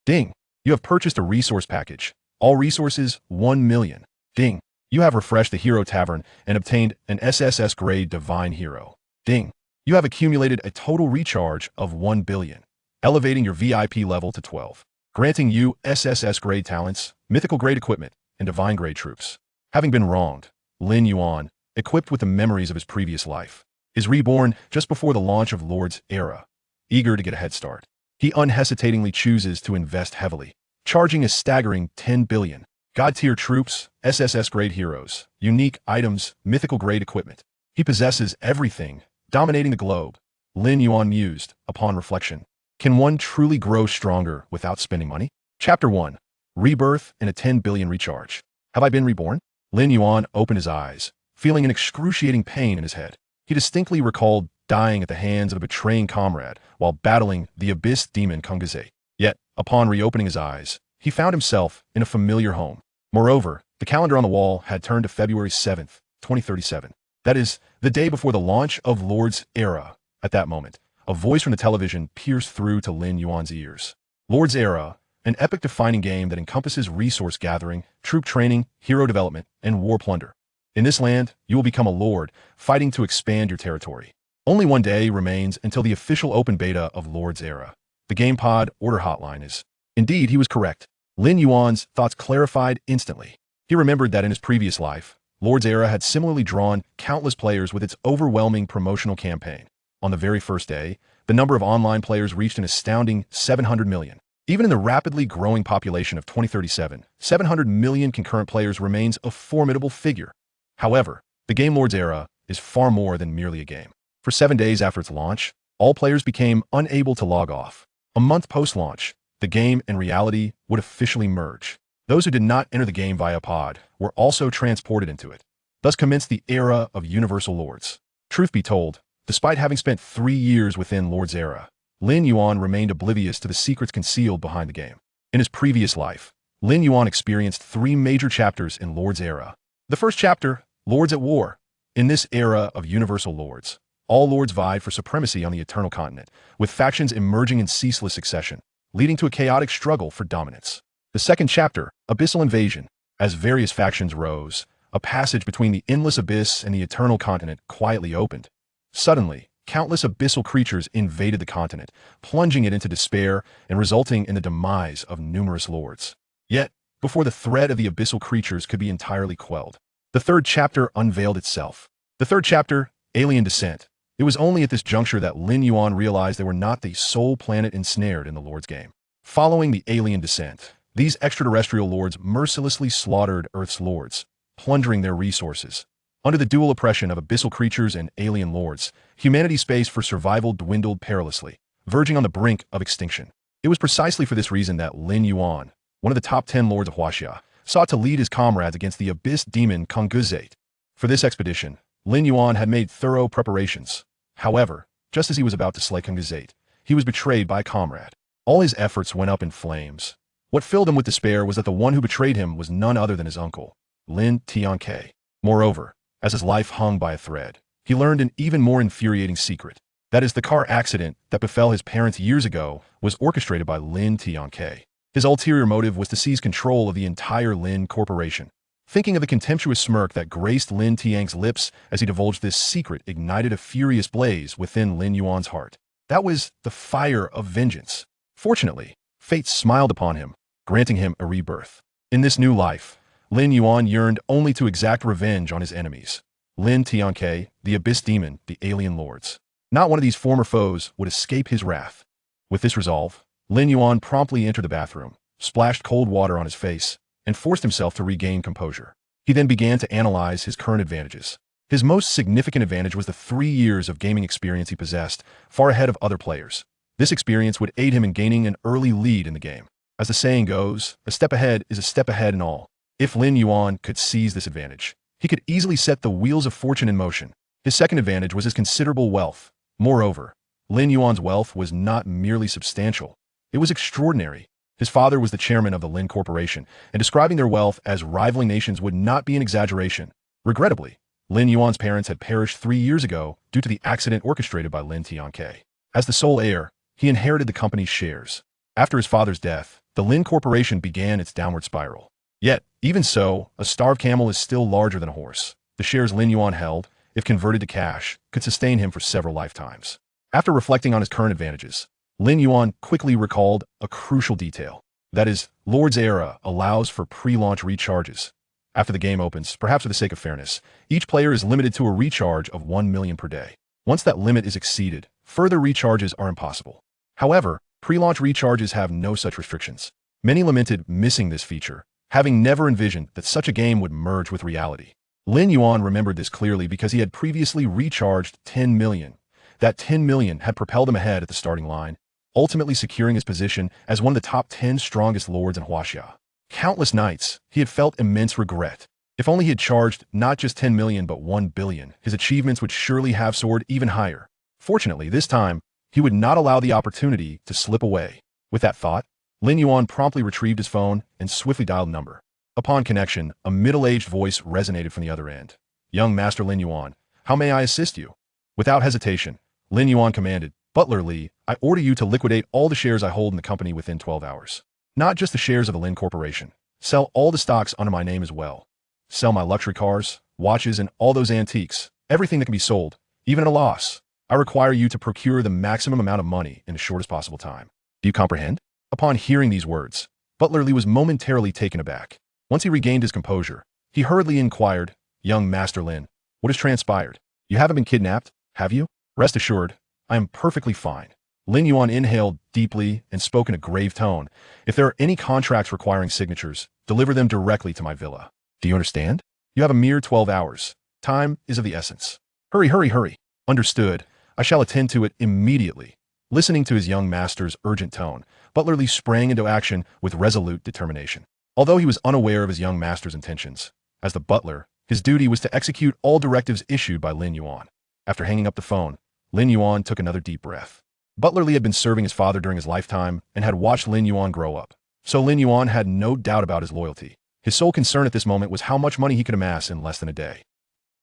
Ding. You have purchased a resource package. All resources, 1 million. Ding. You have refreshed the Hero Tavern and obtained an SSS grade Divine Hero. Ding. You have accumulated a total recharge of 1 billion, elevating your VIP level to 12, granting you SSS grade talents, mythical grade equipment, and divine grade troops. Having been wronged, Lin Yuan, equipped with the memories of his previous life, is reborn just before the launch of Lord's Era. Eager to get a head start, he unhesitatingly chooses to invest heavily, charging a staggering 10 billion. God-tier troops, SSS-grade heroes, unique items, mythical grade equipment. He possesses everything, dominating the globe. Lin Yuan mused, upon reflection. Can one truly grow stronger without spending money? Chapter 1. Rebirth and a 10 billion recharge. Have I been reborn? Lin Yuan opened his eyes, feeling an excruciating pain in his head. He distinctly recalled dying at the hands of a betraying comrade while battling the abyss demon Kungazate. Yet, upon reopening his eyes, he found himself in a familiar home. Moreover, the calendar on the wall had turned to February 7th, 2037. That is, the day before the launch of Lord's Era. At that moment, a voice from the television pierced through to Lin Yuan's ears. Lord's Era, an epic-defining game that encompasses resource gathering, troop training, hero development, and war plunder. In this land, you will become a lord, fighting to expand your territory. Only one day remains until the official open beta of Lord's Era. The GamePod order hotline is... Indeed, he was correct. Lin Yuan's thoughts clarified instantly. He remembered that in his previous life, Lord's Era had similarly drawn countless players with its overwhelming promotional campaign. On the very first day, the number of online players reached an astounding 700 million. Even in the rapidly growing population of 2037, 700 million concurrent players remains a formidable figure. However, the game Lord's Era is far more than merely a game. For 7 days after its launch, all players became unable to log off. A month post-launch, the game and reality would officially merge. Those who did not enter the game via pod were also transported into it. Thus commenced the era of Universal Lords. Truth be told, despite having spent 3 years within Lord's Era, Lin Yuan remained oblivious to the secrets concealed behind the game. In his previous life, Lin Yuan experienced 3 major chapters in Lord's Era. The first chapter, Lords at War. In this era of Universal Lords, all lords vied for supremacy on the Eternal Continent, with factions emerging in ceaseless succession, leading to a chaotic struggle for dominance. The second chapter, Abyssal Invasion. As various factions rose, a passage between the endless abyss and the Eternal Continent quietly opened. Suddenly, countless abyssal creatures invaded the continent, plunging it into despair and resulting in the demise of numerous lords. Yet, before the threat of the abyssal creatures could be entirely quelled, the third chapter unveiled itself. The third chapter, Alien Descent. It was only at this juncture that Lin Yuan realized they were not the sole planet ensnared in the Lord's game. Following the alien descent, these extraterrestrial lords mercilessly slaughtered Earth's lords, plundering their resources. Under the dual oppression of abyssal creatures and alien lords, humanity's space for survival dwindled perilously, verging on the brink of extinction. It was precisely for this reason that Lin Yuan, one of the top 10 lords of Huaxia, sought to lead his comrades against the abyss demon Kungazate. For this expedition, Lin Yuan had made thorough preparations. However, just as he was about to slay Kungazate, he was betrayed by a comrade. All his efforts went up in flames. What filled him with despair was that the one who betrayed him was none other than his uncle, Lin Tianke. Moreover, as his life hung by a thread, he learned an even more infuriating secret. That is, the car accident that befell his parents years ago was orchestrated by Lin Tianke. His ulterior motive was to seize control of the entire Lin Corporation. Thinking of the contemptuous smirk that graced Lin Tianke's lips as he divulged this secret ignited a furious blaze within Lin Yuan's heart. That was the fire of vengeance. Fortunately, fate smiled upon him, granting him a rebirth. In this new life, Lin Yuan yearned only to exact revenge on his enemies. Lin Tianke, the abyss demon, the alien lords. Not one of these former foes would escape his wrath. With this resolve, Lin Yuan promptly entered the bathroom, splashed cold water on his face, and forced himself to regain composure. He then began to analyze his current advantages. His most significant advantage was the 3 years of gaming experience he possessed, far ahead of other players. This experience would aid him in gaining an early lead in the game. As the saying goes, a step ahead is a step ahead in all. If Lin Yuan could seize this advantage, he could easily set the wheels of fortune in motion. His second advantage was his considerable wealth. Moreover, Lin Yuan's wealth was not merely substantial. It was extraordinary. His father was the chairman of the Lin Corporation, and describing their wealth as rivaling nations would not be an exaggeration. Regrettably, Lin Yuan's parents had perished 3 years ago due to the accident orchestrated by Lin Tianke. As the sole heir, he inherited the company's shares. After his father's death, the Lin Corporation began its downward spiral. Yet, even so, a starved camel is still larger than a horse. The shares Lin Yuan held, if converted to cash, could sustain him for several lifetimes. After reflecting on his current advantages, Lin Yuan quickly recalled a crucial detail. That is, Lord's Era allows for pre-launch recharges. After the game opens, perhaps for the sake of fairness, each player is limited to a recharge of 1 million per day. Once that limit is exceeded, further recharges are impossible. However, pre-launch recharges have no such restrictions. Many lamented missing this feature, having never envisioned that such a game would merge with reality. Lin Yuan remembered this clearly because he had previously recharged 10 million. That 10 million had propelled him ahead at the starting line, ultimately securing his position as one of the top 10 strongest lords in Huaxia. Countless nights, he had felt immense regret. If only he had charged not just 10 million but 1 billion, his achievements would surely have soared even higher. Fortunately, this time, he would not allow the opportunity to slip away. With that thought, Lin Yuan promptly retrieved his phone and swiftly dialed a number. Upon connection, a middle-aged voice resonated from the other end. "Young Master Lin Yuan, how may I assist you?" Without hesitation, Lin Yuan commanded, "Butler Li, I order you to liquidate all the shares I hold in the company within 12 hours. Not just the shares of the Lin Corporation. Sell all the stocks under my name as well. Sell my luxury cars, watches, and all those antiques, everything that can be sold, even at a loss. I require you to procure the maximum amount of money in the shortest possible time. Do you comprehend?" Upon hearing these words, Butler Li was momentarily taken aback. Once he regained his composure, he hurriedly inquired, "Young Master Lin, what has transpired? You haven't been kidnapped, have you?" "Rest assured, I am perfectly fine." Lin Yuan inhaled deeply and spoke in a grave tone. "If there are any contracts requiring signatures, deliver them directly to my villa. Do you understand? You have a mere 12 hours. Time is of the essence. Hurry, hurry, hurry." "Understood. I shall attend to it immediately." Listening to his young master's urgent tone, Butler Li sprang into action with resolute determination. Although he was unaware of his young master's intentions, as the butler, his duty was to execute all directives issued by Lin Yuan. After hanging up the phone, Lin Yuan took another deep breath. Butler Li had been serving his father during his lifetime and had watched Lin Yuan grow up. So Lin Yuan had no doubt about his loyalty. His sole concern at this moment was how much money he could amass in less than a day.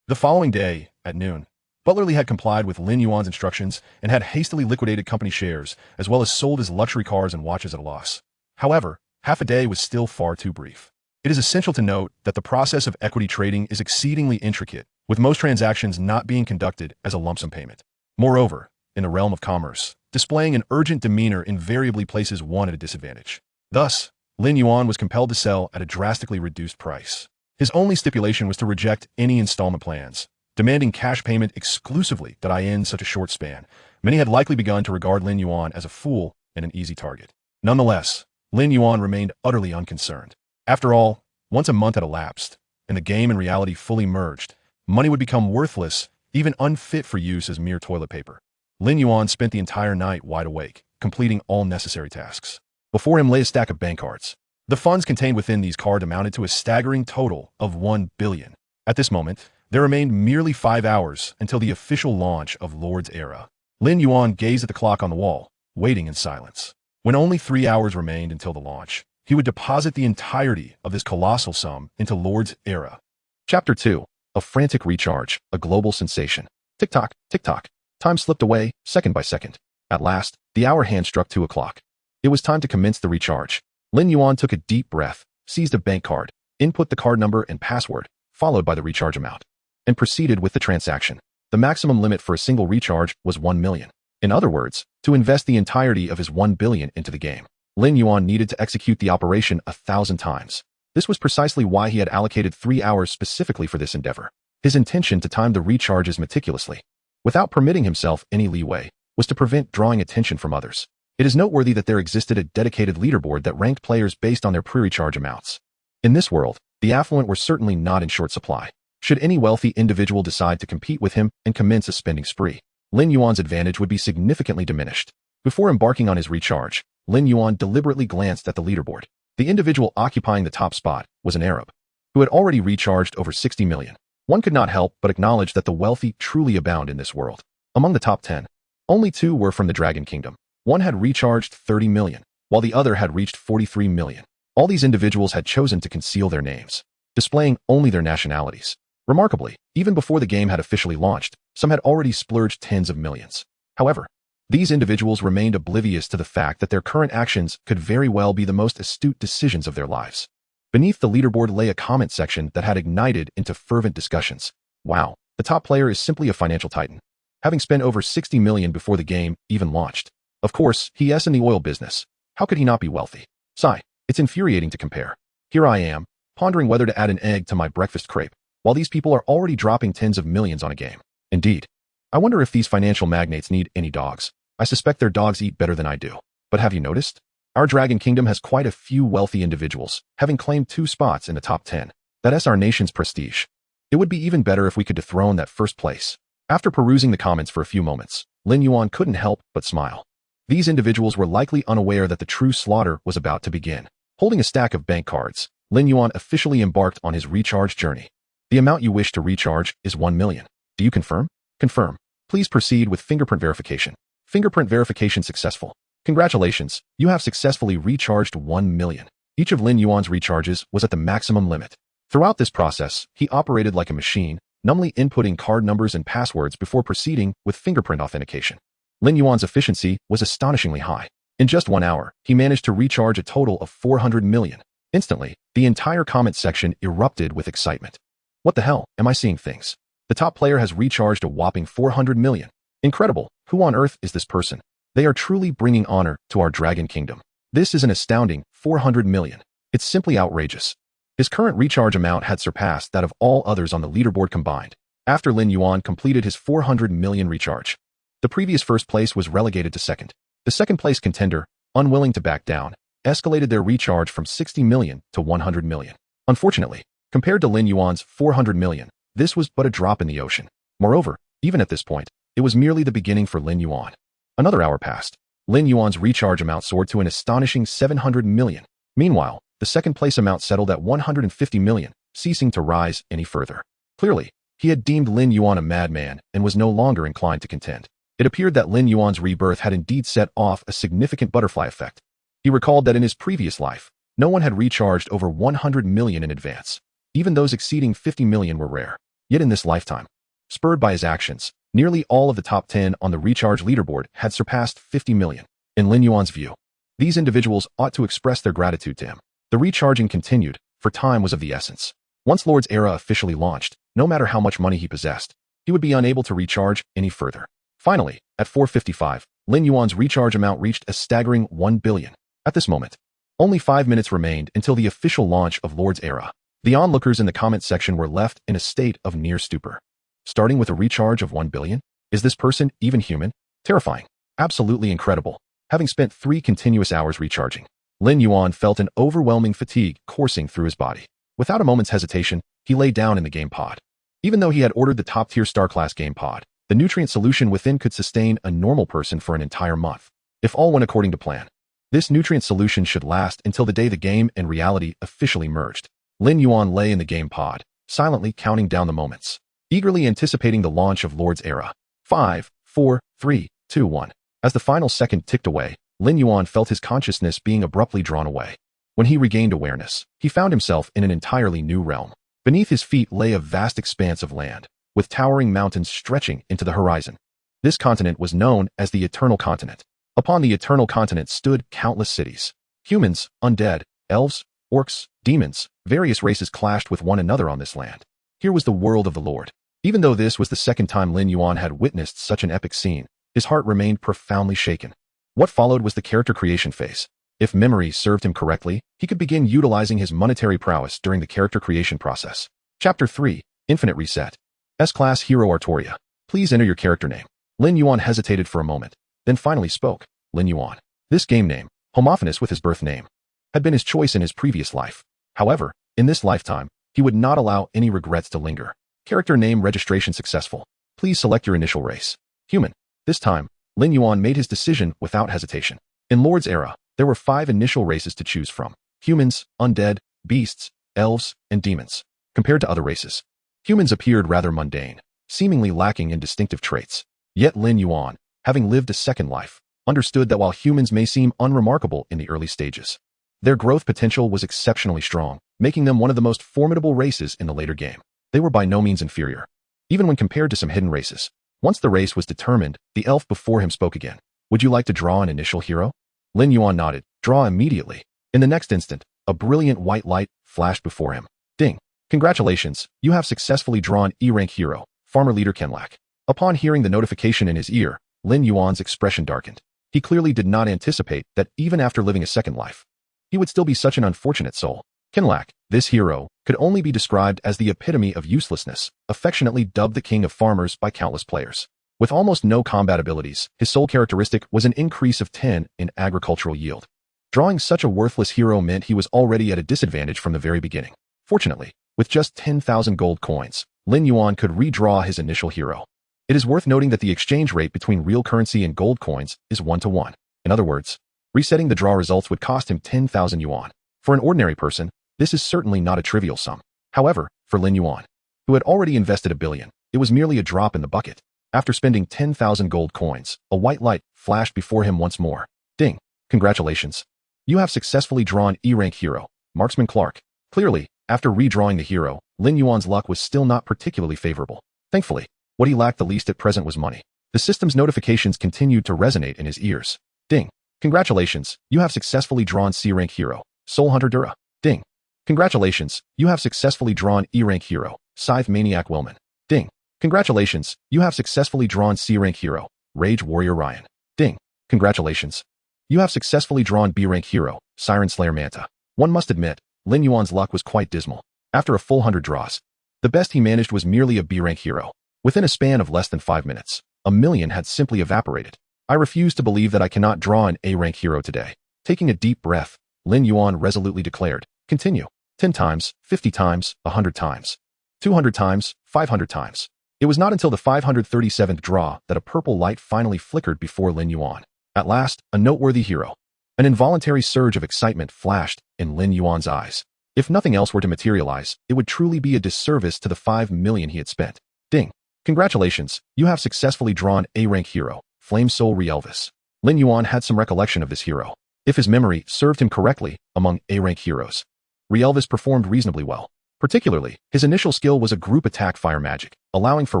The following day, at noon, Butler Li had complied with Lin Yuan's instructions and had hastily liquidated company shares, as well as sold his luxury cars and watches at a loss. However, half a day was still far too brief. It is essential to note that the process of equity trading is exceedingly intricate, with most transactions not being conducted as a lump sum payment. Moreover, in the realm of commerce, displaying an urgent demeanor invariably places one at a disadvantage. Thus, Lin Yuan was compelled to sell at a drastically reduced price. His only stipulation was to reject any installment plans, demanding cash payment exclusively that in such a short span. Many had likely begun to regard Lin Yuan as a fool and an easy target. Nonetheless, Lin Yuan remained utterly unconcerned. After all, once a month had elapsed, and the game and reality fully merged, money would become worthless, even unfit for use as mere toilet paper. Lin Yuan spent the entire night wide awake, completing all necessary tasks. Before him lay a stack of bank cards. The funds contained within these cards amounted to a staggering total of 1 billion. At this moment, there remained merely 5 hours until the official launch of Lord's Era. Lin Yuan gazed at the clock on the wall, waiting in silence. When only 3 hours remained until the launch, he would deposit the entirety of this colossal sum into Lord's Era. Chapter 2. A frantic recharge, a global sensation. Tick-tock, tick-tock. Time slipped away, second by second. At last, the hour hand struck 2 o'clock. It was time to commence the recharge. Lin Yuan took a deep breath, seized a bank card, input the card number and password, followed by the recharge amount, and proceeded with the transaction. The maximum limit for a single recharge was 1 million. In other words, to invest the entirety of his 1 billion into the game, Lin Yuan needed to execute the operation 1,000 times. This was precisely why he had allocated 3 hours specifically for this endeavor. His intention to time the recharges meticulously, without permitting himself any leeway, was to prevent drawing attention from others. It is noteworthy that there existed a dedicated leaderboard that ranked players based on their pre-recharge amounts. In this world, the affluent were certainly not in short supply. Should any wealthy individual decide to compete with him and commence a spending spree, Lin Yuan's advantage would be significantly diminished. Before embarking on his recharge, Lin Yuan deliberately glanced at the leaderboard. The individual occupying the top spot was an Arab, who had already recharged over 60 million. One could not help but acknowledge that the wealthy truly abound in this world. Among the top 10, only 2 were from the Dragon Kingdom. One had recharged 30 million, while the other had reached 43 million. All these individuals had chosen to conceal their names, displaying only their nationalities. Remarkably, even before the game had officially launched, some had already splurged tens of millions. However, These individuals remained oblivious to the fact that their current actions could very well be the most astute decisions of their lives. Beneath the leaderboard lay a comment section that had ignited into fervent discussions. Wow, the top player is simply a financial titan, having spent over 60 million before the game even launched. Of course, he's in the oil business. How could he not be wealthy? Sigh, it's infuriating to compare. Here I am, pondering whether to add an egg to my breakfast crepe, while these people are already dropping tens of millions on a game. Indeed. I wonder if these financial magnates need any dogs. I suspect their dogs eat better than I do. But have you noticed? Our Dragon Kingdom has quite a few wealthy individuals, having claimed 2 spots in the top 10. That's our nation's prestige. It would be even better if we could dethrone that first place. After perusing the comments for a few moments, Lin Yuan couldn't help but smile. These individuals were likely unaware that the true slaughter was about to begin. Holding a stack of bank cards, Lin Yuan officially embarked on his recharge journey. The amount you wish to recharge is 1 million. Do you confirm? Confirm. Please proceed with fingerprint verification. Fingerprint verification successful. Congratulations, you have successfully recharged 1 million. Each of Lin Yuan's recharges was at the maximum limit. Throughout this process, he operated like a machine, numbly inputting card numbers and passwords before proceeding with fingerprint authentication. Lin Yuan's efficiency was astonishingly high. In just 1 hour, he managed to recharge a total of 400 million. Instantly, the entire comment section erupted with excitement. What the hell, am I seeing things? The top player has recharged a whopping 400 million. Incredible, who on earth is this person? They are truly bringing honor to our Dragon Kingdom. This is an astounding 400 million. It's simply outrageous. His current recharge amount had surpassed that of all others on the leaderboard combined. After Lin Yuan completed his 400 million recharge, the previous first place was relegated to second. The second place contender, unwilling to back down, escalated their recharge from 60 million to 100 million. Unfortunately, compared to Lin Yuan's 400 million, this was but a drop in the ocean. Moreover, even at this point, it was merely the beginning for Lin Yuan. Another hour passed. Lin Yuan's recharge amount soared to an astonishing 700 million. Meanwhile, the second place amount settled at 150 million, ceasing to rise any further. Clearly, he had deemed Lin Yuan a madman and was no longer inclined to contend. It appeared that Lin Yuan's rebirth had indeed set off a significant butterfly effect. He recalled that in his previous life, no one had recharged over 100 million in advance. Even those exceeding 50 million were rare. Yet in this lifetime, spurred by his actions, nearly all of the top 10 on the recharge leaderboard had surpassed 50 million. In Lin Yuan's view, these individuals ought to express their gratitude to him. The recharging continued, for time was of the essence. Once Lord's Era officially launched, no matter how much money he possessed, he would be unable to recharge any further. Finally, at 4:55, Lin Yuan's recharge amount reached a staggering 1 billion. At this moment, only 5 minutes remained until the official launch of Lord's Era. The onlookers in the comment section were left in a state of near stupor. Starting with a recharge of 1 billion? Is this person even human? Terrifying. Absolutely incredible. Having spent 3 continuous hours recharging, Lin Yuan felt an overwhelming fatigue coursing through his body. Without a moment's hesitation, he lay down in the game pod. Even though he had ordered the top-tier star-class game pod, the nutrient solution within could sustain a normal person for an entire month. If all went according to plan, this nutrient solution should last until the day the game and reality officially merged. Lin Yuan lay in the game pod, silently counting down the moments, eagerly anticipating the launch of Lord's Era. 5, 4, 3, 2, 1. As the final second ticked away, Lin Yuan felt his consciousness being abruptly drawn away. When he regained awareness, he found himself in an entirely new realm. Beneath his feet lay a vast expanse of land, with towering mountains stretching into the horizon. This continent was known as the Eternal Continent. Upon the Eternal Continent stood countless cities. Humans, undead, elves, orcs, demons, various races clashed with one another on this land. Here was the world of the Lord. Even though this was the second time Lin Yuan had witnessed such an epic scene, his heart remained profoundly shaken. What followed was the character creation phase. If memory served him correctly, he could begin utilizing his monetary prowess during the character creation process. Chapter 3, Infinite Reset. S-Class Hero Artoria. Please enter your character name. Lin Yuan hesitated for a moment, then finally spoke. Lin Yuan. This game name, homophonous with his birth name, had been his choice in his previous life. However, in this lifetime, he would not allow any regrets to linger. Character name registration successful. Please select your initial race. Human. This time, Lin Yuan made his decision without hesitation. In Lord's Era, there were 5 initial races to choose from: humans, undead, beasts, elves, and demons. Compared to other races, humans appeared rather mundane, seemingly lacking in distinctive traits. Yet Lin Yuan, having lived a second life, understood that while humans may seem unremarkable in the early stages, their growth potential was exceptionally strong, making them one of the most formidable races in the later game. They were by no means inferior, even when compared to some hidden races. Once the race was determined, the elf before him spoke again. Would you like to draw an initial hero? Lin Yuan nodded. Draw immediately. In the next instant, a brilliant white light flashed before him. Ding. Congratulations, you have successfully drawn E-rank hero, Farmer Leader Kenlak. Upon hearing the notification in his ear, Lin Yuan's expression darkened. He clearly did not anticipate that even after living a second life, he would still be such an unfortunate soul. Kenlak, this hero, could only be described as the epitome of uselessness, affectionately dubbed the king of farmers by countless players. With almost no combat abilities, his sole characteristic was an increase of 10 in agricultural yield. Drawing such a worthless hero meant he was already at a disadvantage from the very beginning. Fortunately, with just 10,000 gold coins, Lin Yuan could redraw his initial hero. It is worth noting that the exchange rate between real currency and gold coins is 1-to-1. In other words, resetting the draw results would cost him 10,000 yuan. For an ordinary person, this is certainly not a trivial sum. However, for Lin Yuan, who had already invested 1 billion, it was merely a drop in the bucket. After spending 10,000 gold coins, a white light flashed before him once more. Ding. Congratulations. You have successfully drawn E-rank hero, Marksman Clark. Clearly, after redrawing the hero, Lin Yuan's luck was still not particularly favorable. Thankfully, what he lacked the least at present was money. The system's notifications continued to resonate in his ears. Ding. Congratulations, you have successfully drawn C-rank hero, Soul Hunter Dura. Ding. Congratulations, you have successfully drawn E-rank hero, Scythe Maniac Willman. Ding. Congratulations, you have successfully drawn C-rank hero, Rage Warrior Ryan. Ding. Congratulations. You have successfully drawn B-rank hero, Siren Slayer Manta. One must admit, Lin Yuan's luck was quite dismal. After a full 100 draws, the best he managed was merely a B-rank hero. Within a span of less than 5 minutes, 1 million had simply evaporated. I refuse to believe that I cannot draw an A-rank hero today. Taking a deep breath, Lin Yuan resolutely declared, continue. 10 times, 50 times, 100 times, 200 times, 500 times. It was not until the 537th draw that a purple light finally flickered before Lin Yuan. At last, a noteworthy hero. An involuntary surge of excitement flashed in Lin Yuan's eyes. If nothing else were to materialize, it would truly be a disservice to the 5 million he had spent. Ding. Congratulations, you have successfully drawn A-rank hero, Flame Soul Rielvis. Lin Yuan had some recollection of this hero. If his memory served him correctly, among A-rank heroes, Rielvis performed reasonably well. Particularly, his initial skill was a group attack fire magic, allowing for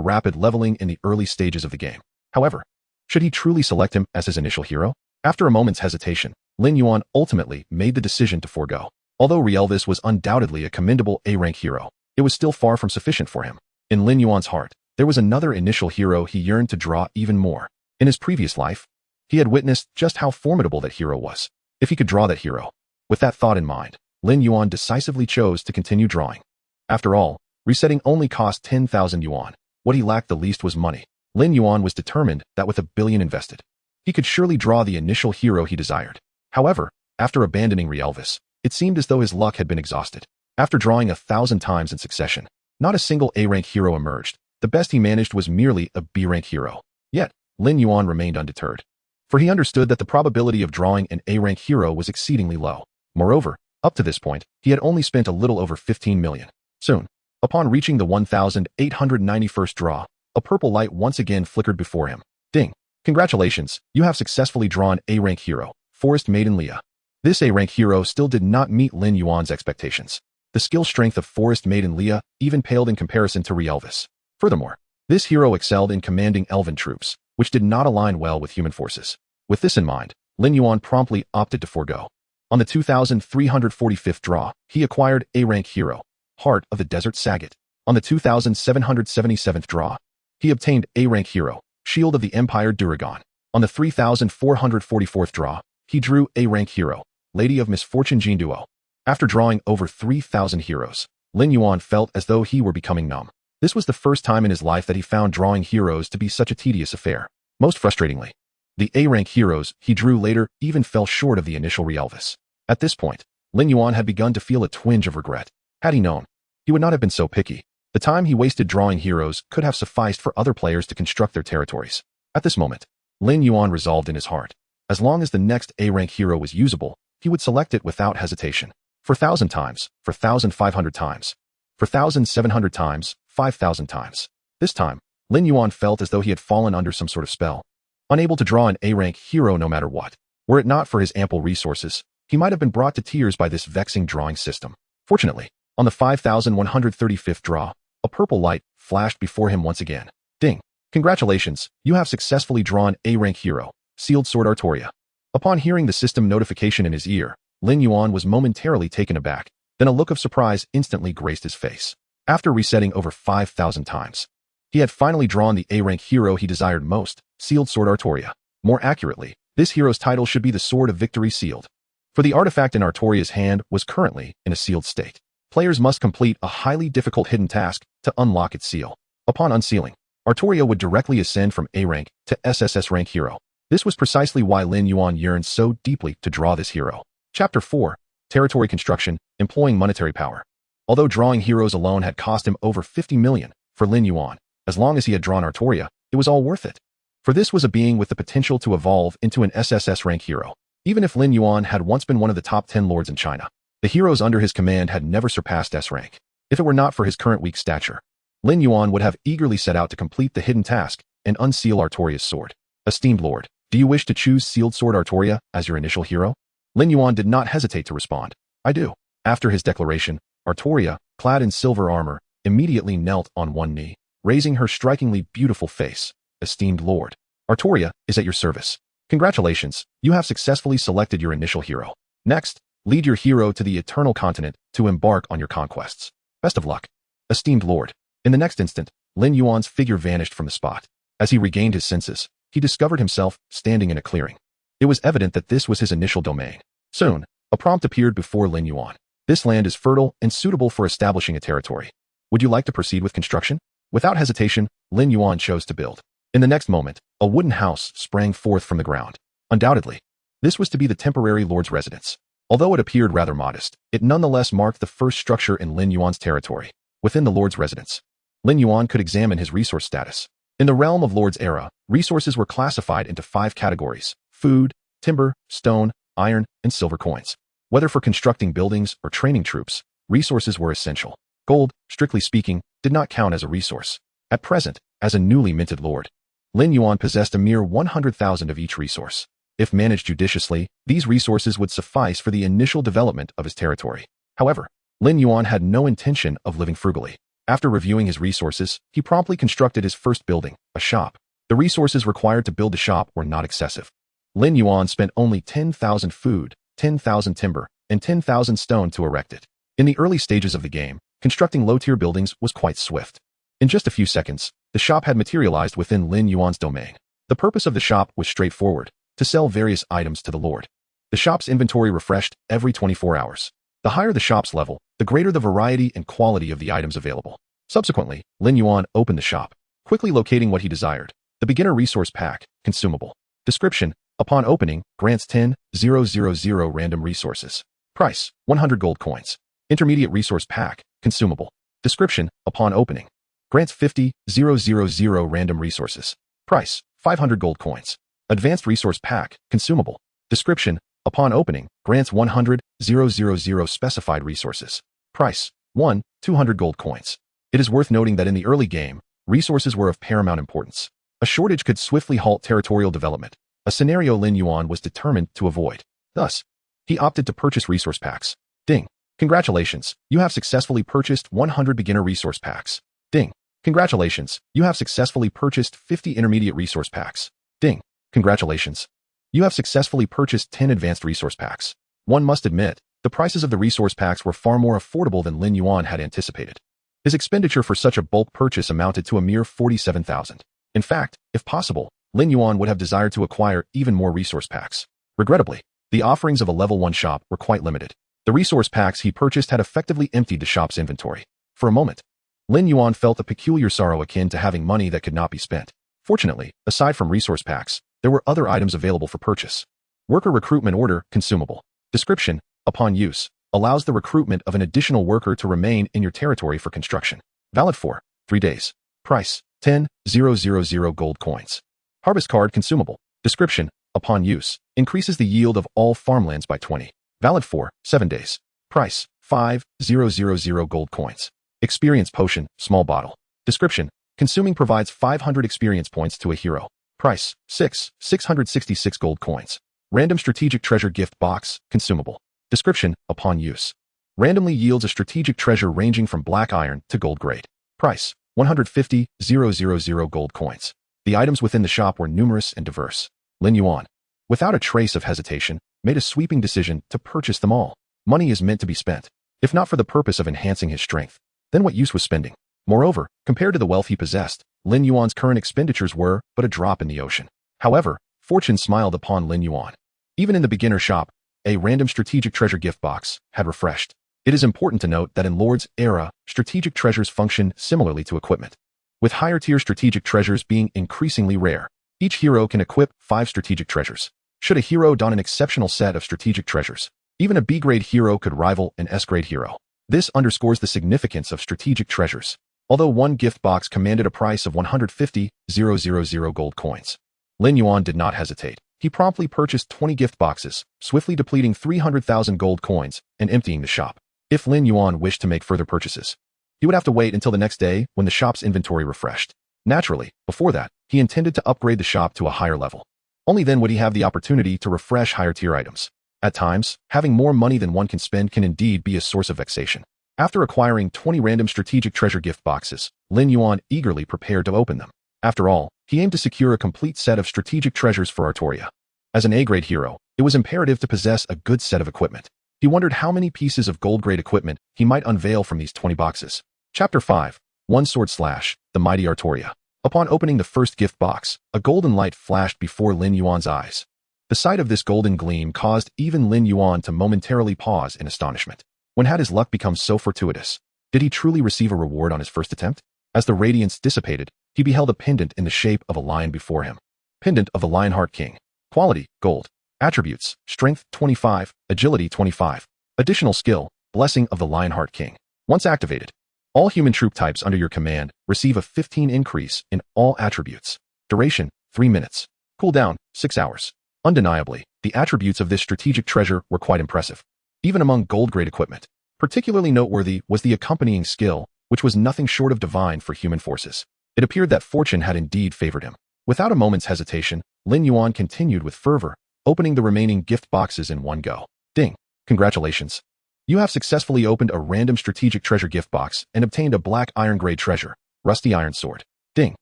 rapid leveling in the early stages of the game. However, should he truly select him as his initial hero? After a moment's hesitation, Lin Yuan ultimately made the decision to forego. Although Rielvis was undoubtedly a commendable A-rank hero, it was still far from sufficient for him. In Lin Yuan's heart, there was another initial hero he yearned to draw even more. In his previous life, he had witnessed just how formidable that hero was. If he could draw that hero. With that thought in mind, Lin Yuan decisively chose to continue drawing. After all, resetting only cost 10,000 yuan. What he lacked the least was money. Lin Yuan was determined that with 1 billion invested, he could surely draw the initial hero he desired. However, after abandoning Rielvis, it seemed as though his luck had been exhausted. After drawing 1,000 times in succession, not a single A-rank hero emerged. The best he managed was merely a B-rank hero. Yet, Lin Yuan remained undeterred. For he understood that the probability of drawing an A-rank hero was exceedingly low. Moreover, up to this point, he had only spent a little over 15 million. Soon, upon reaching the 1,891st draw, a purple light once again flickered before him. Ding. Congratulations, you have successfully drawn A-rank hero, Forest Maiden Leah. This A-rank hero still did not meet Lin Yuan's expectations. The skill strength of Forest Maiden Leah even paled in comparison to Rielvis. Furthermore, this hero excelled in commanding elven troops, which did not align well with human forces. With this in mind, Lin Yuan promptly opted to forego. On the 2,345th draw, he acquired A-rank hero, Heart of the Desert Sagat. On the 2,777th draw, he obtained A-rank hero, Shield of the Empire Duragon. On the 3,444th draw, he drew A-rank hero, Lady of Misfortune Jean Duo. After drawing over 3,000 heroes, Lin Yuan felt as though he were becoming numb. This was the first time in his life that he found drawing heroes to be such a tedious affair. Most frustratingly, the A-rank heroes he drew later even fell short of the initial Rielvis. At this point, Lin Yuan had begun to feel a twinge of regret. Had he known, he would not have been so picky. The time he wasted drawing heroes could have sufficed for other players to construct their territories. At this moment, Lin Yuan resolved in his heart, as long as the next A-rank hero was usable, he would select it without hesitation. For 1,000 times, for 1,500 times, for 1,700 times, 5,000 times. This time, Lin Yuan felt as though he had fallen under some sort of spell. Unable to draw an A-rank hero no matter what. Were it not for his ample resources, he might have been brought to tears by this vexing drawing system. Fortunately, on the 5,135th draw, a purple light flashed before him once again. Ding. Congratulations, you have successfully drawn A-rank hero, Sealed Sword Artoria. Upon hearing the system notification in his ear, Lin Yuan was momentarily taken aback, then a look of surprise instantly graced his face. After resetting over 5,000 times, he had finally drawn the A-rank hero he desired most, Sealed Sword Artoria. More accurately, this hero's title should be the Sword of Victory Sealed. For the artifact in Artoria's hand was currently in a sealed state. Players must complete a highly difficult hidden task to unlock its seal. Upon unsealing, Artoria would directly ascend from A-rank to SSS rank hero. This was precisely why Lin Yuan yearned so deeply to draw this hero. Chapter 4. Territory Construction, Employing Monetary Power. Although drawing heroes alone had cost him over 50 million, for Lin Yuan, as long as he had drawn Artoria, it was all worth it. For this was a being with the potential to evolve into an SSS rank hero. Even if Lin Yuan had once been one of the top 10 lords in China, the heroes under his command had never surpassed S rank. If it were not for his current weak stature, Lin Yuan would have eagerly set out to complete the hidden task and unseal Artoria's sword. Esteemed lord, do you wish to choose Sealed Sword Artoria as your initial hero? Lin Yuan did not hesitate to respond. I do. After his declaration, Artoria, clad in silver armor, immediately knelt on one knee, raising her strikingly beautiful face. Esteemed lord, Artoria is at your service. Congratulations, you have successfully selected your initial hero. Next, lead your hero to the Eternal Continent to embark on your conquests. Best of luck. Esteemed lord. In the next instant, Lin Yuan's figure vanished from the spot. As he regained his senses, he discovered himself standing in a clearing. It was evident that this was his initial domain. Soon, a prompt appeared before Lin Yuan. This land is fertile and suitable for establishing a territory. Would you like to proceed with construction? Without hesitation, Lin Yuan chose to build. In the next moment, a wooden house sprang forth from the ground. Undoubtedly, this was to be the temporary lord's residence. Although it appeared rather modest, it nonetheless marked the first structure in Lin Yuan's territory. Within the lord's residence, Lin Yuan could examine his resource status. In the realm of Lord's Era, resources were classified into 5 categories: food, timber, stone, iron, and silver coins. Whether for constructing buildings or training troops, resources were essential. Gold, strictly speaking, did not count as a resource. At present, as a newly minted lord, Lin Yuan possessed a mere 100,000 of each resource. If managed judiciously, these resources would suffice for the initial development of his territory. However, Lin Yuan had no intention of living frugally. After reviewing his resources, he promptly constructed his first building, a shop. The resources required to build the shop were not excessive. Lin Yuan spent only 10,000 food, 10,000 timber, and 10,000 stone to erect it. In the early stages of the game, constructing low-tier buildings was quite swift. In just a few seconds, the shop had materialized within Lin Yuan's domain. The purpose of the shop was straightforward: to sell various items to the lord. The shop's inventory refreshed every 24 hours. The higher the shop's level, the greater the variety and quality of the items available. Subsequently, Lin Yuan opened the shop, quickly locating what he desired: the Beginner Resource Pack, consumable. Description: upon opening, grants 10,000 random resources. Price: 100 gold coins. Intermediate Resource Pack, consumable. Description: upon opening, grants 50,000 random resources. Price: 500 gold coins. Advanced Resource Pack, consumable. Description: upon opening, grants 100,000 specified resources. Price: 200 gold coins. It is worth noting that in the early game, resources were of paramount importance. A shortage could swiftly halt territorial development, a scenario Lin Yuan was determined to avoid. Thus, he opted to purchase resource packs. Ding. Congratulations, you have successfully purchased 100 beginner resource packs. Ding. Congratulations, you have successfully purchased 50 intermediate resource packs. Ding. Congratulations, you have successfully purchased 10 advanced resource packs. One must admit, the prices of the resource packs were far more affordable than Lin Yuan had anticipated. His expenditure for such a bulk purchase amounted to a mere 47,000. In fact, if possible, Lin Yuan would have desired to acquire even more resource packs. Regrettably, the offerings of a level 1 shop were quite limited. The resource packs he purchased had effectively emptied the shop's inventory. For a moment, Lin Yuan felt a peculiar sorrow akin to having money that could not be spent. Fortunately, aside from resource packs, there were other items available for purchase. Worker Recruitment Order, consumable. Description: upon use, allows the recruitment of an additional worker to remain in your territory for construction. Valid for 3 days. Price: 10,000 gold coins. Harvest Card, consumable. Description: upon use, increases the yield of all farmlands by 20. Valid for 7 days. Price: 5,000 gold coins. Experience Potion, small bottle. Description: consuming provides 500 experience points to a hero. Price: 666 gold coins. Random Strategic Treasure Gift Box, consumable. Description: upon use, randomly yields a strategic treasure ranging from black iron to gold grade. Price: 150,000 gold coins. The items within the shop were numerous and diverse. Lin Yuan, without a trace of hesitation, made a sweeping decision to purchase them all. Money is meant to be spent. If not for the purpose of enhancing his strength, then what use was spending? Moreover, compared to the wealth he possessed, Lin Yuan's current expenditures were but a drop in the ocean. However, fortune smiled upon Lin Yuan. Even in the beginner shop, a random strategic treasure gift box had refreshed. It is important to note that in Lord's Era, strategic treasures function similarly to equipment, with higher tier strategic treasures being increasingly rare. Each hero can equip 5 strategic treasures. Should a hero don an exceptional set of strategic treasures, even a B-grade hero could rival an S-grade hero. This underscores the significance of strategic treasures. Although one gift box commanded a price of 150,000 gold coins, Lin Yuan did not hesitate. He promptly purchased 20 gift boxes, swiftly depleting 300,000 gold coins and emptying the shop. If Lin Yuan wished to make further purchases, he would have to wait until the next day when the shop's inventory refreshed. Naturally, before that, he intended to upgrade the shop to a higher level. Only then would he have the opportunity to refresh higher tier items. At times, having more money than one can spend can indeed be a source of vexation. After acquiring 20 random strategic treasure gift boxes, Lin Yuan eagerly prepared to open them. After all, he aimed to secure a complete set of strategic treasures for Artoria. As an A-grade hero, it was imperative to possess a good set of equipment. He wondered how many pieces of gold-grade equipment he might unveil from these 20 boxes. Chapter 5. One Sword Slash, the Mighty Artoria. Upon opening the first gift box, a golden light flashed before Lin Yuan's eyes. The sight of this golden gleam caused even Lin Yuan to momentarily pause in astonishment. When had his luck become so fortuitous? Did he truly receive a reward on his first attempt? As the radiance dissipated, he beheld a pendant in the shape of a lion before him. Pendant of the Lionheart King. Quality, gold. Attributes, strength 25, agility 25. Additional skill, blessing of the Lionheart King. Once activated, all human troop types under your command receive a 15 increase in all attributes. Duration, 3 minutes. Cooldown, 6 hours. Undeniably, the attributes of this strategic treasure were quite impressive. Even among gold-grade equipment, particularly noteworthy was the accompanying skill, which was nothing short of divine for human forces. It appeared that fortune had indeed favored him. Without a moment's hesitation, Lin Yuan continued with fervor, opening the remaining gift boxes in one go. Ding! Congratulations! You have successfully opened a random strategic treasure gift box and obtained a black iron-grade treasure, rusty iron sword. Ding!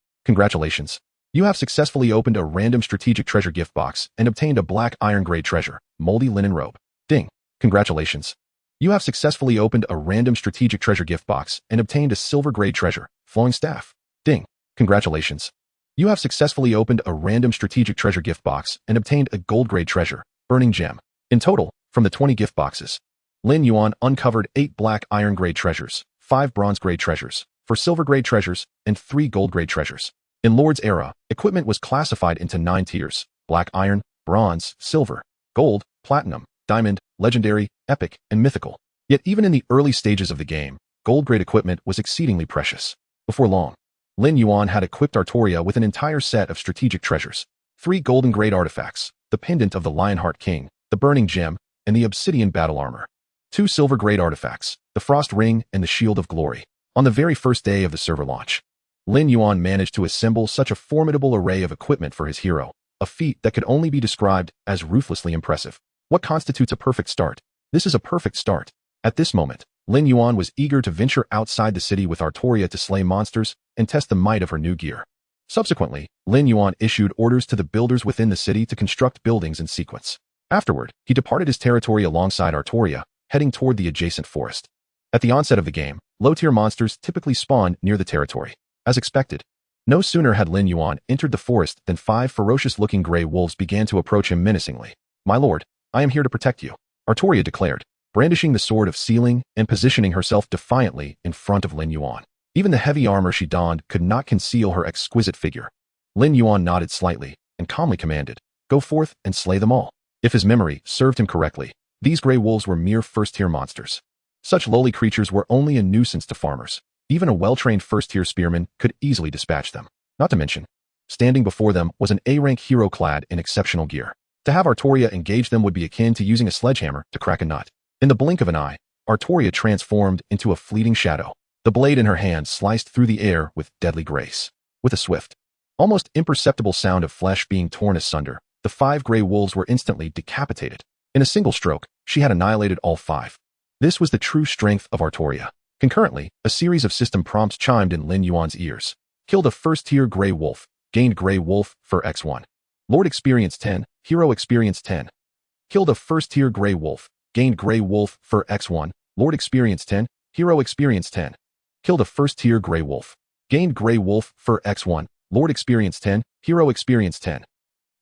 Congratulations! You have successfully opened a random strategic treasure gift box and obtained a black iron-grade treasure, moldy linen robe. Ding! Congratulations! You have successfully opened a random strategic treasure gift box and obtained a silver-grade treasure, flowing staff. Ding! Congratulations! You have successfully opened a random strategic treasure gift box and obtained a gold-grade treasure, burning gem. In total, from the 20 gift boxes, Lin Yuan uncovered 8 black iron-grade treasures, 5 bronze-grade treasures, 4 silver-grade treasures, and 3 gold-grade treasures. In Lord's Era, equipment was classified into 9 tiers: black iron, bronze, silver, gold, platinum, diamond, legendary, epic, and mythical. Yet even in the early stages of the game, gold-grade equipment was exceedingly precious. Before long, Lin Yuan had equipped Artoria with an entire set of strategic treasures: 3 golden-grade artifacts, the pendant of the Lionheart King, the burning gem, and the obsidian battle armor; 2 silver-grade artifacts, the frost ring and the shield of glory. On the very first day of the server launch, Lin Yuan managed to assemble such a formidable array of equipment for his hero, a feat that could only be described as ruthlessly impressive. What constitutes a perfect start? This is a perfect start. At this moment, Lin Yuan was eager to venture outside the city with Artoria to slay monsters and test the might of her new gear. Subsequently, Lin Yuan issued orders to the builders within the city to construct buildings in sequence. Afterward, he departed his territory alongside Artoria, heading toward the adjacent forest. At the onset of the game, low-tier monsters typically spawn near the territory. As expected, no sooner had Lin Yuan entered the forest than 5 ferocious-looking gray wolves began to approach him menacingly. "My lord, I am here to protect you," Artoria declared, brandishing the sword of sealing and positioning herself defiantly in front of Lin Yuan. Even the heavy armor she donned could not conceal her exquisite figure. Lin Yuan nodded slightly and calmly commanded, "Go forth and slay them all." If his memory served him correctly, these gray wolves were mere first-tier monsters. Such lowly creatures were only a nuisance to farmers. Even a well-trained first-tier spearman could easily dispatch them. Not to mention, standing before them was an A-rank hero clad in exceptional gear. To have Artoria engage them would be akin to using a sledgehammer to crack a nut. In the blink of an eye, Artoria transformed into a fleeting shadow. The blade in her hand sliced through the air with deadly grace. With a swift, almost imperceptible sound of flesh being torn asunder, the 5 gray wolves were instantly decapitated. In a single stroke, she had annihilated all 5. This was the true strength of Artoria. Concurrently, a series of system prompts chimed in Lin Yuan's ears. Killed a first-tier gray wolf, gained gray wolf for X1. Lord Experience 10, Hero Experience 10. Killed a first-tier Grey Wolf, gained Grey Wolf for X1, Lord Experience 10, Hero Experience 10. Killed a first-tier Grey Wolf, gained Grey Wolf for X1, Lord Experience 10, Hero Experience 10.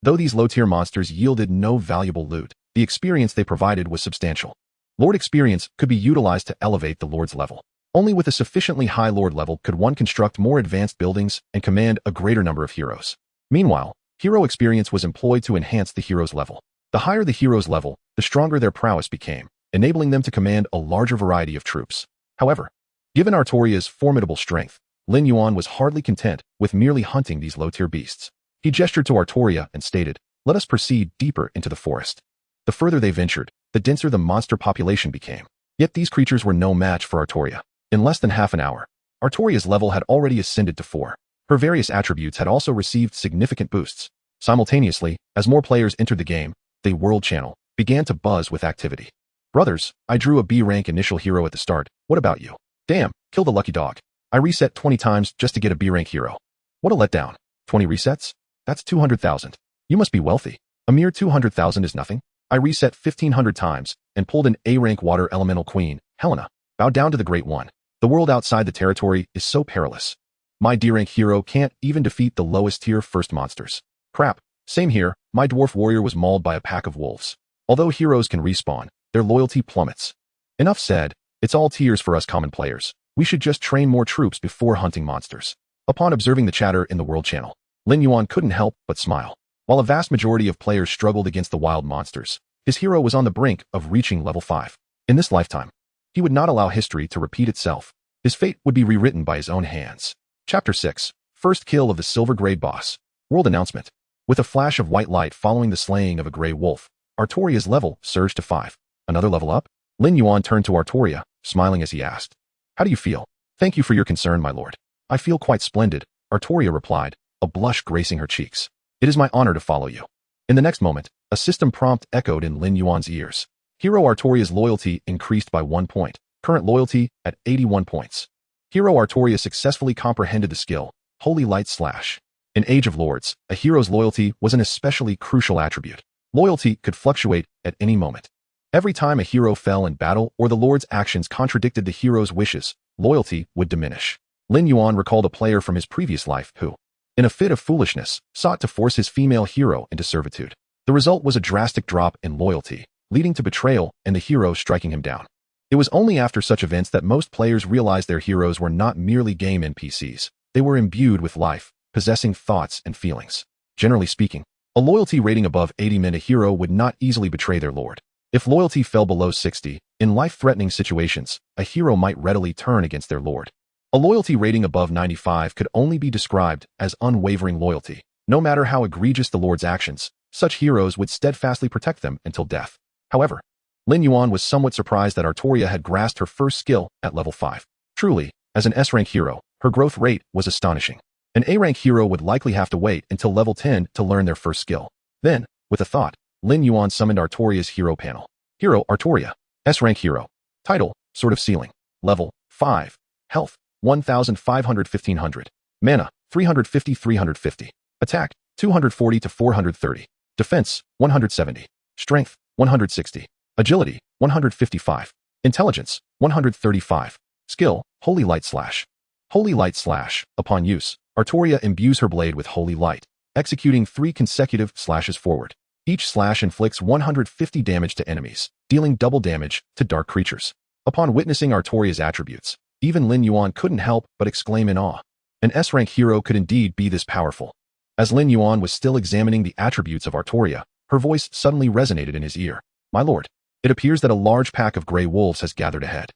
Though these low-tier monsters yielded no valuable loot, the experience they provided was substantial. Lord Experience could be utilized to elevate the Lord's level. Only with a sufficiently high Lord level could one construct more advanced buildings and command a greater number of heroes. Meanwhile, Hero Experience was employed to enhance the hero's level. The higher the hero's level, the stronger their prowess became, enabling them to command a larger variety of troops. However, given Artoria's formidable strength, Lin Yuan was hardly content with merely hunting these low-tier beasts. He gestured to Artoria and stated, "Let us proceed deeper into the forest." The further they ventured, the denser the monster population became. Yet these creatures were no match for Artoria. In less than half an hour, Artoria's level had already ascended to 4. Her various attributes had also received significant boosts. Simultaneously, as more players entered the game, the world channel began to buzz with activity. "Brothers, I drew a B-rank initial hero at the start. What about you? Damn, kill the lucky dog. I reset 20 times just to get a B-rank hero. What a letdown. 20 resets? That's 200,000. You must be wealthy. A mere 200,000 is nothing. I reset 1,500 times and pulled an A-rank water elemental queen, Helena. Bow down to the Great One. The world outside the territory is so perilous. My D-rank hero can't even defeat the lowest tier first monsters. Crap. Same here, my dwarf warrior was mauled by a pack of wolves. Although heroes can respawn, their loyalty plummets. Enough said, it's all tears for us common players. We should just train more troops before hunting monsters." Upon observing the chatter in the world channel, Lin Yuan couldn't help but smile. While a vast majority of players struggled against the wild monsters, his hero was on the brink of reaching level 5. In this lifetime, he would not allow history to repeat itself. His fate would be rewritten by his own hands. Chapter 6. First kill of the Silver Grade Boss. World announcement. With a flash of white light following the slaying of a Grey Wolf, Artoria's level surged to 5. Another level up? Lin Yuan turned to Artoria, smiling as he asked, "How do you feel?" "Thank you for your concern, my lord. I feel quite splendid," Artoria replied, a blush gracing her cheeks. "It is my honor to follow you." In the next moment, a system prompt echoed in Lin Yuan's ears. Hero Artoria's loyalty increased by 1 point. Current loyalty at 81 points. Hero Artoria successfully comprehended the skill, Holy Light Slash. In Age of Lords, a hero's loyalty was an especially crucial attribute. Loyalty could fluctuate at any moment. Every time a hero fell in battle or the Lord's actions contradicted the hero's wishes, loyalty would diminish. Lin Yuan recalled a player from his previous life who, in a fit of foolishness, sought to force his female hero into servitude. The result was a drastic drop in loyalty, leading to betrayal and the hero striking him down. It was only after such events that most players realized their heroes were not merely game NPCs. They were imbued with life, possessing thoughts and feelings. Generally speaking, a loyalty rating above 80 meant a hero would not easily betray their lord. If loyalty fell below 60, in life-threatening situations, a hero might readily turn against their lord. A loyalty rating above 95 could only be described as unwavering loyalty. No matter how egregious the lord's actions, such heroes would steadfastly protect them until death. However, Lin Yuan was somewhat surprised that Artoria had grasped her first skill at level 5. Truly, as an S-rank hero, her growth rate was astonishing. An A-rank hero would likely have to wait until level 10 to learn their first skill. Then, with a thought, Lin Yuan summoned Artoria's hero panel. Hero Artoria. S-rank hero. Title, Sword of Sealing. Level, 5. Health, 1,500-1,500. Mana, 350-350. Attack, 240-430. Defense, 170. Strength, 160. Agility, 155. Intelligence, 135. Skill, Holy Light Slash. Holy Light Slash. Upon use, Artoria imbues her blade with holy light, executing 3 consecutive slashes forward. Each slash inflicts 150 damage to enemies, dealing double damage to dark creatures. Upon witnessing Artoria's attributes, even Lin Yuan couldn't help but exclaim in awe. An S-rank hero could indeed be this powerful. As Lin Yuan was still examining the attributes of Artoria, her voice suddenly resonated in his ear. "My lord, it appears that a large pack of Grey Wolves has gathered ahead."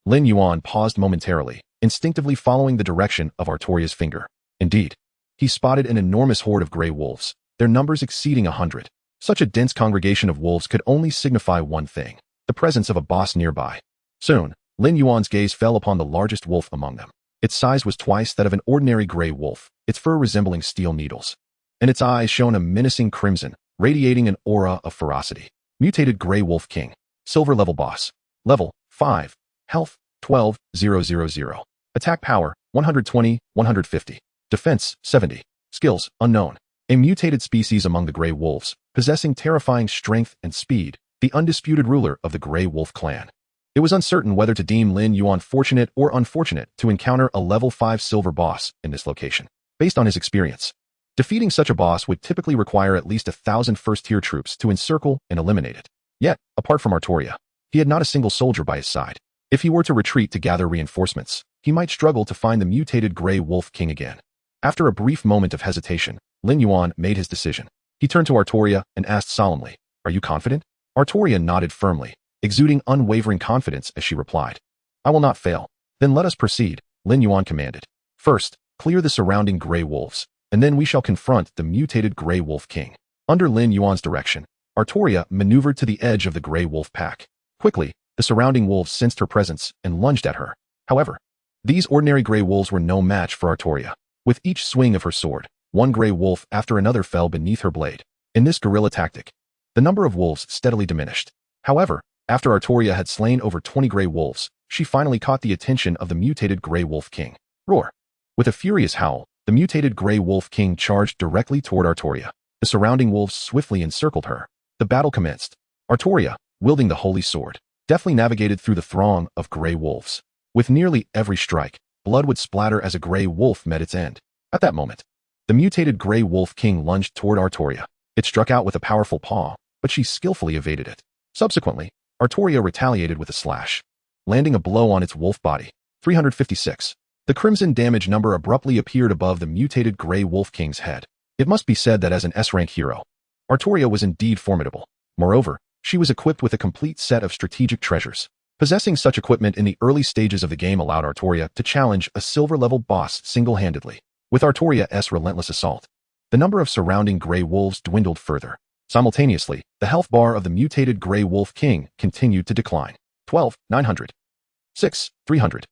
Lin Yuan paused momentarily, instinctively following the direction of Artoria's finger. Indeed, he spotted an enormous horde of Grey Wolves, their numbers exceeding 100. Such a dense congregation of wolves could only signify one thing: the presence of a boss nearby. Soon, Lin Yuan's gaze fell upon the largest wolf among them. Its size was twice that of an ordinary Grey Wolf, its fur resembling steel needles, and its eyes shone a menacing crimson, radiating an aura of ferocity. Mutated Grey Wolf King. Silver level boss. Level, 5. Health, 12,000. Attack power, 120, 150. Defense, 70. Skills, unknown. A mutated species among the Grey Wolves, possessing terrifying strength and speed, the undisputed ruler of the Grey Wolf clan. It was uncertain whether to deem Lin Yuan fortunate or unfortunate to encounter a level 5 silver boss in this location. Based on his experience, defeating such a boss would typically require at least 1,000 first-tier troops to encircle and eliminate it. Yet, apart from Artoria, he had not a single soldier by his side. If he were to retreat to gather reinforcements, he might struggle to find the mutated Grey Wolf King again. After a brief moment of hesitation, Lin Yuan made his decision. He turned to Artoria and asked solemnly, "Are you confident?" Artoria nodded firmly, exuding unwavering confidence as she replied, "I will not fail." "Then let us proceed," Lin Yuan commanded. "First, clear the surrounding Grey Wolves, and then we shall confront the mutated Grey Wolf King." Under Lin Yuan's direction, Artoria maneuvered to the edge of the Grey Wolf pack. Quickly, the surrounding wolves sensed her presence and lunged at her. However, these ordinary Grey Wolves were no match for Artoria. With each swing of her sword, one Grey Wolf after another fell beneath her blade. In this guerrilla tactic, the number of wolves steadily diminished. However, after Artoria had slain over 20 Grey Wolves, she finally caught the attention of the mutated Grey Wolf King. Roar! With a furious howl, the mutated Grey Wolf King charged directly toward Artoria. The surrounding wolves swiftly encircled her. The battle commenced. Artoria, wielding the holy sword, deftly navigated through the throng of Grey Wolves. With nearly every strike, blood would splatter as a Grey Wolf met its end. At that moment, the mutated Grey Wolf King lunged toward Artoria. It struck out with a powerful paw, but she skillfully evaded it. Subsequently, Artoria retaliated with a slash, landing a blow on its wolf body. 356. The crimson damage number abruptly appeared above the mutated Grey Wolf King's head. It must be said that as an S-rank hero, Artoria was indeed formidable. Moreover, she was equipped with a complete set of strategic treasures. Possessing such equipment in the early stages of the game allowed Artoria to challenge a silver-level boss single-handedly. With Artoria's relentless assault, the number of surrounding Grey Wolves dwindled further. Simultaneously, the health bar of the mutated Grey Wolf King continued to decline. 12, 900. 6, 300.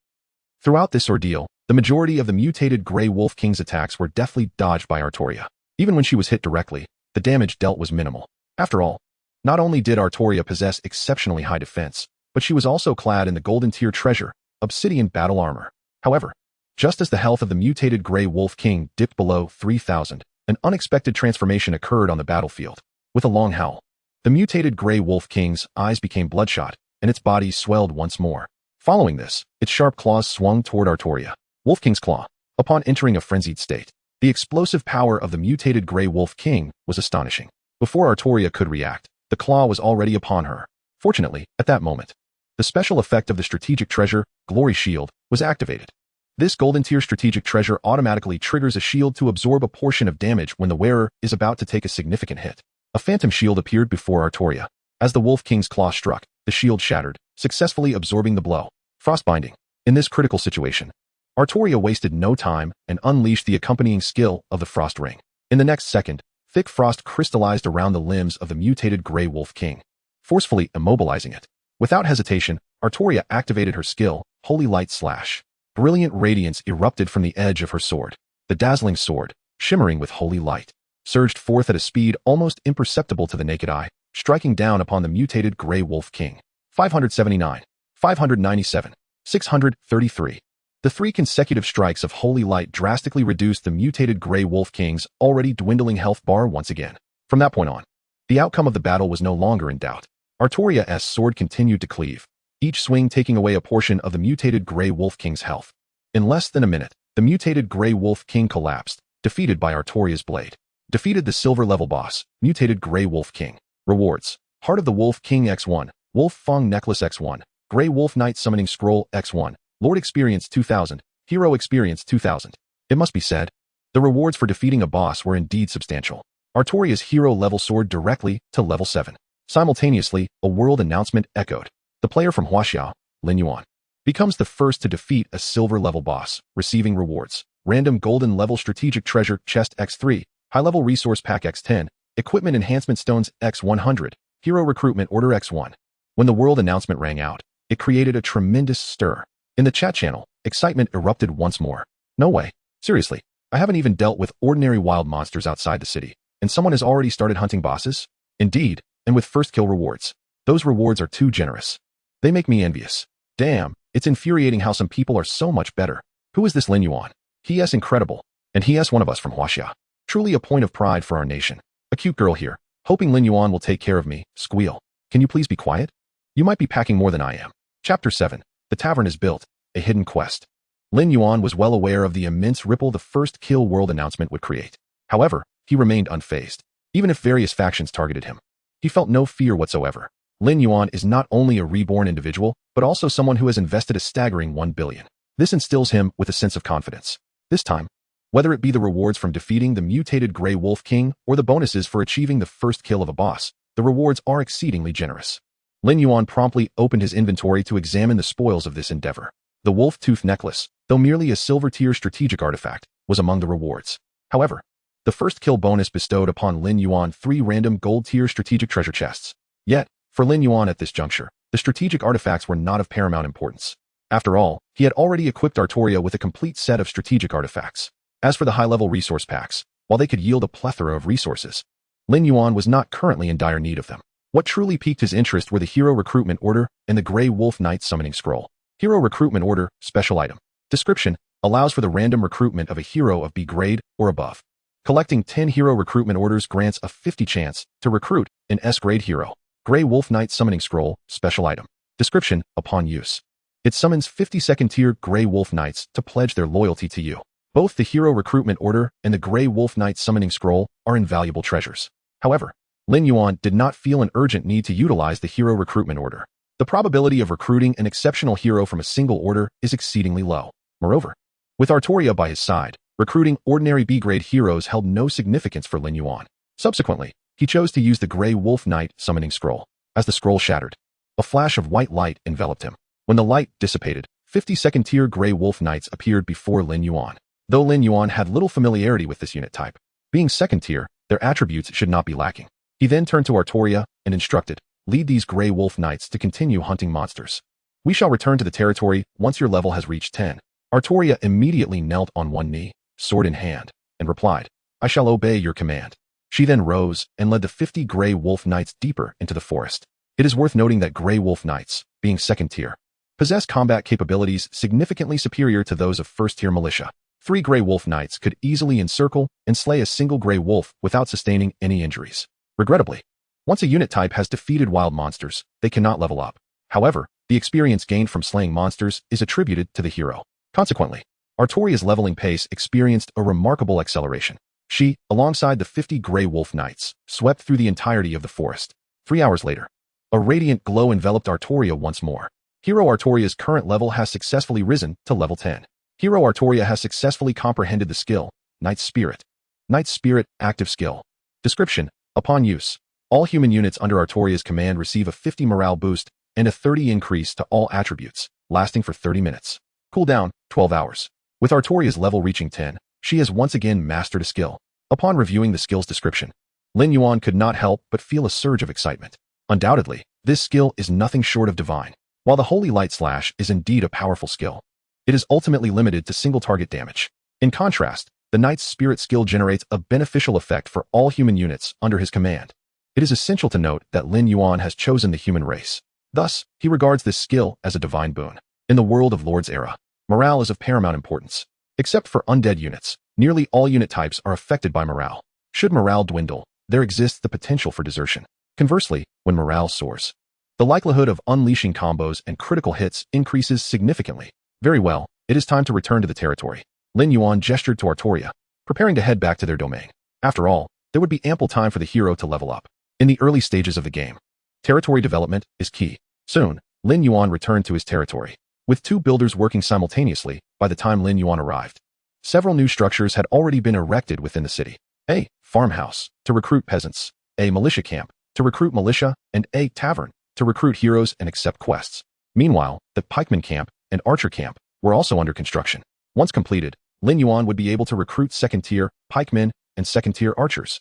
Throughout this ordeal, the majority of the mutated Grey Wolf King's attacks were deftly dodged by Artoria. Even when she was hit directly, the damage dealt was minimal. After all, not only did Artoria possess exceptionally high defense, but she was also clad in the golden tier treasure, obsidian battle armor. However, just as the health of the mutated Grey Wolf King dipped below 3,000, an unexpected transformation occurred on the battlefield. With a long howl, the mutated Grey Wolf King's eyes became bloodshot, and its body swelled once more. Following this, its sharp claws swung toward Artoria. Wolf King's Claw. Upon entering a frenzied state, the explosive power of the mutated Grey Wolf King was astonishing. Before Artoria could react, the claw was already upon her. Fortunately, at that moment, the special effect of the strategic treasure, Glory Shield, was activated. This golden tier strategic treasure automatically triggers a shield to absorb a portion of damage when the wearer is about to take a significant hit. A phantom shield appeared before Artoria. As the Wolf King's claw struck, the shield shattered, successfully absorbing the blow. Frostbinding. In this critical situation, Artoria wasted no time and unleashed the accompanying skill of the Frost Ring. In the next second, thick frost crystallized around the limbs of the mutated Grey Wolf King, forcefully immobilizing it. Without hesitation, Artoria activated her skill, Holy Light Slash. Brilliant radiance erupted from the edge of her sword. The dazzling sword, shimmering with holy light, surged forth at a speed almost imperceptible to the naked eye, striking down upon the mutated Grey Wolf King. 579, 597, 633. The 3 consecutive strikes of holy light drastically reduced the mutated Grey Wolf King's already dwindling health bar once again. From that point on, the outcome of the battle was no longer in doubt. Artoria's sword continued to cleave, each swing taking away a portion of the mutated Grey Wolf King's health. In less than a minute, the mutated Grey Wolf King collapsed, defeated by Artoria's blade. Defeated the silver-level boss, mutated Grey Wolf King. Rewards: Heart of the Wolf King X1, Wolf Fang Necklace X1, Grey Wolf Knight Summoning Scroll X1, Lord Experience 2000, Hero Experience 2000. It must be said, the rewards for defeating a boss were indeed substantial. Artoria's hero-level soared directly to level 7. Simultaneously, a world announcement echoed. The player from Huaxiao, Lin Yuan, becomes the first to defeat a silver-level boss, receiving rewards: Random Golden Level Strategic Treasure Chest X3, High-Level Resource Pack X10, Equipment Enhancement Stones X100, Hero Recruitment Order X1. When the world announcement rang out, it created a tremendous stir. In the chat channel, excitement erupted once more. No way. Seriously, I haven't even dealt with ordinary wild monsters outside the city, and someone has already started hunting bosses? Indeed, and with first kill rewards. Those rewards are too generous. They make me envious. Damn, it's infuriating how some people are so much better. Who is this Lin Yuan? He is incredible, and he is one of us from Huaxia. Truly a point of pride for our nation. A cute girl here, hoping Lin Yuan will take care of me, squeal. Can you please be quiet? You might be packing more than I am. Chapter 7. The Tavern is Built, a Hidden Quest. Lin Yuan was well aware of the immense ripple the first Kill World announcement would create. However, he remained unfazed. Even if various factions targeted him, he felt no fear whatsoever. Lin Yuan is not only a reborn individual, but also someone who has invested a staggering 1 billion. This instills him with a sense of confidence. This time, whether it be the rewards from defeating the mutated Grey Wolf King or the bonuses for achieving the first kill of a boss, the rewards are exceedingly generous. Lin Yuan promptly opened his inventory to examine the spoils of this endeavor. The Wolf Tooth Necklace, though merely a silver-tier strategic artifact, was among the rewards. However, the first kill bonus bestowed upon Lin Yuan 3 random gold-tier strategic treasure chests. Yet, for Lin Yuan at this juncture, the strategic artifacts were not of paramount importance. After all, he had already equipped Artoria with a complete set of strategic artifacts. As for the high-level resource packs, while they could yield a plethora of resources, Lin Yuan was not currently in dire need of them. What truly piqued his interest were the Hero Recruitment Order and the Grey Wolf Knight Summoning Scroll. Hero Recruitment Order, Special Item. Description, allows for the random recruitment of a hero of B grade or above. Collecting 10 Hero Recruitment Orders grants a 50 chance to recruit an S grade hero. Grey Wolf Knight Summoning Scroll, Special Item. Description, upon use, it summons 52nd tier Grey Wolf Knights to pledge their loyalty to you. Both the Hero Recruitment Order and the Grey Wolf Knight Summoning Scroll are invaluable treasures. However, Lin Yuan did not feel an urgent need to utilize the Hero Recruitment Order. The probability of recruiting an exceptional hero from a single order is exceedingly low. Moreover, with Artoria by his side, recruiting ordinary B-grade heroes held no significance for Lin Yuan. Subsequently, he chose to use the Grey Wolf Knight Summoning Scroll. As the scroll shattered, a flash of white light enveloped him. When the light dissipated, 52nd tier Grey Wolf Knights appeared before Lin Yuan. Though Lin Yuan had little familiarity with this unit type, being second tier, their attributes should not be lacking. He then turned to Artoria and instructed, lead these Grey Wolf Knights to continue hunting monsters. We shall return to the territory once your level has reached 10. Artoria immediately knelt on one knee, sword in hand, and replied, I shall obey your command. She then rose and led the 50 Grey Wolf Knights deeper into the forest. It is worth noting that Grey Wolf Knights, being second tier, possess combat capabilities significantly superior to those of first tier militia. 3 Grey Wolf Knights could easily encircle and slay a single Grey Wolf without sustaining any injuries. Regrettably, once a unit type has defeated wild monsters, they cannot level up. However, the experience gained from slaying monsters is attributed to the hero. Consequently, Artoria's leveling pace experienced a remarkable acceleration. She, alongside the 50 Grey Wolf Knights, swept through the entirety of the forest. 3 hours later, a radiant glow enveloped Artoria once more. Hero Artoria's current level has successfully risen to level 10. Hero Artoria has successfully comprehended the skill, Knight's Spirit. Knight's Spirit, active skill. Description, upon use, all human units under Artoria's command receive a 50 morale boost and a 30 increase to all attributes, lasting for 30 minutes. Cooldown, 12 hours. With Artoria's level reaching 10, she has once again mastered a skill. Upon reviewing the skill's description, Lin Yuan could not help but feel a surge of excitement. Undoubtedly, this skill is nothing short of divine. While the Holy Light Slash is indeed a powerful skill, it is ultimately limited to single target damage. In contrast, the Knight's Spirit skill generates a beneficial effect for all human units under his command. It is essential to note that Lin Yuan has chosen the human race. Thus, he regards this skill as a divine boon. In the world of Lord's Era, morale is of paramount importance. Except for undead units, nearly all unit types are affected by morale. Should morale dwindle, there exists the potential for desertion. Conversely, when morale soars, the likelihood of unleashing combos and critical hits increases significantly. Very well, it is time to return to the territory. Lin Yuan gestured to Artoria, preparing to head back to their domain. After all, there would be ample time for the hero to level up. In the early stages of the game, territory development is key. Soon, Lin Yuan returned to his territory. With 2 builders working simultaneously, by the time Lin Yuan arrived, several new structures had already been erected within the city. A farmhouse, to recruit peasants, a militia camp, to recruit militia, and a tavern, to recruit heroes and accept quests. Meanwhile, the pikeman camp and archer camp were also under construction. Once completed, Lin Yuan would be able to recruit second-tier pikemen and second-tier archers.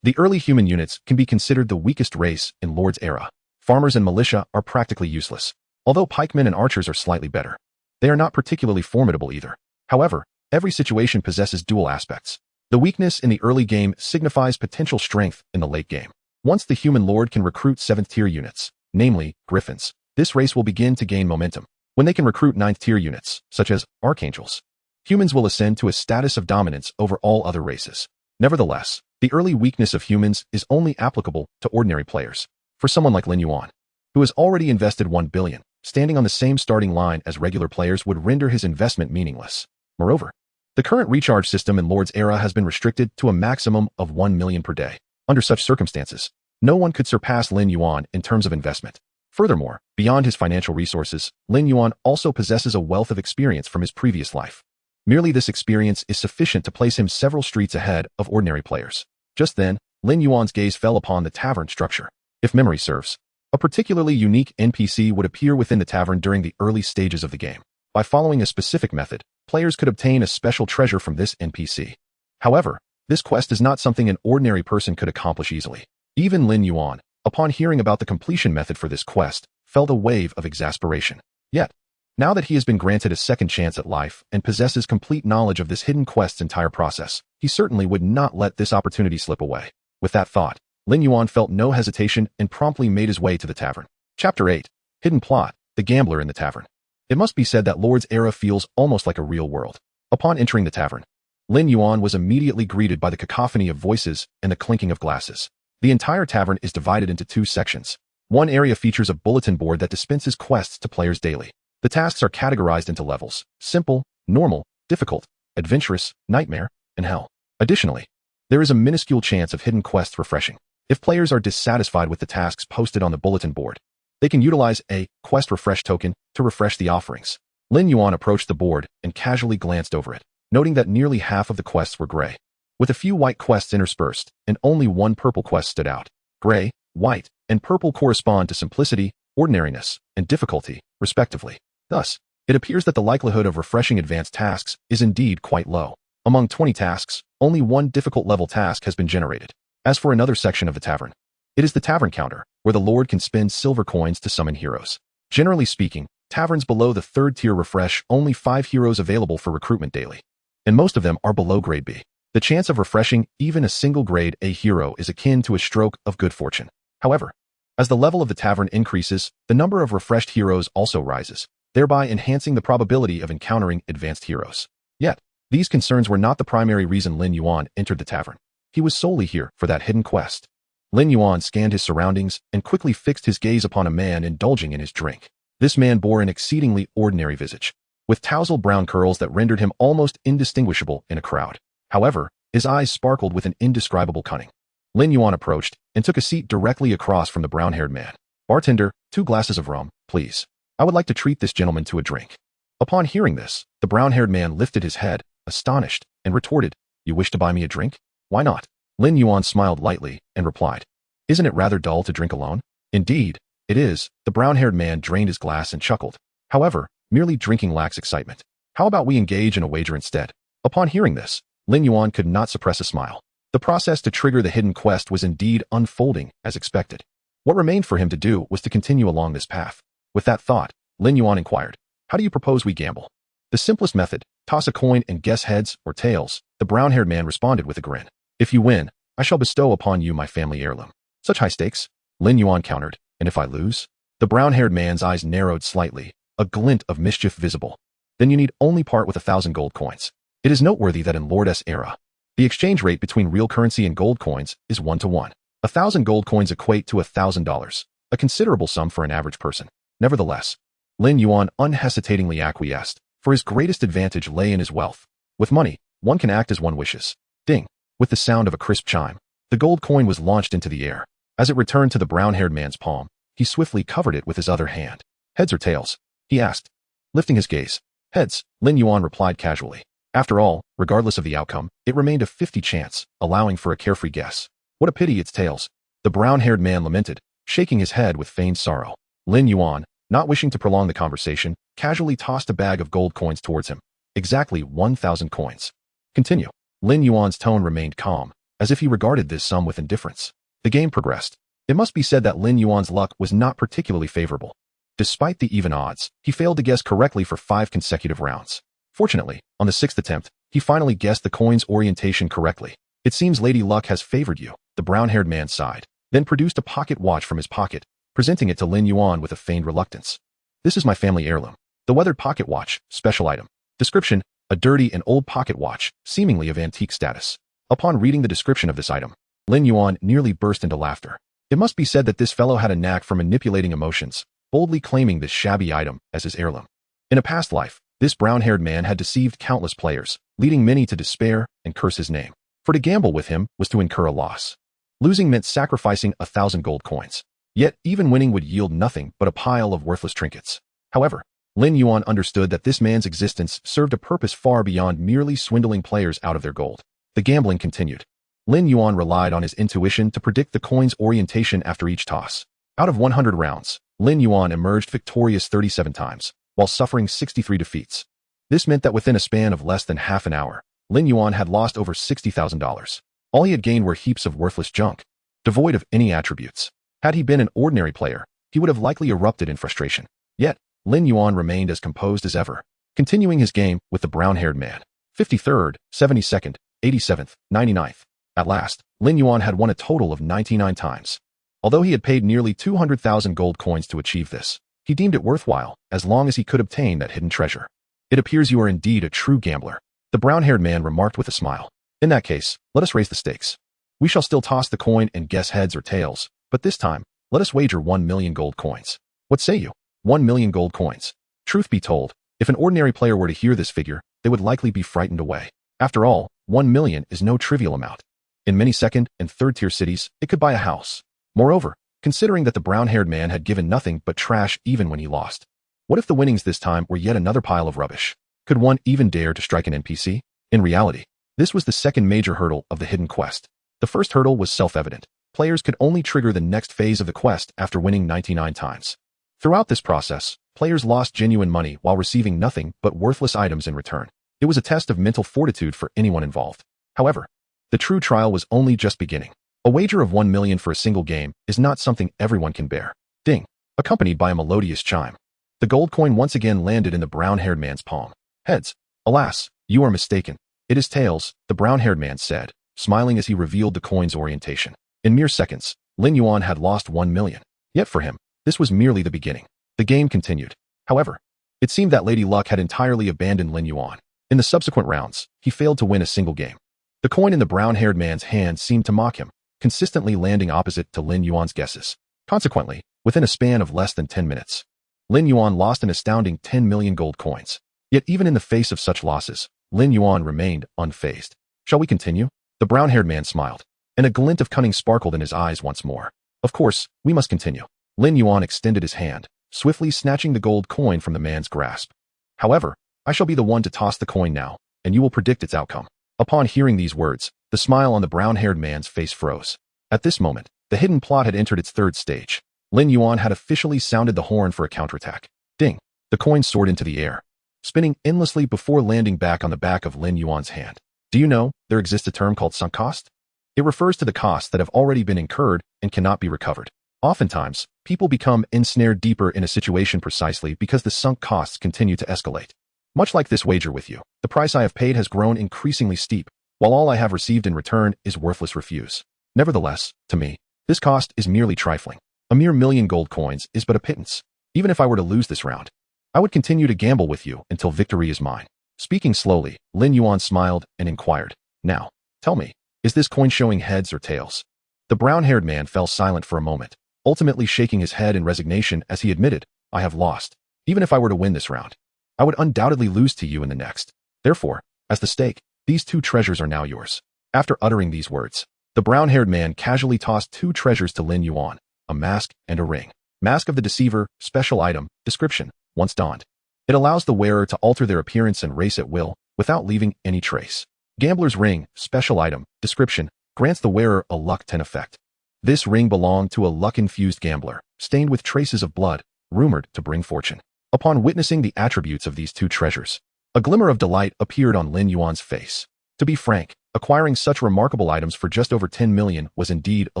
The early human units can be considered the weakest race in Lord's Era. Farmers and militia are practically useless. Although pikemen and archers are slightly better, they are not particularly formidable either. However, every situation possesses dual aspects. The weakness in the early game signifies potential strength in the late game. Once the human lord can recruit 7th-tier units, namely, griffins, this race will begin to gain momentum. When they can recruit 9th-tier units, such as archangels, humans will ascend to a status of dominance over all other races. Nevertheless, the early weakness of humans is only applicable to ordinary players. For someone like Lin Yuan, who has already invested 1 billion, standing on the same starting line as regular players would render his investment meaningless. Moreover, the current recharge system in Lord's Era has been restricted to a maximum of 1 million per day. Under such circumstances, no one could surpass Lin Yuan in terms of investment. Furthermore, beyond his financial resources, Lin Yuan also possesses a wealth of experience from his previous life. Merely this experience is sufficient to place him several streets ahead of ordinary players. Just then, Lin Yuan's gaze fell upon the tavern structure. If memory serves, a particularly unique NPC would appear within the tavern during the early stages of the game. By following a specific method, players could obtain a special treasure from this NPC. However, this quest is not something an ordinary person could accomplish easily. Even Lin Yuan, upon hearing about the completion method for this quest, felt a wave of exasperation. Yet, now that he has been granted a second chance at life and possesses complete knowledge of this hidden quest's entire process, he certainly would not let this opportunity slip away. With that thought, Lin Yuan felt no hesitation and promptly made his way to the tavern. Chapter 8. Hidden Plot, The Gambler in the Tavern. It must be said that Lord's Era feels almost like a real world. Upon entering the tavern, Lin Yuan was immediately greeted by the cacophony of voices and the clinking of glasses. The entire tavern is divided into 2 sections. One area features a bulletin board that dispenses quests to players daily. The tasks are categorized into levels: simple, normal, difficult, adventurous, nightmare, and hell. Additionally, there is a minuscule chance of hidden quests refreshing. If players are dissatisfied with the tasks posted on the bulletin board, they can utilize a quest refresh token to refresh the offerings. Lin Yuan approached the board and casually glanced over it, noting that nearly half of the quests were gray, with a few white quests interspersed, and only one purple quest stood out. Gray, white, and purple correspond to simplicity, ordinariness, and difficulty, respectively. Thus, it appears that the likelihood of refreshing advanced tasks is indeed quite low. Among 20 tasks, only one difficult level task has been generated. As for another section of the tavern, it is the tavern counter, where the Lord can spend silver coins to summon heroes. Generally speaking, taverns below the 3rd tier refresh only 5 heroes available for recruitment daily, and most of them are below grade B. The chance of refreshing even a single grade A hero is akin to a stroke of good fortune. However, as the level of the tavern increases, the number of refreshed heroes also rises, thereby enhancing the probability of encountering advanced heroes. Yet, these concerns were not the primary reason Lin Yuan entered the tavern. He was solely here for that hidden quest. Lin Yuan scanned his surroundings and quickly fixed his gaze upon a man indulging in his drink. This man bore an exceedingly ordinary visage, with tousled brown curls that rendered him almost indistinguishable in a crowd. However, his eyes sparkled with an indescribable cunning. Lin Yuan approached and took a seat directly across from the brown-haired man. "Bartender, 2 glasses of rum, please. I would like to treat this gentleman to a drink." Upon hearing this, the brown-haired man lifted his head, astonished, and retorted, "You wish to buy me a drink? Why not?" Lin Yuan smiled lightly and replied, "Isn't it rather dull to drink alone?" "Indeed, it is." The brown-haired man drained his glass and chuckled. "However, merely drinking lacks excitement. How about we engage in a wager instead?" Upon hearing this, Lin Yuan could not suppress a smile. The process to trigger the hidden quest was indeed unfolding as expected. What remained for him to do was to continue along this path. With that thought, Lin Yuan inquired, "How do you propose we gamble?" "The simplest method, toss a coin and guess heads or tails," the brown-haired man responded with a grin. "If you win, I shall bestow upon you my family heirloom." "Such high stakes?" Lin Yuan countered. "And if I lose?" The brown-haired man's eyes narrowed slightly, a glint of mischief visible. "Then you need only part with 1,000 gold coins." It is noteworthy that in Lord's Era, the exchange rate between real currency and gold coins is 1-to-1. 1,000 gold coins equate to $1,000, a considerable sum for an average person. Nevertheless, Lin Yuan unhesitatingly acquiesced, for his greatest advantage lay in his wealth. With money, one can act as one wishes. Ding! With the sound of a crisp chime, the gold coin was launched into the air. As it returned to the brown-haired man's palm, he swiftly covered it with his other hand. "Heads or tails?" he asked, lifting his gaze. "Heads," Lin Yuan replied casually. After all, regardless of the outcome, it remained a 50 chance, allowing for a carefree guess. "What a pity it's tails," the brown-haired man lamented, shaking his head with feigned sorrow. Lin Yuan, not wishing to prolong the conversation, casually tossed a bag of gold coins towards him. "Exactly 1,000 coins. Continue." Lin Yuan's tone remained calm, as if he regarded this sum with indifference. The game progressed. It must be said that Lin Yuan's luck was not particularly favorable. Despite the even odds, he failed to guess correctly for 5 consecutive rounds. Fortunately, on the 6th attempt, he finally guessed the coin's orientation correctly. "It seems Lady Luck has favored you," the brown-haired man sighed, then produced a pocket watch from his pocket, presenting it to Lin Yuan with a feigned reluctance. "This is my family heirloom. The weathered pocket watch, special item. Description: a dirty and old pocket watch, seemingly of antique status. Upon reading the description of this item, Lin Yuan nearly burst into laughter. It must be said that this fellow had a knack for manipulating emotions, boldly claiming this shabby item as his heirloom. In a past life, this brown-haired man had deceived countless players, leading many to despair and curse his name. For to gamble with him was to incur a loss. Losing meant sacrificing 1,000 gold coins. Yet, even winning would yield nothing but a pile of worthless trinkets. However, Lin Yuan understood that this man's existence served a purpose far beyond merely swindling players out of their gold. The gambling continued. Lin Yuan relied on his intuition to predict the coin's orientation after each toss. Out of 100 rounds, Lin Yuan emerged victorious 37 times, while suffering 63 defeats. This meant that within a span of less than half an hour, Lin Yuan had lost over $60,000. All he had gained were heaps of worthless junk, devoid of any attributes. Had he been an ordinary player, he would have likely erupted in frustration. Yet, Lin Yuan remained as composed as ever, continuing his game with the brown-haired man. 53rd, 72nd, 87th, 99th. At last, Lin Yuan had won a total of 99 times. Although he had paid nearly 200,000 gold coins to achieve this, he deemed it worthwhile as long as he could obtain that hidden treasure. It appears you are indeed a true gambler, the brown-haired man remarked with a smile. In that case, let us raise the stakes. We shall still toss the coin and guess heads or tails, but this time, let us wager 1 million gold coins. What say you? 1 million gold coins. Truth be told, if an ordinary player were to hear this figure, they would likely be frightened away. After all, 1 million is no trivial amount. In many second and third-tier cities, it could buy a house. Moreover, considering that the brown-haired man had given nothing but trash even when he lost. What if the winnings this time were yet another pile of rubbish? Could one even dare to strike an NPC? In reality, this was the second major hurdle of the hidden quest. The first hurdle was self-evident. Players could only trigger the next phase of the quest after winning 99 times. Throughout this process, players lost genuine money while receiving nothing but worthless items in return. It was a test of mental fortitude for anyone involved. However, the true trial was only just beginning. A wager of 1 million for a single game is not something everyone can bear. Ding, accompanied by a melodious chime. The gold coin once again landed in the brown-haired man's palm. Heads. Alas, you are mistaken. It is tails, the brown-haired man said, smiling as he revealed the coin's orientation. In mere seconds, Lin Yuan had lost 1 million. Yet for him, this was merely the beginning. The game continued. However, it seemed that Lady Luck had entirely abandoned Lin Yuan. In the subsequent rounds, he failed to win a single game. The coin in the brown-haired man's hand seemed to mock him, consistently landing opposite to Lin Yuan's guesses. Consequently, within a span of less than 10 minutes, Lin Yuan lost an astounding 10 million gold coins. Yet even in the face of such losses, Lin Yuan remained unfazed. Shall we continue? The brown-haired man smiled, and a glint of cunning sparkled in his eyes once more. Of course, we must continue. Lin Yuan extended his hand, swiftly snatching the gold coin from the man's grasp. However, I shall be the one to toss the coin now, and you will predict its outcome. Upon hearing these words, the smile on the brown-haired man's face froze. At this moment, the hidden plot had entered its third stage. Lin Yuan had officially sounded the horn for a counterattack. Ding! The coin soared into the air, spinning endlessly before landing back on the back of Lin Yuan's hand. Do you know, there exists a term called sunk cost? It refers to the costs that have already been incurred and cannot be recovered. Oftentimes, people become ensnared deeper in a situation precisely because the sunk costs continue to escalate. Much like this wager with you, the price I have paid has grown increasingly steep, while all I have received in return is worthless refuse. Nevertheless, to me, this cost is merely trifling. A mere million gold coins is but a pittance. Even if I were to lose this round, I would continue to gamble with you until victory is mine. Speaking slowly, Lin Yuan smiled and inquired, Now, tell me, is this coin showing heads or tails? The brown-haired man fell silent for a moment, ultimately shaking his head in resignation as he admitted, I have lost. Even if I were to win this round, I would undoubtedly lose to you in the next. Therefore, as the stake, these 2 treasures are now yours. After uttering these words, the brown-haired man casually tossed 2 treasures to Lin Yuan, a mask and a ring. Mask of the Deceiver, special item, description, once donned. It allows the wearer to alter their appearance and race at will, without leaving any trace. Gambler's ring, special item, description, grants the wearer a luck 10 effect. This ring belonged to a luck-infused gambler, stained with traces of blood, rumored to bring fortune. Upon witnessing the attributes of these 2 treasures, a glimmer of delight appeared on Lin Yuan's face. To be frank, acquiring such remarkable items for just over 10 million was indeed a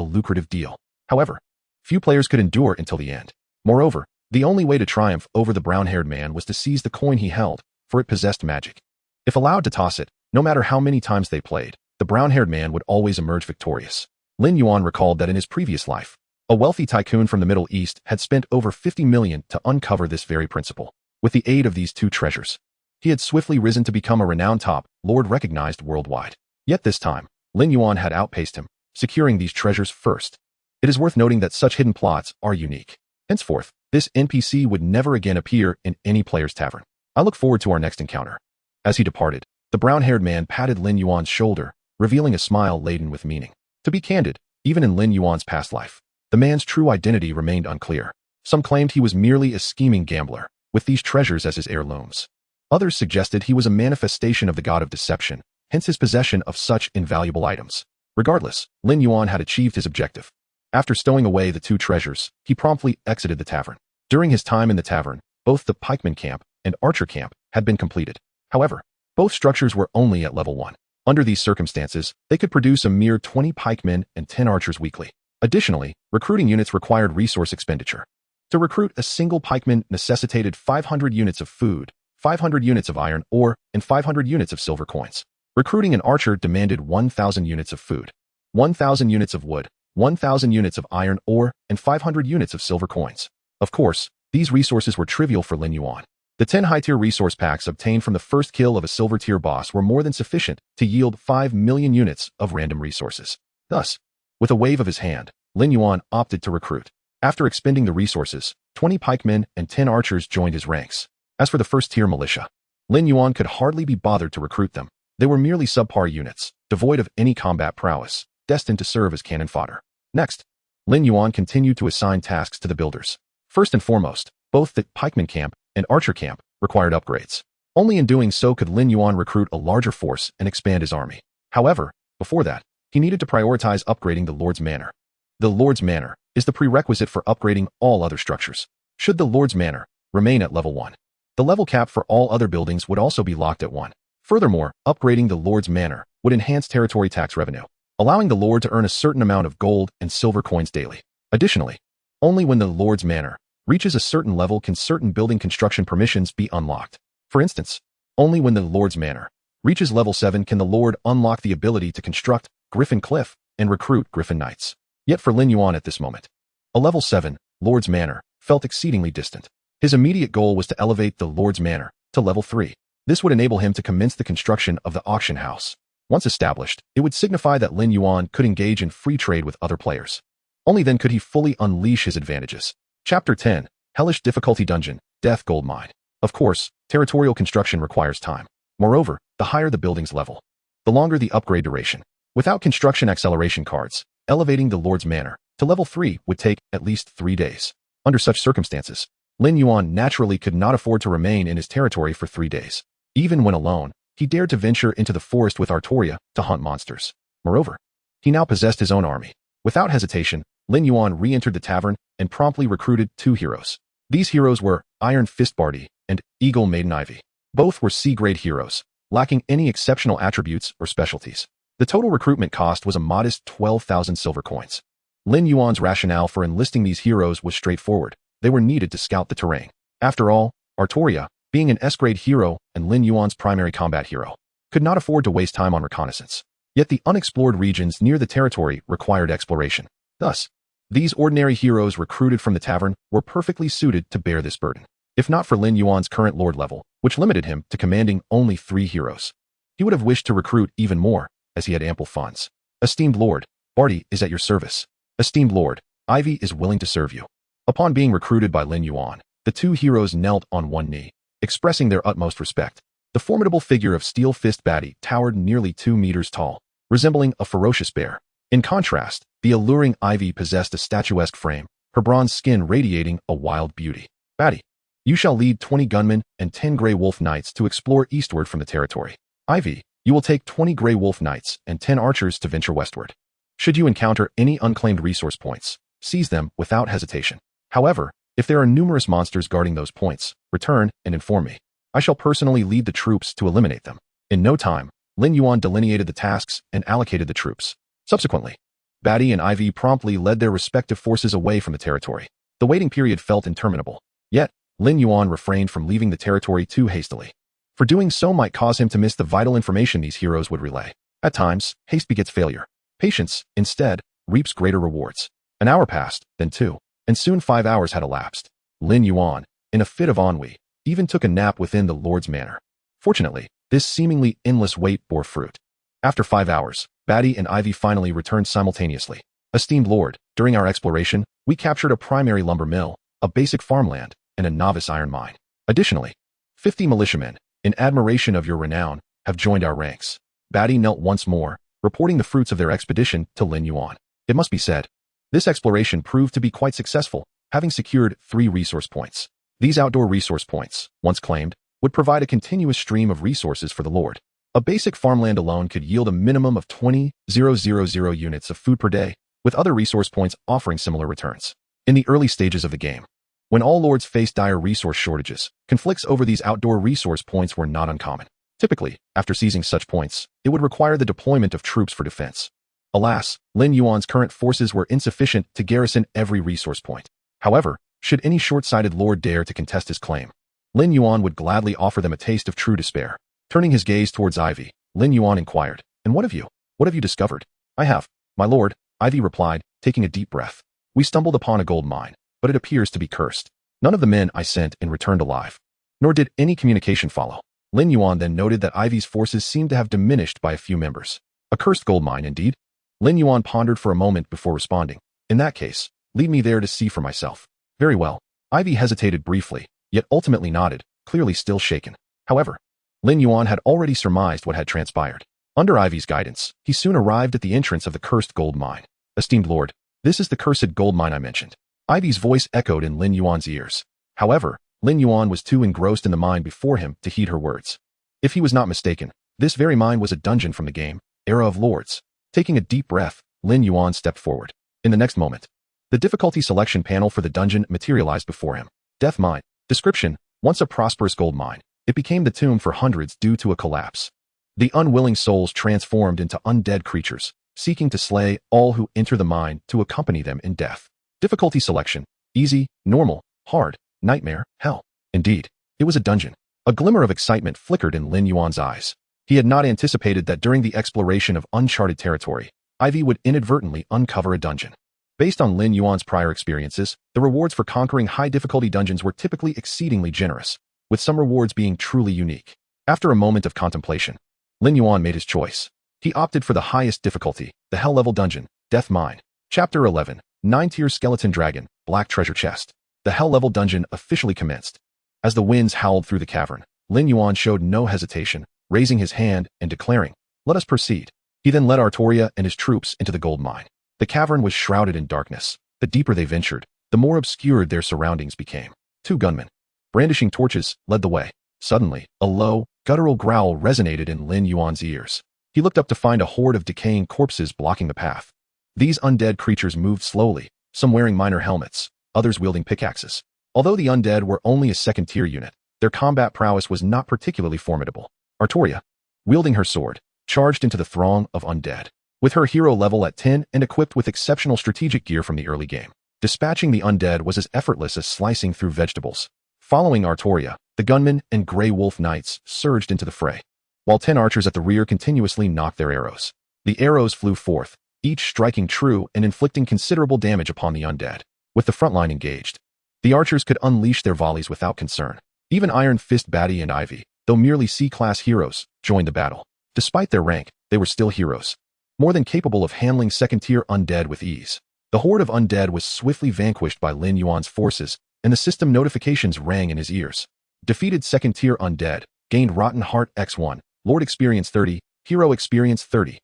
lucrative deal. However, few players could endure until the end. Moreover, the only way to triumph over the brown-haired man was to seize the coin he held, for it possessed magic. If allowed to toss it, no matter how many times they played, the brown-haired man would always emerge victorious. Lin Yuan recalled that in his previous life, a wealthy tycoon from the Middle East had spent over 50 million to uncover this very principle. With the aid of these 2 treasures, he had swiftly risen to become a renowned top lord recognized worldwide. Yet this time, Lin Yuan had outpaced him, securing these treasures first. It is worth noting that such hidden plots are unique. Henceforth, this NPC would never again appear in any player's tavern. I look forward to our next encounter. As he departed, the brown-haired man patted Lin Yuan's shoulder, revealing a smile laden with meaning. To be candid, even in Lin Yuan's past life, the man's true identity remained unclear. Some claimed he was merely a scheming gambler, with these treasures as his heirlooms. Others suggested he was a manifestation of the god of deception, hence his possession of such invaluable items. Regardless, Lin Yuan had achieved his objective. After stowing away the two treasures, he promptly exited the tavern. During his time in the tavern, both the pikeman camp and archer camp had been completed. However, both structures were only at level 1. Under these circumstances, they could produce a mere 20 pikemen and 10 archers weekly. Additionally, recruiting units required resource expenditure. To recruit a single pikeman necessitated 500 units of food, 500 units of iron ore, and 500 units of silver coins. Recruiting an archer demanded 1,000 units of food, 1,000 units of wood, 1,000 units of iron ore, and 500 units of silver coins. Of course, these resources were trivial for Lin Yuan. The 10 high-tier resource packs obtained from the first kill of a silver-tier boss were more than sufficient to yield 5 million units of random resources. Thus, with a wave of his hand, Lin Yuan opted to recruit. After expending the resources, 20 pikemen and 10 archers joined his ranks. As for the first-tier militia, Lin Yuan could hardly be bothered to recruit them. They were merely subpar units, devoid of any combat prowess, destined to serve as cannon fodder. Next, Lin Yuan continued to assign tasks to the builders. First and foremost, both the pikeman camp and archer camp required upgrades. Only in doing so could Lin Yuan recruit a larger force and expand his army. However, before that, he needed to prioritize upgrading the Lord's Manor. The Lord's Manor is the prerequisite for upgrading all other structures. Should the Lord's Manor remain at level 1, the level cap for all other buildings would also be locked at 1. Furthermore, upgrading the Lord's Manor would enhance territory tax revenue, allowing the Lord to earn a certain amount of gold and silver coins daily. Additionally, only when the Lord's Manor reaches a certain level can certain building construction permissions be unlocked. For instance, only when the Lord's Manor reaches level 7 can the Lord unlock the ability to construct Griffin Cliff and recruit Griffin Knights. Yet for Lin Yuan at this moment, a level 7 Lord's Manor felt exceedingly distant. His immediate goal was to elevate the Lord's Manor to level 3. This would enable him to commence the construction of the auction house. Once established, it would signify that Lin Yuan could engage in free trade with other players. Only then could he fully unleash his advantages. Chapter 10, Hellish Difficulty Dungeon, Death Gold Mine. Of course, territorial construction requires time. Moreover, the higher the building's level, the longer the upgrade duration. Without construction acceleration cards, elevating the Lord's Manor to level 3 would take at least 3 days. Under such circumstances, Lin Yuan naturally could not afford to remain in his territory for 3 days. Even when alone, he dared to venture into the forest with Artoria to hunt monsters. Moreover, he now possessed his own army. Without hesitation, Lin Yuan re-entered the tavern and promptly recruited 2 heroes. These heroes were Iron Fist Bardi and Eagle Maiden Ivy. Both were C-grade heroes, lacking any exceptional attributes or specialties. The total recruitment cost was a modest 12,000 silver coins. Lin Yuan's rationale for enlisting these heroes was straightforward. They were needed to scout the terrain. After all, Artoria, being an S-grade hero and Lin Yuan's primary combat hero, could not afford to waste time on reconnaissance. Yet the unexplored regions near the territory required exploration. Thus, these ordinary heroes recruited from the tavern were perfectly suited to bear this burden. If not for Lin Yuan's current lord level, which limited him to commanding only 3 heroes, he would have wished to recruit even more, as he had ample funds. Esteemed Lord, Bardi is at your service. Esteemed Lord, Ivy is willing to serve you. Upon being recruited by Lin Yuan, the 2 heroes knelt on one knee, expressing their utmost respect. The formidable figure of Steel Fist Batty towered nearly 2 meters tall, resembling a ferocious bear. In contrast, the alluring Ivy possessed a statuesque frame, her bronze skin radiating a wild beauty. Batty, you shall lead 20 gunmen and 10 Grey Wolf Knights to explore eastward from the territory. Ivy, you will take 20 Grey Wolf Knights and 10 archers to venture westward. Should you encounter any unclaimed resource points, seize them without hesitation. However, if there are numerous monsters guarding those points, return and inform me. I shall personally lead the troops to eliminate them. In no time, Lin Yuan delineated the tasks and allocated the troops. Subsequently, Batty and Ivy promptly led their respective forces away from the territory. The waiting period felt interminable. Yet, Lin Yuan refrained from leaving the territory too hastily. For doing so might cause him to miss the vital information these heroes would relay. At times, haste begets failure. Patience, instead, reaps greater rewards. An hour passed, then 2, and soon 5 hours had elapsed. Lin Yuan, in a fit of ennui, even took a nap within the Lord's Manor. Fortunately, this seemingly endless wait bore fruit. After 5 hours, Batty and Ivy finally returned simultaneously. Esteemed Lord, during our exploration, we captured a primary lumber mill, a basic farmland, and a novice iron mine. Additionally, 50 militiamen, in admiration of your renown, have joined our ranks. Batty knelt once more, reporting the fruits of their expedition to Lin Yuan. It must be said, this exploration proved to be quite successful, having secured 3 resource points. These outdoor resource points, once claimed, would provide a continuous stream of resources for the Lord. A basic farmland alone could yield a minimum of 20,000 units of food per day, with other resource points offering similar returns. In the early stages of the game, when all lords faced dire resource shortages, conflicts over these outdoor resource points were not uncommon. Typically, after seizing such points, it would require the deployment of troops for defense. Alas, Lin Yuan's current forces were insufficient to garrison every resource point. However, should any short-sighted lord dare to contest his claim, Lin Yuan would gladly offer them a taste of true despair. Turning his gaze towards Ivy, Lin Yuan inquired, "And what have you? What have you discovered?" "I have, my lord," Ivy replied, taking a deep breath. "We stumbled upon a gold mine, but it appears to be cursed. None of the men I sent in returned alive, nor did any communication follow." Lin Yuan then noted that Ivy's forces seemed to have diminished by a few members. A cursed gold mine, indeed? Lin Yuan pondered for a moment before responding. "In that case, lead me there to see for myself." "Very well." Ivy hesitated briefly, yet ultimately nodded, clearly still shaken. However, Lin Yuan had already surmised what had transpired. Under Ivy's guidance, he soon arrived at the entrance of the cursed gold mine. "Esteemed lord, this is the cursed gold mine I mentioned." Ivy's voice echoed in Lin Yuan's ears. However, Lin Yuan was too engrossed in the mine before him to heed her words. If he was not mistaken, this very mine was a dungeon from the game, Era of Lords. Taking a deep breath, Lin Yuan stepped forward. In the next moment, the difficulty selection panel for the dungeon materialized before him. Death Mine. Description: once a prosperous gold mine, it became the tomb for hundreds due to a collapse. The unwilling souls transformed into undead creatures, seeking to slay all who enter the mine to accompany them in death. Difficulty selection: easy, normal, hard, nightmare, hell. Indeed, it was a dungeon. A glimmer of excitement flickered in Lin Yuan's eyes. He had not anticipated that during the exploration of uncharted territory, Ivy would inadvertently uncover a dungeon. Based on Lin Yuan's prior experiences, the rewards for conquering high-difficulty dungeons were typically exceedingly generous, with some rewards being truly unique. After a moment of contemplation, Lin Yuan made his choice. He opted for the highest difficulty, the Hell-level dungeon, Death Mine. Chapter 11, 9-tier Skeleton Dragon, Black Treasure Chest. The Hell-level dungeon officially commenced. As the winds howled through the cavern, Lin Yuan showed no hesitation, raising his hand and declaring, "Let us proceed." He then led Artoria and his troops into the gold mine. The cavern was shrouded in darkness. The deeper they ventured, the more obscured their surroundings became. 2 gunmen, brandishing torches, led the way. Suddenly, a low, guttural growl resonated in Lin Yuan's ears. He looked up to find a horde of decaying corpses blocking the path. These undead creatures moved slowly, some wearing minor helmets, others wielding pickaxes. Although the undead were only a second-tier unit, their combat prowess was not particularly formidable. Artoria, wielding her sword, charged into the throng of undead. With her hero level at 10 and equipped with exceptional strategic gear from the early game, dispatching the undead was as effortless as slicing through vegetables. Following Artoria, the gunmen and Grey Wolf Knights surged into the fray, while 10 archers at the rear continuously knocked their arrows. The arrows flew forth, each striking true and inflicting considerable damage upon the undead. With the front line engaged, the archers could unleash their volleys without concern. Even Iron Fist Batty and Ivy, though merely C-class heroes, joined the battle. Despite their rank, they were still heroes, more than capable of handling second-tier undead with ease. The horde of undead was swiftly vanquished by Lin Yuan's forces, and the system notifications rang in his ears. Defeated second-tier undead, gained Rotten Heart X1, Lord Experience 30, Hero Experience 30.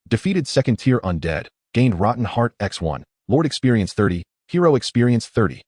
Defeated second-tier undead, gained Rotten Heart X1, Lord Experience 30, Hero Experience 30.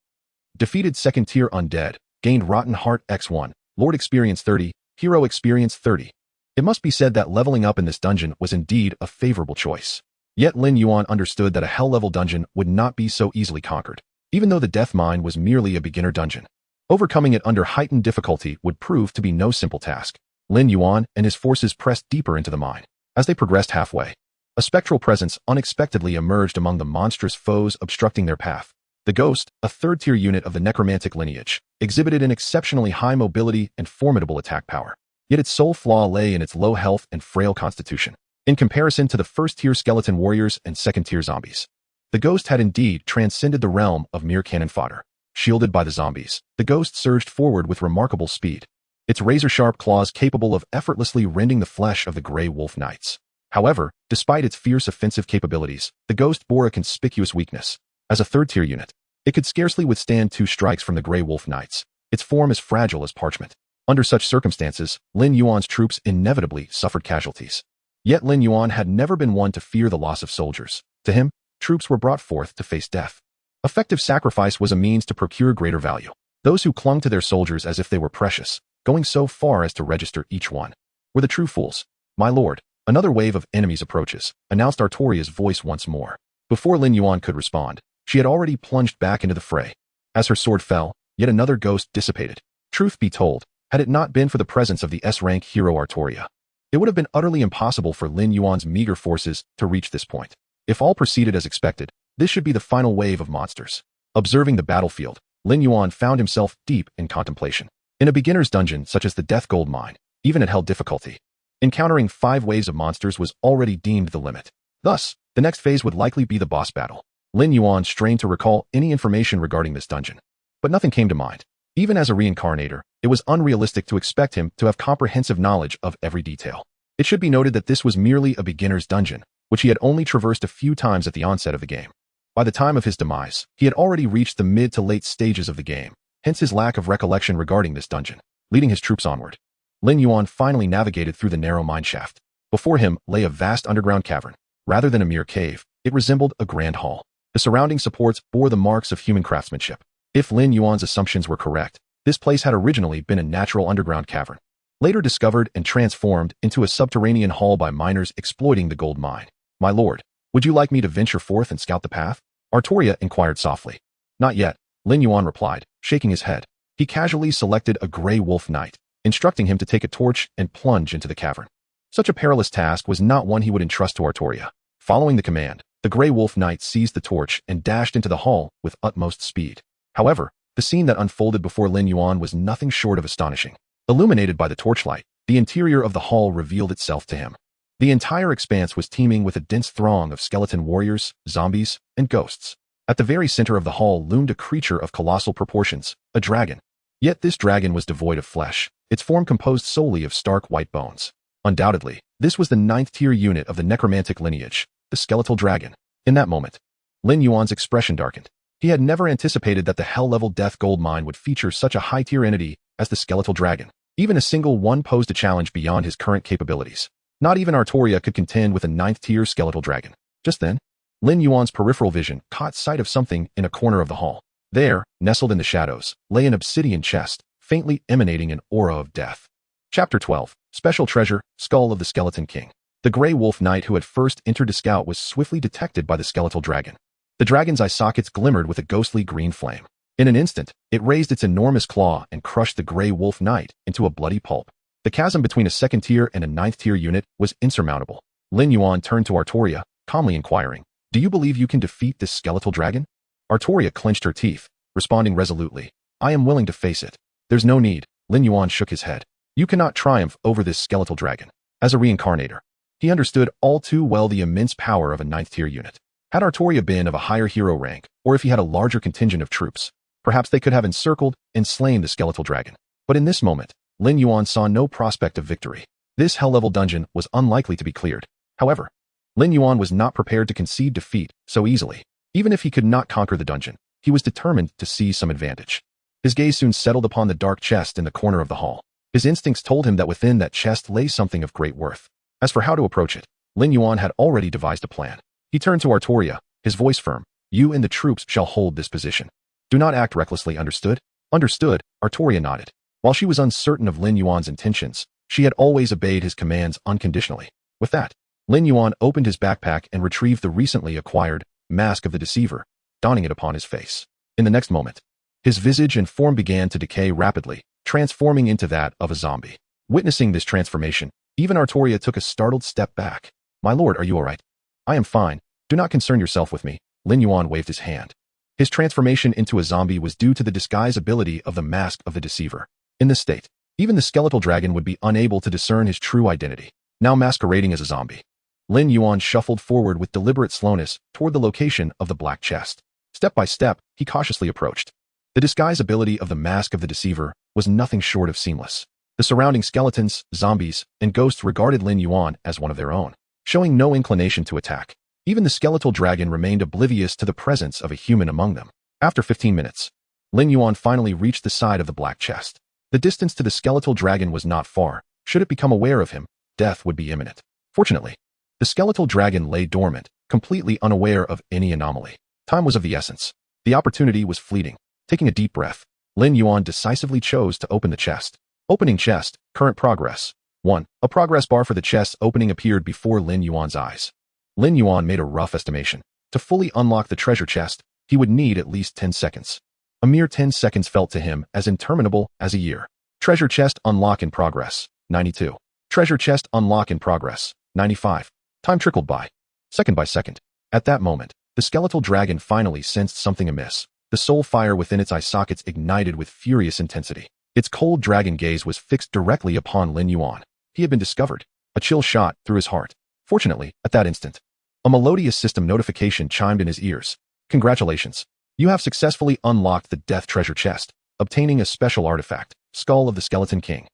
Defeated second-tier undead, gained Rotten Heart X1, Lord Experience 30, Hero Experience 30. It must be said that leveling up in this dungeon was indeed a favorable choice. Yet Lin Yuan understood that a hell-level dungeon would not be so easily conquered, even though the Death Mine was merely a beginner dungeon. Overcoming it under heightened difficulty would prove to be no simple task. Lin Yuan and his forces pressed deeper into the mine. As they progressed halfway, a spectral presence unexpectedly emerged among the monstrous foes obstructing their path. The Ghost, a third-tier unit of the necromantic lineage, exhibited an exceptionally high mobility and formidable attack power. Yet its sole flaw lay in its low health and frail constitution. In comparison to the first-tier skeleton warriors and second-tier zombies, the Ghost had indeed transcended the realm of mere cannon fodder. Shielded by the zombies, the Ghost surged forward with remarkable speed, its razor-sharp claws capable of effortlessly rending the flesh of the Grey Wolf Knights. However, despite its fierce offensive capabilities, the ghost bore a conspicuous weakness. As a third-tier unit, it could scarcely withstand 2 strikes from the Grey Wolf Knights, its form as fragile as parchment. Under such circumstances, Lin Yuan's troops inevitably suffered casualties. Yet Lin Yuan had never been one to fear the loss of soldiers. To him, troops were brought forth to face death. Effective sacrifice was a means to procure greater value. Those who clung to their soldiers as if they were precious, going so far as to register each one, were the true fools. My lord, another wave of enemies approaches, announced Artoria's voice once more. Before Lin Yuan could respond, she had already plunged back into the fray. As her sword fell, yet another ghost dissipated. Truth be told, had it not been for the presence of the S-rank hero Artoria, it would have been utterly impossible for Lin Yuan's meager forces to reach this point. If all proceeded as expected, this should be the final wave of monsters. Observing the battlefield, Lin Yuan found himself deep in contemplation. In a beginner's dungeon such as the Death Gold Mine, even at held difficulty, encountering 5 waves of monsters was already deemed the limit. Thus, the next phase would likely be the boss battle. Lin Yuan strained to recall any information regarding this dungeon, but nothing came to mind. Even as a reincarnator, it was unrealistic to expect him to have comprehensive knowledge of every detail. It should be noted that this was merely a beginner's dungeon, which he had only traversed a few times at the onset of the game. By the time of his demise, he had already reached the mid to late stages of the game, hence his lack of recollection regarding this dungeon. Leading his troops onward, Lin Yuan finally navigated through the narrow mineshaft. Before him lay a vast underground cavern. Rather than a mere cave, it resembled a grand hall. The surrounding supports bore the marks of human craftsmanship. If Lin Yuan's assumptions were correct, this place had originally been a natural underground cavern, later discovered and transformed into a subterranean hall by miners exploiting the gold mine. My lord, would you like me to venture forth and scout the path? Artoria inquired softly. Not yet, Lin Yuan replied, shaking his head. He casually selected a Grey Wolf Knight, instructing him to take a torch and plunge into the cavern. Such a perilous task was not one he would entrust to Artoria. Following the command, the Grey Wolf Knight seized the torch and dashed into the hall with utmost speed. However, the scene that unfolded before Lin Yuan was nothing short of astonishing. Illuminated by the torchlight, the interior of the hall revealed itself to him. The entire expanse was teeming with a dense throng of skeleton warriors, zombies, and ghosts. At the very center of the hall loomed a creature of colossal proportions, a dragon. Yet this dragon was devoid of flesh, its form composed solely of stark white bones. Undoubtedly, this was the 9th-tier unit of the necromantic lineage, the Skeletal Dragon. In that moment, Lin Yuan's expression darkened. He had never anticipated that the hell-level Death Gold Mine would feature such a high-tier entity as the Skeletal Dragon. Even a single one posed a challenge beyond his current capabilities. Not even Artoria could contend with a 9th-tier Skeletal Dragon. Just then, Lin Yuan's peripheral vision caught sight of something in a corner of the hall. There, nestled in the shadows, lay an obsidian chest, faintly emanating an aura of death. Chapter 12. Special Treasure, Skull of the Skeleton King. The Grey Wolf Knight who had first entered to scout was swiftly detected by the Skeletal Dragon. The dragon's eye sockets glimmered with a ghostly green flame. In an instant, it raised its enormous claw and crushed the Grey Wolf Knight into a bloody pulp. The chasm between a 2nd-tier and a 9th-tier unit was insurmountable. Lin Yuan turned to Artoria, calmly inquiring, "Do you believe you can defeat this Skeletal Dragon?" Artoria clenched her teeth, responding resolutely, "I am willing to face it." "There's no need," Lin Yuan shook his head. "You cannot triumph over this Skeletal Dragon." As a reincarnator, he understood all too well the immense power of a 9th-tier unit. Had Artoria been of a higher hero rank, or if he had a larger contingent of troops, perhaps they could have encircled and slain the Skeletal Dragon. But in this moment, Lin Yuan saw no prospect of victory. This hell-level dungeon was unlikely to be cleared. However, Lin Yuan was not prepared to concede defeat so easily. Even if he could not conquer the dungeon, he was determined to seize some advantage. His gaze soon settled upon the dark chest in the corner of the hall. His instincts told him that within that chest lay something of great worth. As for how to approach it, Lin Yuan had already devised a plan. He turned to Artoria, his voice firm. "You and the troops shall hold this position. Do not act recklessly, understood?" "Understood," Artoria nodded. While she was uncertain of Lin Yuan's intentions, she had always obeyed his commands unconditionally. With that, Lin Yuan opened his backpack and retrieved the recently acquired Mask of the Deceiver, donning it upon his face. In the next moment, his visage and form began to decay rapidly, transforming into that of a zombie. Witnessing this transformation, even Artoria took a startled step back. "My lord, are you all right?" "I am fine. Do not concern yourself with me." Lin Yuan waved his hand. His transformation into a zombie was due to the disguise ability of the Mask of the Deceiver. In this state, even the Skeletal Dragon would be unable to discern his true identity. Now masquerading as a zombie, Lin Yuan shuffled forward with deliberate slowness toward the location of the black chest. Step by step, he cautiously approached. The disguise ability of the Mask of the Deceiver was nothing short of seamless. The surrounding skeletons, zombies, and ghosts regarded Lin Yuan as one of their own. showing no inclination to attack. Even the skeletal dragon remained oblivious to the presence of a human among them. After 15 minutes, Lin Yuan finally reached the side of the black chest. The distance to the skeletal dragon was not far. Should it become aware of him, death would be imminent. Fortunately, the skeletal dragon lay dormant, completely unaware of any anomaly. Time was of the essence. The opportunity was fleeting. Taking a deep breath, Lin Yuan decisively chose to open the chest. Opening chest, current progress. 1. A progress bar for the chest's opening appeared before Lin Yuan's eyes. Lin Yuan made a rough estimation. To fully unlock the treasure chest, he would need at least 10 seconds. A mere 10 seconds felt to him as interminable as a year. Treasure chest unlock in progress. 92. Treasure chest unlock in progress. 95. Time trickled by second. At that moment, the skeletal dragon finally sensed something amiss. The soul fire within its eye sockets ignited with furious intensity. Its cold dragon gaze was fixed directly upon Lin Yuan. He had been discovered. A chill shot through his heart. Fortunately, at that instant, a melodious system notification chimed in his ears. Congratulations. You have successfully unlocked the Death Treasure Chest, obtaining a special artifact, Skull of the Skeleton King.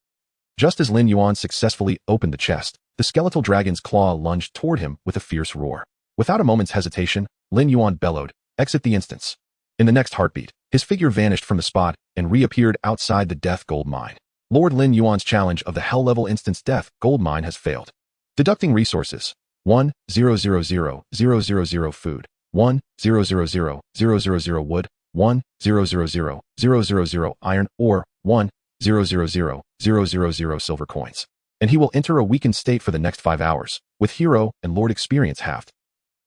Just as Lin Yuan successfully opened the chest, the skeletal dragon's claw lunged toward him with a fierce roar. Without a moment's hesitation, Lin Yuan bellowed, "Exit the instance." In the next heartbeat, his figure vanished from the spot and reappeared outside the Death Gold Mine. Lord Lin Yuan's challenge of the Hell-level instance Death Gold Mine has failed. Deducting resources. 1,000,000 food. 1,000,000 wood. 1,000,000 iron ore. 1,000,000 silver coins. And he will enter a weakened state for the next 5 hours, with hero and lord experience halved.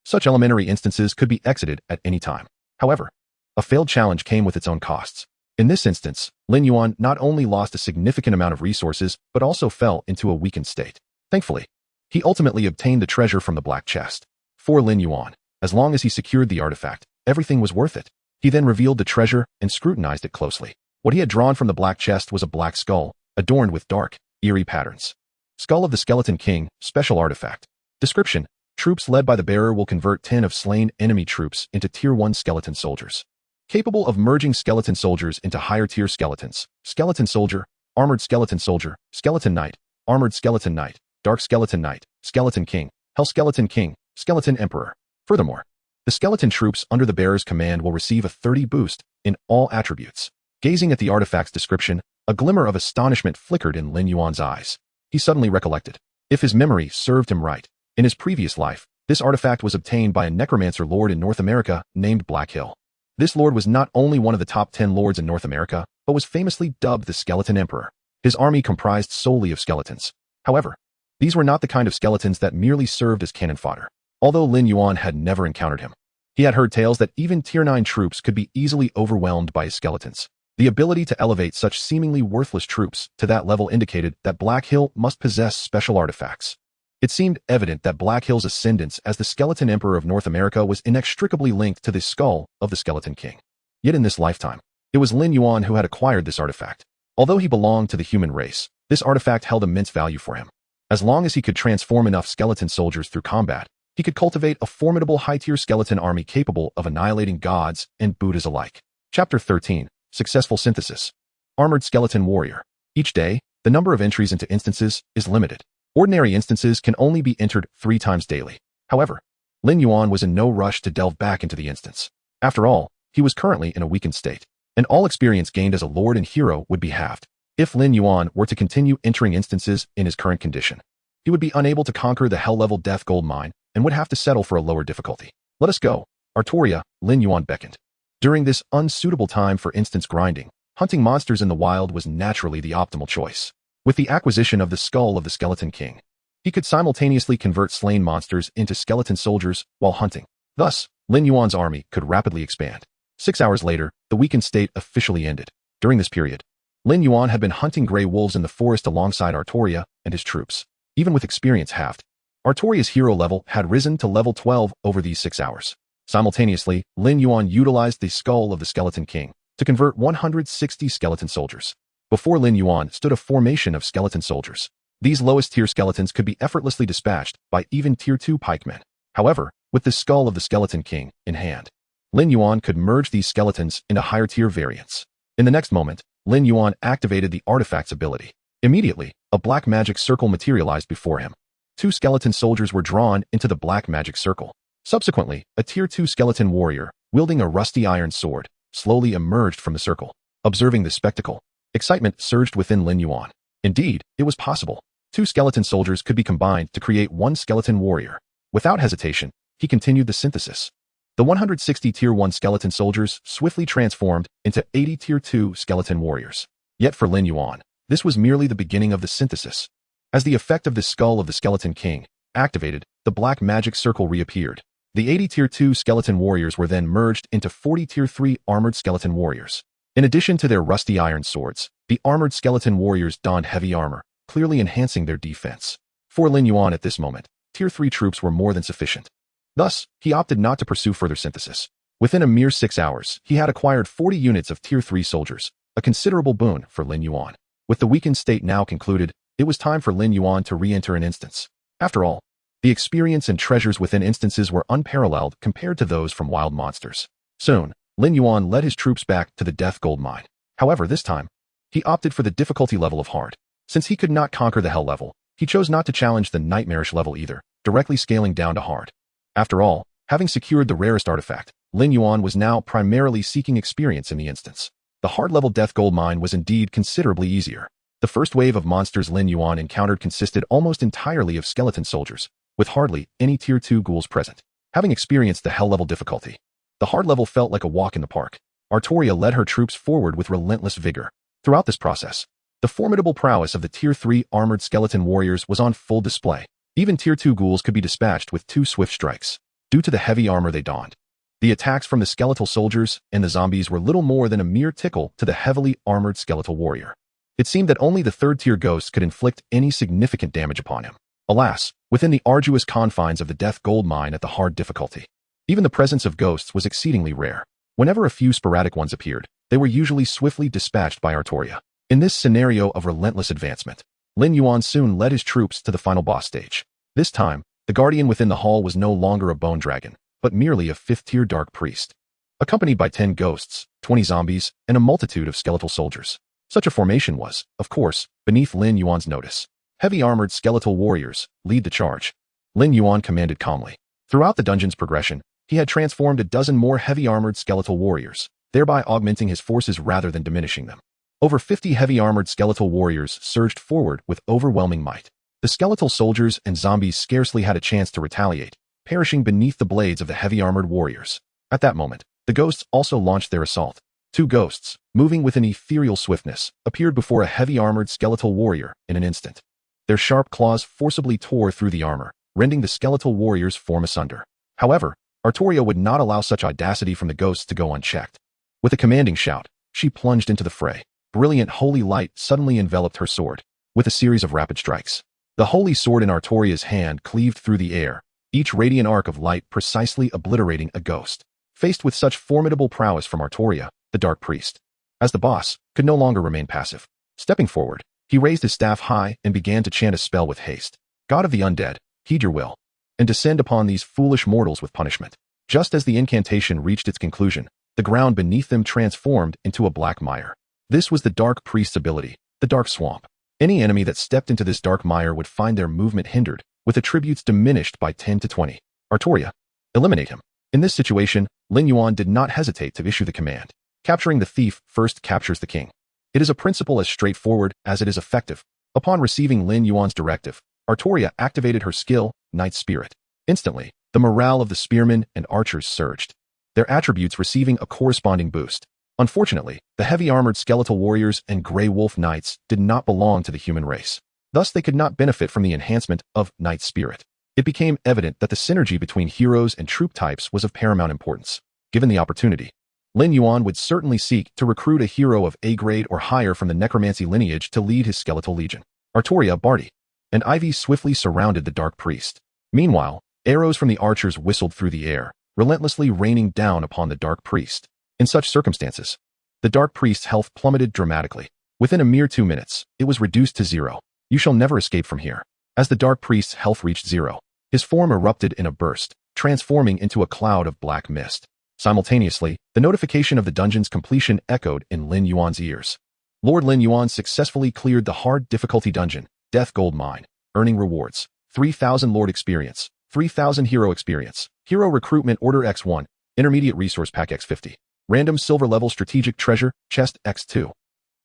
Such elementary instances could be exited at any time. However, a failed challenge came with its own costs. In this instance, Lin Yuan not only lost a significant amount of resources, but also fell into a weakened state. Thankfully, he ultimately obtained the treasure from the black chest. For Lin Yuan, as long as he secured the artifact, everything was worth it. He then revealed the treasure and scrutinized it closely. What he had drawn from the black chest was a black skull, adorned with dark, eerie patterns. Skull of the Skeleton King, special artifact. Description: troops led by the bearer will convert 10 of slain enemy troops into Tier 1 skeleton soldiers. Capable of merging skeleton soldiers into higher tier skeletons. Skeleton soldier, armored skeleton soldier, skeleton knight, armored skeleton knight, dark skeleton knight, skeleton king, hell skeleton king, skeleton emperor. Furthermore, the skeleton troops under the bearer's command will receive a 30 boost in all attributes. Gazing at the artifact's description, a glimmer of astonishment flickered in Lin Yuan's eyes. He suddenly recollected. If his memory served him right, in his previous life, this artifact was obtained by a necromancer lord in North America named Black Hill. This lord was not only one of the top 10 lords in North America, but was famously dubbed the Skeleton Emperor. His army comprised solely of skeletons. However, these were not the kind of skeletons that merely served as cannon fodder. Although Lin Yuan had never encountered him, he had heard tales that even Tier 9 troops could be easily overwhelmed by his skeletons. The ability to elevate such seemingly worthless troops to that level indicated that Black Hill must possess special artifacts. It seemed evident that Black Hill's ascendance as the Skeleton Emperor of North America was inextricably linked to the skull of the Skeleton King. Yet in this lifetime, it was Lin Yuan who had acquired this artifact. Although he belonged to the human race, this artifact held immense value for him. As long as he could transform enough skeleton soldiers through combat, he could cultivate a formidable high-tier skeleton army capable of annihilating gods and Buddhas alike. Chapter 13. Successful Synthesis. Armored Skeleton Warrior. Each day, the number of entries into instances is limited. Ordinary instances can only be entered 3 times daily. However, Lin Yuan was in no rush to delve back into the instance. After all, he was currently in a weakened state, and all experience gained as a lord and hero would be halved. If Lin Yuan were to continue entering instances in his current condition, he would be unable to conquer the hell-level Death Gold Mine and would have to settle for a lower difficulty. Let us go. Artoria, Lin Yuan beckoned. During this unsuitable time for instance grinding, hunting monsters in the wild was naturally the optimal choice. With the acquisition of the skull of the Skeleton King, he could simultaneously convert slain monsters into skeleton soldiers while hunting. Thus, Lin Yuan's army could rapidly expand. 6 hours later, the weakened state officially ended. During this period, Lin Yuan had been hunting gray wolves in the forest alongside Artoria and his troops. Even with experience halved, Artoria's hero level had risen to level 12 over these 6 hours. Simultaneously, Lin Yuan utilized the skull of the Skeleton King to convert 160 skeleton soldiers. Before Lin Yuan stood a formation of skeleton soldiers. These lowest tier skeletons could be effortlessly dispatched by even Tier 2 pikemen. However, with the skull of the Skeleton King in hand, Lin Yuan could merge these skeletons into higher tier variants. In the next moment, Lin Yuan activated the artifact's ability. Immediately, a black magic circle materialized before him. 2 skeleton soldiers were drawn into the black magic circle. Subsequently, a tier 2 skeleton warrior, wielding a rusty iron sword, slowly emerged from the circle. Observing this spectacle, excitement surged within Lin Yuan. Indeed, it was possible. 2 skeleton soldiers could be combined to create 1 skeleton warrior. Without hesitation, he continued the synthesis. The 160 tier 1 skeleton soldiers swiftly transformed into 80 tier 2 skeleton warriors. Yet for Lin Yuan, this was merely the beginning of the synthesis. As the effect of the skull of the skeleton king activated, the black magic circle reappeared. The 80 tier 2 skeleton warriors were then merged into 40 tier 3 armored skeleton warriors. In addition to their rusty iron swords, the armored skeleton warriors donned heavy armor, clearly enhancing their defense. For Lin Yuan at this moment, tier 3 troops were more than sufficient. Thus, he opted not to pursue further synthesis. Within a mere 6 hours, he had acquired 40 units of tier 3 soldiers, a considerable boon for Lin Yuan. With the weakened state now concluded, it was time for Lin Yuan to re-enter an instance. After all, the experience and treasures within instances were unparalleled compared to those from wild monsters. Soon, Lin Yuan led his troops back to the Death Gold Mine. However, this time, he opted for the difficulty level of hard. Since he could not conquer the hell level, he chose not to challenge the nightmarish level either, directly scaling down to hard. After all, having secured the rarest artifact, Lin Yuan was now primarily seeking experience in the instance. The hard-level Death Gold Mine was indeed considerably easier. The first wave of monsters Lin Yuan encountered consisted almost entirely of skeleton soldiers, with hardly any tier 2 ghouls present. Having experienced the hell-level difficulty, the hard level felt like a walk in the park. Artoria led her troops forward with relentless vigor. Throughout this process, the formidable prowess of the tier 3 armored skeleton warriors was on full display. Even tier 2 ghouls could be dispatched with 2 swift strikes, due to the heavy armor they donned. The attacks from the skeletal soldiers and the zombies were little more than a mere tickle to the heavily armored skeletal warrior. It seemed that only the 3rd tier ghosts could inflict any significant damage upon him. Alas, within the arduous confines of the Death Gold Mine at the hard difficulty, even the presence of ghosts was exceedingly rare. Whenever a few sporadic ones appeared, they were usually swiftly dispatched by Artoria. In this scenario of relentless advancement, Lin Yuan soon led his troops to the final boss stage. This time, the guardian within the hall was no longer a bone dragon, but merely a 5th-tier dark priest, accompanied by 10 ghosts, 20 zombies, and a multitude of skeletal soldiers. Such a formation was, of course, beneath Lin Yuan's notice. Heavy armored skeletal warriors, lead the charge. Lin Yuan commanded calmly. Throughout the dungeon's progression, he had transformed a dozen more heavy armored skeletal warriors, thereby augmenting his forces rather than diminishing them. Over 50 heavy armored skeletal warriors surged forward with overwhelming might. The skeletal soldiers and zombies scarcely had a chance to retaliate, perishing beneath the blades of the heavy armored warriors. At that moment, the ghosts also launched their assault. 2 ghosts, moving with an ethereal swiftness, appeared before a heavy armored skeletal warrior in an instant. Their sharp claws forcibly tore through the armor, rending the skeletal warrior's form asunder. However, Artoria would not allow such audacity from the ghosts to go unchecked. With a commanding shout, she plunged into the fray. Brilliant holy light suddenly enveloped her sword. With a series of rapid strikes, the holy sword in Artoria's hand cleaved through the air, each radiant arc of light precisely obliterating a ghost. Faced with such formidable prowess from Artoria, the dark priest, as the boss, could no longer remain passive. Stepping forward, he raised his staff high and began to chant a spell with haste. God of the undead, heed your will, and descend upon these foolish mortals with punishment. Just as the incantation reached its conclusion, the ground beneath them transformed into a black mire. This was the dark priest's ability, the dark swamp. Any enemy that stepped into this dark mire would find their movement hindered, with attributes diminished by 10 to 20. Artoria, eliminate him. In this situation, Lin Yuan did not hesitate to issue the command. Capturing the thief first captures the king. It is a principle as straightforward as it is effective. Upon receiving Lin Yuan's directive, Artoria activated her skill, Night Spirit. Instantly, the morale of the spearmen and archers surged, their attributes receiving a corresponding boost. Unfortunately, the heavy armored skeletal warriors and Grey Wolf Knights did not belong to the human race. Thus, they could not benefit from the enhancement of Night Spirit. It became evident that the synergy between heroes and troop types was of paramount importance. Given the opportunity, Lin Yuan would certainly seek to recruit a hero of A grade or higher from the necromancy lineage to lead his skeletal legion. Artoria, Barty, and Ivy swiftly surrounded the dark priest. Meanwhile, arrows from the archers whistled through the air, relentlessly raining down upon the dark priest. In such circumstances, the dark priest's health plummeted dramatically. Within a mere 2 minutes, it was reduced to 0. You shall never escape from here. As the dark priest's health reached 0, his form erupted in a burst, transforming into a cloud of black mist. Simultaneously, the notification of the dungeon's completion echoed in Lin Yuan's ears. Lord Lin Yuan successfully cleared the hard difficulty dungeon, Death Gold Mine, earning rewards, 3,000 Lord Experience, 3,000 Hero Experience, Hero Recruitment Order X1, Intermediate Resource Pack X50, Random Silver Level Strategic Treasure, Chest X2.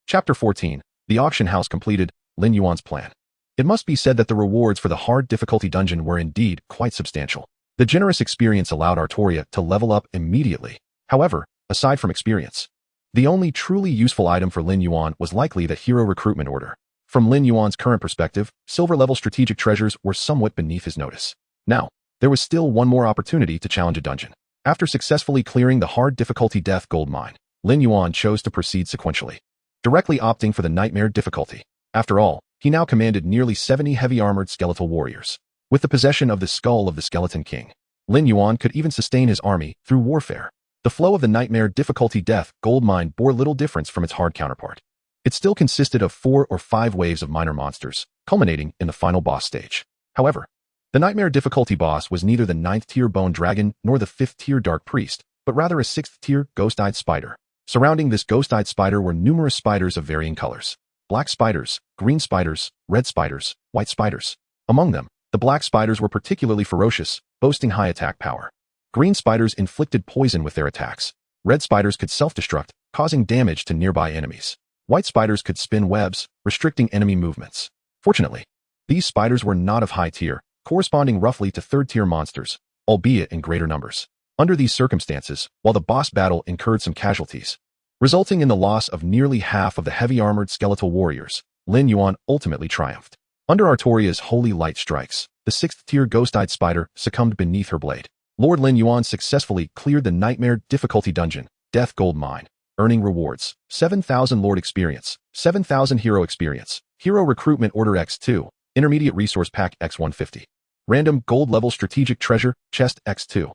Chapter 14, The Auction House Completed, Lin Yuan's Plan. It must be said that the rewards for the hard difficulty dungeon were indeed quite substantial. The generous experience allowed Artoria to level up immediately. However, aside from experience, the only truly useful item for Lin Yuan was likely the Hero Recruitment Order. From Lin Yuan's current perspective, silver-level strategic treasures were somewhat beneath his notice. Now, there was still one more opportunity to challenge a dungeon. After successfully clearing the hard difficulty Death Gold Mine, Lin Yuan chose to proceed sequentially, directly opting for the Nightmare difficulty. After all, he now commanded nearly 70 heavy-armored skeletal warriors. With the possession of the skull of the Skeleton King, Lin Yuan could even sustain his army through warfare. The flow of the Nightmare difficulty Death Gold Mine bore little difference from its hard counterpart. It still consisted of 4 or 5 waves of minor monsters, culminating in the final boss stage. However, the Nightmare difficulty boss was neither the 9th-tier Bone Dragon nor the 5th-tier Dark Priest, but rather a 6th-tier Ghost-Eyed Spider. Surrounding this Ghost-Eyed Spider were numerous spiders of varying colors. Black spiders, green spiders, red spiders, white spiders. Among them, the black spiders were particularly ferocious, boasting high attack power. Green spiders inflicted poison with their attacks. Red spiders could self-destruct, causing damage to nearby enemies. White spiders could spin webs, restricting enemy movements. Fortunately, these spiders were not of high tier, corresponding roughly to 3rd-tier monsters, albeit in greater numbers. Under these circumstances, while the boss battle incurred some casualties, resulting in the loss of nearly half of the heavy-armored skeletal warriors, Lin Yuan ultimately triumphed. Under Artoria's holy light strikes, the 6th-tier Ghost-Eyed Spider succumbed beneath her blade. Lord Lin Yuan successfully cleared the Nightmare difficulty dungeon, Death Gold Mine, earning rewards, 7,000 Lord Experience, 7,000 Hero Experience, Hero Recruitment Order X2, Intermediate Resource Pack X150, Random Gold Level Strategic Treasure, Chest X2.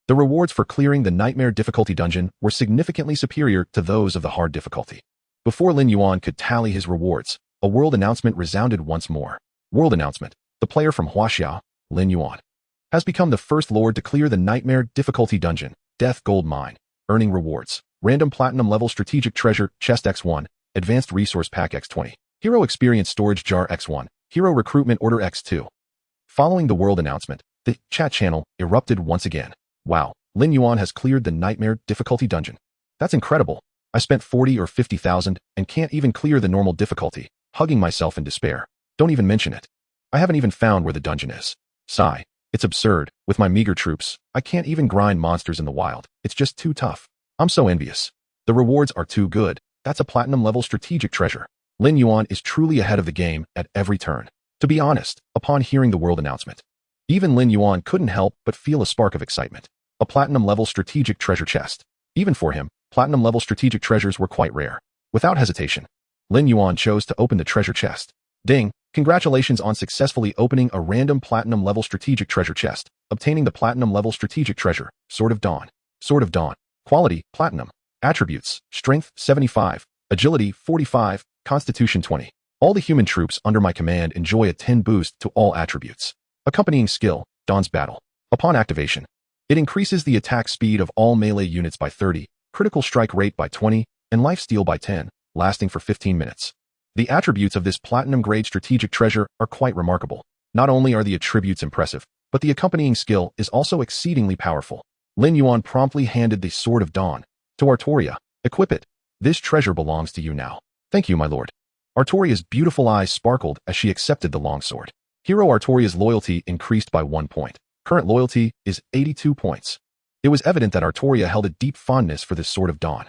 The rewards for clearing the Nightmare difficulty dungeon were significantly superior to those of the hard difficulty. Before Lin Yuan could tally his rewards, a world announcement resounded once more. World announcement: the player from Huaxia, Lin Yuan, has become the first lord to clear the Nightmare difficulty dungeon, Death Gold Mine, earning rewards, Random Platinum Level Strategic Treasure, Chest X1, Advanced Resource Pack X20, Hero Experience Storage Jar X1, Hero Recruitment Order X2. Following the world announcement, the chat channel erupted once again. Wow, Lin Yuan has cleared the Nightmare difficulty dungeon. That's incredible. I spent 40 or 50,000 and can't even clear the normal difficulty, hugging myself in despair. Don't even mention it. I haven't even found where the dungeon is. Sigh. It's absurd. With my meager troops, I can't even grind monsters in the wild. It's just too tough. I'm so envious. The rewards are too good. That's a platinum level strategic treasure. Lin Yuan is truly ahead of the game at every turn. To be honest, upon hearing the world announcement, even Lin Yuan couldn't help but feel a spark of excitement. A platinum-level strategic treasure chest. Even for him, platinum-level strategic treasures were quite rare. Without hesitation, Lin Yuan chose to open the treasure chest. Ding! Congratulations on successfully opening a random platinum-level strategic treasure chest, obtaining the platinum-level strategic treasure, Sword of Dawn. Sword of Dawn. Quality, platinum. Attributes, strength, 75, agility, 45, constitution, 20. All the human troops under my command enjoy a 10 boost to all attributes. Accompanying skill, Dawn's Battle. Upon activation, it increases the attack speed of all melee units by 30, critical strike rate by 20, and lifesteal by 10, lasting for 15 minutes. The attributes of this platinum-grade strategic treasure are quite remarkable. Not only are the attributes impressive, but the accompanying skill is also exceedingly powerful. Lin Yuan promptly handed the Sword of Dawn to Artoria. Equip it. This treasure belongs to you now. Thank you, my lord. Artoria's beautiful eyes sparkled as she accepted the longsword. Hero Artoria's loyalty increased by 1 point. Current loyalty is 82 points. It was evident that Artoria held a deep fondness for this Sword of Dawn.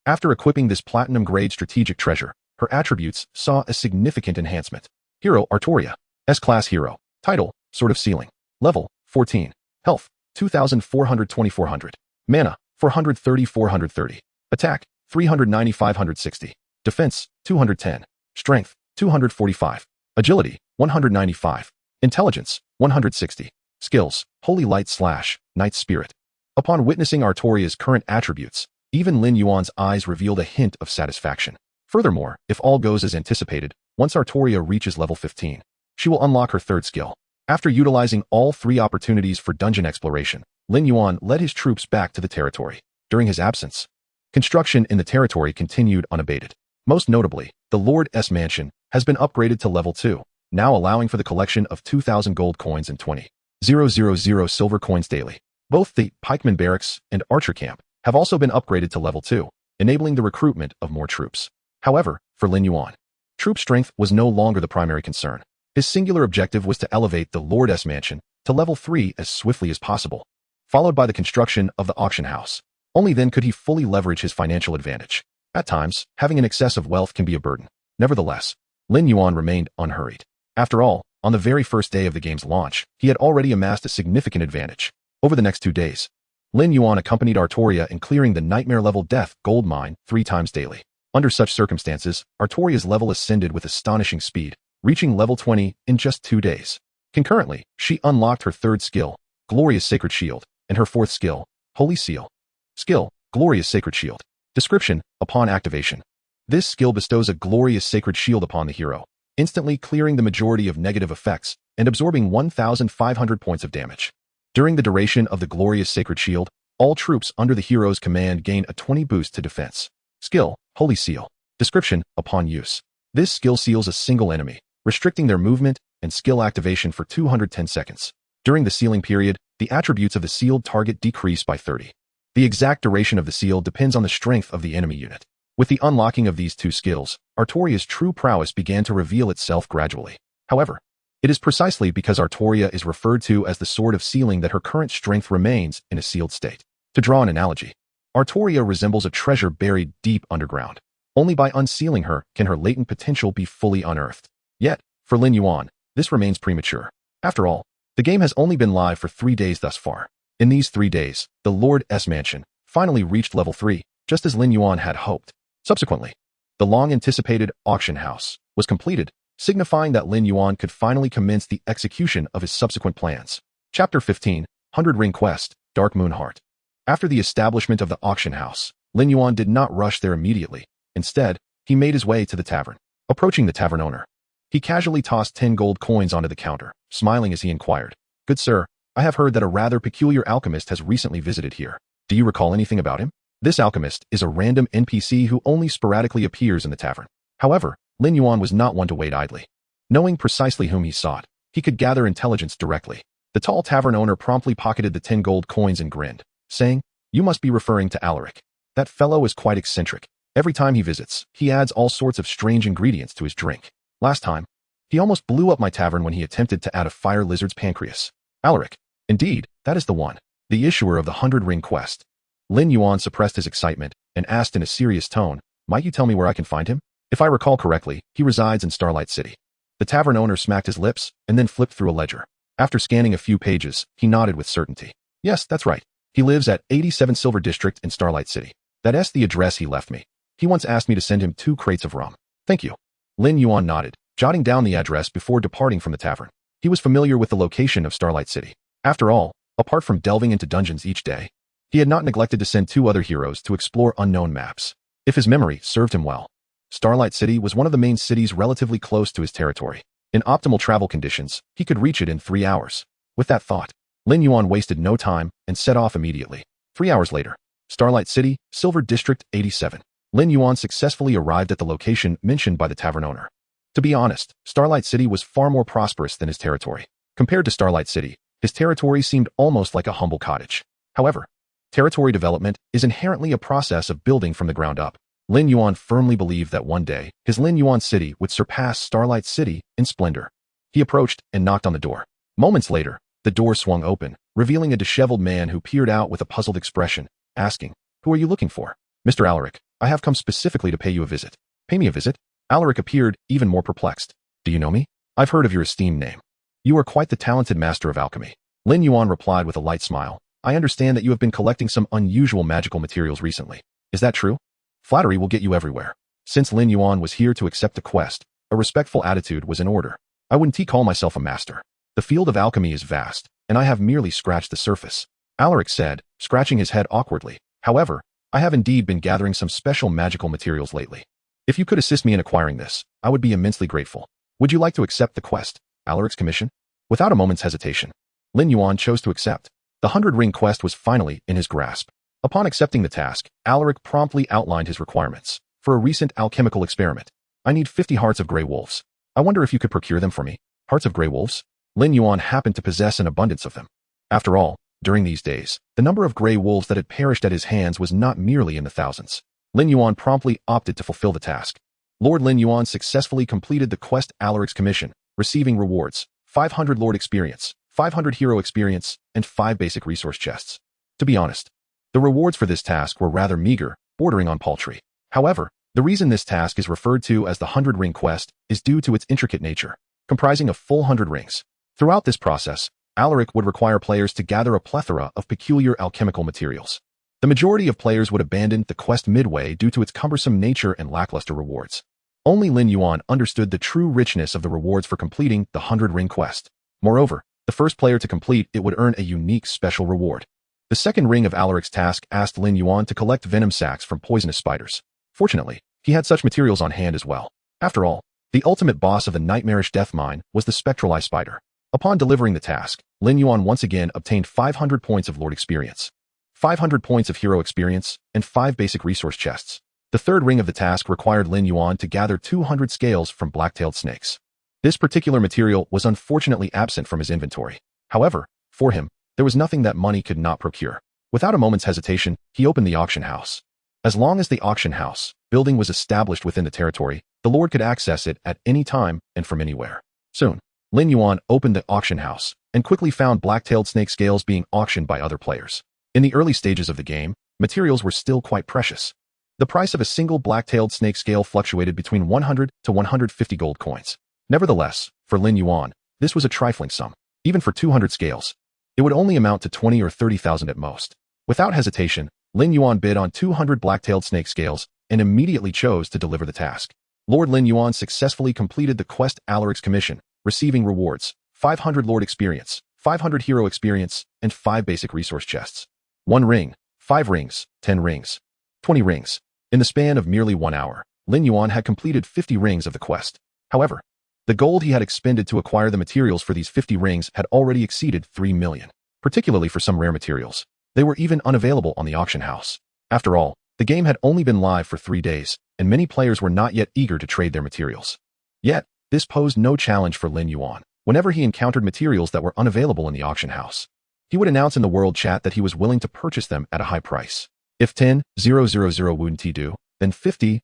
After equipping this platinum-grade strategic treasure, her attributes saw a significant enhancement. Hero Artoria. S-Class Hero. Title, Sword of Sealing. Level, 14. Health, 2,400-2,400. Mana, 430-430. Attack, 390-560. Defense, 210. Strength, 245. Agility, 195. Intelligence, 160. Skills, Holy Light / Night Spirit. Upon witnessing Artoria's current attributes, even Lin Yuan's eyes revealed a hint of satisfaction. Furthermore, if all goes as anticipated, once Artoria reaches level 15, she will unlock her third skill. After utilizing all 3 opportunities for dungeon exploration, Lin Yuan led his troops back to the territory. During his absence, construction in the territory continued unabated. Most notably, the Lord's Mansion has been upgraded to level 2. now allowing for the collection of 2,000 gold coins and 20,000 silver coins daily. Both the pikeman barracks and archer camp have also been upgraded to level 2, enabling the recruitment of more troops. However, for Lin Yuan, troop strength was no longer the primary concern. His singular objective was to elevate the Lord's mansion to level 3 as swiftly as possible, followed by the construction of the auction house. Only then could he fully leverage his financial advantage. At times, having an excess of wealth can be a burden. Nevertheless, Lin Yuan remained unhurried. After all, on the very first day of the game's launch, he had already amassed a significant advantage. Over the next 2 days, Lin Yuan accompanied Artoria in clearing the nightmare-level death gold mine 3 times daily. Under such circumstances, Artoria's level ascended with astonishing speed, reaching level 20 in just 2 days. Concurrently, she unlocked her 3rd skill, Glorious Sacred Shield, and her 4th skill, Holy Seal. Skill, Glorious Sacred Shield. Description, upon activation. This skill bestows a glorious sacred shield upon the hero, instantly clearing the majority of negative effects and absorbing 1,500 points of damage. During the duration of the glorious sacred shield, all troops under the hero's command gain a 20 boost to defense. Skill, Holy Seal. Description, upon use. This skill seals a single enemy, restricting their movement and skill activation for 210 seconds. During the sealing period, the attributes of the sealed target decrease by 30. The exact duration of the seal depends on the strength of the enemy unit. With the unlocking of these 2 skills, Artoria's true prowess began to reveal itself gradually. However, it is precisely because Artoria is referred to as the Sword of Sealing that her current strength remains in a sealed state. To draw an analogy, Artoria resembles a treasure buried deep underground. Only by unsealing her can her latent potential be fully unearthed. Yet, for Lin Yuan, this remains premature. After all, the game has only been live for 3 days thus far. In these 3 days, the Lord's mansion finally reached level 3, just as Lin Yuan had hoped. Subsequently, the long-anticipated auction house was completed, signifying that Lin Yuan could finally commence the execution of his subsequent plans. Chapter 15, 100 Ring Quest, Dark Moon Heart. After the establishment of the auction house, Lin Yuan did not rush there immediately. Instead, he made his way to the tavern. Approaching the tavern owner, he casually tossed 10 gold coins onto the counter, smiling as he inquired, "Good sir, I have heard that a rather peculiar alchemist has recently visited here. Do you recall anything about him?" This alchemist is a random NPC who only sporadically appears in the tavern. However, Lin Yuan was not one to wait idly. Knowing precisely whom he sought, he could gather intelligence directly. The tall tavern owner promptly pocketed the 10 gold coins and grinned, saying, "You must be referring to Alaric. That fellow is quite eccentric. Every time he visits, he adds all sorts of strange ingredients to his drink. Last time, he almost blew up my tavern when he attempted to add a fire lizard's pancreas." Alaric. Indeed, that is the one. The issuer of the 100 Ring Quest. Lin Yuan suppressed his excitement and asked in a serious tone, "Might you tell me where I can find him?" "If I recall correctly, he resides in Starlight City." The tavern owner smacked his lips and then flipped through a ledger. After scanning a few pages, he nodded with certainty. "Yes, that's right. He lives at 87 Silver District in Starlight City. That's the address he left me. He once asked me to send him 2 crates of rum." "Thank you." Lin Yuan nodded, jotting down the address before departing from the tavern. He was familiar with the location of Starlight City. After all, apart from delving into dungeons each day, he had not neglected to send 2 other heroes to explore unknown maps. If his memory served him well, Starlight City was one of the main cities relatively close to his territory. In optimal travel conditions, he could reach it in 3 hours. With that thought, Lin Yuan wasted no time and set off immediately. 3 hours later, Starlight City, Silver District 87. Lin Yuan successfully arrived at the location mentioned by the tavern owner. To be honest, Starlight City was far more prosperous than his territory. Compared to Starlight City, his territory seemed almost like a humble cottage. However, territory development is inherently a process of building from the ground up. Lin Yuan firmly believed that one day, his Lin Yuan City would surpass Starlight City in splendor. He approached and knocked on the door. Moments later, the door swung open, revealing a disheveled man who peered out with a puzzled expression, asking, "Who are you looking for?" "Mr. Alaric, I have come specifically to pay you a visit." "Pay me a visit?" Alaric appeared even more perplexed. "Do you know me? I've heard of your esteemed name. You are quite the talented master of alchemy." Lin Yuan replied with a light smile. "I understand that you have been collecting some unusual magical materials recently. Is that true?" Flattery will get you everywhere. Since Lin Yuan was here to accept the quest, a respectful attitude was in order. "I wouldn't call myself a master. The field of alchemy is vast, and I have merely scratched the surface," Alaric said, scratching his head awkwardly. "However, I have indeed been gathering some special magical materials lately. If you could assist me in acquiring this, I would be immensely grateful. Would you like to accept the quest, Alaric's commission?" Without a moment's hesitation, Lin Yuan chose to accept. The 100 Ring Quest was finally in his grasp. Upon accepting the task, Alaric promptly outlined his requirements. "For a recent alchemical experiment, I need 50 hearts of grey wolves. I wonder if you could procure them for me. Hearts of Grey Wolves? Lin Yuan happened to possess an abundance of them. After all, during these days, the number of Grey Wolves that had perished at his hands was not merely in the thousands. Lin Yuan promptly opted to fulfill the task. Lord Lin Yuan successfully completed the quest AwakenX Commission, receiving rewards, 500 Lord Experience, 500 Hero Experience, and 5 basic resource chests. To be honest, the rewards for this task were rather meager, bordering on paltry. However, the reason this task is referred to as the 100-ring quest is due to its intricate nature, comprising a full 100 rings. Throughout this process, Alaric would require players to gather a plethora of peculiar alchemical materials. The majority of players would abandon the quest midway due to its cumbersome nature and lackluster rewards. Only Lin Yuan understood the true richness of the rewards for completing the 100-ring quest. Moreover, the first player to complete it would earn a unique special reward. The second ring of Alaric's task asked Lin Yuan to collect venom sacs from poisonous spiders. Fortunately, he had such materials on hand as well. After all, the ultimate boss of the nightmarish death mine was the spectral eye spider. Upon delivering the task, Lin Yuan once again obtained 500 points of Lord Experience, 500 points of Hero Experience, and 5 basic resource chests. The third ring of the task required Lin Yuan to gather 200 scales from black-tailed snakes. This particular material was unfortunately absent from his inventory. However, for him, there was nothing that money could not procure. Without a moment's hesitation, he opened the auction house. As long as the auction house building was established within the territory, the Lord could access it at any time and from anywhere. Soon, Lin Yuan opened the auction house and quickly found black-tailed snake scales being auctioned by other players. In the early stages of the game, materials were still quite precious. The price of a single black-tailed snake scale fluctuated between 100 to 150 gold coins. Nevertheless, for Lin Yuan, this was a trifling sum. Even for 200 scales, it would only amount to 20 or 30,000 at most. Without hesitation, Lin Yuan bid on 200 black-tailed snake scales and immediately chose to deliver the task. Lord Lin Yuan successfully completed the quest AwakenX Commission, receiving rewards, 500 Lord Experience, 500 Hero Experience, and 5 basic resource chests. 1 ring, 5 rings, 10 rings, 20 rings. In the span of merely 1 hour, Lin Yuan had completed 50 rings of the quest. However, the gold he had expended to acquire the materials for these 50 rings had already exceeded 3 million, particularly for some rare materials. They were even unavailable on the auction house. After all, the game had only been live for 3 days, and many players were not yet eager to trade their materials. Yet, this posed no challenge for Lin Yuan. Whenever he encountered materials that were unavailable in the auction house, he would announce in the world chat that he was willing to purchase them at a high price. If 10,000 wouldn't do, then 50,000.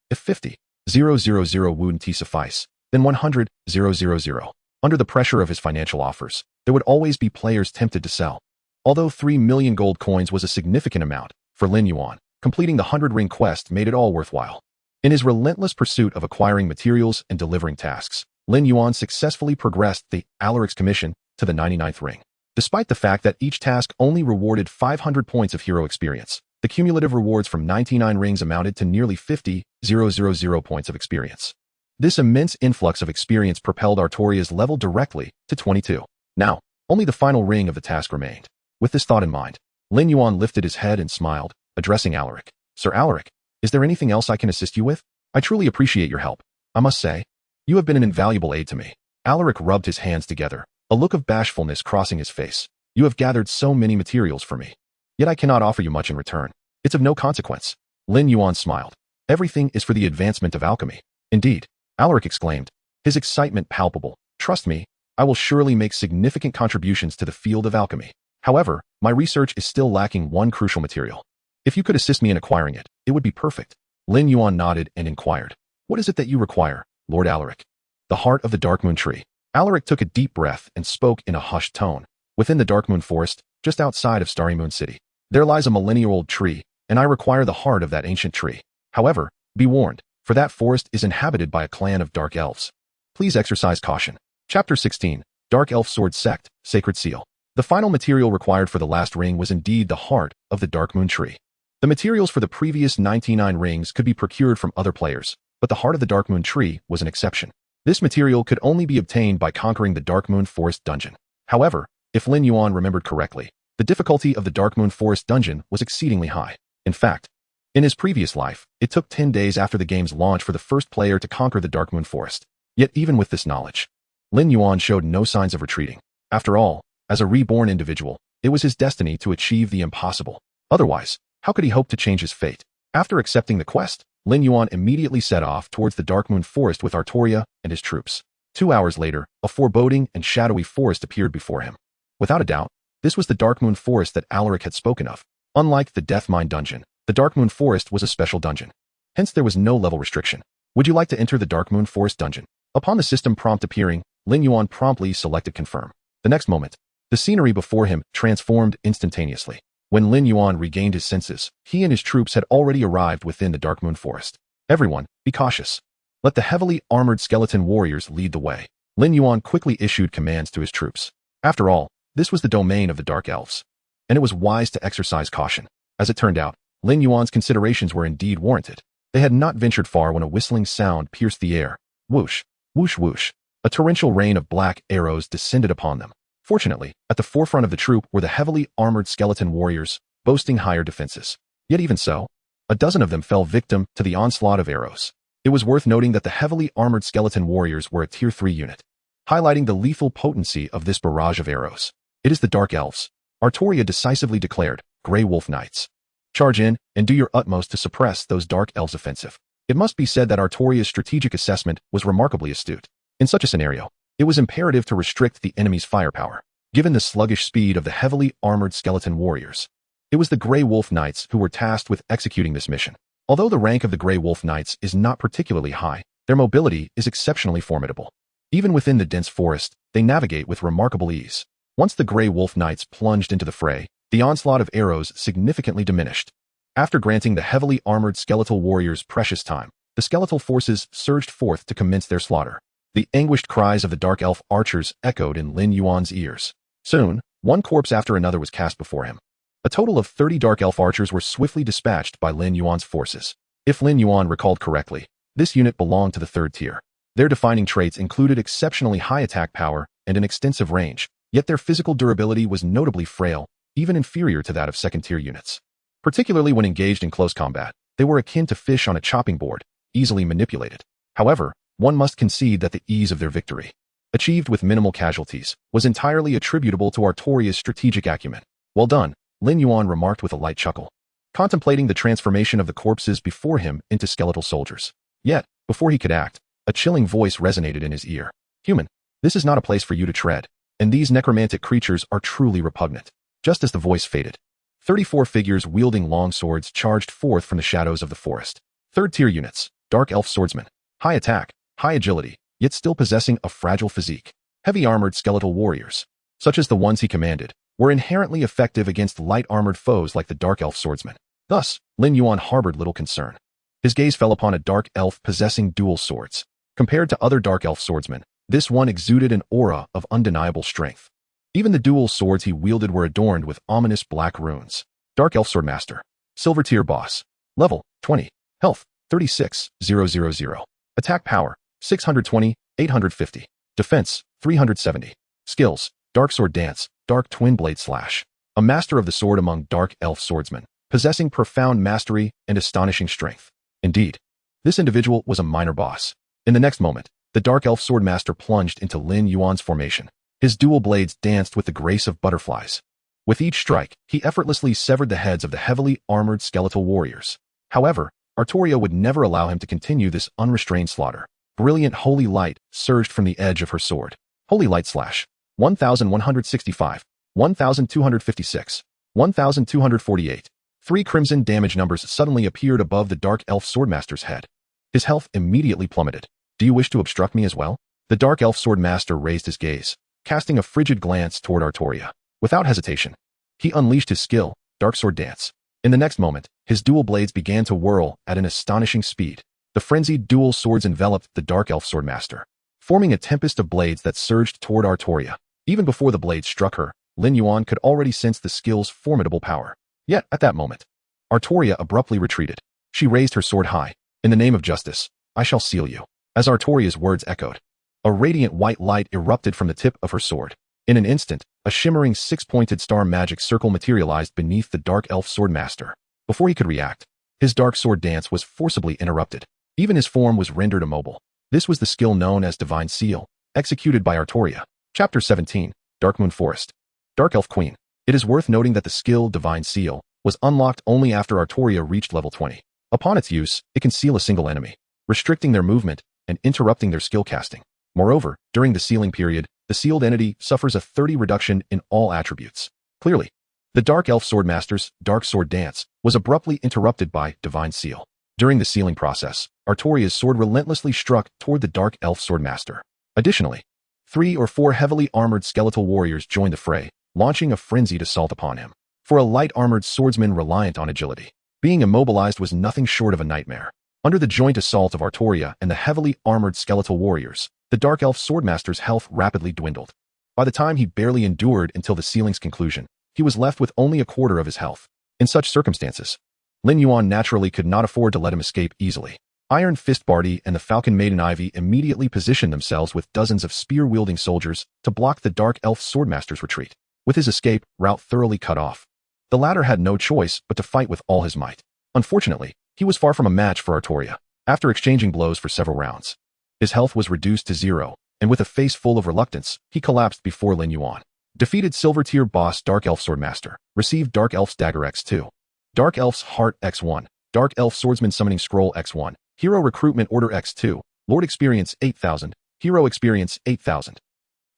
If 50,000 wouldn't suffice, then 100,000. Under the pressure of his financial offers, there would always be players tempted to sell. Although 3 million gold coins was a significant amount, for Lin Yuan, completing the 100-ring quest made it all worthwhile. In his relentless pursuit of acquiring materials and delivering tasks, Lin Yuan successfully progressed the AwakenX Commission to the 99th ring. Despite the fact that each task only rewarded 500 points of Hero Experience, the cumulative rewards from 99 rings amounted to nearly 50,000 points of experience. This immense influx of experience propelled Artoria's level directly to 22. Now, only the final ring of the task remained. With this thought in mind, Lin Yuan lifted his head and smiled, addressing Alaric. Sir Alaric, is there anything else I can assist you with? I truly appreciate your help. I must say, you have been an invaluable aid to me. Alaric rubbed his hands together, a look of bashfulness crossing his face. You have gathered so many materials for me. Yet I cannot offer you much in return. It's of no consequence. Lin Yuan smiled. Everything is for the advancement of alchemy. Indeed, Alaric exclaimed, his excitement palpable. Trust me, I will surely make significant contributions to the field of alchemy. However, my research is still lacking one crucial material. If you could assist me in acquiring it, it would be perfect. Lin Yuan nodded and inquired, what is it that you require, Lord Alaric? The heart of the Dark Moon Tree. Alaric took a deep breath and spoke in a hushed tone. Within the Dark Moon Forest, just outside of Starry Moon City, there lies a millennia-old tree, and I require the heart of that ancient tree. However, be warned, for that forest is inhabited by a clan of dark elves. Please exercise caution. Chapter 16, Dark Elf Sword Sect, Sacred Seal. The final material required for the last ring was indeed the heart of the Dark Moon Tree. The materials for the previous 99 rings could be procured from other players, but the heart of the Dark Moon Tree was an exception. This material could only be obtained by conquering the Dark Moon Forest dungeon. However, if Lin Yuan remembered correctly, the difficulty of the Dark Moon Forest dungeon was exceedingly high. In fact, in his previous life, it took 10 days after the game's launch for the first player to conquer the Dark Moon Forest. Yet even with this knowledge, Lin Yuan showed no signs of retreating. After all, as a reborn individual, it was his destiny to achieve the impossible. Otherwise, how could he hope to change his fate? After accepting the quest, Lin Yuan immediately set off towards the Dark Moon Forest with Artoria and his troops. 2 hours later, a foreboding and shadowy forest appeared before him. Without a doubt, this was the Dark Moon Forest that Alaric had spoken of. Unlike the Death Mine dungeon, the Dark Moon Forest was a special dungeon. Hence there was no level restriction. Would you like to enter the Dark Moon Forest dungeon? Upon the system prompt appearing, Lin Yuan promptly selected confirm. The next moment, the scenery before him transformed instantaneously. When Lin Yuan regained his senses, he and his troops had already arrived within the Dark Moon Forest. Everyone, be cautious. Let the heavily armored skeleton warriors lead the way. Lin Yuan quickly issued commands to his troops. After all, this was the domain of the Dark Elves, and it was wise to exercise caution. As it turned out, Lin Yuan's considerations were indeed warranted. They had not ventured far when a whistling sound pierced the air. Whoosh, whoosh, whoosh. A torrential rain of black arrows descended upon them. Fortunately, at the forefront of the troop were the heavily armored skeleton warriors, boasting higher defenses. Yet even so, a dozen of them fell victim to the onslaught of arrows. It was worth noting that the heavily armored skeleton warriors were a Tier 3 unit, highlighting the lethal potency of this barrage of arrows. It is the Dark Elves, Artoria decisively declared, Grey Wolf Knights. Charge in and do your utmost to suppress those Dark Elves' offensive. It must be said that Artoria's strategic assessment was remarkably astute. In such a scenario, it was imperative to restrict the enemy's firepower, given the sluggish speed of the heavily armored skeleton warriors. It was the Grey Wolf Knights who were tasked with executing this mission. Although the rank of the Grey Wolf Knights is not particularly high, their mobility is exceptionally formidable. Even within the dense forest, they navigate with remarkable ease. Once the Grey Wolf Knights plunged into the fray, the onslaught of arrows significantly diminished. After granting the heavily armored skeletal warriors precious time, the skeletal forces surged forth to commence their slaughter. The anguished cries of the Dark Elf archers echoed in Lin Yuan's ears. Soon, one corpse after another was cast before him. A total of 30 Dark Elf archers were swiftly dispatched by Lin Yuan's forces. If Lin Yuan recalled correctly, this unit belonged to the 3rd tier. Their defining traits included exceptionally high attack power and an extensive range, yet their physical durability was notably frail, even inferior to that of 2nd tier units. Particularly when engaged in close combat, they were akin to fish on a chopping board, easily manipulated. However, one must concede that the ease of their victory, achieved with minimal casualties, was entirely attributable to Artoria's strategic acumen. Well done, Lin Yuan remarked with a light chuckle, contemplating the transformation of the corpses before him into skeletal soldiers. Yet, before he could act, a chilling voice resonated in his ear. Human, this is not a place for you to tread, and these necromantic creatures are truly repugnant. Just as the voice faded, 34 figures wielding long swords charged forth from the shadows of the forest. 3rd tier units, Dark Elf swordsmen, high attack, high agility, yet still possessing a fragile physique. Heavy armored skeletal warriors, such as the ones he commanded, were inherently effective against light armored foes like the Dark Elf swordsmen. Thus, Lin Yuan harbored little concern. His gaze fell upon a Dark Elf possessing dual swords. Compared to other Dark Elf swordsmen, this one exuded an aura of undeniable strength. Even the dual swords he wielded were adorned with ominous black runes. Dark Elf Swordmaster, Silver Tier Boss, Level 20, Health 36,000, Attack Power 620, 850, Defense 370, Skills, Dark Sword Dance, Dark Twin Blade Slash. A master of the sword among Dark Elf swordsmen, possessing profound mastery and astonishing strength. Indeed, this individual was a minor boss. In the next moment, the Dark Elf Swordmaster plunged into Lin Yuan's formation. His dual blades danced with the grace of butterflies. With each strike, he effortlessly severed the heads of the heavily armored skeletal warriors. However, Artoria would never allow him to continue this unrestrained slaughter. Brilliant holy light surged from the edge of her sword. Holy Light Slash. 1165, 1256, 1248. 3 crimson damage numbers suddenly appeared above the Dark Elf Swordmaster's head. His health immediately plummeted. Do you wish to obstruct me as well? The Dark Elf Swordmaster raised his gaze, casting a frigid glance toward Artoria. Without hesitation, he unleashed his skill, Dark Sword Dance. In the next moment, his dual blades began to whirl at an astonishing speed. The frenzied dual swords enveloped the Dark Elf Swordmaster, forming a tempest of blades that surged toward Artoria. Even before the blades struck her, Lin Yuan could already sense the skill's formidable power. Yet, at that moment, Artoria abruptly retreated. She raised her sword high. In the name of justice, I shall seal you. As Artoria's words echoed, a radiant white light erupted from the tip of her sword. In an instant, a shimmering 6-pointed star magic circle materialized beneath the Dark Elf Swordmaster. Before he could react, his Dark Sword Dance was forcibly interrupted. Even his form was rendered immobile. This was the skill known as Divine Seal, executed by Artoria. Chapter 17, Dark Moon Forest. Dark Elf Queen. It is worth noting that the skill Divine Seal was unlocked only after Artoria reached level 20. Upon its use, it can seal a single enemy, restricting their movement and interrupting their skill casting. Moreover, during the sealing period, the sealed entity suffers a 30 reduction in all attributes. Clearly, the Dark Elf Swordmaster's Dark Sword Dance was abruptly interrupted by Divine Seal. During the sealing process, Artoria's sword relentlessly struck toward the Dark Elf Swordmaster. Additionally, 3 or 4 heavily armored skeletal warriors joined the fray, launching a frenzied assault upon him. For a light-armored swordsman reliant on agility, being immobilized was nothing short of a nightmare. Under the joint assault of Artoria and the heavily armored skeletal warriors, the Dark Elf Swordmaster's health rapidly dwindled. By the time he barely endured until the sealing's conclusion, he was left with only a quarter of his health. In such circumstances, Lin Yuan naturally could not afford to let him escape easily. Iron Fist Barty and the Falcon Maiden Ivy immediately positioned themselves with dozens of spear-wielding soldiers to block the Dark Elf Swordmaster's retreat. With his escape route thoroughly cut off, the latter had no choice but to fight with all his might. Unfortunately, he was far from a match for Artoria. After exchanging blows for several rounds, his health was reduced to 0, and with a face full of reluctance, he collapsed before Lin Yuan. Defeated Silver-tier boss Dark Elf Swordmaster, received Dark Elf's Dagger X2, Dark Elf's Heart X1, Dark Elf Swordsman Summoning Scroll X1, Hero Recruitment Order X2, Lord Experience 8,000, Hero Experience 8,000.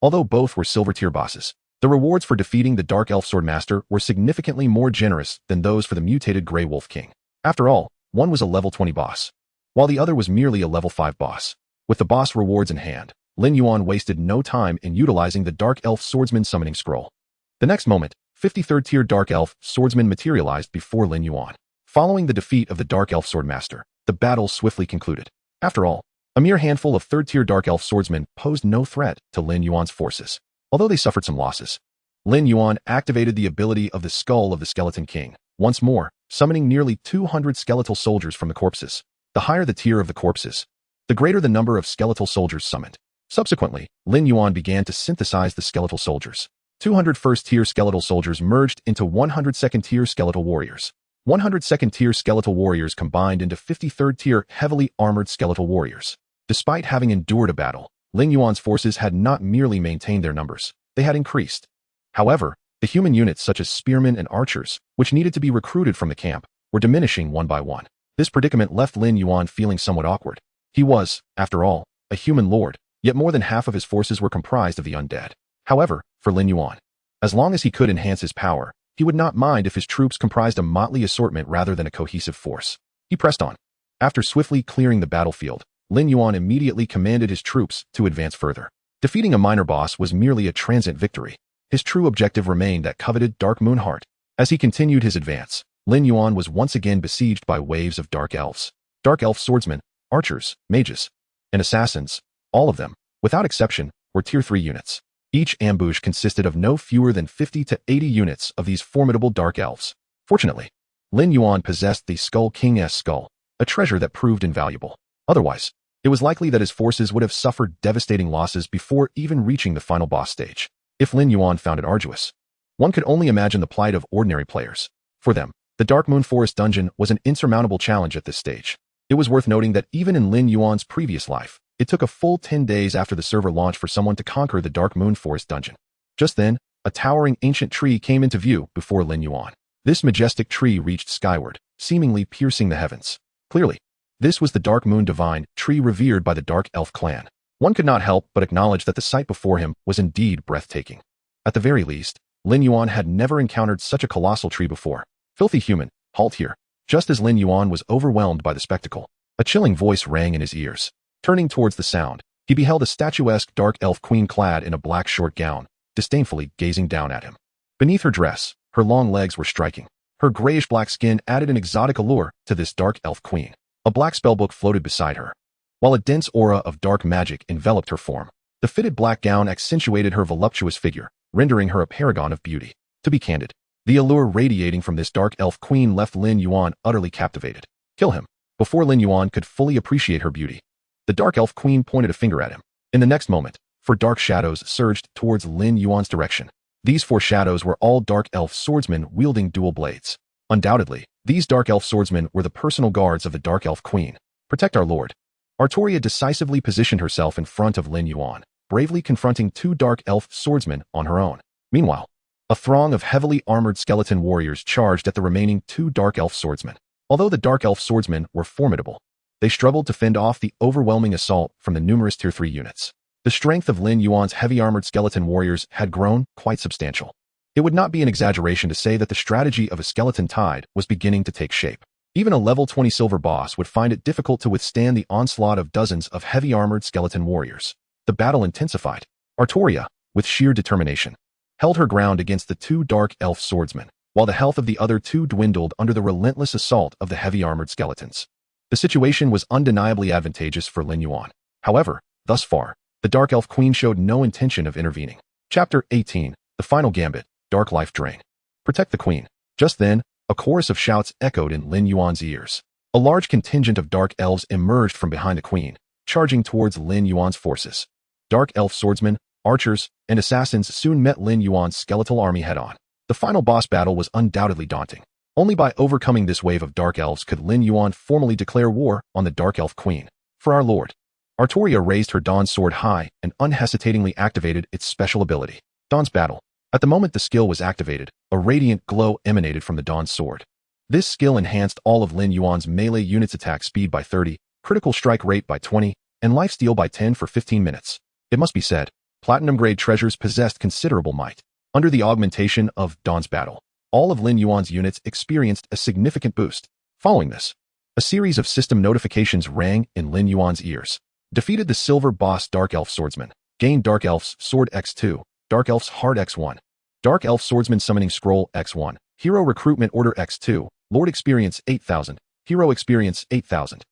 Although both were Silver-tier bosses, the rewards for defeating the Dark Elf Swordmaster were significantly more generous than those for the mutated Grey Wolf King. After all, one was a level 20 boss, while the other was merely a level 5 boss. With the boss rewards in hand, Lin Yuan wasted no time in utilizing the Dark Elf Swordsman Summoning Scroll. The next moment, 53rd tier Dark Elf Swordsman materialized before Lin Yuan. Following the defeat of the Dark Elf Swordmaster, the battle swiftly concluded. After all, a mere handful of 3rd tier Dark Elf Swordsmen posed no threat to Lin Yuan's forces. Although they suffered some losses, Lin Yuan activated the ability of the Skull of the Skeleton King, once more, summoning nearly 200 skeletal soldiers from the corpses. The higher the tier of the corpses, the greater the number of skeletal soldiers summoned. Subsequently, Lin Yuan began to synthesize the skeletal soldiers. 200 first-tier skeletal soldiers merged into 100 second-tier skeletal warriors. 100 second-tier skeletal warriors combined into 53rd-tier heavily armored skeletal warriors. Despite having endured a battle, Lin Yuan's forces had not merely maintained their numbers, they had increased. However, the human units such as spearmen and archers, which needed to be recruited from the camp, were diminishing one by one. This predicament left Lin Yuan feeling somewhat awkward. He was, after all, a human lord, yet more than half of his forces were comprised of the undead. However, for Lin Yuan, as long as he could enhance his power, he would not mind if his troops comprised a motley assortment rather than a cohesive force. He pressed on. After swiftly clearing the battlefield, Lin Yuan immediately commanded his troops to advance further. Defeating a minor boss was merely a transient victory. His true objective remained that coveted Dark Moon Heart. As he continued his advance, Lin Yuan was once again besieged by waves of Dark Elves. Dark Elf swordsmen, archers, mages, and assassins, all of them, without exception, were Tier 3 units. Each ambush consisted of no fewer than 50 to 80 units of these formidable Dark Elves. Fortunately, Lin Yuan possessed the Skull King's skull, a treasure that proved invaluable. Otherwise, it was likely that his forces would have suffered devastating losses before even reaching the final boss stage. If Lin Yuan found it arduous, one could only imagine the plight of ordinary players. For them, the Dark Moon Forest dungeon was an insurmountable challenge at this stage. It was worth noting that even in Lin Yuan's previous life, it took a full 10 days after the server launch for someone to conquer the Dark Moon Forest dungeon. Just then, a towering ancient tree came into view before Lin Yuan. This majestic tree reached skyward, seemingly piercing the heavens. Clearly, this was the Dark Moon Divine tree revered by the Dark Elf clan. One could not help but acknowledge that the sight before him was indeed breathtaking. At the very least, Lin Yuan had never encountered such a colossal tree before. Filthy human, halt here. Just as Lin Yuan was overwhelmed by the spectacle, a chilling voice rang in his ears. Turning towards the sound, he beheld a statuesque Dark Elf queen clad in a black short gown, disdainfully gazing down at him. Beneath her dress, her long legs were striking. Her grayish-black skin added an exotic allure to this Dark Elf queen. A black spellbook floated beside her, while a dense aura of dark magic enveloped her form. The fitted black gown accentuated her voluptuous figure, rendering her a paragon of beauty. To be candid, the allure radiating from this Dark Elf queen left Lin Yuan utterly captivated. Kill him. Before Lin Yuan could fully appreciate her beauty, the Dark Elf queen pointed a finger at him. In the next moment, 4 dark shadows surged towards Lin Yuan's direction. These 4 shadows were all Dark Elf swordsmen wielding dual blades. Undoubtedly, these Dark Elf swordsmen were the personal guards of the Dark Elf queen. Protect our lord. Artoria decisively positioned herself in front of Lin Yuan, bravely confronting 2 Dark Elf swordsmen on her own. Meanwhile, a throng of heavily armored skeleton warriors charged at the remaining 2 Dark Elf swordsmen. Although the Dark Elf swordsmen were formidable, they struggled to fend off the overwhelming assault from the numerous Tier 3 units. The strength of Lin Yuan's heavy-armored skeleton warriors had grown quite substantial. It would not be an exaggeration to say that the strategy of a skeleton tide was beginning to take shape. Even a level 20 silver boss would find it difficult to withstand the onslaught of dozens of heavy-armored skeleton warriors. The battle intensified. Artoria, with sheer determination, held her ground against the two Dark Elf swordsmen, while the health of the other two dwindled under the relentless assault of the heavy-armored skeletons. The situation was undeniably advantageous for Lin Yuan. However, thus far, the Dark Elf Queen showed no intention of intervening. Chapter 18, The Final Gambit, Dark Life Drain. Protect the Queen. Just then, a chorus of shouts echoed in Lin Yuan's ears. A large contingent of Dark Elves emerged from behind the Queen, charging towards Lin Yuan's forces. Dark Elf swordsmen, archers, and assassins soon met Lin Yuan's skeletal army head-on. The final boss battle was undoubtedly daunting. Only by overcoming this wave of Dark Elves could Lin Yuan formally declare war on the Dark Elf Queen. For our lord. Artoria raised her Dawn sword high and unhesitatingly activated its special ability, Dawn's Battle. At the moment the skill was activated, a radiant glow emanated from the Dawn sword. This skill enhanced all of Lin Yuan's melee units' attack speed by 30, critical strike rate by 20, and lifesteal by 10 for 15 minutes. It must be said, platinum-grade treasures possessed considerable might. Under the augmentation of Dawn's Battle, all of Lin Yuan's units experienced a significant boost. Following this, a series of system notifications rang in Lin Yuan's ears. Defeated the silver boss Dark Elf swordsman. Gained Dark Elf's Sword X2, Dark Elf's Heart X1, Dark Elf Swordsman Summoning Scroll X1, Hero Recruitment Order X2, Lord Experience 8000, Hero Experience 8000.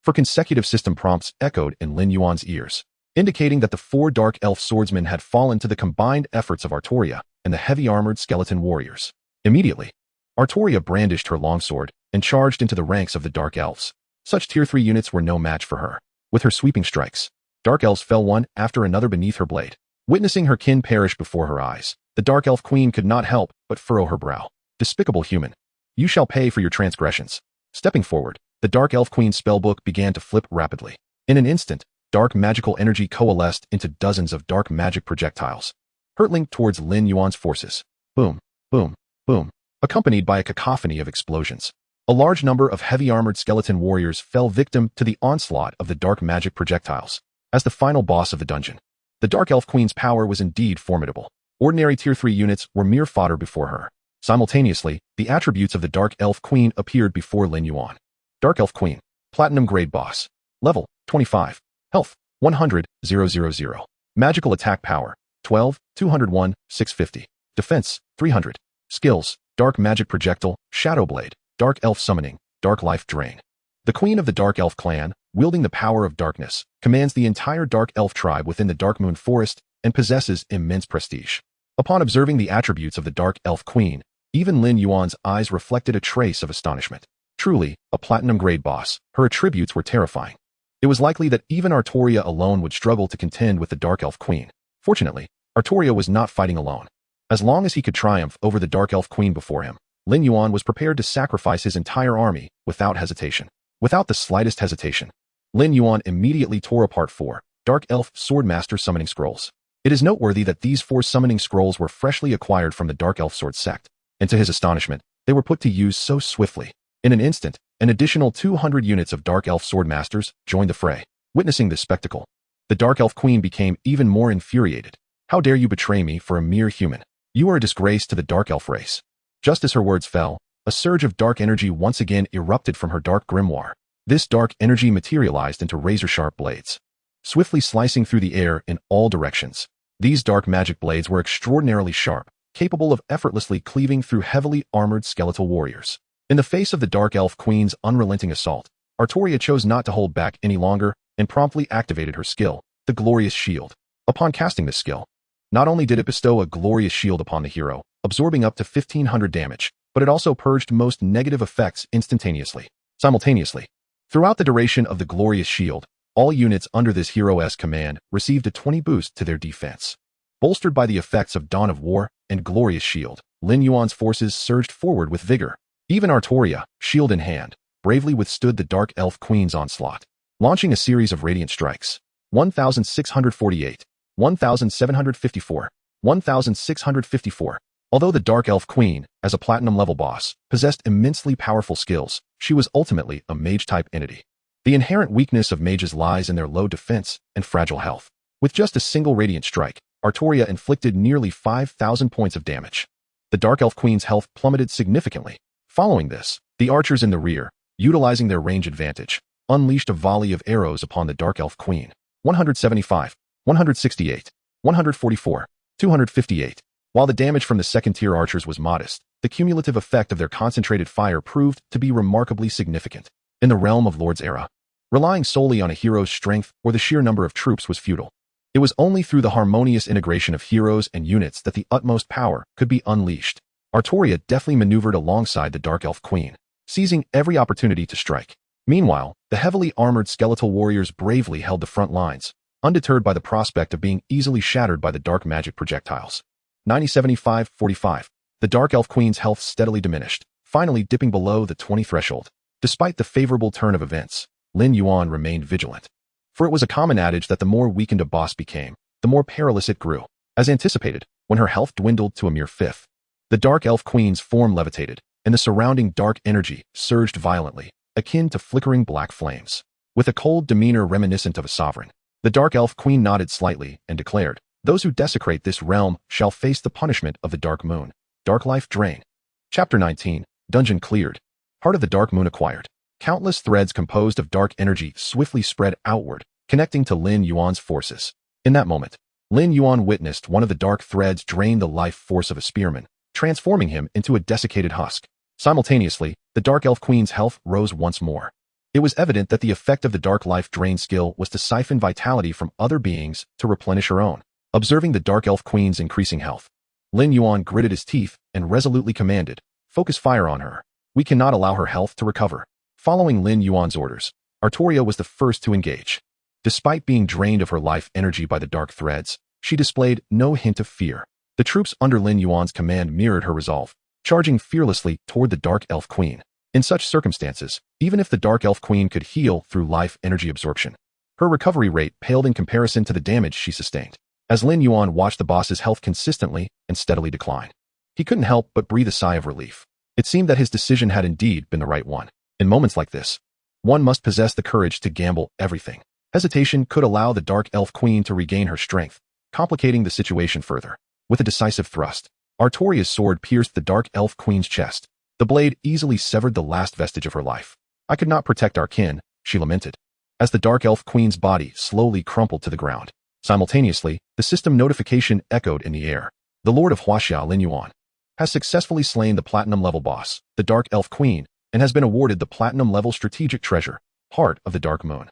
For consecutive system prompts echoed in Lin Yuan's ears, indicating that the four Dark Elf swordsmen had fallen to the combined efforts of Artoria and the heavy-armored skeleton warriors. Immediately, Artoria brandished her longsword and charged into the ranks of the Dark Elves. Such Tier 3 units were no match for her. With her sweeping strikes, Dark Elves fell one after another beneath her blade. Witnessing her kin perish before her eyes, the Dark Elf Queen could not help but furrow her brow. Despicable human. You shall pay for your transgressions. Stepping forward, the Dark Elf Queen's spellbook began to flip rapidly. In an instant, dark magical energy coalesced into dozens of dark magic projectiles, hurtling towards Lin Yuan's forces. Boom, boom, boom, accompanied by a cacophony of explosions. A large number of heavy-armored skeleton warriors fell victim to the onslaught of the dark magic projectiles. As the final boss of the dungeon, the Dark Elf Queen's power was indeed formidable. Ordinary Tier 3 units were mere fodder before her. Simultaneously, the attributes of the Dark Elf Queen appeared before Lin Yuan. Dark Elf Queen, Platinum Grade Boss. Level, 25. Health, 100, 000. Magical Attack Power, 12, 201, 650. Defense, 300. Skills, Dark Magic Projectile, Shadow Blade, Dark Elf Summoning, Dark Life Drain. The Queen of the Dark Elf clan, wielding the power of darkness, commands the entire Dark Elf tribe within the Dark Moon Forest and possesses immense prestige. Upon observing the attributes of the Dark Elf Queen, even Lin Yuan's eyes reflected a trace of astonishment. Truly, a platinum-grade boss, her attributes were terrifying. It was likely that even Artoria alone would struggle to contend with the Dark Elf Queen. Fortunately, Artoria was not fighting alone. As long as he could triumph over the Dark Elf Queen before him, Lin Yuan was prepared to sacrifice his entire army without hesitation. Without the slightest hesitation, Lin Yuan immediately tore apart 4 Dark Elf Swordmaster Summoning Scrolls. It is noteworthy that these 4 summoning scrolls were freshly acquired from the Dark Elf Sword sect, and to his astonishment, they were put to use so swiftly. In an instant, an additional 200 units of Dark Elf Swordmasters joined the fray. Witnessing this spectacle, the Dark Elf Queen became even more infuriated. How dare you betray me for a mere human? You are a disgrace to the Dark Elf race. Just as her words fell, a surge of dark energy once again erupted from her dark grimoire. This dark energy materialized into razor-sharp blades, swiftly slicing through the air in all directions. These dark magic blades were extraordinarily sharp, capable of effortlessly cleaving through heavily armored skeletal warriors. In the face of the Dark Elf Queen's unrelenting assault, Artoria chose not to hold back any longer and promptly activated her skill, the Glorious Shield. Upon casting this skill, not only did it bestow a glorious shield upon the hero, absorbing up to 1500 damage, but it also purged most negative effects instantaneously. Simultaneously, throughout the duration of the Glorious Shield, all units under this hero's command received a 20 boost to their defense. Bolstered by the effects of Dawn of War and Glorious Shield, Lin Yuan's forces surged forward with vigor. Even Artoria, shield in hand, bravely withstood the Dark Elf Queen's onslaught, launching a series of radiant strikes. 1648, 1754, 1654, Although the Dark Elf Queen, as a platinum level boss, possessed immensely powerful skills, she was ultimately a mage-type entity. The inherent weakness of mages lies in their low defense and fragile health. With just a single radiant strike, Artoria inflicted nearly 5,000 points of damage. The Dark Elf Queen's health plummeted significantly. Following this, the archers in the rear, utilizing their range advantage, unleashed a volley of arrows upon the Dark Elf Queen. 175, 168, 144, 258. While the damage from the second-tier archers was modest, the cumulative effect of their concentrated fire proved to be remarkably significant. In the realm of Lord's Era, relying solely on a hero's strength or the sheer number of troops was futile. It was only through the harmonious integration of heroes and units that the utmost power could be unleashed. Artoria deftly maneuvered alongside the Dark Elf Queen, seizing every opportunity to strike. Meanwhile, the heavily armored skeletal warriors bravely held the front lines, undeterred by the prospect of being easily shattered by the dark magic projectiles. 90-75-45. The Dark Elf Queen's health steadily diminished, finally dipping below the 20 threshold. Despite the favorable turn of events, Lin Yuan remained vigilant. For it was a common adage that the more weakened a boss became, the more perilous it grew. As anticipated, when her health dwindled to a mere fifth, the Dark Elf Queen's form levitated, and the surrounding dark energy surged violently, akin to flickering black flames. With a cold demeanor reminiscent of a sovereign, the Dark Elf Queen nodded slightly and declared, "Those who desecrate this realm shall face the punishment of the Dark Moon. Dark Life Drain." Chapter 19, Dungeon Cleared. Heart of the Dark Moon acquired. Countless threads composed of dark energy swiftly spread outward, connecting to Lin Yuan's forces. In that moment, Lin Yuan witnessed one of the dark threads drain the life force of a spearman, transforming him into a desiccated husk. Simultaneously, the Dark Elf Queen's health rose once more. It was evident that the effect of the Dark Life Drain skill was to siphon vitality from other beings to replenish her own. Observing the Dark Elf Queen's increasing health, Lin Yuan gritted his teeth and resolutely commanded, "Focus fire on her. We cannot allow her health to recover." Following Lin Yuan's orders, Artoria was the first to engage. Despite being drained of her life energy by the dark threads, she displayed no hint of fear. The troops under Lin Yuan's command mirrored her resolve, charging fearlessly toward the Dark Elf Queen. In such circumstances, even if the Dark Elf Queen could heal through life energy absorption, her recovery rate paled in comparison to the damage she sustained. As Lin Yuan watched the boss's health consistently and steadily decline, he couldn't help but breathe a sigh of relief. It seemed that his decision had indeed been the right one. In moments like this, one must possess the courage to gamble everything. Hesitation could allow the Dark Elf Queen to regain her strength, complicating the situation further. With a decisive thrust, Artoria's sword pierced the Dark Elf Queen's chest. The blade easily severed the last vestige of her life. "I could not protect our kin," she lamented, as the Dark Elf Queen's body slowly crumpled to the ground. Simultaneously, the system notification echoed in the air. "The Lord of Huaxia, Lin Yuan, has successfully slain the Platinum level boss, the Dark Elf Queen, and has been awarded the Platinum level strategic treasure, Heart of the Dark Moon.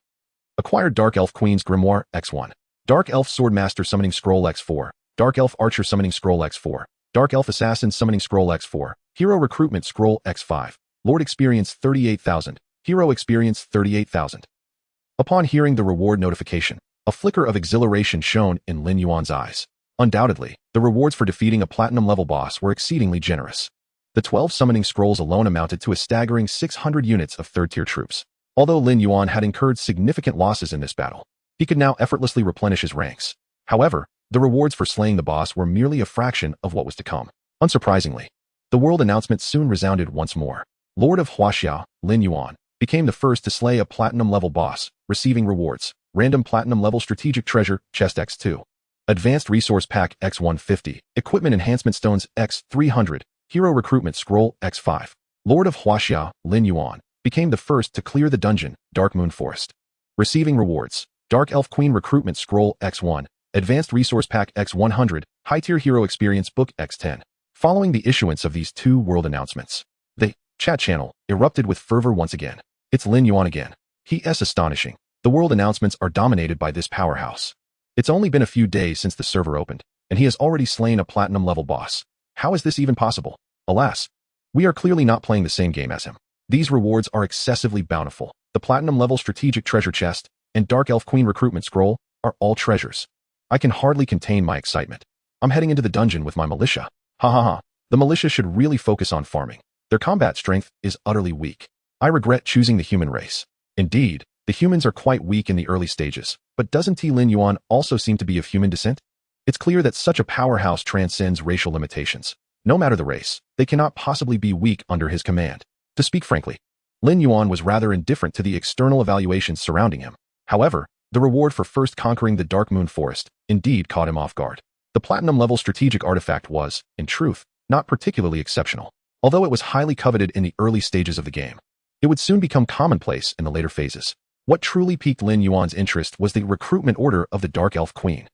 Acquired Dark Elf Queen's Grimoire X1. Dark Elf Swordmaster Summoning Scroll X4. Dark Elf Archer Summoning Scroll X4. Dark Elf Assassin Summoning Scroll X4. Hero Recruitment Scroll X5. Lord Experience 38,000. Hero Experience 38,000. Upon hearing the reward notification, a flicker of exhilaration shone in Lin Yuan's eyes. Undoubtedly, the rewards for defeating a Platinum level boss were exceedingly generous. The 12 summoning scrolls alone amounted to a staggering 600 units of third-tier troops. Although Lin Yuan had incurred significant losses in this battle, he could now effortlessly replenish his ranks. However, the rewards for slaying the boss were merely a fraction of what was to come. Unsurprisingly, the world announcement soon resounded once more. Lord of Huaxia, Lin Yuan, became the first to slay a Platinum level boss, receiving rewards: Random Platinum level Strategic Treasure, Chest X2. Advanced Resource Pack X150, Equipment Enhancement Stones X300, Hero Recruitment Scroll X5. Lord of Huaxia, Lin Yuan, became the first to clear the dungeon, Dark Moon Forest. Receiving rewards: Dark Elf Queen Recruitment Scroll X1, Advanced Resource Pack X100, High-Tier Hero Experience Book X10. Following the issuance of these two world announcements, the chat channel erupted with fervor once again. "It's Lin Yuan again. He's astonishing. The world announcements are dominated by this powerhouse. It's only been a few days since the server opened, and he has already slain a Platinum level boss. How is this even possible? Alas, we are clearly not playing the same game as him. These rewards are excessively bountiful. The Platinum level Strategic Treasure Chest and Dark Elf Queen Recruitment Scroll are all treasures. I can hardly contain my excitement. I'm heading into the dungeon with my militia. Ha ha ha. The militia should really focus on farming. Their combat strength is utterly weak. I regret choosing the human race. Indeed, the humans are quite weak in the early stages, but doesn't Lin Yuan also seem to be of human descent? It's clear that such a powerhouse transcends racial limitations. No matter the race, they cannot possibly be weak under his command. To speak frankly, Lin Yuan was rather indifferent to the external evaluations surrounding him. However, the reward for first conquering the Dark Moon Forest indeed caught him off guard. The platinum-level strategic artifact was, in truth, not particularly exceptional. Although it was highly coveted in the early stages of the game, it would soon become commonplace in the later phases. What truly piqued Lin Yuan's interest was the Recruitment Order of the Dark Elf Queen.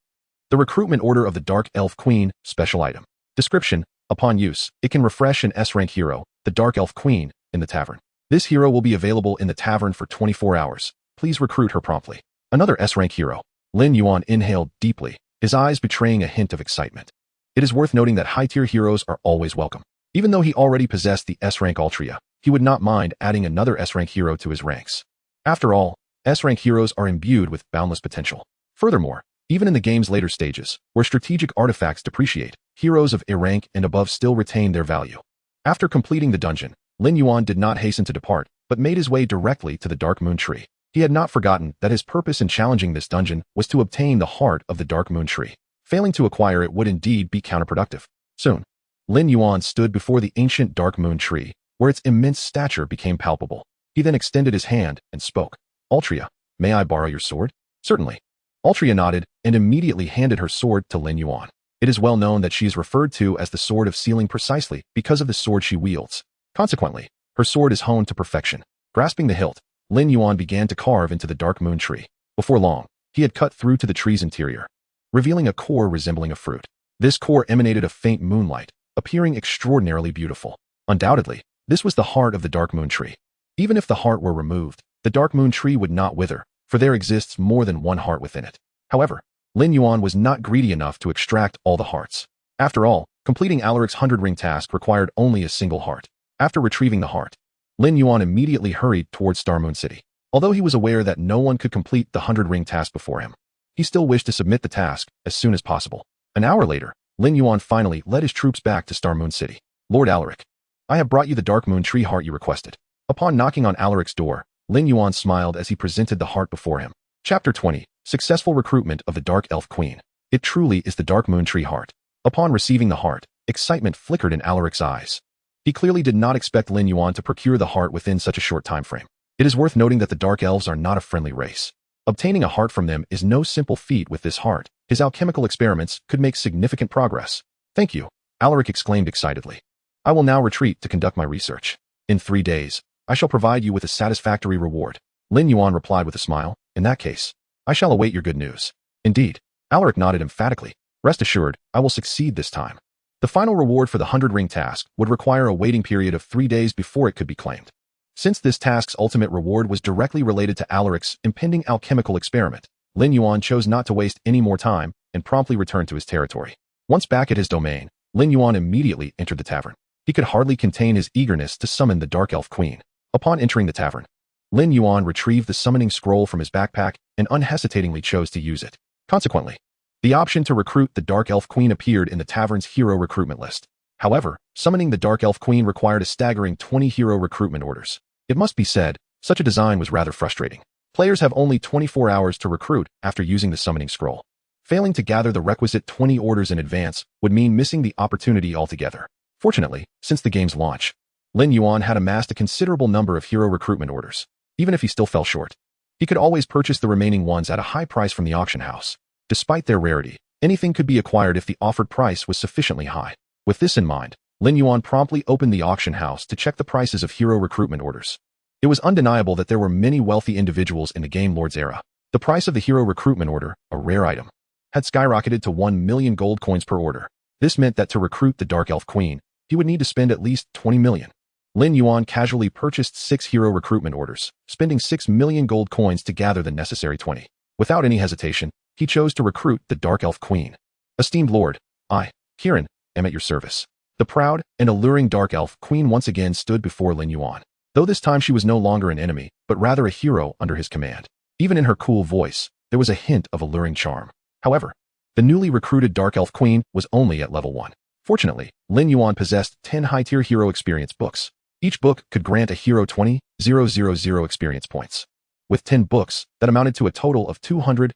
The Recruitment Order of the Dark Elf Queen, special item. Description: upon use, it can refresh an S-rank hero, the Dark Elf Queen, in the tavern. This hero will be available in the tavern for 24 hours. Please recruit her promptly. Another S-rank hero. Lin Yuan inhaled deeply, his eyes betraying a hint of excitement. It is worth noting that high-tier heroes are always welcome. Even though he already possessed the S-rank Altria, he would not mind adding another S-rank hero to his ranks. After all, S-rank heroes are imbued with boundless potential. Furthermore, even in the game's later stages, where strategic artifacts depreciate, heroes of A rank and above still retain their value. After completing the dungeon, Lin Yuan did not hasten to depart, but made his way directly to the Dark Moon Tree. He had not forgotten that his purpose in challenging this dungeon was to obtain the heart of the Dark Moon Tree. Failing to acquire it would indeed be counterproductive. Soon, Lin Yuan stood before the ancient Dark Moon Tree, where its immense stature became palpable. He then extended his hand and spoke. Altria, may I borrow your sword? Certainly. Altria nodded and immediately handed her sword to Lin Yuan. It is well known that she is referred to as the Sword of Sealing precisely because of the sword she wields. Consequently, her sword is honed to perfection. Grasping the hilt, Lin Yuan began to carve into the Dark Moon Tree. Before long, he had cut through to the tree's interior, revealing a core resembling a fruit. This core emanated a faint moonlight, appearing extraordinarily beautiful. Undoubtedly, this was the heart of the Dark Moon Tree. Even if the heart were removed, the Dark Moon Tree would not wither, for there exists more than one heart within it. However, Lin Yuan was not greedy enough to extract all the hearts. After all, completing Alaric's 100-ring task required only a single heart. After retrieving the heart, Lin Yuan immediately hurried towards Star Moon City. Although he was aware that no one could complete the 100-ring task before him, he still wished to submit the task as soon as possible. An hour later, Lin Yuan finally led his troops back to Star Moon City. Lord Alaric, I have brought you the Dark Moon Tree heart you requested. Upon knocking on Alaric's door, Lin Yuan smiled as he presented the heart before him. Chapter 20. Successful Recruitment of the Dark Elf Queen. It truly is the Dark Moon Tree heart. Upon receiving the heart, excitement flickered in Alaric's eyes. He clearly did not expect Lin Yuan to procure the heart within such a short time frame. It is worth noting that the Dark Elves are not a friendly race. Obtaining a heart from them is no simple feat. With this heart, his alchemical experiments could make significant progress. Thank you, Alaric exclaimed excitedly. I will now retreat to conduct my research. In 3 days, I shall provide you with a satisfactory reward. Lin Yuan replied with a smile. In that case, I shall await your good news. Indeed, Alaric nodded emphatically. Rest assured, I will succeed this time. The final reward for the 100-ring task would require a waiting period of 3 days before it could be claimed. Since this task's ultimate reward was directly related to Alaric's impending alchemical experiment, Lin Yuan chose not to waste any more time and promptly returned to his territory. Once back at his domain, Lin Yuan immediately entered the tavern. He could hardly contain his eagerness to summon the Dark Elf Queen. Upon entering the tavern, Lin Yuan retrieved the summoning scroll from his backpack and unhesitatingly chose to use it. Consequently, the option to recruit the Dark Elf Queen appeared in the tavern's hero recruitment list. However, summoning the Dark Elf Queen required a staggering 20 hero recruitment orders. It must be said, such a design was rather frustrating. Players have only 24 hours to recruit after using the summoning scroll. Failing to gather the requisite 20 orders in advance would mean missing the opportunity altogether. Fortunately, since the game's launch, Lin Yuan had amassed a considerable number of hero recruitment orders. Even if he still fell short, he could always purchase the remaining ones at a high price from the auction house. Despite their rarity, anything could be acquired if the offered price was sufficiently high. With this in mind, Lin Yuan promptly opened the auction house to check the prices of hero recruitment orders. It was undeniable that there were many wealthy individuals in the Game Lord's era. The price of the hero recruitment order, a rare item, had skyrocketed to 1 million gold coins per order. This meant that to recruit the Dark Elf Queen, he would need to spend at least 20 million. Lin Yuan casually purchased 6 hero recruitment orders, spending 6 million gold coins to gather the necessary 20. Without any hesitation, he chose to recruit the Dark Elf Queen. Esteemed Lord, I, Kirin, am at your service. The proud and alluring Dark Elf Queen once again stood before Lin Yuan, though this time she was no longer an enemy, but rather a hero under his command. Even in her cool voice, there was a hint of alluring charm. However, the newly recruited Dark Elf Queen was only at level 1. Fortunately, Lin Yuan possessed 10 high-tier hero experience books. Each book could grant a hero 20,000 experience points. With 10 books, that amounted to a total of 200,000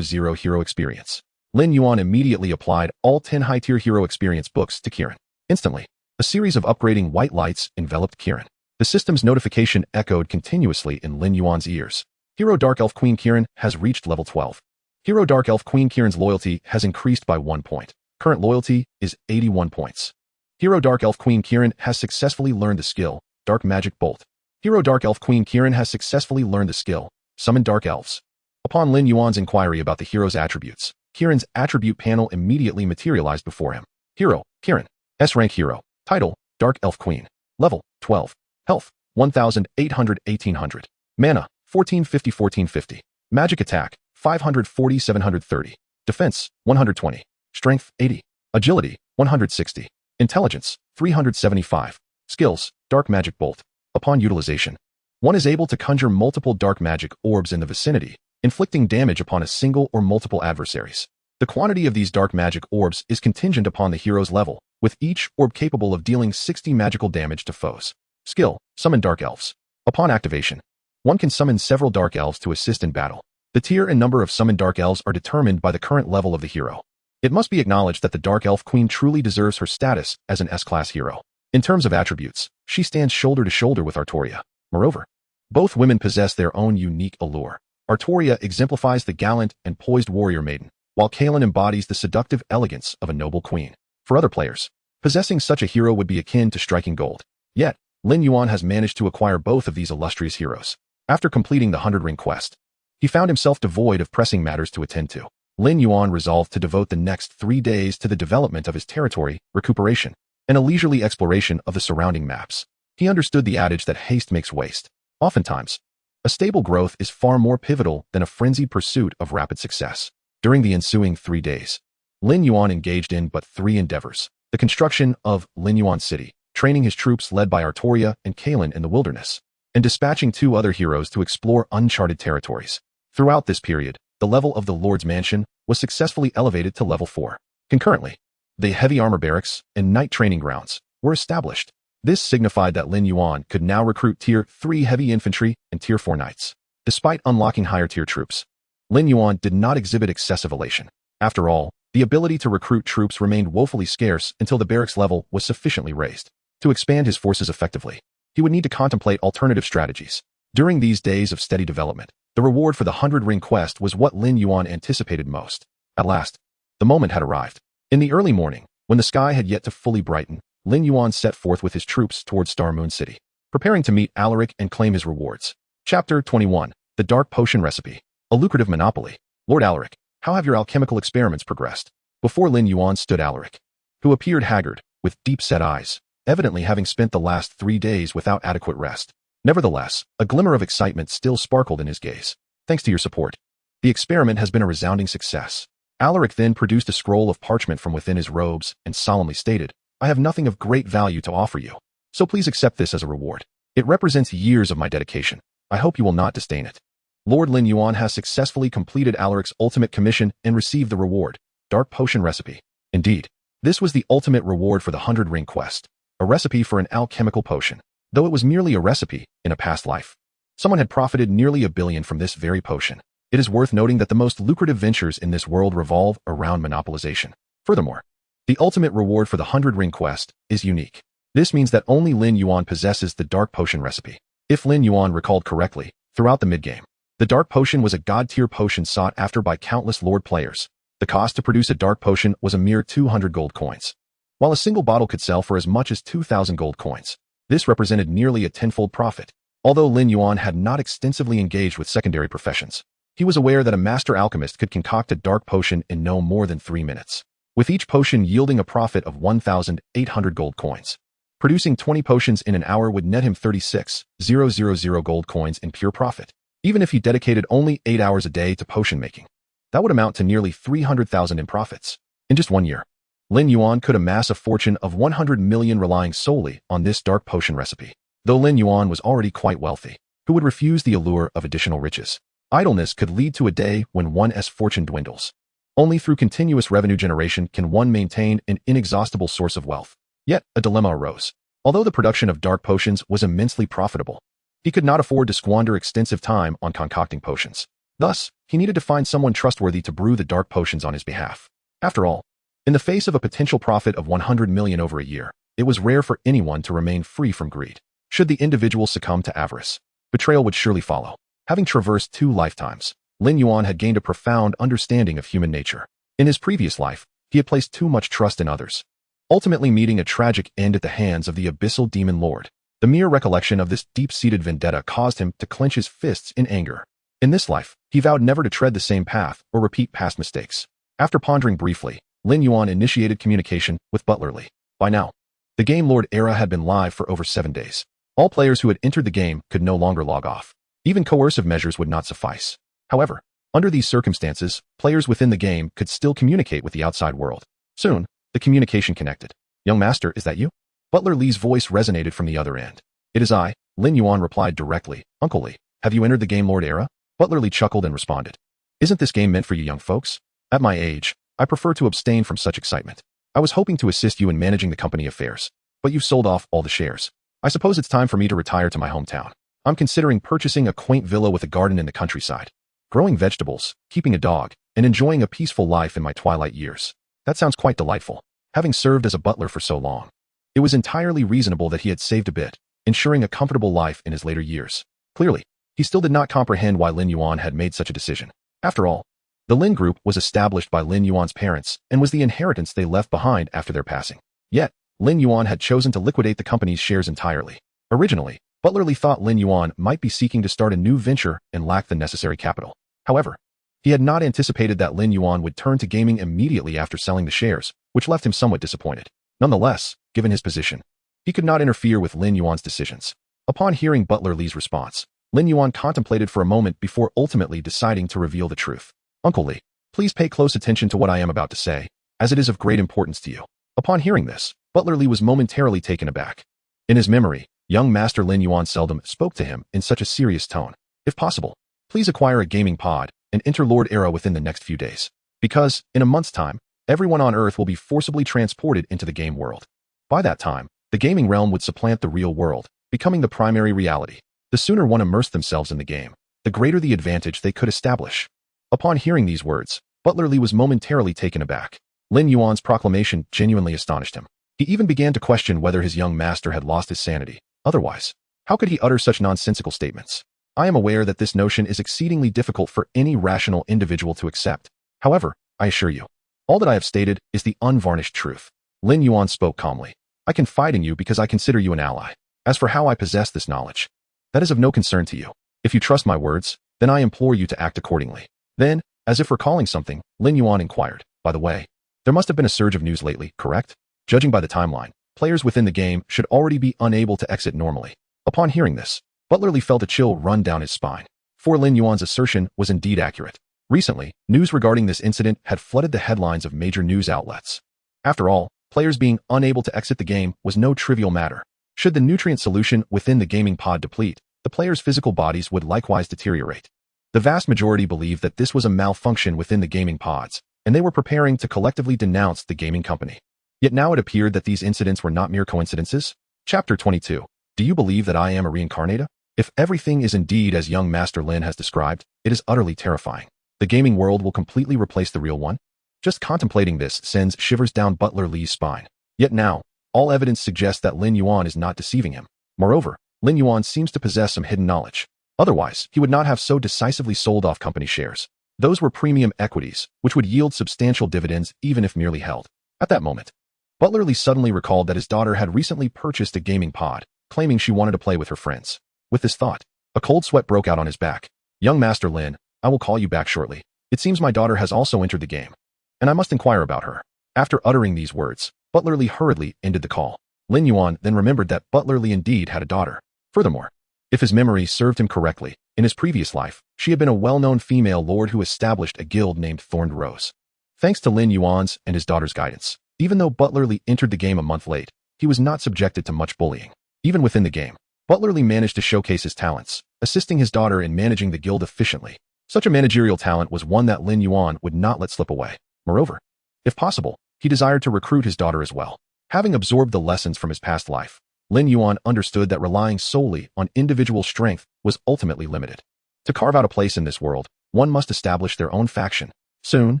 hero experience. Lin Yuan immediately applied all 10 high-tier hero experience books to Kirin. Instantly, a series of upgrading white lights enveloped Kieran. The system's notification echoed continuously in Lin Yuan's ears. Hero Dark Elf Queen Kieran has reached level 12. Hero Dark Elf Queen Kieran's loyalty has increased by 1 point. Current loyalty is 81 points. Hero Dark Elf Queen Kieran has successfully learned the skill, Dark Magic Bolt. Hero Dark Elf Queen Kieran has successfully learned the skill, Summon Dark Elves. Upon Lin Yuan's inquiry about the hero's attributes, Kieran's attribute panel immediately materialized before him. Hero, Kieran. S-rank hero. Title, Dark Elf Queen. Level, 12. Health, 1,800-1,800. Mana, 1450-1450. Magic attack, 540-730. Defense, 120. Strength, 80. Agility, 160. Intelligence, 375. Skills, Dark Magic Bolt. Upon utilization, one is able to conjure multiple dark magic orbs in the vicinity, inflicting damage upon a single or multiple adversaries. The quantity of these dark magic orbs is contingent upon the hero's level, with each orb capable of dealing 60 magical damage to foes. Skill, Summon Dark Elves. Upon activation, one can summon several dark elves to assist in battle. The tier and number of summoned dark elves are determined by the current level of the hero. It must be acknowledged that the Dark Elf Queen truly deserves her status as an S-class hero. In terms of attributes, she stands shoulder to shoulder with Artoria. Moreover, both women possess their own unique allure. Artoria exemplifies the gallant and poised warrior maiden, while Kaelin embodies the seductive elegance of a noble queen. For other players, possessing such a hero would be akin to striking gold. Yet, Lin Yuan has managed to acquire both of these illustrious heroes. After completing the 100-ring quest, he found himself devoid of pressing matters to attend to. Lin Yuan resolved to devote the next 3 days to the development of his territory, recuperation, and a leisurely exploration of the surrounding maps. He understood the adage that haste makes waste. Oftentimes, a stable growth is far more pivotal than a frenzied pursuit of rapid success. During the ensuing 3 days, Lin Yuan engaged in but 3 endeavors: the construction of Lin Yuan City, training his troops led by Artoria and Kaelin in the wilderness, and dispatching 2 other heroes to explore uncharted territories. Throughout this period, the level of the Lord's Mansion was successfully elevated to level 4. Concurrently, the heavy armor barracks and night training grounds were established. This signified that Lin Yuan could now recruit Tier 3 heavy infantry and Tier 4 knights. Despite unlocking higher tier troops, Lin Yuan did not exhibit excessive elation. After all, the ability to recruit troops remained woefully scarce until the barracks level was sufficiently raised. To expand his forces effectively, he would need to contemplate alternative strategies. During these days of steady development, the reward for the 100-ring quest was what Lin Yuan anticipated most. At last, the moment had arrived. In the early morning, when the sky had yet to fully brighten, Lin Yuan set forth with his troops towards Star Moon City, preparing to meet Alaric and claim his rewards. Chapter 21. The Dark Potion Recipe. A lucrative monopoly. Lord Alaric, how have your alchemical experiments progressed? Before Lin Yuan stood Alaric, who appeared haggard, with deep-set eyes, evidently having spent the last 3 days without adequate rest. Nevertheless, a glimmer of excitement still sparkled in his gaze. Thanks to your support, the experiment has been a resounding success. Alaric then produced a scroll of parchment from within his robes and solemnly stated, I have nothing of great value to offer you, so please accept this as a reward. It represents years of my dedication. I hope you will not disdain it. Lord Lin Yuan has successfully completed Alaric's ultimate commission and received the reward, Dark Potion Recipe. Indeed, this was the ultimate reward for the 100-ring quest, a recipe for an alchemical potion. Though it was merely a recipe, in a past life, someone had profited nearly $1 billion from this very potion. It is worth noting that the most lucrative ventures in this world revolve around monopolization. Furthermore, the ultimate reward for the 100-ring quest is unique. This means that only Lin Yuan possesses the Dark Potion Recipe. If Lin Yuan recalled correctly, throughout the mid-game, the Dark Potion was a god-tier potion sought after by countless Lord players. The cost to produce a Dark Potion was a mere 200 gold coins, while a single bottle could sell for as much as 2,000 gold coins. This represented nearly a tenfold profit. Although Lin Yuan had not extensively engaged with secondary professions, he was aware that a master alchemist could concoct a dark potion in no more than 3 minutes, with each potion yielding a profit of 1,800 gold coins. Producing 20 potions in an hour would net him 36,000 gold coins in pure profit. Even if he dedicated only 8 hours a day to potion making, that would amount to nearly 300,000 in profits. In just 1 year, Lin Yuan could amass a fortune of 100 million relying solely on this dark potion recipe. Though Lin Yuan was already quite wealthy, who would refuse the allure of additional riches? Idleness could lead to a day when one's fortune dwindles. Only through continuous revenue generation can one maintain an inexhaustible source of wealth. Yet, a dilemma arose. Although the production of dark potions was immensely profitable, he could not afford to squander extensive time on concocting potions. Thus, he needed to find someone trustworthy to brew the dark potions on his behalf. After all, in the face of a potential profit of 100 million over a year, it was rare for anyone to remain free from greed. Should the individual succumb to avarice, betrayal would surely follow. Having traversed 2 lifetimes, Lin Yuan had gained a profound understanding of human nature. In his previous life, he had placed too much trust in others, ultimately meeting a tragic end at the hands of the abyssal demon lord. The mere recollection of this deep-seated vendetta caused him to clench his fists in anger. In this life, he vowed never to tread the same path or repeat past mistakes. After pondering briefly, Lin Yuan initiated communication with Butler Lee. By now, the Game Lord era had been live for over 7 days. All players who had entered the game could no longer log off. Even coercive measures would not suffice. However, under these circumstances, players within the game could still communicate with the outside world. Soon, the communication connected. "Young master, is that you?" Butler Lee's voice resonated from the other end. "It is I," Lin Yuan replied directly. "Uncle Lee, have you entered the Game Lord era?" Butler Lee chuckled and responded. "Isn't this game meant for you young folks? At my age, I prefer to abstain from such excitement. I was hoping to assist you in managing the company affairs, but you've sold off all the shares. I suppose it's time for me to retire to my hometown. I'm considering purchasing a quaint villa with a garden in the countryside, growing vegetables, keeping a dog, and enjoying a peaceful life in my twilight years. That sounds quite delightful. Having served as a butler for so long, it was entirely reasonable that he had saved a bit, ensuring a comfortable life in his later years. Clearly, he still did not comprehend why Lin Yuan had made such a decision. After all, the Lin Group was established by Lin Yuan's parents and was the inheritance they left behind after their passing. Yet, Lin Yuan had chosen to liquidate the company's shares entirely. Originally, Butler Lee thought Lin Yuan might be seeking to start a new venture and lacked the necessary capital. However, he had not anticipated that Lin Yuan would turn to gaming immediately after selling the shares, which left him somewhat disappointed. Nonetheless, given his position, he could not interfere with Lin Yuan's decisions. Upon hearing Butler Lee's response, Lin Yuan contemplated for a moment before ultimately deciding to reveal the truth. "Uncle Lee, please pay close attention to what I am about to say, as it is of great importance to you." Upon hearing this, Butler Lee was momentarily taken aback. In his memory, young Master Lin Yuan seldom spoke to him in such a serious tone. "If possible, please acquire a gaming pod and enter Lord Era within the next few days. Because, in a month's time, everyone on Earth will be forcibly transported into the game world. By that time, the gaming realm would supplant the real world, becoming the primary reality. The sooner one immersed themselves in the game, the greater the advantage they could establish." Upon hearing these words, Butler Lee was momentarily taken aback. Lin Yuan's proclamation genuinely astonished him. He even began to question whether his young master had lost his sanity. Otherwise, how could he utter such nonsensical statements? I am aware that this notion is exceedingly difficult for any rational individual to accept. However, I assure you, all that I have stated is the unvarnished truth. Lin Yuan spoke calmly. "I confide in you because I consider you an ally. As for how I possess this knowledge, that is of no concern to you. If you trust my words, then I implore you to act accordingly." Then, as if recalling something, Lin Yuan inquired, "By the way, there must have been a surge of news lately, correct? Judging by the timeline, players within the game should already be unable to exit normally." Upon hearing this, Butler Lee felt a chill run down his spine. For Lin Yuan's assertion was indeed accurate. Recently, news regarding this incident had flooded the headlines of major news outlets. After all, players being unable to exit the game was no trivial matter. Should the nutrient solution within the gaming pod deplete, the players' physical bodies would likewise deteriorate. The vast majority believed that this was a malfunction within the gaming pods, and they were preparing to collectively denounce the gaming company. Yet now it appeared that these incidents were not mere coincidences. Chapter 22. Do you believe that I am a reincarnata? If everything is indeed as young Master Lin has described, it is utterly terrifying. The gaming world will completely replace the real one. Just contemplating this sends shivers down Butler Lee's spine. Yet now, all evidence suggests that Lin Yuan is not deceiving him. Moreover, Lin Yuan seems to possess some hidden knowledge. Otherwise, he would not have so decisively sold off company shares. Those were premium equities, which would yield substantial dividends even if merely held. At that moment, Butler Lee suddenly recalled that his daughter had recently purchased a gaming pod, claiming she wanted to play with her friends. With this thought, a cold sweat broke out on his back. "Young Master Lin, I will call you back shortly. It seems my daughter has also entered the game, and I must inquire about her." After uttering these words, Butler Lee hurriedly ended the call. Lin Yuan then remembered that Butler Lee indeed had a daughter. Furthermore, if his memory served him correctly, in his previous life, she had been a well-known female lord who established a guild named Thorned Rose. Thanks to Lin Yuan's and his daughter's guidance, even though Butler Lee entered the game a month late, he was not subjected to much bullying. Even within the game, Butler Lee managed to showcase his talents, assisting his daughter in managing the guild efficiently. Such a managerial talent was one that Lin Yuan would not let slip away. Moreover, if possible, he desired to recruit his daughter as well. Having absorbed the lessons from his past life, Lin Yuan understood that relying solely on individual strength was ultimately limited. To carve out a place in this world, one must establish their own faction. Soon,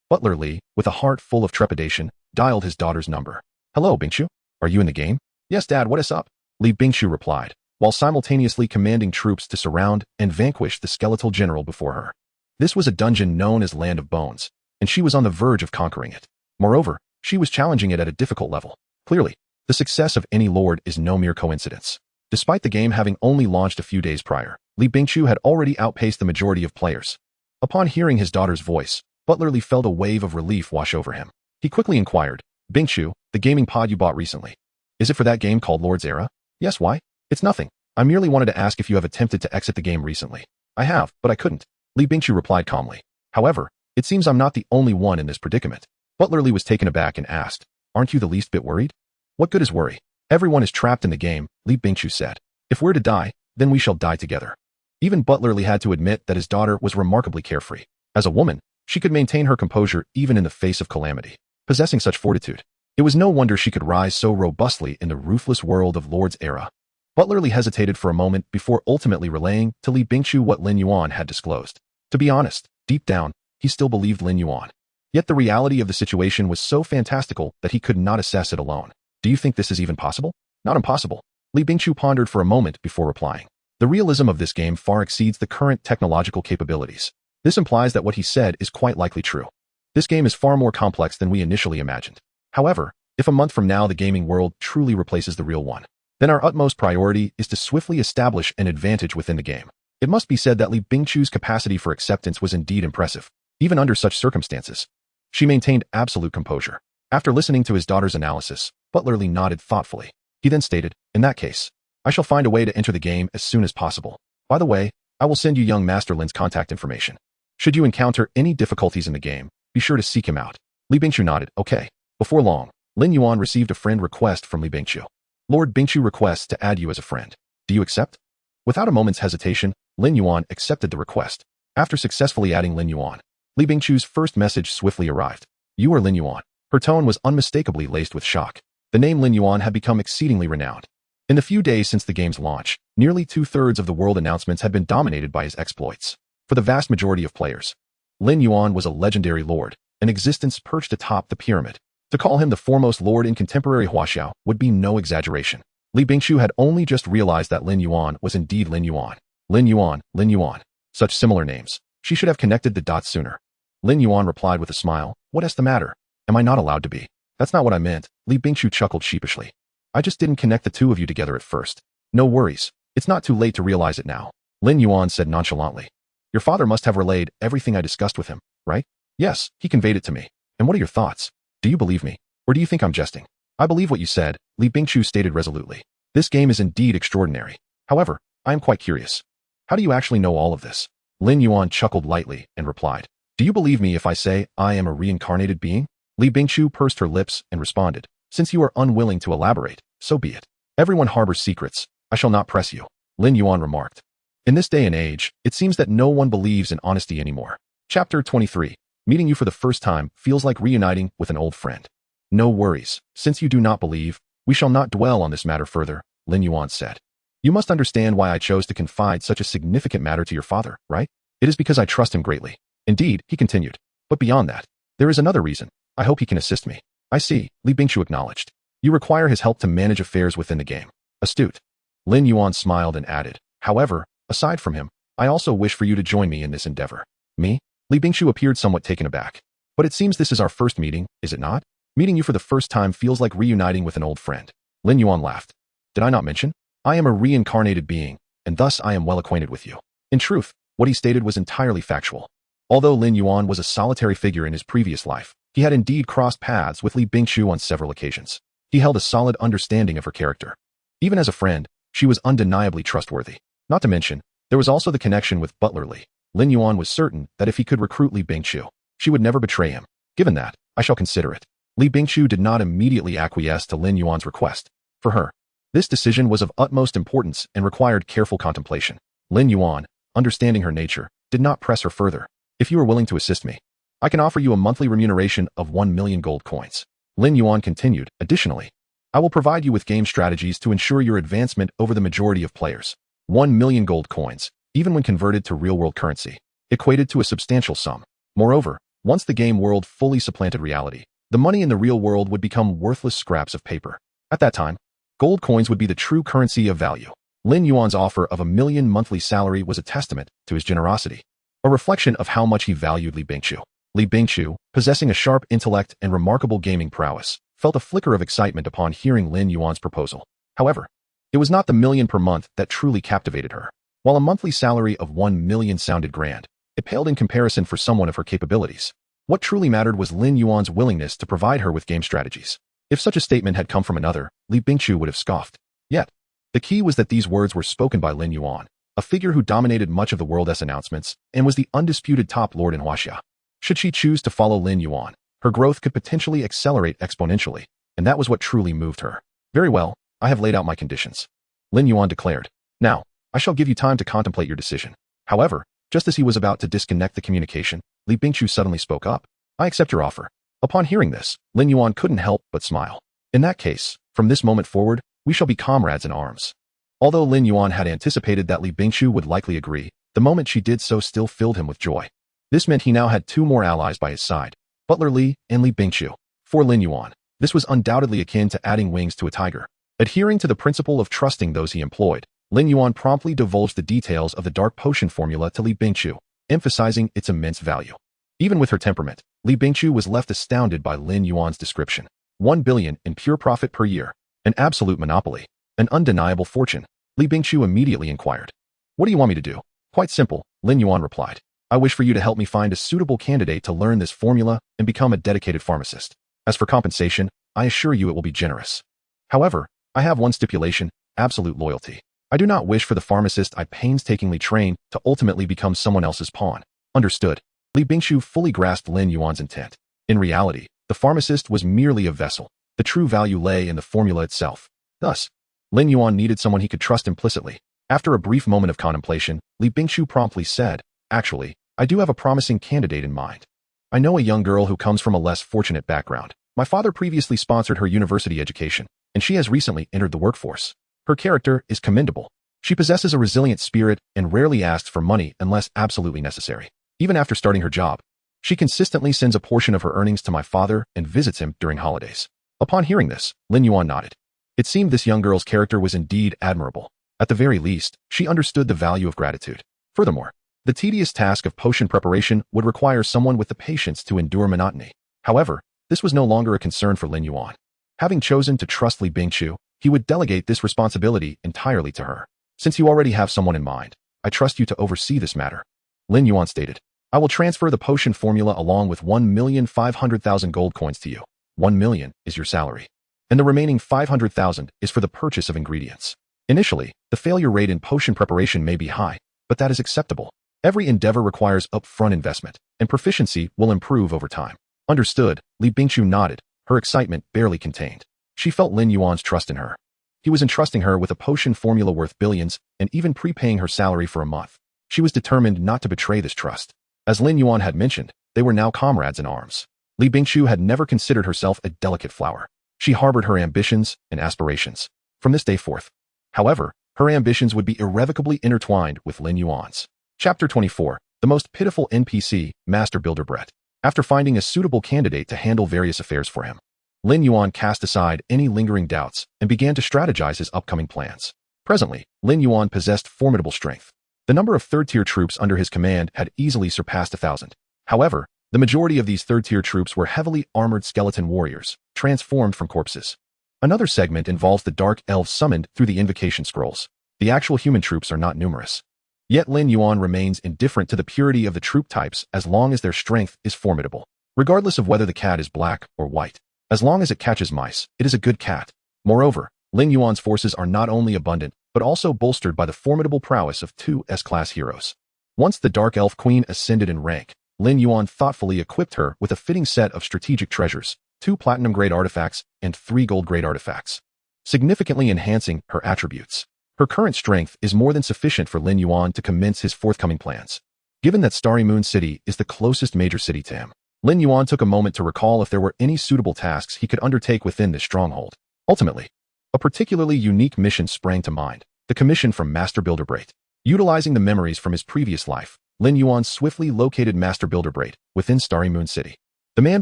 Butler Lee, with a heart full of trepidation, dialed his daughter's number. "Hello, Bingchu. Are you in the game?" Yes, Dad, what is up? Li Bingshu replied, while simultaneously commanding troops to surround and vanquish the skeletal general before her. This was a dungeon known as Land of Bones, and she was on the verge of conquering it. Moreover, she was challenging it at a difficult level. Clearly, the success of any lord is no mere coincidence. Despite the game having only launched a few days prior, Li Bingshu had already outpaced the majority of players. Upon hearing his daughter's voice, Butler Li felt a wave of relief wash over him. He quickly inquired, Bingshu, the gaming pod you bought recently. Is it for that game called Lord's Era? Yes, why? It's nothing. I merely wanted to ask if you have attempted to exit the game recently. I have, but I couldn't. Li Bingshu replied calmly. However, it seems I'm not the only one in this predicament. Butler Li was taken aback and asked, aren't you the least bit worried? What good is worry? Everyone is trapped in the game, Li Bingshu said. If we're to die, then we shall die together. Even Butler Li had to admit that his daughter was remarkably carefree. As a woman, she could maintain her composure even in the face of calamity. Possessing such fortitude, it was no wonder she could rise so robustly in the ruthless world of Lord's Era. Butler Li hesitated for a moment before ultimately relaying to Li Bingshu what Lin Yuan had disclosed. To be honest, deep down, he still believed Lin Yuan. Yet the reality of the situation was so fantastical that he could not assess it alone. Do you think this is even possible? Not impossible. Li Bingshu pondered for a moment before replying. The realism of this game far exceeds the current technological capabilities. This implies that what he said is quite likely true. This game is far more complex than we initially imagined. However, if a month from now the gaming world truly replaces the real one, then our utmost priority is to swiftly establish an advantage within the game. It must be said that Li Bingshu's capacity for acceptance was indeed impressive, even under such circumstances. She maintained absolute composure. After listening to his daughter's analysis, Butler Li nodded thoughtfully. He then stated, in that case, I shall find a way to enter the game as soon as possible. By the way, I will send you young Master Lin's contact information. Should you encounter any difficulties in the game, be sure to seek him out. Li Bingshu nodded, okay. Before long, Lin Yuan received a friend request from Li Bingshu. Lord Bingshu requests to add you as a friend. Do you accept? Without a moment's hesitation, Lin Yuan accepted the request. After successfully adding Lin Yuan, Li Bingshu's first message swiftly arrived. You are Lin Yuan. Her tone was unmistakably laced with shock. The name Lin Yuan had become exceedingly renowned. In the few days since the game's launch, nearly 2/3 of the world announcements had been dominated by his exploits. For the vast majority of players, Lin Yuan was a legendary lord, an existence perched atop the pyramid. To call him the foremost lord in contemporary Huaxiao would be no exaggeration. Li Bingshu had only just realized that Lin Yuan was indeed Lin Yuan. Lin Yuan, Lin Yuan. Such similar names. She should have connected the dots sooner. Lin Yuan replied with a smile, what is the matter? Am I not allowed to be? That's not what I meant, Li Bingshu chuckled sheepishly. I just didn't connect the two of you together at first. No worries. It's not too late to realize it now. Lin Yuan said nonchalantly. Your father must have relayed everything I discussed with him, right? Yes, he conveyed it to me. And what are your thoughts? Do you believe me? Or do you think I'm jesting? I believe what you said, Li Bingshu stated resolutely. This game is indeed extraordinary. However, I am quite curious. How do you actually know all of this? Lin Yuan chuckled lightly and replied. Do you believe me if I say I am a reincarnated being? Li Bingshu pursed her lips and responded. Since you are unwilling to elaborate, so be it. Everyone harbors secrets. I shall not press you. Lin Yuan remarked. In this day and age, it seems that no one believes in honesty anymore. Chapter 23. Meeting you for the first time feels like reuniting with an old friend. No worries. Since you do not believe, we shall not dwell on this matter further, Lin Yuan said. You must understand why I chose to confide such a significant matter to your father, right? It is because I trust him greatly. Indeed, he continued. But beyond that, there is another reason. I hope he can assist me. I see, Li Bingshu acknowledged. You require his help to manage affairs within the game. Astute. Lin Yuan smiled and added, however, aside from him, I also wish for you to join me in this endeavor. Me? Li Bingshu appeared somewhat taken aback. But it seems this is our first meeting, is it not? Meeting you for the first time feels like reuniting with an old friend. Lin Yuan laughed. Did I not mention? I am a reincarnated being, and thus I am well acquainted with you. In truth, what he stated was entirely factual. Although Lin Yuan was a solitary figure in his previous life, he had indeed crossed paths with Li Bingshu on several occasions. He held a solid understanding of her character. Even as a friend, she was undeniably trustworthy. Not to mention, there was also the connection with Butler Li. Lin Yuan was certain that if he could recruit Li Bingshu, she would never betray him. Given that, I shall consider it. Li Bingshu did not immediately acquiesce to Lin Yuan's request. For her, this decision was of utmost importance and required careful contemplation. Lin Yuan, understanding her nature, did not press her further. If you are willing to assist me, I can offer you a monthly remuneration of 1 million gold coins. Lin Yuan continued, additionally, I will provide you with game strategies to ensure your advancement over the majority of players. 1 million gold coins, even when converted to real-world currency, equated to a substantial sum. Moreover, once the game world fully supplanted reality, the money in the real world would become worthless scraps of paper. At that time, Gold coins would be the true currency of value. Lin Yuan's offer of 1 million monthly salary was a testament to his generosity, a reflection of how much he valued Li Bingqiu. Li Bingqiu, possessing a sharp intellect and remarkable gaming prowess, felt a flicker of excitement upon hearing Lin Yuan's proposal. However, it was not the million per month that truly captivated her. While a monthly salary of 1 million sounded grand, it paled in comparison for someone of her capabilities. What truly mattered was Lin Yuan's willingness to provide her with game strategies. If such a statement had come from another, Li Bingqiu would have scoffed. Yet, the key was that these words were spoken by Lin Yuan, a figure who dominated much of the world's announcements and was the undisputed top lord in Huaxia. Should she choose to follow Lin Yuan, her growth could potentially accelerate exponentially, and that was what truly moved her. Very well, I have laid out my conditions, Lin Yuan declared. Now, I shall give you time to contemplate your decision. However, just as he was about to disconnect the communication, Li Bingqiu suddenly spoke up. I accept your offer. Upon hearing this, Lin Yuan couldn't help but smile. In that case, from this moment forward, we shall be comrades in arms. Although Lin Yuan had anticipated that Li Bingqiu would likely agree, the moment she did so still filled him with joy. This meant he now had 2 more allies by his side, Butler Li and Li Bingqiu. For Lin Yuan, this was undoubtedly akin to adding wings to a tiger. Adhering to the principle of trusting those he employed, Lin Yuan promptly divulged the details of the dark potion formula to Li Bingqiu, emphasizing its immense value. Even with her temperament, Li Bingqiu was left astounded by Lin Yuan's description. 1 billion in pure profit per year, an absolute monopoly, an undeniable fortune. Li Bingqiu immediately inquired. What do you want me to do? Quite simple, Lin Yuan replied. I wish for you to help me find a suitable candidate to learn this formula and become a dedicated pharmacist. As for compensation, I assure you it will be generous. However, I have one stipulation, absolute loyalty. I do not wish for the pharmacist I painstakingly trained to ultimately become someone else's pawn. Understood. Li Bingqiu fully grasped Lin Yuan's intent. In reality, the pharmacist was merely a vessel. The true value lay in the formula itself. Thus, Lin Yuan needed someone he could trust implicitly. After a brief moment of contemplation, Li Bingqiu promptly said, Actually, I do have a promising candidate in mind. I know a young girl who comes from a less fortunate background. My father previously sponsored her university education, and she has recently entered the workforce. Her character is commendable. She possesses a resilient spirit and rarely asks for money unless absolutely necessary. Even after starting her job, she consistently sends a portion of her earnings to my father and visits him during holidays. Upon hearing this, Lin Yuan nodded. It seemed this young girl's character was indeed admirable. At the very least, she understood the value of gratitude. Furthermore, the tedious task of potion preparation would require someone with the patience to endure monotony. However, this was no longer a concern for Lin Yuan. Having chosen to trust Li Bingqiu, he would delegate this responsibility entirely to her. Since you already have someone in mind, I trust you to oversee this matter, Lin Yuan stated. I will transfer the potion formula along with 1,500,000 gold coins to you. 1 million is your salary, and the remaining 500,000 is for the purchase of ingredients. Initially, the failure rate in potion preparation may be high, but that is acceptable. Every endeavor requires upfront investment, and proficiency will improve over time. Understood, Li Bingqiu nodded, her excitement barely contained. She felt Lin Yuan's trust in her. He was entrusting her with a potion formula worth billions and even prepaying her salary for a month. She was determined not to betray this trust. As Lin Yuan had mentioned, they were now comrades in arms. Li Bingqiu had never considered herself a delicate flower. She harbored her ambitions and aspirations. From this day forth, however, her ambitions would be irrevocably intertwined with Lin Yuan's. Chapter 24, The Most Pitiful NPC, Master Builder Brett. After finding a suitable candidate to handle various affairs for him, Lin Yuan cast aside any lingering doubts and began to strategize his upcoming plans. Presently, Lin Yuan possessed formidable strength. The number of third-tier troops under his command had easily surpassed 1,000. However, the majority of these third-tier troops were heavily armored skeleton warriors, transformed from corpses. Another segment involves the dark elves summoned through the invocation scrolls. The actual human troops are not numerous. Yet Lin Yuan remains indifferent to the purity of the troop types as long as their strength is formidable. Regardless of whether the cat is black or white, as long as it catches mice, it is a good cat. Moreover, Lin Yuan's forces are not only abundant, but also bolstered by the formidable prowess of 2 S-class heroes. Once the Dark Elf Queen ascended in rank, Lin Yuan thoughtfully equipped her with a fitting set of strategic treasures, 2 platinum-grade artifacts and 3 gold-grade artifacts, significantly enhancing her attributes. Her current strength is more than sufficient for Lin Yuan to commence his forthcoming plans. Given that Starry Moon City is the closest major city to him, Lin Yuan took a moment to recall if there were any suitable tasks he could undertake within this stronghold. Ultimately, a particularly unique mission sprang to mind, the commission from Master Builder Brett. Utilizing the memories from his previous life, Lin Yuan swiftly located Master Builder Brett within Starry Moon City. The man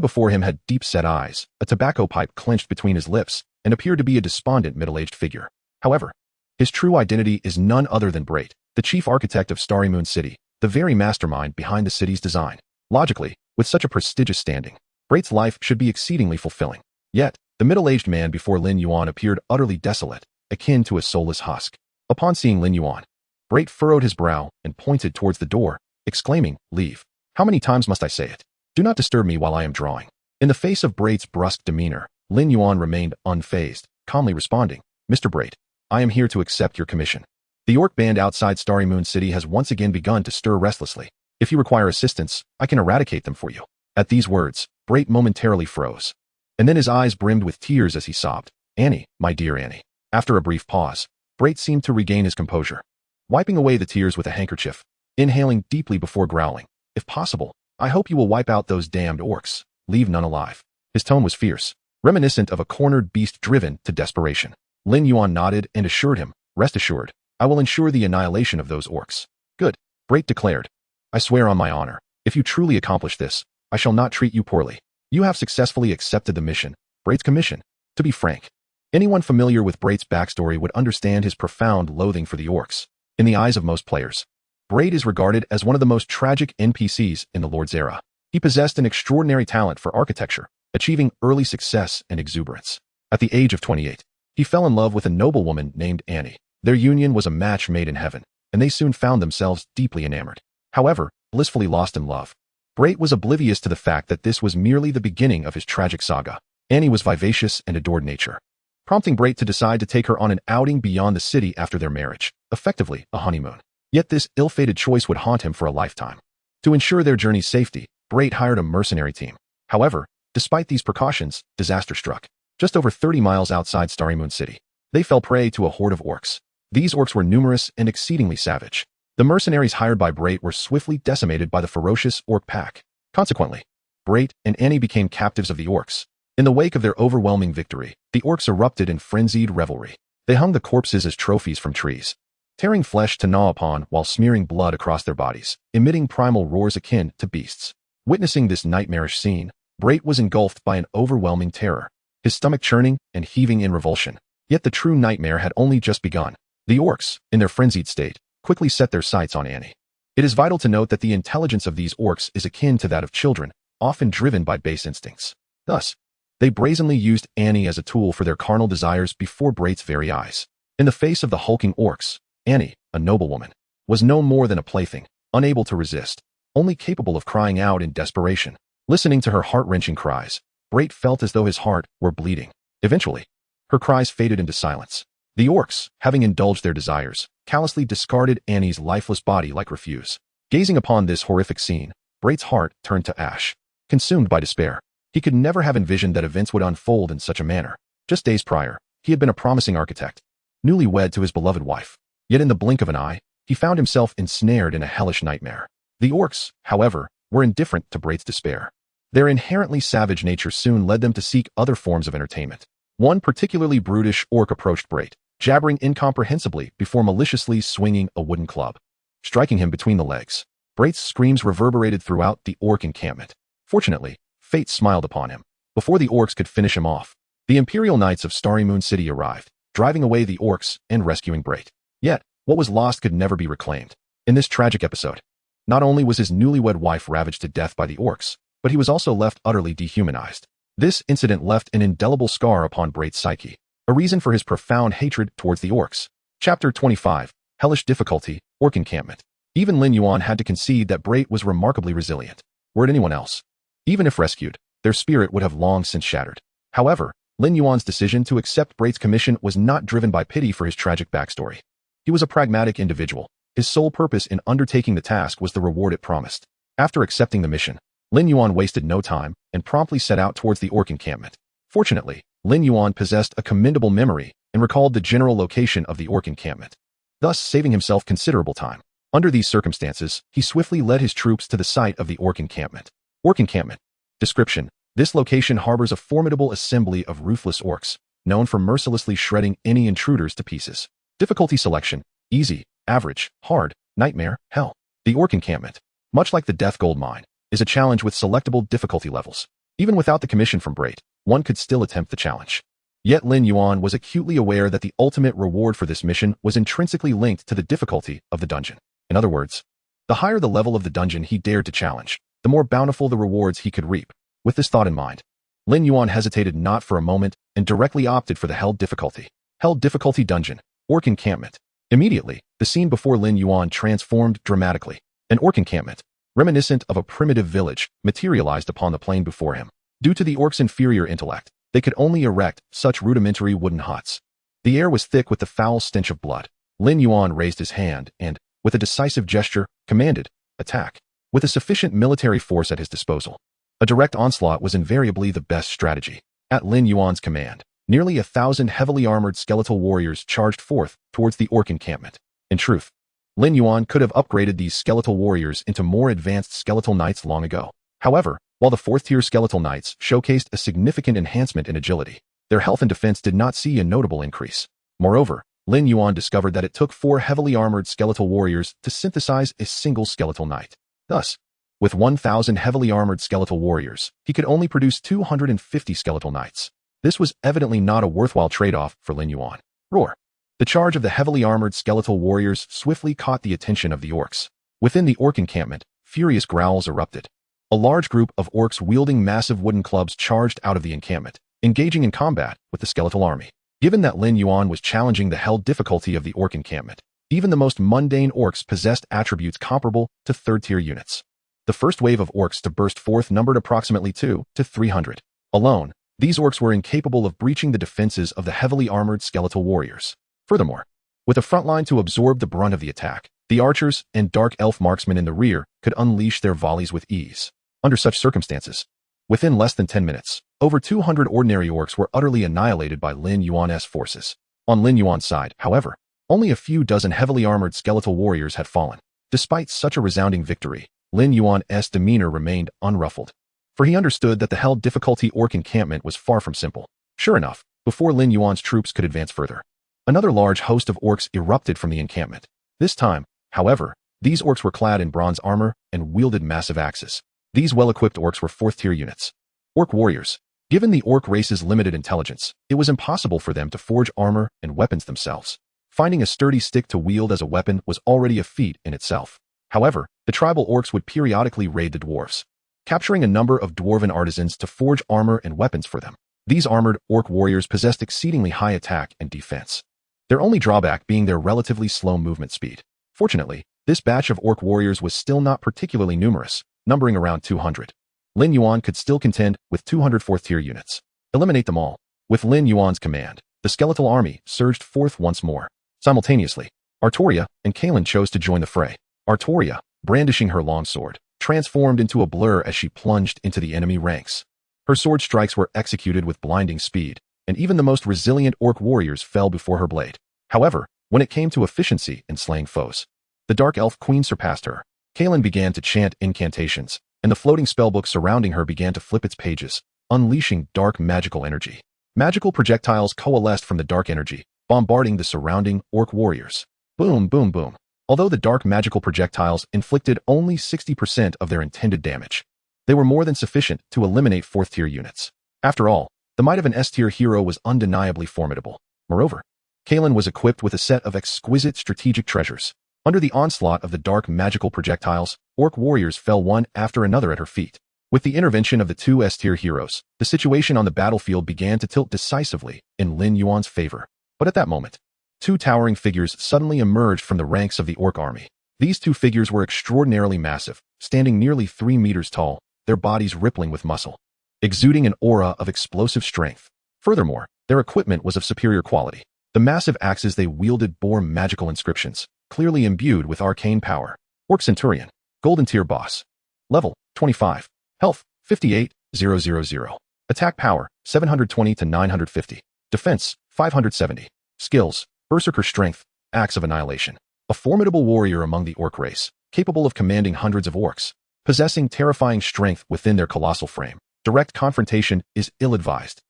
before him had deep-set eyes, a tobacco pipe clenched between his lips, and appeared to be a despondent middle-aged figure. However, his true identity is none other than Brait, the chief architect of Starry Moon City, the very mastermind behind the city's design. Logically, with such a prestigious standing, Brait's life should be exceedingly fulfilling. Yet, the middle-aged man before Lin Yuan appeared utterly desolate, akin to a soulless husk. Upon seeing Lin Yuan, Brait furrowed his brow and pointed towards the door, exclaiming, "Leave. How many times must I say it? Do not disturb me while I am drawing." In the face of Brait's brusque demeanor, Lin Yuan remained unfazed, calmly responding, "Mr. Brait, I am here to accept your commission. The orc band outside Starry Moon City has once again begun to stir restlessly. If you require assistance, I can eradicate them for you." At these words, Brait momentarily froze. And then his eyes brimmed with tears as he sobbed, "Annie, my dear Annie." After a brief pause, Brait seemed to regain his composure. Wiping away the tears with a handkerchief, inhaling deeply before growling, "If possible, I hope you will wipe out those damned orcs. Leave none alive." His tone was fierce, reminiscent of a cornered beast driven to desperation. Lin Yuan nodded and assured him, "Rest assured, I will ensure the annihilation of those orcs." "Good," Brait declared. "I swear on my honor, if you truly accomplish this, I shall not treat you poorly. You have successfully accepted the mission, Brait's commission." To be frank, anyone familiar with Brait's backstory would understand his profound loathing for the orcs. In the eyes of most players, Brait is regarded as one of the most tragic NPCs in the Lord's era. He possessed an extraordinary talent for architecture, achieving early success and exuberance. At the age of 28, he fell in love with a noblewoman named Annie. Their union was a match made in heaven, and they soon found themselves deeply enamored. However, blissfully lost in love, Brait was oblivious to the fact that this was merely the beginning of his tragic saga. Annie was vivacious and adored nature, prompting Brait to decide to take her on an outing beyond the city after their marriage, effectively a honeymoon. Yet this ill-fated choice would haunt him for a lifetime. To ensure their journey's safety, Brait hired a mercenary team. However, despite these precautions, disaster struck. Just over 30 miles outside Starry Moon City, they fell prey to a horde of orcs. These orcs were numerous and exceedingly savage. The mercenaries hired by Brait were swiftly decimated by the ferocious orc pack. Consequently, Brait and Annie became captives of the orcs. In the wake of their overwhelming victory, the orcs erupted in frenzied revelry. They hung the corpses as trophies from trees, tearing flesh to gnaw upon while smearing blood across their bodies, emitting primal roars akin to beasts. Witnessing this nightmarish scene, Brait was engulfed by an overwhelming terror, his stomach churning and heaving in revulsion. Yet the true nightmare had only just begun. The orcs, in their frenzied state, quickly set their sights on Annie. It is vital to note that the intelligence of these orcs is akin to that of children, often driven by base instincts. Thus, they brazenly used Annie as a tool for their carnal desires before Brait's very eyes. In the face of the hulking orcs, Annie, a noblewoman, was no more than a plaything, unable to resist, only capable of crying out in desperation. Listening to her heart-wrenching cries, Brait felt as though his heart were bleeding. Eventually, her cries faded into silence. The orcs, having indulged their desires, callously discarded Annie's lifeless body like refuse. Gazing upon this horrific scene, Brait's heart turned to ash. Consumed by despair, he could never have envisioned that events would unfold in such a manner. Just days prior, he had been a promising architect, newly wed to his beloved wife. Yet in the blink of an eye, he found himself ensnared in a hellish nightmare. The orcs, however, were indifferent to Brait's despair. Their inherently savage nature soon led them to seek other forms of entertainment. One particularly brutish orc approached Brait, jabbering incomprehensibly before maliciously swinging a wooden club, striking him between the legs. Brait's screams reverberated throughout the orc encampment. Fortunately, fate smiled upon him. Before the orcs could finish him off, the Imperial Knights of Starry Moon City arrived, driving away the orcs and rescuing Brait. Yet, what was lost could never be reclaimed. In this tragic episode, not only was his newlywed wife ravaged to death by the orcs, but he was also left utterly dehumanized. This incident left an indelible scar upon Brait's psyche, a reason for his profound hatred towards the orcs. Chapter 25, Hellish Difficulty, Orc Encampment. Even Lin Yuan had to concede that Brait was remarkably resilient. Were it anyone else, even if rescued, their spirit would have long since shattered. However, Lin Yuan's decision to accept Brait's commission was not driven by pity for his tragic backstory. He was a pragmatic individual. His sole purpose in undertaking the task was the reward it promised. After accepting the mission, Lin Yuan wasted no time and promptly set out towards the orc encampment. Fortunately, Lin Yuan possessed a commendable memory and recalled the general location of the orc encampment, thus saving himself considerable time. Under these circumstances, he swiftly led his troops to the site of the orc encampment. Orc encampment. Description: this location harbors a formidable assembly of ruthless orcs, known for mercilessly shredding any intruders to pieces. Difficulty selection: easy, average, hard, nightmare, hell. The orc encampment, much like the Death Gold Mine, is a challenge with selectable difficulty levels. Even without the commission from Brait, one could still attempt the challenge. Yet Lin Yuan was acutely aware that the ultimate reward for this mission was intrinsically linked to the difficulty of the dungeon. In other words, the higher the level of the dungeon he dared to challenge, the more bountiful the rewards he could reap. With this thought in mind, Lin Yuan hesitated not for a moment and directly opted for the Hell difficulty. Hell difficulty dungeon, Orc encampment. Immediately, the scene before Lin Yuan transformed dramatically. An orc encampment, reminiscent of a primitive village, materialized upon the plain before him. Due to the orc's inferior intellect, they could only erect such rudimentary wooden huts. The air was thick with the foul stench of blood. Lin Yuan raised his hand and, with a decisive gesture, commanded, attack. With a sufficient military force at his disposal, a direct onslaught was invariably the best strategy. At Lin Yuan's command, nearly 1,000 heavily armored skeletal warriors charged forth towards the orc encampment. In truth, Lin Yuan could have upgraded these skeletal warriors into more advanced skeletal knights long ago. However, while the 4th-tier skeletal knights showcased a significant enhancement in agility, their health and defense did not see a notable increase. Moreover, Lin Yuan discovered that it took 4 heavily armored skeletal warriors to synthesize a single skeletal knight. Thus, with 1,000 heavily armored skeletal warriors, he could only produce 250 skeletal knights. This was evidently not a worthwhile trade-off for Lin Yuan. Roar! The charge of the heavily armored skeletal warriors swiftly caught the attention of the orcs. Within the orc encampment, furious growls erupted. A large group of orcs wielding massive wooden clubs charged out of the encampment, engaging in combat with the skeletal army. Given that Lin Yuan was challenging the hell difficulty of the orc encampment, even the most mundane orcs possessed attributes comparable to 3rd-tier units. The first wave of orcs to burst forth numbered approximately 200 to 300. Alone, these orcs were incapable of breaching the defenses of the heavily armored skeletal warriors. Furthermore, with a front line to absorb the brunt of the attack, the archers and dark elf marksmen in the rear could unleash their volleys with ease. Under such circumstances, within less than 10 minutes, over 200 ordinary orcs were utterly annihilated by Lin Yuan's forces. On Lin Yuan's side, however, only a few dozen heavily armored skeletal warriors had fallen. Despite such a resounding victory, Lin Yuan's demeanor remained unruffled, for he understood that the hell difficulty orc encampment was far from simple. Sure enough, before Lin Yuan's troops could advance further, another large host of orcs erupted from the encampment. This time, however, these orcs were clad in bronze armor and wielded massive axes. These well-equipped orcs were 4th-tier units. Orc warriors. Given the orc race's limited intelligence, it was impossible for them to forge armor and weapons themselves. Finding a sturdy stick to wield as a weapon was already a feat in itself. However, the tribal orcs would periodically raid the dwarves, capturing a number of dwarven artisans to forge armor and weapons for them. These armored orc warriors possessed exceedingly high attack and defense, their only drawback being their relatively slow movement speed. Fortunately, this batch of orc warriors was still not particularly numerous, numbering around 200. Lin Yuan could still contend with 200 4th-tier units. Eliminate them all. With Lin Yuan's command, the skeletal army surged forth once more. Simultaneously, Artoria and Kalen chose to join the fray. Artoria, brandishing her longsword, transformed into a blur as she plunged into the enemy ranks. Her sword strikes were executed with blinding speed, and even the most resilient orc warriors fell before her blade. However, when it came to efficiency in slaying foes, the Dark Elf Queen surpassed her. Kalen began to chant incantations, and the floating spellbook surrounding her began to flip its pages, unleashing dark magical energy. Magical projectiles coalesced from the dark energy, bombarding the surrounding orc warriors. Boom, boom, boom. Although the dark magical projectiles inflicted only 60% of their intended damage, they were more than sufficient to eliminate 4th-tier units. After all, the might of an S-tier hero was undeniably formidable. Moreover, Kalen was equipped with a set of exquisite strategic treasures. Under the onslaught of the dark magical projectiles, orc warriors fell one after another at her feet. With the intervention of the 2 S-tier heroes, the situation on the battlefield began to tilt decisively in Lin Yuan's favor. But at that moment, 2 towering figures suddenly emerged from the ranks of the orc army. These 2 figures were extraordinarily massive, standing nearly 3 meters tall, their bodies rippling with muscle, exuding an aura of explosive strength. Furthermore, their equipment was of superior quality. The massive axes they wielded bore magical inscriptions, clearly imbued with arcane power. Orc Centurion, Golden Tier Boss. Level, 25. Health, 58,000. Attack Power, 720 to 950. Defense, 570. Skills, Berserker Strength, Axe of Annihilation. A formidable warrior among the orc race, capable of commanding hundreds of orcs, possessing terrifying strength within their colossal frame. Direct confrontation is ill-advised.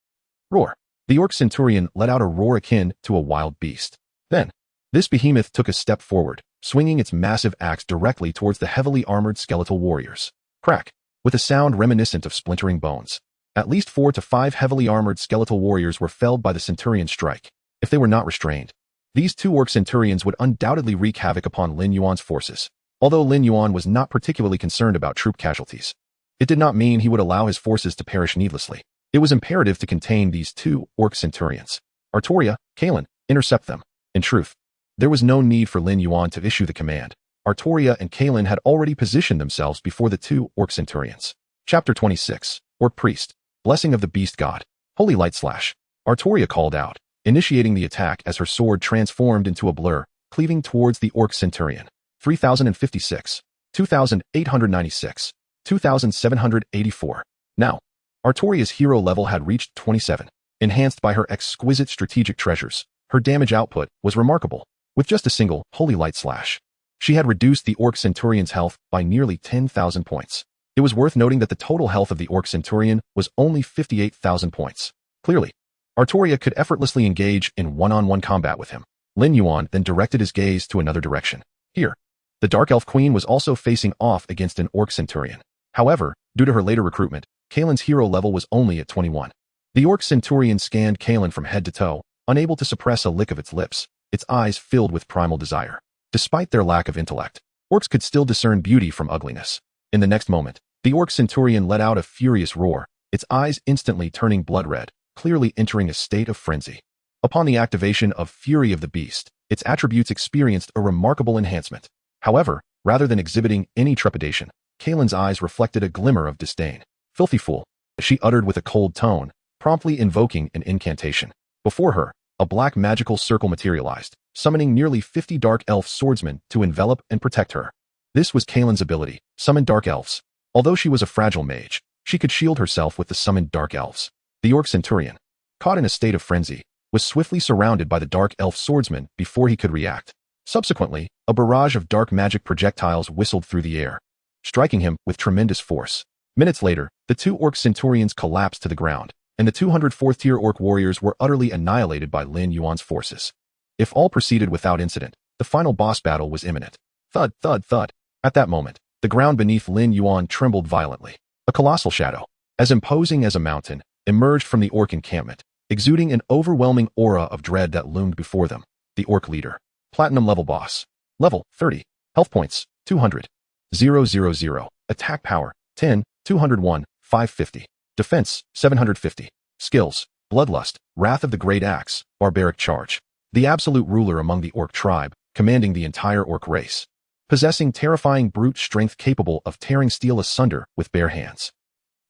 Roar. The orc centurion let out a roar akin to a wild beast. Then, this behemoth took a step forward, swinging its massive axe directly towards the heavily armored skeletal warriors. Crack. With a sound reminiscent of splintering bones, At least 4 to 5 heavily armored skeletal warriors were felled by the Centurion's strike. If they were not restrained, these 2 orc Centurions would undoubtedly wreak havoc upon Lin Yuan's forces. Although Lin Yuan was not particularly concerned about troop casualties, it did not mean he would allow his forces to perish needlessly. It was imperative to contain these 2 orc Centurions. Artoria, Kalen, intercept them. In truth, there was no need for Lin Yuan to issue the command. Artoria and Kalen had already positioned themselves before the 2 orc Centurions. Chapter 26. Orc Priest. Blessing of the Beast God. Holy Light Slash. Artoria called out, initiating the attack as her sword transformed into a blur, cleaving towards the orc Centurion. 3056. 2896. 2784. Now, Artoria's hero level had reached 27. Enhanced by her exquisite strategic treasures, her damage output was remarkable. With just a single Holy Light Slash, she had reduced the Orc Centurion's health by nearly 10,000 points. It was worth noting that the total health of the Orc Centurion was only 58,000 points. Clearly, Artoria could effortlessly engage in one-on-one combat with him. Lin Yuan then directed his gaze to another direction. Here, the Dark Elf Queen was also facing off against an Orc Centurion. However, due to her later recruitment, Kalen's hero level was only at 21. The Orc Centurion scanned Kalen from head to toe, unable to suppress a lick of its lips, its eyes filled with primal desire. Despite their lack of intellect, orcs could still discern beauty from ugliness. In the next moment, the Orc Centurion let out a furious roar, its eyes instantly turning blood red, clearly entering a state of frenzy. Upon the activation of Fury of the Beast, its attributes experienced a remarkable enhancement. However, rather than exhibiting any trepidation, Kalen's eyes reflected a glimmer of disdain. Filthy fool, she uttered with a cold tone, promptly invoking an incantation. Before her, a black magical circle materialized, summoning nearly 50 dark elf swordsmen to envelop and protect her. This was Kalen's ability, summon dark elves. Although she was a fragile mage, she could shield herself with the summoned dark elves. The Orc Centurion, caught in a state of frenzy, was swiftly surrounded by the dark elf swordsmen before he could react. Subsequently, a barrage of dark magic projectiles whistled through the air, striking him with tremendous force. Minutes later, the 2 Orc Centurions collapsed to the ground, and the 204th-tier Orc warriors were utterly annihilated by Lin Yuan's forces. If all proceeded without incident, the final boss battle was imminent. Thud, thud, thud. At that moment, the ground beneath Lin Yuan trembled violently. A colossal shadow, as imposing as a mountain, emerged from the Orc encampment, exuding an overwhelming aura of dread that loomed before them. The Orc leader. Platinum level boss. Level 30. Health points 200. 000. Attack power 10. 201. 550. Defense 750. Skills: Bloodlust, Wrath of the Great Axe, Barbaric Charge. The absolute ruler among the Orc tribe, commanding the entire Orc race. Possessing terrifying brute strength capable of tearing steel asunder with bare hands.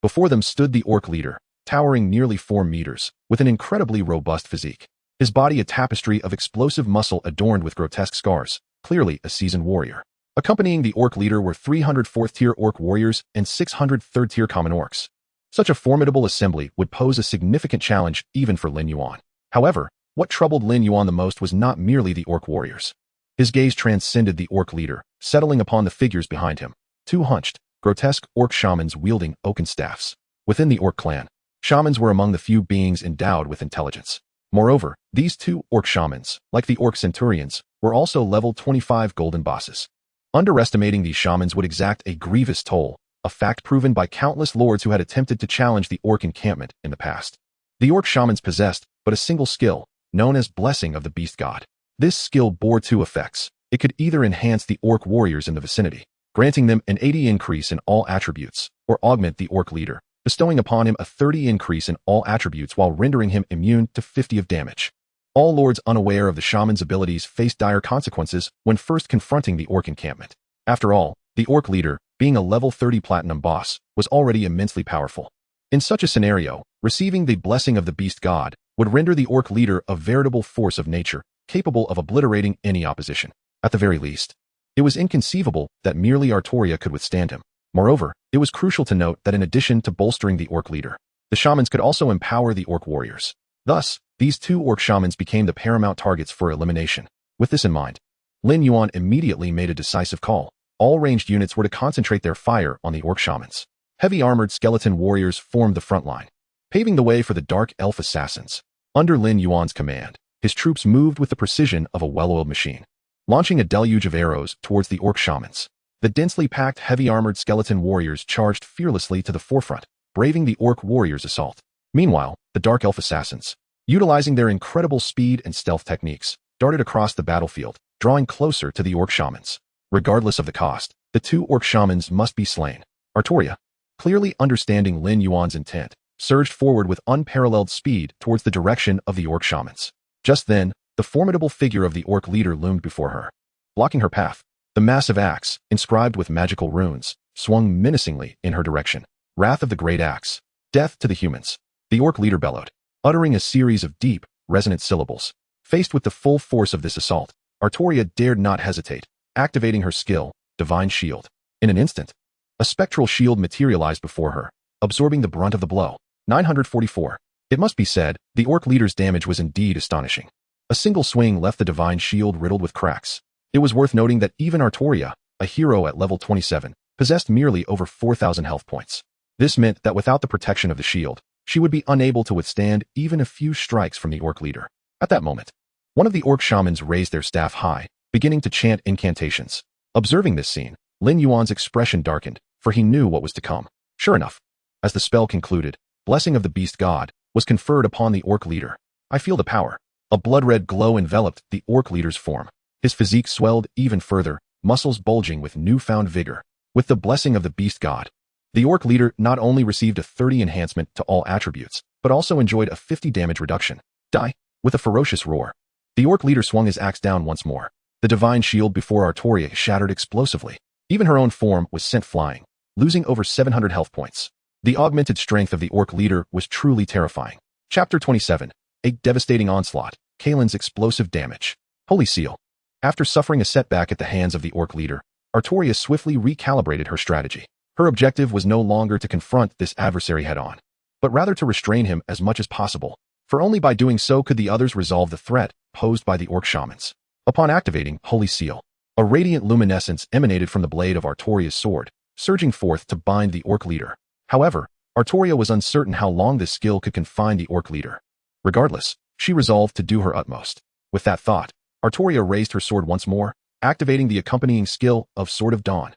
Before them stood the Orc leader, towering nearly 4 meters, with an incredibly robust physique. His body a tapestry of explosive muscle adorned with grotesque scars, clearly a seasoned warrior. Accompanying the Orc leader were 304th-tier Orc warriors and 600 3rd-tier common orcs. Such a formidable assembly would pose a significant challenge even for Lin Yuan. However, what troubled Lin Yuan the most was not merely the Orc warriors. His gaze transcended the Orc leader, settling upon the figures behind him. 2 hunched, grotesque Orc shamans wielding oaken staffs. Within the Orc clan, shamans were among the few beings endowed with intelligence. Moreover, these 2 Orc shamans, like the Orc Centurions, were also level 25 golden bosses. Underestimating these shamans would exact a grievous toll, a fact proven by countless lords who had attempted to challenge the Orc encampment in the past. The Orc shamans possessed but a single skill, known as Blessing of the Beast God. This skill bore 2 effects. It could either enhance the Orc warriors in the vicinity, granting them an 80 increase in all attributes, or augment the Orc leader, bestowing upon him a 30 increase in all attributes while rendering him immune to 50 of damage. All lords unaware of the shaman's abilities faced dire consequences when first confronting the Orc encampment. After all, the Orc leader, being a level 30 platinum boss, was already immensely powerful. In such a scenario, receiving the Blessing of the Beast God would render the Orc leader a veritable force of nature, capable of obliterating any opposition. At the very least, it was inconceivable that merely Artoria could withstand him. Moreover, it was crucial to note that in addition to bolstering the Orc leader, the shamans could also empower the Orc warriors. Thus, these 2 Orc shamans became the paramount targets for elimination. With this in mind, Lin Yuan immediately made a decisive call. All ranged units were to concentrate their fire on the Orc shamans. Heavy armored skeleton warriors formed the front line, paving the way for the Dark Elf assassins. Under Lin Yuan's command, his troops moved with the precision of a well-oiled machine, launching a deluge of arrows towards the Orc shamans. The densely packed heavy armored skeleton warriors charged fearlessly to the forefront, braving the orc warrior's assault. Meanwhile, the dark elf assassins, utilizing their incredible speed and stealth techniques, darted across the battlefield, drawing closer to the orc shamans. Regardless of the cost, the two orc shamans must be slain. Artoria, clearly understanding Lin Yuan's intent, surged forward with unparalleled speed towards the direction of the orc shamans. Just then, the formidable figure of the orc leader loomed before her. Blocking her path, the massive axe, inscribed with magical runes, swung menacingly in her direction. Wrath of the Great Axe. Death to the humans. The orc leader bellowed, uttering a series of deep, resonant syllables. Faced with the full force of this assault, Artoria dared not hesitate, activating her skill, Divine Shield. In an instant, a spectral shield materialized before her, absorbing the brunt of the blow. 944. It must be said, the orc leader's damage was indeed astonishing. A single swing left the Divine Shield riddled with cracks. It was worth noting that even Artoria, a hero at level 27, possessed merely over 4,000 health points. This meant that without the protection of the shield, she would be unable to withstand even a few strikes from the orc leader. At that moment, one of the orc shamans raised their staff high, beginning to chant incantations. Observing this scene, Lin Yuan's expression darkened, for he knew what was to come. Sure enough, as the spell concluded, Blessing of the Beast God was conferred upon the orc leader. I feel the power. A blood-red glow enveloped the orc leader's form. His physique swelled even further, muscles bulging with newfound vigor. With the blessing of the Beast God, the orc leader not only received a 30 enhancement to all attributes, but also enjoyed a 50 damage reduction. Die! With a ferocious roar, the orc leader swung his axe down once more. The divine shield before Artoria shattered explosively. Even her own form was sent flying, losing over 700 health points. The augmented strength of the orc leader was truly terrifying. Chapter 27. A devastating onslaught. Kalen's explosive damage. Holy Seal. After suffering a setback at the hands of the orc leader, Artoria swiftly recalibrated her strategy. Her objective was no longer to confront this adversary head-on, but rather to restrain him as much as possible, for only by doing so could the others resolve the threat posed by the orc shamans. Upon activating Holy Seal, a radiant luminescence emanated from the blade of Artoria's sword, surging forth to bind the orc leader. However, Artoria was uncertain how long this skill could confine the orc leader. Regardless, she resolved to do her utmost. With that thought, Artoria raised her sword once more, activating the accompanying skill of Sword of Dawn.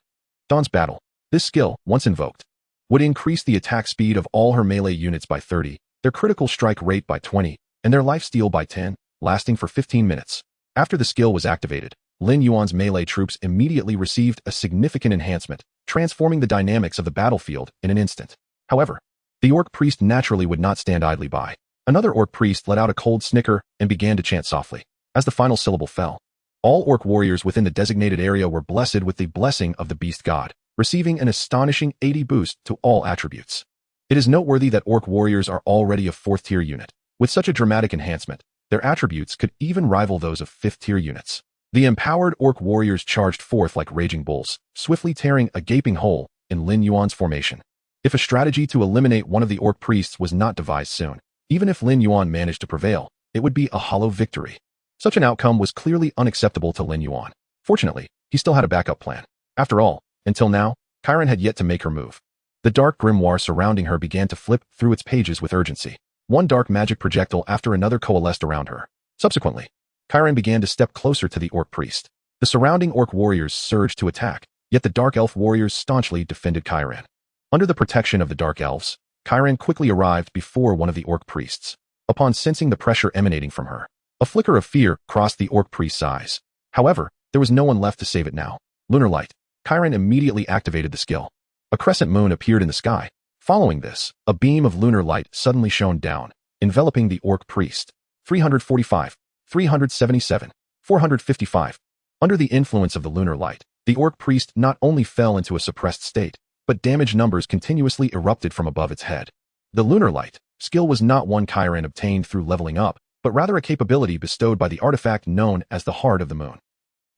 Dawn's Battle. This skill, once invoked, would increase the attack speed of all her melee units by 30, their critical strike rate by 20, and their lifesteal by 10, lasting for 15 minutes. After the skill was activated, Lin Yuan's melee troops immediately received a significant enhancement, transforming the dynamics of the battlefield in an instant. However, the orc priest naturally would not stand idly by. Another orc priest let out a cold snicker and began to chant softly. As the final syllable fell, all orc warriors within the designated area were blessed with the blessing of the beast god, receiving an astonishing 80 boost to all attributes. It is noteworthy that orc warriors are already a 4th tier unit. With such a dramatic enhancement, their attributes could even rival those of 5th tier units. The empowered orc warriors charged forth like raging bulls, swiftly tearing a gaping hole in Lin Yuan's formation. If a strategy to eliminate one of the orc priests was not devised soon, even if Lin Yuan managed to prevail, it would be a hollow victory. Such an outcome was clearly unacceptable to Lin Yuan. Fortunately, he still had a backup plan. After all, until now, Chiron had yet to make her move. The dark grimoire surrounding her began to flip through its pages with urgency. One dark magic projectile after another coalesced around her. Subsequently, Chiron began to step closer to the orc priest. The surrounding orc warriors surged to attack, yet the dark elf warriors staunchly defended Chiron. Under the protection of the dark elves, Chiron quickly arrived before one of the orc priests. Upon sensing the pressure emanating from her, a flicker of fear crossed the orc priest's eyes. However, there was no one left to save it now. Lunar Light. Chiron immediately activated the skill. A crescent moon appeared in the sky. Following this, a beam of lunar light suddenly shone down, enveloping the orc priest. 345, 377, 455. Under the influence of the lunar light, the orc priest not only fell into a suppressed state, but damage numbers continuously erupted from above its head. The lunar light skill was not one Chiron obtained through leveling up, but rather a capability bestowed by the artifact known as the Heart of the Moon.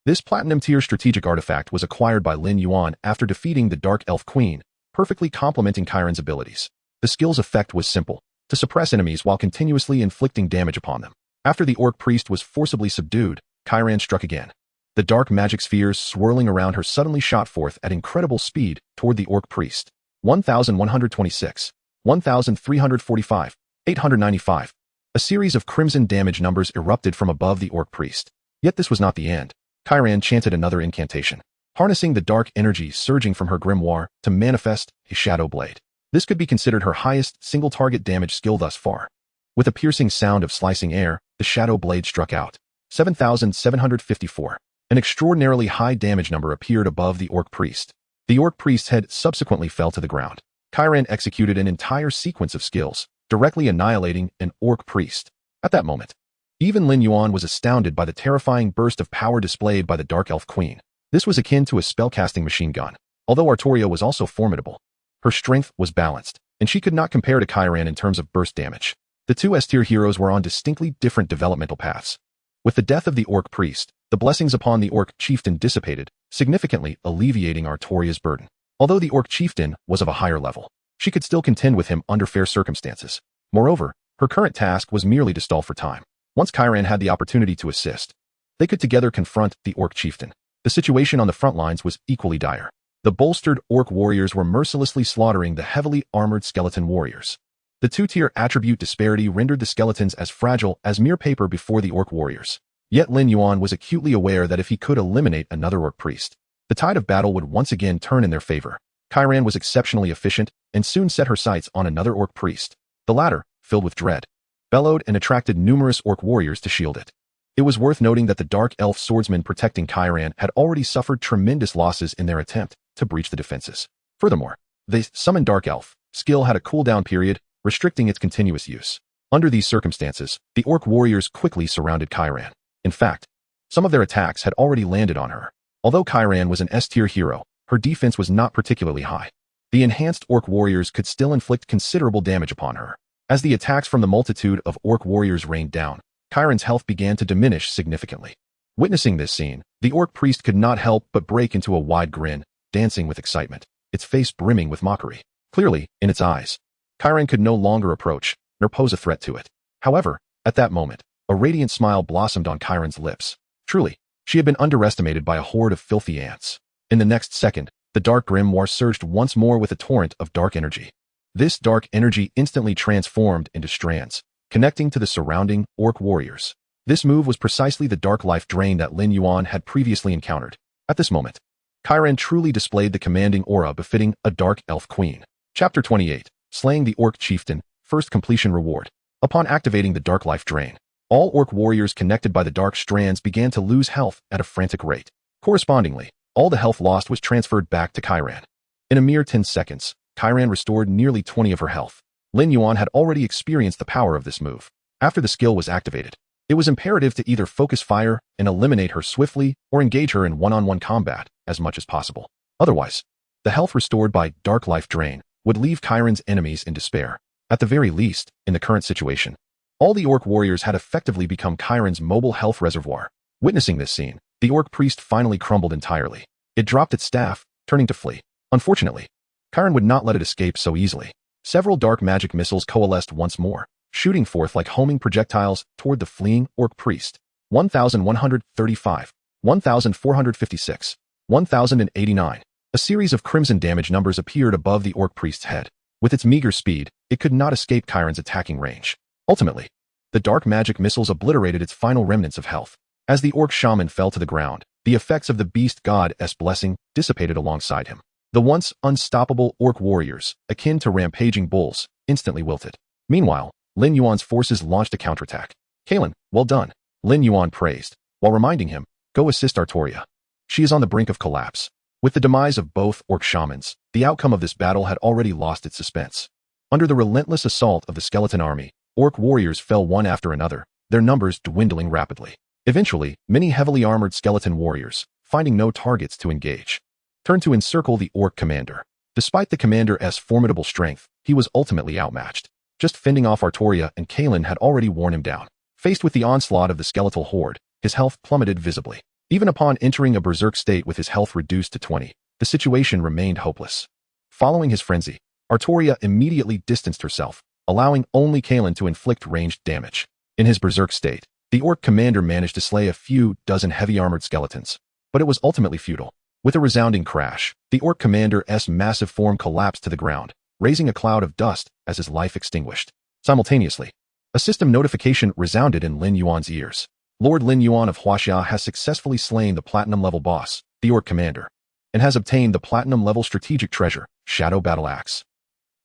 This platinum-tier strategic artifact was acquired by Lin Yuan after defeating the Dark Elf Queen, perfectly complementing Chiron's abilities. The skill's effect was simple, to suppress enemies while continuously inflicting damage upon them. After the orc priest was forcibly subdued, Chiron struck again. The dark magic spheres swirling around her suddenly shot forth at incredible speed toward the orc priest. 1,126, 1,345, 895. A series of crimson damage numbers erupted from above the orc priest. Yet this was not the end. Chiron chanted another incantation, harnessing the dark energy surging from her grimoire to manifest a shadow blade. This could be considered her highest single-target damage skill thus far. With a piercing sound of slicing air, the shadow blade struck out. 7,754. An extraordinarily high damage number appeared above the Orc Priest. The Orc Priest's head subsequently fell to the ground. Chiron executed an entire sequence of skills, directly annihilating an Orc Priest. At that moment, even Lin Yuan was astounded by the terrifying burst of power displayed by the Dark Elf Queen. This was akin to a spellcasting machine gun. Although Artoria was also formidable, her strength was balanced, and she could not compare to Chiron in terms of burst damage. The two S-tier heroes were on distinctly different developmental paths. With the death of the Orc Priest, the blessings upon the Orc Chieftain dissipated, significantly alleviating Artoria's burden. Although the Orc Chieftain was of a higher level, she could still contend with him under fair circumstances. Moreover, her current task was merely to stall for time. Once Chiron had the opportunity to assist, they could together confront the Orc Chieftain. The situation on the front lines was equally dire. The bolstered Orc warriors were mercilessly slaughtering the heavily armored skeleton warriors. The two-tier attribute disparity rendered the skeletons as fragile as mere paper before the Orc warriors. Yet Lin Yuan was acutely aware that if he could eliminate another Orc priest, the tide of battle would once again turn in their favor. Chiron was exceptionally efficient and soon set her sights on another Orc priest. The latter, filled with dread, bellowed and attracted numerous Orc warriors to shield it. It was worth noting that the Dark Elf swordsmen protecting Chiron had already suffered tremendous losses in their attempt to breach the defenses. Furthermore, the summoned Dark Elf skill had a cooldown period, restricting its continuous use. Under these circumstances, the Orc warriors quickly surrounded Chiron. In fact, some of their attacks had already landed on her. Although Chiron was an S-tier hero, her defense was not particularly high. The enhanced Orc warriors could still inflict considerable damage upon her. As the attacks from the multitude of Orc warriors rained down, Chiron's health began to diminish significantly. Witnessing this scene, the Orc priest could not help but break into a wide grin, dancing with excitement, its face brimming with mockery. Clearly, in its eyes, Chiron could no longer approach, nor pose a threat to it. However, at that moment, a radiant smile blossomed on Chiron's lips. Truly, she had been underestimated by a horde of filthy ants. In the next second, the dark grimoire surged once more with a torrent of dark energy. This dark energy instantly transformed into strands, connecting to the surrounding Orc warriors. This move was precisely the dark life drain that Lin Yuan had previously encountered. At this moment, Chiron truly displayed the commanding aura befitting a Dark Elf Queen. Chapter 28. Slaying the Orc Chieftain, First Completion Reward. Upon activating the Dark Life Drain, all Orc warriors connected by the dark strands began to lose health at a frantic rate. Correspondingly, all the health lost was transferred back to Chiron. In a mere 10 seconds, Chiron restored nearly 20 of her health. Lin Yuan had already experienced the power of this move. After the skill was activated, it was imperative to either focus fire and eliminate her swiftly or engage her in one-on-one combat as much as possible. Otherwise, the health restored by Dark Life Drain would leave Chiron's enemies in despair. At the very least, in the current situation, all the Orc warriors had effectively become Chiron's mobile health reservoir. Witnessing this scene, the Orc priest finally crumbled entirely. It dropped its staff, turning to flee. Unfortunately, Chiron would not let it escape so easily. Several dark magic missiles coalesced once more, shooting forth like homing projectiles toward the fleeing Orc priest. 1,135, 1,456, 1,089. A series of crimson damage numbers appeared above the Orc priest's head. With its meager speed, it could not escape Chiron's attacking range. Ultimately, the dark magic missiles obliterated its final remnants of health. As the Orc shaman fell to the ground, the effects of the beast god's blessing dissipated alongside him. The once unstoppable Orc warriors, akin to rampaging bulls, instantly wilted. Meanwhile, Lin Yuan's forces launched a counterattack. Kalen, well done, Lin Yuan praised, while reminding him, go assist Artoria. She is on the brink of collapse. With the demise of both Orc shamans, the outcome of this battle had already lost its suspense. Under the relentless assault of the skeleton army, Orc warriors fell one after another, their numbers dwindling rapidly. Eventually, many heavily armored skeleton warriors, finding no targets to engage, turned to encircle the Orc commander. Despite the commander's formidable strength, he was ultimately outmatched. Just fending off Artoria and Kalen had already worn him down. Faced with the onslaught of the skeletal horde, his health plummeted visibly. Even upon entering a berserk state with his health reduced to 20, the situation remained hopeless. Following his frenzy, Artoria immediately distanced herself, allowing only Kalen to inflict ranged damage. In his berserk state, the Orc commander managed to slay a few dozen heavy-armored skeletons, but it was ultimately futile. With a resounding crash, the Orc commander's massive form collapsed to the ground, raising a cloud of dust as his life extinguished. Simultaneously, a system notification resounded in Lin Yuan's ears. Lord Lin Yuan of Huaxia has successfully slain the platinum-level boss, the Orc commander, and has obtained the platinum-level strategic treasure, Shadow Battle Axe.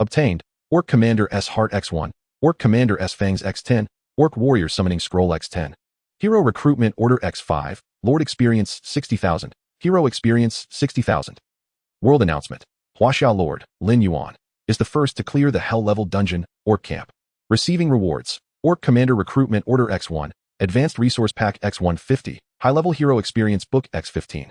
Obtained, Orc Commander S Heart X1, Orc Commander S Fangs X10, Orc Warrior Summoning Scroll X10. Hero Recruitment Order X5, Lord Experience 60,000, Hero Experience 60,000. World Announcement. Huaxiao Lord, Lin Yuan, is the first to clear the Hell-level dungeon, Orc Camp. Receiving rewards, Orc Commander Recruitment Order X1, Advanced Resource Pack X150, High-level Hero Experience Book X15.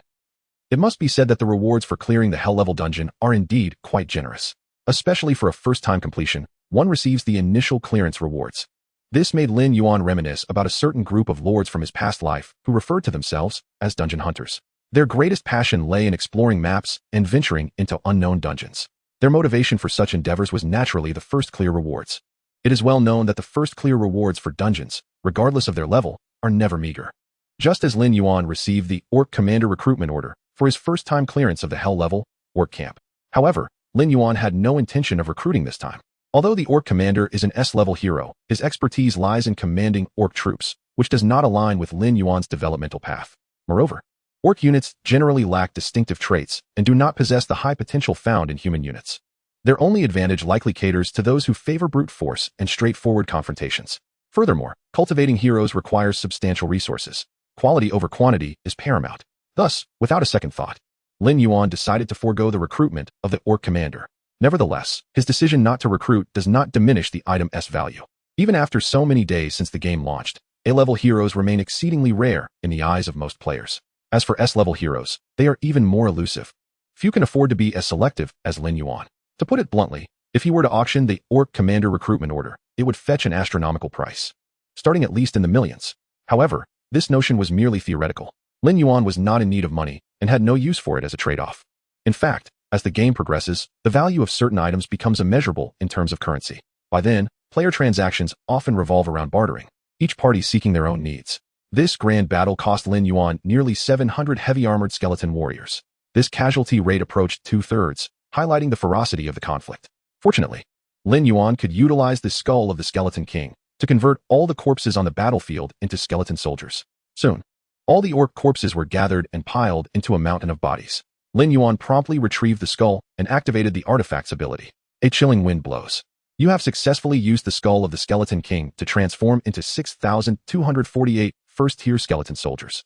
It must be said that the rewards for clearing the Hell-level dungeon are indeed quite generous. Especially for a first-time completion, one receives the initial clearance rewards. This made Lin Yuan reminisce about a certain group of lords from his past life who referred to themselves as dungeon hunters. Their greatest passion lay in exploring maps and venturing into unknown dungeons. Their motivation for such endeavors was naturally the first clear rewards. It is well known that the first clear rewards for dungeons, regardless of their level, are never meager. Just as Lin Yuan received the Orc Commander Recruitment Order for his first-time clearance of the Hell-level Orc Camp. However, Lin Yuan had no intention of recruiting this time. Although the Orc Commander is an S-level hero, his expertise lies in commanding Orc troops, which does not align with Lin Yuan's developmental path. Moreover, Orc units generally lack distinctive traits and do not possess the high potential found in human units. Their only advantage likely caters to those who favor brute force and straightforward confrontations. Furthermore, cultivating heroes requires substantial resources. Quality over quantity is paramount. Thus, without a second thought, Lin Yuan decided to forego the recruitment of the Orc Commander. Nevertheless, his decision not to recruit does not diminish the item's value. Even after so many days since the game launched, A-level heroes remain exceedingly rare in the eyes of most players. As for S-level heroes, they are even more elusive. Few can afford to be as selective as Lin Yuan. To put it bluntly, if he were to auction the Orc Commander Recruitment Order, it would fetch an astronomical price, starting at least in the millions. However, this notion was merely theoretical. Lin Yuan was not in need of money and had no use for it as a trade-off. In fact, as the game progresses, the value of certain items becomes immeasurable in terms of currency. By then, player transactions often revolve around bartering, each party seeking their own needs. This grand battle cost Lin Yuan nearly 700 heavy-armored skeleton warriors. This casualty rate approached 2/3, highlighting the ferocity of the conflict. Fortunately, Lin Yuan could utilize the skull of the Skeleton King to convert all the corpses on the battlefield into skeleton soldiers. Soon, all the orc corpses were gathered and piled into a mountain of bodies. Lin Yuan promptly retrieved the skull and activated the artifact's ability. A chilling wind blows. You have successfully used the skull of the Skeleton King to transform into 6,248 first-tier skeleton soldiers.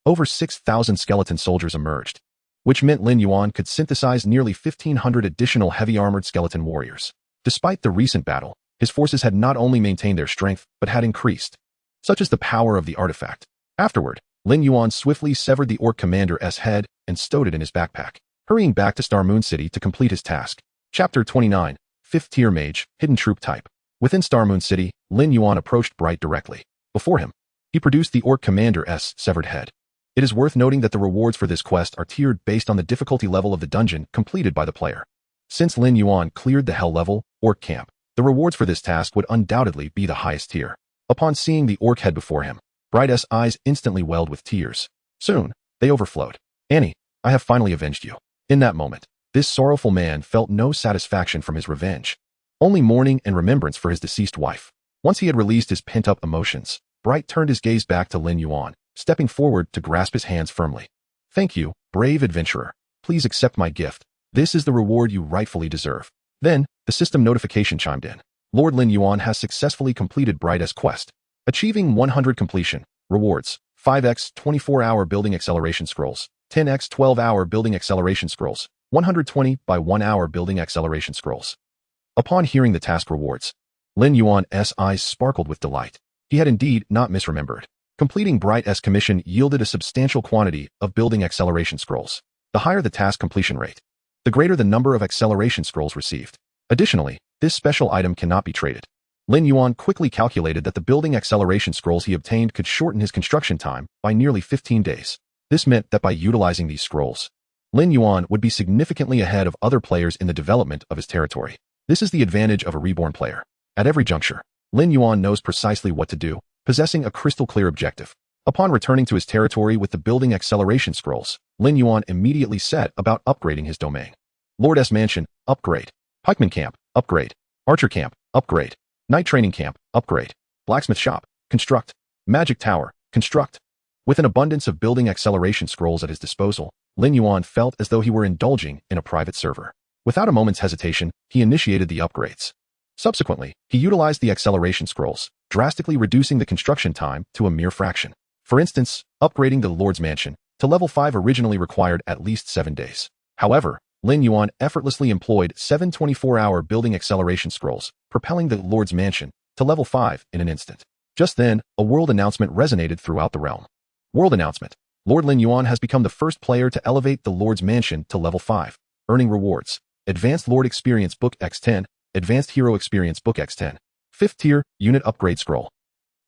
Over 6,000 skeleton soldiers emerged, which meant Lin Yuan could synthesize nearly 1,500 additional heavy-armored skeleton warriors. Despite the recent battle, his forces had not only maintained their strength, but had increased. Such is the power of the artifact. Afterward, Lin Yuan swiftly severed the Orc Commander's head and stowed it in his backpack, hurrying back to Star Moon City to complete his task. Chapter 29, 5th Tier Mage, Hidden Troop Type. Within Star Moon City, Lin Yuan approached Bright directly. Before him, he produced the Orc Commander's severed head. It is worth noting that the rewards for this quest are tiered based on the difficulty level of the dungeon completed by the player. Since Lin Yuan cleared the Hell-level Orc Camp, the rewards for this task would undoubtedly be the highest tier. Upon seeing the orc head before him, Bright's eyes instantly welled with tears. Soon, they overflowed. "Annie, I have finally avenged you." In that moment, this sorrowful man felt no satisfaction from his revenge, only mourning and remembrance for his deceased wife. Once he had released his pent-up emotions, Bright turned his gaze back to Lin Yuan, stepping forward to grasp his hands firmly. "Thank you, brave adventurer. Please accept my gift. This is the reward you rightfully deserve." Then, the system notification chimed in. Lord Lin Yuan has successfully completed Bright's quest, achieving 100 completion. Rewards: 5x 24-hour building acceleration scrolls, 10x 12-hour building acceleration scrolls, 120 by 1 hour building acceleration scrolls. Upon hearing the task rewards, Lin Yuan's eyes sparkled with delight. He had indeed not misremembered. Completing Bright's commission yielded a substantial quantity of building acceleration scrolls. The higher the task completion rate, the greater the number of acceleration scrolls received. Additionally, this special item cannot be traded. Lin Yuan quickly calculated that the building acceleration scrolls he obtained could shorten his construction time by nearly 15 days. This meant that by utilizing these scrolls, Lin Yuan would be significantly ahead of other players in the development of his territory. This is the advantage of a reborn player. At every juncture, Lin Yuan knows precisely what to do, possessing a crystal-clear objective. Upon returning to his territory with the building acceleration scrolls, Lin Yuan immediately set about upgrading his domain. Lord's Mansion, upgrade. Pikeman Camp, upgrade. Archer Camp, upgrade. Knight Training Camp, upgrade. Blacksmith Shop, construct. Magic Tower, construct. With an abundance of building acceleration scrolls at his disposal, Lin Yuan felt as though he were indulging in a private server. Without a moment's hesitation, he initiated the upgrades. Subsequently, he utilized the acceleration scrolls, drastically reducing the construction time to a mere fraction. For instance, upgrading the Lord's Mansion to level 5 originally required at least 7 days. However, Lin Yuan effortlessly employed 7 24-hour building acceleration scrolls, propelling the Lord's Mansion to level 5 in an instant. Just then, a world announcement resonated throughout the realm. World announcement. Lord Lin Yuan has become the first player to elevate the Lord's Mansion to level 5, earning rewards. Advanced Lord Experience Book X10, Advanced Hero Experience Book X10, 5th tier, Unit Upgrade Scroll.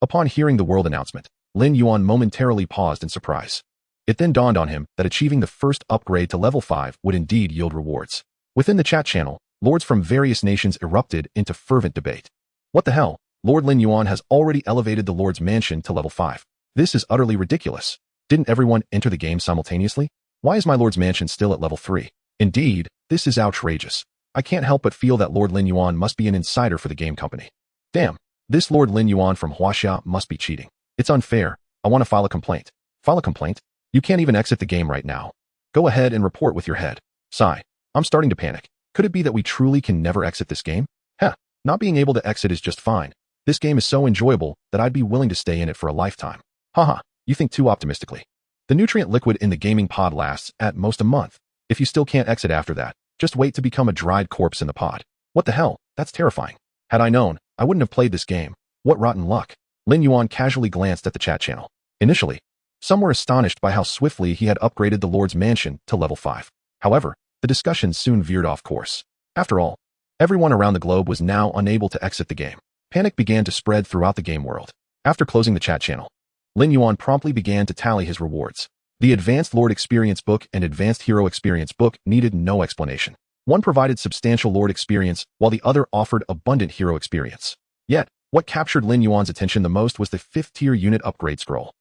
Upon hearing the world announcement, Lin Yuan momentarily paused in surprise. It then dawned on him that achieving the first upgrade to level 5 would indeed yield rewards. Within the chat channel, lords from various nations erupted into fervent debate. What the hell? Lord Lin Yuan has already elevated the Lord's Mansion to level 5. This is utterly ridiculous. Didn't everyone enter the game simultaneously? Why is my Lord's Mansion still at level 3? Indeed, this is outrageous. I can't help but feel that Lord Lin Yuan must be an insider for the game company. Damn, this Lord Lin Yuan from Huaxia must be cheating. It's unfair. I want to file a complaint. File a complaint? You can't even exit the game right now. Go ahead and report with your head. Sigh. I'm starting to panic. Could it be that we truly can never exit this game? Heh, not being able to exit is just fine. This game is so enjoyable that I'd be willing to stay in it for a lifetime. Haha, you think too optimistically. The nutrient liquid in the gaming pod lasts at most a month. If you still can't exit after that, just wait to become a dried corpse in the pod. What the hell? That's terrifying. Had I known, I wouldn't have played this game. What rotten luck. Lin Yuan casually glanced at the chat channel. Initially, some were astonished by how swiftly he had upgraded the Lord's Mansion to level 5. However, the discussion soon veered off course. After all, everyone around the globe was now unable to exit the game. Panic began to spread throughout the game world. After closing the chat channel, Lin Yuan promptly began to tally his rewards. The Advanced Lord Experience Book and Advanced Hero Experience Book needed no explanation. One provided substantial Lord experience, while the other offered abundant hero experience. Yet, what captured Lin Yuan's attention the most was the 5th tier Unit Upgrade Scroll.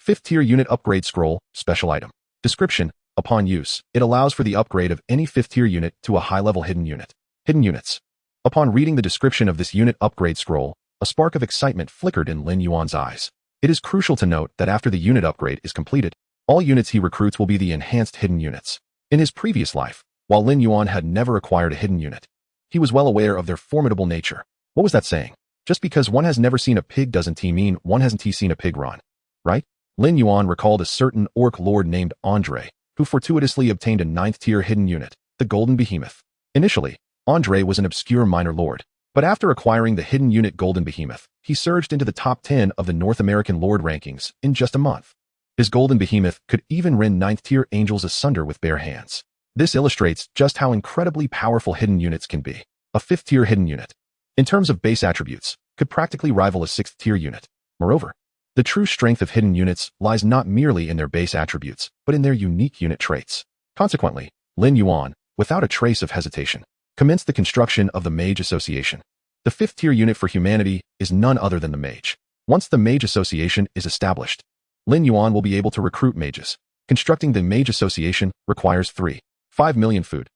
5th tier Unit Upgrade Scroll, Special Item. Description. Upon use, it allows for the upgrade of any 5th tier unit to a high-level hidden unit. Hidden units. Upon reading the description of this Unit Upgrade Scroll, a spark of excitement flickered in Lin Yuan's eyes. It is crucial to note that after the unit upgrade is completed, all units he recruits will be the enhanced hidden units. In his previous life, while Lin Yuan had never acquired a hidden unit, he was well aware of their formidable nature. What was that saying? Just because one has never seen a pig doesn't mean one hasn't seen a pig run. Right? Lin Yuan recalled a certain orc lord named Andre, who fortuitously obtained a 9th tier hidden unit, the Golden Behemoth. Initially, Andre was an obscure minor lord, but after acquiring the hidden unit Golden Behemoth, he surged into the top 10 of the North American lord rankings in just a month. His Golden Behemoth could even rend 9th tier angels asunder with bare hands. This illustrates just how incredibly powerful hidden units can be. A 5th tier hidden unit, in terms of base attributes, could practically rival a 6th tier unit. Moreover, the true strength of hidden units lies not merely in their base attributes, but in their unique unit traits. Consequently, Lin Yuan, without a trace of hesitation, commenced the construction of the Mage Association. The 5th tier unit for humanity is none other than the Mage. Once the Mage Association is established, Lin Yuan will be able to recruit mages. Constructing the Mage Association requires 5 million food,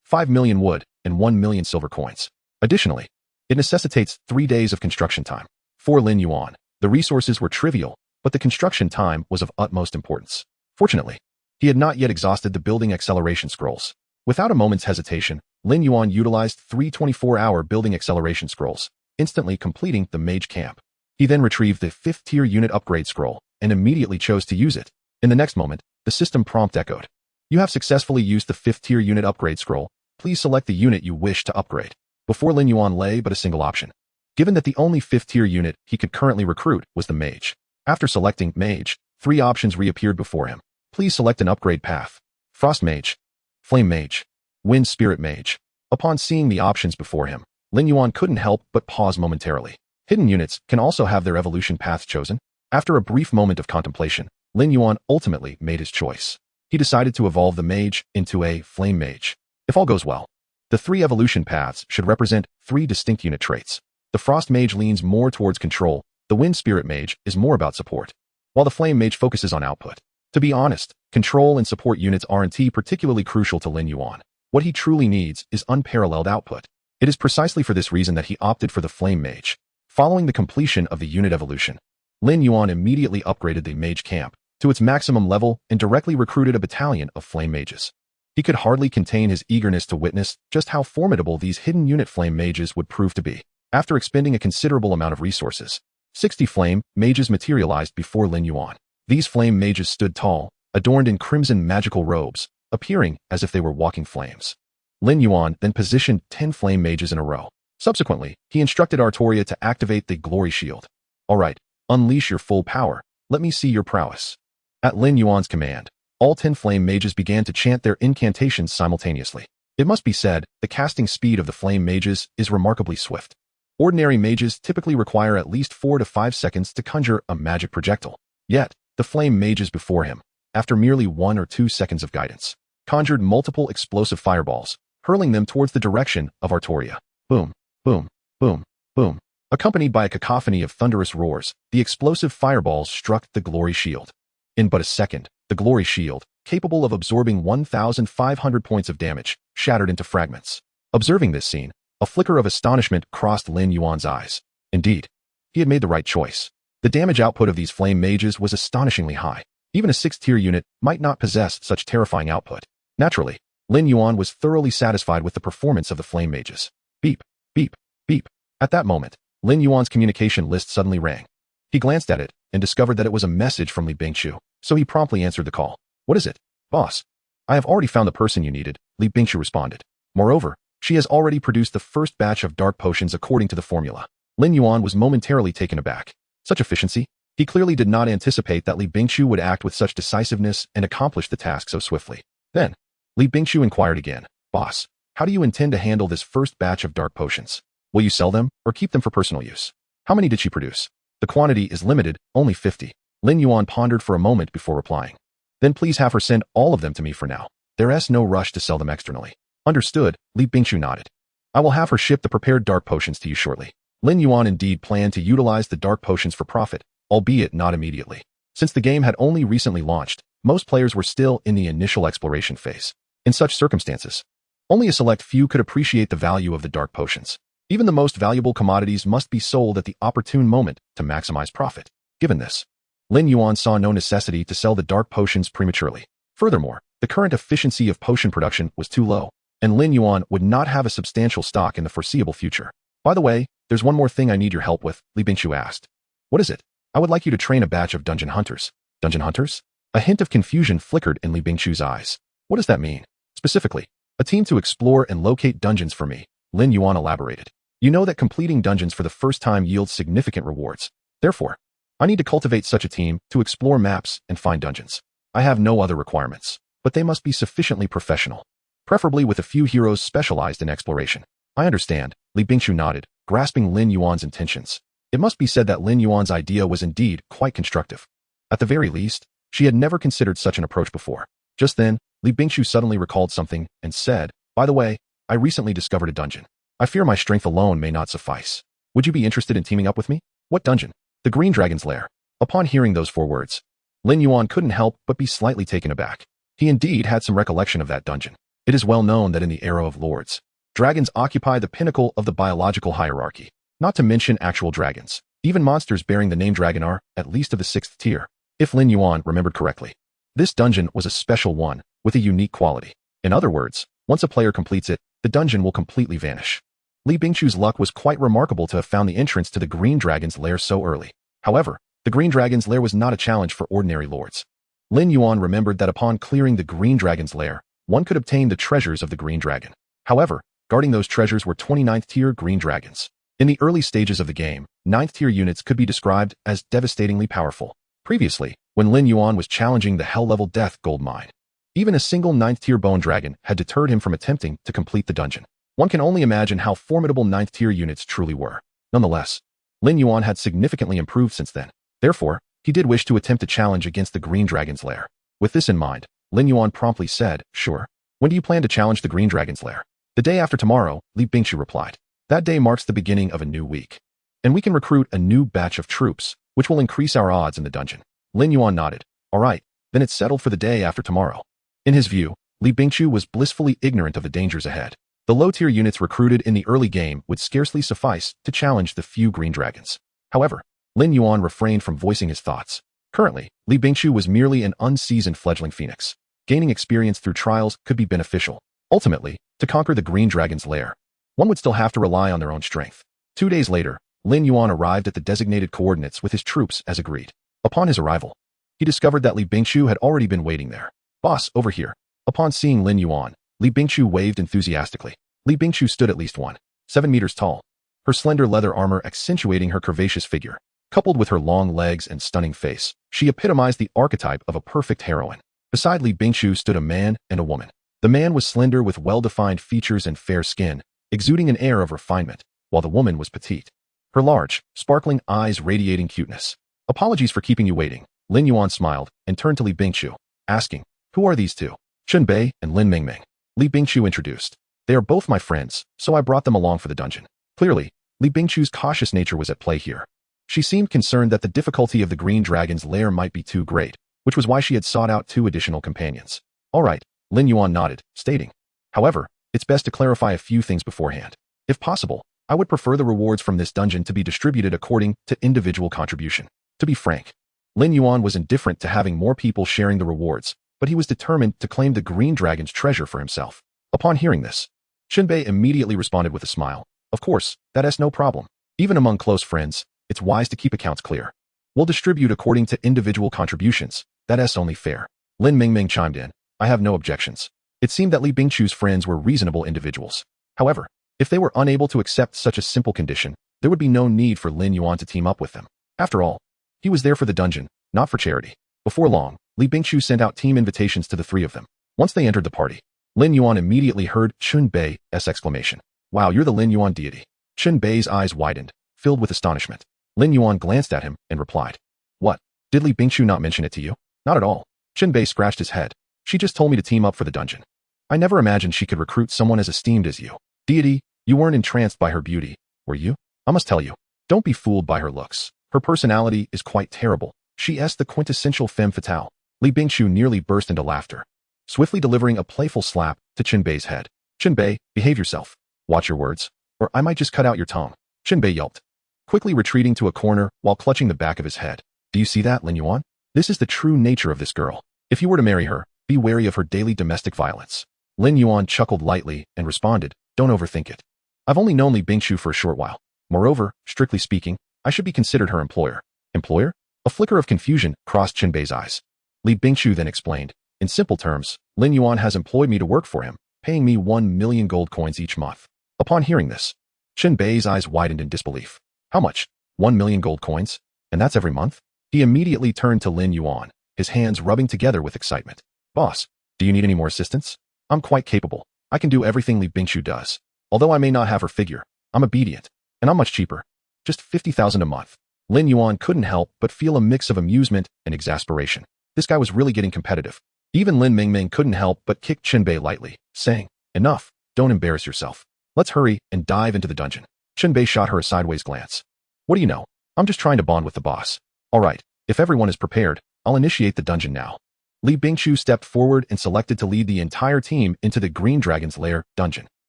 5 million wood, and 1 million silver coins. Additionally, it necessitates 3 days of construction time. For Lin Yuan, the resources were trivial, but the construction time was of utmost importance. Fortunately, he had not yet exhausted the building acceleration scrolls. Without a moment's hesitation, Lin Yuan utilized 3 24-hour building acceleration scrolls, instantly completing the Mage Camp. He then retrieved the 5th tier unit upgrade scroll and immediately chose to use it. In the next moment, the system prompt echoed. You have successfully used the 5th tier unit upgrade scroll. Please select the unit you wish to upgrade. Before Lin Yuan lay but a single option. Given that the only 5th tier unit he could currently recruit was the Mage. After selecting Mage, 3 options reappeared before him. Please select an upgrade path. Frost Mage, Flame Mage, Wind Spirit Mage. Upon seeing the options before him, Lin Yuan couldn't help but pause momentarily. Hidden units can also have their evolution paths chosen. After a brief moment of contemplation, Lin Yuan ultimately made his choice. He decided to evolve the Mage into a Flame Mage. If all goes well, the 3 evolution paths should represent 3 distinct unit traits. The Frost Mage leans more towards control, the Wind Spirit Mage is more about support, while the Flame Mage focuses on output. To be honest, control and support units aren't particularly crucial to Lin Yuan. What he truly needs is unparalleled output. It is precisely for this reason that he opted for the Flame Mage. Following the completion of the unit evolution, Lin Yuan immediately upgraded the Mage Camp to its maximum level and directly recruited a battalion of Flame Mages. He could hardly contain his eagerness to witness just how formidable these hidden unit flame mages would prove to be. After expending a considerable amount of resources, 60 flame mages materialized before Lin Yuan. These flame mages stood tall, adorned in crimson magical robes, appearing as if they were walking flames. Lin Yuan then positioned 10 flame mages in a row. Subsequently, he instructed Artoria to activate the glory shield. Alright, unleash your full power. Let me see your prowess. At Lin Yuan's command, all 10 flame mages began to chant their incantations simultaneously. It must be said, the casting speed of the flame mages is remarkably swift. Ordinary mages typically require at least 4 to 5 seconds to conjure a magic projectile. Yet, the flame mages before him, after merely 1 or 2 seconds of guidance, conjured multiple explosive fireballs, hurling them towards the direction of Artoria. Boom, boom, boom, boom. Accompanied by a cacophony of thunderous roars, the explosive fireballs struck the glory shield. In but a second, the glory shield, capable of absorbing 1,500 points of damage, shattered into fragments. Observing this scene, a flicker of astonishment crossed Lin Yuan's eyes. Indeed, he had made the right choice. The damage output of these flame mages was astonishingly high. Even a 6th-tier unit might not possess such terrifying output. Naturally, Lin Yuan was thoroughly satisfied with the performance of the flame mages. Beep, beep, beep. At that moment, Lin Yuan's communication list suddenly rang. He glanced at it and discovered that it was a message from Li Bingshu, so he promptly answered the call. What is it? Boss. I have already found the person you needed, Li Bingshu responded. Moreover, she has already produced the first batch of dark potions according to the formula. Lin Yuan was momentarily taken aback. Such efficiency? He clearly did not anticipate that Li Bingshu would act with such decisiveness and accomplish the task so swiftly. Then, Li Bingshu inquired again. Boss, how do you intend to handle this first batch of dark potions? Will you sell them or keep them for personal use? How many did she produce? The quantity is limited, only 50. Lin Yuan pondered for a moment before replying. Then please have her send all of them to me for now. There's no rush to sell them externally. Understood, Li Bingshu nodded. I will have her ship the prepared dark potions to you shortly. Lin Yuan indeed planned to utilize the dark potions for profit, albeit not immediately. Since the game had only recently launched, most players were still in the initial exploration phase. In such circumstances, only a select few could appreciate the value of the dark potions. Even the most valuable commodities must be sold at the opportune moment to maximize profit. Given this, Lin Yuan saw no necessity to sell the dark potions prematurely. Furthermore, the current efficiency of potion production was too low, and Lin Yuan would not have a substantial stock in the foreseeable future. By the way, there's one more thing I need your help with, Li Bingshu asked. What is it? I would like you to train a batch of dungeon hunters. Dungeon hunters? A hint of confusion flickered in Li Bingshu's eyes. What does that mean? Specifically, a team to explore and locate dungeons for me, Lin Yuan elaborated. You know that completing dungeons for the first time yields significant rewards. Therefore, I need to cultivate such a team to explore maps and find dungeons. I have no other requirements, but they must be sufficiently professional, preferably with a few heroes specialized in exploration. I understand, Li Bingshu nodded, grasping Lin Yuan's intentions. It must be said that Lin Yuan's idea was indeed quite constructive. At the very least, she had never considered such an approach before. Just then, Li Bingshu suddenly recalled something and said, by the way, I recently discovered a dungeon. I fear my strength alone may not suffice. Would you be interested in teaming up with me? What dungeon? The Green Dragon's Lair. Upon hearing those 4 words, Lin Yuan couldn't help but be slightly taken aback. He indeed had some recollection of that dungeon. It is well known that in the era of lords, dragons occupy the pinnacle of the biological hierarchy. Not to mention actual dragons. Even monsters bearing the name dragon are, at least of the 6th tier, if Lin Yuan remembered correctly. This dungeon was a special one, with a unique quality. In other words, once a player completes it, the dungeon will completely vanish. Li Bingshu's luck was quite remarkable to have found the entrance to the Green Dragon's Lair so early. However, the Green Dragon's Lair was not a challenge for ordinary lords. Lin Yuan remembered that upon clearing the Green Dragon's Lair, one could obtain the treasures of the Green Dragon. However, guarding those treasures were 29th tier Green Dragons. In the early stages of the game, 9th tier units could be described as devastatingly powerful. Previously, when Lin Yuan was challenging the hell-level death gold mine, even a single 9th tier bone dragon had deterred him from attempting to complete the dungeon. One can only imagine how formidable 9th tier units truly were. Nonetheless, Lin Yuan had significantly improved since then. Therefore, he did wish to attempt a challenge against the Green Dragon's Lair. With this in mind, Lin Yuan promptly said, sure. When do you plan to challenge the Green Dragon's Lair? The day after tomorrow, Li Bingshu replied. That day marks the beginning of a new week. And we can recruit a new batch of troops, which will increase our odds in the dungeon. Lin Yuan nodded. All right, then it's settled for the day after tomorrow. In his view, Li Bingshu was blissfully ignorant of the dangers ahead. The low-tier units recruited in the early game would scarcely suffice to challenge the few green dragons. However, Lin Yuan refrained from voicing his thoughts. Currently, Li Bingshu was merely an unseasoned fledgling phoenix. gaining experience through trials could be beneficial. Ultimately, to conquer the Green Dragon's lair, one would still have to rely on their own strength. 2 days later, Lin Yuan arrived at the designated coordinates with his troops as agreed. Upon his arrival, he discovered that Li Bingqiu had already been waiting there. "Boss, over here." Upon seeing Lin Yuan, Li Bingqiu waved enthusiastically. Li Bingqiu stood at least 1.7 meters tall, her slender leather armor accentuating her curvaceous figure. Coupled with her long legs and stunning face, she epitomized the archetype of a perfect heroine. Beside Li Bingqiu stood a man and a woman. The man was slender with well-defined features and fair skin, exuding an air of refinement, while the woman was petite, her large, sparkling eyes radiating cuteness. "Apologies for keeping you waiting." Lin Yuan smiled and turned to Li Bingqiu, asking, "Who are these two?" "Chun Bei and Lin Mingming," Li Bingqiu introduced. "They are both my friends, so I brought them along for the dungeon." Clearly, Li Bingqiu's cautious nature was at play here. She seemed concerned that the difficulty of the Green Dragon's lair might be too great, which was why she had sought out 2 additional companions. "All right," Lin Yuan nodded, stating, "However, it's best to clarify a few things beforehand. If possible, I would prefer the rewards from this dungeon to be distributed according to individual contribution." To be frank, Lin Yuan was indifferent to having more people sharing the rewards, but he was determined to claim the Green Dragon's treasure for himself. Upon hearing this, Chunbei immediately responded with a smile. "Of course, that's no problem. Even among close friends, it's wise to keep accounts clear. We'll distribute according to individual contributions. That's only fair." Lin Mingming chimed in. "I have no objections." It seemed that Li Bingqiu's friends were reasonable individuals. However, if they were unable to accept such a simple condition, there would be no need for Lin Yuan to team up with them. After all, he was there for the dungeon, not for charity. Before long, Li Bingqiu sent out team invitations to the 3 of them. Once they entered the party, Lin Yuan immediately heard Chun Bei's exclamation. "Wow, you're the Lin Yuan deity." Chun Bei's eyes widened, filled with astonishment. Lin Yuan glanced at him and replied, "What? Did Li Bingqiu not mention it to you?" "Not at all." Chun Bei scratched his head. "She just told me to team up for the dungeon. I never imagined she could recruit someone as esteemed as you." "Deity, you weren't entranced by her beauty, were you?" "I must tell you, don't be fooled by her looks. Her personality is quite terrible. She's the quintessential femme fatale." Li Bingqiu nearly burst into laughter, swiftly delivering a playful slap to Chun Bei's head. "Chun Bei, behave yourself. Watch your words, or I might just cut out your tongue." Chun Bei yelped, quickly retreating to a corner while clutching the back of his head. "Do you see that, Lin Yuan? This is the true nature of this girl. If you were to marry her, be wary of her daily domestic violence." Lin Yuan chuckled lightly and responded, "Don't overthink it. I've only known Li Bingqiu for a short while. Moreover, strictly speaking, I should be considered her employer." "Employer?" A flicker of confusion crossed Chun Bei's eyes. Li Bingqiu then explained, "In simple terms, Lin Yuan has employed me to work for him, paying me 1 million gold coins each month." Upon hearing this, Chun Bei's eyes widened in disbelief. "How much? 1 million gold coins? And that's every month?" He immediately turned to Lin Yuan, his hands rubbing together with excitement. "Boss, do you need any more assistance? I'm quite capable. I can do everything Li Bingqiu does. Although I may not have her figure, I'm obedient, and I'm much cheaper. Just 50,000 a month." Lin Yuan couldn't help but feel a mix of amusement and exasperation. This guy was really getting competitive. Even Lin Mingming couldn't help but kick Chun Bei lightly, saying, "Enough, don't embarrass yourself. Let's hurry and dive into the dungeon." Chun Bei shot her a sideways glance. "What do you know? I'm just trying to bond with the boss." "All right, if everyone is prepared, I'll initiate the dungeon now." Li Bingqiu stepped forward and selected to lead the entire team into the Green Dragon's lair dungeon.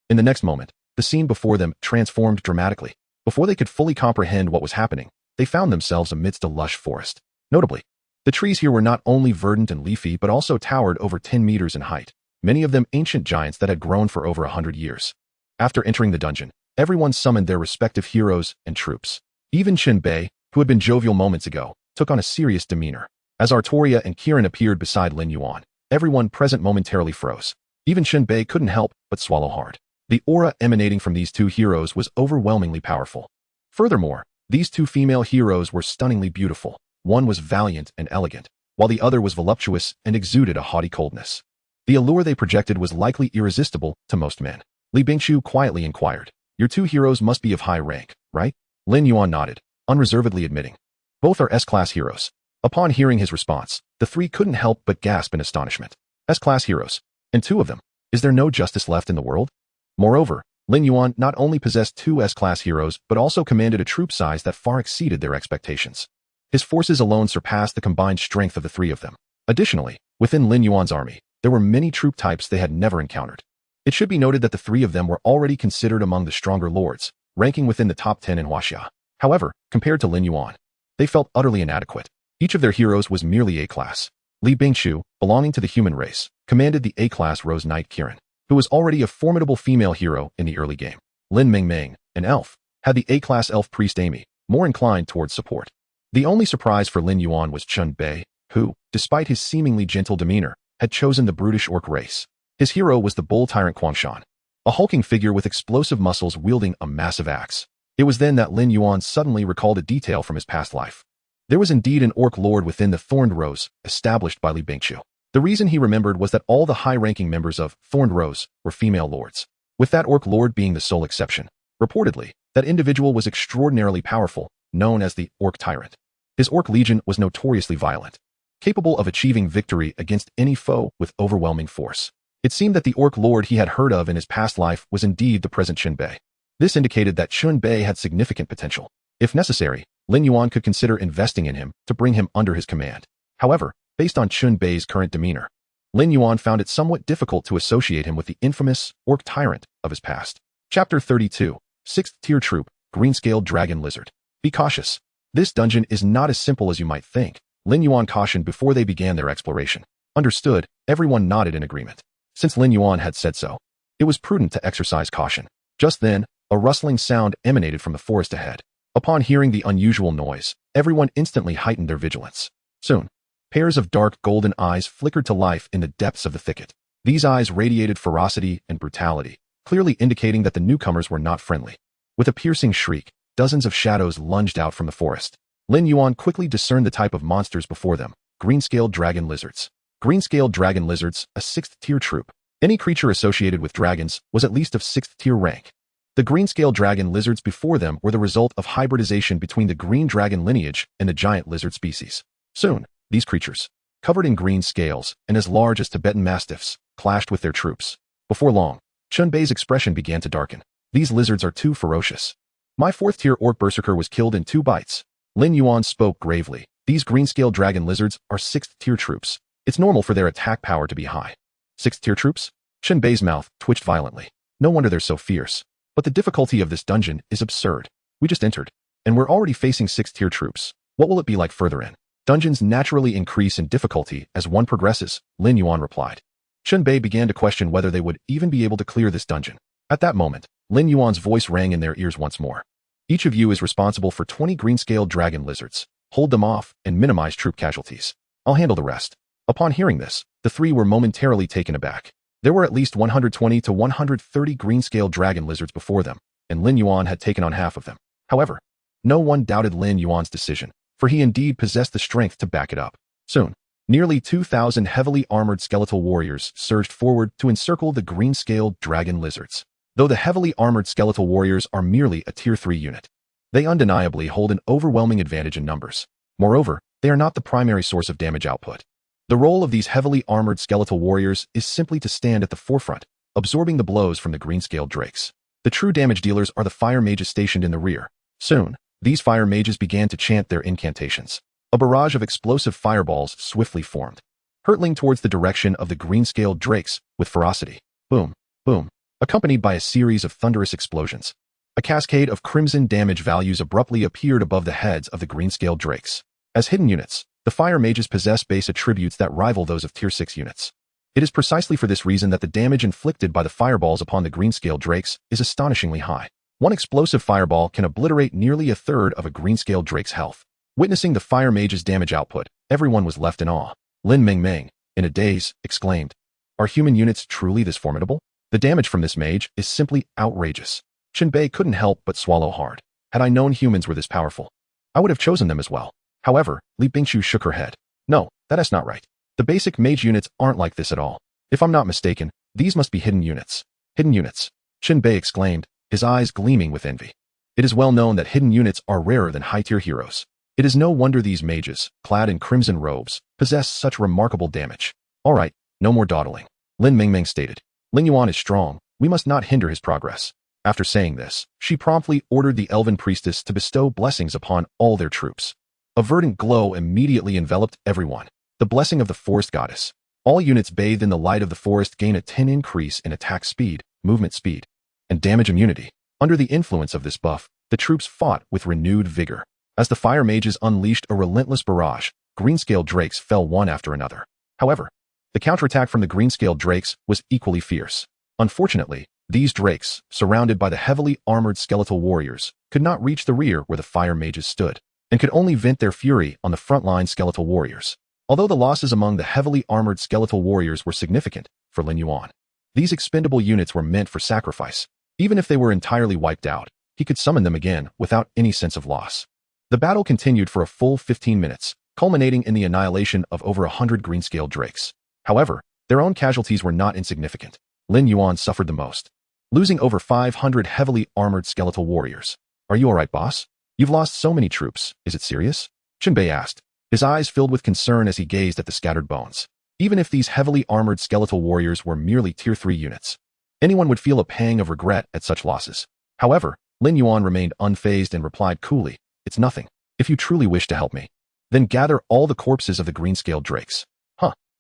In the next moment, the scene before them transformed dramatically. Before they could fully comprehend what was happening, they found themselves amidst a lush forest. Notably, the trees here were not only verdant and leafy but also towered over 10 meters in height, many of them ancient giants that had grown for over 100 years. After entering the dungeon, everyone summoned their respective heroes and troops. Even Chun Bei, who had been jovial moments ago, took on a serious demeanor. As Artoria and Kirin appeared beside Lin Yuan, everyone present momentarily froze. Even Chun Bei couldn't help but swallow hard. The aura emanating from these 2 heroes was overwhelmingly powerful. Furthermore, these 2 female heroes were stunningly beautiful. One was valiant and elegant, while the other was voluptuous and exuded a haughty coldness. The allure they projected was likely irresistible to most men. Li Bingqiu quietly inquired, "Your 2 heroes must be of high rank, right?" Lin Yuan nodded, unreservedly admitting, "Both are S-class heroes." Upon hearing his response, the 3 couldn't help but gasp in astonishment. S-class heroes, and 2 of them. Is there no justice left in the world? Moreover, Lin Yuan not only possessed 2 S-class heroes but also commanded a troop size that far exceeded their expectations. His forces alone surpassed the combined strength of the 3 of them. Additionally, within Lin Yuan's army, there were many troop types they had never encountered. It should be noted that the 3 of them were already considered among the stronger lords, ranking within the top 10 in Huaxia. However, compared to Lin Yuan, they felt utterly inadequate. Each of their heroes was merely A-class. Li Bingqiu, belonging to the human race, commanded the A-class Rose Knight Kirin, who was already a formidable female hero in the early game. Lin Mingming, an elf, had the A-class elf priest Amy, more inclined towards support. The only surprise for Lin Yuan was Chun Bei, who, despite his seemingly gentle demeanor, had chosen the brutish orc race. His hero was the bull tyrant Kwangshan, a hulking figure with explosive muscles wielding a massive axe. It was then that Lin Yuan suddenly recalled a detail from his past life. There was indeed an orc lord within the Thorned Rose, established by Li Bingqiu. The reason he remembered was that all the high-ranking members of Thorned Rose were female lords, with that orc lord being the sole exception. Reportedly, that individual was extraordinarily powerful, known as the Orc Tyrant. His orc legion was notoriously violent, capable of achieving victory against any foe with overwhelming force. It seemed that the orc lord he had heard of in his past life was indeed the present Chun Bei. This indicated that Chun Bei had significant potential. If necessary, Lin Yuan could consider investing in him to bring him under his command. However, based on Chun Bei's current demeanor, Lin Yuan found it somewhat difficult to associate him with the infamous Orc Tyrant of his past. Chapter 32, 6th Tier Troop, Green-Scaled Dragon Lizard. Be cautious. This dungeon is not as simple as you might think, Lin Yuan cautioned before they began their exploration. Understood, everyone nodded in agreement. Since Lin Yuan had said so, it was prudent to exercise caution. Just then, a rustling sound emanated from the forest ahead. Upon hearing the unusual noise, everyone instantly heightened their vigilance. Soon, pairs of dark golden eyes flickered to life in the depths of the thicket. These eyes radiated ferocity and brutality, clearly indicating that the newcomers were not friendly. With a piercing shriek, dozens of shadows lunged out from the forest. Lin Yuan quickly discerned the type of monsters before them: green-scaled dragon lizards. Green-scaled dragon lizards, a 6th tier troop. Any creature associated with dragons was at least of 6th tier rank. The green-scaled dragon lizards before them were the result of hybridization between the green dragon lineage and the giant lizard species. Soon, these creatures, covered in green scales and as large as Tibetan mastiffs, clashed with their troops. Before long, Chun Bei's expression began to darken. These lizards are too ferocious. My 4th tier orc berserker was killed in 2 bites. Lin Yuan spoke gravely. These green-scaled dragon lizards are 6th tier troops. It's normal for their attack power to be high. 6th tier troops? Chun Bei's mouth twitched violently. No wonder they're so fierce. But the difficulty of this dungeon is absurd. We just entered, and we're already facing 6th tier troops. What will it be like further in? Dungeons naturally increase in difficulty as one progresses, Lin Yuan replied. Chun Bei began to question whether they would even be able to clear this dungeon. At that moment, Lin Yuan's voice rang in their ears once more. Each of you is responsible for 20 green-scaled dragon lizards. Hold them off and minimize troop casualties. I'll handle the rest. Upon hearing this, the 3 were momentarily taken aback. There were at least 120 to 130 green-scaled dragon lizards before them, and Lin Yuan had taken on half of them. However, no one doubted Lin Yuan's decision, for he indeed possessed the strength to back it up. Soon, nearly 2,000 heavily armored skeletal warriors surged forward to encircle the green-scaled dragon lizards. Though the heavily armored skeletal warriors are merely a tier 3 unit, they undeniably hold an overwhelming advantage in numbers. Moreover, they are not the primary source of damage output. The role of these heavily armored skeletal warriors is simply to stand at the forefront, absorbing the blows from the green-scaled drakes. The true damage dealers are the fire mages stationed in the rear. Soon, these fire mages began to chant their incantations. A barrage of explosive fireballs swiftly formed, hurtling towards the direction of the green-scaled drakes with ferocity. Boom, boom, accompanied by a series of thunderous explosions. A cascade of crimson damage values abruptly appeared above the heads of the green-scaled drakes. As hidden units, the fire mages possess base attributes that rival those of tier 6 units. It is precisely for this reason that the damage inflicted by the fireballs upon the green-scaled drakes is astonishingly high. One explosive fireball can obliterate nearly a third of a green-scaled drake's health. Witnessing the fire mage's damage output, everyone was left in awe. Lin Mingming, in a daze, exclaimed, "Are human units truly this formidable? The damage from this mage is simply outrageous." Chun Bei couldn't help but swallow hard. Had I known humans were this powerful, I would have chosen them as well. However, Li Bingqiu shook her head. No, that is not right. The basic mage units aren't like this at all. If I'm not mistaken, these must be hidden units. Hidden units, Chun Bei exclaimed, his eyes gleaming with envy. It is well known that hidden units are rarer than high-tier heroes. It is no wonder these mages, clad in crimson robes, possess such remarkable damage. All right, no more dawdling, Lin Mingming stated. Lin Yuan is strong. We must not hinder his progress. After saying this, she promptly ordered the elven priestess to bestow blessings upon all their troops. A verdant glow immediately enveloped everyone. The blessing of the forest goddess. All units bathed in the light of the forest gain a 10 increase in attack speed, movement speed, and damage immunity. Under the influence of this buff, the troops fought with renewed vigor. As the fire mages unleashed a relentless barrage, green-scaled drakes fell one after another. However, The counterattack from the green-scaled drakes was equally fierce. Unfortunately, these drakes, surrounded by the heavily armored skeletal warriors, could not reach the rear where the fire mages stood, and could only vent their fury on the frontline skeletal warriors. Although the losses among the heavily armored skeletal warriors were significant for Lin Yuan, these expendable units were meant for sacrifice. Even if they were entirely wiped out, he could summon them again without any sense of loss. The battle continued for a full 15 minutes, culminating in the annihilation of over 100 green-scaled drakes. However, their own casualties were not insignificant. Lin Yuan suffered the most, losing over 500 heavily armored skeletal warriors. "Are you alright, boss? You've lost so many troops. Is it serious?" Chunbei asked, his eyes filled with concern as he gazed at the scattered bones. Even if these heavily armored skeletal warriors were merely Tier 3 units, anyone would feel a pang of regret at such losses. However, Lin Yuan remained unfazed and replied coolly, "It's nothing. If you truly wish to help me, then gather all the corpses of the green-scaled drakes."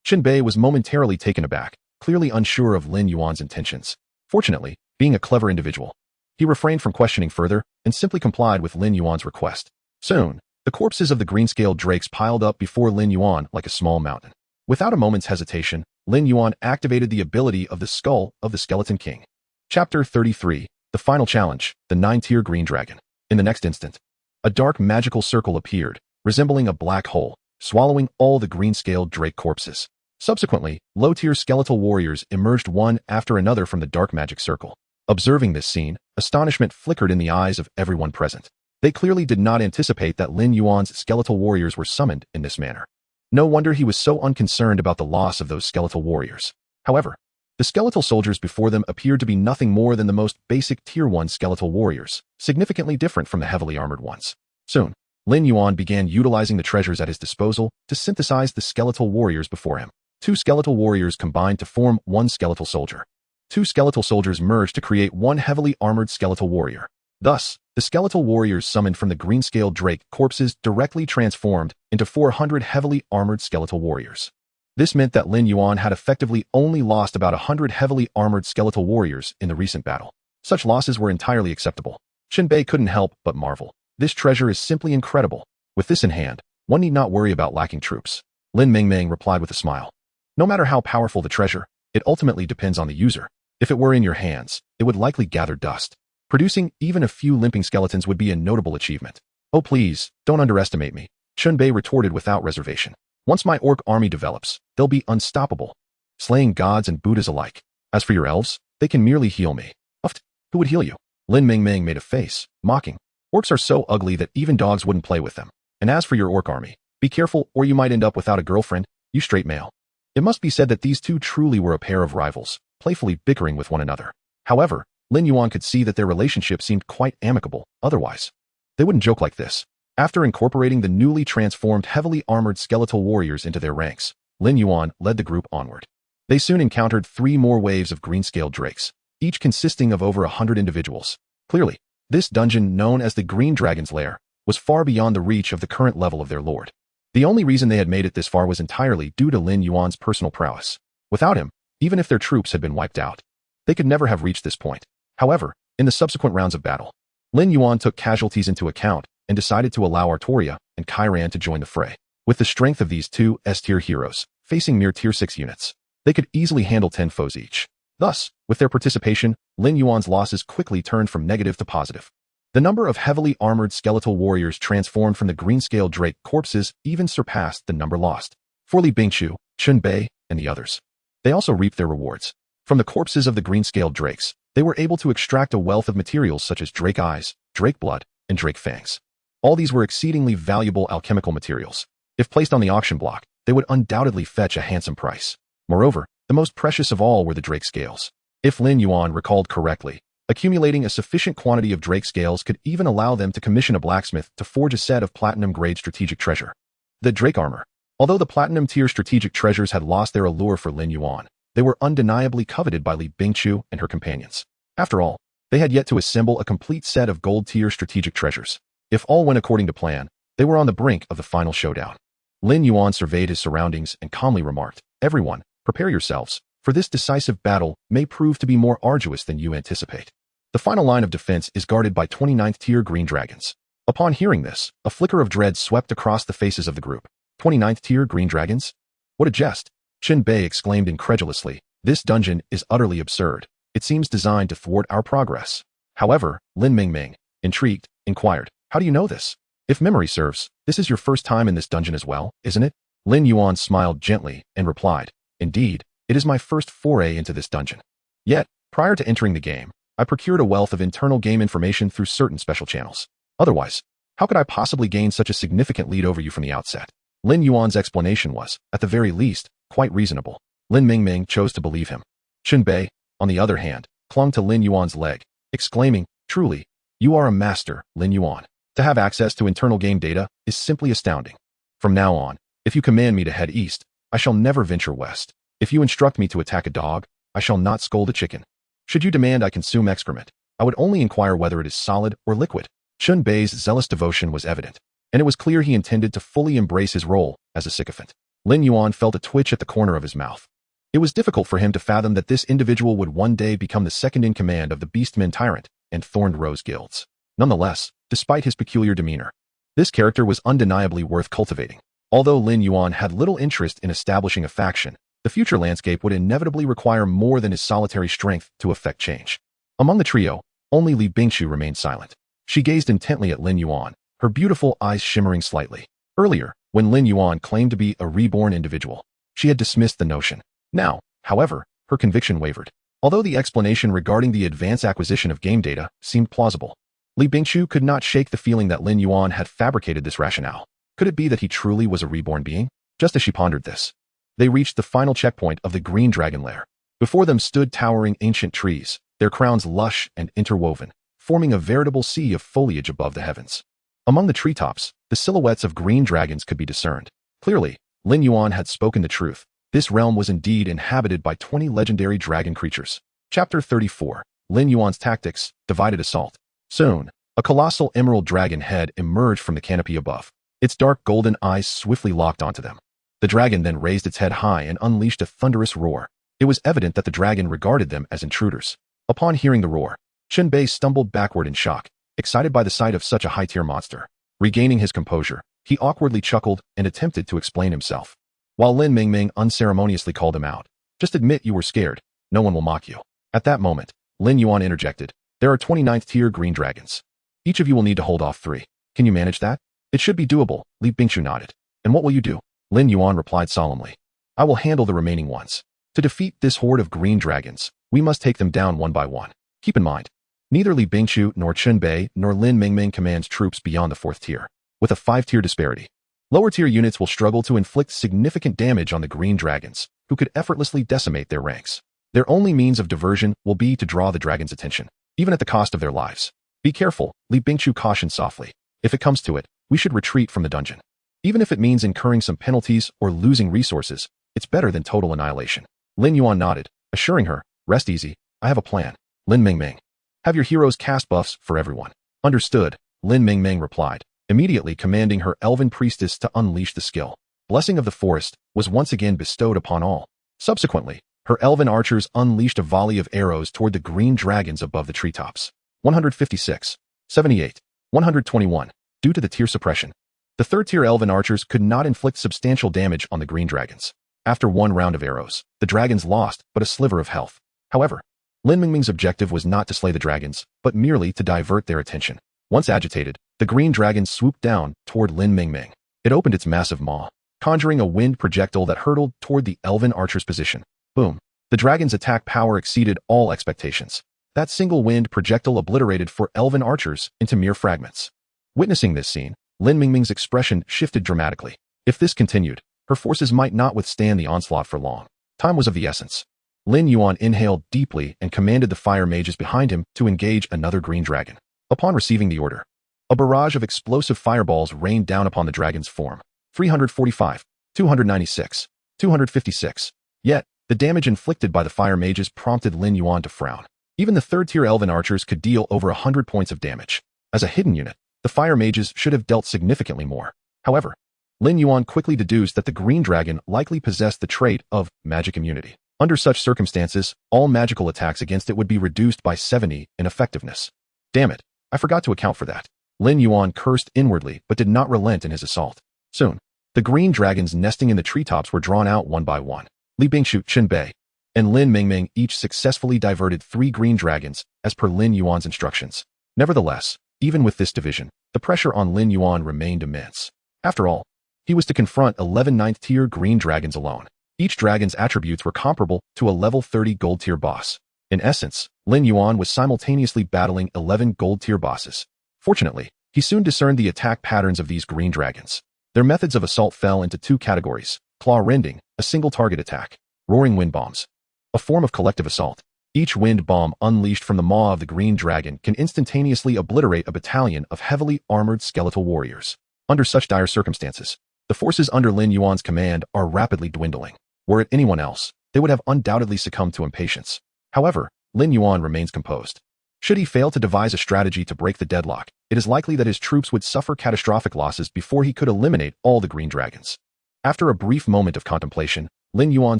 Chunbei was momentarily taken aback, clearly unsure of Lin Yuan's intentions. Fortunately, being a clever individual, he refrained from questioning further and simply complied with Lin Yuan's request. Soon, the corpses of the green-scaled drakes piled up before Lin Yuan like a small mountain. Without a moment's hesitation, Lin Yuan activated the ability of the Skull of the Skeleton King. Chapter 33, The Final Challenge, the 9-tier Green Dragon. In the next instant, a dark magical circle appeared, resembling a black hole, swallowing all the green-scaled drake corpses. Subsequently, low-tier skeletal warriors emerged one after another from the dark magic circle. Observing this scene, astonishment flickered in the eyes of everyone present. They clearly did not anticipate that Lin Yuan's skeletal warriors were summoned in this manner. No wonder he was so unconcerned about the loss of those skeletal warriors. However, the skeletal soldiers before them appeared to be nothing more than the most basic Tier 1 skeletal warriors, significantly different from the heavily armored ones. Soon, Lin Yuan began utilizing the treasures at his disposal to synthesize the skeletal warriors before him. 2 skeletal warriors combined to form 1 skeletal soldier. 2 skeletal soldiers merged to create 1 heavily armored skeletal warrior. Thus, the skeletal warriors summoned from the green-scaled drake corpses directly transformed into 400 heavily armored skeletal warriors. This meant that Lin Yuan had effectively only lost about 100 heavily armored skeletal warriors in the recent battle. Such losses were entirely acceptable. Chunbei couldn't help but marvel. This treasure is simply incredible. With this in hand, one need not worry about lacking troops. Lin Mingming replied with a smile. No matter how powerful the treasure, it ultimately depends on the user. If it were in your hands, it would likely gather dust. Producing even a few limping skeletons would be a notable achievement. "Oh please, don't underestimate me," Chunbei retorted without reservation. "Once my orc army develops, they'll be unstoppable, slaying gods and Buddhas alike. As for your elves, they can merely heal me." "Uft, who would heal you?" Lin Mingming made a face, mocking. "Orcs are so ugly that even dogs wouldn't play with them. And as for your orc army, be careful or you might end up without a girlfriend, you straight male." It must be said that these two truly were a pair of rivals, playfully bickering with one another. However, Lin Yuan could see that their relationship seemed quite amicable, otherwise they wouldn't joke like this. After incorporating the newly transformed heavily armored skeletal warriors into their ranks, Lin Yuan led the group onward. They soon encountered 3 more waves of green-scaled drakes, each consisting of over 100 individuals. Clearly, this dungeon, known as the Green Dragon's Lair, was far beyond the reach of the current level of their lord. The only reason they had made it this far was entirely due to Lin Yuan's personal prowess. Without him, even if their troops had been wiped out, they could never have reached this point. However, in the subsequent rounds of battle, Lin Yuan took casualties into account and decided to allow Artoria and Kairan to join the fray. With the strength of these 2 S-tier heroes, facing mere Tier 6 units, they could easily handle 10 foes each. Thus, with their participation, Lin Yuan's losses quickly turned from negative to positive. The number of heavily armored skeletal warriors transformed from the green-scaled drake corpses even surpassed the number lost for Li Bingqiu, Chunbei, and the others. They also reaped their rewards. From the corpses of the green-scaled drakes, they were able to extract a wealth of materials such as drake eyes, drake blood, and drake fangs. All these were exceedingly valuable alchemical materials. If placed on the auction block, they would undoubtedly fetch a handsome price. Moreover, the most precious of all were the drake scales. If Lin Yuan recalled correctly, accumulating a sufficient quantity of drake scales could even allow them to commission a blacksmith to forge a set of platinum-grade strategic treasure. The drake armor. Although the platinum-tier strategic treasures had lost their allure for Lin Yuan, they were undeniably coveted by Li Bingqiu and her companions. After all, they had yet to assemble a complete set of gold-tier strategic treasures. If all went according to plan, they were on the brink of the final showdown. Lin Yuan surveyed his surroundings and calmly remarked, "Everyone, prepare yourselves, for this decisive battle may prove to be more arduous than you anticipate." The final line of defense is guarded by 29th-tier green dragons. Upon hearing this, a flicker of dread swept across the faces of the group. 29th-tier green dragons? What a jest! Chen Bei exclaimed incredulously. This dungeon is utterly absurd. It seems designed to thwart our progress. However, Lin Mingming, intrigued, inquired, how do you know this? If memory serves, this is your first time in this dungeon as well, isn't it? Lin Yuan smiled gently and replied, indeed, it is my first foray into this dungeon. Yet, prior to entering the game, I procured a wealth of internal game information through certain special channels. Otherwise, how could I possibly gain such a significant lead over you from the outset? Lin Yuan's explanation was, at the very least, quite reasonable. Lin Mingming chose to believe him. Chen Bei, on the other hand, clung to Lin Yuan's leg, exclaiming, truly, you are a master, Lin Yuan. To have access to internal game data is simply astounding. From now on, if you command me to head east, I shall never venture west. If you instruct me to attack a dog, I shall not scold a chicken. Should you demand I consume excrement, I would only inquire whether it is solid or liquid. Chen Bei's zealous devotion was evident, and it was clear he intended to fully embrace his role as a sycophant. Lin Yuan felt a twitch at the corner of his mouth. It was difficult for him to fathom that this individual would one day become the second-in-command of the Beastmen Tyrant and Thorned Rose guilds. Nonetheless, despite his peculiar demeanor, this character was undeniably worth cultivating. Although Lin Yuan had little interest in establishing a faction, the future landscape would inevitably require more than his solitary strength to effect change. Among the trio, only Li Bingshu remained silent. She gazed intently at Lin Yuan, her beautiful eyes shimmering slightly. Earlier, when Lin Yuan claimed to be a reborn individual, she had dismissed the notion. Now, however, her conviction wavered. Although the explanation regarding the advanced acquisition of game data seemed plausible, Li Bingshu could not shake the feeling that Lin Yuan had fabricated this rationale. Could it be that he truly was a reborn being? Just as she pondered this, they reached the final checkpoint of the Green Dragon Lair. Before them stood towering ancient trees, their crowns lush and interwoven, forming a veritable sea of foliage above the heavens. Among the treetops, the silhouettes of green dragons could be discerned. Clearly, Lin Yuan had spoken the truth. This realm was indeed inhabited by 20 legendary dragon creatures. Chapter 34. Lin Yuan's Tactics, Divided Assault. Soon, a colossal emerald dragon head emerged from the canopy above. Its dark golden eyes swiftly locked onto them. The dragon then raised its head high and unleashed a thunderous roar. It was evident that the dragon regarded them as intruders. Upon hearing the roar, Chen Bei stumbled backward in shock, excited by the sight of such a high-tier monster. Regaining his composure, he awkwardly chuckled and attempted to explain himself. While Lin Mingming unceremoniously called him out, just admit you were scared, no one will mock you. At that moment, Lin Yuan interjected, there are 29th-tier green dragons. Each of you will need to hold off 3. Can you manage that? It should be doable, Li Bingshu nodded. And what will you do? Lin Yuan replied solemnly. I will handle the remaining ones. To defeat this horde of green dragons, we must take them down one by one. Keep in mind, neither Li Bingshu nor Chen Bei nor Lin Mingming commands troops beyond the 4th tier, with a 5-tier disparity. Lower-tier units will struggle to inflict significant damage on the green dragons, who could effortlessly decimate their ranks. Their only means of diversion will be to draw the dragon's attention, even at the cost of their lives. Be careful, Li Bingshu cautioned softly. If it comes to it, we should retreat from the dungeon. Even if it means incurring some penalties or losing resources, it's better than total annihilation. Lin Yuan nodded, assuring her, rest easy, I have a plan. Lin Mingming. Have your heroes cast buffs for everyone. Understood, Lin Mingming replied, immediately commanding her elven priestess to unleash the skill. Blessing of the Forest was once again bestowed upon all. Subsequently, her elven archers unleashed a volley of arrows toward the green dragons above the treetops. 156, 78, 121. Due to the tier suppression, the 3rd-tier elven archers could not inflict substantial damage on the green dragons. After one round of arrows, the dragons lost but a sliver of health. However, Lin Mingming's objective was not to slay the dragons, but merely to divert their attention. Once agitated, the green dragon swooped down toward Lin Mingming. It opened its massive maw, conjuring a wind projectile that hurtled toward the elven archer's position. Boom. The dragon's attack power exceeded all expectations. That single wind projectile obliterated 4 elven archers into mere fragments. Witnessing this scene, Lin Mingming's expression shifted dramatically. If this continued, her forces might not withstand the onslaught for long. Time was of the essence. Lin Yuan inhaled deeply and commanded the fire mages behind him to engage another green dragon. Upon receiving the order, a barrage of explosive fireballs rained down upon the dragon's form. 345, 296, 256. Yet, the damage inflicted by the fire mages prompted Lin Yuan to frown. Even the 3rd-tier elven archers could deal over 100 points of damage. As a hidden unit, the fire mages should have dealt significantly more. However, Lin Yuan quickly deduced that the green dragon likely possessed the trait of magic immunity. Under such circumstances, all magical attacks against it would be reduced by 70 in effectiveness. Damn it, I forgot to account for that. Lin Yuan cursed inwardly but did not relent in his assault. Soon, the green dragons nesting in the treetops were drawn out one by one. Li Bingshu, Chen Bei, and Lin Mingming each successfully diverted 3 green dragons as per Lin Yuan's instructions. Nevertheless, even with this division, the pressure on Lin Yuan remained immense. After all, he was to confront 11 9th-tier green dragons alone. Each dragon's attributes were comparable to a level 30 gold-tier boss. In essence, Lin Yuan was simultaneously battling 11 gold-tier bosses. Fortunately, he soon discerned the attack patterns of these green dragons. Their methods of assault fell into 2 categories: claw rending, a single target attack; roaring wind bombs, a form of collective assault. Each wind bomb unleashed from the maw of the green dragon can instantaneously obliterate a battalion of heavily armored skeletal warriors. Under such dire circumstances, the forces under Lin Yuan's command are rapidly dwindling. Were it anyone else, they would have undoubtedly succumbed to impatience. However, Lin Yuan remains composed. Should he fail to devise a strategy to break the deadlock, it is likely that his troops would suffer catastrophic losses before he could eliminate all the green dragons. After a brief moment of contemplation, Lin Yuan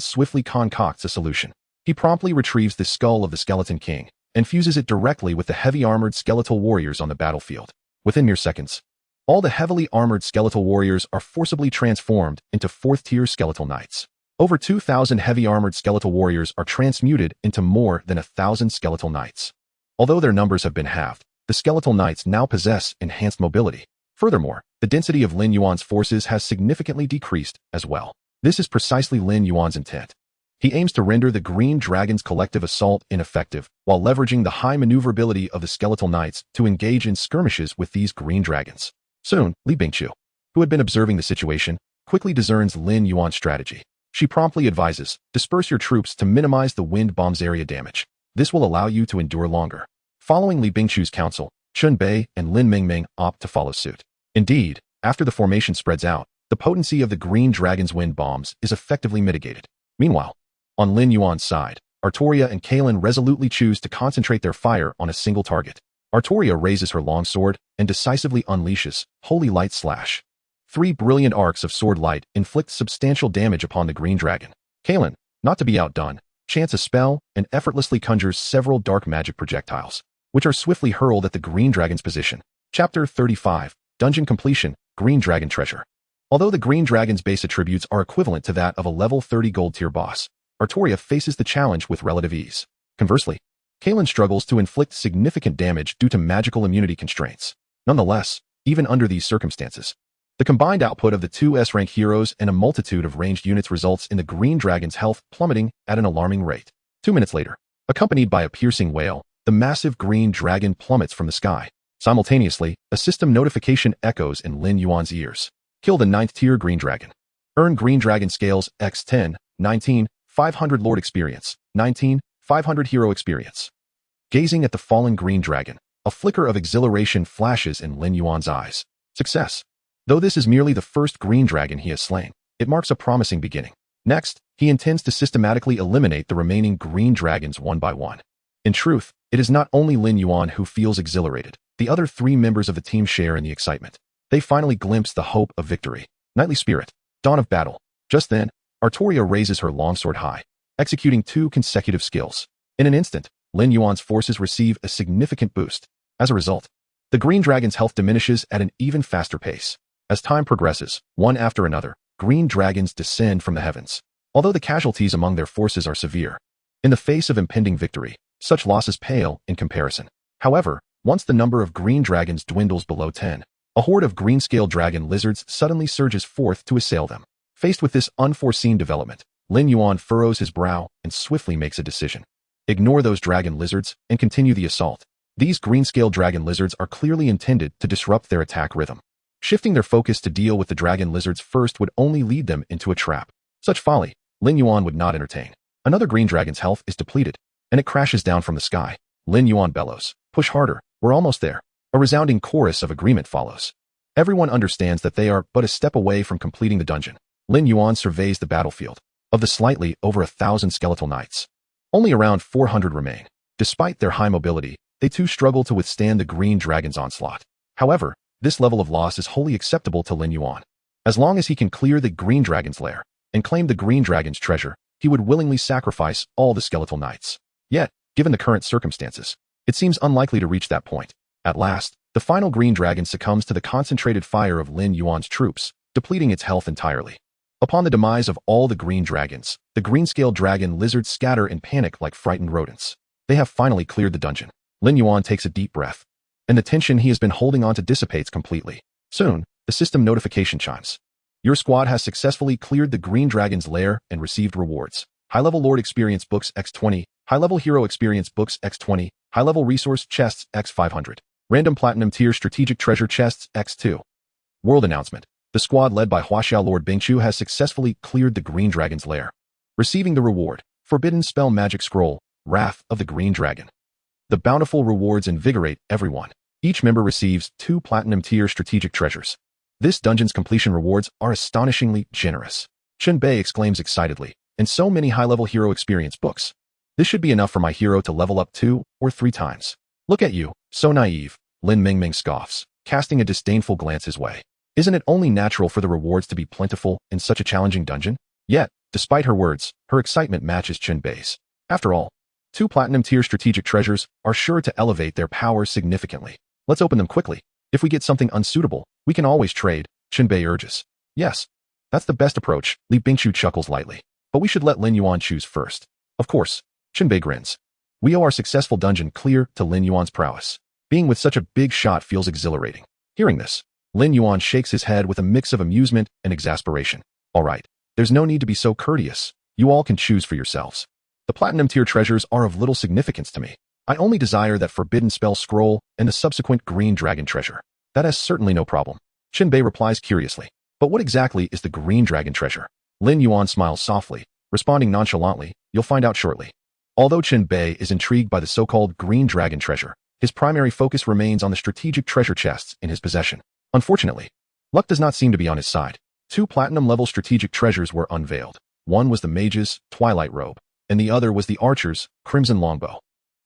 swiftly concocts a solution. He promptly retrieves the skull of the Skeleton King and fuses it directly with the heavy-armored skeletal warriors on the battlefield. Within mere seconds, all the heavily armored skeletal warriors are forcibly transformed into 4th-tier skeletal knights. Over 2,000 heavy-armored skeletal warriors are transmuted into more than 1,000 skeletal knights. Although their numbers have been halved, the skeletal knights now possess enhanced mobility. Furthermore, the density of Lin Yuan's forces has significantly decreased as well. This is precisely Lin Yuan's intent. He aims to render the green dragon's collective assault ineffective, while leveraging the high maneuverability of the skeletal knights to engage in skirmishes with these green dragons. Soon, Li Bingshu, who had been observing the situation, quickly discerns Lin Yuan's strategy. She promptly advises, disperse your troops to minimize the wind bomb's area damage. This will allow you to endure longer. Following Li Bingshu's counsel, Chen Bei and Lin Mingming opt to follow suit. Indeed, after the formation spreads out, the potency of the green dragon's wind bombs is effectively mitigated. Meanwhile, on Lin Yuan's side, Artoria and Kalin resolutely choose to concentrate their fire on a single target. Artoria raises her longsword and decisively unleashes Holy Light Slash. 3 brilliant arcs of sword light inflict substantial damage upon the green dragon. Kalin, not to be outdone, chants a spell and effortlessly conjures several dark magic projectiles, which are swiftly hurled at the green dragon's position. Chapter 35, Dungeon Completion, Green Dragon Treasure. Although the green dragon's base attributes are equivalent to that of a level 30 gold tier boss, Artoria faces the challenge with relative ease. Conversely, Kalin struggles to inflict significant damage due to magical immunity constraints. Nonetheless, even under these circumstances, the combined output of the 2 S-rank heroes and a multitude of ranged units results in the green dragon's health plummeting at an alarming rate. 2 minutes later, accompanied by a piercing wail, the massive green dragon plummets from the sky. Simultaneously, a system notification echoes in Lin Yuan's ears. Kill the 9th-tier green dragon. Earn green dragon scales X10, 19, 500 Lord Experience, 19, 500 Hero Experience. Gazing at the fallen green dragon, a flicker of exhilaration flashes in Lin Yuan's eyes. Success. Though this is merely the first green dragon he has slain, it marks a promising beginning. Next, he intends to systematically eliminate the remaining green dragons one by one. In truth, it is not only Lin Yuan who feels exhilarated. The other 3 members of the team share in the excitement. They finally glimpse the hope of victory. Knightly Spirit. Dawn of Battle. Just then, Artoria raises her longsword high, executing 2 consecutive skills. In an instant, Lin Yuan's forces receive a significant boost. As a result, the green dragon's health diminishes at an even faster pace. As time progresses, one after another, green dragons descend from the heavens. Although the casualties among their forces are severe, in the face of impending victory, such losses pale in comparison. However, once the number of green dragons dwindles below 10, a horde of green-scaled dragon lizards suddenly surges forth to assail them. Faced with this unforeseen development, Lin Yuan furrows his brow and swiftly makes a decision. Ignore those dragon lizards and continue the assault. These green-scaled dragon lizards are clearly intended to disrupt their attack rhythm. Shifting their focus to deal with the dragon lizards first would only lead them into a trap. Such folly, Lin Yuan would not entertain. Another green dragon's health is depleted, and it crashes down from the sky. Lin Yuan bellows, "Push harder, we're almost there." A resounding chorus of agreement follows. Everyone understands that they are but a step away from completing the dungeon. Lin Yuan surveys the battlefield. Of the slightly over 1,000 skeletal knights, only around 400 remain. Despite their high mobility, they too struggle to withstand the green dragon's onslaught. However, this level of loss is wholly acceptable to Lin Yuan. As long as he can clear the green dragon's lair and claim the green dragon's treasure, he would willingly sacrifice all the skeletal knights. Yet, given the current circumstances, it seems unlikely to reach that point. At last, the final green dragon succumbs to the concentrated fire of Lin Yuan's troops, depleting its health entirely. Upon the demise of all the green dragons, the green-scaled dragon lizards scatter in panic like frightened rodents. They have finally cleared the dungeon. Lin Yuan takes a deep breath, and the tension he has been holding on to dissipates completely. Soon, the system notification chimes. Your squad has successfully cleared the green dragon's lair and received rewards. High-level Lord Experience Books X20, High-level Hero Experience Books X20, High-level Resource Chests X500, Random Platinum Tier Strategic Treasure Chests X2. World Announcement. The squad led by Huaxiao Lord Bingchu has successfully cleared the green dragon's lair, receiving the reward, Forbidden Spell Magic Scroll, Wrath of the Green Dragon. The bountiful rewards invigorate everyone. Each member receives 2 Platinum Tier Strategic Treasures. This dungeon's completion rewards are astonishingly generous. Chen Bei exclaims excitedly, and so many high-level hero experience books. This should be enough for my hero to level up 2 or 3 times. Look at you, so naive, Lin Mingming scoffs, casting a disdainful glance his way. Isn't it only natural for the rewards to be plentiful in such a challenging dungeon? Yet, despite her words, her excitement matches Chen Bei's. After all, 2 Platinum Tier Strategic Treasures are sure to elevate their power significantly. Let's open them quickly. If we get something unsuitable, we can always trade, Chen Bei urges. Yes, that's the best approach, Li Bingchu chuckles lightly. But we should let Lin Yuan choose first. Of course, Chen Bei grins. We owe our successful dungeon clear to Lin Yuan's prowess. Being with such a big shot feels exhilarating. Hearing this, Lin Yuan shakes his head with a mix of amusement and exasperation. All right, there's no need to be so courteous. You all can choose for yourselves. The Platinum Tier treasures are of little significance to me. I only desire that Forbidden Spell Scroll and the subsequent Green Dragon treasure. That is certainly no problem. Chen Bei replies curiously. But what exactly is the Green Dragon treasure? Lin Yuan smiles softly, responding nonchalantly, you'll find out shortly. Although Chen Bei is intrigued by the so-called Green Dragon treasure, his primary focus remains on the strategic treasure chests in his possession. Unfortunately, luck does not seem to be on his side. 2 platinum-level strategic treasures were unveiled. One was the mage's Twilight Robe, and the other was the archer's Crimson Longbow.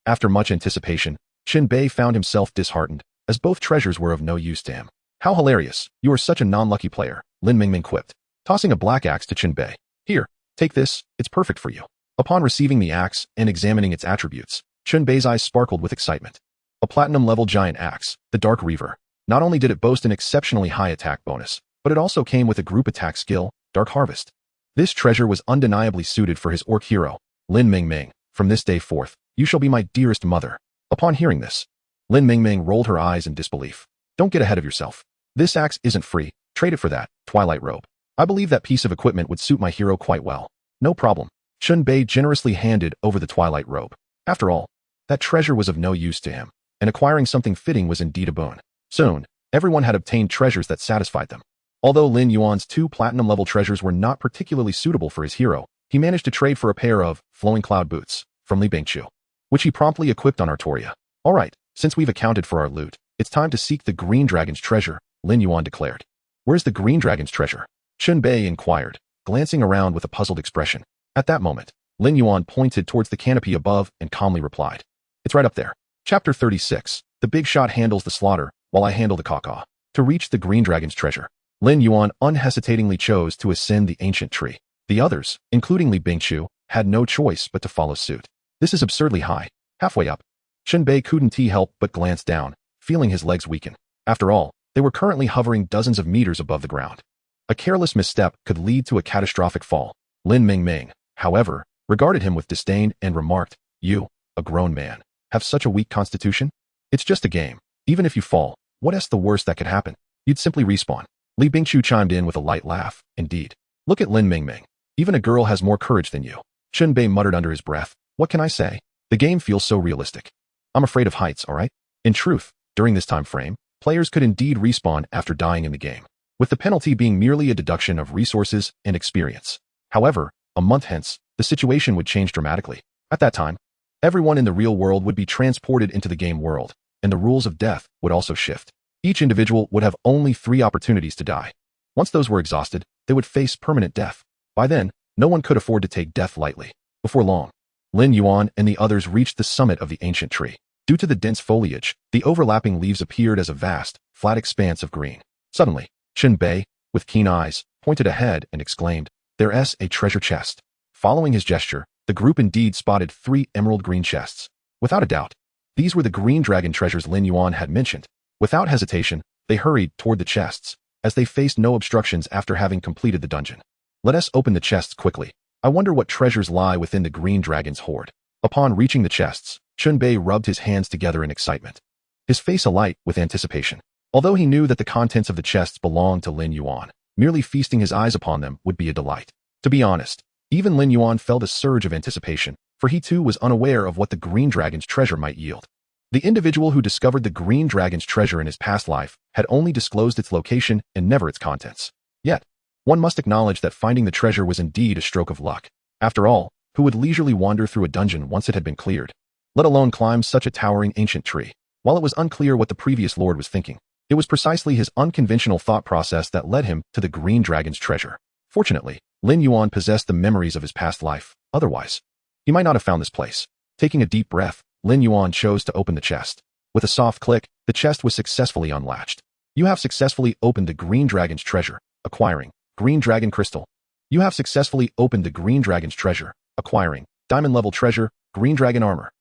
After much anticipation, Chen Bei found himself disheartened, as both treasures were of no use to him. How hilarious, you are such a non-lucky player, Lin Mingming quipped, tossing a black axe to Chen Bei. Here, take this, it's perfect for you. Upon receiving the axe and examining its attributes, Chen Bei's eyes sparkled with excitement. A platinum-level giant axe, the Dark Reaver. Not only did it boast an exceptionally high attack bonus, but it also came with a group attack skill, Dark Harvest. This treasure was undeniably suited for his orc hero, Lin Mingming. From this day forth, you shall be my dearest mother. Upon hearing this, Lin Mingming rolled her eyes in disbelief. Don't get ahead of yourself. This axe isn't free. Trade it for that Twilight Robe. I believe that piece of equipment would suit my hero quite well. No problem. Chen Bei generously handed over the Twilight Robe. After all, that treasure was of no use to him, and acquiring something fitting was indeed a boon. Soon, everyone had obtained treasures that satisfied them. Although Lin Yuan's 2 platinum-level treasures were not particularly suitable for his hero, he managed to trade for a pair of flowing cloud boots from Li Bingchu, which he promptly equipped on Artoria. All right, since we've accounted for our loot, it's time to seek the Green Dragon's treasure, Lin Yuan declared. Where's the Green Dragon's treasure? Chen Bei inquired, glancing around with a puzzled expression. At that moment, Lin Yuan pointed towards the canopy above and calmly replied. It's right up there. Chapter 36. The big shot handles the slaughter, while I handle the caw-caw. To reach the Green Dragon's treasure, Lin Yuan unhesitatingly chose to ascend the ancient tree. The others, including Li Bingchu, had no choice but to follow suit. This is absurdly high. Halfway up, Chen Bei couldn't help but glance down, feeling his legs weaken. After all, they were currently hovering dozens of meters above the ground. A careless misstep could lead to a catastrophic fall. Lin Mingming, however, regarded him with disdain and remarked, you, a grown man, have such a weak constitution? It's just a game. Even if you fall, what's the worst that could happen? You'd simply respawn. Li Bingchu chimed in with a light laugh. Indeed. Look at Lin Mingming. Even a girl has more courage than you. Chen Bei muttered under his breath. What can I say? The game feels so realistic. I'm afraid of heights, alright? In truth, during this time frame, players could indeed respawn after dying in the game, with the penalty being merely a deduction of resources and experience. However, a month hence, the situation would change dramatically. At that time, everyone in the real world would be transported into the game world, and the rules of death would also shift. Each individual would have only 3 opportunities to die. Once those were exhausted, they would face permanent death. By then, no one could afford to take death lightly. Before long, Lin Yuan and the others reached the summit of the ancient tree. Due to the dense foliage, the overlapping leaves appeared as a vast, flat expanse of green. Suddenly, Chen Bei, with keen eyes, pointed ahead and exclaimed, "There's a treasure chest." Following his gesture, the group indeed spotted 3 emerald green chests. Without a doubt, these were the Green Dragon treasures Lin Yuan had mentioned. Without hesitation, they hurried toward the chests, as they faced no obstructions after having completed the dungeon. Let us open the chests quickly. I wonder what treasures lie within the green dragon's hoard. Upon reaching the chests, Chunbei rubbed his hands together in excitement, his face alight with anticipation. Although he knew that the contents of the chests belonged to Lin Yuan, merely feasting his eyes upon them would be a delight. To be honest, even Lin Yuan felt a surge of anticipation, for he too was unaware of what the green dragon's treasure might yield. The individual who discovered the green dragon's treasure in his past life had only disclosed its location and never its contents. Yet, one must acknowledge that finding the treasure was indeed a stroke of luck. After all, who would leisurely wander through a dungeon once it had been cleared, let alone climb such a towering ancient tree? While it was unclear what the previous lord was thinking, it was precisely his unconventional thought process that led him to the green dragon's treasure. Fortunately, Lin Yuan possessed the memories of his past life. Otherwise, he might not have found this place. Taking a deep breath, Lin Yuan chose to open the chest. With a soft click, the chest was successfully unlatched. You have successfully opened the green dragon's treasure, acquiring green dragon crystal. You have successfully opened the green dragon's treasure, acquiring diamond level treasure, green dragon armor.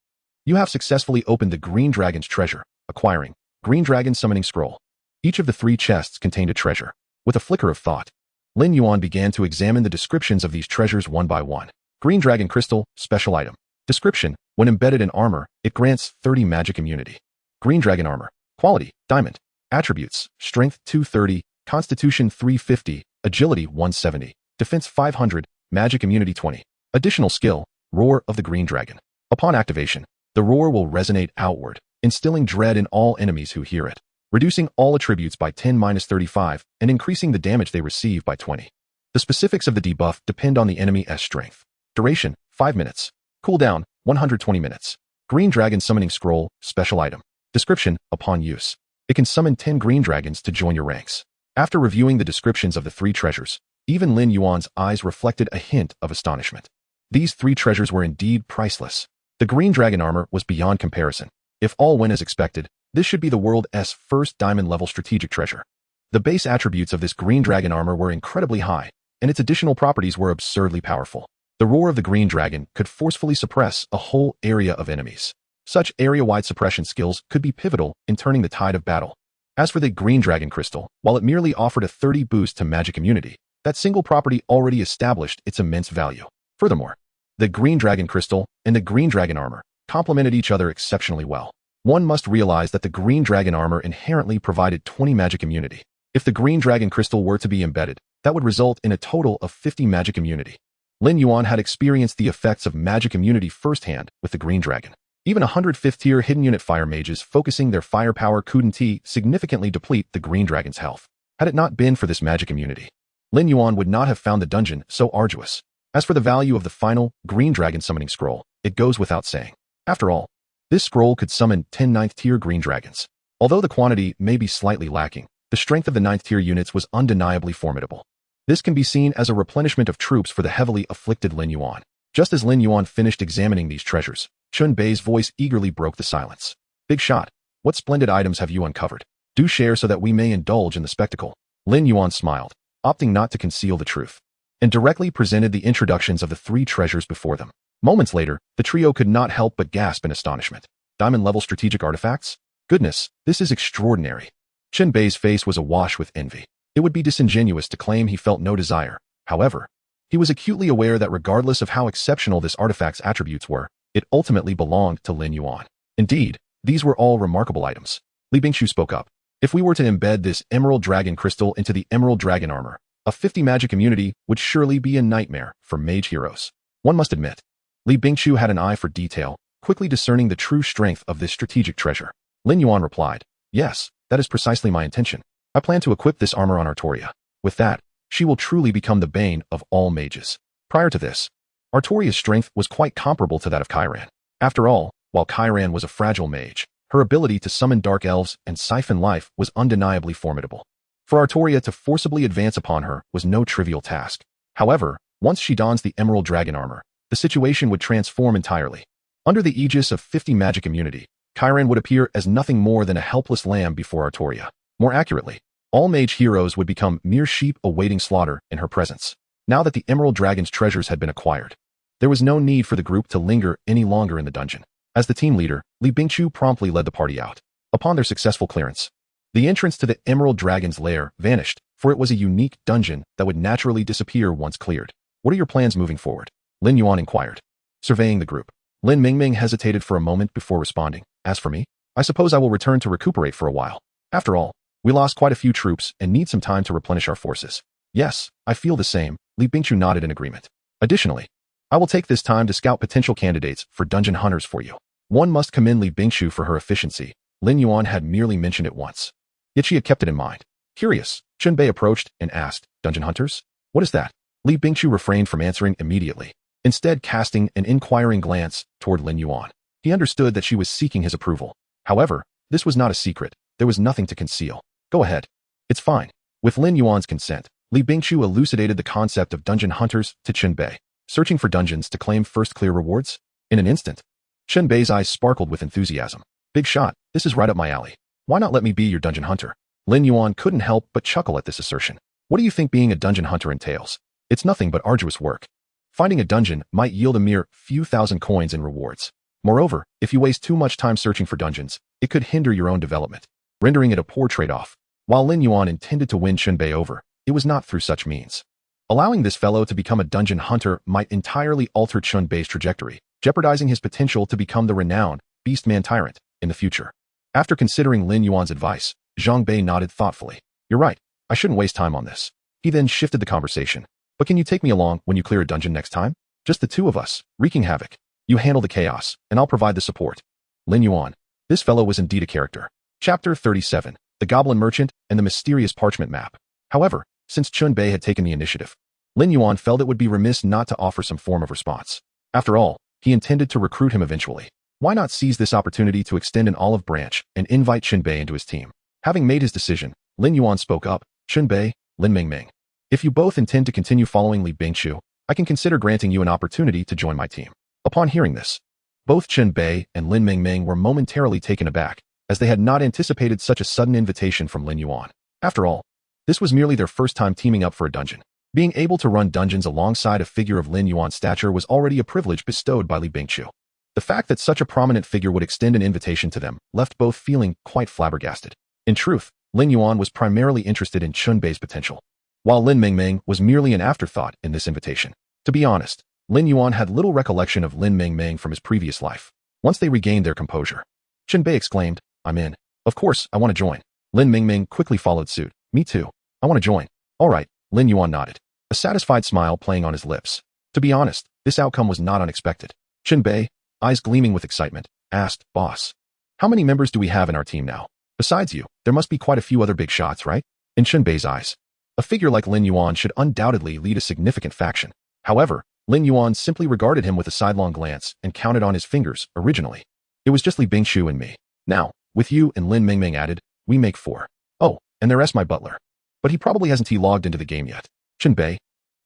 You have successfully opened the green dragon's treasure, acquiring green dragon summoning scroll. Each of the 3 chests contained a treasure. With a flicker of thought, Lin Yuan began to examine the descriptions of these treasures one by one. Green dragon crystal, special item. Description: when embedded in armor, it grants 30 magic immunity. Green dragon armor. Quality: diamond. Attributes: strength 230, constitution 350, agility 170, defense 500, magic immunity 20. Additional skill: roar of the green dragon. Upon activation, the roar will resonate outward, instilling dread in all enemies who hear it, reducing all attributes by 10-35 and increasing the damage they receive by 20. The specifics of the debuff depend on the enemy's strength. Duration: 5 minutes. Cooldown: 120 minutes. Green dragon summoning scroll, special item. Description: upon use, it can summon 10 green dragons to join your ranks. After reviewing the descriptions of the 3 treasures, even Lin Yuan's eyes reflected a hint of astonishment. These 3 treasures were indeed priceless. The green dragon armor was beyond comparison. If all went as expected, this should be the world's first diamond-level strategic treasure. The base attributes of this green dragon armor were incredibly high, and its additional properties were absurdly powerful. The roar of the green dragon could forcefully suppress a whole area of enemies. Such area-wide suppression skills could be pivotal in turning the tide of battle. As for the green dragon crystal, while it merely offered a 30 boost to magic immunity, that single property already established its immense value. Furthermore, the green dragon crystal and the green dragon armor complemented each other exceptionally well. One must realize that the green dragon armor inherently provided 20 magic immunity. If the green dragon crystal were to be embedded, that would result in a total of 50 magic immunity. Lin Yuan had experienced the effects of magic immunity firsthand with the green dragon. Even 105th tier hidden unit fire mages focusing their firepower couldn't significantly deplete the green dragon's health. Had it not been for this magic immunity, Lin Yuan would not have found the dungeon so arduous. As for the value of the final green dragon summoning scroll, it goes without saying. After all, this scroll could summon 10 9th tier green dragons. Although the quantity may be slightly lacking, the strength of the 9th tier units was undeniably formidable. This can be seen as a replenishment of troops for the heavily afflicted Lin Yuan. Just as Lin Yuan finished examining these treasures, Chunbei's voice eagerly broke the silence. Big shot, what splendid items have you uncovered? Do share so that we may indulge in the spectacle. Lin Yuan smiled, opting not to conceal the truth, and directly presented the introductions of the 3 treasures before them. Moments later, the trio could not help but gasp in astonishment. Diamond-level strategic artifacts? Goodness, this is extraordinary. Chunbei's face was awash with envy. It would be disingenuous to claim he felt no desire. However, he was acutely aware that regardless of how exceptional this artifact's attributes were, it ultimately belonged to Lin Yuan. Indeed, these were all remarkable items. Li Bingshu spoke up. If we were to embed this emerald dragon crystal into the emerald dragon armor, a 50 magic immunity would surely be a nightmare for mage heroes. One must admit, Li Bingshu had an eye for detail, quickly discerning the true strength of this strategic treasure. Lin Yuan replied, yes, that is precisely my intention. I plan to equip this armor on Artoria. With that, she will truly become the bane of all mages. Prior to this, Artoria's strength was quite comparable to that of Chiran. After all, while Chiran was a fragile mage, her ability to summon dark elves and siphon life was undeniably formidable. For Artoria to forcibly advance upon her was no trivial task. However, once she dons the emerald dragon armor, the situation would transform entirely. Under the aegis of 50 magic immunity, Chiran would appear as nothing more than a helpless lamb before Artoria. More accurately, all mage heroes would become mere sheep awaiting slaughter in her presence. Now that the emerald dragon's treasures had been acquired, there was no need for the group to linger any longer in the dungeon. As the team leader, Li Bingshu promptly led the party out. Upon their successful clearance, the entrance to the emerald dragon's lair vanished for it was a unique dungeon that would naturally disappear once cleared. What are your plans moving forward? Lin Yuan inquired. Surveying the group, Lin Mingming hesitated for a moment before responding. As for me, I suppose I will return to recuperate for a while. After all, we lost quite a few troops and need some time to replenish our forces. Yes, I feel the same, Li Bingqiu nodded in agreement. Additionally, I will take this time to scout potential candidates for dungeon hunters for you. One must commend Li Bingqiu for her efficiency. Lin Yuan had merely mentioned it once, yet she had kept it in mind. Curious, Chunbei approached and asked, Dungeon hunters? What is that? Li Bingqiu refrained from answering immediately, instead casting an inquiring glance toward Lin Yuan. He understood that she was seeking his approval. However, this was not a secret. There was nothing to conceal. Go ahead. It's fine. With Lin Yuan's consent, Li Bingqiu elucidated the concept of dungeon hunters to Chunbei. Searching for dungeons to claim first clear rewards? In an instant, Chunbei's eyes sparkled with enthusiasm. Big shot, this is right up my alley. Why not let me be your dungeon hunter? Lin Yuan couldn't help but chuckle at this assertion. What do you think being a dungeon hunter entails? It's nothing but arduous work. Finding a dungeon might yield a mere few thousand coins in rewards. Moreover, if you waste too much time searching for dungeons, it could hinder your own development, rendering it a poor trade-off. While Lin Yuan intended to win Chunbei over, it was not through such means. Allowing this fellow to become a dungeon hunter might entirely alter Chunbei's trajectory, jeopardizing his potential to become the renowned Beastman Tyrant in the future. After considering Lin Yuan's advice, Zhang Bei nodded thoughtfully. You're right, I shouldn't waste time on this. He then shifted the conversation. But can you take me along when you clear a dungeon next time? Just the two of us, wreaking havoc. You handle the chaos, and I'll provide the support. Lin Yuan. This fellow was indeed a character. Chapter 37, The Goblin Merchant and the Mysterious Parchment Map. However, since Chunbei had taken the initiative, Lin Yuan felt it would be remiss not to offer some form of response. After all, he intended to recruit him eventually. Why not seize this opportunity to extend an olive branch and invite Chunbei into his team? Having made his decision, Lin Yuan spoke up. Chunbei, Lin Mingming. If you both intend to continue following Li Bingqiu, I can consider granting you an opportunity to join my team. Upon hearing this, both Chunbei and Lin Mingming were momentarily taken aback, as they had not anticipated such a sudden invitation from Lin Yuan. After all, this was merely their first time teaming up for a dungeon. Being able to run dungeons alongside a figure of Lin Yuan's stature was already a privilege bestowed by Li Bingqiu. The fact that such a prominent figure would extend an invitation to them left both feeling quite flabbergasted. In truth, Lin Yuan was primarily interested in Chunbei's potential, while Lin Mingming was merely an afterthought in this invitation. To be honest, Lin Yuan had little recollection of Lin Mingming from his previous life. Once they regained their composure, Chunbei exclaimed, I'm in. Of course, I want to join. Lin Mingming quickly followed suit. Me too. I want to join. All right, Lin Yuan nodded, a satisfied smile playing on his lips. To be honest, this outcome was not unexpected. Chunbei, eyes gleaming with excitement, asked, Boss, how many members do we have in our team now? Besides you, there must be quite a few other big shots, right? In Chunbei's eyes, a figure like Lin Yuan should undoubtedly lead a significant faction. However, Lin Yuan simply regarded him with a sidelong glance and counted on his fingers. Originally, it was just Li Bingqiu and me. Now, with you and Lin Mingming added, we make 4. Oh, and there's my butler. But he probably hasn't logged into the game yet. Chunbei,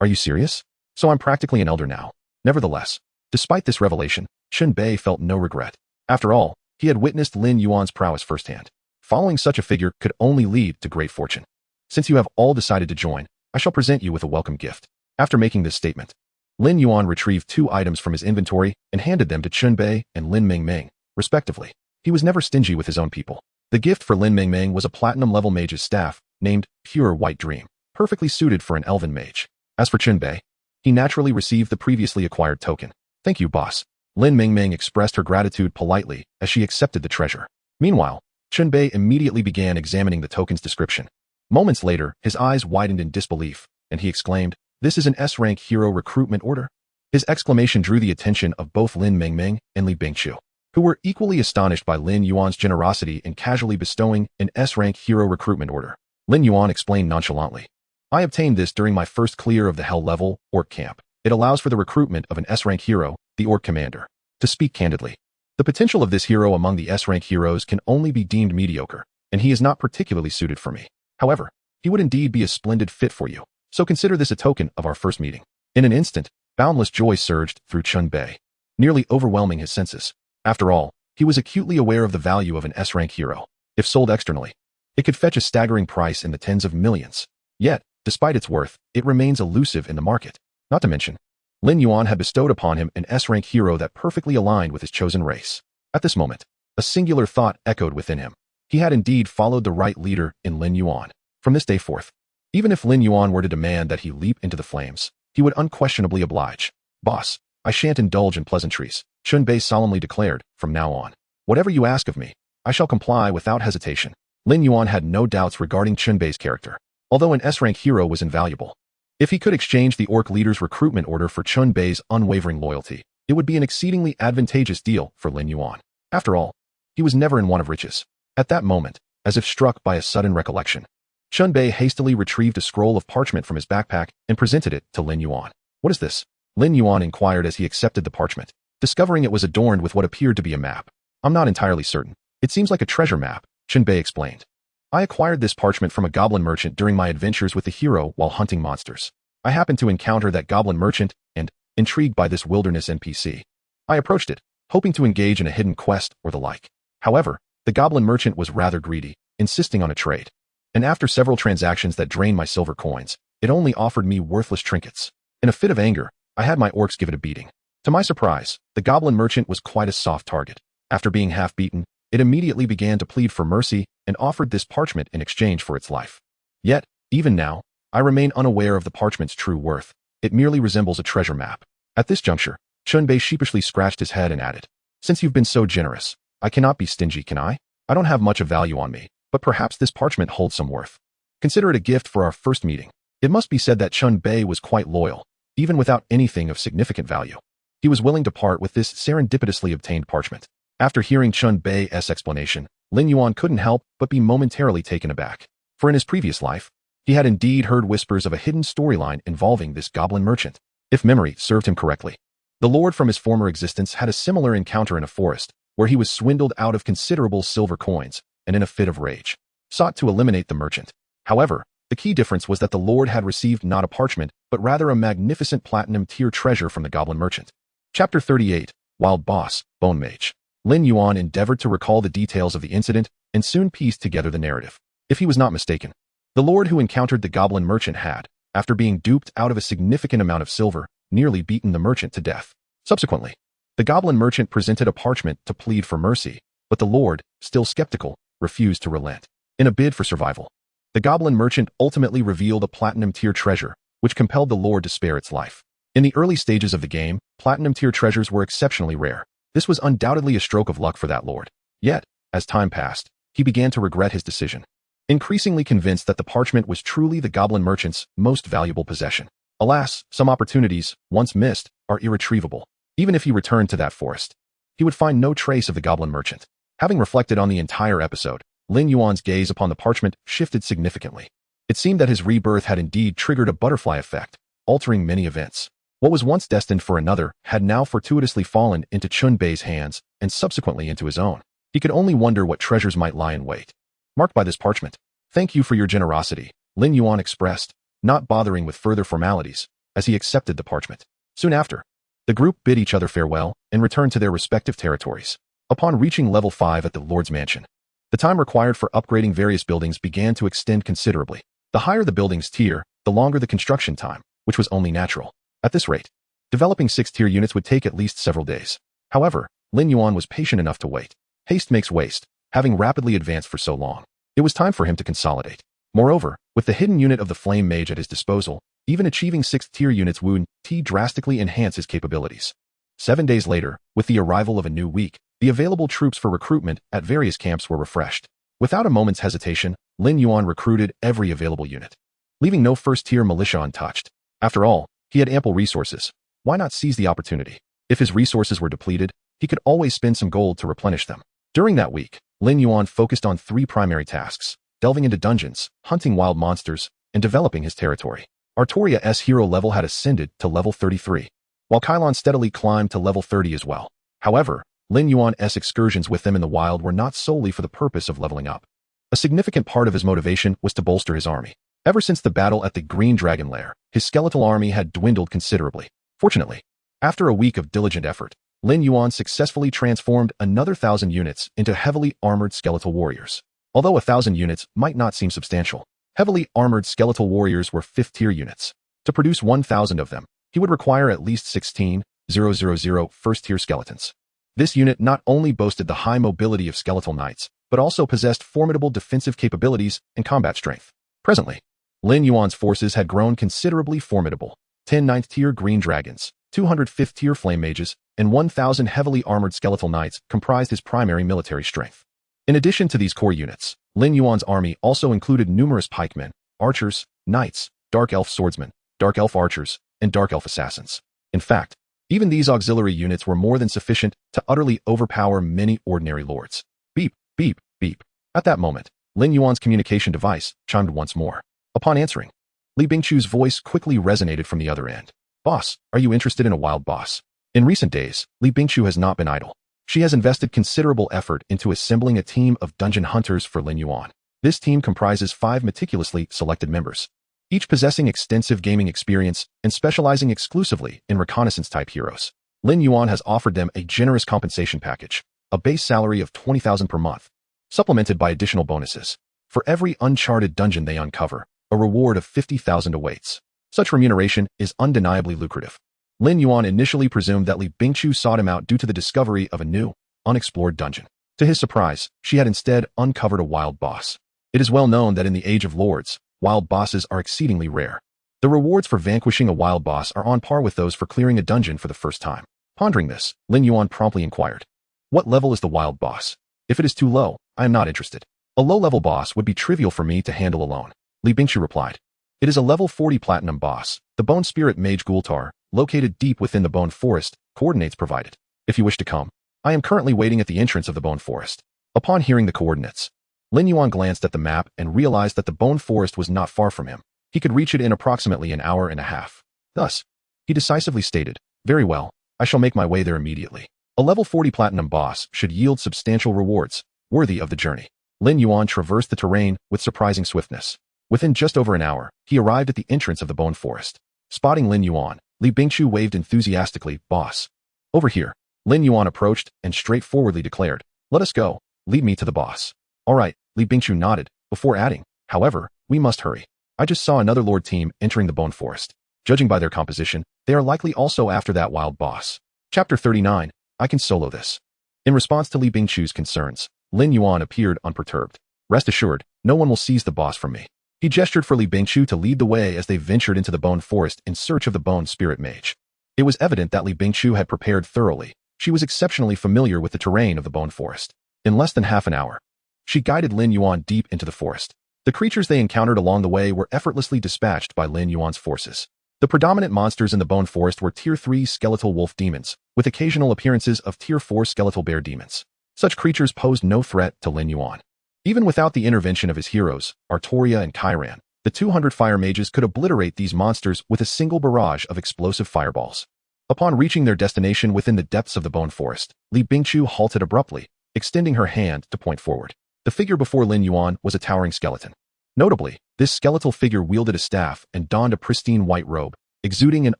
are you serious? So I'm practically an elder now. Nevertheless, despite this revelation, Chunbei felt no regret. After all, he had witnessed Lin Yuan's prowess firsthand. Following such a figure could only lead to great fortune. Since you have all decided to join, I shall present you with a welcome gift. After making this statement, Lin Yuan retrieved 2 items from his inventory and handed them to Chunbei and Lin Mingming, respectively. He was never stingy with his own people. The gift for Lin Mingming was a platinum-level mage's staff, named Pure White Dream, perfectly suited for an elven mage. As for Chunbei, he naturally received the previously acquired token. Thank you, boss. Lin Mingming expressed her gratitude politely as she accepted the treasure. Meanwhile, Chunbei immediately began examining the token's description. Moments later, his eyes widened in disbelief, and he exclaimed, This is an S-rank hero recruitment order? His exclamation drew the attention of both Lin Mingming and Li Bingqiu, who were equally astonished by Lin Yuan's generosity in casually bestowing an S-rank hero recruitment order. Lin Yuan explained nonchalantly, I obtained this during my first clear of the Hellish Orc Camp. It allows for the recruitment of an S-rank hero, the Orc Commander. To speak candidly, the potential of this hero among the S-rank heroes can only be deemed mediocre, and he is not particularly suited for me. However, he would indeed be a splendid fit for you, so consider this a token of our first meeting. In an instant, boundless joy surged through Chunbei, nearly overwhelming his senses. After all, he was acutely aware of the value of an S-rank hero. If sold externally, it could fetch a staggering price in the tens of millions. Yet, despite its worth, it remains elusive in the market. Not to mention, Lin Yuan had bestowed upon him an S-rank hero that perfectly aligned with his chosen race. At this moment, a singular thought echoed within him. He had indeed followed the right leader in Lin Yuan. From this day forth, Even if Lin Yuan were to demand that he leap into the flames, he would unquestionably oblige. "Boss, I shan't indulge in pleasantries," Chunbei solemnly declared. "From now on, whatever you ask of me, I shall comply without hesitation." Lin Yuan had no doubts regarding Chunbei's character, although an S-rank hero was invaluable. If he could exchange the orc leader's recruitment order for Chunbei's unwavering loyalty, it would be an exceedingly advantageous deal for Lin Yuan. After all, he was never in want of riches. At that moment, as if struck by a sudden recollection, Chunbei hastily retrieved a scroll of parchment from his backpack and presented it to Lin Yuan. "What is this?" Lin Yuan inquired as he accepted the parchment, discovering it was adorned with what appeared to be a map. "I'm not entirely certain. It seems like a treasure map," Chunbei explained. "I acquired this parchment from a goblin merchant during my adventures with the hero while hunting monsters. I happened to encounter that goblin merchant and, intrigued by this wilderness NPC, I approached it, hoping to engage in a hidden quest or the like. However, the goblin merchant was rather greedy, insisting on a trade. And after several transactions that drained my silver coins, it only offered me worthless trinkets. In a fit of anger, I had my orcs give it a beating. To my surprise, the goblin merchant was quite a soft target. After being half beaten, it immediately began to plead for mercy and offered this parchment in exchange for its life. Yet, even now, I remain unaware of the parchment's true worth. It merely resembles a treasure map." At this juncture, Chunbei sheepishly scratched his head and added, "Since you've been so generous, I cannot be stingy, can I? I don't have much of value on me, but perhaps this parchment holds some worth. Consider it a gift for our first meeting." It must be said that Chunbei was quite loyal, even without anything of significant value. He was willing to part with this serendipitously obtained parchment. After hearing Chunbei's explanation, Lin Yuan couldn't help but be momentarily taken aback. For in his previous life, he had indeed heard whispers of a hidden storyline involving this goblin merchant. If memory served him correctly, the lord from his former existence had a similar encounter in a forest, where he was swindled out of considerable silver coins, and in a fit of rage, sought to eliminate the merchant. However, the key difference was that the lord had received not a parchment, but rather a magnificent platinum-tier treasure from the goblin merchant. Chapter 38, Wild Boss, Bone Mage. Lin Yuan endeavored to recall the details of the incident and soon pieced together the narrative. If he was not mistaken, the lord who encountered the goblin merchant had, after being duped out of a significant amount of silver, nearly beaten the merchant to death. Subsequently, the goblin merchant presented a parchment to plead for mercy, but the lord, still skeptical, refused to relent. In a bid for survival, the goblin merchant ultimately revealed a platinum-tier treasure, which compelled the lord to spare its life. In the early stages of the game, platinum-tier treasures were exceptionally rare. This was undoubtedly a stroke of luck for that lord. Yet, as time passed, he began to regret his decision, increasingly convinced that the parchment was truly the goblin merchant's most valuable possession. Alas, some opportunities, once missed, are irretrievable. Even if he returned to that forest, he would find no trace of the goblin merchant. Having reflected on the entire episode, Lin Yuan's gaze upon the parchment shifted significantly. It seemed that his rebirth had indeed triggered a butterfly effect, altering many events. What was once destined for another had now fortuitously fallen into Chunbei's hands and subsequently into his own. He could only wonder what treasures might lie in wait, marked by this parchment. "Thank you for your generosity," Lin Yuan expressed, not bothering with further formalities, as he accepted the parchment. Soon after, the group bid each other farewell and returned to their respective territories. Upon reaching level 5 at the Lord's Mansion, the time required for upgrading various buildings began to extend considerably. The higher the building's tier, the longer the construction time, which was only natural. At this rate, developing 6-tier units would take at least several days. However, Lin Yuan was patient enough to wait. Haste makes waste. Having rapidly advanced for so long, it was time for him to consolidate. Moreover, with the hidden unit of the Flame Mage at his disposal, even achieving 6th-tier units would drastically enhance his capabilities. 7 days later, with the arrival of a new week, the available troops for recruitment at various camps were refreshed. Without a moment's hesitation, Lin Yuan recruited every available unit, leaving no first-tier militia untouched. After all, he had ample resources. Why not seize the opportunity? If his resources were depleted, he could always spend some gold to replenish them. During that week, Lin Yuan focused on 3 primary tasks: delving into dungeons, hunting wild monsters, and developing his territory. Artoria's hero level had ascended to level 33, while Kylon steadily climbed to level 30 as well. However, Lin Yuan's excursions with them in the wild were not solely for the purpose of leveling up. A significant part of his motivation was to bolster his army. Ever since the battle at the Green Dragon Lair, his skeletal army had dwindled considerably. Fortunately, after a week of diligent effort, Lin Yuan successfully transformed another 1,000 units into heavily armored skeletal warriors. Although 1,000 units might not seem substantial, heavily armored skeletal warriors were 5th-tier units. To produce 1,000 of them, he would require at least 16,000 first-tier skeletons. This unit not only boasted the high mobility of skeletal knights, but also possessed formidable defensive capabilities and combat strength. Presently, Lin Yuan's forces had grown considerably formidable. 10 9th-tier green dragons, 200 5th-tier flame mages, and 1,000 heavily armored skeletal knights comprised his primary military strength. In addition to these core units, Lin Yuan's army also included numerous pikemen, archers, knights, dark elf swordsmen, dark elf archers, and dark elf assassins. In fact, even these auxiliary units were more than sufficient to utterly overpower many ordinary lords. Beep, beep, beep. At that moment, Lin Yuan's communication device chimed once more. Upon answering, Li Bingchu's voice quickly resonated from the other end. Boss, are you interested in a wild boss? In recent days, Li Bingchu has not been idle. She has invested considerable effort into assembling a team of dungeon hunters for Lin Yuan. This team comprises 5 meticulously selected members, each possessing extensive gaming experience and specializing exclusively in reconnaissance-type heroes. Lin Yuan has offered them a generous compensation package, a base salary of 20,000 per month, supplemented by additional bonuses. For every uncharted dungeon they uncover, a reward of 50,000 awaits. Such remuneration is undeniably lucrative. Lin Yuan initially presumed that Li Bingchu sought him out due to the discovery of a new, unexplored dungeon. To his surprise, she had instead uncovered a wild boss. It is well known that in the Age of Lords, wild bosses are exceedingly rare. The rewards for vanquishing a wild boss are on par with those for clearing a dungeon for the first time. Pondering this, Lin Yuan promptly inquired, "What level is the wild boss? If it is too low, I am not interested. A low-level boss would be trivial for me to handle alone." Li Bingchu replied, "It is a level 40 platinum boss, the Bone Spirit Mage Gultar, located deep within the Bone Forest, coordinates provided. If you wish to come, I am currently waiting at the entrance of the Bone Forest." Upon hearing the coordinates, Lin Yuan glanced at the map and realized that the Bone Forest was not far from him. He could reach it in approximately an hour and a half. Thus, he decisively stated, "Very well, I shall make my way there immediately." A level 40 platinum boss should yield substantial rewards, worthy of the journey. Lin Yuan traversed the terrain with surprising swiftness. Within just over an hour, he arrived at the entrance of the Bone Forest. Spotting Lin Yuan, Li Bingchu waved enthusiastically, "Boss." "Over here." Lin Yuan approached and straightforwardly declared, "Let us go. Lead me to the boss." "All right," Li Bingchu nodded, before adding, "However, we must hurry. I just saw another lord team entering the Bone Forest. Judging by their composition, they are likely also after that wild boss." Chapter 39, I can solo this. In response to Li Bingchu's concerns, Lin Yuan appeared unperturbed. "Rest assured, no one will seize the boss from me." He gestured for Li Bingchu to lead the way as they ventured into the Bone Forest in search of the Bone Spirit Mage. It was evident that Li Bingchu had prepared thoroughly. She was exceptionally familiar with the terrain of the Bone Forest. In less than half an hour, she guided Lin Yuan deep into the forest. The creatures they encountered along the way were effortlessly dispatched by Lin Yuan's forces. The predominant monsters in the Bone Forest were Tier 3 skeletal wolf demons, with occasional appearances of Tier 4 skeletal bear demons. Such creatures posed no threat to Lin Yuan. Even without the intervention of his heroes, Artoria and Chiran, the 200 fire mages could obliterate these monsters with a single barrage of explosive fireballs. Upon reaching their destination within the depths of the Bone Forest, Li Bingchu halted abruptly, extending her hand to point forward. The figure before Lin Yuan was a towering skeleton. Notably, this skeletal figure wielded a staff and donned a pristine white robe, exuding an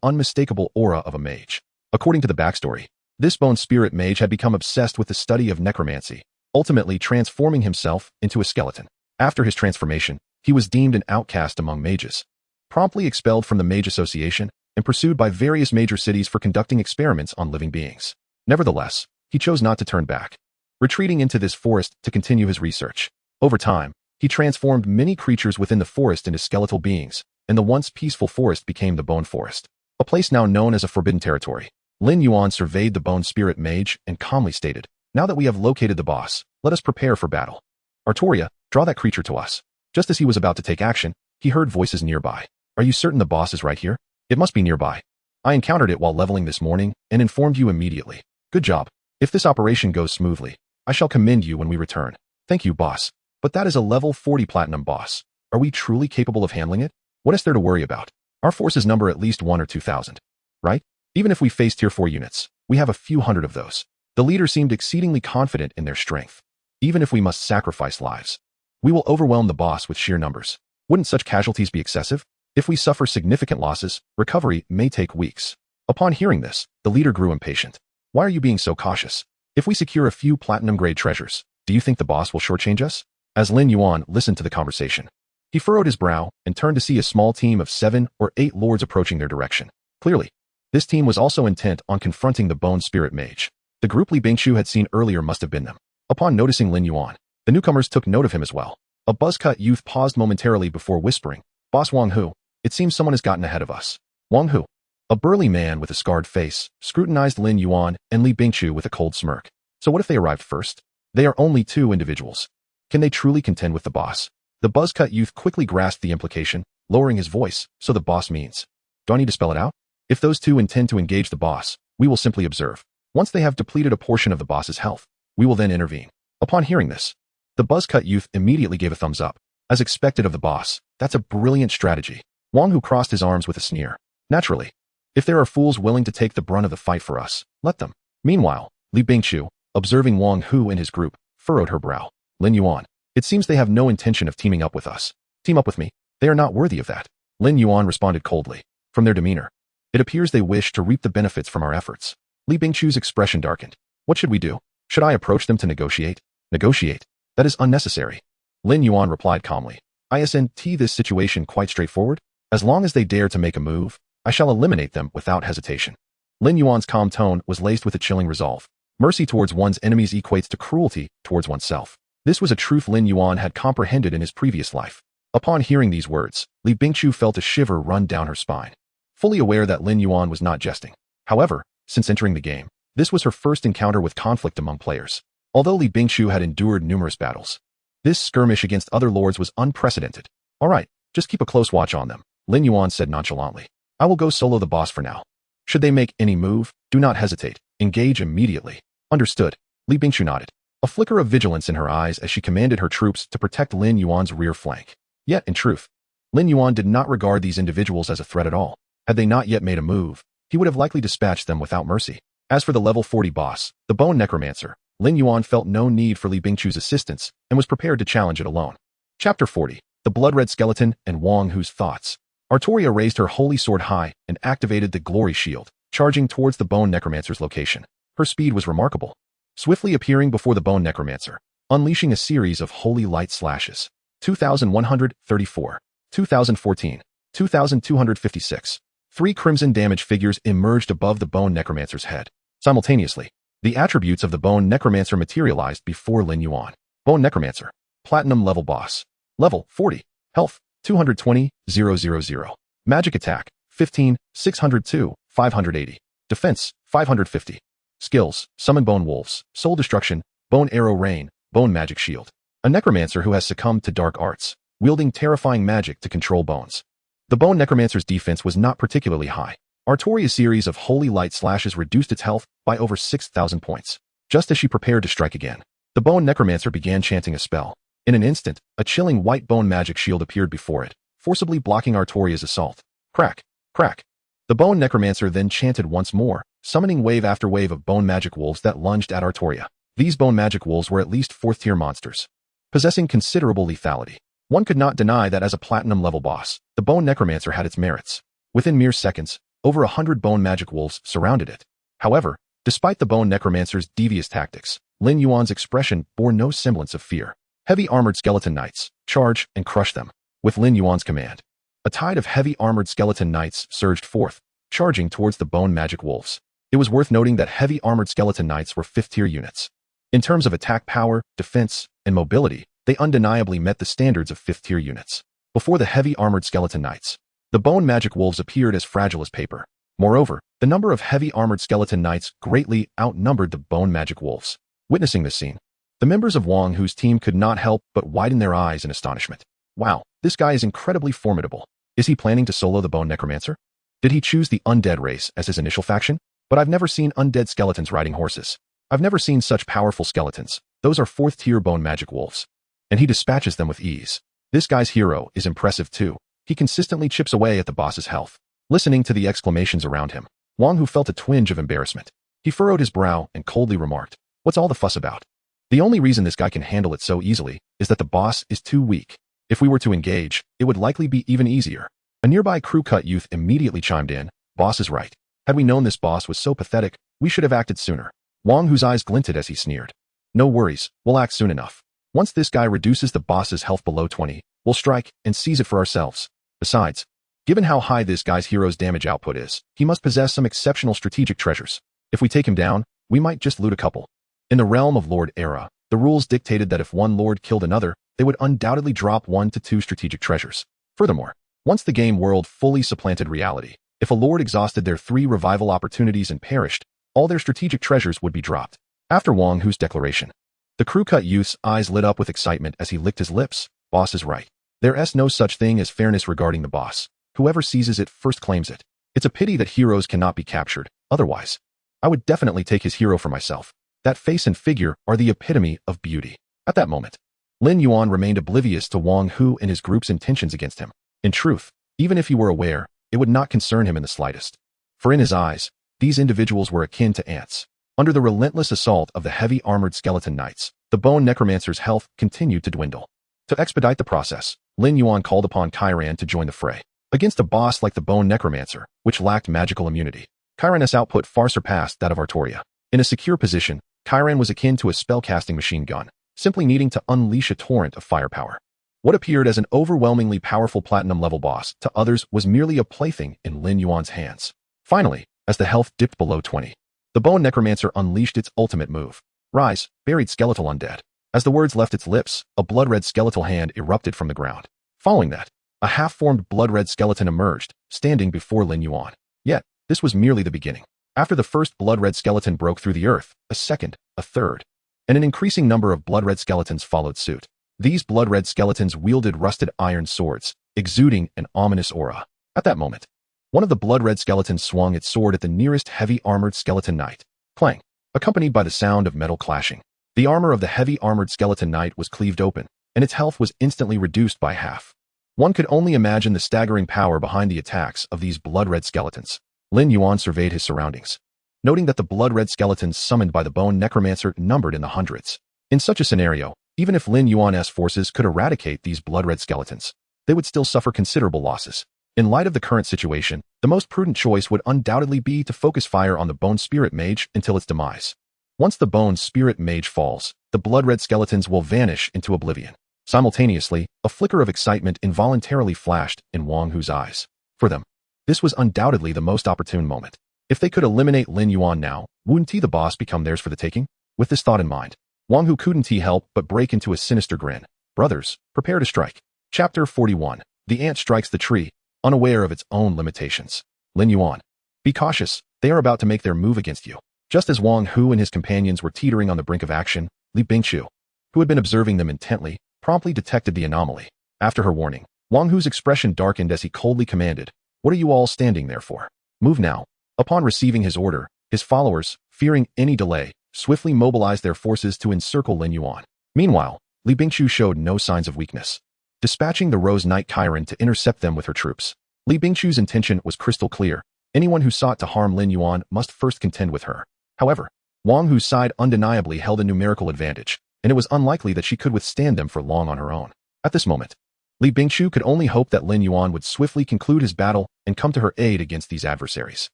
unmistakable aura of a mage. According to the backstory, this Bone Spirit Mage had become obsessed with the study of necromancy, ultimately transforming himself into a skeleton. After his transformation, he was deemed an outcast among mages, promptly expelled from the Mage Association, and pursued by various major cities for conducting experiments on living beings. Nevertheless, he chose not to turn back, retreating into this forest to continue his research. Over time, he transformed many creatures within the forest into skeletal beings, and the once peaceful forest became the Bone Forest, a place now known as a forbidden territory. Lin Yuan surveyed the Bone Spirit Mage and calmly stated, "Now that we have located the boss, let us prepare for battle. Artoria, draw that creature to us." Just as he was about to take action, he heard voices nearby. "Are you certain the boss is right here? It must be nearby. I encountered it while leveling this morning and informed you immediately. Good job. If this operation goes smoothly, I shall commend you when we return." "Thank you, boss. But that is a level 40 platinum boss. Are we truly capable of handling it? What is there to worry about? Our forces number at least 1 or 2,000. Right? Even if we face Tier 4 units, we have a few hundred of those." The leader seemed exceedingly confident in their strength. "Even if we must sacrifice lives, we will overwhelm the boss with sheer numbers. Wouldn't such casualties be excessive? If we suffer significant losses, recovery may take weeks." Upon hearing this, the leader grew impatient. "Why are you being so cautious? If we secure a few platinum-grade treasures, do you think the boss will shortchange us?" As Lin Yuan listened to the conversation, he furrowed his brow and turned to see a small team of 7 or 8 lords approaching their direction. Clearly, this team was also intent on confronting the Bone Spirit Mage. The group Li Bingchu had seen earlier must have been them. Upon noticing Lin Yuan, the newcomers took note of him as well. A buzzcut youth paused momentarily before whispering, Boss Wang Hu, it seems someone has gotten ahead of us. Wang Hu, a burly man with a scarred face, scrutinized Lin Yuan and Li Bingchu with a cold smirk. So what if they arrived first? They are only 2 individuals. Can they truly contend with the boss? The buzzcut youth quickly grasped the implication, lowering his voice. So the boss means. Do I need to spell it out? If those 2 intend to engage the boss, we will simply observe. Once they have depleted a portion of the boss's health, we will then intervene. Upon hearing this, the buzzcut youth immediately gave a thumbs up. As expected of the boss, that's a brilliant strategy. Wang Hu crossed his arms with a sneer. Naturally, if there are fools willing to take the brunt of the fight for us, let them. Meanwhile, Li Bingchu, observing Wang Hu and his group, furrowed her brow. Lin Yuan, it seems they have no intention of teaming up with us. Team up with me? They are not worthy of that. Lin Yuan responded coldly. From their demeanor, it appears they wish to reap the benefits from our efforts. Li Bingchu's expression darkened. What should we do? Should I approach them to negotiate? Negotiate? That is unnecessary. Lin Yuan replied calmly. Isn't this situation quite straightforward? As long as they dare to make a move, I shall eliminate them without hesitation. Lin Yuan's calm tone was laced with a chilling resolve. Mercy towards one's enemies equates to cruelty towards oneself. This was a truth Lin Yuan had comprehended in his previous life. Upon hearing these words, Li Bingchu felt a shiver run down her spine, fully aware that Lin Yuan was not jesting. However, since entering the game, this was her first encounter with conflict among players. Although Li Bingchu had endured numerous battles, this skirmish against other lords was unprecedented. All right, just keep a close watch on them, Lin Yuan said nonchalantly. I will go solo the boss for now. Should they make any move, do not hesitate. Engage immediately. Understood. Li Bingchu nodded, a flicker of vigilance in her eyes as she commanded her troops to protect Lin Yuan's rear flank. Yet, in truth, Lin Yuan did not regard these individuals as a threat at all. Had they not yet made a move, he would have likely dispatched them without mercy. As for the level 40 boss, the Bone Necromancer, Lin Yuan felt no need for Li Bingchu's assistance and was prepared to challenge it alone. Chapter 40. The Blood-Red Skeleton and Wang Hu's Thoughts. Artoria raised her holy sword high and activated the Glory Shield, charging towards the Bone Necromancer's location. Her speed was remarkable, swiftly appearing before the Bone Necromancer, unleashing a series of holy light slashes. 2134, 2014, 2256. 3 crimson damage figures emerged above the Bone Necromancer's head. Simultaneously, the attributes of the Bone Necromancer materialized before Lin Yuan. Bone Necromancer, Platinum level boss. Level 40. Health 220,000. Magic attack 15, 602, 580. Defense 550. Skills: Summon Bone Wolves, Soul Destruction, Bone Arrow Rain, Bone Magic Shield. A necromancer who has succumbed to dark arts, wielding terrifying magic to control bones. The Bone Necromancer's defense was not particularly high. Artoria's series of holy light slashes reduced its health by over 6,000 points. Just as she prepared to strike again, the Bone Necromancer began chanting a spell. In an instant, a chilling white bone magic shield appeared before it, forcibly blocking Artoria's assault. Crack, crack. The Bone Necromancer then chanted once more, summoning wave after wave of bone magic wolves that lunged at Artoria. These bone magic wolves were at least 4th-tier monsters, possessing considerable lethality. One could not deny that as a platinum level boss, the Bone Necromancer had its merits. Within mere seconds, over 100 bone magic wolves surrounded it. However, despite the Bone Necromancer's devious tactics, Lin Yuan's expression bore no semblance of fear. Heavy armored skeleton knights, charge and crush them. With Lin Yuan's command, a tide of heavy armored skeleton knights surged forth, charging towards the bone magic wolves. It was worth noting that heavy armored skeleton knights were 5th-tier units. In terms of attack power, defense, and mobility, they undeniably met the standards of 5th-tier units. Before the heavy armored skeleton knights, the bone magic wolves appeared as fragile as paper. Moreover, the number of heavy armored skeleton knights greatly outnumbered the bone magic wolves. Witnessing this scene, the members of Wang Hu's team could not help but widen their eyes in astonishment. Wow, this guy is incredibly formidable. Is he planning to solo the Bone Necromancer? Did he choose the undead race as his initial faction? But I've never seen undead skeletons riding horses. I've never seen such powerful skeletons. Those are 4th-tier bone magic wolves. And he dispatches them with ease. This guy's hero is impressive too. He consistently chips away at the boss's health. Listening to the exclamations around him, Wang Hu felt a twinge of embarrassment. He furrowed his brow and coldly remarked, "What's all the fuss about? The only reason this guy can handle it so easily is that the boss is too weak. If we were to engage, it would likely be even easier." A nearby crew-cut youth immediately chimed in, "Boss is right. Had we known this boss was so pathetic, we should have acted sooner." Wang Hu's eyes glinted as he sneered. "No worries, we'll act soon enough. Once this guy reduces the boss's health below 20, we'll strike and seize it for ourselves. Besides, given how high this guy's hero's damage output is, he must possess some exceptional strategic treasures. If we take him down, we might just loot a couple." In the realm of Lord Era, the rules dictated that if one lord killed another, they would undoubtedly drop 1 to 2 strategic treasures. Furthermore, Once the game world fully supplanted reality, if a lord exhausted their 3 revival opportunities and perished, all their strategic treasures would be dropped. After Wang Hu's declaration, the crew-cut youth's eyes lit up with excitement as he licked his lips. Boss is right. There's no such thing as fairness regarding the boss. Whoever seizes it first claims it. It's a pity that heroes cannot be captured. Otherwise, I would definitely take his hero for myself. That face and figure are the epitome of beauty. At that moment, Lin Yuan remained oblivious to Wang Hu and his group's intentions against him. In truth, even if he were aware, it would not concern him in the slightest. For in his eyes, these individuals were akin to ants. Under the relentless assault of the heavy armored skeleton knights, the bone necromancer's health continued to dwindle. To expedite the process, Lin Yuan called upon Chiron to join the fray. Against a boss like the bone necromancer, which lacked magical immunity, Chiron's output far surpassed that of Artoria. In a secure position, Chiron was akin to a spellcasting machine gun, simply needing to unleash a torrent of firepower. What appeared as an overwhelmingly powerful platinum-level boss to others was merely a plaything in Lin Yuan's hands. Finally, as the health dipped below 20, the bone necromancer unleashed its ultimate move. Rise, buried skeletal undead. As the words left its lips, a blood-red skeletal hand erupted from the ground. Following that, a half-formed blood-red skeleton emerged, standing before Lin Yuan. Yet, this was merely the beginning. After the first blood-red skeleton broke through the earth, a second, a third, and an increasing number of blood-red skeletons followed suit. These blood-red skeletons wielded rusted iron swords, exuding an ominous aura. At that moment, one of the blood-red skeletons swung its sword at the nearest heavy-armored skeleton knight. Clang, accompanied by the sound of metal clashing. The armor of the heavy-armored skeleton knight was cleaved open, and its health was instantly reduced by half. One could only imagine the staggering power behind the attacks of these blood-red skeletons. Lin Yuan surveyed his surroundings, noting that the blood-red skeletons summoned by the bone necromancer numbered in the hundreds. In such a scenario, even if Lin Yuan's forces could eradicate these blood-red skeletons, they would still suffer considerable losses. In light of the current situation, the most prudent choice would undoubtedly be to focus fire on the bone spirit mage until its demise. Once the bone spirit mage falls, the blood-red skeletons will vanish into oblivion. Simultaneously, a flicker of excitement involuntarily flashed in Wang Hu's eyes. For them, this was undoubtedly the most opportune moment. If they could eliminate Lin Yuan now, wouldn't the boss become theirs for the taking? With this thought in mind, Wang Hu couldn't help but break into a sinister grin. Brothers, prepare to strike. Chapter 41. The ant strikes the tree, unaware of its own limitations. Lin Yuan, be cautious, they are about to make their move against you. Just as Wang Hu and his companions were teetering on the brink of action, Li Bingqiu, who had been observing them intently, promptly detected the anomaly. After her warning, Wang Hu's expression darkened as he coldly commanded, "What are you all standing there for? Move now." Upon receiving his order, his followers, fearing any delay, swiftly mobilized their forces to encircle Lin Yuan. Meanwhile, Li Bingqiu showed no signs of weakness, dispatching the Rose Knight Chiron to intercept them with her troops. Li Bingqiu's intention was crystal clear. Anyone who sought to harm Lin Yuan must first contend with her. However, Wang Hu's side undeniably held a numerical advantage, and it was unlikely that she could withstand them for long on her own. At this moment, Li Bingqiu could only hope that Lin Yuan would swiftly conclude his battle and come to her aid against these adversaries.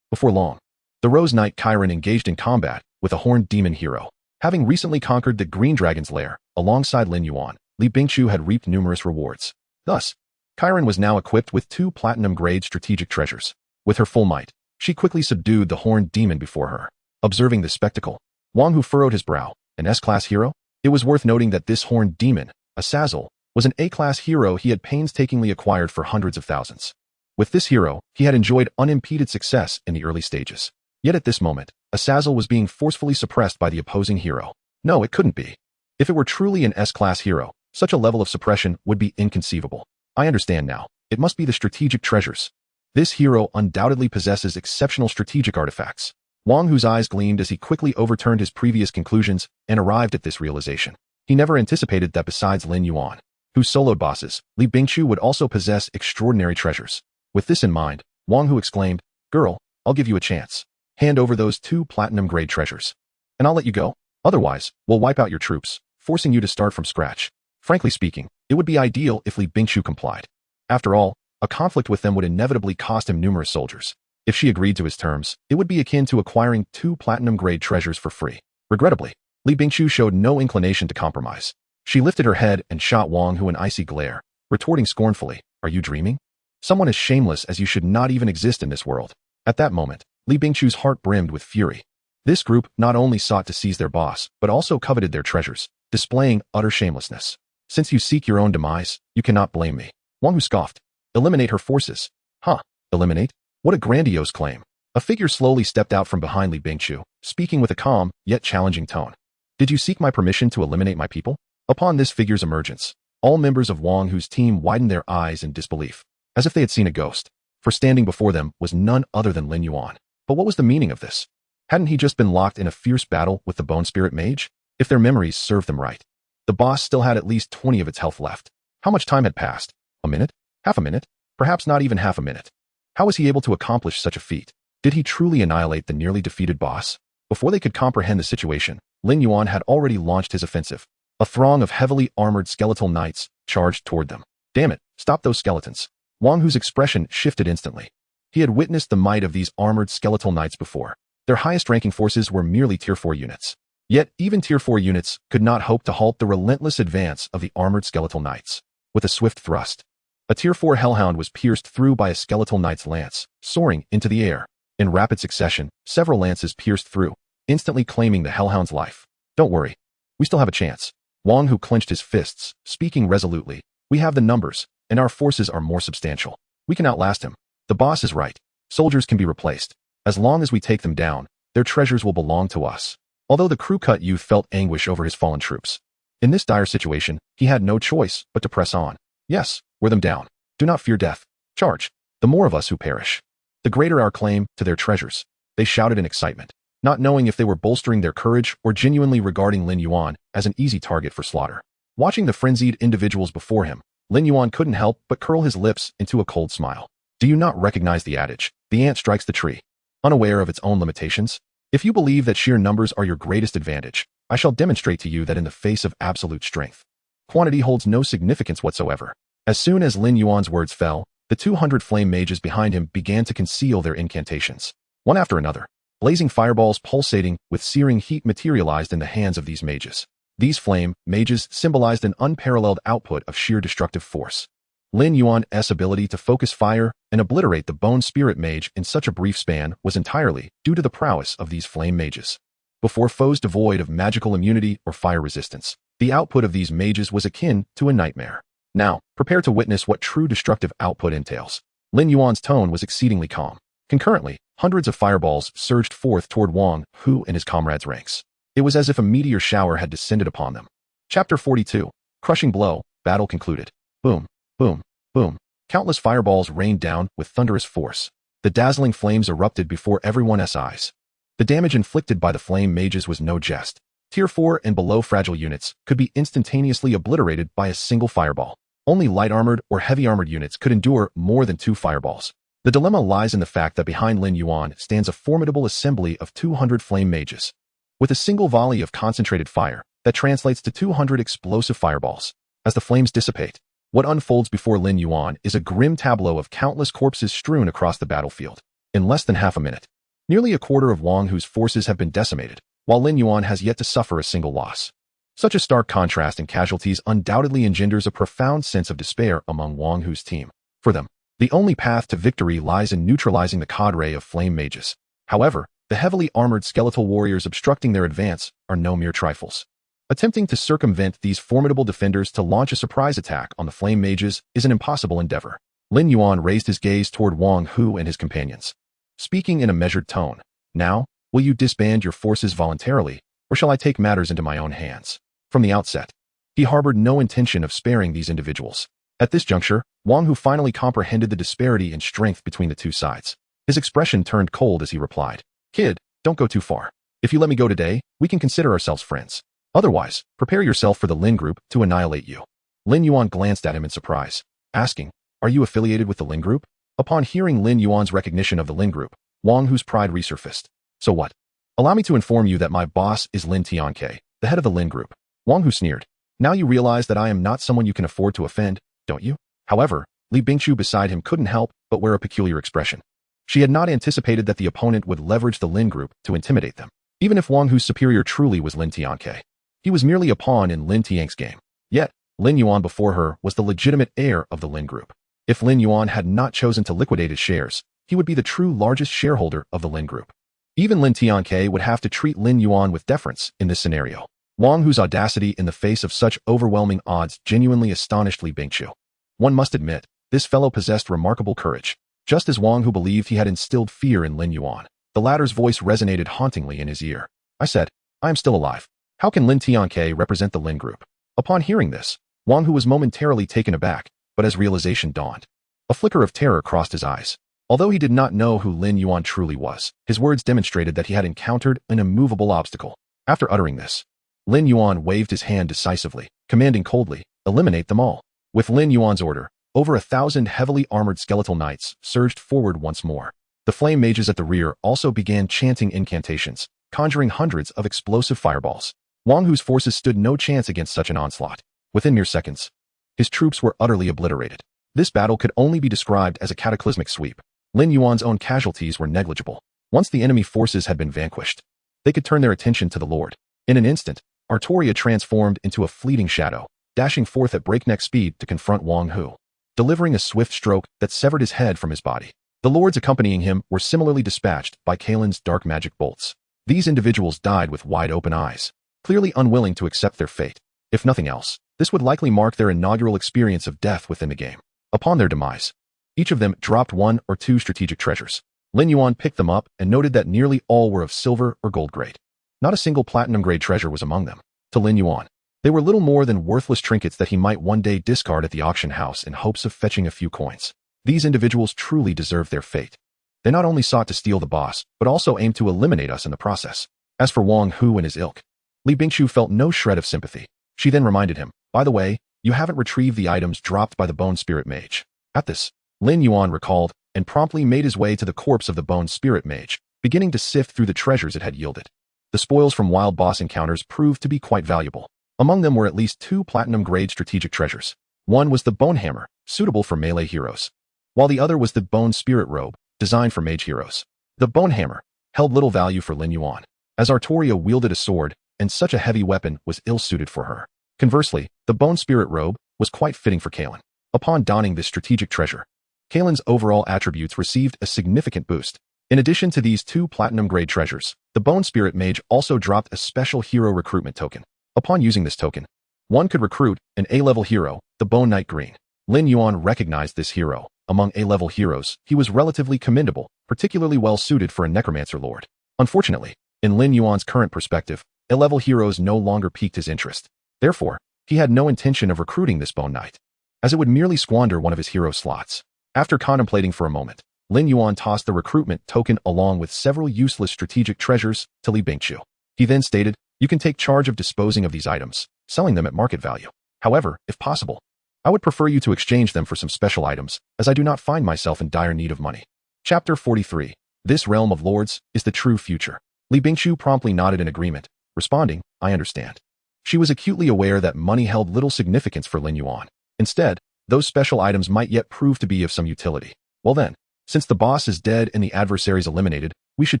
Before long, the Rose Knight Chiron engaged in combat with a horned demon hero. Having recently conquered the Green Dragon's lair, alongside Lin Yuan, Li Bingqiu had reaped numerous rewards. Thus, Chiron was now equipped with 2 platinum-grade strategic treasures. With her full might, she quickly subdued the horned demon before her. Observing this spectacle, Wang Hu furrowed his brow. An S-class hero? It was worth noting that this horned demon, Azazel, was an A-class hero he had painstakingly acquired for hundreds of thousands. With this hero, he had enjoyed unimpeded success in the early stages. Yet at this moment, Azazel was being forcefully suppressed by the opposing hero. No, it couldn't be. If it were truly an S-class hero, such a level of suppression would be inconceivable. I understand now. It must be the strategic treasures. This hero undoubtedly possesses exceptional strategic artifacts. Wang Hu's eyes gleamed as he quickly overturned his previous conclusions and arrived at this realization. He never anticipated that besides Lin Yuan, whose soloed bosses, Li Bingqiu would also possess extraordinary treasures. With this in mind, Wang Hu exclaimed, "Girl, I'll give you a chance. Hand over those 2 platinum-grade treasures, and I'll let you go. Otherwise, we'll wipe out your troops, forcing you to start from scratch." Frankly speaking, it would be ideal if Li Bingqiu complied. After all, a conflict with them would inevitably cost him numerous soldiers. If she agreed to his terms, it would be akin to acquiring 2 platinum-grade treasures for free. Regrettably, Li Bingqiu showed no inclination to compromise. She lifted her head and shot Wang Hu an icy glare, retorting scornfully, "Are you dreaming? Someone as shameless as you should not even exist in this world." At that moment, Li Bingqiu's heart brimmed with fury. This group not only sought to seize their boss, but also coveted their treasures, displaying utter shamelessness. "Since you seek your own demise, you cannot blame me." Wang Hu scoffed. Eliminate her forces. Huh, eliminate? What a grandiose claim. A figure slowly stepped out from behind Li Bingqiu, speaking with a calm, yet challenging tone. Did you seek my permission to eliminate my people? Upon this figure's emergence, all members of Wang Hu's team widened their eyes in disbelief, as if they had seen a ghost, for standing before them was none other than Lin Yuan. But what was the meaning of this? Hadn't he just been locked in a fierce battle with the Bone Spirit Mage? If their memories served them right. The boss still had at least 20 of its health left. How much time had passed? A minute? Half a minute? Perhaps not even half a minute. How was he able to accomplish such a feat? Did he truly annihilate the nearly defeated boss? Before they could comprehend the situation, Lin Yuan had already launched his offensive. A throng of heavily armored skeletal knights charged toward them. Damn it, stop those skeletons. Wang Hu's expression shifted instantly. He had witnessed the might of these armored skeletal knights before. Their highest-ranking forces were merely Tier 4 units. Yet, even Tier 4 units could not hope to halt the relentless advance of the armored skeletal knights. With a swift thrust, a Tier 4 hellhound was pierced through by a skeletal knight's lance, soaring into the air. In rapid succession, several lances pierced through, instantly claiming the hellhound's life. Don't worry. We still have a chance. Wang Hu clenched his fists, speaking resolutely. We have the numbers, and our forces are more substantial. We can outlast him. The boss is right. Soldiers can be replaced. As long as we take them down, their treasures will belong to us. Although the crew-cut youth felt anguish over his fallen troops. In this dire situation, he had no choice but to press on. Yes, wear them down. Do not fear death. Charge. The more of us who perish, the greater our claim to their treasures. They shouted in excitement, not knowing if they were bolstering their courage or genuinely regarding Lin Yuan as an easy target for slaughter. Watching the frenzied individuals before him, Lin Yuan couldn't help but curl his lips into a cold smile. Do you not recognize the adage, the ant strikes the tree, unaware of its own limitations? If you believe that sheer numbers are your greatest advantage, I shall demonstrate to you that in the face of absolute strength, quantity holds no significance whatsoever. As soon as Lin Yuan's words fell, the 200 flame mages behind him began to conceal their incantations. One after another, blazing fireballs pulsating with searing heat materialized in the hands of these mages. These flame mages symbolized an unparalleled output of sheer destructive force. Lin Yuan's ability to focus fire and obliterate the Bone Spirit Mage in such a brief span was entirely due to the prowess of these flame mages. Before foes devoid of magical immunity or fire resistance, the output of these mages was akin to a nightmare. Now, prepare to witness what true destructive output entails. Lin Yuan's tone was exceedingly calm. Concurrently, hundreds of fireballs surged forth toward Wang Hu and his comrades' ranks. It was as if a meteor shower had descended upon them. Chapter 42. Crushing Blow. Battle concluded. Boom, boom, boom. Countless fireballs rained down with thunderous force. The dazzling flames erupted before everyone's eyes. The damage inflicted by the flame mages was no jest. Tier 4 and below fragile units could be instantaneously obliterated by a single fireball. Only light-armored or heavy-armored units could endure more than 2 fireballs. The dilemma lies in the fact that behind Lin Yuan stands a formidable assembly of 200 flame mages. With a single volley of concentrated fire, that translates to 200 explosive fireballs. As the flames dissipate, what unfolds before Lin Yuan is a grim tableau of countless corpses strewn across the battlefield. In less than half a minute, nearly a quarter of Wang Hu's forces have been decimated, while Lin Yuan has yet to suffer a single loss. Such a stark contrast in casualties undoubtedly engenders a profound sense of despair among Wang Hu's team. For them, the only path to victory lies in neutralizing the cadre of flame mages. However, the heavily armored skeletal warriors obstructing their advance are no mere trifles. Attempting to circumvent these formidable defenders to launch a surprise attack on the flame mages is an impossible endeavor. Lin Yuan raised his gaze toward Wang Hu and his companions, speaking in a measured tone. Now, will you disband your forces voluntarily, or shall I take matters into my own hands? From the outset, he harbored no intention of sparing these individuals. At this juncture, Wang Hu finally comprehended the disparity in strength between the two sides. His expression turned cold as he replied, Kid, don't go too far. If you let me go today, we can consider ourselves friends. Otherwise, prepare yourself for the Lin group to annihilate you. Lin Yuan glanced at him in surprise, asking, Are you affiliated with the Lin group? Upon hearing Lin Yuan's recognition of the Lin group, Wang Hu's pride resurfaced. So what? Allow me to inform you that my boss is Lin Tianke, the head of the Lin group. Wang Hu sneered. Now you realize that I am not someone you can afford to offend, don't you? However, Li Bingqiu beside him couldn't help but wear a peculiar expression. She had not anticipated that the opponent would leverage the Lin group to intimidate them. Even if Wang Hu's superior truly was Lin Tianke, he was merely a pawn in Lin Tianke's game. Yet, Lin Yuan before her was the legitimate heir of the Lin group. If Lin Yuan had not chosen to liquidate his shares, he would be the true largest shareholder of the Lin group. Even Lin Tianke would have to treat Lin Yuan with deference in this scenario. Wang Hu's audacity in the face of such overwhelming odds genuinely astonished Li Bingqiu. One must admit, This fellow possessed remarkable courage. Just as Wang Hu believed he had instilled fear in Lin Yuan, the latter's voice resonated hauntingly in his ear. I said, I am still alive. How can Lin Tianke represent the Lin group? Upon hearing this, Wang Hu was momentarily taken aback, but as realization dawned, a flicker of terror crossed his eyes. Although he did not know who Lin Yuan truly was, his words demonstrated that he had encountered an immovable obstacle. After uttering this, Lin Yuan waved his hand decisively, commanding coldly, eliminate them all. With Lin Yuan's order, over 1,000 heavily armored skeletal knights surged forward once more. The flame mages at the rear also began chanting incantations, conjuring hundreds of explosive fireballs. Wang Hu's forces stood no chance against such an onslaught. Within mere seconds, his troops were utterly obliterated. This battle could only be described as a cataclysmic sweep. Lin Yuan's own casualties were negligible. Once the enemy forces had been vanquished, they could turn their attention to the Lord. In an instant, Artoria transformed into a fleeting shadow, dashing forth at breakneck speed to confront Wang Hu, delivering a swift stroke that severed his head from his body. The lords accompanying him were similarly dispatched by Kalen's dark magic bolts. These individuals died with wide-open eyes, clearly unwilling to accept their fate. If nothing else, this would likely mark their inaugural experience of death within the game. Upon their demise, each of them dropped 1 or 2 strategic treasures. Lin Yuan picked them up and noted that nearly all were of silver or gold grade. Not a single platinum-grade treasure was among them. To Lin Yuan, they were little more than worthless trinkets that he might one day discard at the auction house in hopes of fetching a few coins. These individuals truly deserved their fate. They not only sought to steal the boss, but also aimed to eliminate us in the process. As for Wang Hu and his ilk, Li Bingqiu felt no shred of sympathy. She then reminded him, by the way, you haven't retrieved the items dropped by the Bone Spirit Mage. At this, Lin Yuan recalled and promptly made his way to the corpse of the Bone Spirit Mage, beginning to sift through the treasures it had yielded. The spoils from wild boss encounters proved to be quite valuable. Among them were at least 2 platinum-grade strategic treasures. One was the Bone Hammer, suitable for melee heroes, while the other was the Bone Spirit Robe, designed for mage heroes. The Bone Hammer held little value for Lin Yuan, as Artoria wielded a sword, and such a heavy weapon was ill-suited for her. Conversely, the Bone Spirit Robe was quite fitting for Kalen. Upon donning this strategic treasure, Kalen's overall attributes received a significant boost. In addition to these 2 platinum-grade treasures, the Bone Spirit Mage also dropped a special hero recruitment token. Upon using this token, one could recruit an A-level hero, the Bone Knight Green. Lin Yuan recognized this hero. Among A-level heroes, he was relatively commendable, particularly well-suited for a necromancer lord. Unfortunately, in Lin Yuan's current perspective, A-level heroes no longer piqued his interest. Therefore, he had no intention of recruiting this Bone Knight, as it would merely squander one of his hero slots. After contemplating for a moment, Lin Yuan tossed the recruitment token along with several useless strategic treasures to Li Bingqiu. He then stated, you can take charge of disposing of these items, selling them at market value. However, if possible, I would prefer you to exchange them for some special items, as I do not find myself in dire need of money. Chapter 43. This realm of lords is the true future. Li Bingqiu promptly nodded in agreement, responding, I understand. She was acutely aware that money held little significance for Lin Yuan. Instead, those special items might yet prove to be of some utility. Well then, since the boss is dead and the adversaries eliminated, we should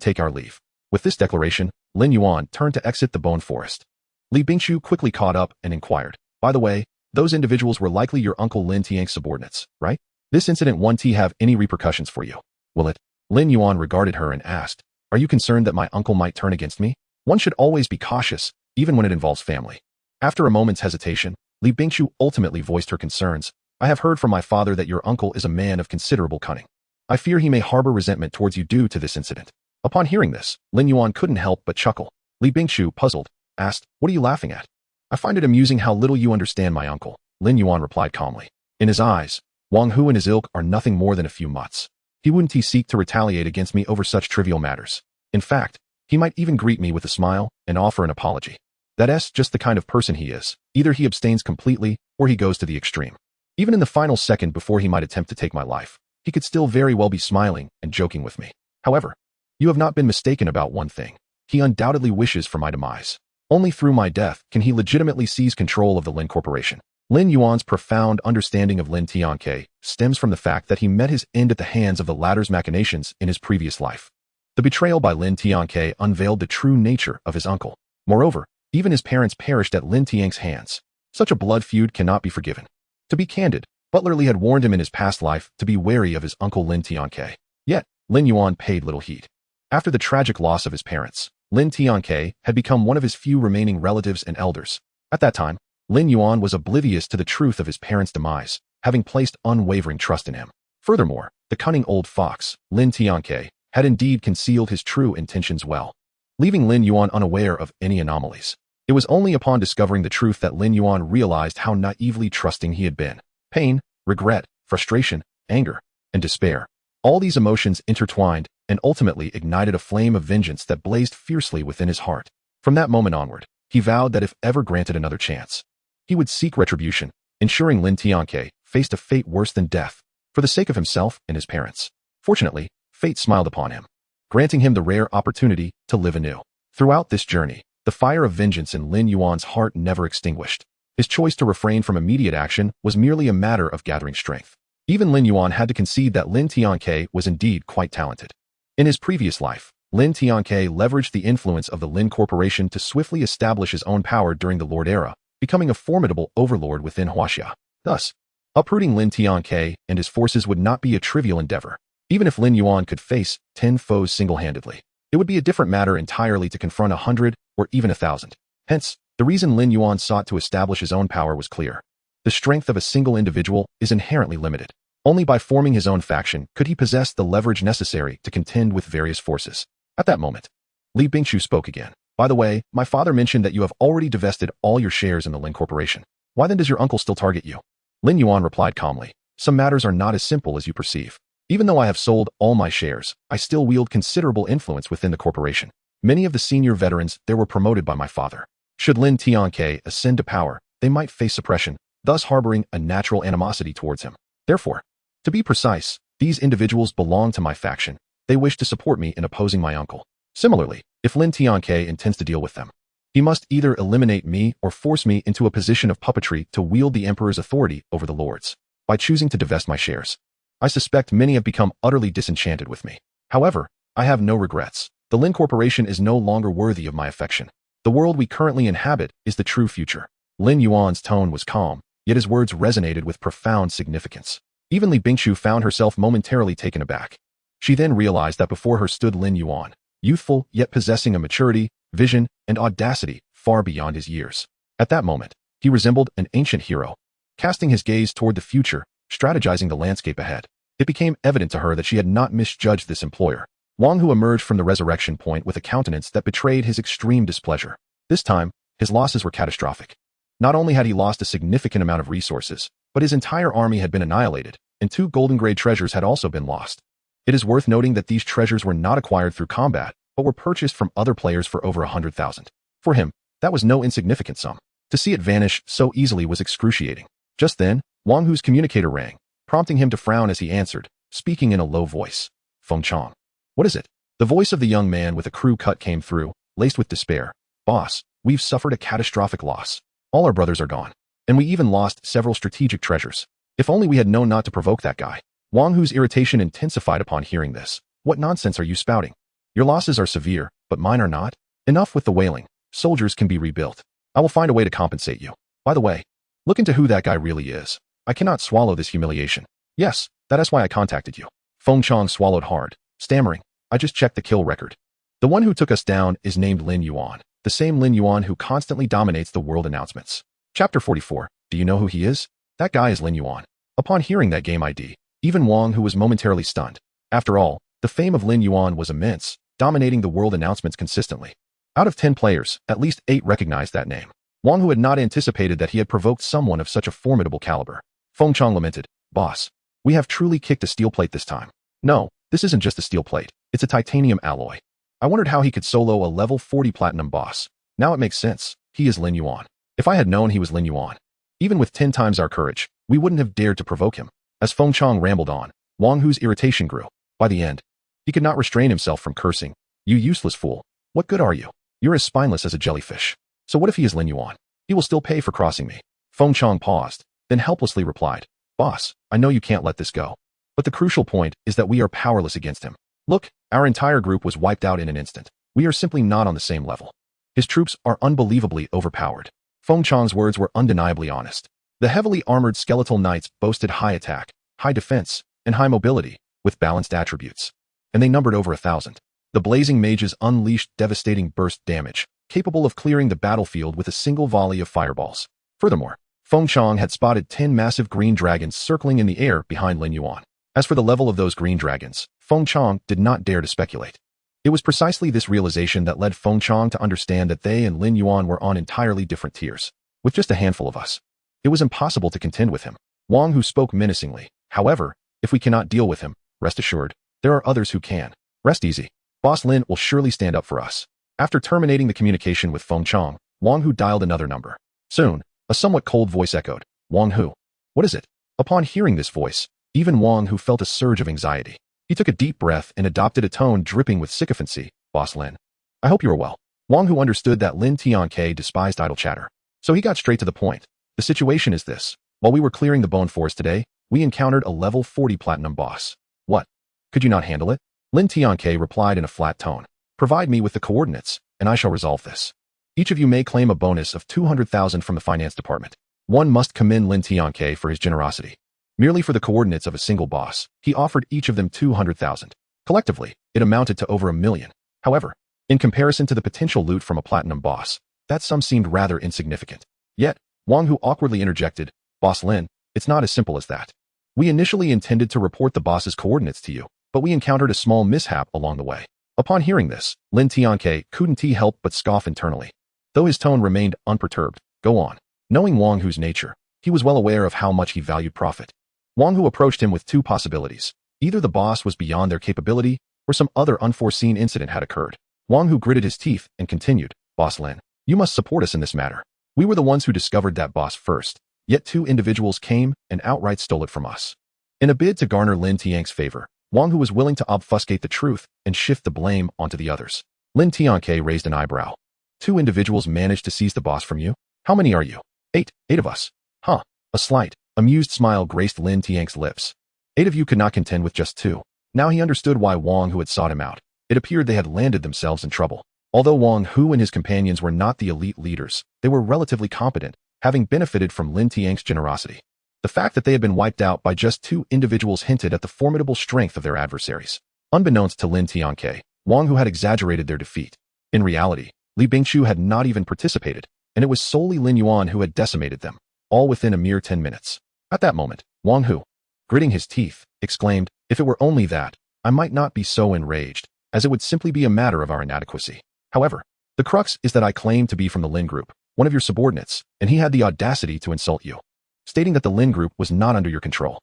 take our leave. With this declaration, Lin Yuan turned to exit the Bone Forest. Li Bingqiu quickly caught up and inquired, by the way, those individuals were likely your uncle Lin Tiang's subordinates, right? This incident won't have any repercussions for you, will it? Lin Yuan regarded her and asked, are you concerned that my uncle might turn against me? One should always be cautious, even when it involves family. After a moment's hesitation, Li Bingqiu ultimately voiced her concerns. I have heard from my father that your uncle is a man of considerable cunning. I fear he may harbor resentment towards you due to this incident. Upon hearing this, Lin Yuan couldn't help but chuckle. Li Bingqiu, puzzled, asked, what are you laughing at? I find it amusing how little you understand my uncle, Lin Yuan replied calmly. In his eyes, Wang Hu and his ilk are nothing more than a few mutts. He wouldn't seek to retaliate against me over such trivial matters. In fact, he might even greet me with a smile and offer an apology. That's just the kind of person he is. Either he abstains completely, or he goes to the extreme. Even in the final second before he might attempt to take my life, he could still very well be smiling and joking with me. However, you have not been mistaken about one thing. He undoubtedly wishes for my demise. Only through my death can he legitimately seize control of the Lin Corporation. Lin Yuan's profound understanding of Lin Tianke stems from the fact that he met his end at the hands of the latter's machinations in his previous life. The betrayal by Lin Tianke unveiled the true nature of his uncle. Moreover, even his parents perished at Lin Tiang's hands. Such a blood feud cannot be forgiven. To be candid, Butler Li had warned him in his past life to be wary of his uncle Lin Tianke. Yet, Lin Yuan paid little heed. After the tragic loss of his parents, Lin Tianke had become one of his few remaining relatives and elders. At that time, Lin Yuan was oblivious to the truth of his parents' demise. having placed unwavering trust in him. Furthermore, the cunning old fox, Lin Tianke, had indeed concealed his true intentions well, leaving Lin Yuan unaware of any anomalies. It was only upon discovering the truth that Lin Yuan realized how naively trusting he had been. Pain, regret, frustration, anger, and despair. All these emotions intertwined and ultimately ignited a flame of vengeance that blazed fiercely within his heart. From that moment onward, he vowed that if ever granted another chance, he would seek retribution, ensuring Lin Tianke faced a fate worse than death, for the sake of himself and his parents. Fortunately, fate smiled upon him, granting him the rare opportunity to live anew. Throughout this journey, the fire of vengeance in Lin Yuan's heart never extinguished. His choice to refrain from immediate action was merely a matter of gathering strength. Even Lin Yuan had to concede that Lin Tianke was indeed quite talented. In his previous life, Lin Tianke leveraged the influence of the Lin Corporation to swiftly establish his own power during the Lord Era, becoming a formidable overlord within Huaxia. Thus, uprooting Lin Tianke and his forces would not be a trivial endeavor. Even if Lin Yuan could face 10 foes single-handedly, it would be a different matter entirely to confront 100 or even 1,000. Hence, the reason Lin Yuan sought to establish his own power was clear. The strength of a single individual is inherently limited. Only by forming his own faction could he possess the leverage necessary to contend with various forces. At that moment, Li Bingshu spoke again. By the way, my father mentioned that you have already divested all your shares in the Lin Corporation. Why then does your uncle still target you? Lin Yuan replied calmly. Some matters are not as simple as you perceive. Even though I have sold all my shares, I still wield considerable influence within the corporation. Many of the senior veterans there were promoted by my father. Should Lin Tianke ascend to power, they might face suppression, thus harboring a natural animosity towards him. Therefore, to be precise, these individuals belong to my faction. They wish to support me in opposing my uncle. Similarly, if Lin Tianke intends to deal with them, he must either eliminate me or force me into a position of puppetry to wield the emperor's authority over the lords. By choosing to divest my shares, I suspect many have become utterly disenchanted with me. However, I have no regrets. The Lin Corporation is no longer worthy of my affection. The world we currently inhabit is the true future. Lin Yuan's tone was calm, yet his words resonated with profound significance. Even Li Bingshu found herself momentarily taken aback. She then realized that before her stood Lin Yuan, youthful yet possessing a maturity, vision, and audacity far beyond his years. At that moment, he resembled an ancient hero, casting his gaze toward the future, strategizing the landscape ahead. It became evident to her that she had not misjudged this employer. Wang Hu emerged from the resurrection point with a countenance that betrayed his extreme displeasure. This time, his losses were catastrophic. Not only had he lost a significant amount of resources, but his entire army had been annihilated, and 2 golden grade treasures had also been lost. It is worth noting that these treasures were not acquired through combat, but were purchased from other players for over 100,000. For him, that was no insignificant sum. To see it vanish so easily was excruciating. Just then, Wang Hu's communicator rang, prompting him to frown as he answered, speaking in a low voice. Feng Chong. What is it? The voice of the young man with a crew cut came through, laced with despair. Boss, we've suffered a catastrophic loss. All our brothers are gone. And we even lost several strategic treasures. If only we had known not to provoke that guy. Wang Hu's irritation intensified upon hearing this. What nonsense are you spouting? Your losses are severe, but mine are not. Enough with the wailing. Soldiers can be rebuilt. I will find a way to compensate you. By the way, look into who that guy really is. I cannot swallow this humiliation. Yes, that is why I contacted you. Feng Chong swallowed hard, stammering. I just checked the kill record. The one who took us down is named Lin Yuan, the same Lin Yuan who constantly dominates the world announcements. Chapter 44. Do you know who he is? That guy is Lin Yuan. Upon hearing that game ID, even Wang Hu was momentarily stunned. After all, the fame of Lin Yuan was immense, dominating the world announcements consistently. Out of 10 players, at least 8 recognized that name. Wang Hu had not anticipated that he had provoked someone of such a formidable caliber. Feng Chong lamented, Boss, we have truly kicked a steel plate this time. No, this isn't just a steel plate, it's a titanium alloy. I wondered how he could solo a level 40 platinum boss. Now it makes sense, he is Lin Yuan. If I had known he was Lin Yuan, even with 10 times our courage, we wouldn't have dared to provoke him. As Feng Chong rambled on, Wang Hu's irritation grew. By the end, he could not restrain himself from cursing. You useless fool. What good are you? You're as spineless as a jellyfish. So what if he is Lin Yuan? He will still pay for crossing me. Feng Chong paused, then helplessly replied, Boss, I know you can't let this go. But the crucial point is that we are powerless against him. Look, our entire group was wiped out in an instant. We are simply not on the same level. His troops are unbelievably overpowered. Feng Chong's words were undeniably honest. The heavily armored skeletal knights boasted high attack, high defense, and high mobility, with balanced attributes. And they numbered over 1,000. The blazing mages unleashed devastating burst damage, capable of clearing the battlefield with a single volley of fireballs. Furthermore, Feng Chong had spotted 10 massive green dragons circling in the air behind Lin Yuan. As for the level of those green dragons, Feng Chong did not dare to speculate. It was precisely this realization that led Feng Chong to understand that they and Lin Yuan were on entirely different tiers. With just a handful of us, it was impossible to contend with him. Wang Hu spoke menacingly. However, if we cannot deal with him, rest assured, there are others who can. Rest easy. Boss Lin will surely stand up for us. After terminating the communication with Feng Chong, Wang Hu dialed another number. Soon, a somewhat cold voice echoed. Wang Hu. What is it? Upon hearing this voice, even Wang Hu felt a surge of anxiety. He took a deep breath and adopted a tone dripping with sycophancy. Boss Lin. I hope you are well. Wang Hu understood that Lin Tianke despised idle chatter. So he got straight to the point. The situation is this. While we were clearing the bone forest today, we encountered a level 40 platinum boss. What? Could you not handle it? Lin Tianke replied in a flat tone. Provide me with the coordinates, and I shall resolve this. Each of you may claim a bonus of 200,000 from the finance department. One must commend Lin Tianke for his generosity. Merely for the coordinates of a single boss, he offered each of them 200,000. Collectively, it amounted to over 1 million. However, in comparison to the potential loot from a platinum boss, that sum seemed rather insignificant. Yet, Wang Hu awkwardly interjected, Boss Lin, it's not as simple as that. We initially intended to report the boss's coordinates to you, but we encountered a small mishap along the way. Upon hearing this, Lin Tianke couldn't help but scoff internally. Though his tone remained unperturbed, go on. Knowing Wang Hu's nature, he was well aware of how much he valued profit. Wang Hu approached him with two possibilities. Either the boss was beyond their capability, or some other unforeseen incident had occurred. Wang Hu gritted his teeth and continued, Boss Lin, you must support us in this matter. We were the ones who discovered that boss first, yet two individuals came and outright stole it from us. In a bid to garner Lin Tianke's favor, Wang Hu was willing to obfuscate the truth and shift the blame onto the others. Lin Tianke raised an eyebrow. 2 individuals managed to seize the boss from you? How many are you? 8 of us. Huh. A slight, amused smile graced Lin Tianke's lips. 8 of you could not contend with just 2. Now he understood why Wang Hu had sought him out. It appeared they had landed themselves in trouble. Although Wang Hu and his companions were not the elite leaders, they were relatively competent, having benefited from Lin Tianke's generosity. The fact that they had been wiped out by just 2 individuals hinted at the formidable strength of their adversaries. Unbeknownst to Lin Tianke, Wang Hu had exaggerated their defeat. In reality, Li Bingqiu had not even participated, and it was solely Lin Yuan who had decimated them, all within a mere 10 minutes. At that moment, Wang Hu, gritting his teeth, exclaimed, if it were only that, I might not be so enraged, as it would simply be a matter of our inadequacy. However, the crux is that I claim to be from the Lin Group, one of your subordinates, and he had the audacity to insult you, stating that the Lin Group was not under your control.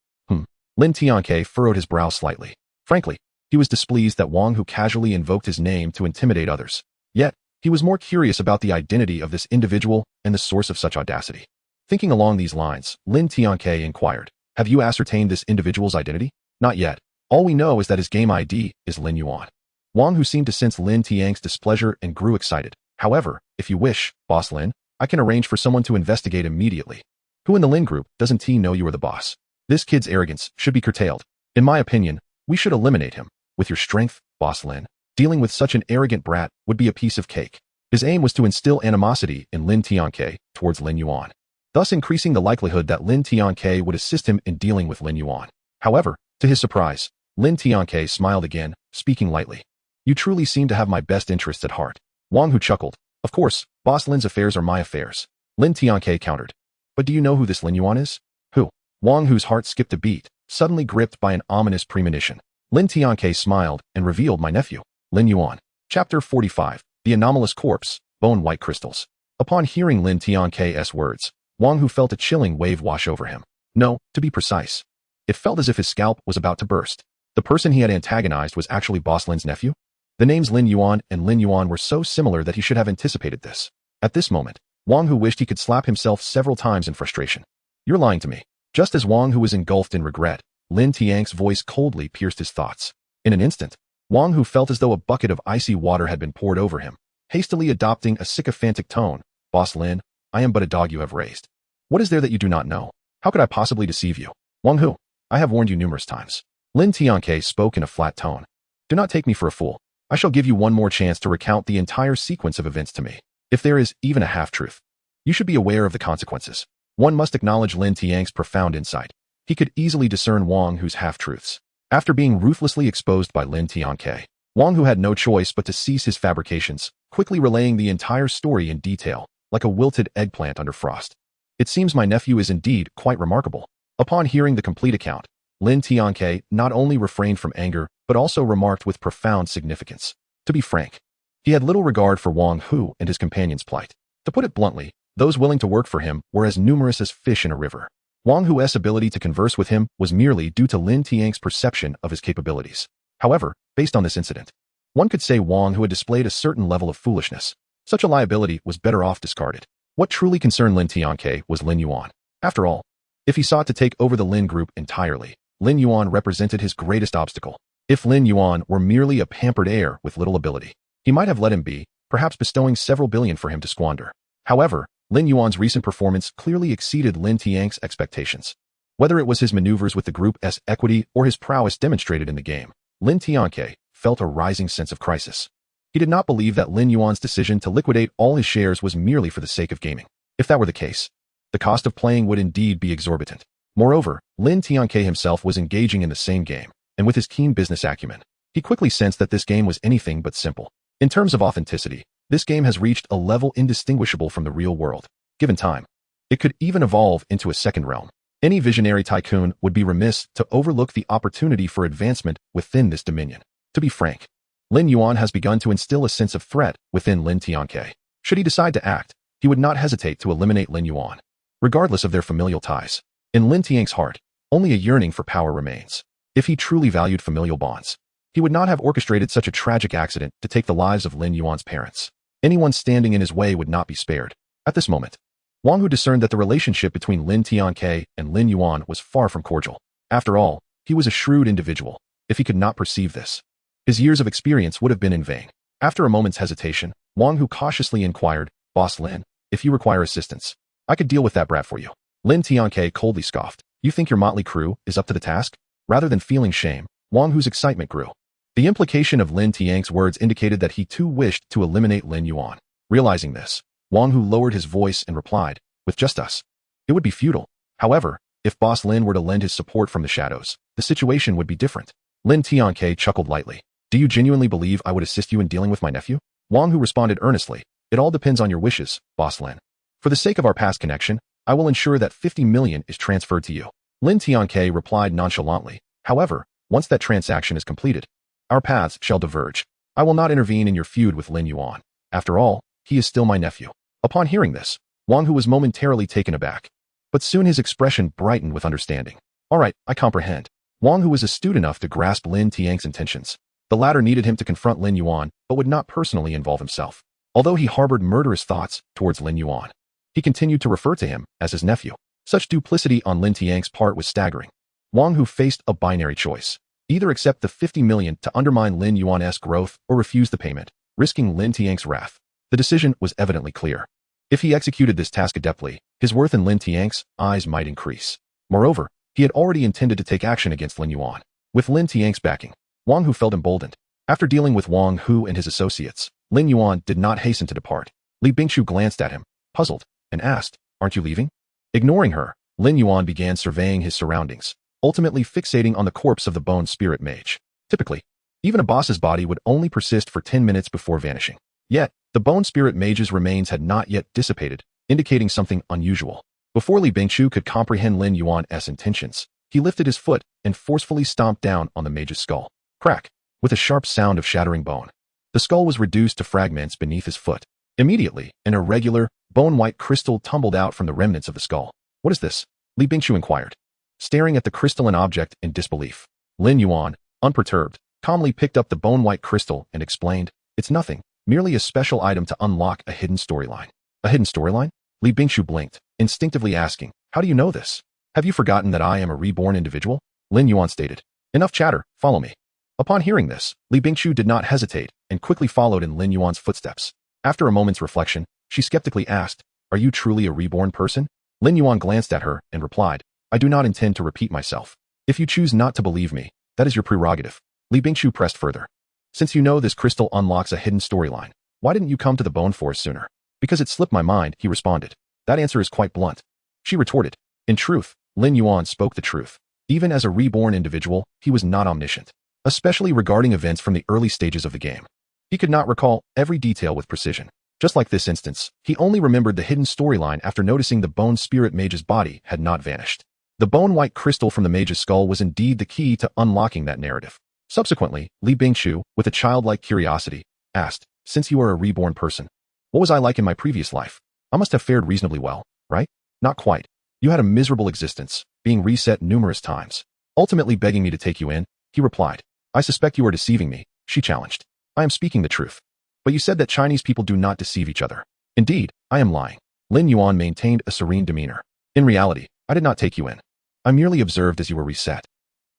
Lin Tianke furrowed his brow slightly. Frankly, he was displeased that Wang Hu casually invoked his name to intimidate others. Yet, he was more curious about the identity of this individual and the source of such audacity. Thinking along these lines, Lin Tianke inquired, have you ascertained this individual's identity? Not yet. All we know is that his game ID is Lin Yuan. Wang Hu seemed to sense Lin Tianke's displeasure and grew excited. However, if you wish, Boss Lin, I can arrange for someone to investigate immediately. Who in the Lin Group doesn't know you are the boss? This kid's arrogance should be curtailed. In my opinion, we should eliminate him. With your strength, Boss Lin, dealing with such an arrogant brat would be a piece of cake. His aim was to instill animosity in Lin Tianke towards Lin Yuan, thus increasing the likelihood that Lin Tianke would assist him in dealing with Lin Yuan. However, to his surprise, Lin Tianke smiled again, speaking lightly. You truly seem to have my best interests at heart. Wang Hu chuckled. Of course, Boss Lin's affairs are my affairs. Lin Tianke countered. But do you know who this Lin Yuan is? Who? Wang Hu's heart skipped a beat, suddenly gripped by an ominous premonition. Lin Tianke smiled and revealed my nephew, Lin Yuan. Chapter 45, The Anomalous Corpse, Bone White Crystals. Upon hearing Lin Tianke's words, Wang Hu felt a chilling wave wash over him. No, to be precise. It felt as if his scalp was about to burst. The person he had antagonized was actually Boss Lin's nephew? The names Lin Yuan and Lin Yuan were so similar that he should have anticipated this. At this moment, Wang Hu wished he could slap himself several times in frustration. You're lying to me. Just as Wang Hu was engulfed in regret, Lin Tianke's voice coldly pierced his thoughts. In an instant, Wang Hu felt as though a bucket of icy water had been poured over him, hastily adopting a sycophantic tone. Boss Lin, I am but a dog you have raised. What is there that you do not know? How could I possibly deceive you? Wang Hu, I have warned you numerous times. Lin Tianke spoke in a flat tone. Do not take me for a fool. I shall give you one more chance to recount the entire sequence of events to me. If there is even a half-truth, you should be aware of the consequences. One must acknowledge Lin Tianke's profound insight. He could easily discern Wang Hu's half-truths. After being ruthlessly exposed by Lin Tianke, Wang Hu had no choice but to cease his fabrications, quickly relaying the entire story in detail, like a wilted eggplant under frost. It seems my nephew is indeed quite remarkable. Upon hearing the complete account, Lin Tianke not only refrained from anger, but also remarked with profound significance. To be frank, he had little regard for Wang Hu and his companion's plight. To put it bluntly, those willing to work for him were as numerous as fish in a river. Wang Hu's ability to converse with him was merely due to Lin Tianke's perception of his capabilities. However, based on this incident, one could say Wang Hu had displayed a certain level of foolishness. Such a liability was better off discarded. What truly concerned Lin Tianke was Lin Yuan. After all, if he sought to take over the Lin group entirely, Lin Yuan represented his greatest obstacle. If Lin Yuan were merely a pampered heir with little ability, he might have let him be, perhaps bestowing several billion for him to squander. However, Lin Yuan's recent performance clearly exceeded Lin Tianke's expectations. Whether it was his maneuvers with the group's equity or his prowess demonstrated in the game, Lin Tianke felt a rising sense of crisis. He did not believe that Lin Yuan's decision to liquidate all his shares was merely for the sake of gaming. If that were the case, the cost of playing would indeed be exorbitant. Moreover, Lin Tianke himself was engaging in the same game, and with his keen business acumen, he quickly sensed that this game was anything but simple. In terms of authenticity, this game has reached a level indistinguishable from the real world. Given time, it could even evolve into a second realm. Any visionary tycoon would be remiss to overlook the opportunity for advancement within this dominion. To be frank, Lin Yuan has begun to instill a sense of threat within Lin Tianke. Should he decide to act, he would not hesitate to eliminate Lin Yuan, regardless of their familial ties. In Lin Tianke's heart, only a yearning for power remains. If he truly valued familial bonds, he would not have orchestrated such a tragic accident to take the lives of Lin Yuan's parents. Anyone standing in his way would not be spared. At this moment, Wang Hu discerned that the relationship between Lin Tianke and Lin Yuan was far from cordial. After all, he was a shrewd individual. If he could not perceive this, his years of experience would have been in vain. After a moment's hesitation, Wang Hu cautiously inquired, "Boss Lin, if you require assistance, I could deal with that brat for you." Lin Tianke coldly scoffed. "You think your motley crew is up to the task?" Rather than feeling shame, Wang Hu's excitement grew. The implication of Lin Tianke's words indicated that he too wished to eliminate Lin Yuan. Realizing this, Wang Hu lowered his voice and replied, "With just us, it would be futile. However, if Boss Lin were to lend his support from the shadows, the situation would be different." Lin Tianke chuckled lightly. "Do you genuinely believe I would assist you in dealing with my nephew?" Wang Hu responded earnestly, "It all depends on your wishes, Boss Lin. For the sake of our past connection, I will ensure that 50 million is transferred to you." Lin Tianke replied nonchalantly, "However, once that transaction is completed, our paths shall diverge. I will not intervene in your feud with Lin Yuan. After all, he is still my nephew." Upon hearing this, Wang Hu was momentarily taken aback, but soon his expression brightened with understanding. "All right, I comprehend." Wang Hu was astute enough to grasp Lin Tianke's intentions. The latter needed him to confront Lin Yuan, but would not personally involve himself. Although he harbored murderous thoughts towards Lin Yuan, he continued to refer to him as his nephew. Such duplicity on Lin Tianke's part was staggering. Wang Hu faced a binary choice. Either accept the 50 million to undermine Lin Yuan's growth or refuse the payment, risking Lin Tianke's wrath. The decision was evidently clear. If he executed this task adeptly, his worth in Lin Tianke's eyes might increase. Moreover, he had already intended to take action against Lin Yuan. With Lin Tianke's backing, Wang Hu felt emboldened. After dealing with Wang Hu and his associates, Lin Yuan did not hasten to depart. Li Bingshu glanced at him, puzzled, and asked, "Aren't you leaving?" Ignoring her, Lin Yuan began surveying his surroundings, ultimately fixating on the corpse of the bone spirit mage. Typically, even a boss's body would only persist for 10 minutes before vanishing. Yet, the bone spirit mage's remains had not yet dissipated, indicating something unusual. Before Li Bingshu could comprehend Lin Yuan's intentions, he lifted his foot and forcefully stomped down on the mage's skull. Crack! With a sharp sound of shattering bone, the skull was reduced to fragments beneath his foot. Immediately, an irregular, bone-white crystal tumbled out from the remnants of the skull. "What is this?" Li Bingshu inquired, staring at the crystalline object in disbelief. Lin Yuan, unperturbed, calmly picked up the bone-white crystal and explained, "It's nothing, merely a special item to unlock a hidden storyline." "A hidden storyline?" Li Bingshu blinked, instinctively asking, "How do you know this? Have you forgotten that I am a reborn individual?" Lin Yuan stated, "Enough chatter, follow me." Upon hearing this, Li Bingshu did not hesitate and quickly followed in Lin Yuan's footsteps. After a moment's reflection, she skeptically asked, "Are you truly a reborn person?" Lin Yuan glanced at her and replied, "I do not intend to repeat myself. If you choose not to believe me, that is your prerogative." Li Bingshu pressed further. "Since you know this crystal unlocks a hidden storyline, why didn't you come to the bone forest sooner?" "Because it slipped my mind," he responded. "That answer is quite blunt." She retorted. In truth, Lin Yuan spoke the truth. Even as a reborn individual, he was not omniscient, especially regarding events from the early stages of the game. He could not recall every detail with precision. Just like this instance, he only remembered the hidden storyline after noticing the bone spirit mage's body had not vanished. The bone-white crystal from the mage's skull was indeed the key to unlocking that narrative. Subsequently, Li Bingqiu, with a childlike curiosity, asked, "Since you are a reborn person, what was I like in my previous life? I must have fared reasonably well, right?" "Not quite. You had a miserable existence, being reset numerous times, ultimately begging me to take you in," he replied. "I suspect you are deceiving me," she challenged. "I am speaking the truth. But you said that Chinese people do not deceive each other." "Indeed, I am lying." Lin Yuan maintained a serene demeanor. "In reality, I did not take you in. I merely observed as you were reset."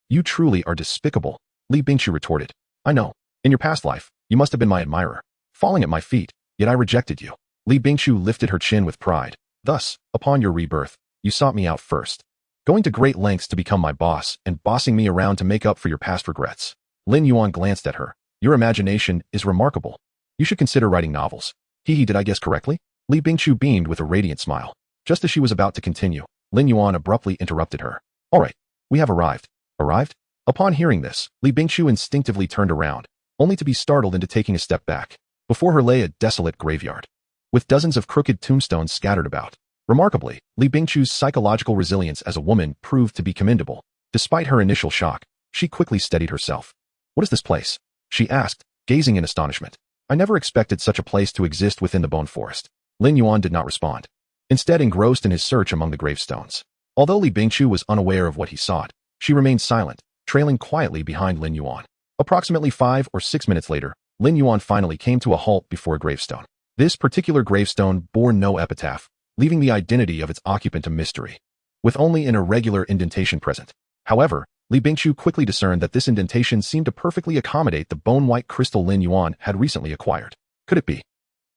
"You truly are despicable," Li Bingqiu retorted. "I know. In your past life, you must have been my admirer, falling at my feet, yet I rejected you." Li Bingqiu lifted her chin with pride. "Thus, upon your rebirth, you sought me out first, going to great lengths to become my boss and bossing me around to make up for your past regrets." Lin Yuan glanced at her. "Your imagination is remarkable. You should consider writing novels." "Hee, did I guess correctly?" Li Bingqiu beamed with a radiant smile. Just as she was about to continue, Lin Yuan abruptly interrupted her. "All right, we have arrived." "Arrived?" Upon hearing this, Li Bingqiu instinctively turned around, only to be startled into taking a step back. Before her lay a desolate graveyard, with dozens of crooked tombstones scattered about. Remarkably, Li Bingqiu's psychological resilience as a woman proved to be commendable. Despite her initial shock, she quickly steadied herself. "What is this place?" she asked, gazing in astonishment. "I never expected such a place to exist within the bone forest." Lin Yuan did not respond, instead engrossed in his search among the gravestones. Although Li Bingqiu was unaware of what he sought, she remained silent, trailing quietly behind Lin Yuan. Approximately 5 or 6 minutes later, Lin Yuan finally came to a halt before a gravestone. This particular gravestone bore no epitaph, leaving the identity of its occupant a mystery, with only an irregular indentation present. However, Li Bingqiu quickly discerned that this indentation seemed to perfectly accommodate the bone-white crystal Lin Yuan had recently acquired. Could it be?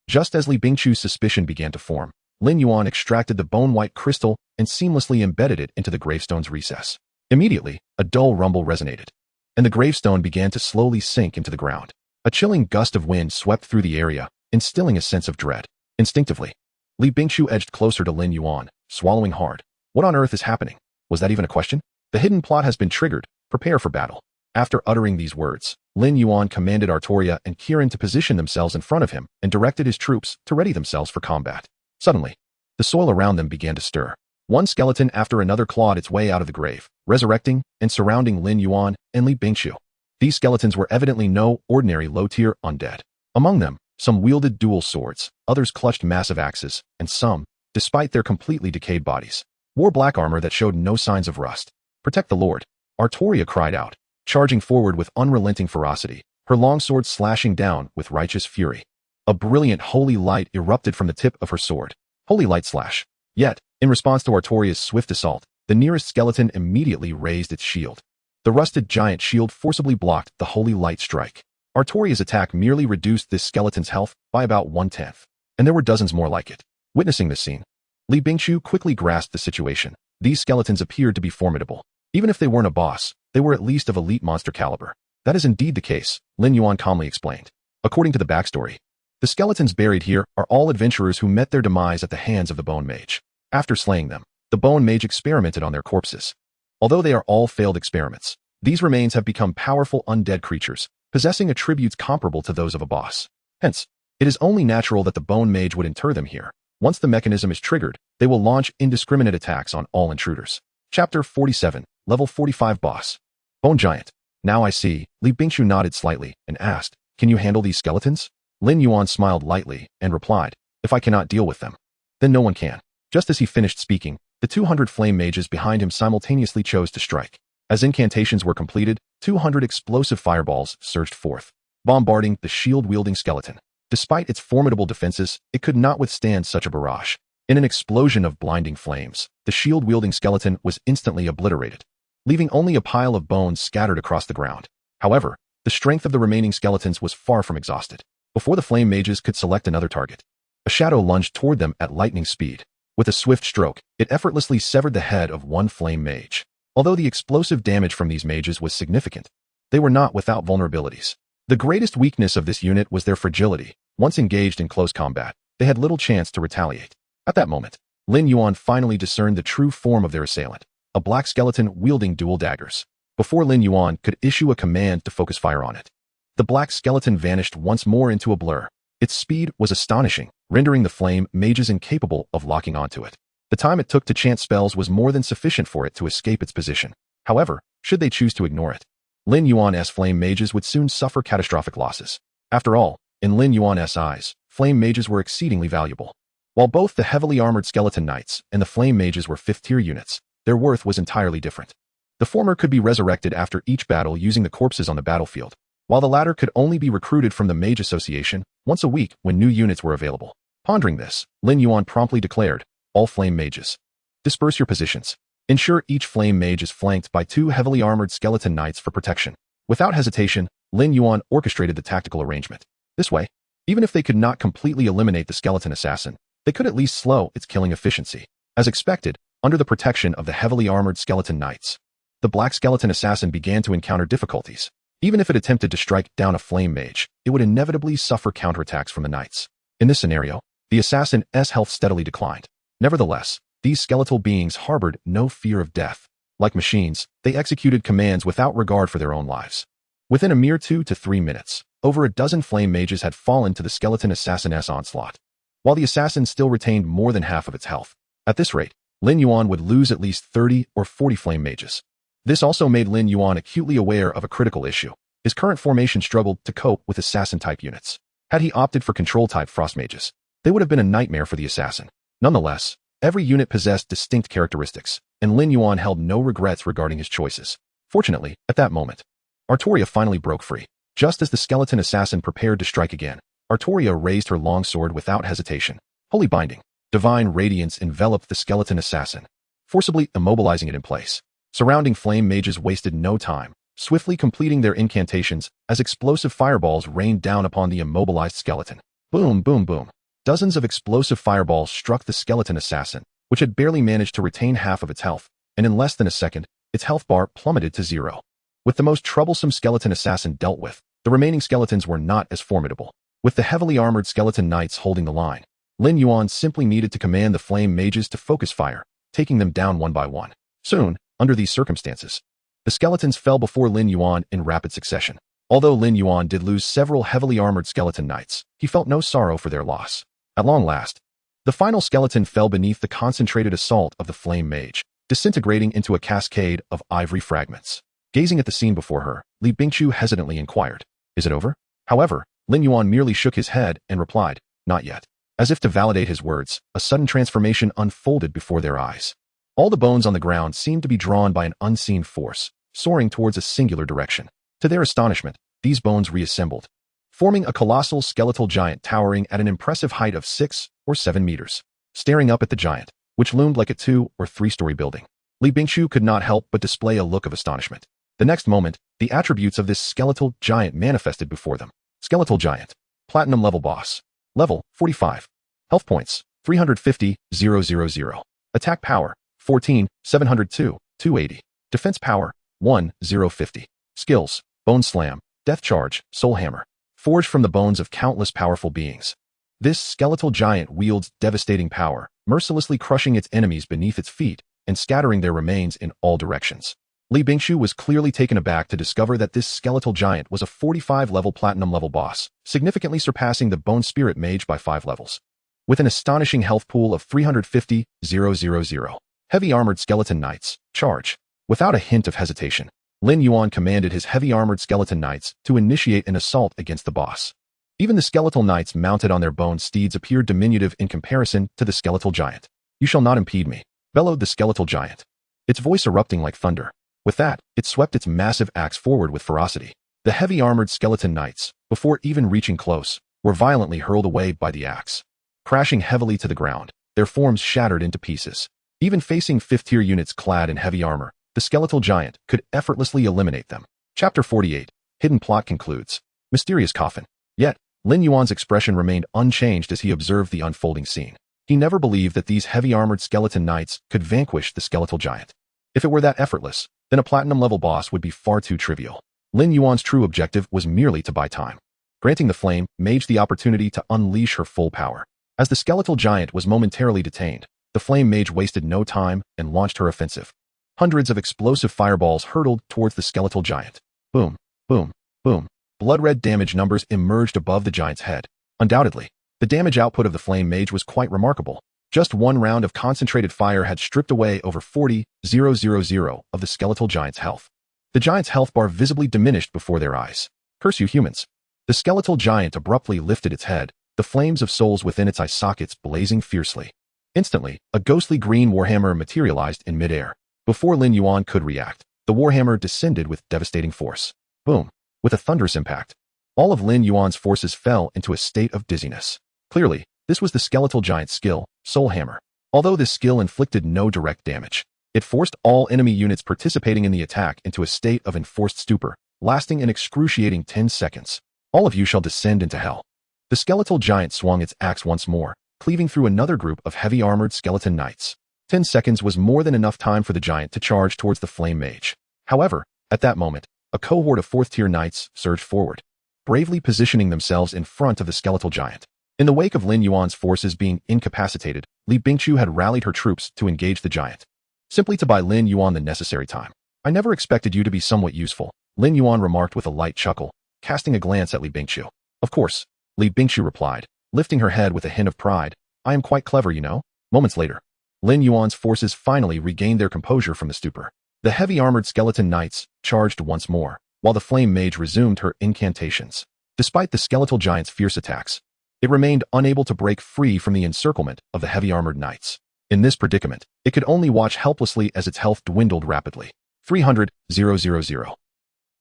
Just as Li Bingqiu's suspicion began to form, Lin Yuan extracted the bone-white crystal and seamlessly embedded it into the gravestone's recess. Immediately, a dull rumble resonated, and the gravestone began to slowly sink into the ground. A chilling gust of wind swept through the area, instilling a sense of dread. Instinctively, Li Bingqiu edged closer to Lin Yuan, swallowing hard. What on earth is happening? Was that even a question? "The hidden plot has been triggered. Prepare for battle." After uttering these words, Lin Yuan commanded Artoria and Kirin to position themselves in front of him and directed his troops to ready themselves for combat. Suddenly, the soil around them began to stir. One skeleton after another clawed its way out of the grave, resurrecting and surrounding Lin Yuan and Li Bingqiu. These skeletons were evidently no ordinary low-tier undead. Among them, some wielded dual swords, others clutched massive axes, and some, despite their completely decayed bodies, wore black armor that showed no signs of rust. "Protect the Lord," Artoria cried out, charging forward with unrelenting ferocity, her longsword slashing down with righteous fury. A brilliant holy light erupted from the tip of her sword. Holy light slash. Yet, in response to Artoria's swift assault, the nearest skeleton immediately raised its shield. The rusted giant shield forcibly blocked the holy light strike. Artoria's attack merely reduced this skeleton's health by about 1/10, and there were dozens more like it. Witnessing this scene, Li Bingqiu quickly grasped the situation. These skeletons appeared to be formidable. Even if they weren't a boss, they were at least of elite monster caliber. "That is indeed the case," Lin Yuan calmly explained. "According to the backstory, the skeletons buried here are all adventurers who met their demise at the hands of the Bone Mage. After slaying them, the Bone Mage experimented on their corpses. Although they are all failed experiments, these remains have become powerful undead creatures, possessing attributes comparable to those of a boss. Hence, it is only natural that the Bone Mage would inter them here. Once the mechanism is triggered, they will launch indiscriminate attacks on all intruders." Chapter 47, Level 45 Boss. Bone Giant. "Now I see." Li Bingqiu nodded slightly and asked, "Can you handle these skeletons?" Lin Yuan smiled lightly and replied, "If I cannot deal with them, then no one can." Just as he finished speaking, the 200 flame mages behind him simultaneously chose to strike. As incantations were completed, 200 explosive fireballs surged forth, bombarding the shield-wielding skeleton. Despite its formidable defenses, it could not withstand such a barrage. In an explosion of blinding flames, the shield-wielding skeleton was instantly obliterated, leaving only a pile of bones scattered across the ground. However, the strength of the remaining skeletons was far from exhausted. Before the flame mages could select another target, a shadow lunged toward them at lightning speed. With a swift stroke, it effortlessly severed the head of one flame mage. Although the explosive damage from these mages was significant, they were not without vulnerabilities. The greatest weakness of this unit was their fragility. Once engaged in close combat, they had little chance to retaliate. At that moment, Lin Yuan finally discerned the true form of their assailant, a black skeleton wielding dual daggers. Before Lin Yuan could issue a command to focus fire on it, the black skeleton vanished once more into a blur. Its speed was astonishing, rendering the flame mages incapable of locking onto it. The time it took to chant spells was more than sufficient for it to escape its position. However, should they choose to ignore it, Lin Yuan's flame mages would soon suffer catastrophic losses. After all, in Lin Yuan's eyes, flame mages were exceedingly valuable. While both the heavily armored skeleton knights and the flame mages were 5th-tier units, their worth was entirely different. The former could be resurrected after each battle using the corpses on the battlefield, while the latter could only be recruited from the Mage Association once a week when new units were available. Pondering this, Lin Yuan promptly declared, "All flame mages, disperse your positions. Ensure each flame mage is flanked by 2 heavily armored skeleton knights for protection." Without hesitation, Lin Yuan orchestrated the tactical arrangement. This way, even if they could not completely eliminate the skeleton assassin, they could at least slow its killing efficiency. As expected, under the protection of the heavily armored skeleton knights, the black skeleton assassin began to encounter difficulties. Even if it attempted to strike down a flame mage, it would inevitably suffer counterattacks from the knights. In this scenario, the assassin's health steadily declined. Nevertheless, these skeletal beings harbored no fear of death. Like machines, they executed commands without regard for their own lives. Within a mere 2 to 3 minutes, over a dozen flame mages had fallen to the skeleton assassin's onslaught, while the assassin still retained more than half of its health. At this rate, Lin Yuan would lose at least 30 or 40 flame mages. This also made Lin Yuan acutely aware of a critical issue. His current formation struggled to cope with assassin-type units. Had he opted for control-type frost mages, they would have been a nightmare for the assassin. Nonetheless, every unit possessed distinct characteristics, and Lin Yuan held no regrets regarding his choices. Fortunately, at that moment, Artoria finally broke free. Just as the skeleton assassin prepared to strike again, Artoria raised her long sword without hesitation. Holy binding, divine radiance enveloped the skeleton assassin, forcibly immobilizing it in place. Surrounding flame mages wasted no time, swiftly completing their incantations as explosive fireballs rained down upon the immobilized skeleton. Boom, boom, boom. Dozens of explosive fireballs struck the skeleton assassin, which had barely managed to retain half of its health, and in less than a second, its health bar plummeted to 0. With the most troublesome skeleton assassin dealt with, the remaining skeletons were not as formidable. With the heavily armored skeleton knights holding the line, Lin Yuan simply needed to command the flame mages to focus fire, taking them down one by one. Soon, under these circumstances, the skeletons fell before Lin Yuan in rapid succession. Although Lin Yuan did lose several heavily armored skeleton knights, he felt no sorrow for their loss. At long last, the final skeleton fell beneath the concentrated assault of the flame mage, disintegrating into a cascade of ivory fragments. Gazing at the scene before her, Li Bingqiu hesitantly inquired, "Is it over?" However, Lin Yuan merely shook his head and replied, "Not yet." As if to validate his words, a sudden transformation unfolded before their eyes. All the bones on the ground seemed to be drawn by an unseen force, soaring towards a singular direction. To their astonishment, these bones reassembled, forming a colossal skeletal giant towering at an impressive height of 6 or 7 meters. Staring up at the giant, which loomed like a 2 or 3-story building, Li Bingqiu could not help but display a look of astonishment. The next moment, the attributes of this skeletal giant manifested before them. Skeletal giant. Platinum level boss. Level 45. Health points 350,000. Attack power 14,702, 280. Defense power 1,050. Skills: Bone Slam, Death Charge, Soul Hammer. Forged from the bones of countless powerful beings, this skeletal giant wields devastating power, mercilessly crushing its enemies beneath its feet and scattering their remains in all directions. Li Bingqiu was clearly taken aback to discover that this skeletal giant was a 45-level platinum level boss, significantly surpassing the Bone Spirit Mage by 5 levels. With an astonishing health pool of 350,000. Heavy armored skeleton knights, charge. Without a hint of hesitation, Lin Yuan commanded his heavy armored skeleton knights to initiate an assault against the boss. Even the skeletal knights mounted on their bone steeds appeared diminutive in comparison to the skeletal giant. "You shall not impede me," bellowed the skeletal giant, its voice erupting like thunder. With that, it swept its massive axe forward with ferocity. The heavy armored skeleton knights, before even reaching close, were violently hurled away by the axe. Crashing heavily to the ground, their forms shattered into pieces. Even facing 5th-tier units clad in heavy armor, the skeletal giant could effortlessly eliminate them. Chapter 48. Hidden Plot concludes. Mysterious Coffin. Yet, Lin Yuan's expression remained unchanged as he observed the unfolding scene. He never believed that these heavy armored skeleton knights could vanquish the skeletal giant. If it were that effortless, then a platinum-level boss would be far too trivial. Lin Yuan's true objective was merely to buy time, granting the flame mage the opportunity to unleash her full power. As the skeletal giant was momentarily detained, the flame mage wasted no time and launched her offensive. Hundreds of explosive fireballs hurtled towards the skeletal giant. Boom, boom, boom. Blood-red damage numbers emerged above the giant's head. Undoubtedly, the The damage output of the flame mage was quite remarkable. Just one round of concentrated fire had stripped away over 40,000 of the skeletal giant's health. The giant's health bar visibly diminished before their eyes. Curse you humans. The skeletal giant abruptly lifted its head, the flames of souls within its eye sockets blazing fiercely. Instantly, a ghostly green warhammer materialized in midair. Before Lin Yuan could react, the warhammer descended with devastating force. Boom! With a thunderous impact, all of Lin Yuan's forces fell into a state of dizziness. Clearly, this was the skeletal giant's skill, Soul Hammer. Although this skill inflicted no direct damage, it forced all enemy units participating in the attack into a state of enforced stupor, lasting an excruciating 10 seconds. All of you shall descend into hell. The skeletal giant swung its axe once more, cleaving through another group of heavy-armored skeleton knights. 10 seconds was more than enough time for the giant to charge towards the flame mage. However, at that moment, a cohort of 4th-tier knights surged forward, bravely positioning themselves in front of the skeletal giant. In the wake of Lin Yuan's forces being incapacitated, Li Bingqiu had rallied her troops to engage the giant, simply to buy Lin Yuan the necessary time. I never expected you to be somewhat useful, Lin Yuan remarked with a light chuckle, casting a glance at Li Bingqiu. Of course, Li Bingqiu replied, lifting her head with a hint of pride. I am quite clever, you know. Moments later, Lin Yuan's forces finally regained their composure from the stupor. The heavy-armored skeleton knights charged once more, while the flame mage resumed her incantations. Despite the skeletal giant's fierce attacks, it remained unable to break free from the encirclement of the heavy-armored knights. In this predicament, it could only watch helplessly as its health dwindled rapidly. 300,000.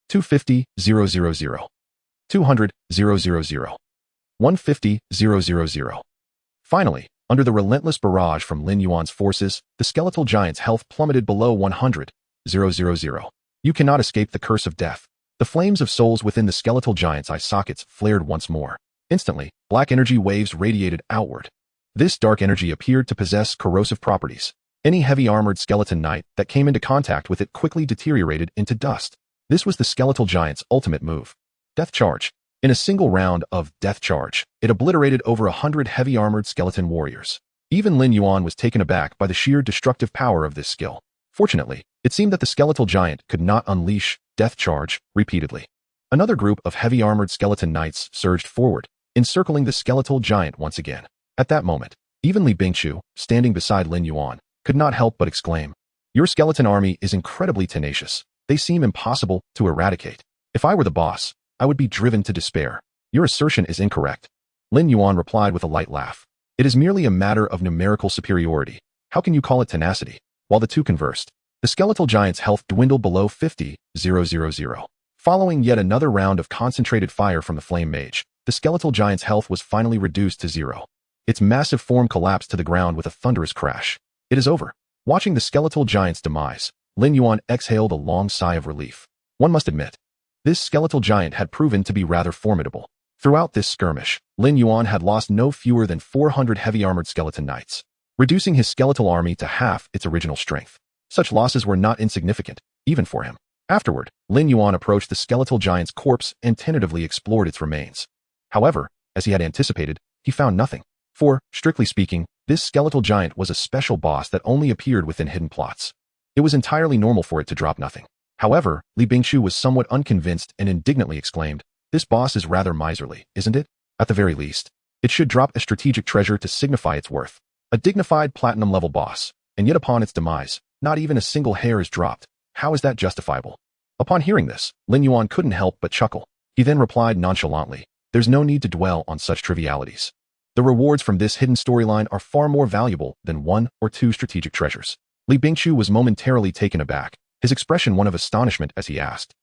250,000. 200,000. 150,000. Finally, under the relentless barrage from Lin Yuan's forces, the skeletal giant's health plummeted below 100,000. You cannot escape the curse of death. The flames of souls within the skeletal giant's eye sockets flared once more. Instantly, black energy waves radiated outward. This dark energy appeared to possess corrosive properties. Any heavy-armored skeleton knight that came into contact with it quickly deteriorated into dust. This was the skeletal giant's ultimate move. Death Charge. In a single round of Death Charge, it obliterated over 100 heavy-armored skeleton warriors. Even Lin Yuan was taken aback by the sheer destructive power of this skill. Fortunately, it seemed that the skeletal giant could not unleash Death Charge repeatedly. Another group of heavy-armored skeleton knights surged forward, encircling the skeletal giant once again. At that moment, even Li Bingqiu, standing beside Lin Yuan, could not help but exclaim, "Your skeleton army is incredibly tenacious. They seem impossible to eradicate. If I were the boss, I would be driven to despair." "Your assertion is incorrect," Lin Yuan replied with a light laugh. "It is merely a matter of numerical superiority. How can you call it tenacity?" While the two conversed, the skeletal giant's health dwindled below 50,000. Following yet another round of concentrated fire from the flame mage, the skeletal giant's health was finally reduced to 0. Its massive form collapsed to the ground with a thunderous crash. It is over. Watching the skeletal giant's demise, Lin Yuan exhaled a long sigh of relief. One must admit, this skeletal giant had proven to be rather formidable. Throughout this skirmish, Lin Yuan had lost no fewer than 400 heavy-armored skeleton knights, reducing his skeletal army to half its original strength. Such losses were not insignificant, even for him. Afterward, Lin Yuan approached the skeletal giant's corpse and tentatively explored its remains. However, as he had anticipated, he found nothing. For, strictly speaking, this skeletal giant was a special boss that only appeared within hidden plots. It was entirely normal for it to drop nothing. However, Li Bingqiu was somewhat unconvinced and indignantly exclaimed, "This boss is rather miserly, isn't it? At the very least, it should drop a strategic treasure to signify its worth. A dignified platinum-level boss, and yet upon its demise, not even a single hair is dropped. How is that justifiable?" Upon hearing this, Lin Yuan couldn't help but chuckle. He then replied nonchalantly, "There's no need to dwell on such trivialities. The rewards from this hidden storyline are far more valuable than 1 or 2 strategic treasures." Li Bingqiu was momentarily taken aback, his expression one of astonishment as he asked,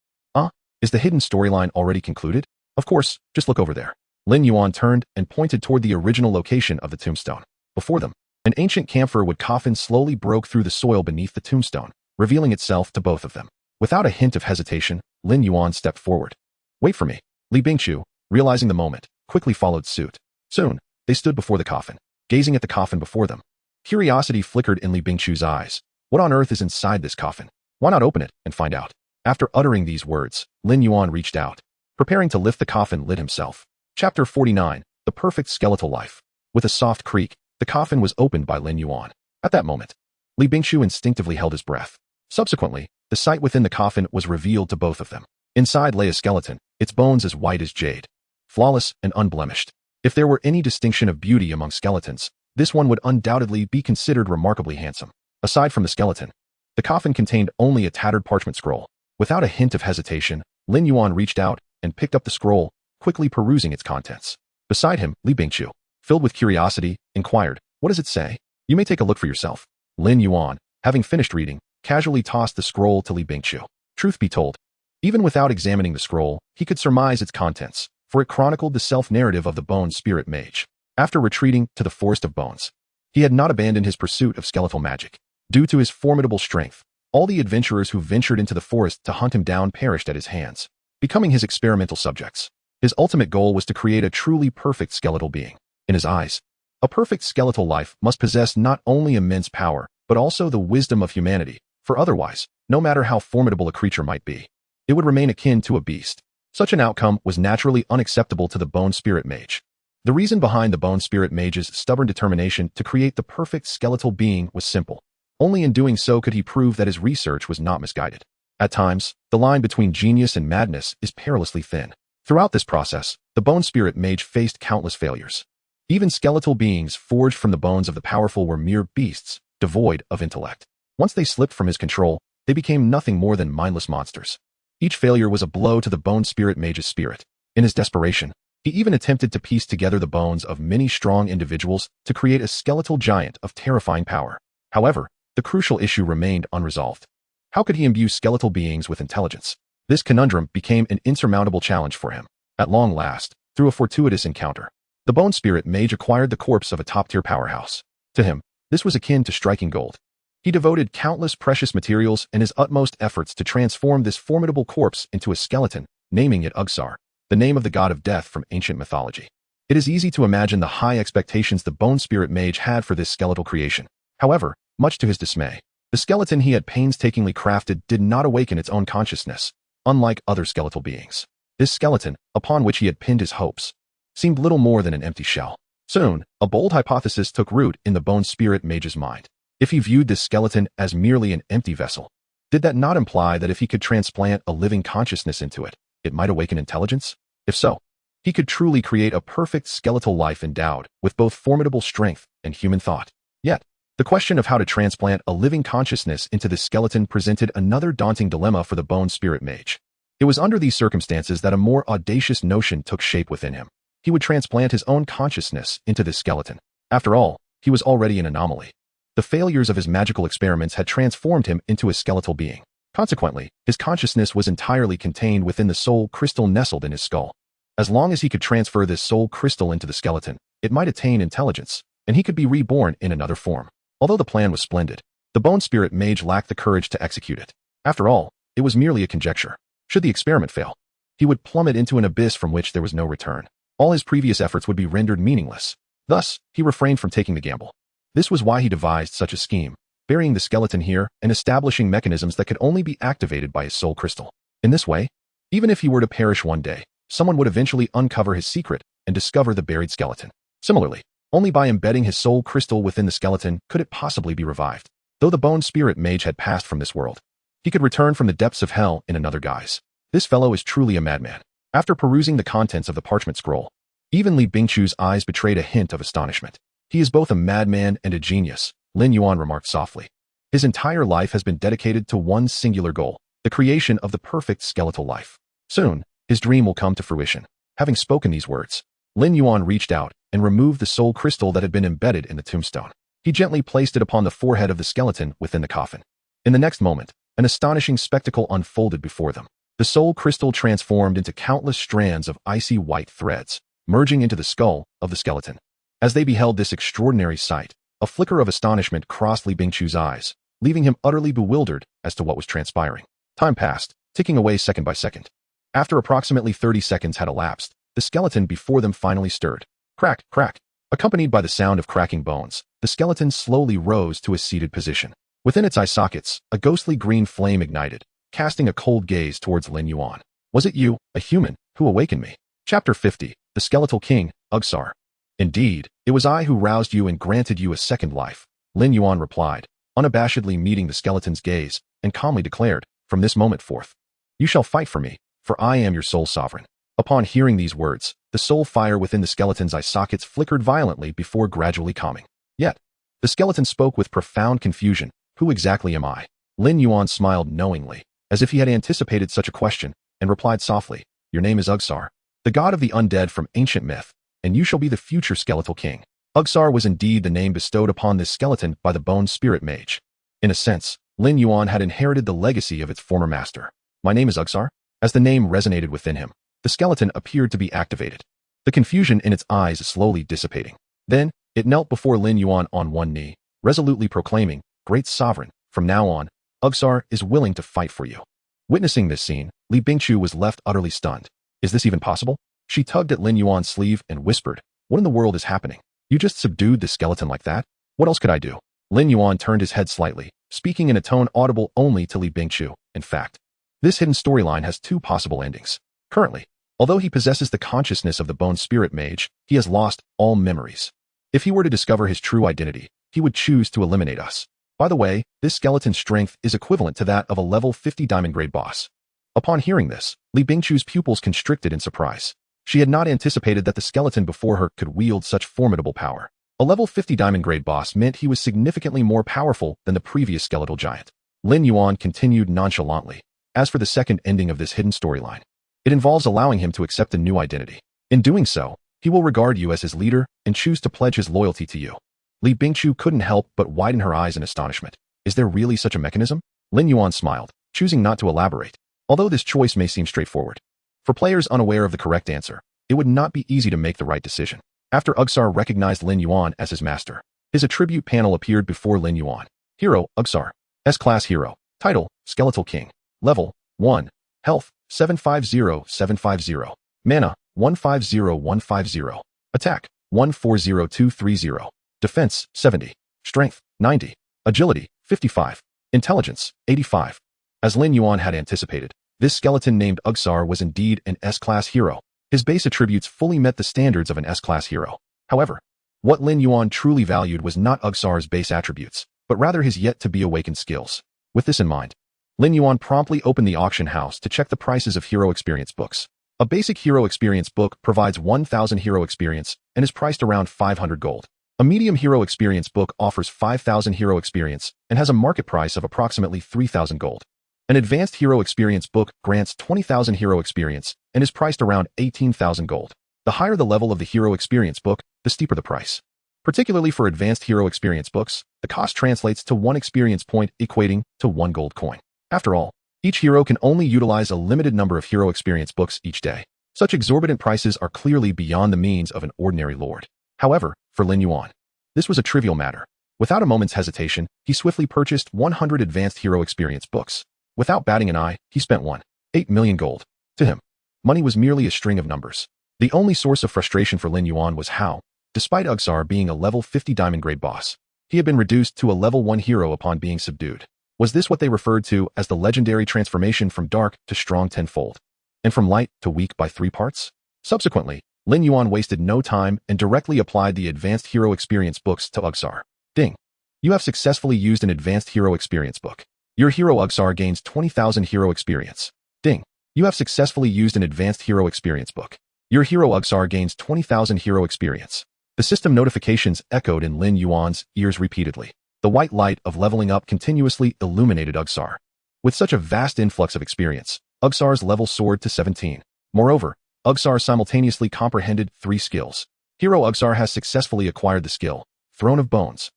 Is the hidden storyline already concluded?" "Of course, just look over there." Lin Yuan turned and pointed toward the original location of the tombstone. Before them, an ancient camphor-wood coffin slowly broke through the soil beneath the tombstone, revealing itself to both of them. Without a hint of hesitation, Lin Yuan stepped forward. "Wait for me." Li Bingqiu, realizing the moment, quickly followed suit. Soon, they stood before the coffin, gazing at the coffin before them. Curiosity flickered in Li Bingqiu's eyes. What on earth is inside this coffin? Why not open it and find out? After uttering these words, Lin Yuan reached out, preparing to lift the coffin lid himself. Chapter 49, The Perfect Skeletal Life. With a soft creak, the coffin was opened by Lin Yuan. At that moment, Li Bingqiu instinctively held his breath. Subsequently, the sight within the coffin was revealed to both of them. Inside lay a skeleton, its bones as white as jade, flawless and unblemished. If there were any distinction of beauty among skeletons, this one would undoubtedly be considered remarkably handsome. Aside from the skeleton, the coffin contained only a tattered parchment scroll. Without a hint of hesitation, Lin Yuan reached out and picked up the scroll, quickly perusing its contents. Beside him, Li Bingqiu, filled with curiosity, inquired, "What does it say?" "You may take a look for yourself." Lin Yuan, having finished reading, casually tossed the scroll to Li Bingqiu. Truth be told, even without examining the scroll, he could surmise its contents, for it chronicled the self-narrative of the Bone Spirit Mage. After retreating to the Forest of Bones, he had not abandoned his pursuit of skeletal magic. Due to his formidable strength, all the adventurers who ventured into the forest to hunt him down perished at his hands, becoming his experimental subjects. His ultimate goal was to create a truly perfect skeletal being. In his eyes, a perfect skeletal life must possess not only immense power, but also the wisdom of humanity, for otherwise, no matter how formidable a creature might be, it would remain akin to a beast. Such an outcome was naturally unacceptable to the Bone Spirit Mage. The reason behind the Bone Spirit Mage's stubborn determination to create the perfect skeletal being was simple. Only in doing so could he prove that his research was not misguided. At times, the line between genius and madness is perilously thin. Throughout this process, the Bone Spirit Mage faced countless failures. Even skeletal beings forged from the bones of the powerful were mere beasts, devoid of intellect. Once they slipped from his control, they became nothing more than mindless monsters. Each failure was a blow to the Bone Spirit Mage's spirit. In his desperation, he even attempted to piece together the bones of many strong individuals to create a skeletal giant of terrifying power. However, the crucial issue remained unresolved. How could he imbue skeletal beings with intelligence? This conundrum became an insurmountable challenge for him. At long last, through a fortuitous encounter, the Bone Spirit Mage acquired the corpse of a top-tier powerhouse. To him, this was akin to striking gold. He devoted countless precious materials and his utmost efforts to transform this formidable corpse into a skeleton, naming it Ugsar, the name of the god of death from ancient mythology. It is easy to imagine the high expectations the Bone Spirit Mage had for this skeletal creation. However, much to his dismay, the skeleton he had painstakingly crafted did not awaken its own consciousness, unlike other skeletal beings. This skeleton, upon which he had pinned his hopes, seemed little more than an empty shell. Soon, a bold hypothesis took root in the Bone Spirit Mage's mind. If he viewed this skeleton as merely an empty vessel, did that not imply that if he could transplant a living consciousness into it, it might awaken intelligence? If so, he could truly create a perfect skeletal life endowed with both formidable strength and human thought. Yet, the question of how to transplant a living consciousness into the skeleton presented another daunting dilemma for the Bone Spirit Mage. It was under these circumstances that a more audacious notion took shape within him. He would transplant his own consciousness into this skeleton. After all, he was already an anomaly. The failures of his magical experiments had transformed him into a skeletal being. Consequently, his consciousness was entirely contained within the soul crystal nestled in his skull. As long as he could transfer this soul crystal into the skeleton, it might attain intelligence, and he could be reborn in another form. Although the plan was splendid, the Bone Spirit Mage lacked the courage to execute it. After all, it was merely a conjecture. Should the experiment fail, he would plummet into an abyss from which there was no return. All his previous efforts would be rendered meaningless. Thus, he refrained from taking the gamble. This was why he devised such a scheme, burying the skeleton here and establishing mechanisms that could only be activated by his soul crystal. In this way, even if he were to perish one day, someone would eventually uncover his secret and discover the buried skeleton. Similarly, only by embedding his soul crystal within the skeleton could it possibly be revived. Though the Bone Spirit Mage had passed from this world, he could return from the depths of hell in another guise. This fellow is truly a madman. After perusing the contents of the parchment scroll, even Li Bingqiu's eyes betrayed a hint of astonishment. He is both a madman and a genius, Lin Yuan remarked softly. His entire life has been dedicated to one singular goal, the creation of the perfect skeletal life. Soon, his dream will come to fruition. Having spoken these words, Lin Yuan reached out and removed the soul crystal that had been embedded in the tombstone. He gently placed it upon the forehead of the skeleton within the coffin. In the next moment, an astonishing spectacle unfolded before them. The soul crystal transformed into countless strands of icy white threads, merging into the skull of the skeleton. As they beheld this extraordinary sight, a flicker of astonishment crossed Li Bingqiu's eyes, leaving him utterly bewildered as to what was transpiring. Time passed, ticking away second by second. After approximately 30 seconds had elapsed, the skeleton before them finally stirred. Crack, crack. Accompanied by the sound of cracking bones, the skeleton slowly rose to a seated position. Within its eye sockets, a ghostly green flame ignited, casting a cold gaze towards Lin Yuan. Was it you, a human, who awakened me? Chapter 50, The Skeletal King, Ugsar. Indeed, it was I who roused you and granted you a second life, Lin Yuan replied, unabashedly meeting the skeleton's gaze, and calmly declared, from this moment forth, you shall fight for me, for I am your sole sovereign. Upon hearing these words, The soul fire within the skeleton's eye sockets flickered violently before gradually calming. Yet, the skeleton spoke with profound confusion. Who exactly am I? Lin Yuan smiled knowingly, as if he had anticipated such a question, and replied softly, Your name is Ugsar, the god of the undead from ancient myth, and you shall be the future skeletal king. Ugsar was indeed the name bestowed upon this skeleton by the bone spirit mage. In a sense, Lin Yuan had inherited the legacy of its former master. My name is Ugsar. As the name resonated within him, the skeleton appeared to be activated. The confusion in its eyes slowly dissipating. Then, it knelt before Lin Yuan on one knee, resolutely proclaiming, Great Sovereign, from now on, Ugsar is willing to fight for you. Witnessing this scene, Li Bingchu was left utterly stunned. Is this even possible? She tugged at Lin Yuan's sleeve and whispered, What in the world is happening? You just subdued the skeleton like that? What else could I do? Lin Yuan turned his head slightly, speaking in a tone audible only to Li Bingchu. In fact, this hidden storyline has two possible endings. Currently, although he possesses the consciousness of the bone spirit mage, he has lost all memories. If he were to discover his true identity, he would choose to eliminate us. By the way, this skeleton's strength is equivalent to that of a level 50 diamond grade boss. Upon hearing this, Li Bingchu's pupils constricted in surprise. She had not anticipated that the skeleton before her could wield such formidable power. A level 50 diamond grade boss meant he was significantly more powerful than the previous skeletal giant. Lin Yuan continued nonchalantly. As for the second ending of this hidden storyline, it involves allowing him to accept a new identity. In doing so, he will regard you as his leader and choose to pledge his loyalty to you. Li Bingchu couldn't help but widen her eyes in astonishment. Is there really such a mechanism? Lin Yuan smiled, choosing not to elaborate, although this choice may seem straightforward. For players unaware of the correct answer, it would not be easy to make the right decision. After Ugsar recognized Lin Yuan as his master, his attribute panel appeared before Lin Yuan. Hero, Ugsar. S-Class Hero. Title, Skeletal King. Level, 1. Health, 750-750. Mana, 150-150. Attack, 140230. Defense, 70. Strength, 90. Agility, 55. Intelligence, 85. As Lin Yuan had anticipated, this skeleton named Ugsar was indeed an S-Class hero. His base attributes fully met the standards of an S-Class hero. However, what Lin Yuan truly valued was not Ugsar's base attributes, but rather his yet-to-be-awakened skills. With this in mind, Lin Yuan promptly opened the auction house to check the prices of hero experience books. A basic hero experience book provides 1,000 hero experience and is priced around 500 gold. A medium hero experience book offers 5,000 hero experience and has a market price of approximately 3,000 gold. An advanced hero experience book grants 20,000 hero experience and is priced around 18,000 gold. The higher the level of the hero experience book, the steeper the price. Particularly for advanced hero experience books, the cost translates to 1 experience point equating to 1 gold coin. After all, each hero can only utilize a limited number of hero experience books each day. Such exorbitant prices are clearly beyond the means of an ordinary lord. However, for Lin Yuan, this was a trivial matter. Without a moment's hesitation, he swiftly purchased 100 advanced hero experience books. Without batting an eye, he spent 1.8 million gold. To him, money was merely a string of numbers. The only source of frustration for Lin Yuan was how, despite Ugsar being a level 50 diamond grade boss, he had been reduced to a level 1 hero upon being subdued. Was this what they referred to as the legendary transformation from dark to strong tenfold, and from light to weak by 3 parts? Subsequently, Lin Yuan wasted no time and directly applied the advanced hero experience books to Ugsar. Ding. You have successfully used an advanced hero experience book. Your hero Ugsar gains 20,000 hero experience. Ding. You have successfully used an advanced hero experience book. Your hero Ugsar gains 20,000 hero experience. The system notifications echoed in Lin Yuan's ears repeatedly. The white light of leveling up continuously illuminated Ugsar. With such a vast influx of experience, Ugsar's level soared to 17. Moreover, Ugsar simultaneously comprehended 3 skills. Hero Ugsar has successfully acquired the skill, Throne of Bones.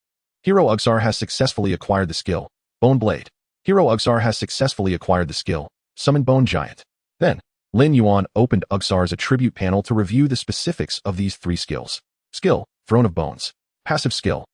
Hero Ugsar has successfully acquired the skill, Bone Blade. Hero Ugsar has successfully acquired the skill, Summon Bone Giant. Then, Lin Yuan opened Ugsar's attribute panel to review the specifics of these 3 skills. Skill, Throne of Bones. Passive skill.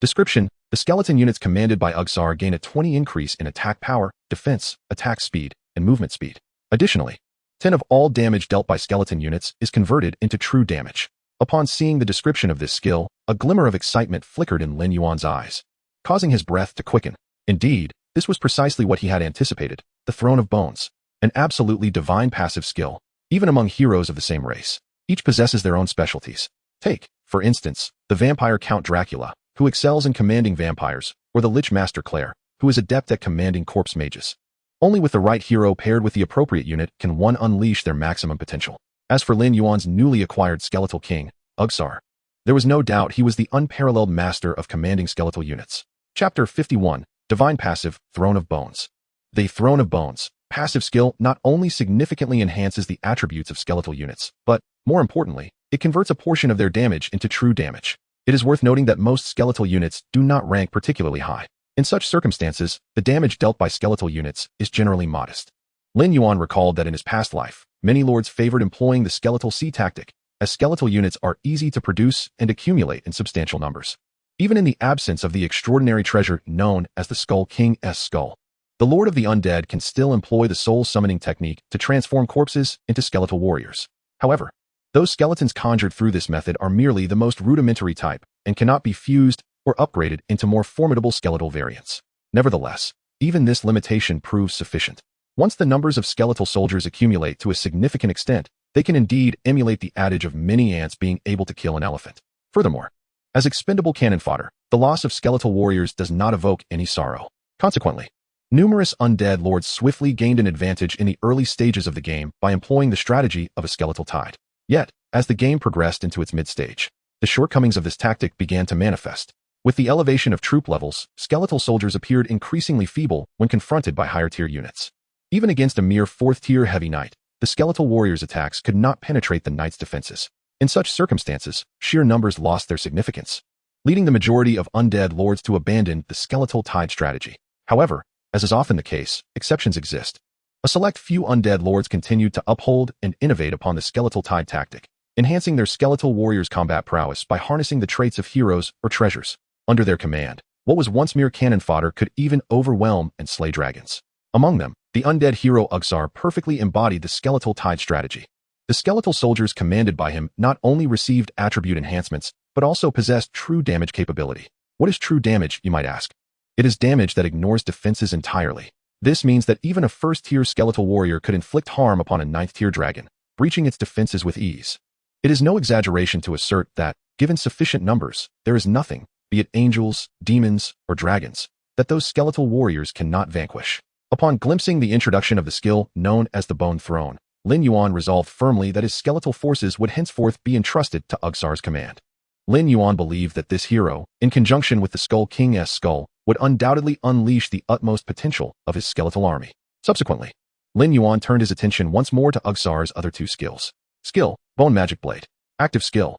Description, the skeleton units commanded by Ugsar gain a 20 increase in attack power, defense, attack speed, and movement speed. Additionally, 10 of all damage dealt by skeleton units is converted into true damage. Upon seeing the description of this skill, a glimmer of excitement flickered in Lin Yuan's eyes, causing his breath to quicken. Indeed, this was precisely what he had anticipated, the Throne of Bones. An absolutely divine passive skill, even among heroes of the same race. Each possesses their own specialties. Take, for instance, the vampire Count Dracula, who excels in commanding vampires, or the Lich Master Claire, who is adept at commanding corpse mages. Only with the right hero paired with the appropriate unit can one unleash their maximum potential. As for Lin Yuan's newly acquired Skeletal King, Ugsar, there was no doubt he was the unparalleled master of commanding skeletal units. Chapter 51, Divine Passive, Throne of Bones. The Throne of Bones passive skill not only significantly enhances the attributes of skeletal units, but, more importantly, it converts a portion of their damage into true damage. It is worth noting that most skeletal units do not rank particularly high. In such circumstances, the damage dealt by skeletal units is generally modest. Lin Yuan recalled that in his past life, many lords favored employing the skeletal C tactic, as skeletal units are easy to produce and accumulate in substantial numbers. Even in the absence of the extraordinary treasure known as the Skull King's Skull, the Lord of the Undead can still employ the soul summoning technique to transform corpses into skeletal warriors. However, those skeletons conjured through this method are merely the most rudimentary type and cannot be fused or upgraded into more formidable skeletal variants. Nevertheless, even this limitation proves sufficient. Once the numbers of skeletal soldiers accumulate to a significant extent, they can indeed emulate the adage of many ants being able to kill an elephant. Furthermore, as expendable cannon fodder, the loss of skeletal warriors does not evoke any sorrow. Consequently, numerous undead lords swiftly gained an advantage in the early stages of the game by employing the strategy of a skeletal tide. Yet, as the game progressed into its mid-stage, the shortcomings of this tactic began to manifest. With the elevation of troop levels, skeletal soldiers appeared increasingly feeble when confronted by higher-tier units. Even against a mere 4th-tier heavy knight, the skeletal warrior's attacks could not penetrate the knight's defenses. In such circumstances, sheer numbers lost their significance, leading the majority of undead lords to abandon the skeletal tide strategy. However, as is often the case, exceptions exist. A select few undead lords continued to uphold and innovate upon the skeletal tide tactic, enhancing their skeletal warriors' combat prowess by harnessing the traits of heroes or treasures. Under their command, what was once mere cannon fodder could even overwhelm and slay dragons. Among them, the undead hero Ugsar perfectly embodied the skeletal tide strategy. The skeletal soldiers commanded by him not only received attribute enhancements, but also possessed true damage capability. What is true damage, you might ask? It is damage that ignores defenses entirely. This means that even a 1st-tier skeletal warrior could inflict harm upon a 9th-tier dragon, breaching its defenses with ease. It is no exaggeration to assert that, given sufficient numbers, there is nothing, be it angels, demons, or dragons, that those skeletal warriors cannot vanquish. Upon glimpsing the introduction of the skill known as the Bone Throne, Lin Yuan resolved firmly that his skeletal forces would henceforth be entrusted to Ugsar's command. Lin Yuan believed that this hero, in conjunction with the Skull King's Skull, would undoubtedly unleash the utmost potential of his skeletal army. Subsequently, Lin Yuan turned his attention once more to Ugsar's other 2 skills. Skill, Bone Magic Blade. Active skill.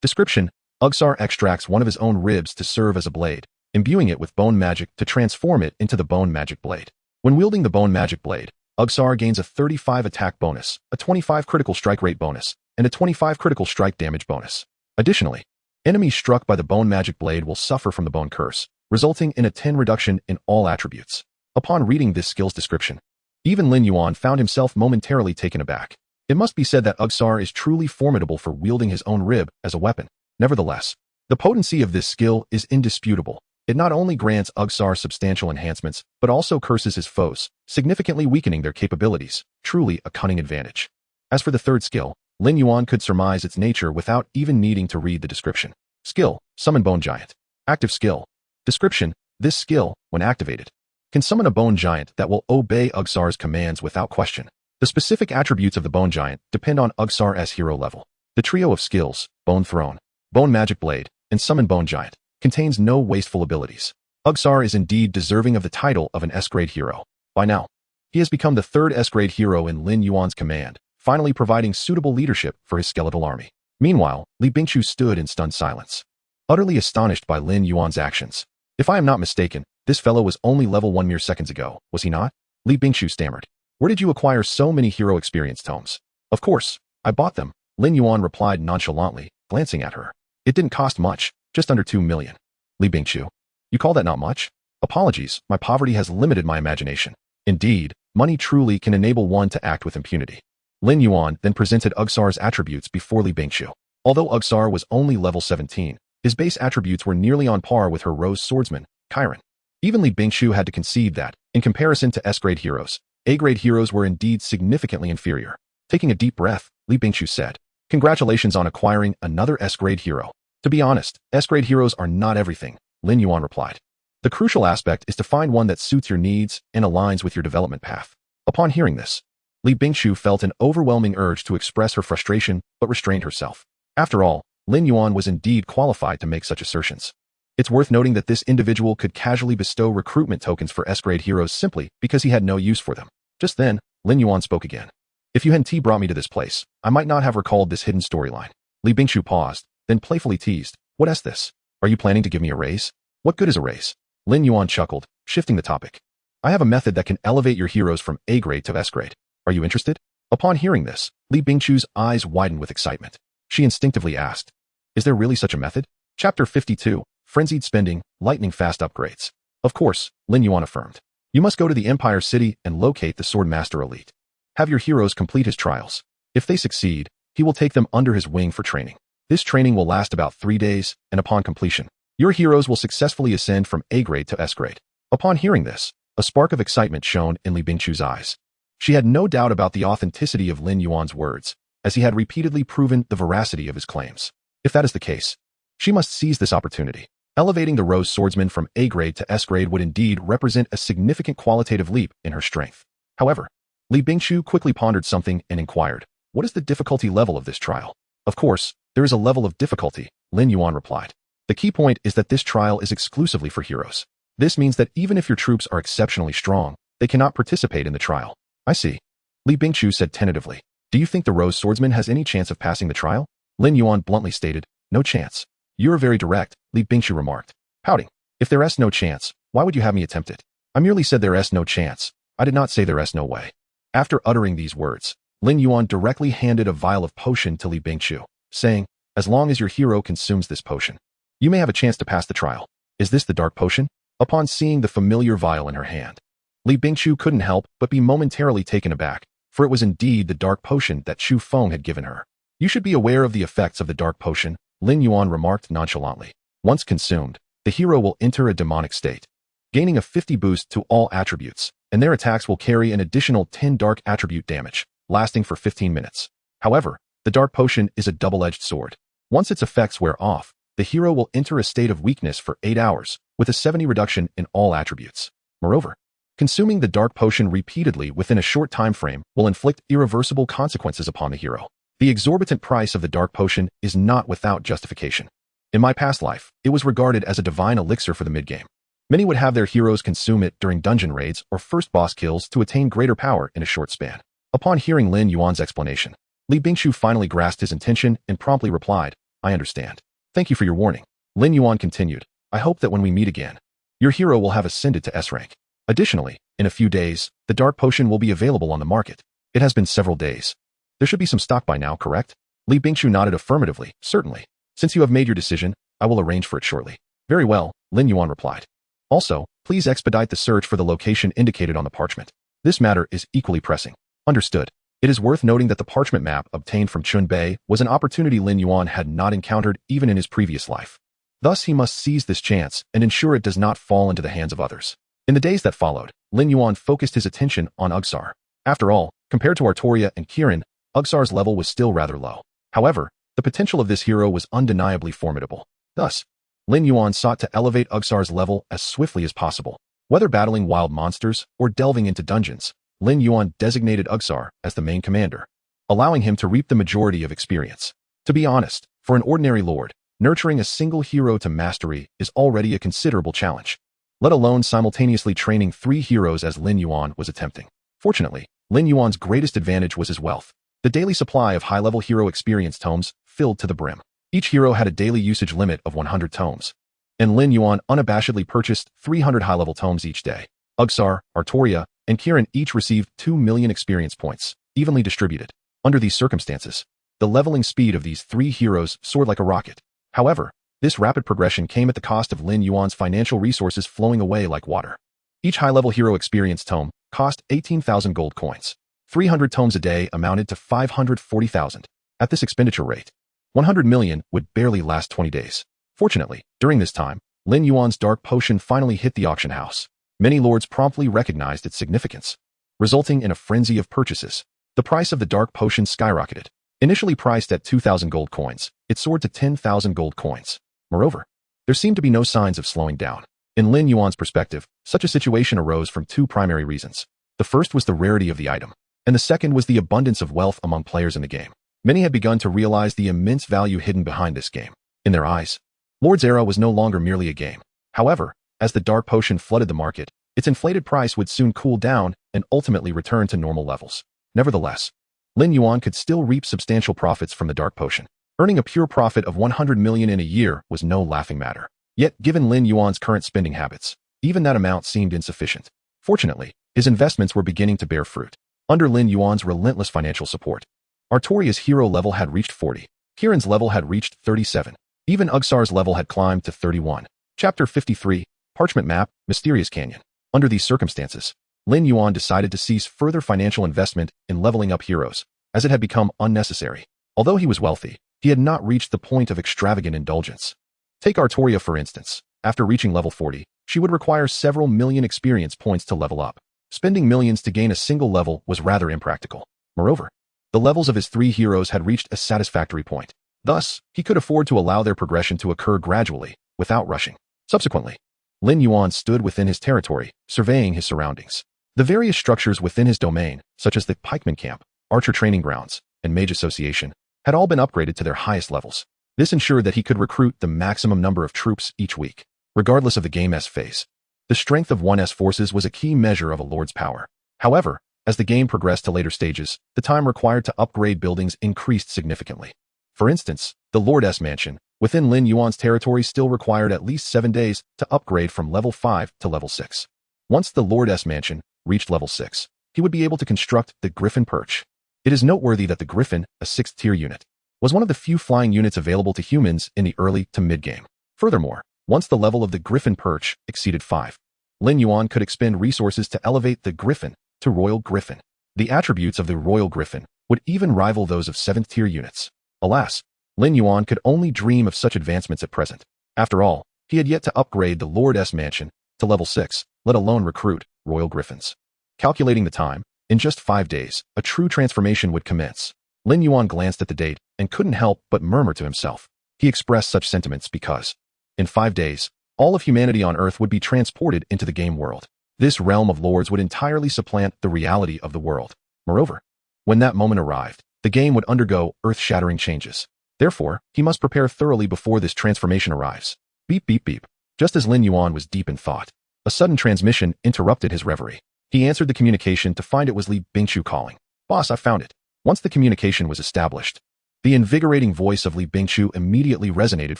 Description, Ugsar extracts one of his own ribs to serve as a blade, imbuing it with bone magic to transform it into the Bone Magic Blade. When wielding the Bone Magic Blade, Ugsar gains a 35 attack bonus, a 25 critical strike rate bonus, and a 25 critical strike damage bonus. Additionally, enemies struck by the Bone Magic Blade will suffer from the Bone Curse, resulting in a 10 reduction in all attributes. Upon reading this skill's description, even Lin Yuan found himself momentarily taken aback. It must be said that Ugsar is truly formidable for wielding his own rib as a weapon. Nevertheless, the potency of this skill is indisputable. It not only grants Ugsar substantial enhancements, but also curses his foes, significantly weakening their capabilities, truly a cunning advantage. As for the 3rd skill, Lin Yuan could surmise its nature without even needing to read the description. Skill, Summon Bone Giant. Active skill. Description, this skill, when activated, can summon a bone giant that will obey Ugsar's commands without question. The specific attributes of the bone giant depend on Ugsar's hero level. The trio of skills, Bone Throne, Bone Magic Blade, and Summon Bone Giant, contains no wasteful abilities. Ugsar is indeed deserving of the title of an S-grade hero. By now, he has become the 3rd S-grade hero in Lin Yuan's command, finally providing suitable leadership for his skeletal army. Meanwhile, Li Bingqiu stood in stunned silence, utterly astonished by Lin Yuan's actions. If I am not mistaken, this fellow was only level 1 mere seconds ago, was he not? Li Bingqiu stammered. Where did you acquire so many hero experience tomes? Of course, I bought them, Lin Yuan replied nonchalantly, glancing at her. It didn't cost much, just under 2 million. Li Bingqiu. You call that not much? Apologies, my poverty has limited my imagination. Indeed, money truly can enable one to act with impunity. Lin Yuan then presented Ugsar's attributes before Li Bingqiu. Although Ugsar was only level 17, his base attributes were nearly on par with her rose swordsman, Chiron. Even Li Bingqiu had to concede that, in comparison to S-grade heroes, A-grade heroes were indeed significantly inferior. Taking a deep breath, Li Bingqiu said, Congratulations on acquiring another S-grade hero. To be honest, S-grade heroes are not everything, Lin Yuan replied. The crucial aspect is to find one that suits your needs and aligns with your development path. Upon hearing this, Li Bingshu felt an overwhelming urge to express her frustration but restrained herself. After all, Lin Yuan was indeed qualified to make such assertions. It's worth noting that this individual could casually bestow recruitment tokens for S-grade heroes simply because he had no use for them. Just then, Lin Yuan spoke again. If you hadn't brought me to this place, I might not have recalled this hidden storyline. Li Bingshu paused, then playfully teased, "What is this? Are you planning to give me a raise?" "What good is a raise?" Lin Yuan chuckled, shifting the topic. "I have a method that can elevate your heroes from A-grade to S-grade. Are you interested?" Upon hearing this, Li Bingshu's eyes widened with excitement. She instinctively asked, "Is there really such a method?" Chapter 52, Frenzied Spending, Lightning-Fast Upgrades. "Of course," Lin Yuan affirmed. "You must go to the Empire City and locate the Swordmaster Elite. Have your heroes complete his trials. If they succeed, he will take them under his wing for training. This training will last about 3 days, and upon completion, your heroes will successfully ascend from A-grade to S-grade." Upon hearing this, a spark of excitement shone in Li Bingshu's eyes. She had no doubt about the authenticity of Lin Yuan's words, as he had repeatedly proven the veracity of his claims. If that is the case, she must seize this opportunity. Elevating the Rose Swordsman from A-grade to S-grade would indeed represent a significant qualitative leap in her strength. However, Li Bingshu quickly pondered something and inquired, "What is the difficulty level of this trial?" "Of course, there is a level of difficulty," Lin Yuan replied. "The key point is that this trial is exclusively for heroes. This means that even if your troops are exceptionally strong, they cannot participate in the trial." "I see," Li Bingshu said tentatively. "Do you think the Rose Swordsman has any chance of passing the trial?" Lin Yuan bluntly stated, "No chance." "You're very direct," Li Bingshu remarked, pouting. "If there is no chance, why would you have me attempt it?" "I merely said there is no chance. I did not say there is no way." After uttering these words, Lin Yuan directly handed a vial of potion to Li Bingshu, saying, "As long as your hero consumes this potion, you may have a chance to pass the trial." "Is this the dark potion?" Upon seeing the familiar vial in her hand, Li Bingshu couldn't help but be momentarily taken aback, for it was indeed the dark potion that Chu Feng had given her. "You should be aware of the effects of the dark potion," Lin Yuan remarked nonchalantly. "Once consumed, the hero will enter a demonic state, gaining a 50 boost to all attributes, and their attacks will carry an additional 10 dark attribute damage, lasting for 15 minutes. However, the dark potion is a double-edged sword. Once its effects wear off, the hero will enter a state of weakness for 8 hours, with a 70 reduction in all attributes. Moreover, consuming the dark potion repeatedly within a short time frame will inflict irreversible consequences upon the hero. The exorbitant price of the dark potion is not without justification. In my past life, it was regarded as a divine elixir for the mid-game. Many would have their heroes consume it during dungeon raids or first boss kills to attain greater power in a short span." Upon hearing Lin Yuan's explanation, Li Bingshu finally grasped his intention and promptly replied, "I understand. Thank you for your warning." Lin Yuan continued, "I hope that when we meet again, your hero will have ascended to S rank. Additionally, in a few days, the dark potion will be available on the market. It has been several days. There should be some stock by now, correct?" Li Bingshu nodded affirmatively, "Certainly. Since you have made your decision, I will arrange for it shortly." "Very well," Lin Yuan replied. "Also, please expedite the search for the location indicated on the parchment. This matter is equally pressing." "Understood." It is worth noting that the parchment map obtained from Chun Bei was an opportunity Lin Yuan had not encountered even in his previous life. Thus, he must seize this chance and ensure it does not fall into the hands of others. In the days that followed, Lin Yuan focused his attention on Ugsar. After all, compared to Artoria and Kirin, Ugsar's level was still rather low. However, the potential of this hero was undeniably formidable. Thus, Lin Yuan sought to elevate Ugsar's level as swiftly as possible. Whether battling wild monsters or delving into dungeons, Lin Yuan designated Ugsar as the main commander, allowing him to reap the majority of experience. To be honest, for an ordinary lord, nurturing a single hero to mastery is already a considerable challenge, let alone simultaneously training 3 heroes as Lin Yuan was attempting. Fortunately, Lin Yuan's greatest advantage was his wealth. The daily supply of high-level hero experience tomes filled to the brim. Each hero had a daily usage limit of 100 tomes, and Lin Yuan unabashedly purchased 300 high-level tomes each day. Ugsar, Artoria, and Kirin each received 2 million experience points, evenly distributed. Under these circumstances, the leveling speed of these 3 heroes soared like a rocket. However, this rapid progression came at the cost of Lin Yuan's financial resources flowing away like water. Each high-level hero experience tome cost 18,000 gold coins. 300 tomes a day amounted to 540,000. At this expenditure rate, 100 million would barely last 20 days. Fortunately, during this time, Lin Yuan's dark potion finally hit the auction house. Many lords promptly recognized its significance, resulting in a frenzy of purchases. The price of the dark potion skyrocketed. Initially priced at 2,000 gold coins, it soared to 10,000 gold coins. Moreover, there seemed to be no signs of slowing down. In Lin Yuan's perspective, such a situation arose from 2 primary reasons. The first was the rarity of the item. and the second was the abundance of wealth among players in the game. Many had begun to realize the immense value hidden behind this game. In their eyes, Lord's Era was no longer merely a game. However, as the dark potion flooded the market, its inflated price would soon cool down and ultimately return to normal levels. Nevertheless, Lin Yuan could still reap substantial profits from the dark potion. Earning a pure profit of 100 million in a year was no laughing matter. Yet, given Lin Yuan's current spending habits, even that amount seemed insufficient. Fortunately, his investments were beginning to bear fruit. Under Lin Yuan's relentless financial support, Artoria's hero level had reached 40. Kieran's level had reached 37. Even Ugsar's level had climbed to 31. Chapter 53, Parchment Map, Mysterious Canyon. Under these circumstances, Lin Yuan decided to cease further financial investment in leveling up heroes, as it had become unnecessary. Although he was wealthy, he had not reached the point of extravagant indulgence. Take Artoria for instance. After reaching level 40, she would require several million experience points to level up. Spending millions to gain a single level was rather impractical. Moreover, the levels of his 3 heroes had reached a satisfactory point. Thus, he could afford to allow their progression to occur gradually, without rushing. Subsequently, Lin Yuan stood within his territory, surveying his surroundings. The various structures within his domain, such as the pikeman camp, archer training grounds, and mage association, had all been upgraded to their highest levels. This ensured that he could recruit the maximum number of troops each week. Regardless of the game's phase, the strength of one's forces was a key measure of a lord's power. However, as the game progressed to later stages, the time required to upgrade buildings increased significantly. For instance, the Lord's Mansion, within Lin Yuan's territory still required at least 7 days to upgrade from level 5 to level 6. Once the Lord's Mansion reached level 6, he would be able to construct the Griffin Perch. It is noteworthy that the Griffin, a 6th tier unit, was one of the few flying units available to humans in the early to mid-game. Furthermore, once the level of the Griffin Perch exceeded 5, Lin Yuan could expend resources to elevate the Griffin to Royal Griffin. The attributes of the Royal Griffin would even rival those of 7th tier units. Alas, Lin Yuan could only dream of such advancements at present. After all, he had yet to upgrade the Lord's Mansion to level 6, let alone recruit Royal Griffins. Calculating the time, in just 5 days, a true transformation would commence. Lin Yuan glanced at the date and couldn't help but murmur to himself. He expressed such sentiments because, in 5 days, all of humanity on Earth would be transported into the game world. This realm of lords would entirely supplant the reality of the world. Moreover, when that moment arrived, the game would undergo earth-shattering changes. Therefore, he must prepare thoroughly before this transformation arrives. Beep beep beep. Just as Lin Yuan was deep in thought, a sudden transmission interrupted his reverie. He answered the communication to find it was Li Bingshu calling. Boss, I found it. Once the communication was established, the invigorating voice of Li Bingshu immediately resonated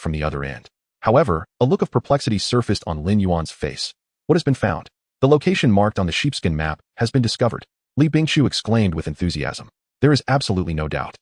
from the other end. However, a look of perplexity surfaced on Lin Yuan's face. What has been found? The location marked on the sheepskin map has been discovered. Li Bingshu exclaimed with enthusiasm. There is absolutely no doubt.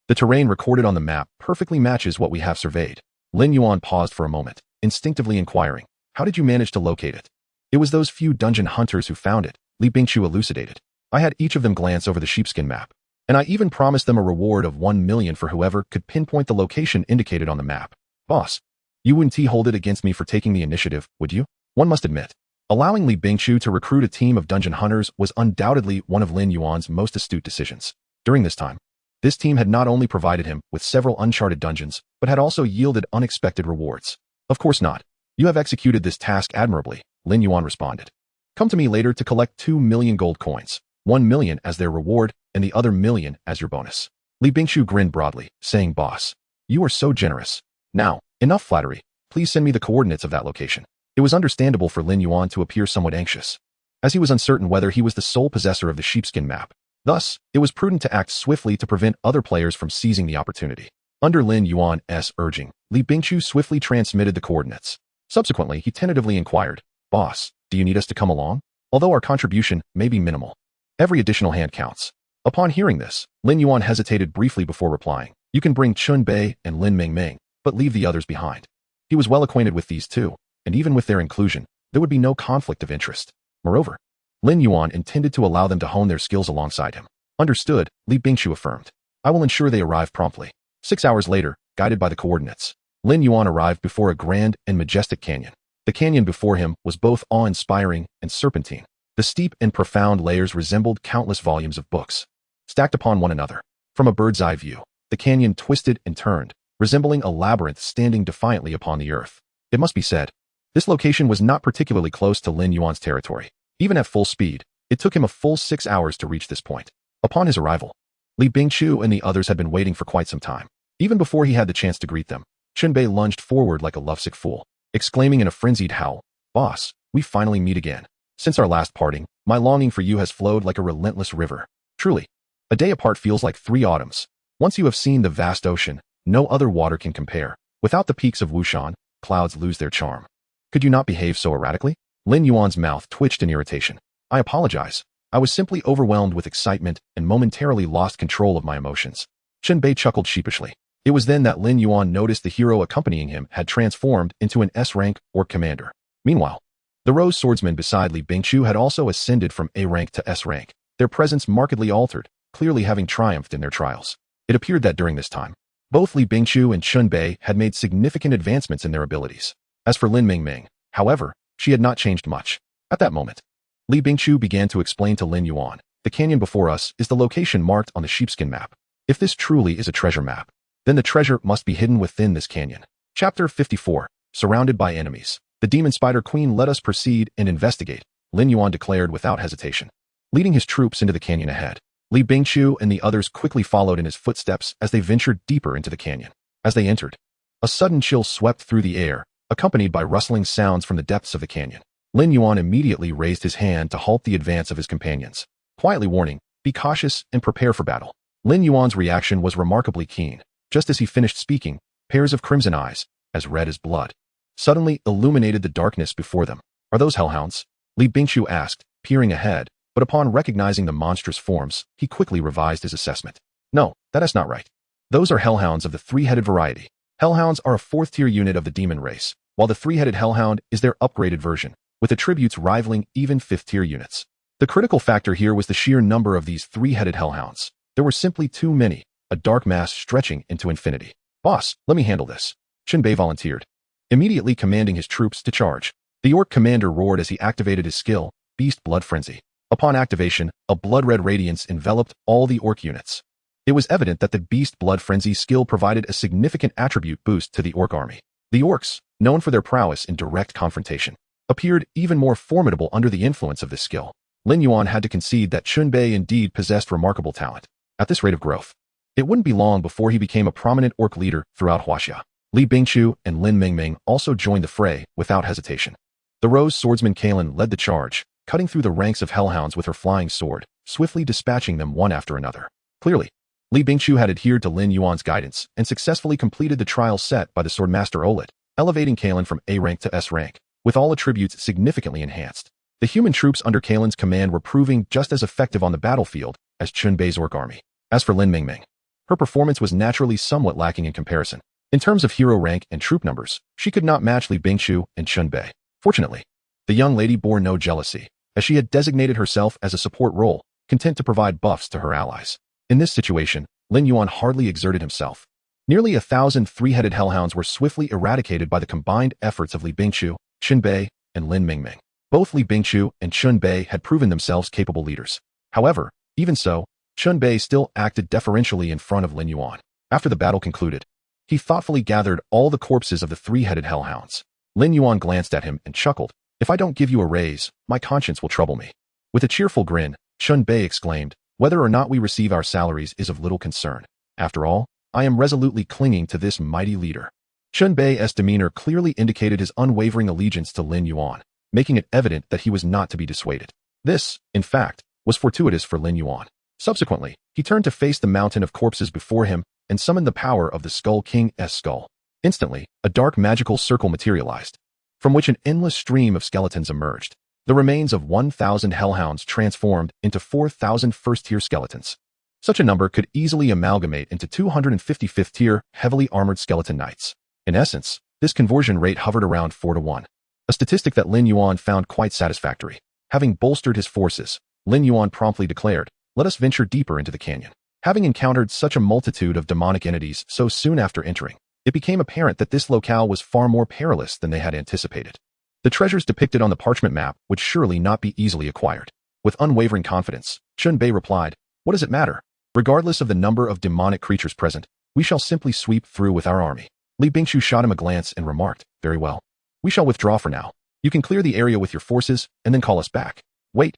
The terrain recorded on the map perfectly matches what we have surveyed. Lin Yuan paused for a moment, instinctively inquiring, how did you manage to locate it? It was those few dungeon hunters who found it, Li Bingshu elucidated. I had each of them glance over the sheepskin map, and I even promised them a reward of 1 million for whoever could pinpoint the location indicated on the map. Boss, you wouldn't hold it against me for taking the initiative, would you? One must admit, allowing Li Bingshu to recruit a team of dungeon hunters was undoubtedly one of Lin Yuan's most astute decisions. During this time, this team had not only provided him with several uncharted dungeons, but had also yielded unexpected rewards. Of course not. You have executed this task admirably, Lin Yuan responded. Come to me later to collect 2 million gold coins, 1 million as their reward, and the other million as your bonus. Li Bingshu grinned broadly, saying, Boss, you are so generous. Now, enough flattery. Please send me the coordinates of that location. It was understandable for Lin Yuan to appear somewhat anxious, as he was uncertain whether he was the sole possessor of the sheepskin map. Thus, it was prudent to act swiftly to prevent other players from seizing the opportunity. Under Lin Yuan's urging, Li Bingshu swiftly transmitted the coordinates. Subsequently, he tentatively inquired, Boss, do you need us to come along? Although our contribution may be minimal, every additional hand counts. Upon hearing this, Lin Yuan hesitated briefly before replying. You can bring Chun Bei and Lin Mengmeng, but leave the others behind. He was well acquainted with these two, and even with their inclusion, there would be no conflict of interest. Moreover, Lin Yuan intended to allow them to hone their skills alongside him. Understood, Li Bingshu affirmed. I will ensure they arrive promptly. 6 hours later, guided by the coordinates, Lin Yuan arrived before a grand and majestic canyon. The canyon before him was both awe-inspiring and serpentine. The steep and profound layers resembled countless volumes of books, stacked upon one another. From a bird's-eye view, the canyon twisted and turned, resembling a labyrinth standing defiantly upon the earth. It must be said, this location was not particularly close to Lin Yuan's territory. Even at full speed, it took him a full 6 hours to reach this point. Upon his arrival, Li Bingqiu and the others had been waiting for quite some time. Even before he had the chance to greet them, Chunbei lunged forward like a lovesick fool, exclaiming in a frenzied howl, "Boss, we finally meet again. Since our last parting, my longing for you has flowed like a relentless river. Truly, a day apart feels like 3 autumns. Once you have seen the vast ocean, no other water can compare. Without the peaks of Wushan, clouds lose their charm. Could you not behave so erratically?" Lin Yuan's mouth twitched in irritation. "I apologize. I was simply overwhelmed with excitement and momentarily lost control of my emotions." Chunbei chuckled sheepishly. It was then that Lin Yuan noticed the hero accompanying him had transformed into an S-rank orc commander. Meanwhile, the rose swordsman beside Li Bingqiu had also ascended from A rank to S rank, their presence markedly altered, clearly having triumphed in their trials. It appeared that during this time, both Li Bingqiu and Chunbei had made significant advancements in their abilities. As for Lin Mingming, however, she had not changed much. At that moment, Li Bingqiu began to explain to Lin Yuan, "The canyon before us is the location marked on the sheepskin map. If this truly is a treasure map, then the treasure must be hidden within this canyon." Chapter 54, Surrounded by Enemies. "The Demon Spider Queen, let us proceed and investigate," Lin Yuan declared without hesitation. Leading his troops into the canyon ahead, Li Bingqiu and the others quickly followed in his footsteps as they ventured deeper into the canyon. As they entered, a sudden chill swept through the air, accompanied by rustling sounds from the depths of the canyon. Lin Yuan immediately raised his hand to halt the advance of his companions, quietly warning, "Be cautious and prepare for battle." Lin Yuan's reaction was remarkably keen. Just as he finished speaking, pairs of crimson eyes, as red as blood, suddenly illuminated the darkness before them. "Are those hellhounds?" Li Bingqiu asked, peering ahead, but upon recognizing the monstrous forms, he quickly revised his assessment. "No, that is not right. Those are hellhounds of the 3-headed variety. Hellhounds are a 4th-tier unit of the demon race, while the 3-headed hellhound is their upgraded version, with attributes rivaling even 5th-tier units." The critical factor here was the sheer number of these 3-headed hellhounds. There were simply too many, a dark mass stretching into infinity. "Boss, let me handle this," Chunbei volunteered, immediately commanding his troops to charge. The orc commander roared as he activated his skill, Beast Blood Frenzy. Upon activation, a blood-red radiance enveloped all the orc units. It was evident that the Beast Blood Frenzy skill provided a significant attribute boost to the orc army. The orcs, known for their prowess in direct confrontation, appeared even more formidable under the influence of this skill. Lin Yuan had to concede that Chunbei indeed possessed remarkable talent. At this rate of growth, it wouldn't be long before he became a prominent orc leader throughout Huaxia. Li Bingqiu and Lin Mingming also joined the fray without hesitation. The rose swordsman Kalin led the charge, cutting through the ranks of hellhounds with her flying sword, swiftly dispatching them one after another. Clearly, Li Bingqiu had adhered to Lin Yuan's guidance and successfully completed the trial set by the swordmaster Olet, elevating Kalin from A rank to S rank, with all attributes significantly enhanced. The human troops under Kalin's command were proving just as effective on the battlefield as Chunbei's orc army. As for Lin Mingming, her performance was naturally somewhat lacking in comparison. In terms of hero rank and troop numbers, she could not match Li Bingqiu and Chunbei. Fortunately, the young lady bore no jealousy, as she had designated herself as a support role, content to provide buffs to her allies. In this situation, Lin Yuan hardly exerted himself. Nearly 1,000 3-headed hellhounds were swiftly eradicated by the combined efforts of Li Bingqiu, Chunbei, and Lin Mingming. Both Li Bingqiu and Chunbei had proven themselves capable leaders. However, even so, Chunbei still acted deferentially in front of Lin Yuan. After the battle concluded, he thoughtfully gathered all the corpses of the 3-headed hellhounds. Lin Yuan glanced at him and chuckled. "If I don't give you a raise, my conscience will trouble me." With a cheerful grin, Chunbei exclaimed, "Whether or not we receive our salaries is of little concern. After all, I am resolutely clinging to this mighty leader." Chunbei's demeanor clearly indicated his unwavering allegiance to Lin Yuan, making it evident that he was not to be dissuaded. This, in fact, was fortuitous for Lin Yuan. Subsequently, he turned to face the mountain of corpses before him and summoned the power of the Skull King's skull. Instantly, a dark magical circle materialized, from which an endless stream of skeletons emerged. The remains of 1,000 hellhounds transformed into 4,000 first-tier skeletons. Such a number could easily amalgamate into 250 fifth-tier, heavily armored skeleton knights. In essence, this conversion rate hovered around 4-to-1, a statistic that Lin Yuan found quite satisfactory. Having bolstered his forces, Lin Yuan promptly declared, "Let us venture deeper into the canyon." Having encountered such a multitude of demonic entities so soon after entering, it became apparent that this locale was far more perilous than they had anticipated. The treasures depicted on the parchment map would surely not be easily acquired. With unwavering confidence, Chunbei replied, "What does it matter? Regardless of the number of demonic creatures present, we shall simply sweep through with our army." Li Bingqiu shot him a glance and remarked, "Very well. We shall withdraw for now. You can clear the area with your forces and then call us back." Wait,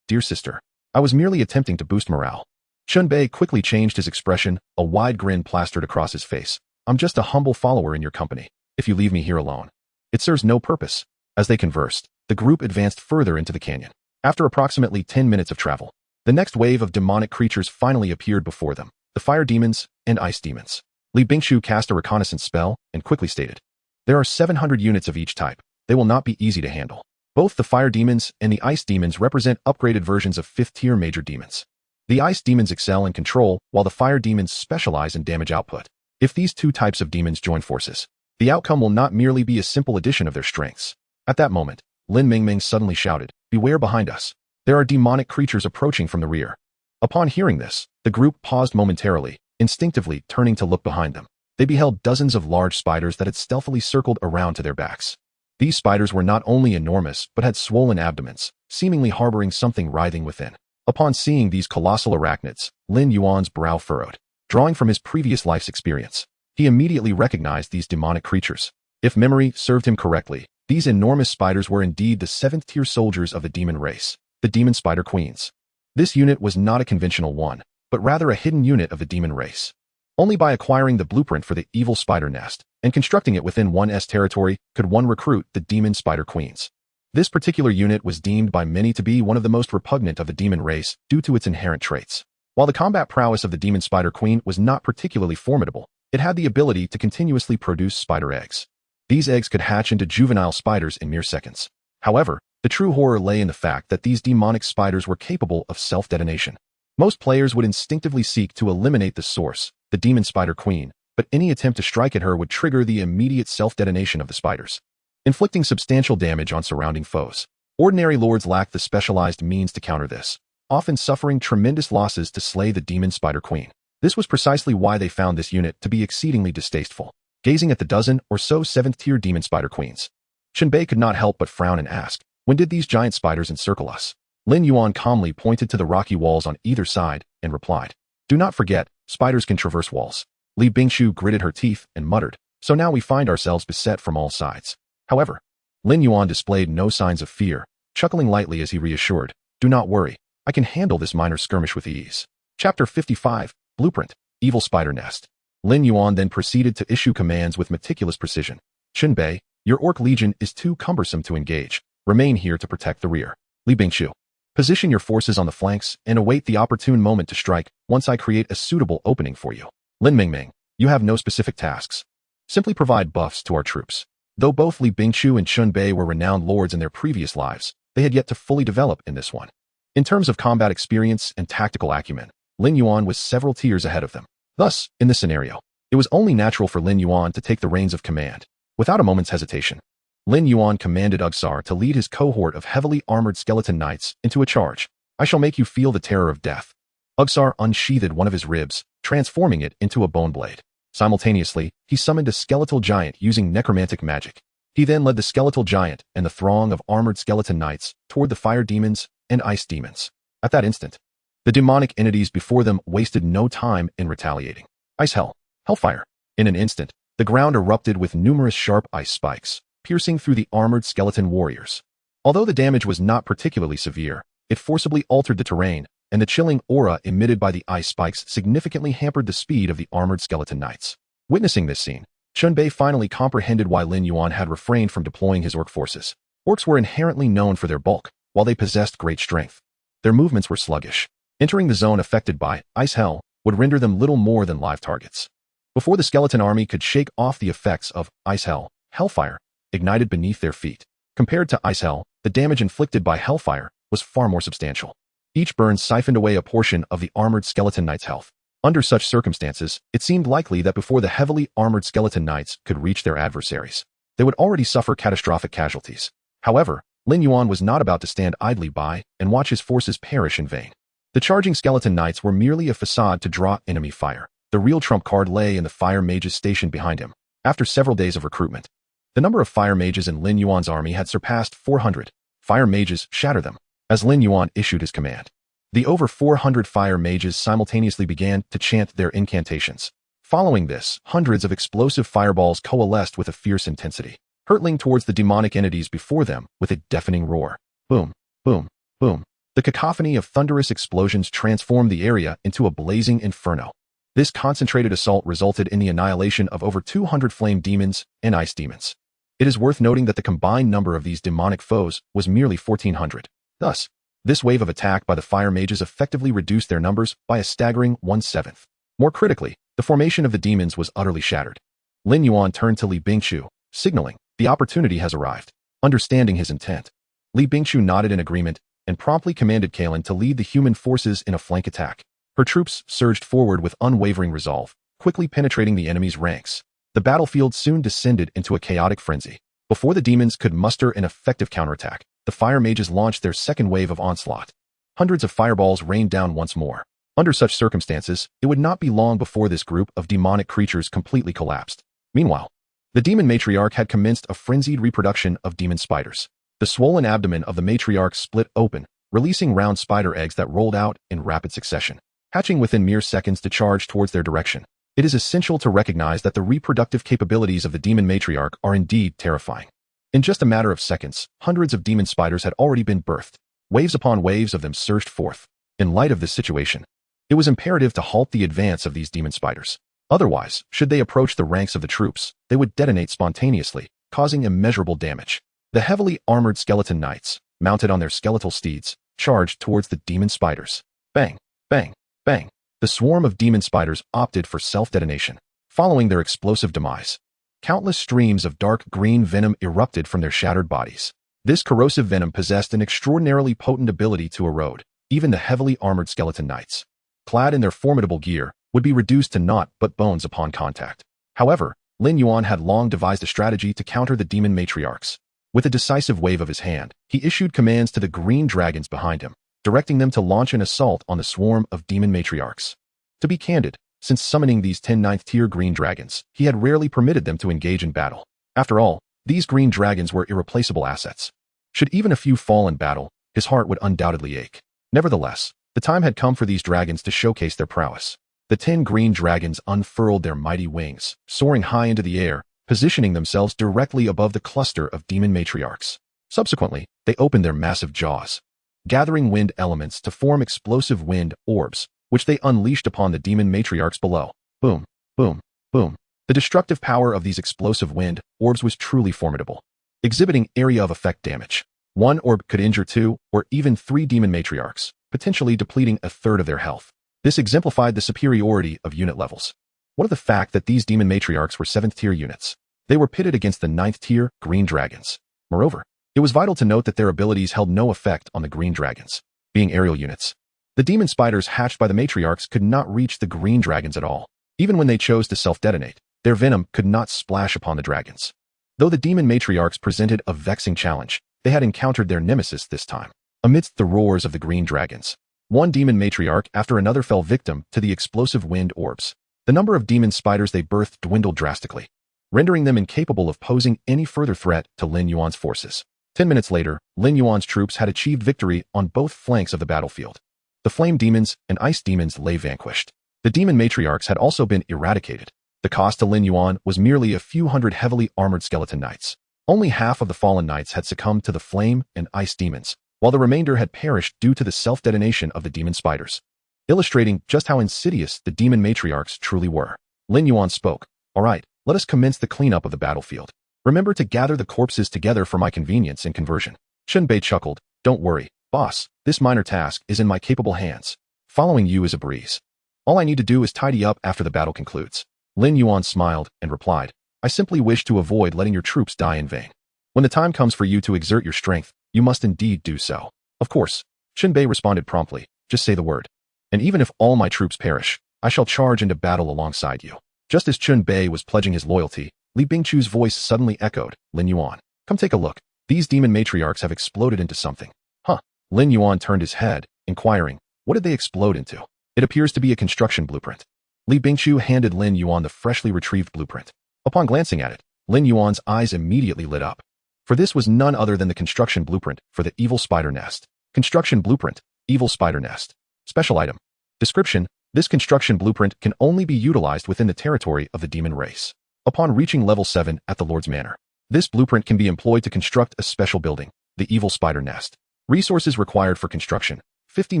dear sister. I was merely attempting to boost morale. Chunbei quickly changed his expression, a wide grin plastered across his face. I'm just a humble follower in your company. If you leave me here alone, it serves no purpose. As they conversed, the group advanced further into the canyon. After approximately 10 minutes of travel, the next wave of demonic creatures finally appeared before them, the fire demons and ice demons. Li Bingshu cast a reconnaissance spell and quickly stated, there are 700 units of each type. They will not be easy to handle. Both the fire demons and the ice demons represent upgraded versions of 5th-tier major demons. The ice demons excel in control, while the fire demons specialize in damage output. If these two types of demons join forces, the outcome will not merely be a simple addition of their strengths. At that moment, Lin Mingming suddenly shouted, beware behind us. There are demonic creatures approaching from the rear. Upon hearing this, the group paused momentarily, instinctively turning to look behind them. They beheld dozens of large spiders that had stealthily circled around to their backs. These spiders were not only enormous, but had swollen abdomens, seemingly harboring something writhing within. Upon seeing these colossal arachnids, Lin Yuan's brow furrowed. Drawing from his previous life's experience, he immediately recognized these demonic creatures. If memory served him correctly, these enormous spiders were indeed the 7th-tier soldiers of the demon race, the Demon Spider Queens. This unit was not a conventional one, but rather a hidden unit of the demon race. Only by acquiring the blueprint for the evil spider nest and constructing it within one's territory could one recruit the Demon Spider Queens. This particular unit was deemed by many to be one of the most repugnant of the demon race due to its inherent traits. While the combat prowess of the Demon Spider Queen was not particularly formidable, it had the ability to continuously produce spider eggs. These eggs could hatch into juvenile spiders in mere seconds. However, the true horror lay in the fact that these demonic spiders were capable of self-detonation. Most players would instinctively seek to eliminate the source, the Demon Spider Queen, but any attempt to strike at her would trigger the immediate self-detonation of the spiders, inflicting substantial damage on surrounding foes. Ordinary lords lacked the specialized means to counter this, often suffering tremendous losses to slay the Demon Spider Queen. This was precisely why they found this unit to be exceedingly distasteful. Gazing at the dozen or so 7th-tier Demon Spider Queens, Chunbei could not help but frown and ask, when did these giant spiders encircle us? Lin Yuan calmly pointed to the rocky walls on either side and replied, do not forget, spiders can traverse walls. Li Bingshu gritted her teeth and muttered, so now we find ourselves beset from all sides. However, Lin Yuan displayed no signs of fear, chuckling lightly as he reassured, do not worry, I can handle this minor skirmish with ease. Chapter 55, Blueprint, Evil Spider Nest. Lin Yuan then proceeded to issue commands with meticulous precision. Chunbei, your Orc Legion is too cumbersome to engage. Remain here to protect the rear. Li Bingshu, position your forces on the flanks and await the opportune moment to strike once I create a suitable opening for you. Lin Mingming, you have no specific tasks. Simply provide buffs to our troops. Though both Li Bingshu and Chunbei were renowned lords in their previous lives, they had yet to fully develop in this one. In terms of combat experience and tactical acumen, Lin Yuan was several tiers ahead of them. Thus, in this scenario, it was only natural for Lin Yuan to take the reins of command. Without a moment's hesitation, Lin Yuan commanded Ugsar to lead his cohort of heavily armored skeleton knights into a charge. I shall make you feel the terror of death. Ugsar unsheathed one of his ribs, transforming it into a bone blade. Simultaneously, he summoned a skeletal giant using necromantic magic. He then led the skeletal giant and the throng of armored skeleton knights toward the fire demons and ice demons. At that instant, the demonic entities before them wasted no time in retaliating. Ice hell, hellfire. In an instant, the ground erupted with numerous sharp ice spikes, piercing through the armored skeleton warriors. Although the damage was not particularly severe, it forcibly altered the terrain, and the chilling aura emitted by the ice spikes significantly hampered the speed of the armored skeleton knights. Witnessing this scene, Chunbei finally comprehended why Lin Yuan had refrained from deploying his orc forces. Orcs were inherently known for their bulk, while they possessed great strength. Their movements were sluggish. Entering the zone affected by ice hell would render them little more than live targets. Before the skeleton army could shake off the effects of ice hell, hellfire ignited beneath their feet. Compared to ice hell, the damage inflicted by hellfire was far more substantial. Each burn siphoned away a portion of the armored skeleton knight's health. Under such circumstances, it seemed likely that before the heavily armored skeleton knights could reach their adversaries, they would already suffer catastrophic casualties. However, Lin Yuan was not about to stand idly by and watch his forces perish in vain. The charging skeleton knights were merely a facade to draw enemy fire. The real trump card lay in the fire mages stationed behind him. After several days of recruitment, the number of fire mages in Lin Yuan's army had surpassed 400. Fire mages shatter them. As Lin Yuan issued his command, the over 400 fire mages simultaneously began to chant their incantations. Following this, hundreds of explosive fireballs coalesced with a fierce intensity, hurtling towards the demonic entities before them with a deafening roar. Boom, boom, boom. The cacophony of thunderous explosions transformed the area into a blazing inferno. This concentrated assault resulted in the annihilation of over 200 flame demons and ice demons. It is worth noting that the combined number of these demonic foes was merely 1,400. Thus, this wave of attack by the fire mages effectively reduced their numbers by a staggering 1/7. More critically, the formation of the demons was utterly shattered. Lin Yuan turned to Li Bingqiu, signaling, "The opportunity has arrived." Understanding his intent, Li Bingqiu nodded in agreement and promptly commanded Kalin to lead the human forces in a flank attack. Her troops surged forward with unwavering resolve, quickly penetrating the enemy's ranks. The battlefield soon descended into a chaotic frenzy. Before the demons could muster an effective counterattack, the fire mages launched their second wave of onslaught. Hundreds of fireballs rained down once more. Under such circumstances, it would not be long before this group of demonic creatures completely collapsed. Meanwhile, the demon matriarch had commenced a frenzied reproduction of demon spiders. The swollen abdomen of the matriarch split open, releasing round spider eggs that rolled out in rapid succession, hatching within mere seconds to charge towards their direction. It is essential to recognize that the reproductive capabilities of the demon matriarch are indeed terrifying. In just a matter of seconds, hundreds of demon spiders had already been birthed. Waves upon waves of them surged forth. In light of this situation, it was imperative to halt the advance of these demon spiders. Otherwise, should they approach the ranks of the troops, they would detonate spontaneously, causing immeasurable damage. The heavily armored skeleton knights, mounted on their skeletal steeds, charged towards the demon spiders. Bang, bang, bang. The swarm of demon spiders opted for self-detonation, following their explosive demise. Countless streams of dark green venom erupted from their shattered bodies. This corrosive venom possessed an extraordinarily potent ability to erode even the heavily armored skeleton knights. Clad in their formidable gear, would be reduced to naught but bones upon contact. However, Lin Yuan had long devised a strategy to counter the demon matriarchs. With a decisive wave of his hand, he issued commands to the green dragons behind him, directing them to launch an assault on the swarm of demon matriarchs. To be candid, since summoning these 10 9th-tier green dragons, he had rarely permitted them to engage in battle. After all, these green dragons were irreplaceable assets. Should even a few fall in battle, his heart would undoubtedly ache. Nevertheless, the time had come for these dragons to showcase their prowess. The 10 green dragons unfurled their mighty wings, soaring high into the air, positioning themselves directly above the cluster of demon matriarchs. Subsequently, they opened their massive jaws, gathering wind elements to form explosive wind orbs, which they unleashed upon the demon matriarchs below. Boom, boom, boom. The destructive power of these explosive wind orbs was truly formidable, exhibiting area of effect damage. One orb could injure 2 or even 3 demon matriarchs, potentially depleting a third of their health. This exemplified the superiority of unit levels. What of the fact that these demon matriarchs were 7th-tier units? They were pitted against the 9th-tier green dragons. Moreover, it was vital to note that their abilities held no effect on the green dragons, being aerial units. The demon spiders hatched by the matriarchs could not reach the green dragons at all. Even when they chose to self-detonate, their venom could not splash upon the dragons. Though the demon matriarchs presented a vexing challenge, they had encountered their nemesis this time. Amidst the roars of the green dragons, one demon matriarch after another fell victim to the explosive wind orbs. The number of demon spiders they birthed dwindled drastically, rendering them incapable of posing any further threat to Lin Yuan's forces. 10 minutes later, Lin Yuan's troops had achieved victory on both flanks of the battlefield. The flame demons and ice demons lay vanquished. The demon matriarchs had also been eradicated. The cost to Lin Yuan was merely a few hundred heavily armored skeleton knights. Only half of the fallen knights had succumbed to the flame and ice demons, while the remainder had perished due to the self-detonation of the demon spiders, illustrating just how insidious the demon matriarchs truly were. Lin Yuan spoke. "All right, let us commence the cleanup of the battlefield. Remember to gather the corpses together for my convenience and conversion." Chun Bei chuckled. "Don't worry, boss, this minor task is in my capable hands. Following you is a breeze. All I need to do is tidy up after the battle concludes." Lin Yuan smiled and replied, "I simply wish to avoid letting your troops die in vain. When the time comes for you to exert your strength, you must indeed do so." "Of course," Chun Bei responded promptly. "Just say the word. And even if all my troops perish, I shall charge into battle alongside you." Just as Chun Bei was pledging his loyalty, Li Bingqiu's voice suddenly echoed, "Lin Yuan, come take a look. These demon matriarchs have exploded into something." "Huh?" Lin Yuan turned his head, inquiring, "What did they explode into?" "It appears to be a construction blueprint." Li Bingqiu handed Lin Yuan the freshly retrieved blueprint. Upon glancing at it, Lin Yuan's eyes immediately lit up. For this was none other than the construction blueprint for the evil spider nest. Construction blueprint, evil spider nest. Special item. Description: this construction blueprint can only be utilized within the territory of the demon race. Upon reaching level 7 at the Lord's Manor, this blueprint can be employed to construct a special building, the evil spider nest. Resources required for construction: 50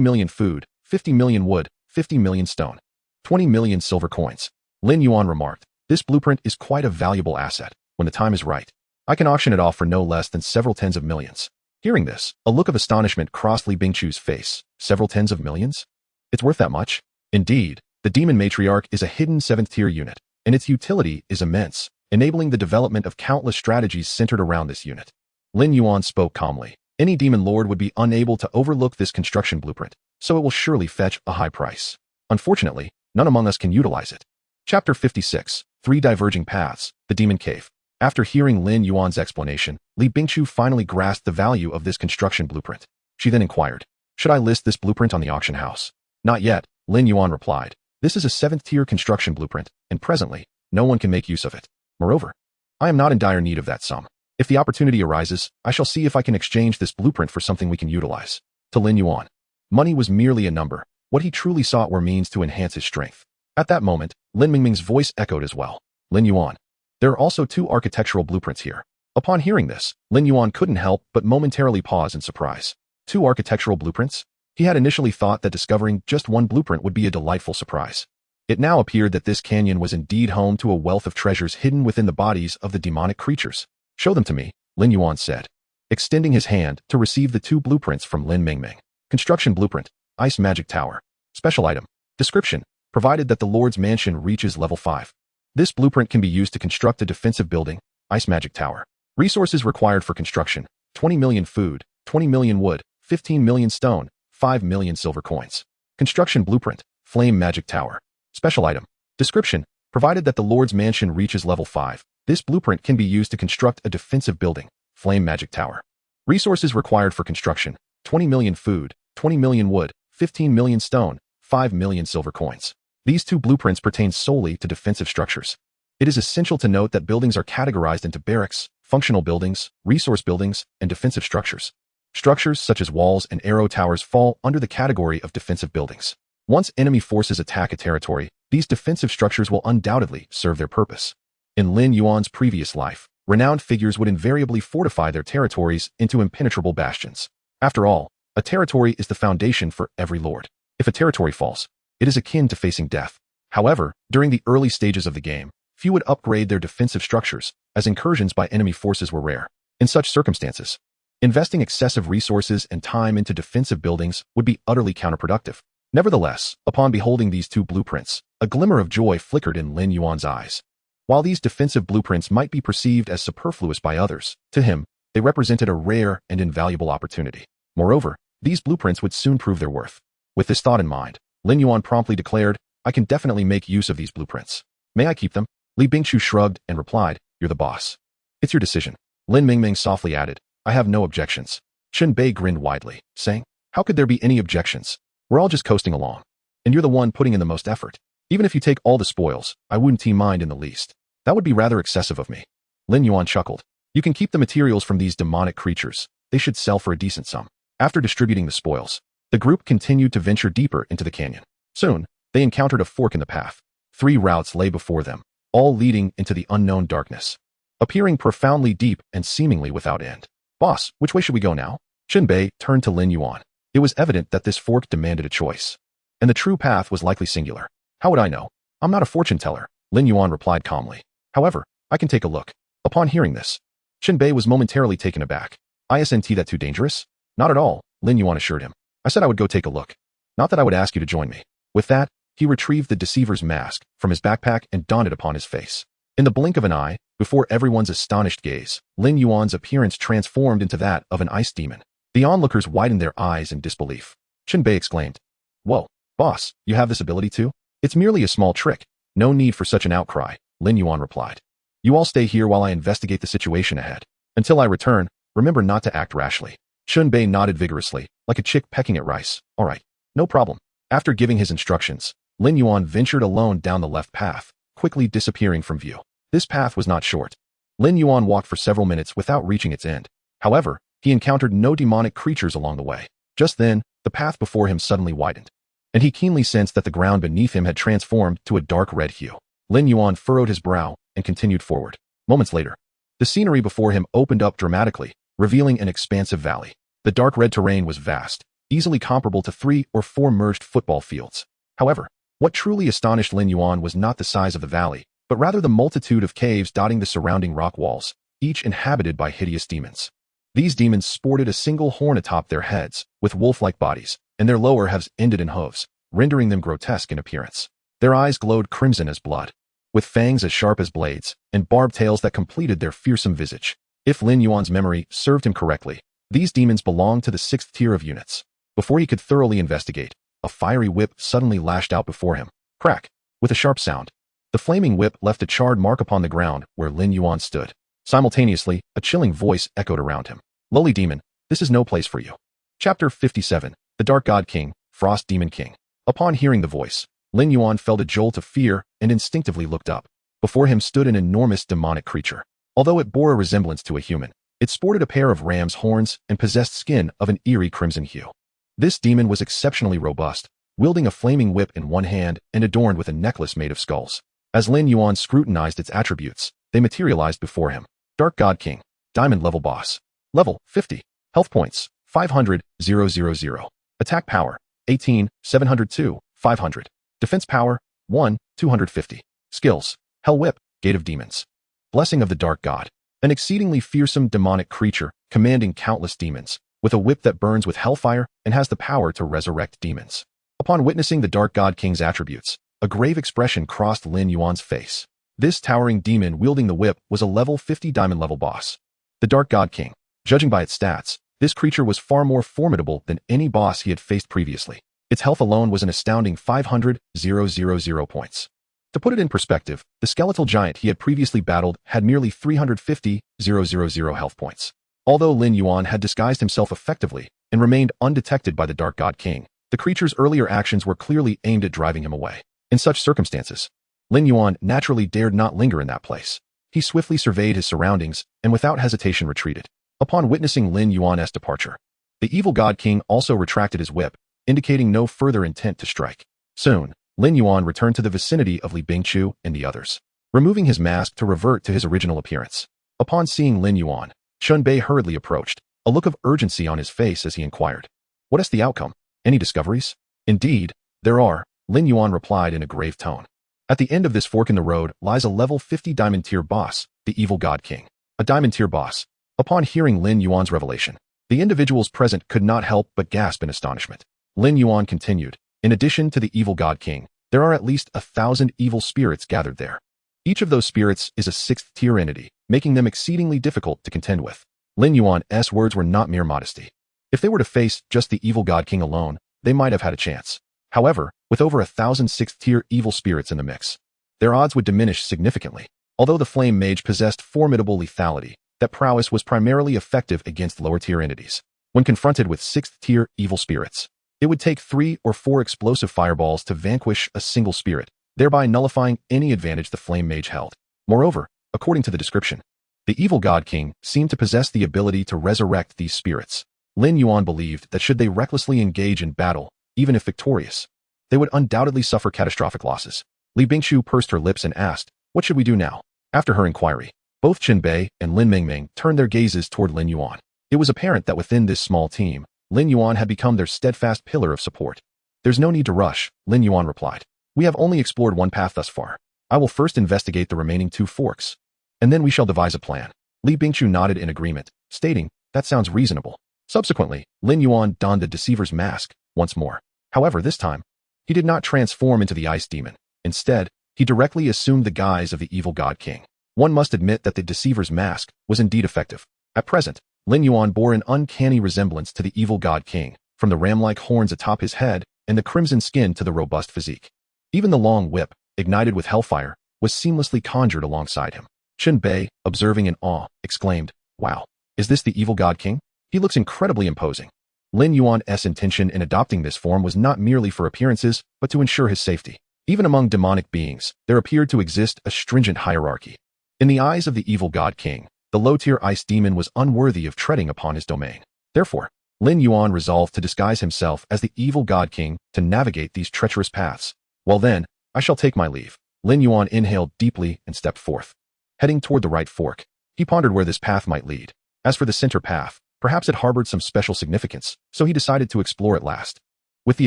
million food, 50 million wood, 50 million stone, 20 million silver coins. Lin Yuan remarked, "This blueprint is quite a valuable asset. When the time is right, I can auction it off for no less than several tens of millions." Hearing this, a look of astonishment crossed Li Bingchu's face. Several tens of millions? It's worth that much? Indeed, the Demon Matriarch is a hidden 7th-tier unit, and its utility is immense, enabling the development of countless strategies centered around this unit. Lin Yuan spoke calmly. Any demon lord would be unable to overlook this construction blueprint, so it will surely fetch a high price. Unfortunately, none among us can utilize it. Chapter 56, 3 Diverging Paths, The Demon Cave. After hearing Lin Yuan's explanation, Li Bingchu finally grasped the value of this construction blueprint. She then inquired, "Should I list this blueprint on the auction house?" "Not yet," Lin Yuan replied. "This is a 7th-tier construction blueprint, and presently, no one can make use of it. Moreover, I am not in dire need of that sum. If the opportunity arises, I shall see if I can exchange this blueprint for something we can utilize." To Lin Yuan, money was merely a number. What he truly sought were means to enhance his strength. At that moment, Lin Mingming's voice echoed as well. "Lin Yuan, there are also 2 architectural blueprints here." Upon hearing this, Lin Yuan couldn't help but momentarily pause in surprise. 2 architectural blueprints? He had initially thought that discovering just one blueprint would be a delightful surprise. It now appeared that this canyon was indeed home to a wealth of treasures hidden within the bodies of the demonic creatures. "Show them to me," Lin Yuan said, extending his hand to receive the 2 blueprints from Lin Mingming. Construction Blueprint, Ice Magic Tower. Special Item. Description: provided that the Lord's Mansion reaches level 5. This blueprint can be used to construct a defensive building, Ice Magic Tower. Resources required for construction: 20 million food, 20 million wood, 15 million stone, 5 million silver coins. Construction Blueprint, Flame Magic Tower. Special Item. Description: provided that the Lord's Mansion reaches level 5, this blueprint can be used to construct a defensive building, Flame Magic Tower. Resources required for construction: 20 million food, 20 million wood, 15 million stone, 5 million silver coins. These 2 blueprints pertain solely to defensive structures. It is essential to note that buildings are categorized into barracks, functional buildings, resource buildings, and defensive structures. Structures such as walls and arrow towers fall under the category of defensive buildings. Once enemy forces attack a territory, these defensive structures will undoubtedly serve their purpose. In Lin Yuan's previous life, renowned figures would invariably fortify their territories into impenetrable bastions. After all, a territory is the foundation for every lord. If a territory falls, it is akin to facing death. However, during the early stages of the game, few would upgrade their defensive structures, as incursions by enemy forces were rare. In such circumstances, investing excessive resources and time into defensive buildings would be utterly counterproductive. Nevertheless, upon beholding these 2 blueprints, a glimmer of joy flickered in Lin Yuan's eyes. While these defensive blueprints might be perceived as superfluous by others, to him, they represented a rare and invaluable opportunity. Moreover, these blueprints would soon prove their worth. With this thought in mind, Lin Yuan promptly declared, "I can definitely make use of these blueprints. May I keep them?" Li Bingchu shrugged and replied, "You're the boss. It's your decision." Lin Mingming softly added, "I have no objections." Chen Bei grinned widely, saying, "How could there be any objections? We're all just coasting along. And you're the one putting in the most effort. Even if you take all the spoils, I wouldn't mind in the least. That would be rather excessive of me." Lin Yuan chuckled. "You can keep the materials from these demonic creatures. They should sell for a decent sum." After distributing the spoils, the group continued to venture deeper into the canyon. Soon, they encountered a fork in the path. 3 routes lay before them, all leading into the unknown darkness, appearing profoundly deep and seemingly without end. "Boss, which way should we go now?" Chen Bei turned to Lin Yuan. It was evident that this fork demanded a choice, and the true path was likely singular. "How would I know? I'm not a fortune teller," Lin Yuan replied calmly. "However, I can take a look." Upon hearing this, Chen Bei was momentarily taken aback. "Isn't that too dangerous?" "Not at all," Lin Yuan assured him. "I said I would go take a look. Not that I would ask you to join me." With that, he retrieved the deceiver's mask from his backpack and donned it upon his face. In the blink of an eye, before everyone's astonished gaze, Lin Yuan's appearance transformed into that of an ice demon. The onlookers widened their eyes in disbelief. Chen Bei exclaimed, "Whoa, boss, you have this ability too?" "It's merely a small trick. No need for such an outcry," Lin Yuan replied. "You all stay here while I investigate the situation ahead. Until I return, remember not to act rashly." Chen Bei nodded vigorously, like a chick pecking at rice. "All right, no problem." After giving his instructions, Lin Yuan ventured alone down the left path, quickly disappearing from view. This path was not short. Lin Yuan walked for several minutes without reaching its end. However, he encountered no demonic creatures along the way. Just then, the path before him suddenly widened, and he keenly sensed that the ground beneath him had transformed to a dark red hue. Lin Yuan furrowed his brow and continued forward. Moments later, the scenery before him opened up dramatically, revealing an expansive valley. The dark red terrain was vast, easily comparable to 3 or 4 merged football fields. However, what truly astonished Lin Yuan was not the size of the valley, but rather the multitude of caves dotting the surrounding rock walls, each inhabited by hideous demons. These demons sported a single horn atop their heads, with wolf-like bodies, and their lower halves ended in hooves, rendering them grotesque in appearance. Their eyes glowed crimson as blood, with fangs as sharp as blades, and barbed tails that completed their fearsome visage. If Lin Yuan's memory served him correctly, these demons belonged to the 6th tier of units. Before he could thoroughly investigate, a fiery whip suddenly lashed out before him. Crack! With a sharp sound, the flaming whip left a charred mark upon the ground where Lin Yuan stood. Simultaneously, a chilling voice echoed around him. Lowly demon, this is no place for you. Chapter 57, The Dark God King, Frost Demon King. Upon hearing the voice, Lin Yuan felt a jolt of fear and instinctively looked up. Before him stood an enormous demonic creature. Although it bore a resemblance to a human, it sported a pair of ram's horns and possessed skin of an eerie crimson hue. This demon was exceptionally robust, wielding a flaming whip in one hand and adorned with a necklace made of skulls. As Lin Yuan scrutinized its attributes, they materialized before him. Dark God King, Diamond Level Boss. Level, 50. Health points, 500, 000. Attack power, 18, 702, 500. Defense power, 1, 250. Skills, Hell Whip, Gate of Demons. Blessing of the Dark God. An exceedingly fearsome demonic creature, commanding countless demons, with a whip that burns with hellfire and has the power to resurrect demons. Upon witnessing the Dark God King's attributes, a grave expression crossed Lin Yuan's face. This towering demon wielding the whip was a level 50 diamond level boss. The Dark God King. Judging by its stats, this creature was far more formidable than any boss he had faced previously. Its health alone was an astounding 500, 000 points. To put it in perspective, the skeletal giant he had previously battled had merely 350, 000 health points. Although Lin Yuan had disguised himself effectively and remained undetected by the Dark God King, the creature's earlier actions were clearly aimed at driving him away. In such circumstances, Lin Yuan naturally dared not linger in that place. He swiftly surveyed his surroundings and without hesitation retreated. Upon witnessing Lin Yuan's departure, the evil God King also retracted his whip, indicating no further intent to strike. Soon, Lin Yuan returned to the vicinity of Li Bingqiu and the others, removing his mask to revert to his original appearance. Upon seeing Lin Yuan, Chunbei hurriedly approached, a look of urgency on his face as he inquired, "What is the outcome? Any discoveries?" "Indeed, there are," Lin Yuan replied in a grave tone. "At the end of this fork in the road lies a level 50 diamond tier boss, the evil God King." A diamond tier boss. Upon hearing Lin Yuan's revelation, the individuals present could not help but gasp in astonishment. Lin Yuan continued, "In addition to the evil God King, there are at least 1,000 evil spirits gathered there. Each of those spirits is a 6th tier entity, making them exceedingly difficult to contend with." Lin Yuan's words were not mere modesty. If they were to face just the evil God King alone, they might have had a chance. However, with over 1,000 6th tier evil spirits in the mix, their odds would diminish significantly. Although the Flame Mage possessed formidable lethality, that prowess was primarily effective against lower tier entities. When confronted with 6th tier evil spirits, it would take 3 or 4 explosive fireballs to vanquish a single spirit, thereby nullifying any advantage the Flame Mage held. Moreover, according to the description, the evil God King seemed to possess the ability to resurrect these spirits. Lin Yuan believed that should they recklessly engage in battle, even if victorious, they would undoubtedly suffer catastrophic losses. Li Bingqiu pursed her lips and asked, "What should we do now?" After her inquiry, both Chunbei and Lin Mengmeng turned their gazes toward Lin Yuan. It was apparent that within this small team, Lin Yuan had become their steadfast pillar of support. "There's no need to rush," Lin Yuan replied. "We have only explored one path thus far. I will first investigate the remaining 2 forks, and then we shall devise a plan." Li Bingqiu nodded in agreement, stating, "That sounds reasonable." Subsequently, Lin Yuan donned the deceiver's mask once more. However, this time, he did not transform into the ice demon. Instead, he directly assumed the guise of the evil God King. One must admit that the deceiver's mask was indeed effective. At present, Lin Yuan bore an uncanny resemblance to the evil God King, from the ram-like horns atop his head and the crimson skin to the robust physique. Even the long whip, ignited with hellfire, was seamlessly conjured alongside him. Chunbei, observing in awe, exclaimed, "Wow, is this the evil God King? He looks incredibly imposing." Lin Yuan's intention in adopting this form was not merely for appearances, but to ensure his safety. Even among demonic beings, there appeared to exist a stringent hierarchy. In the eyes of the evil God King, the low-tier ice demon was unworthy of treading upon his domain. Therefore, Lin Yuan resolved to disguise himself as the evil God King to navigate these treacherous paths. "Well then, I shall take my leave." Lin Yuan inhaled deeply and stepped forth. Heading toward the right fork, he pondered where this path might lead. As for the center path, Perhaps it harbored some special significance, so he decided to explore it last. With the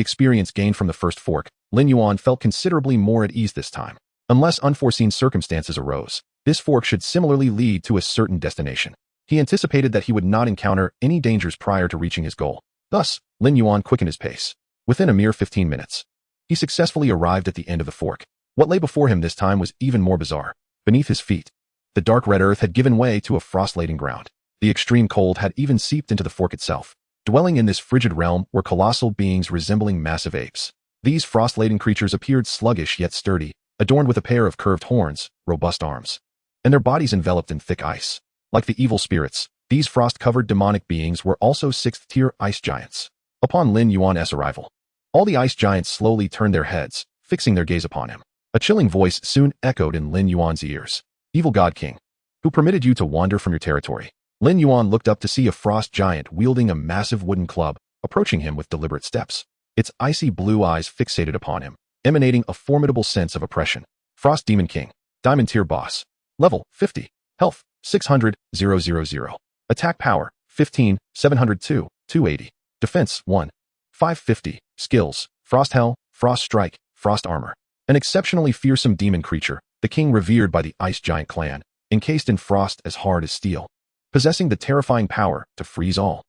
experience gained from the first fork, Lin Yuan felt considerably more at ease this time. Unless unforeseen circumstances arose, this fork should similarly lead to a certain destination. He anticipated that he would not encounter any dangers prior to reaching his goal. Thus, Lin Yuan quickened his pace. Within a mere 15 minutes, he successfully arrived at the end of the fork. What lay before him this time was even more bizarre. Beneath his feet, the dark red earth had given way to a frost-laden ground. The extreme cold had even seeped into the fork itself. Dwelling in this frigid realm were colossal beings resembling massive apes. These frost-laden creatures appeared sluggish yet sturdy, adorned with a pair of curved horns, robust arms, and their bodies enveloped in thick ice. Like the evil spirits, these frost-covered demonic beings were also 6th-tier ice giants. Upon Lin Yuan's arrival, all the ice giants slowly turned their heads, fixing their gaze upon him. A chilling voice soon echoed in Lin Yuan's ears. "Evil God King, who permitted you to wander from your territory?" Lin Yuan looked up to see a frost giant wielding a massive wooden club, approaching him with deliberate steps. Its icy blue eyes fixated upon him, emanating a formidable sense of oppression. Frost Demon King, Diamond Tier Boss. Level 50. Health 600,000. Attack Power 15, 702, 280. Defense 1, 550. Skills: Frost Hell, Frost Strike, Frost Armor. An exceptionally fearsome demon creature, the king revered by the Ice Giant clan, encased in frost as hard as steel, possessing the terrifying power to freeze all.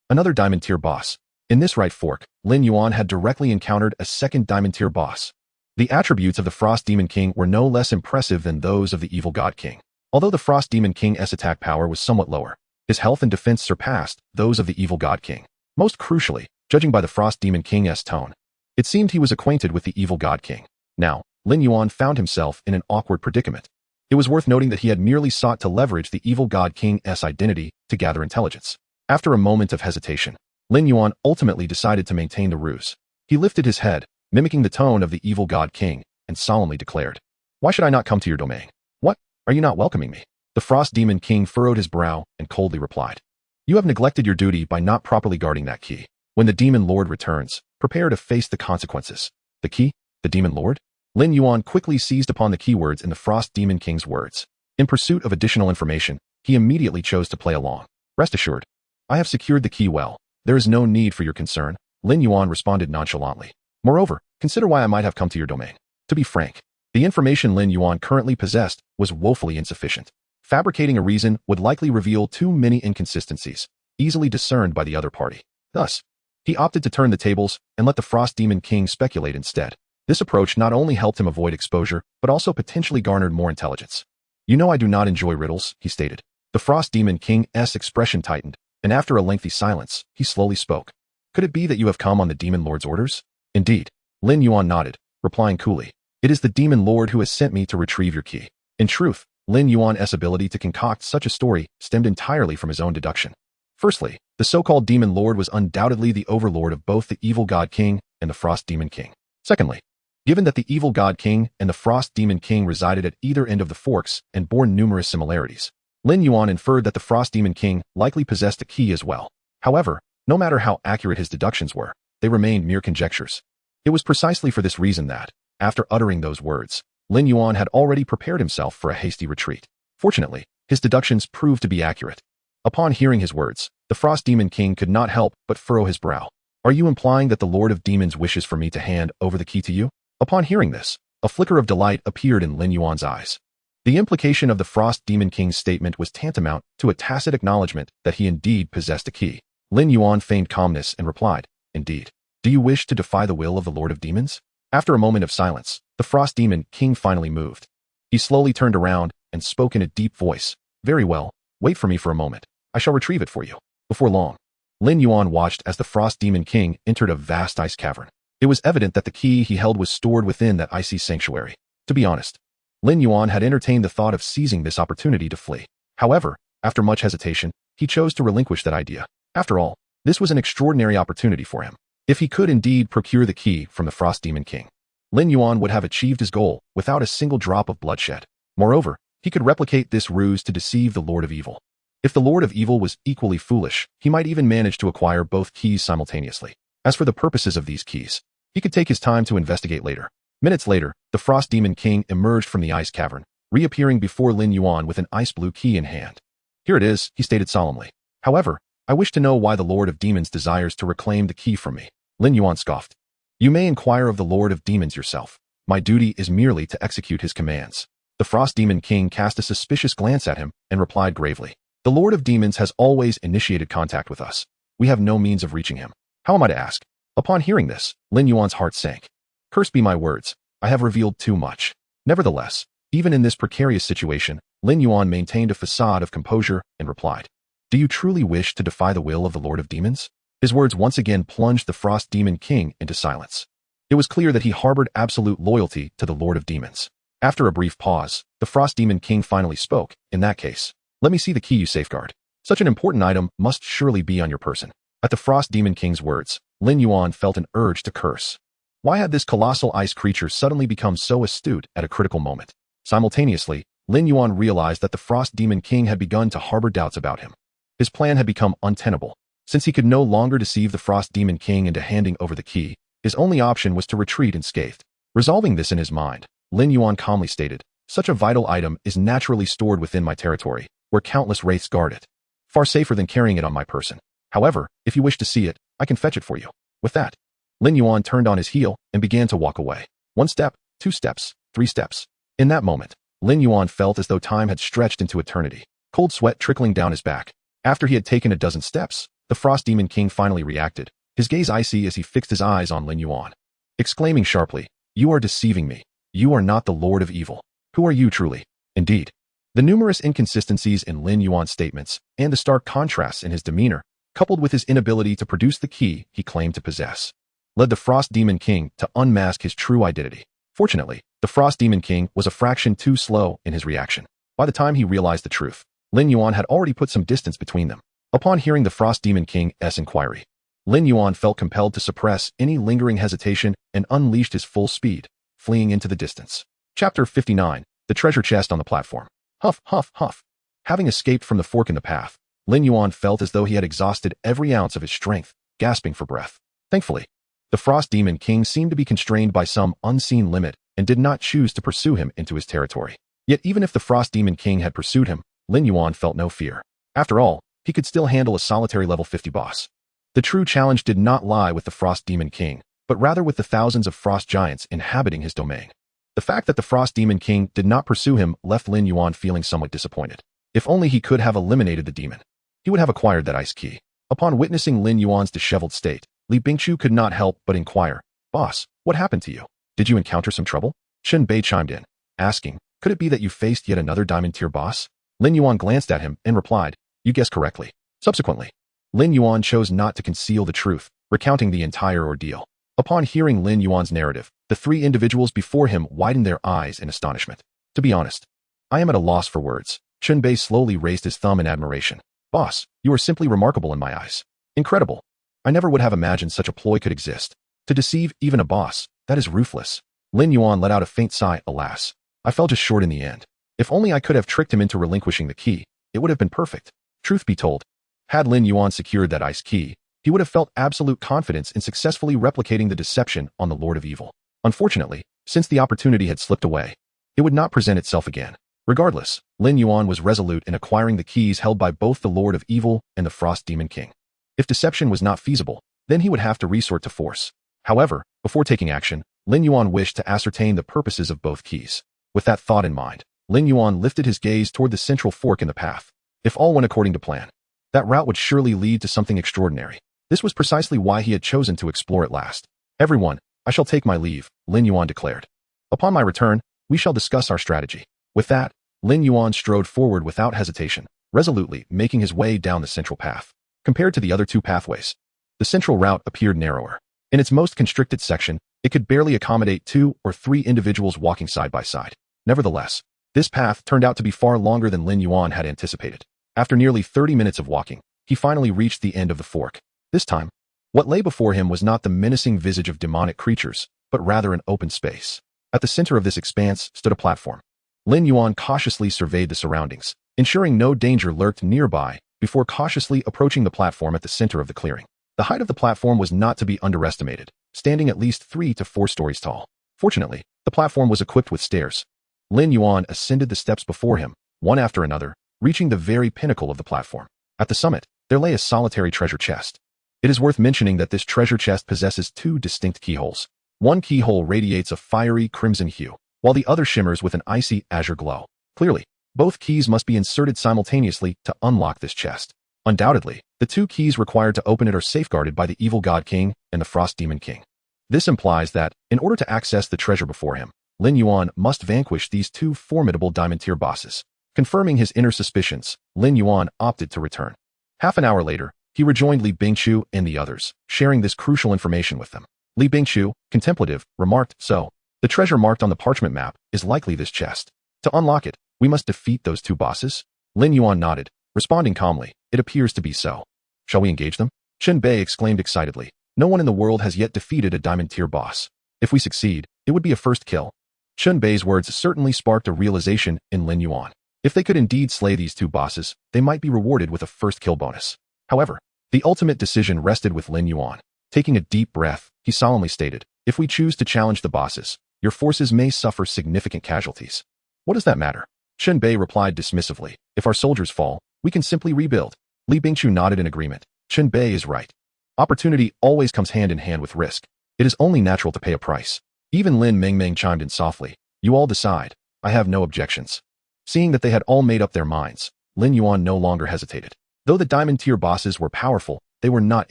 Another Diamond Tier Boss. In this right fork, Lin Yuan had directly encountered a second Diamond Tier Boss. The attributes of the Frost Demon King were no less impressive than those of the Evil God King. Although the Frost Demon King's attack power was somewhat lower, his health and defense surpassed those of the Evil God King. Most crucially, judging by the Frost Demon King's tone, it seemed he was acquainted with the Evil God King. Now, Lin Yuan found himself in an awkward predicament. It was worth noting that he had merely sought to leverage the Evil God King's identity to gather intelligence. After a moment of hesitation, Lin Yuan ultimately decided to maintain the ruse. He lifted his head, mimicking the tone of the Evil God King, and solemnly declared, "Why should I not come to your domain? What? Are you not welcoming me?" The Frost Demon King furrowed his brow and coldly replied, "You have neglected your duty by not properly guarding that key. When the Demon Lord returns, prepare to face the consequences." The key? The Demon Lord? Lin Yuan quickly seized upon the keywords in the Frost Demon King's words. In pursuit of additional information, he immediately chose to play along. "Rest assured, I have secured the key well. There is no need for your concern," Lin Yuan responded nonchalantly. "Moreover, consider why I might have come to your domain." To be frank, the information Lin Yuan currently possessed was woefully insufficient. Fabricating a reason would likely reveal too many inconsistencies, easily discerned by the other party. Thus, he opted to turn the tables and let the Frost Demon King speculate instead. This approach not only helped him avoid exposure, but also potentially garnered more intelligence. "You know I do not enjoy riddles," he stated. The Frost Demon King's expression tightened, and after a lengthy silence, he slowly spoke. "Could it be that you have come on the Demon Lord's orders?" "Indeed." Lin Yuan nodded, replying coolly, "It is the Demon Lord who has sent me to retrieve your key." In truth, Lin Yuan's ability to concoct such a story stemmed entirely from his own deduction. Firstly, the so-called Demon Lord was undoubtedly the overlord of both the Evil God King and the Frost Demon King. Secondly, given that the Evil God King and the Frost Demon King resided at either end of the forks and bore numerous similarities, Lin Yuan inferred that the Frost Demon King likely possessed a key as well. However, no matter how accurate his deductions were, they remained mere conjectures. It was precisely for this reason that, after uttering those words, Lin Yuan had already prepared himself for a hasty retreat. Fortunately, his deductions proved to be accurate. Upon hearing his words, the Frost Demon King could not help but furrow his brow. "Are you implying that the Lord of Demons wishes for me to hand over the key to you?" Upon hearing this, a flicker of delight appeared in Lin Yuan's eyes. The implication of the Frost Demon King's statement was tantamount to a tacit acknowledgement that he indeed possessed a key. Lin Yuan feigned calmness and replied, "Indeed. Do you wish to defy the will of the Lord of Demons?" After a moment of silence, the Frost Demon King finally moved. He slowly turned around and spoke in a deep voice. "Very well, wait for me for a moment. I shall retrieve it for you." Before long, Lin Yuan watched as the Frost Demon King entered a vast ice cavern. It was evident that the key he held was stored within that icy sanctuary. To be honest, Lin Yuan had entertained the thought of seizing this opportunity to flee. However, after much hesitation, he chose to relinquish that idea. After all, this was an extraordinary opportunity for him. If he could indeed procure the key from the Frost Demon King, Lin Yuan would have achieved his goal without a single drop of bloodshed. Moreover, he could replicate this ruse to deceive the Lord of Evil. If the Lord of Evil was equally foolish, he might even manage to acquire both keys simultaneously. As for the purposes of these keys, he could take his time to investigate later. Minutes later, the Frost Demon King emerged from the ice cavern, reappearing before Lin Yuan with an ice blue key in hand. "Here it is," he stated solemnly. "However, I wish to know why the Lord of Demons desires to reclaim the key from me. Lin Yuan scoffed. You may inquire of the Lord of Demons yourself. My duty is merely to execute his commands. The Frost Demon King cast a suspicious glance at him and replied gravely. The Lord of Demons has always initiated contact with us. We have no means of reaching him. How am I to ask? Upon hearing this, Lin Yuan's heart sank. Cursed be my words. I have revealed too much. Nevertheless, even in this precarious situation, Lin Yuan maintained a facade of composure and replied. Do you truly wish to defy the will of the Lord of Demons? His words once again plunged the Frost Demon King into silence. It was clear that he harbored absolute loyalty to the Lord of Demons. After a brief pause, the Frost Demon King finally spoke. In that case, let me see the key you safeguard. Such an important item must surely be on your person. At the Frost Demon King's words, Lin Yuan felt an urge to curse. Why had this colossal ice creature suddenly become so astute at a critical moment? Simultaneously, Lin Yuan realized that the Frost Demon King had begun to harbor doubts about him. His plan had become untenable. Since he could no longer deceive the Frost Demon King into handing over the key, his only option was to retreat unscathed. Resolving this in his mind, Lin Yuan calmly stated, such a vital item is naturally stored within my territory, where countless wraiths guard it. Far safer than carrying it on my person. However, if you wish to see it, I can fetch it for you. With that, Lin Yuan turned on his heel and began to walk away. 1 step, 2 steps, 3 steps. In that moment, Lin Yuan felt as though time had stretched into eternity, cold sweat trickling down his back. After he had taken a dozen steps, the Frost Demon King finally reacted, his gaze icy as he fixed his eyes on Lin Yuan, exclaiming sharply, You are deceiving me. You are not the Lord of Evil. Who are you truly? Indeed. The numerous inconsistencies in Lin Yuan's statements and the stark contrasts in his demeanor, coupled with his inability to produce the key he claimed to possess, led the Frost Demon King to unmask his true identity. Fortunately, the Frost Demon King was a fraction too slow in his reaction. By the time he realized the truth, Lin Yuan had already put some distance between them. Upon hearing the Frost Demon King's inquiry, Lin Yuan felt compelled to suppress any lingering hesitation and unleashed his full speed, fleeing into the distance. Chapter 59, The Treasure Chest on the Platform. Huff, huff, huff. Having escaped from the fork in the path, Lin Yuan felt as though he had exhausted every ounce of his strength, gasping for breath. Thankfully, the Frost Demon King seemed to be constrained by some unseen limit and did not choose to pursue him into his territory. Yet even if the Frost Demon King had pursued him, Lin Yuan felt no fear. After all, he could still handle a solitary level 50 boss. The true challenge did not lie with the Frost Demon King, but rather with the thousands of frost giants inhabiting his domain. The fact that the Frost Demon King did not pursue him left Lin Yuan feeling somewhat disappointed. If only he could have eliminated the demon, he would have acquired that ice key. Upon witnessing Lin Yuan's disheveled state, Li Bingchu could not help but inquire, Boss, what happened to you? Did you encounter some trouble? Shen Bei chimed in, asking, Could it be that you faced yet another diamond-tier boss? Lin Yuan glanced at him and replied, You guessed correctly. Subsequently, Lin Yuan chose not to conceal the truth, recounting the entire ordeal. Upon hearing Lin Yuan's narrative, the 3 individuals before him widened their eyes in astonishment. To be honest, I am at a loss for words. Shen Bei slowly raised his thumb in admiration. Boss, you are simply remarkable in my eyes. Incredible. I never would have imagined such a ploy could exist. To deceive even a boss, that is ruthless. Lin Yuan let out a faint sigh. Alas, I fell just short in the end. If only I could have tricked him into relinquishing the key, it would have been perfect. Truth be told, had Lin Yuan secured that ice key, he would have felt absolute confidence in successfully replicating the deception on the Lord of Evil. Unfortunately, since the opportunity had slipped away, it would not present itself again. Regardless, Lin Yuan was resolute in acquiring the keys held by both the Lord of Evil and the Frost Demon King. If deception was not feasible, then he would have to resort to force. However, before taking action, Lin Yuan wished to ascertain the purposes of both keys. With that thought in mind, Lin Yuan lifted his gaze toward the central fork in the path. If all went according to plan, that route would surely lead to something extraordinary. This was precisely why he had chosen to explore it last. Everyone, I shall take my leave, Lin Yuan declared. Upon my return, we shall discuss our strategy. With that, Lin Yuan strode forward without hesitation, resolutely making his way down the central path. Compared to the other 2 pathways, the central route appeared narrower. In its most constricted section, it could barely accommodate 2 or 3 individuals walking side by side. Nevertheless, this path turned out to be far longer than Lin Yuan had anticipated. After nearly 30 minutes of walking, he finally reached the end of the fork. This time, what lay before him was not the menacing visage of demonic creatures, but rather an open space. At the center of this expanse stood a platform. Lin Yuan cautiously surveyed the surroundings, ensuring no danger lurked nearby before cautiously approaching the platform at the center of the clearing. The height of the platform was not to be underestimated, standing at least 3 to 4 stories tall. Fortunately, the platform was equipped with stairs. Lin Yuan ascended the steps before him, one after another, reaching the very pinnacle of the platform. At the summit, there lay a solitary treasure chest. It is worth mentioning that this treasure chest possesses two distinct keyholes. One keyhole radiates a fiery crimson hue, while the other shimmers with an icy azure glow. Clearly, both keys must be inserted simultaneously to unlock this chest. Undoubtedly, the two keys required to open it are safeguarded by the Evil God King and the Frost Demon King. This implies that, in order to access the treasure before him, Lin Yuan must vanquish these two formidable diamond-tier bosses. Confirming his inner suspicions, Lin Yuan opted to return. Half an hour later, he rejoined Li Bingqiu and the others, sharing this crucial information with them. Li Bingqiu, contemplative, remarked, "So, the treasure marked on the parchment map is likely this chest. To unlock it, we must defeat those two bosses?" Lin Yuan nodded, responding calmly, "It appears to be so." "Shall we engage them?" Chen Bei exclaimed excitedly. "No one in the world has yet defeated a diamond-tier boss. If we succeed, it would be a first kill." Chen Bei's words certainly sparked a realization in Lin Yuan. If they could indeed slay these two bosses, they might be rewarded with a first kill bonus. However, the ultimate decision rested with Lin Yuan. Taking a deep breath, he solemnly stated, "If we choose to challenge the bosses, your forces may suffer significant casualties." "What does that matter?" Chen Bei replied dismissively. "If our soldiers fall, we can simply rebuild." Li Bingqiu nodded in agreement. Chen Bei is right. Opportunity always comes hand in hand with risk. It is only natural to pay a price. Even Lin Mengmeng chimed in softly. "You all decide. I have no objections." Seeing that they had all made up their minds, Lin Yuan no longer hesitated. Though the diamond-tier bosses were powerful, they were not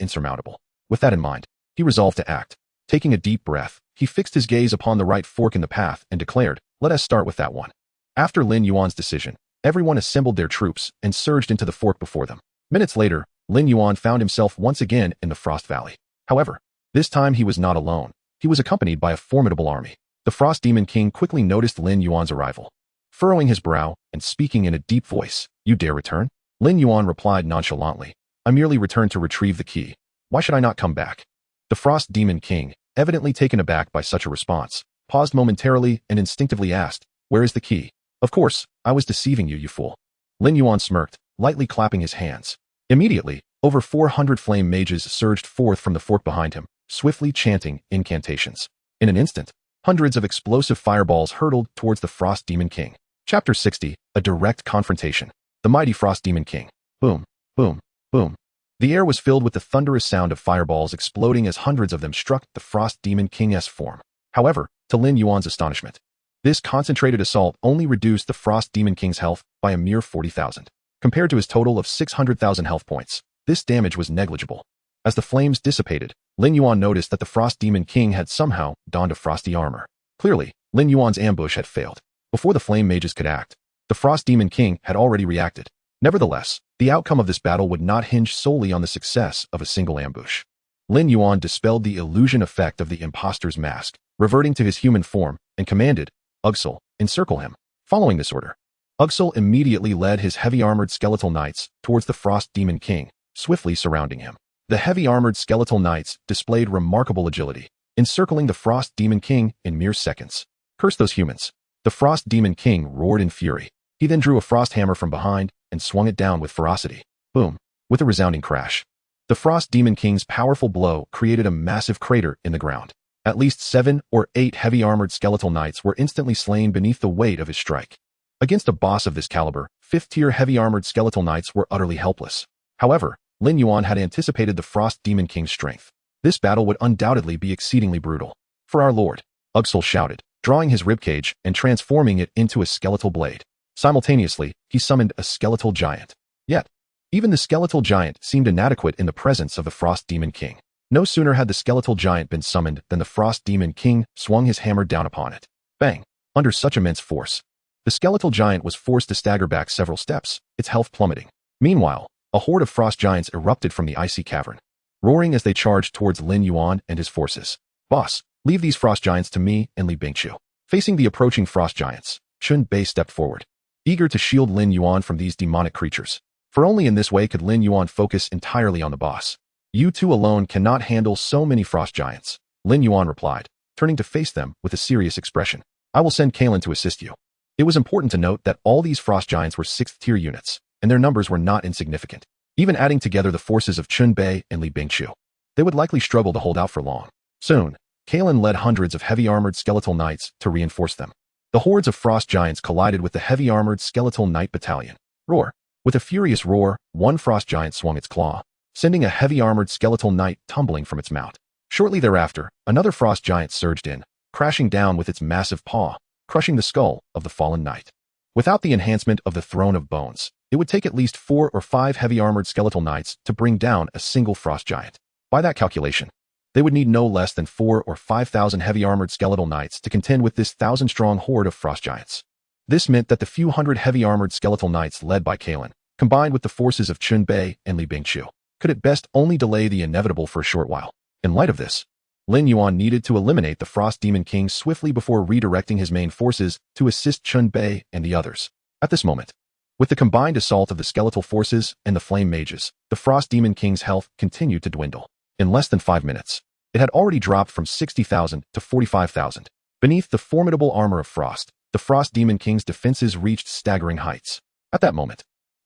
insurmountable. With that in mind, he resolved to act. Taking a deep breath, he fixed his gaze upon the right fork in the path and declared, "Let us start with that one." After Lin Yuan's decision, everyone assembled their troops and surged into the fork before them. Minutes later, Lin Yuan found himself once again in the Frost Valley. However, this time he was not alone. He was accompanied by a formidable army. The Frost Demon King quickly noticed Lin Yuan's arrival. Furrowing his brow and speaking in a deep voice, "You dare return?" Lin Yuan replied nonchalantly, "I merely returned to retrieve the key. Why should I not come back?" The Frost Demon King, evidently taken aback by such a response, paused momentarily and instinctively asked, "Where is the key?" "Of course, I was deceiving you, you fool." Lin Yuan smirked, lightly clapping his hands. Immediately, over 400 flame mages surged forth from the fork behind him, swiftly chanting incantations. In an instant, hundreds of explosive fireballs hurtled towards the Frost Demon King. Chapter 60, A Direct Confrontation. The Mighty Frost Demon King. Boom, boom, boom. The air was filled with the thunderous sound of fireballs exploding as hundreds of them struck the Frost Demon King's form. However, to Lin Yuan's astonishment, this concentrated assault only reduced the Frost Demon King's health by a mere 40,000. Compared to his total of 600,000 health points, this damage was negligible. As the flames dissipated, Lin Yuan noticed that the Frost Demon King had somehow donned a frosty armor. Clearly, Lin Yuan's ambush had failed. Before the flame mages could act, the Frost Demon King had already reacted. Nevertheless, the outcome of this battle would not hinge solely on the success of a single ambush. Lin Yuan dispelled the illusion effect of the imposter's mask, reverting to his human form, and commanded, "Ugsul, encircle him." Following this order, Ugsul immediately led his heavy-armored skeletal knights towards the Frost Demon King, swiftly surrounding him. The heavy-armored skeletal knights displayed remarkable agility, encircling the Frost Demon King in mere seconds. "Curse those humans." The Frost Demon King roared in fury. He then drew a frost hammer from behind and swung it down with ferocity. Boom! With a resounding crash. The Frost Demon King's powerful blow created a massive crater in the ground. At least 7 or 8 heavy-armored skeletal knights were instantly slain beneath the weight of his strike. Against a boss of this caliber, 5th-tier heavy-armored skeletal knights were utterly helpless. However, Lin Yuan had anticipated the Frost Demon King's strength. This battle would undoubtedly be exceedingly brutal. "For our lord," Ugsul shouted, drawing his ribcage and transforming it into a skeletal blade. Simultaneously, he summoned a skeletal giant. Yet, even the skeletal giant seemed inadequate in the presence of the Frost Demon King. No sooner had the skeletal giant been summoned than the Frost Demon King swung his hammer down upon it. Bang! Under such immense force, the skeletal giant was forced to stagger back several steps, its health plummeting. Meanwhile, a horde of frost giants erupted from the icy cavern, roaring as they charged towards Lin Yuan and his forces. "Boss, leave these frost giants to me and Li Bingqiu." Facing the approaching frost giants, Chen Bei stepped forward, eager to shield Lin Yuan from these demonic creatures. For only in this way could Lin Yuan focus entirely on the boss. "You two alone cannot handle so many frost giants," Lin Yuan replied, turning to face them with a serious expression. "I will send Kalen to assist you." It was important to note that all these frost giants were 6th-tier units, and their numbers were not insignificant. Even adding together the forces of Chen Bei and Li Bingqiu, they would likely struggle to hold out for long. Soon, Kalen led hundreds of heavy-armored skeletal knights to reinforce them. The hordes of frost giants collided with the heavy-armored skeletal knight battalion. Roar! With a furious roar, one frost giant swung its claw, sending a heavy-armored skeletal knight tumbling from its mount. Shortly thereafter, another frost giant surged in, crashing down with its massive paw, crushing the skull of the fallen knight. Without the enhancement of the Throne of Bones, it would take at least 4 or 5 heavy-armored skeletal knights to bring down a single frost giant. By that calculation, they would need no less than 4 or 5,000 heavy-armored skeletal knights to contend with this 1,000-strong horde of frost giants. This meant that the few hundred heavy-armored skeletal knights led by Kalen, combined with the forces of Chun Bei and Li Bingqiu, could at best only delay the inevitable for a short while. In light of this, Lin Yuan needed to eliminate the Frost Demon King swiftly before redirecting his main forces to assist Chun Bei and the others. At this moment, with the combined assault of the skeletal forces and the flame mages, the Frost Demon King's health continued to dwindle. In less than 5 minutes, it had already dropped from 60,000 to 45,000. Beneath the formidable armor of Frost, the Frost Demon King's defenses reached staggering heights. At that moment,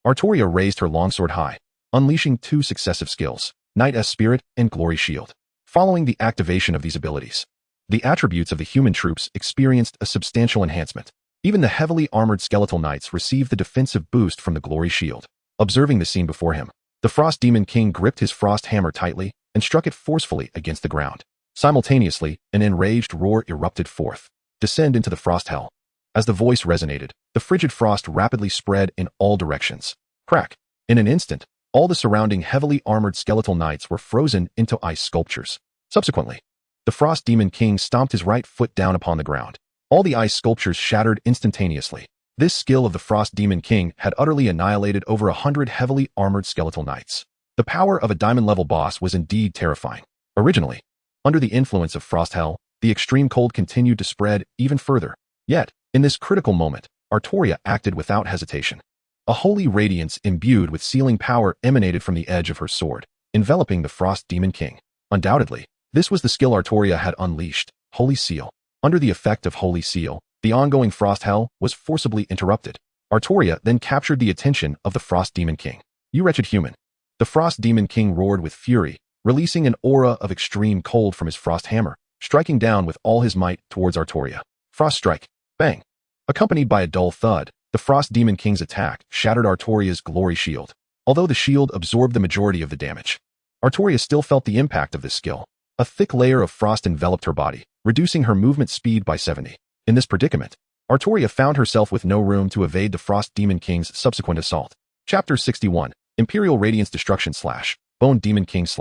Artoria raised her longsword high, unleashing 2 successive skills, Knight's Spirit and Glory Shield. Following the activation of these abilities, the attributes of the human troops experienced a substantial enhancement. Even the heavily armored skeletal knights received the defensive boost from the Glory Shield. Observing the scene before him, the Frost Demon King gripped his frost hammer tightly and struck it forcefully against the ground. Simultaneously, an enraged roar erupted forth. Descend into the frost hell. As the voice resonated, the frigid frost rapidly spread in all directions. Crack! In an instant, all the surrounding heavily armored skeletal knights were frozen into ice sculptures. Subsequently, the Frost Demon King stomped his right foot down upon the ground. All the ice sculptures shattered instantaneously. This skill of the Frost Demon King had utterly annihilated over 100 heavily armored skeletal knights. The power of a diamond-level boss was indeed terrifying. Originally, under the influence of Frost Hell, the extreme cold continued to spread even further. Yet, in this critical moment, Artoria acted without hesitation. A holy radiance imbued with sealing power emanated from the edge of her sword, enveloping the Frost Demon King. Undoubtedly, this was the skill Artoria had unleashed, Holy Seal. Under the effect of Holy Seal, the ongoing Frost Hell was forcibly interrupted. Artoria then captured the attention of the Frost Demon King. You wretched human. The Frost Demon King roared with fury, releasing an aura of extreme cold from his frost hammer, striking down with all his might towards Artoria. Frost Strike. Bang. Accompanied by a dull thud, the Frost Demon King's attack shattered Artoria's Glory Shield. Although the shield absorbed the majority of the damage, Artoria still felt the impact of this skill. A thick layer of frost enveloped her body, reducing her movement speed by 70. In this predicament, Artoria found herself with no room to evade the Frost Demon King's subsequent assault. Chapter 61, Imperial Radiance Destruction / Bone Demon King /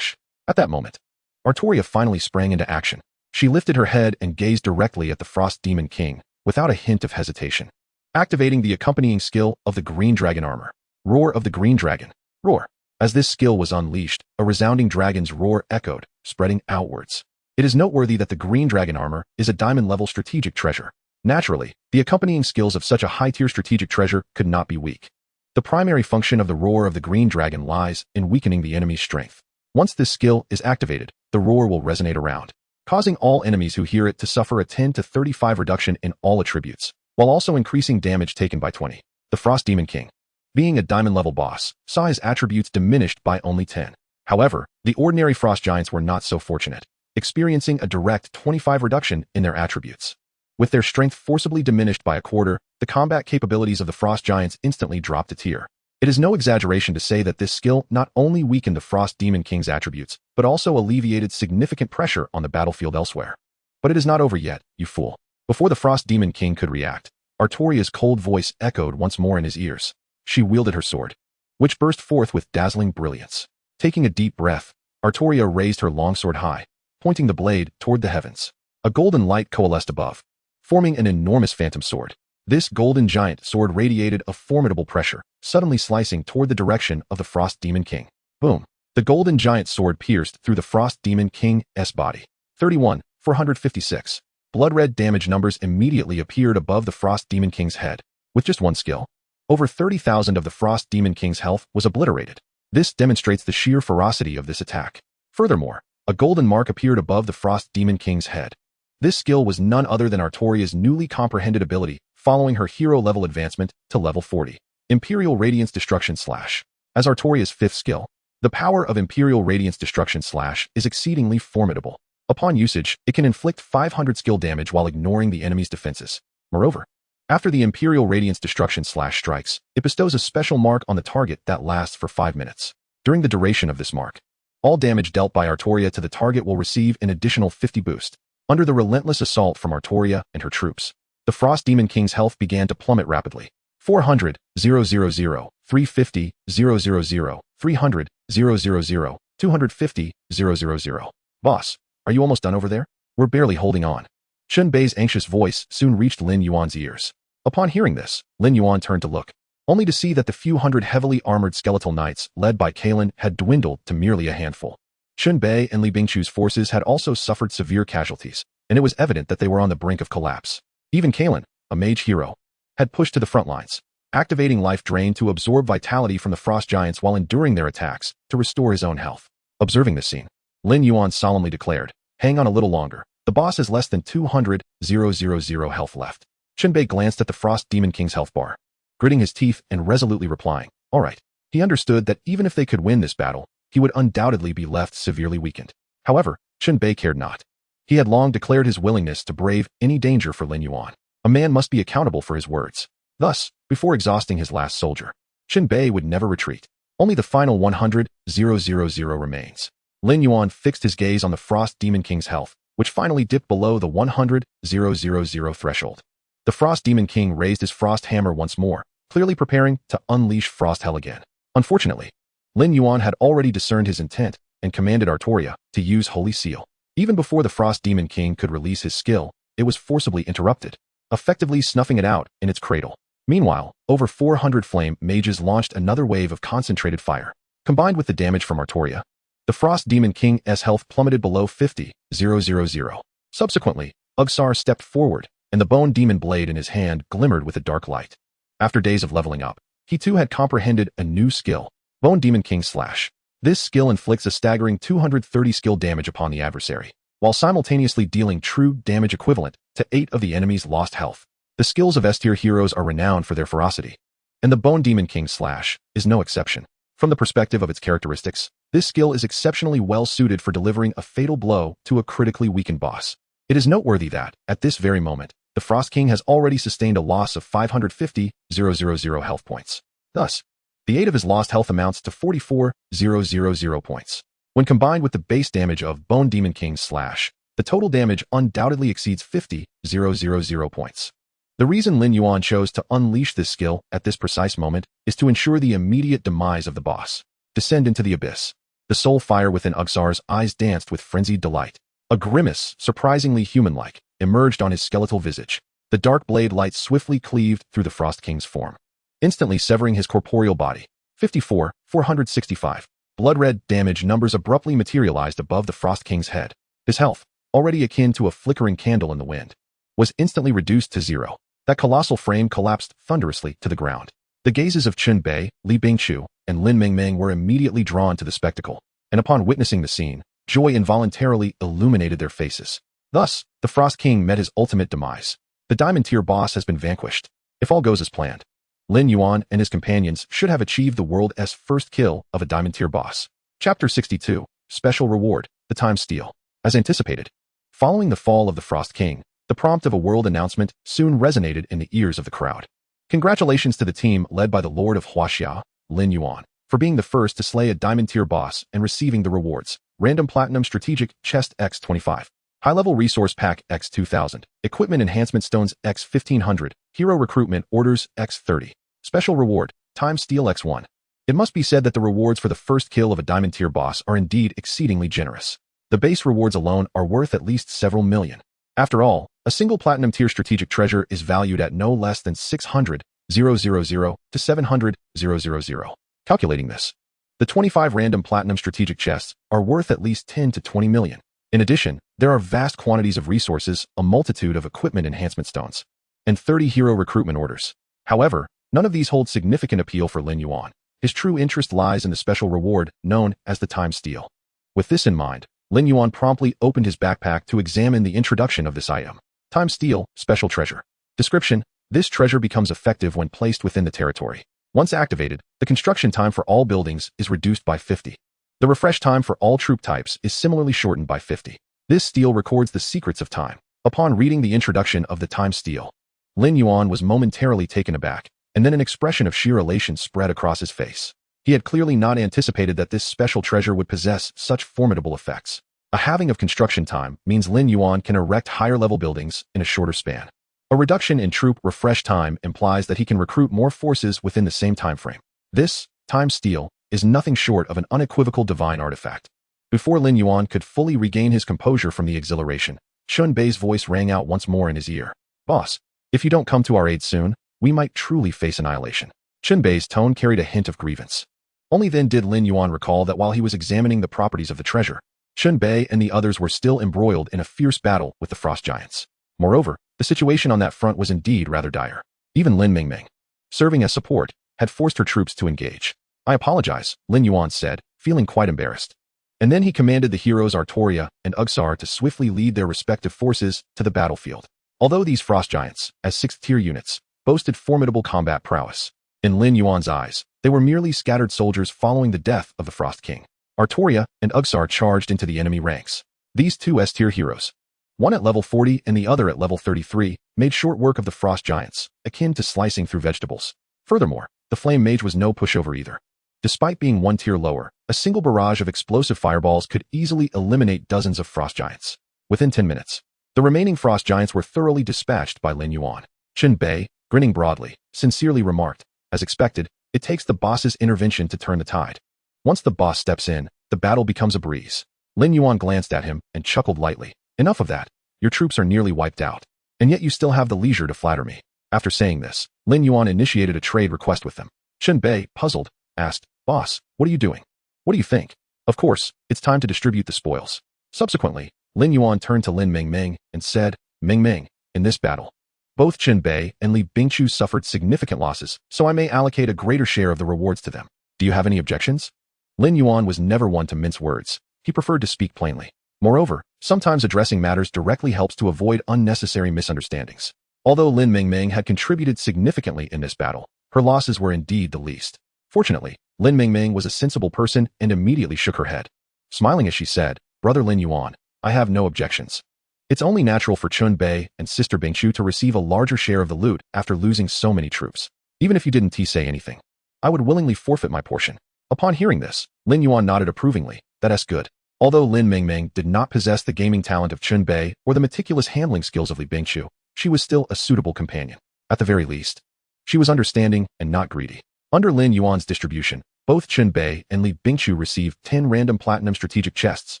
At that moment, Artoria finally sprang into action. She lifted her head and gazed directly at the Frost Demon King, without a hint of hesitation. Activating the accompanying skill of the Green Dragon Armor. Roar of the Green Dragon. Roar. As this skill was unleashed, a resounding dragon's roar echoed, spreading outwards. It is noteworthy that the Green Dragon Armor is a diamond-level strategic treasure. Naturally, the accompanying skills of such a high-tier strategic treasure could not be weak. The primary function of the roar of the Green Dragon lies in weakening the enemy's strength. Once this skill is activated, the roar will resonate around, causing all enemies who hear it to suffer a 10 to 35 reduction in all attributes, while also increasing damage taken by 20. The Frost Demon King, being a diamond-level boss, saw his attributes diminished by only 10. However, the ordinary frost giants were not so fortunate, experiencing a direct 25 reduction in their attributes. With their strength forcibly diminished by a quarter, the combat capabilities of the frost giants instantly dropped a tier. It is no exaggeration to say that this skill not only weakened the Frost Demon King's attributes, but also alleviated significant pressure on the battlefield elsewhere. But it is not over yet, you fool. Before the Frost Demon King could react, Artoria's cold voice echoed once more in his ears. She wielded her sword, which burst forth with dazzling brilliance. Taking a deep breath, Artoria raised her longsword high, pointing the blade toward the heavens. A golden light coalesced above, forming an enormous phantom sword. This golden giant sword radiated a formidable pressure, suddenly slicing toward the direction of the Frost Demon King. Boom! The golden giant sword pierced through the Frost Demon King's body. 31,456. Blood-red damage numbers immediately appeared above the Frost Demon King's head. With just one skill, over 30,000 of the Frost Demon King's health was obliterated. This demonstrates the sheer ferocity of this attack. Furthermore, a golden mark appeared above the Frost Demon King's head. This skill was none other than Artoria's newly comprehended ability following her hero-level advancement to level 40. Imperial Radiance Destruction / As Artoria's fifth skill, the power of Imperial Radiance Destruction / is exceedingly formidable. Upon usage, it can inflict 500 skill damage while ignoring the enemy's defenses. Moreover, After the Imperial Radiance Destruction/strikes, it bestows a special mark on the target that lasts for 5 minutes. During the duration of this mark, all damage dealt by Artoria to the target will receive an additional 50 boost. Under the relentless assault from Artoria and her troops, the Frost Demon King's health began to plummet rapidly. 400, 000, 350, 000, 300, 000, 250, 000. Boss, are you almost done over there? We're barely holding on. Chun Bei's anxious voice soon reached Lin Yuan's ears. Upon hearing this, Lin Yuan turned to look, only to see that the few hundred heavily armored skeletal knights led by Kalin had dwindled to merely a handful. Chun Bei and Li Bingchu's forces had also suffered severe casualties, and it was evident that they were on the brink of collapse. Even Kalin, a mage hero, had pushed to the front lines, activating Life Drain to absorb vitality from the frost giants while enduring their attacks to restore his own health. Observing this scene, Lin Yuan solemnly declared, "Hang on a little longer. The boss has less than 200, 000 health left." Chun Bei glanced at the Frost Demon King's health bar, gritting his teeth and resolutely replying, "All right." He understood that even if they could win this battle, he would undoubtedly be left severely weakened. However, Chun Bei cared not. He had long declared his willingness to brave any danger for Lin Yuan. A man must be accountable for his words. Thus, before exhausting his last soldier, Chun Bei would never retreat. Only the final 100, 000 remains. Lin Yuan fixed his gaze on the Frost Demon King's health, which finally dipped below the 100, 000 threshold. The Frost Demon King raised his frost hammer once more, clearly preparing to unleash frost hell again. Unfortunately, Lin Yuan had already discerned his intent and commanded Artoria to use Holy Seal. Even before the Frost Demon King could release his skill, it was forcibly interrupted, effectively snuffing it out in its cradle. Meanwhile, over 400 flame mages launched another wave of concentrated fire. Combined with the damage from Artoria, the Frost Demon King's health plummeted below 50, 000. Subsequently, Ugsar stepped forward, and the bone demon blade in his hand glimmered with a dark light. After days of leveling up, he too had comprehended a new skill, Bone Demon King Slash. This skill inflicts a staggering 230 skill damage upon the adversary, while simultaneously dealing true damage equivalent to 8 of the enemy's lost health. The skills of S-tier heroes are renowned for their ferocity, and the Bone Demon King Slash is no exception. From the perspective of its characteristics, this skill is exceptionally well suited for delivering a fatal blow to a critically weakened boss. It is noteworthy that, at this very moment, the Frost King has already sustained a loss of 550, 000 health points. Thus, the 8 of his lost health amounts to 44, 000 points. When combined with the base damage of Bone Demon King Slash, the total damage undoubtedly exceeds 50, 000 points. The reason Lin Yuan chose to unleash this skill at this precise moment is to ensure the immediate demise of the boss. Descend into the abyss. The soul fire within Ugsar's eyes danced with frenzied delight. A grimace, surprisingly human-like, emerged on his skeletal visage. The dark blade light swiftly cleaved through the Frost King's form, instantly severing his corporeal body. 54, 465. Blood-red damage numbers abruptly materialized above the Frost King's head. His health, already akin to a flickering candle in the wind, was instantly reduced to 0. That colossal frame collapsed thunderously to the ground. The gazes of Chun Bei, Li Bingchu, and Lin Mingming were immediately drawn to the spectacle, and upon witnessing the scene, joy involuntarily illuminated their faces. Thus, the Frost King met his ultimate demise. The Diamond Tier boss has been vanquished. If all goes as planned, Lin Yuan and his companions should have achieved the world's first kill of a Diamond Tier boss. Chapter 62, Special Reward, The Time Steal. As anticipated, following the fall of the Frost King, the prompt of a world announcement soon resonated in the ears of the crowd. Congratulations to the team led by the Lord of Huaxia, Lin Yuan, for being the first to slay a Diamond Tier boss and receiving the rewards. Random Platinum Strategic Chest X25. High-Level Resource Pack X2000. Equipment Enhancement Stones X1500. Hero Recruitment Orders X30. Special Reward, Time Steal X1. It must be said that the rewards for the first kill of a Diamond Tier boss are indeed exceedingly generous. The base rewards alone are worth at least several million. After all, a single Platinum Tier strategic treasure is valued at no less than 600, 000 to 700, 000. Calculating this, the 25 random Platinum strategic chests are worth at least 10 to 20 million. In addition, there are vast quantities of resources, a multitude of equipment enhancement stones, and 30 hero recruitment orders. However, none of these hold significant appeal for Lin Yuan. His true interest lies in the special reward known as the Time Steal. With this in mind, Lin Yuan promptly opened his backpack to examine the introduction of this item. Time Steal, Special Treasure. Description: this treasure becomes effective when placed within the territory. Once activated, the construction time for all buildings is reduced by 50. The refresh time for all troop types is similarly shortened by 50. This steal records the secrets of time. Upon reading the introduction of the Time Steal, Lin Yuan was momentarily taken aback, and then an expression of sheer elation spread across his face. He had clearly not anticipated that this special treasure would possess such formidable effects. A halving of construction time means Lin Yuan can erect higher-level buildings in a shorter span. A reduction in troop refresh time implies that he can recruit more forces within the same time frame. This, time steal, is nothing short of an unequivocal divine artifact. Before Lin Yuan could fully regain his composure from the exhilaration, Chun Bei's voice rang out once more in his ear. Boss, if you don't come to our aid soon, we might truly face annihilation. Chun Bei's tone carried a hint of grievance. Only then did Lin Yuan recall that while he was examining the properties of the treasure, Chun Bei and the others were still embroiled in a fierce battle with the frost giants. Moreover, the situation on that front was indeed rather dire. Even Lin Mingming, serving as support, had forced her troops to engage. I apologize, Lin Yuan said, feeling quite embarrassed. And then he commanded the heroes Artoria and Ugsar to swiftly lead their respective forces to the battlefield. Although these frost giants, as 6th-tier units, boasted formidable combat prowess, in Lin Yuan's eyes, they were merely scattered soldiers following the death of the Frost King. Artoria and Ugsar charged into the enemy ranks. These two S-tier heroes, one at level 40 and the other at level 33, made short work of the frost giants, akin to slicing through vegetables. Furthermore, the flame mage was no pushover either. Despite being one tier lower, a single barrage of explosive fireballs could easily eliminate dozens of frost giants. Within 10 minutes, the remaining frost giants were thoroughly dispatched by Lin Yuan. Chun Bei, grinning broadly, sincerely remarked, as expected, it takes the boss's intervention to turn the tide. Once the boss steps in, the battle becomes a breeze. Lin Yuan glanced at him and chuckled lightly. Enough of that. Your troops are nearly wiped out. And yet you still have the leisure to flatter me. After saying this, Lin Yuan initiated a trade request with them. Chun Bei, puzzled, asked, Boss, what are you doing? What do you think? Of course, it's time to distribute the spoils. Subsequently, Lin Yuan turned to Lin Mingming and said, Mingming, in this battle, both Chun Bei and Li Bingchu suffered significant losses, so I may allocate a greater share of the rewards to them. Do you have any objections? Lin Yuan was never one to mince words. He preferred to speak plainly. Moreover, sometimes addressing matters directly helps to avoid unnecessary misunderstandings. Although Lin Mingming had contributed significantly in this battle, her losses were indeed the least. Fortunately, Lin Mingming was a sensible person and immediately shook her head. Smiling as she said, Brother Lin Yuan, I have no objections. It's only natural for Chun Bei and Sister Bingchu to receive a larger share of the loot after losing so many troops. Even if you didn't say anything, I would willingly forfeit my portion. Upon hearing this, Lin Yuan nodded approvingly. That's good. Although Lin Mingming did not possess the gaming talent of Chun Bei or the meticulous handling skills of Li Bingchu, she was still a suitable companion. At the very least, she was understanding and not greedy. Under Lin Yuan's distribution, both Chun Bei and Li Bingchu received 10 random platinum strategic chests,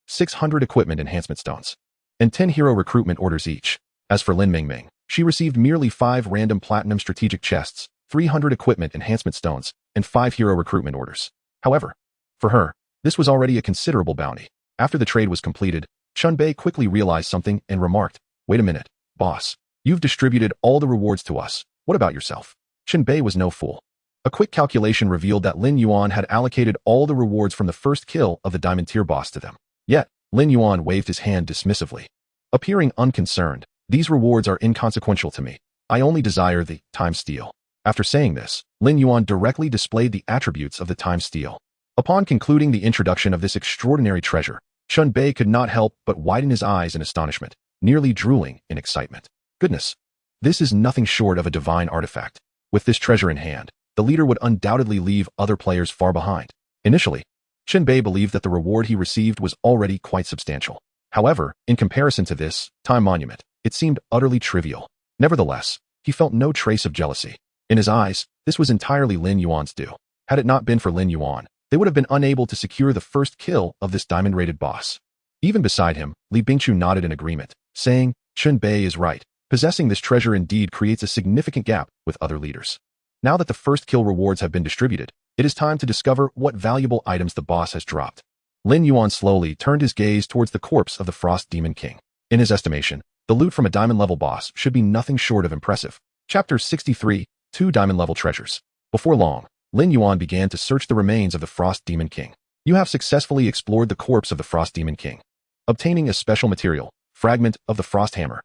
600 equipment enhancement stones, and 10 hero recruitment orders each. As for Lin Mingming, she received merely 5 random platinum strategic chests, 300 equipment enhancement stones, and 5 hero recruitment orders. However, for her, this was already a considerable bounty. After the trade was completed, Chun Bei quickly realized something and remarked, Wait a minute, boss. You've distributed all the rewards to us. What about yourself? Chun Bei was no fool. A quick calculation revealed that Lin Yuan had allocated all the rewards from the first kill of the Diamond Tier boss to them. Yet, Lin Yuan waved his hand dismissively. Appearing unconcerned, these rewards are inconsequential to me. I only desire the time steal. After saying this, Lin Yuan directly displayed the attributes of the time steal. Upon concluding the introduction of this extraordinary treasure, Chun Bei could not help but widen his eyes in astonishment, nearly drooling in excitement. Goodness, this is nothing short of a divine artifact. With this treasure in hand, the leader would undoubtedly leave other players far behind. Initially, Chun Bei believed that the reward he received was already quite substantial. However, in comparison to this time monument, it seemed utterly trivial. Nevertheless, he felt no trace of jealousy. In his eyes, this was entirely Lin Yuan's due. Had it not been for Lin Yuan, they would have been unable to secure the first kill of this diamond-rated boss. Even beside him, Li Bingchu nodded in agreement, saying, Chun Bei is right. Possessing this treasure indeed creates a significant gap with other leaders. Now that the first kill rewards have been distributed, it is time to discover what valuable items the boss has dropped. Lin Yuan slowly turned his gaze towards the corpse of the Frost Demon King. In his estimation, the loot from a diamond-level boss should be nothing short of impressive. Chapter 63, 2 Diamond-level treasures. Before long, Lin Yuan began to search the remains of the Frost Demon King. You have successfully explored the corpse of the Frost Demon King, obtaining a special material, fragment of the Frost Hammer.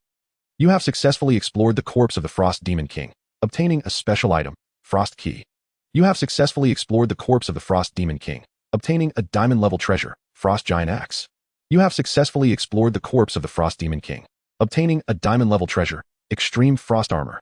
You have successfully explored the corpse of the Frost Demon King, obtaining a special item, Frost Key. You have successfully explored the corpse of the Frost Demon King, obtaining a diamond-level treasure, Frost Giant Axe. You have successfully explored the corpse of the Frost Demon King, obtaining a diamond-level treasure, Extreme Frost Armor.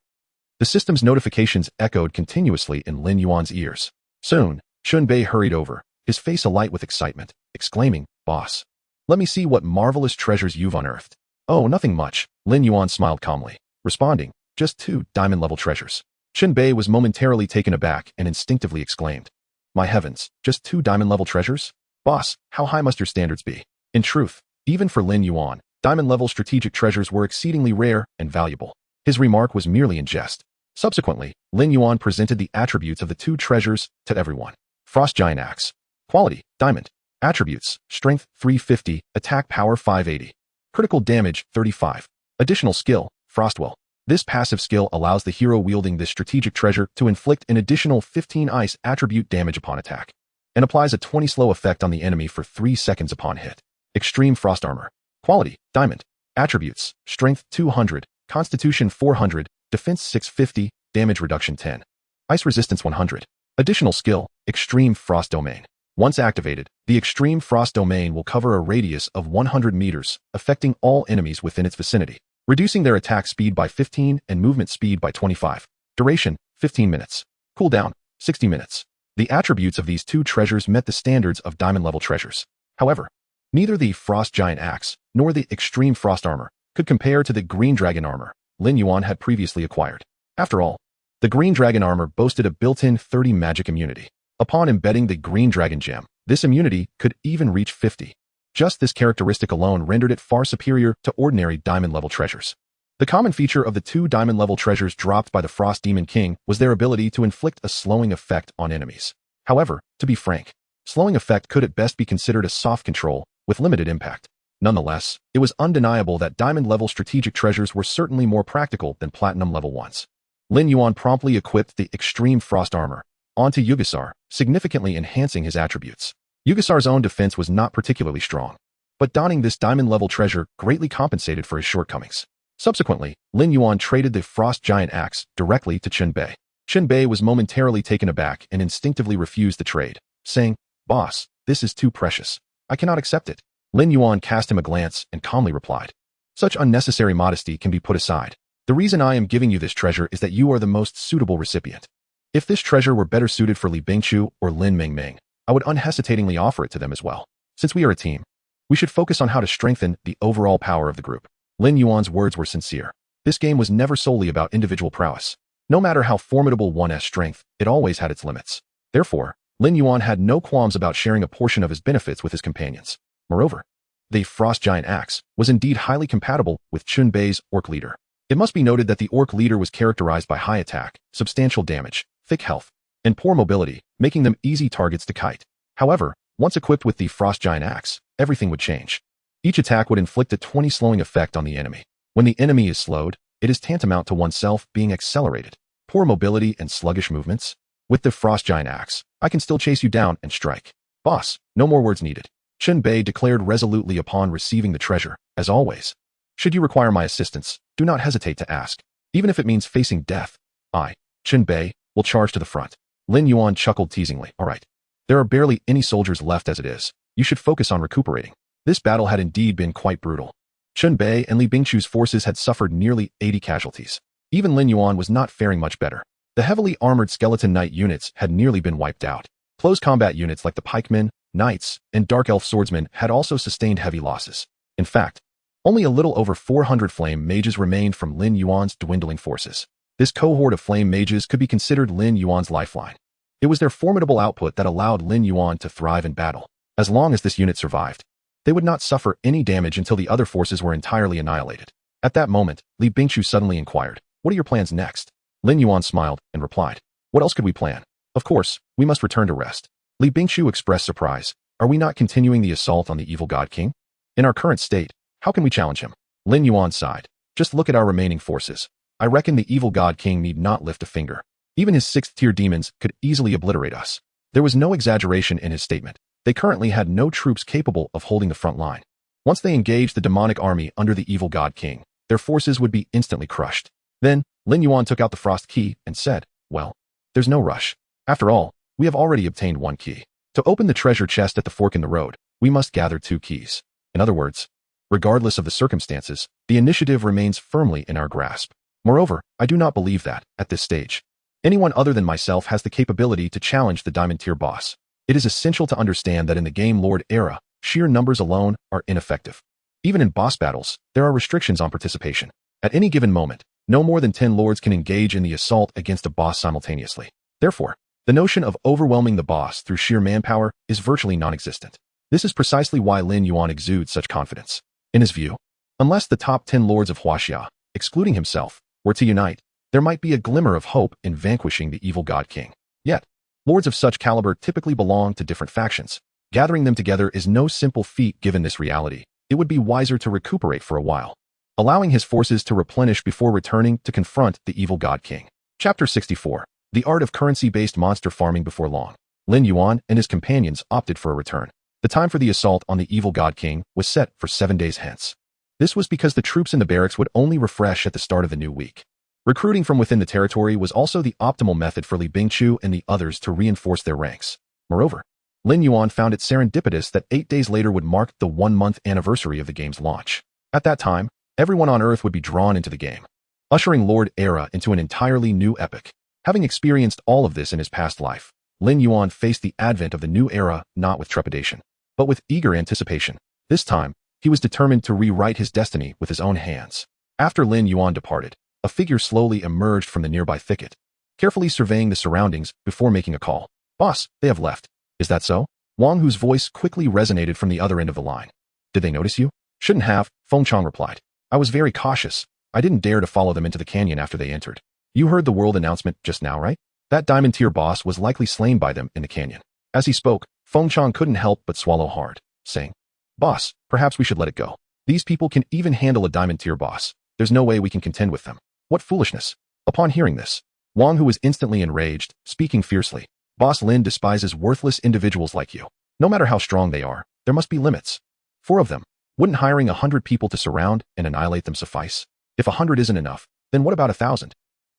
The system's notifications echoed continuously in Lin Yuan's ears. Soon, Chunbei hurried over, his face alight with excitement, exclaiming, "Boss, let me see what marvelous treasures you've unearthed." "Oh, nothing much," Lin Yuan smiled calmly, responding, "just 2 diamond-level treasures." Chunbei was momentarily taken aback and instinctively exclaimed, "My heavens, just 2 diamond-level treasures? Boss, how high must your standards be?" In truth, even for Lin Yuan, diamond-level strategic treasures were exceedingly rare and valuable. His remark was merely in jest. Subsequently, Lin Yuan presented the attributes of the 2 treasures to everyone. Frost Giant Axe. Quality, Diamond. Attributes, Strength 350, Attack Power 580. Critical Damage 35. Additional Skill, Frostwell. This passive skill allows the hero wielding this strategic treasure to inflict an additional 15 ice attribute damage upon attack, and applies a 20 slow effect on the enemy for 3 seconds upon hit. Extreme Frost Armor. Quality, Diamond. Attributes, Strength 200, Constitution 400, Defense 650, Damage Reduction 10. Ice Resistance 100. Additional Skill, Extreme Frost Domain. Once activated, the Extreme Frost Domain will cover a radius of 100 meters, affecting all enemies within its vicinity, reducing their attack speed by 15 and movement speed by 25. Duration, 15 minutes. Cooldown, 60 minutes. The attributes of these 2 treasures met the standards of diamond-level treasures. However, neither the Frost Giant Axe nor the Extreme Frost Armor could compare to the Green Dragon Armor Lin Yuan had previously acquired. After all, the Green Dragon Armor boasted a built-in 30 magic immunity. Upon embedding the Green Dragon Gem, this immunity could even reach 50. Just this characteristic alone rendered it far superior to ordinary diamond-level treasures. The common feature of the 2 diamond-level treasures dropped by the Frost Demon King was their ability to inflict a slowing effect on enemies. However, to be frank, slowing effect could at best be considered a soft control with limited impact. Nonetheless, it was undeniable that diamond-level strategic treasures were certainly more practical than platinum-level ones. Lin Yuan promptly equipped the Extreme Frost Armor onto Yugasar, significantly enhancing his attributes. Yugasar's own defense was not particularly strong, but donning this diamond-level treasure greatly compensated for his shortcomings. Subsequently, Lin Yuan traded the Frost Giant Axe directly to Chunbei. Chunbei was momentarily taken aback and instinctively refused the trade, saying, "Boss, this is too precious. I cannot accept it." Lin Yuan cast him a glance and calmly replied, "Such unnecessary modesty can be put aside. The reason I am giving you this treasure is that you are the most suitable recipient. If this treasure were better suited for Li Bingqiu or Lin Mengmeng, I would unhesitatingly offer it to them as well. Since we are a team, we should focus on how to strengthen the overall power of the group." Lin Yuan's words were sincere. This game was never solely about individual prowess. No matter how formidable one's strength, it always had its limits. Therefore, Lin Yuan had no qualms about sharing a portion of his benefits with his companions. Moreover, the Frost Giant Axe was indeed highly compatible with Chunbei's Orc Leader. It must be noted that the Orc Leader was characterized by high attack, substantial damage, thick health, and poor mobility, making them easy targets to kite. However, once equipped with the Frost Giant Axe, everything would change. Each attack would inflict a 20 slowing effect on the enemy. When the enemy is slowed, it is tantamount to oneself being accelerated. Poor mobility and sluggish movements. With the Frost Giant Axe, I can still chase you down and strike. Boss, no more words needed. Chunbei declared resolutely upon receiving the treasure. As always, should you require my assistance, do not hesitate to ask. Even if it means facing death, I, Chunbei, will charge to the front. Lin Yuan chuckled teasingly. All right. There are barely any soldiers left as it is. You should focus on recuperating. This battle had indeed been quite brutal. Chunbei and Li Bingqiu's forces had suffered nearly 80 casualties. Even Lin Yuan was not faring much better. The heavily armored skeleton knight units had nearly been wiped out. Close combat units like the pikemen, knights, and dark elf swordsmen had also sustained heavy losses. In fact, only a little over 400 flame mages remained from Lin Yuan's dwindling forces. This cohort of flame mages could be considered Lin Yuan's lifeline. It was their formidable output that allowed Lin Yuan to thrive in battle. As long as this unit survived, they would not suffer any damage until the other forces were entirely annihilated. At that moment, Li Bingqiu suddenly inquired, "What are your plans next?" Lin Yuan smiled and replied, "What else could we plan? Of course, we must return to rest." Li Bingqiu expressed surprise. "Are we not continuing the assault on the evil God king? In our current state, how can we challenge him?" Lin Yuan sighed. "Just look at our remaining forces. I reckon the evil God king need not lift a finger. Even his 6th-tier demons could easily obliterate us." There was no exaggeration in his statement. They currently had no troops capable of holding the front line. Once they engaged the demonic army under the evil God king, their forces would be instantly crushed. Then, Lin Yuan took out the frost key and said, "Well, there's no rush. After all, we have already obtained 1 key. To open the treasure chest at the fork in the road, we must gather 2 keys. In other words, regardless of the circumstances, the initiative remains firmly in our grasp." Moreover, I do not believe that, at this stage, anyone other than myself has the capability to challenge the Diamond Tier boss. It is essential to understand that in the Game Lord era, sheer numbers alone are ineffective. Even in boss battles, there are restrictions on participation. At any given moment, no more than 10 lords can engage in the assault against a boss simultaneously. Therefore, the notion of overwhelming the boss through sheer manpower is virtually non-existent. This is precisely why Lin Yuan exudes such confidence. In his view, unless the top 10 lords of Huaxia, excluding himself, were to unite, there might be a glimmer of hope in vanquishing the evil God King. Yet, lords of such caliber typically belong to different factions. Gathering them together is no simple feat given this reality. It would be wiser to recuperate for a while, allowing his forces to replenish before returning to confront the evil God King. Chapter 64. The Art of Currency-Based Monster Farming. Before long, Lin Yuan and his companions opted for a return. The time for the assault on the evil God King was set for 7 days hence. This was because the troops in the barracks would only refresh at the start of the new week. Recruiting from within the territory was also the optimal method for Li Bingqiu and the others to reinforce their ranks. Moreover, Lin Yuan found it serendipitous that 8 days later would mark the 1-month anniversary of the game's launch. At that time, everyone on Earth would be drawn into the game, ushering Lord Era into an entirely new epoch. Having experienced all of this in his past life, Lin Yuan faced the advent of the new era not with trepidation, but with eager anticipation. This time, he was determined to rewrite his destiny with his own hands. After Lin Yuan departed, a figure slowly emerged from the nearby thicket, carefully surveying the surroundings before making a call. "Boss, they have left." "Is that so?" Wang Hu's voice quickly resonated from the other end of the line. "Did they notice you?" "Shouldn't have," Feng Chong replied. "I was very cautious. I didn't dare to follow them into the canyon after they entered. You heard the world announcement just now, right? That Diamond Tier boss was likely slain by them in the canyon." As he spoke, Feng Chong couldn't help but swallow hard, saying, "Boss, perhaps we should let it go. These people can even handle a Diamond Tier boss. There's no way we can contend with them." "What foolishness." Upon hearing this, Wang Hu was instantly enraged, speaking fiercely. "Boss Lin despises worthless individuals like you. No matter how strong they are, there must be limits. 4 of them. Wouldn't hiring 100 people to surround and annihilate them suffice? If 100 isn't enough, then what about 1,000?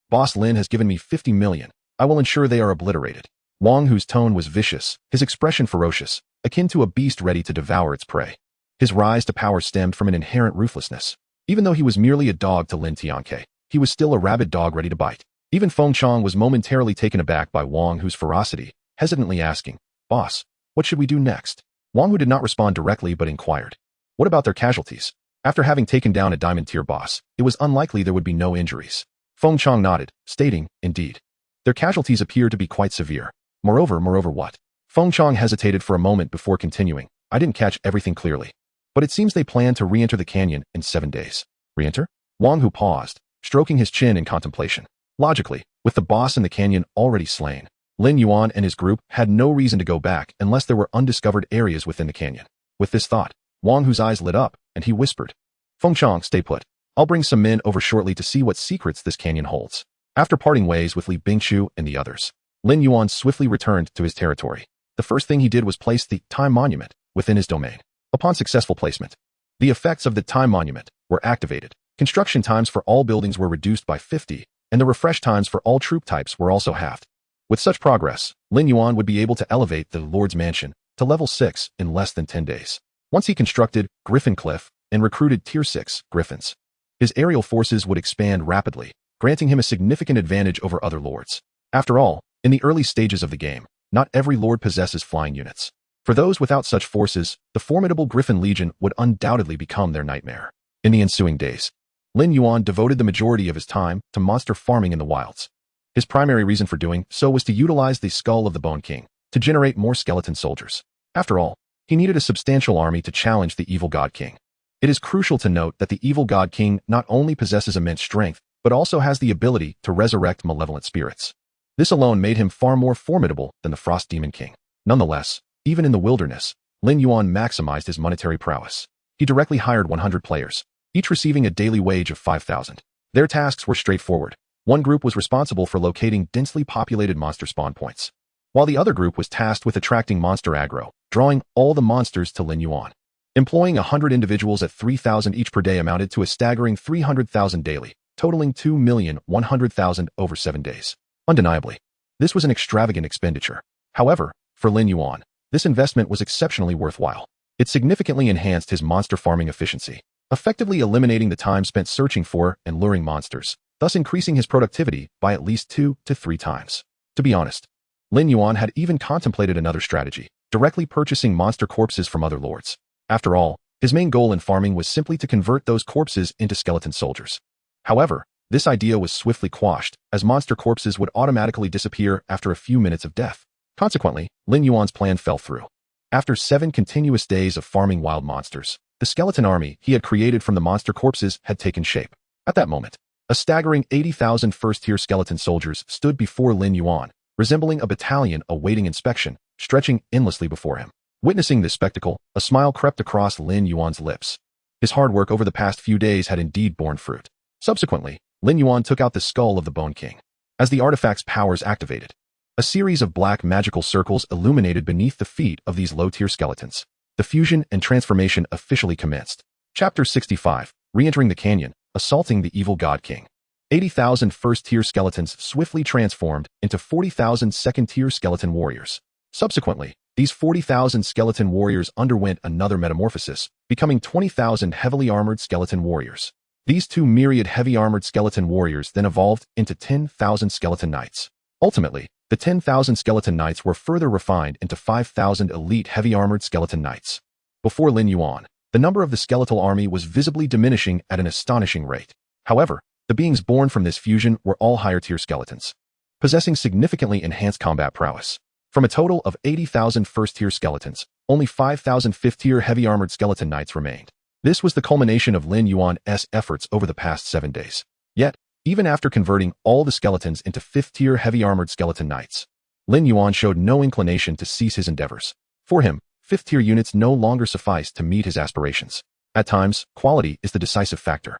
Boss Lin has given me 50 million. I will ensure they are obliterated." Wang Hu's tone was vicious, his expression ferocious, akin to a beast ready to devour its prey. His rise to power stemmed from an inherent ruthlessness. Even though he was merely a dog to Lin Tianke, he was still a rabid dog ready to bite. Even Feng Chong was momentarily taken aback by Wang Hu's ferocity, hesitantly asking, "Boss, what should we do next?" Wang Hu did not respond directly but inquired, "What about their casualties?" After having taken down a Diamond Tier boss, it was unlikely there would be no injuries. Feng Chong nodded, stating, "Indeed. Their casualties appear to be quite severe. Moreover what?" Feng Chong hesitated for a moment before continuing, "I didn't catch everything clearly. But it seems they plan to re-enter the canyon in 7 days. Re-enter?" Wang Hu paused, stroking his chin in contemplation. Logically, with the boss in the canyon already slain, Lin Yuan and his group had no reason to go back unless there were undiscovered areas within the canyon. With this thought, Wang Hu's eyes lit up, and he whispered, "Feng Chong, stay put. I'll bring some men over shortly to see what secrets this canyon holds." After parting ways with Li Bingqiu and the others, Lin Yuan swiftly returned to his territory. The first thing he did was place the Time Monument within his domain. Upon successful placement, the effects of the Time Monument were activated. Construction times for all buildings were reduced by 50, and the refresh times for all troop types were also halved. With such progress, Lin Yuan would be able to elevate the Lord's Mansion to level 6 in less than 10 days. Once he constructed Griffin Cliff and recruited Tier 6 Griffins, his aerial forces would expand rapidly, granting him a significant advantage over other lords. After all, in the early stages of the game, not every lord possesses flying units. For those without such forces, the formidable Griffin Legion would undoubtedly become their nightmare. In the ensuing days, Lin Yuan devoted the majority of his time to monster farming in the wilds. His primary reason for doing so was to utilize the skull of the Bone King to generate more skeleton soldiers. After all, he needed a substantial army to challenge the evil God King. It is crucial to note that the evil God King not only possesses immense strength, but also has the ability to resurrect malevolent spirits. This alone made him far more formidable than the Frost Demon King. Nonetheless, even in the wilderness, Lin Yuan maximized his monetary prowess. He directly hired 100 players, each receiving a daily wage of 5,000. Their tasks were straightforward. One group was responsible for locating densely populated monster spawn points, while the other group was tasked with attracting monster aggro, drawing all the monsters to Lin Yuan. Employing 100 individuals at 3,000 each per day amounted to a staggering 300,000 daily, totaling 2,100,000 over 7 days. Undeniably, this was an extravagant expenditure. However, for Lin Yuan, this investment was exceptionally worthwhile. It significantly enhanced his monster farming efficiency, effectively eliminating the time spent searching for and luring monsters, thus increasing his productivity by at least 2 to 3 times. To be honest, Lin Yuan had even contemplated another strategy, directly purchasing monster corpses from other lords. After all, his main goal in farming was simply to convert those corpses into skeleton soldiers. However, this idea was swiftly quashed, as monster corpses would automatically disappear after a few minutes of death. Consequently, Lin Yuan's plan fell through. After 7 continuous days of farming wild monsters, the skeleton army he had created from the monster corpses had taken shape. At that moment, a staggering 80,000 first-tier skeleton soldiers stood before Lin Yuan, resembling a battalion awaiting inspection, stretching endlessly before him. Witnessing this spectacle, a smile crept across Lin Yuan's lips. His hard work over the past few days had indeed borne fruit. Subsequently, Lin Yuan took out the skull of the Bone King. As the artifact's powers activated, a series of black magical circles illuminated beneath the feet of these low-tier skeletons. The fusion and transformation officially commenced. Chapter 65, Re-entering the Canyon, Assaulting the Evil God King. 80,000 first-tier skeletons swiftly transformed into 40,000 second-tier skeleton warriors. Subsequently, these 40,000 skeleton warriors underwent another metamorphosis, becoming 20,000 heavily armored skeleton warriors. These 2 myriad heavy-armored skeleton warriors then evolved into 10,000 skeleton knights. Ultimately, the 10,000 skeleton knights were further refined into 5,000 elite heavy-armored skeleton knights. Before Lin Yuan, the number of the skeletal army was visibly diminishing at an astonishing rate. However, the beings born from this fusion were all higher-tier skeletons, possessing significantly enhanced combat prowess. From a total of 80,000 first-tier skeletons, only 5,000 fifth-tier heavy-armored skeleton knights remained. This was the culmination of Lin Yuan's efforts over the past 7 days. Yet, even after converting all the skeletons into 5th-tier heavy-armored skeleton knights, Lin Yuan showed no inclination to cease his endeavors. For him, 5th-tier units no longer sufficed to meet his aspirations. At times, quality is the decisive factor.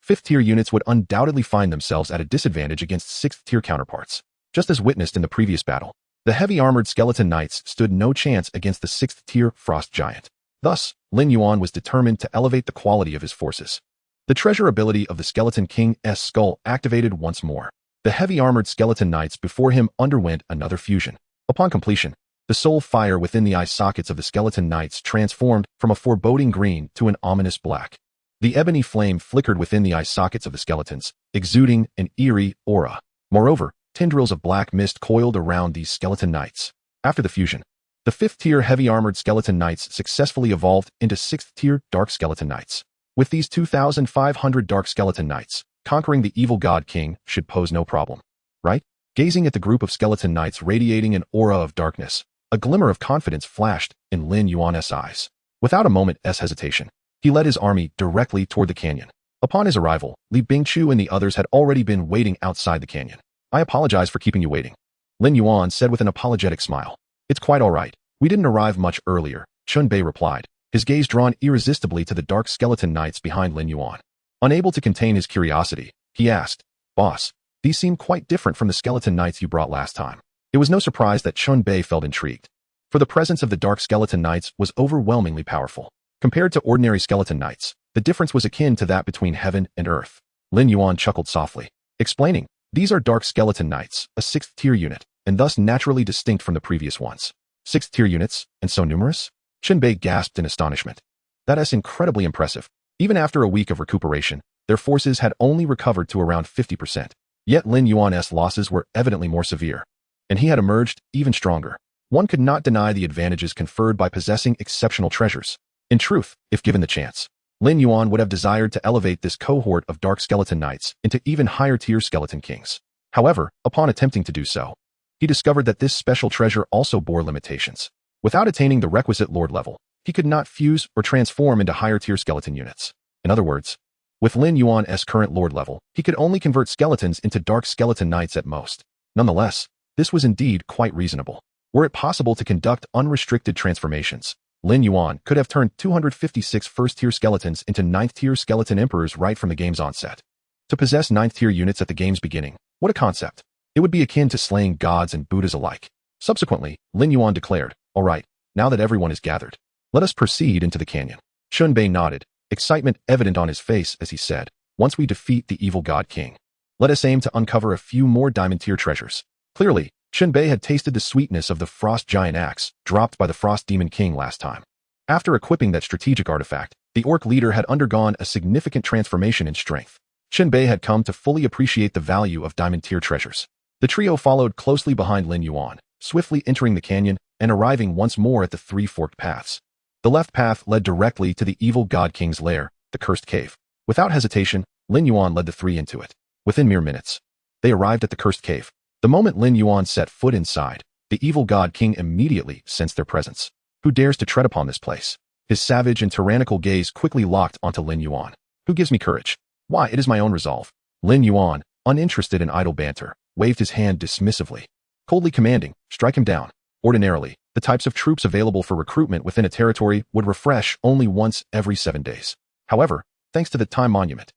5th-tier units would undoubtedly find themselves at a disadvantage against 6th-tier counterparts. Just as witnessed in the previous battle, the heavy-armored skeleton knights stood no chance against the 6th-tier frost giant. Thus, Lin Yuan was determined to elevate the quality of his forces. The treasure ability of the Skeleton King's skull activated once more. The heavy-armored skeleton knights before him underwent another fusion. Upon completion, the soul fire within the eye sockets of the skeleton knights transformed from a foreboding green to an ominous black. The ebony flame flickered within the eye sockets of the skeletons, exuding an eerie aura. Moreover, tendrils of black mist coiled around these skeleton knights. After the fusion, the 5th-tier heavy-armored skeleton knights successfully evolved into 6th-tier dark skeleton knights. With these 2,500 dark skeleton knights, conquering the evil god king should pose no problem, right? Gazing at the group of skeleton knights radiating an aura of darkness, a glimmer of confidence flashed in Lin Yuan's eyes. Without a moment's hesitation, he led his army directly toward the canyon. Upon his arrival, Li Bingchu and the others had already been waiting outside the canyon. "I apologize for keeping you waiting," Lin Yuan said with an apologetic smile. "It's quite all right. We didn't arrive much earlier," Chun Bei replied, his gaze drawn irresistibly to the dark skeleton knights behind Lin Yuan. Unable to contain his curiosity, he asked, "Boss, these seem quite different from the skeleton knights you brought last time." It was no surprise that Chun Bei felt intrigued, for the presence of the dark skeleton knights was overwhelmingly powerful. Compared to ordinary skeleton knights, the difference was akin to that between heaven and earth. Lin Yuan chuckled softly, explaining, "These are dark skeleton knights, a 6th-tier unit, and thus naturally distinct from the previous ones." 6th-tier units, and so numerous? Chun Bei gasped in astonishment. That is incredibly impressive. Even after a week of recuperation, their forces had only recovered to around 50%. Yet Lin Yuan's losses were evidently more severe, and he had emerged even stronger. One could not deny the advantages conferred by possessing exceptional treasures. In truth, if given the chance, Lin Yuan would have desired to elevate this cohort of dark skeleton knights into even higher-tier skeleton kings. However, upon attempting to do so, he discovered that this special treasure also bore limitations. Without attaining the requisite lord level, he could not fuse or transform into higher-tier skeleton units. In other words, with Lin Yuan's current lord level, he could only convert skeletons into dark skeleton knights at most. Nonetheless, this was indeed quite reasonable. Were it possible to conduct unrestricted transformations, Lin Yuan could have turned 256 first-tier skeletons into 9th-tier skeleton emperors right from the game's onset. To possess 9th-tier units at the game's beginning, what a concept. It would be akin to slaying gods and Buddhas alike. Subsequently, Lin Yuan declared, "All right, now that everyone is gathered, let us proceed into the canyon." Chun Bei nodded, excitement evident on his face as he said, "Once we defeat the evil god king, let us aim to uncover a few more diamond-tier treasures." Clearly, Chun Bei had tasted the sweetness of the frost giant axe dropped by the frost demon king last time. After equipping that strategic artifact, the orc leader had undergone a significant transformation in strength. Bei had come to fully appreciate the value of diamond-tier treasures. The trio followed closely behind Lin Yuan, swiftly entering the canyon and arriving once more at the three forked paths. The left path led directly to the evil God King's lair, the Cursed Cave. Without hesitation, Lin Yuan led the three into it. Within mere minutes, they arrived at the Cursed Cave. The moment Lin Yuan set foot inside, the evil God King immediately sensed their presence. Who dares to tread upon this place? His savage and tyrannical gaze quickly locked onto Lin Yuan. Who gives me courage? Why, it is my own resolve. Lin Yuan, uninterested in idle banter, waved his hand dismissively, coldly commanding, strike him down. Ordinarily, the types of troops available for recruitment within a territory would refresh only once every 7 days. However, thanks to the time monument,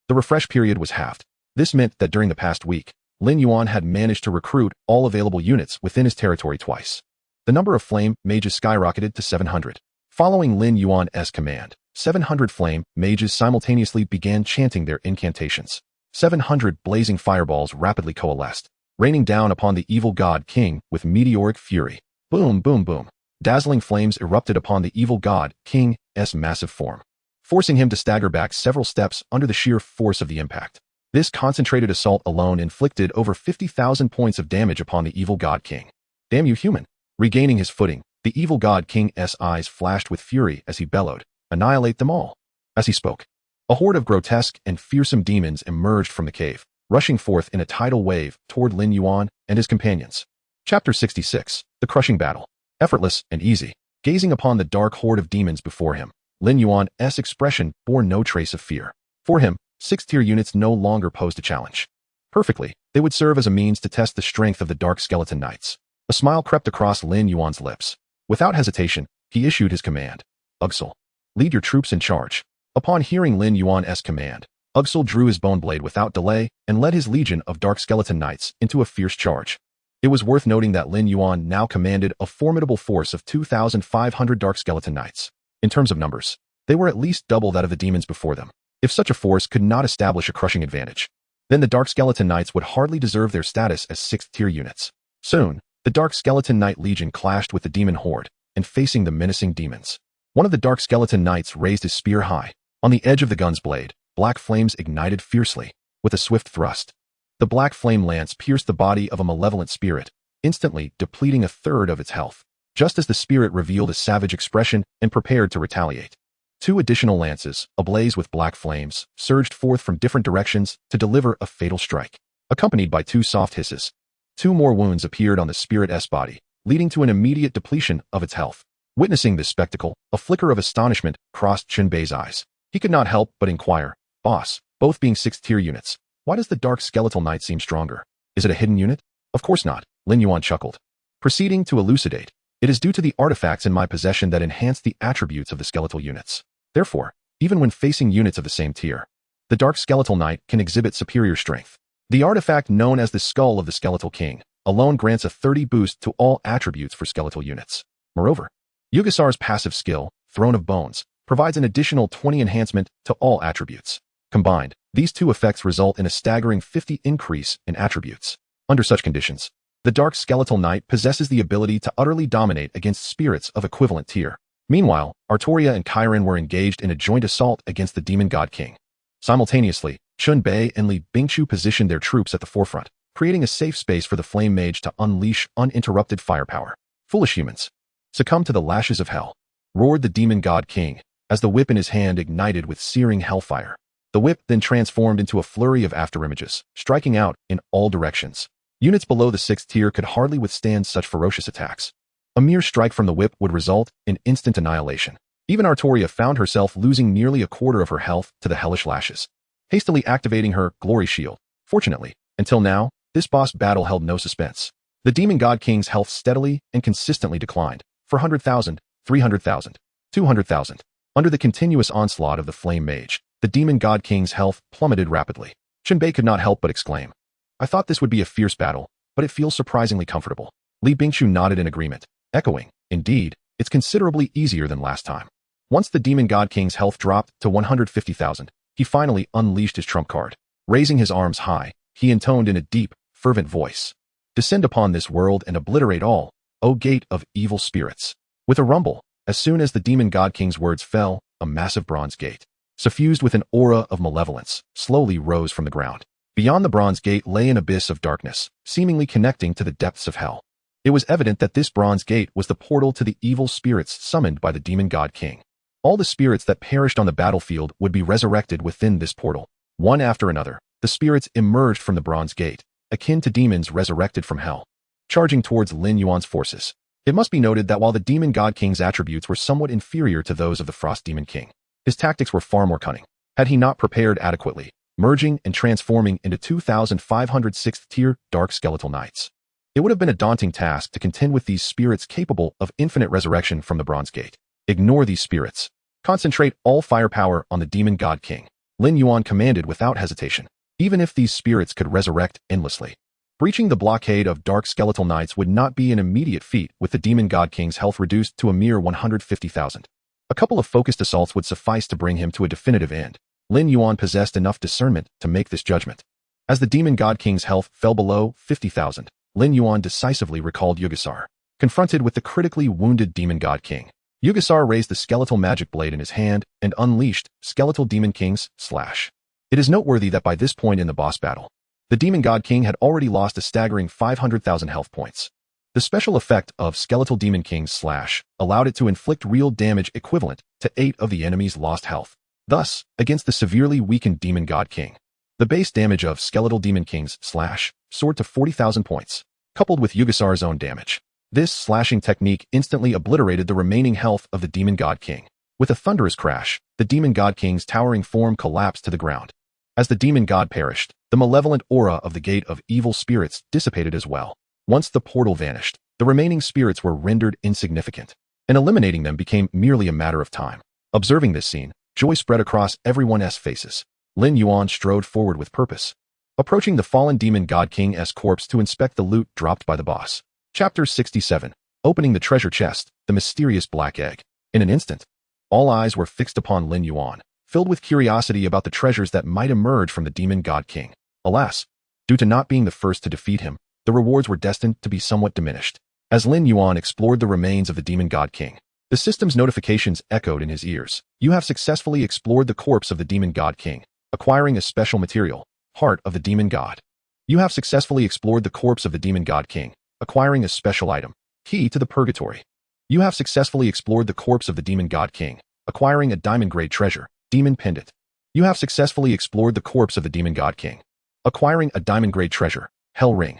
the refresh period was halved. This meant that during the past week, Lin Yuan had managed to recruit all available units within his territory twice. The number of flame mages skyrocketed to 700. Following Lin Yuan's command, 700 flame mages simultaneously began chanting their incantations. 700 blazing fireballs rapidly coalesced, raining down upon the evil God King with meteoric fury. Boom, boom, boom. Dazzling flames erupted upon the evil God King's massive form, forcing him to stagger back several steps under the sheer force of the impact. This concentrated assault alone inflicted over 50,000 points of damage upon the evil God King. Damn you, human! Regaining his footing, the evil God King's eyes flashed with fury as he bellowed, annihilate them all. As he spoke, a horde of grotesque and fearsome demons emerged from the cave, rushing forth in a tidal wave toward Lin Yuan and his companions. Chapter 66, The Crushing Battle. Effortless and easy. Gazing upon the dark horde of demons before him, Lin Yuan's expression bore no trace of fear. For him, 6th-tier units no longer posed a challenge. Perfectly, they would serve as a means to test the strength of the Dark Skeleton Knights. A smile crept across Lin Yuan's lips. Without hesitation, he issued his command. Ugsel, lead your troops in charge. Upon hearing Lin Yuan's command, Ugsel drew his bone blade without delay and led his legion of Dark Skeleton Knights into a fierce charge. It was worth noting that Lin Yuan now commanded a formidable force of 2,500 Dark Skeleton Knights. In terms of numbers, they were at least double that of the demons before them. If such a force could not establish a crushing advantage, then the Dark Skeleton Knights would hardly deserve their status as 6th-tier units. Soon, the Dark Skeleton Knight Legion clashed with the demon horde, and facing the menacing demons, one of the Dark Skeleton Knights raised his spear high. On the edge of the gun's blade, black flames ignited fiercely. With a swift thrust, the black flame lance pierced the body of a malevolent spirit, instantly depleting a third of its health. Just as the spirit revealed a savage expression and prepared to retaliate, 2 additional lances, ablaze with black flames, surged forth from different directions to deliver a fatal strike. Accompanied by 2 soft hisses, 2 more wounds appeared on the spirit's body, leading to an immediate depletion of its health. Witnessing this spectacle, a flicker of astonishment crossed Bei's eyes. He could not help but inquire, "Boss, both being 6th-tier units, why does the Dark Skeletal Knight seem stronger? Is it a hidden unit?" "Of course not," Lin Yuan chuckled. Proceeding to elucidate, "It is due to the artifacts in my possession that enhance the attributes of the skeletal units. Therefore, even when facing units of the same tier, the Dark Skeletal Knight can exhibit superior strength. The artifact known as the Skull of the Skeletal King alone grants a 30 boost to all attributes for skeletal units. Moreover, Yugasar's passive skill, Throne of Bones, provides an additional 20 enhancement to all attributes. Combined, these 2 effects result in a staggering 50 increase in attributes. Under such conditions, the Dark Skeletal Knight possesses the ability to utterly dominate against spirits of equivalent tier." Meanwhile, Artoria and Chiron were engaged in a joint assault against the Demon God King. Simultaneously, Bei and Li Bingchu positioned their troops at the forefront, creating a safe space for the Flame Mage to unleash uninterrupted firepower. "Foolish humans, succumb to the lashes of hell," roared the Demon God King, as the whip in his hand ignited with searing hellfire. The whip then transformed into a flurry of afterimages, striking out in all directions. Units below the 6th tier could hardly withstand such ferocious attacks. A mere strike from the whip would result in instant annihilation. Even Artoria found herself losing nearly a quarter of her health to the hellish lashes, hastily activating her glory shield. Fortunately, until now, this boss battle held no suspense. The Demon God King's health steadily and consistently declined, 400,000, 300,000, 200,000. Under the continuous onslaught of the Flame Mage, the Demon God King's health plummeted rapidly. Bei could not help but exclaim, "I thought this would be a fierce battle, but it feels surprisingly comfortable." Li Bingchu nodded in agreement, echoing, "Indeed, it's considerably easier than last time." Once the Demon God King's health dropped to 150,000, he finally unleashed his trump card. Raising his arms high, he intoned in a deep, fervent voice, "Descend upon this world and obliterate all, O gate of evil spirits." With a rumble, as soon as the Demon God King's words fell, a massive bronze gate, suffused with an aura of malevolence, slowly rose from the ground. Beyond the bronze gate lay an abyss of darkness, seemingly connecting to the depths of hell. It was evident that this bronze gate was the portal to the evil spirits summoned by the demon god king. All the spirits that perished on the battlefield would be resurrected within this portal. One after another, the spirits emerged from the bronze gate, akin to demons resurrected from hell, charging towards Lin Yuan's forces. It must be noted that while the demon god king's attributes were somewhat inferior to those of the frost demon king, his tactics were far more cunning. Had he not prepared adequately, merging and transforming into 2,506th-tier dark skeletal knights, it would have been a daunting task to contend with these spirits capable of infinite resurrection from the bronze gate. Ignore these spirits. Concentrate all firepower on the demon god king, Lin Yuan commanded without hesitation. Even if these spirits could resurrect endlessly, breaching the blockade of dark skeletal knights would not be an immediate feat with the demon god king's health reduced to a mere 150,000. A couple of focused assaults would suffice to bring him to a definitive end. Lin Yuan possessed enough discernment to make this judgment. As the demon god king's health fell below 50,000, Lin Yuan decisively recalled Yugasar. Confronted with the critically wounded demon god king, Yugasar raised the skeletal magic blade in his hand and unleashed Skeletal Demon King's slash. It is noteworthy that by this point in the boss battle, the demon god king had already lost a staggering 500,000 health points. The special effect of Skeletal Demon King's slash allowed it to inflict real damage equivalent to 8 of the enemy's lost health. Thus, against the severely weakened demon god king, the base damage of Skeletal Demon King's slash soared to 40,000 points, coupled with Yugasar's own damage. This slashing technique instantly obliterated the remaining health of the demon god king. With a thunderous crash, the demon god king's towering form collapsed to the ground. As the demon god perished, the malevolent aura of the gate of evil spirits dissipated as well. Once the portal vanished, the remaining spirits were rendered insignificant, and eliminating them became merely a matter of time. Observing this scene, joy spread across everyone's faces. Lin Yuan strode forward with purpose, approaching the fallen demon god king's corpse to inspect the loot dropped by the boss. Chapter 67. Opening the treasure chest, the mysterious black egg. In an instant, all eyes were fixed upon Lin Yuan, filled with curiosity about the treasures that might emerge from the demon god king. Alas, due to not being the first to defeat him, the rewards were destined to be somewhat diminished. As Lin Yuan explored the remains of the demon god king, the system's notifications echoed in his ears. You have successfully explored the corpse of the demon god king, acquiring a special material, Heart of the Demon God. You have successfully explored the corpse of the demon god king, acquiring a special item, Key to the Purgatory. You have successfully explored the corpse of the demon god king, acquiring a diamond-grade treasure, Demon Pendant. You have successfully explored the corpse of the demon god king, acquiring a diamond-grade treasure, Hell Ring.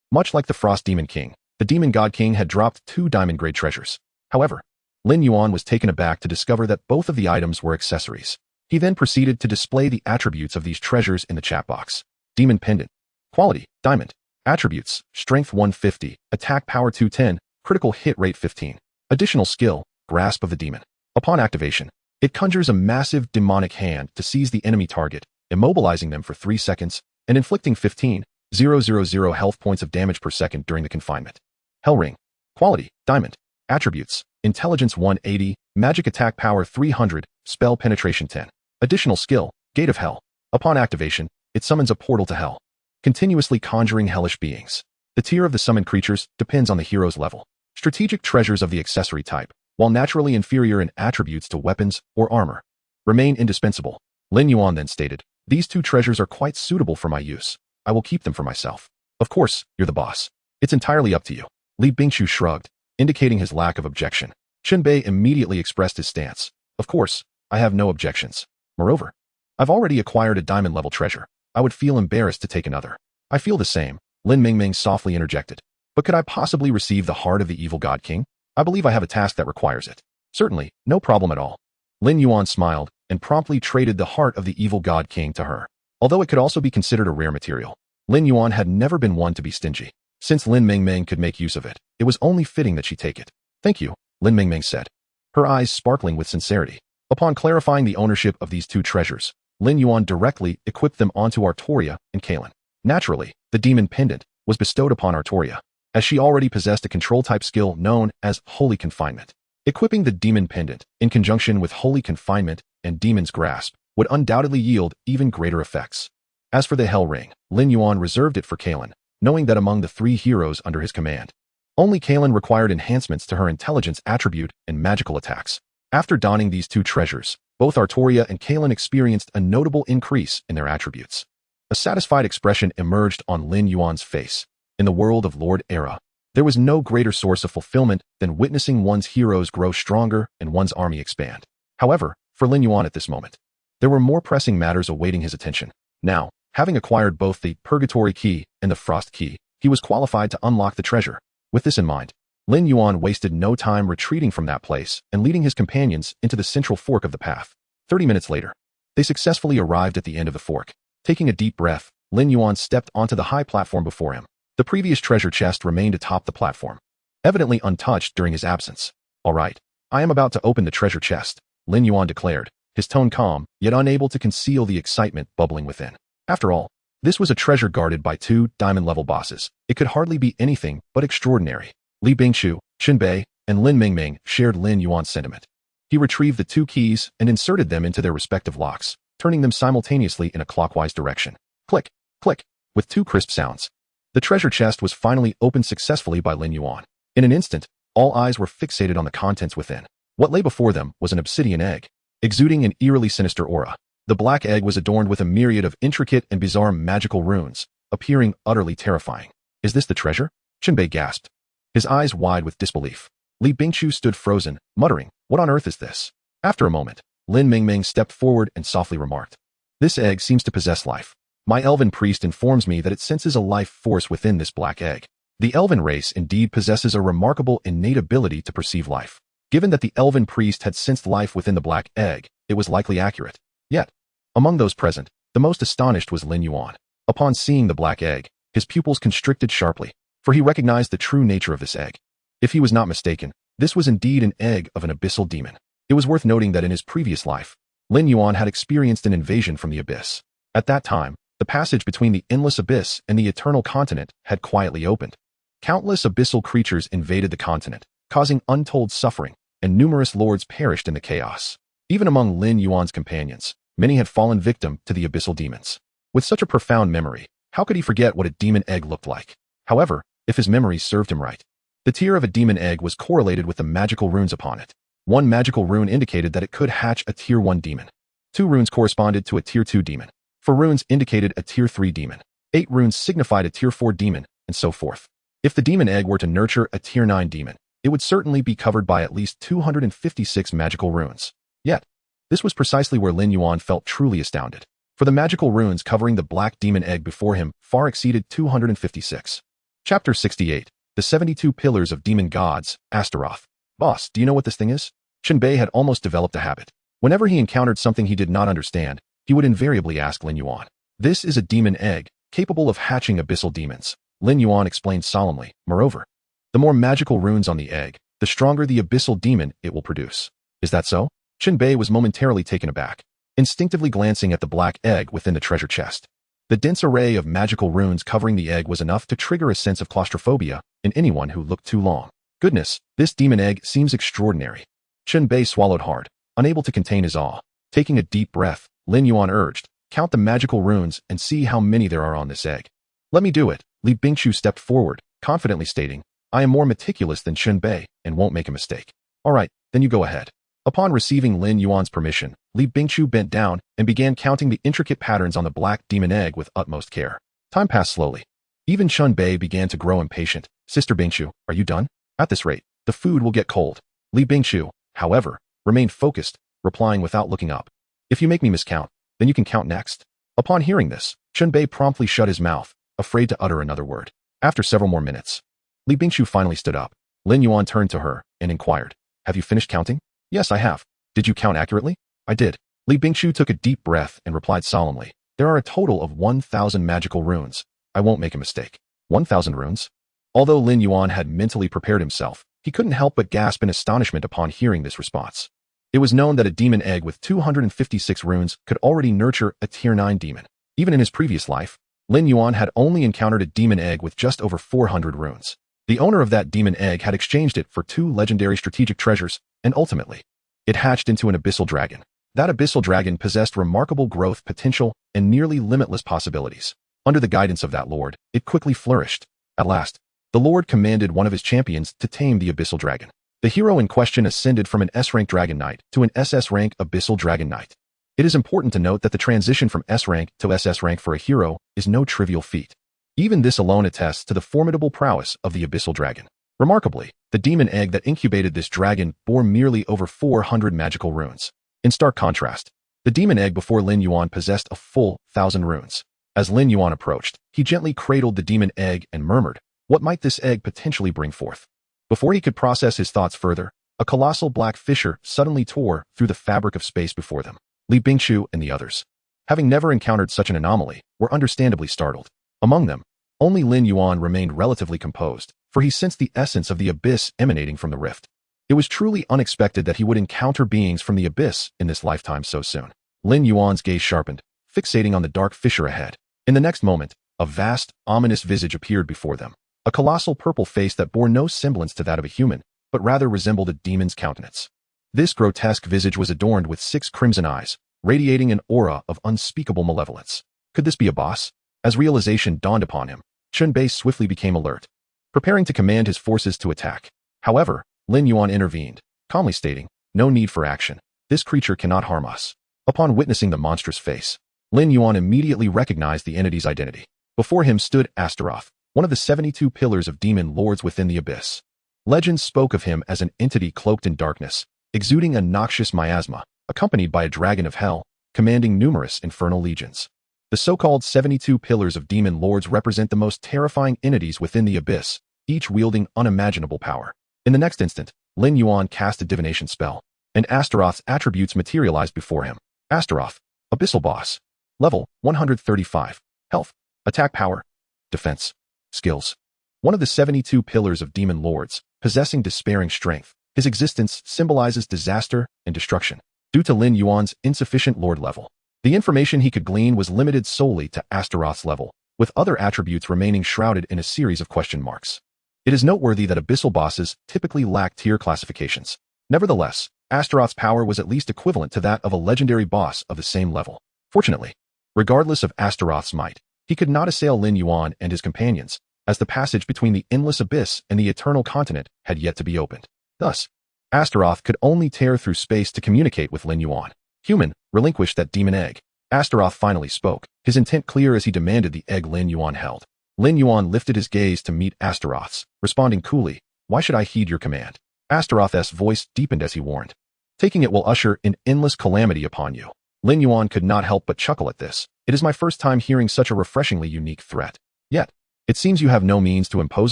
Much like the Frost Demon King, the demon god king had dropped 2 diamond-grade treasures. However, Lin Yuan was taken aback to discover that both of the items were accessories. He then proceeded to display the attributes of these treasures in the chat box. Demon Pendant. Quality, Diamond. Attributes, Strength 150, Attack Power 210, Critical Hit Rate 15. Additional skill, Grasp of the Demon. Upon activation, it conjures a massive demonic hand to seize the enemy target, immobilizing them for 3 seconds, and inflicting 15,000 health points of damage per second during the confinement. Hell Ring. Quality, Diamond. Attributes, Intelligence 180, Magic Attack Power 300, Spell Penetration 10. Additional skill, Gate of Hell. Upon activation, it summons a portal to hell, continuously conjuring hellish beings. The tier of the summoned creatures depends on the hero's level. Strategic treasures of the accessory type, while naturally inferior in attributes to weapons or armor, remain indispensable. Lin Yuan then stated, these 2 treasures are quite suitable for my use. I will keep them for myself. Of course, you're the boss. It's entirely up to you. Li Bingshu shrugged, indicating his lack of objection. Bei immediately expressed his stance. Of course, I have no objections. Moreover, I've already acquired a diamond-level treasure. I would feel embarrassed to take another. I feel the same, Lin Mingming softly interjected. But could I possibly receive the heart of the evil god king? I believe I have a task that requires it. Certainly, no problem at all. Lin Yuan smiled and promptly traded the heart of the evil god king to her. Although it could also be considered a rare material, Lin Yuan had never been one to be stingy. Since Lin Mingming could make use of it, it was only fitting that she take it. Thank you, Lin Mingming said, her eyes sparkling with sincerity. Upon clarifying the ownership of these 2 treasures, Lin Yuan directly equipped them onto Artoria and Kalen. Naturally, the Demon Pendant was bestowed upon Artoria, as she already possessed a control-type skill known as Holy Confinement. Equipping the Demon Pendant, in conjunction with Holy Confinement and Demon's Grasp, would undoubtedly yield even greater effects. As for the Hell Ring, Lin Yuan reserved it for Kalen, knowing that among the 3 heroes under his command, only Kalen required enhancements to her intelligence attribute and magical attacks. After donning these 2 treasures, Both Artoria and Kalen experienced a notable increase in their attributes. A satisfied expression emerged on Lin Yuan's face. In the world of Lord Era, there was no greater source of fulfillment than witnessing one's heroes grow stronger and one's army expand. However, for Lin Yuan at this moment, there were more pressing matters awaiting his attention. Now, having acquired both the Purgatory Key and the Frost Key, he was qualified to unlock the treasure. With this in mind, Lin Yuan wasted no time retreating from that place and leading his companions into the central fork of the path. 30 minutes later, they successfully arrived at the end of the fork. Taking a deep breath, Lin Yuan stepped onto the high platform before him. The previous treasure chest remained atop the platform, evidently untouched during his absence. All right, I am about to open the treasure chest, Lin Yuan declared, his tone calm, yet unable to conceal the excitement bubbling within. After all, this was a treasure guarded by 2 diamond-level bosses. It could hardly be anything but extraordinary. Li Bingqiu, Chen Bei, and Lin Mingming shared Lin Yuan's sentiment. He retrieved the 2 keys and inserted them into their respective locks, turning them simultaneously in a clockwise direction. Click, click, with 2 crisp sounds. The treasure chest was finally opened successfully by Lin Yuan. In an instant, all eyes were fixated on the contents within. What lay before them was an obsidian egg, exuding an eerily sinister aura. The black egg was adorned with a myriad of intricate and bizarre magical runes, appearing utterly terrifying. Is this the treasure? Qianbei gasped, his eyes wide with disbelief. Li Bingqiu stood frozen, muttering, what on earth is this? After a moment, Lin Mingming stepped forward and softly remarked, this egg seems to possess life. My elven priest informs me that it senses a life force within this black egg. The elven race indeed possesses a remarkable innate ability to perceive life. Given that the elven priest had sensed life within the black egg, it was likely accurate. Yet, among those present, the most astonished was Lin Yuan. Upon seeing the black egg, his pupils constricted sharply, for he recognized the true nature of this egg. If he was not mistaken, this was indeed an egg of an abyssal demon. It was worth noting that in his previous life, Lin Yuan had experienced an invasion from the abyss. At that time, the passage between the endless abyss and the eternal continent had quietly opened. Countless abyssal creatures invaded the continent, causing untold suffering, and numerous lords perished in the chaos. Even among Lin Yuan's companions, many had fallen victim to the abyssal demons. With such a profound memory, how could he forget what a demon egg looked like? However, if his memories served him right, the tier of a demon egg was correlated with the magical runes upon it. 1 magical rune indicated that it could hatch a tier 1 demon. 2 runes corresponded to a tier 2 demon. 4 runes indicated a tier 3 demon. 8 runes signified a tier 4 demon, and so forth. If the demon egg were to nurture a tier 9 demon, it would certainly be covered by at least 256 magical runes. Yet, this was precisely where Lin Yuan felt truly astounded, for the magical runes covering the black demon egg before him far exceeded 256. Chapter 68, The 72 Pillars of Demon Gods, Astaroth. Boss, do you know what this thing is? Qianbei had almost developed a habit. Whenever he encountered something he did not understand, he would invariably ask Lin Yuan. This is a demon egg, capable of hatching abyssal demons, Lin Yuan explained solemnly. Moreover, the more magical runes on the egg, the stronger the abyssal demon it will produce. Is that so? Qianbei was momentarily taken aback, instinctively glancing at the black egg within the treasure chest. The dense array of magical runes covering the egg was enough to trigger a sense of claustrophobia in anyone who looked too long. Goodness, this demon egg seems extraordinary. Qianbei swallowed hard, unable to contain his awe. Taking a deep breath, Lin Yuan urged, count the magical runes and see how many there are on this egg. Let me do it. Li Bingqiu stepped forward, confidently stating, I am more meticulous than Qianbei and won't make a mistake. All right, then you go ahead. Upon receiving Lin Yuan's permission, Li Bingqiu bent down and began counting the intricate patterns on the black demon egg with utmost care. Time passed slowly. Even Qianbei began to grow impatient. Sister Bingqiu, are you done? At this rate, the food will get cold. Li Bingqiu, however, remained focused, replying without looking up. If you make me miscount, then you can count next. Upon hearing this, Qianbei promptly shut his mouth, afraid to utter another word. After several more minutes, Li Bingqiu finally stood up. Lin Yuan turned to her and inquired, have you finished counting? Yes, I have. Did you count accurately? I did. Li Bingqiu took a deep breath and replied solemnly, there are a total of 1,000 magical runes. I won't make a mistake. 1,000 runes? Although Lin Yuan had mentally prepared himself, he couldn't help but gasp in astonishment upon hearing this response. It was known that a demon egg with 256 runes could already nurture a tier 9 demon. Even in his previous life, Lin Yuan had only encountered a demon egg with just over 400 runes. The owner of that demon egg had exchanged it for 2 legendary strategic treasures, and ultimately, it hatched into an abyssal dragon. That abyssal dragon possessed remarkable growth potential and nearly limitless possibilities. Under the guidance of that lord, it quickly flourished. At last, the lord commanded one of his champions to tame the abyssal dragon. The hero in question ascended from an S-rank Dragon Knight to an SS-rank Abyssal Dragon Knight. It is important to note that the transition from S-rank to SS rank for a hero is no trivial feat. Even this alone attests to the formidable prowess of the Abyssal Dragon. Remarkably, the demon egg that incubated this dragon bore merely over 400 magical runes. In stark contrast, the demon egg before Lin Yuan possessed a full 1,000 runes. As Lin Yuan approached, he gently cradled the demon egg and murmured, "What might this egg potentially bring forth?" Before he could process his thoughts further, a colossal black fissure suddenly tore through the fabric of space before them. Li Bingqiu and the others, having never encountered such an anomaly, were understandably startled. Among them, only Lin Yuan remained relatively composed, for he sensed the essence of the abyss emanating from the rift. It was truly unexpected that he would encounter beings from the abyss in this lifetime so soon. Lin Yuan's gaze sharpened, fixating on the dark fissure ahead. In the next moment, a vast, ominous visage appeared before them. A colossal purple face that bore no semblance to that of a human, but rather resembled a demon's countenance. This grotesque visage was adorned with 6 crimson eyes, radiating an aura of unspeakable malevolence. Could this be a boss? As realization dawned upon him, Chunbei swiftly became alert, preparing to command his forces to attack. However, Lin Yuan intervened, calmly stating, "No need for action. This creature cannot harm us." Upon witnessing the monstrous face, Lin Yuan immediately recognized the entity's identity. Before him stood Astaroth, one of the 72 pillars of demon lords within the abyss. Legends spoke of him as an entity cloaked in darkness, exuding a noxious miasma, accompanied by a dragon of hell, commanding numerous infernal legions. The so-called 72 pillars of demon lords represent the most terrifying entities within the abyss, each wielding unimaginable power. In the next instant, Lin Yuan cast a divination spell, and Astaroth's attributes materialized before him. Astaroth, Abyssal Boss. Level 135. Health, Attack Power, Defense, Skills. One of the 72 pillars of demon lords, possessing despairing strength, his existence symbolizes disaster and destruction. Due to Lin Yuan's insufficient lord level, the information he could glean was limited solely to Astaroth's level, with other attributes remaining shrouded in a series of question marks. It is noteworthy that abyssal bosses typically lack tier classifications. Nevertheless, Astaroth's power was at least equivalent to that of a legendary boss of the same level. Fortunately, regardless of Astaroth's might, he could not assail Lin Yuan and his companions, as the passage between the endless abyss and the eternal continent had yet to be opened. Thus, Astaroth could only tear through space to communicate with Lin Yuan. "Human, relinquish that demon egg." Astaroth finally spoke, his intent clear as he demanded the egg Lin Yuan held. Lin Yuan lifted his gaze to meet Astaroth's, responding coolly, "Why should I heed your command?" Astaroth's voice deepened as he warned, "Taking it will usher in endless calamity upon you." Lin Yuan could not help but chuckle at this. "It is my first time hearing such a refreshingly unique threat. Yet, it seems you have no means to impose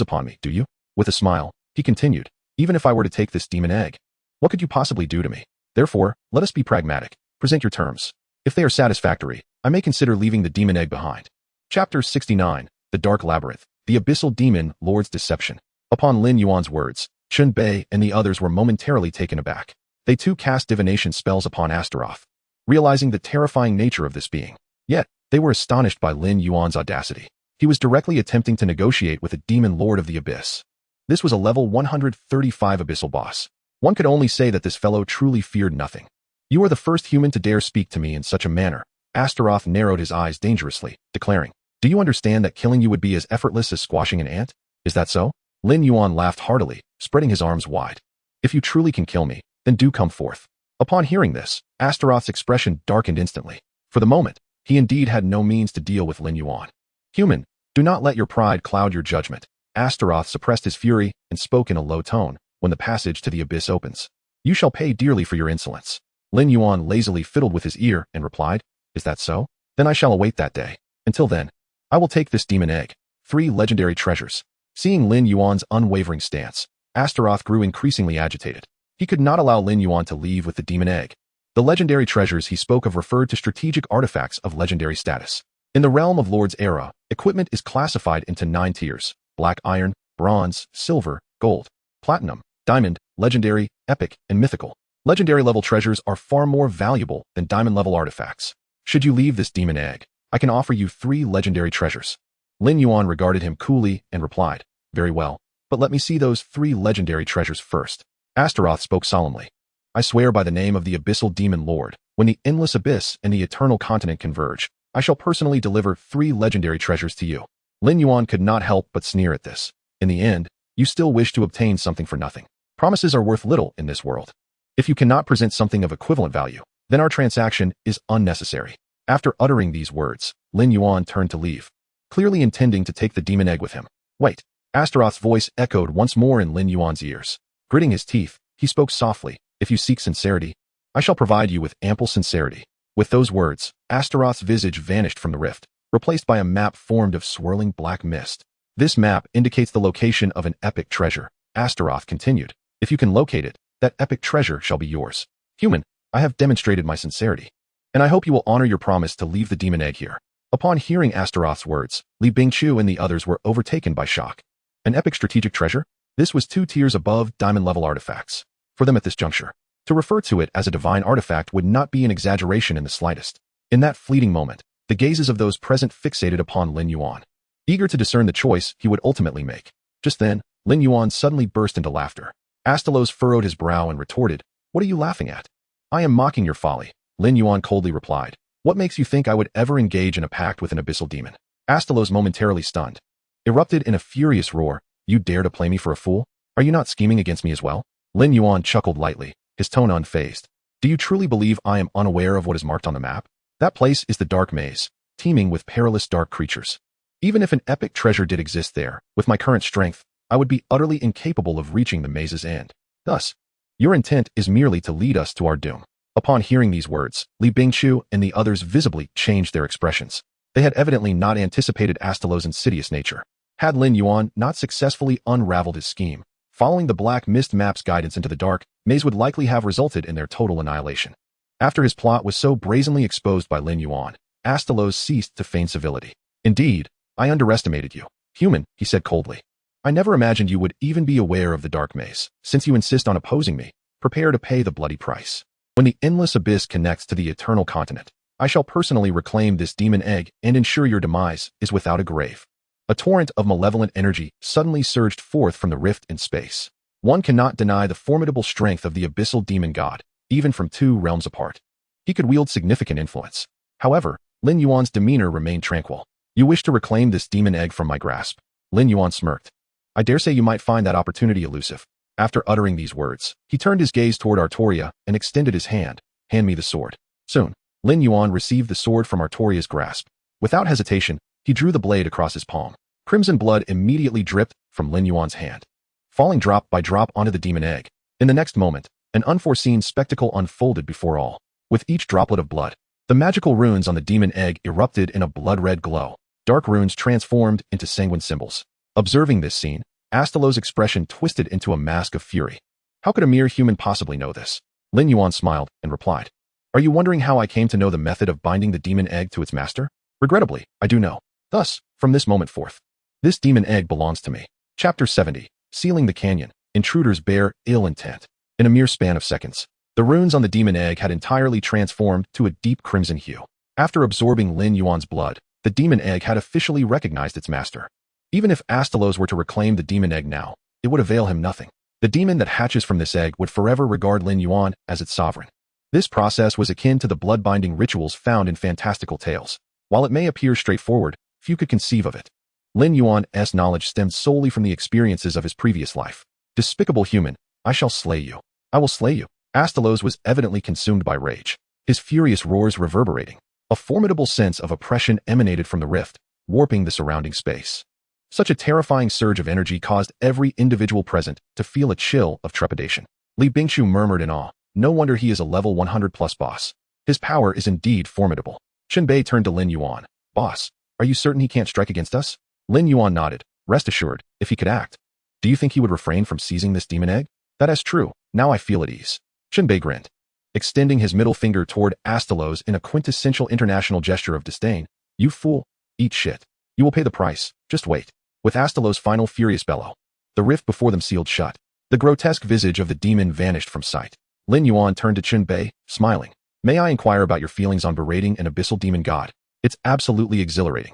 upon me, do you?" With a smile, he continued, "Even if I were to take this demon egg, what could you possibly do to me? Therefore, let us be pragmatic. Present your terms. If they are satisfactory, I may consider leaving the demon egg behind." Chapter 69, The Dark Labyrinth, the Abyssal Demon Lord's Deception. Upon Lin Yuan's words, Chunbei and the others were momentarily taken aback. They too cast divination spells upon Astaroth, realizing the terrifying nature of this being. Yet, they were astonished by Lin Yuan's audacity. He was directly attempting to negotiate with a demon lord of the abyss. This was a level 135 abyssal boss. One could only say that this fellow truly feared nothing. "You are the first human to dare speak to me in such a manner." Astaroth narrowed his eyes dangerously, declaring, "Do you understand that killing you would be as effortless as squashing an ant? Is that so?" Lin Yuan laughed heartily, spreading his arms wide. "If you truly can kill me, then do come forth." Upon hearing this, Astaroth's expression darkened instantly. For the moment, he indeed had no means to deal with Lin Yuan. "Human, do not let your pride cloud your judgment." Astaroth suppressed his fury and spoke in a low tone, "When the passage to the abyss opens, you shall pay dearly for your insolence." Lin Yuan lazily fiddled with his ear and replied, "Is that so? Then I shall await that day. Until then, I will take this demon egg." 3 legendary treasures. Seeing Lin Yuan's unwavering stance, Astaroth grew increasingly agitated. He could not allow Lin Yuan to leave with the demon egg. The legendary treasures he spoke of referred to strategic artifacts of legendary status. In the realm of Lord's Era, equipment is classified into 9 tiers: black iron, bronze, silver, gold, platinum, diamond, legendary, epic, and mythical. Legendary level treasures are far more valuable than diamond level artifacts. "Should you leave this demon egg, I can offer you 3 legendary treasures." Lin Yuan regarded him coolly and replied, "Very well, but let me see those 3 legendary treasures first." Astaroth spoke solemnly, "I swear by the name of the Abyssal Demon Lord, when the endless abyss and the eternal continent converge, I shall personally deliver 3 legendary treasures to you." Lin Yuan could not help but sneer at this. "In the end, you still wish to obtain something for nothing. Promises are worth little in this world. If you cannot present something of equivalent value, then our transaction is unnecessary. After uttering these words, Lin Yuan turned to leave, clearly intending to take the demon egg with him. Wait. Astaroth's voice echoed once more in Lin Yuan's ears. Gritting his teeth, he spoke softly. If you seek sincerity, I shall provide you with ample sincerity. With those words, Astaroth's visage vanished from the rift, replaced by a map formed of swirling black mist. This map indicates the location of an epic treasure. Astaroth continued. If you can locate it, that epic treasure shall be yours. Human, I have demonstrated my sincerity, and I hope you will honor your promise to leave the demon egg here. Upon hearing Astaroth's words, Li Bingqiu and the others were overtaken by shock. An epic strategic treasure? This was 2 tiers above diamond-level artifacts. For them at this juncture, to refer to it as a divine artifact would not be an exaggeration in the slightest. In that fleeting moment, the gazes of those present fixated upon Lin Yuan, eager to discern the choice he would ultimately make. Just then, Lin Yuan suddenly burst into laughter. Astalos furrowed his brow and retorted, "What are you laughing at?" "I am mocking your folly," Lin Yuan coldly replied. "What makes you think I would ever engage in a pact with an abyssal demon?" Astalos, momentarily stunned, erupted in a furious roar. "You dare to play me for a fool? Are you not scheming against me as well?" Lin Yuan chuckled lightly, his tone unfazed. "Do you truly believe I am unaware of what is marked on the map? That place is the Dark Maze, teeming with perilous dark creatures. Even if an epic treasure did exist there, with my current strength, I would be utterly incapable of reaching the maze's end. Thus, your intent is merely to lead us to our doom." Upon hearing these words, Li Bingqiu and the others visibly changed their expressions. They had evidently not anticipated Astalos' insidious nature. Had Lin Yuan not successfully unraveled his scheme, following the Black Mist map's guidance into the dark maze would likely have resulted in their total annihilation. After his plot was so brazenly exposed by Lin Yuan, Astalos ceased to feign civility. "Indeed, I underestimated you. Human," he said coldly. "I never imagined you would even be aware of the dark maze. Since you insist on opposing me, prepare to pay the bloody price. When the endless abyss connects to the eternal continent, I shall personally reclaim this demon egg and ensure your demise is without a grave." A torrent of malevolent energy suddenly surged forth from the rift in space. One cannot deny the formidable strength of the abyssal demon god, even from 2 realms apart. He could wield significant influence. However, Lin Yuan's demeanor remained tranquil. "You wish to reclaim this demon egg from my grasp?" Lin Yuan smirked. "I dare say you might find that opportunity elusive." After uttering these words, he turned his gaze toward Artoria and extended his hand. "Hand me the sword." Soon, Lin Yuan received the sword from Artoria's grasp. Without hesitation, he drew the blade across his palm. Crimson blood immediately dripped from Lin Yuan's hand, falling drop by drop onto the demon egg. In the next moment, an unforeseen spectacle unfolded before all. With each droplet of blood, the magical runes on the demon egg erupted in a blood-red glow. Dark runes transformed into sanguine symbols. Observing this scene, Astalos' expression twisted into a mask of fury. How could a mere human possibly know this? Lin Yuan smiled and replied, "Are you wondering how I came to know the method of binding the demon egg to its master? Regrettably, I do know. Thus, from this moment forth, this demon egg belongs to me." Chapter 70. Sealing the Canyon. Intruders bear ill intent. In a mere span of seconds, the runes on the demon egg had entirely transformed to a deep crimson hue. After absorbing Lin Yuan's blood, the demon egg had officially recognized its master. Even if Astalos were to reclaim the demon egg now, it would avail him nothing. The demon that hatches from this egg would forever regard Lin Yuan as its sovereign. This process was akin to the blood-binding rituals found in fantastical tales. While it may appear straightforward, few could conceive of it. Lin Yuan's knowledge stemmed solely from the experiences of his previous life. "Despicable human, I shall slay you. I will slay you." Astalos was evidently consumed by rage, his furious roars reverberating. A formidable sense of oppression emanated from the rift, warping the surrounding space. Such a terrifying surge of energy caused every individual present to feel a chill of trepidation. Li Bingqiu murmured in awe, "No wonder he is a level 100+ boss. His power is indeed formidable." Bei turned to Lin Yuan. "Boss, are you certain he can't strike against us?" Lin Yuan nodded. "Rest assured, if he could act. Do you think he would refrain from seizing this demon egg?" "That is true. Now I feel at ease." Bei grinned, extending his middle finger toward Astalos in a quintessential international gesture of disdain. "You fool. Eat shit. You will pay the price. Just wait." With Astalos' final furious bellow, the rift before them sealed shut. The grotesque visage of the demon vanished from sight. Lin Yuan turned to Bei, smiling. "May I inquire about your feelings on berating an abyssal demon god? It's absolutely exhilarating."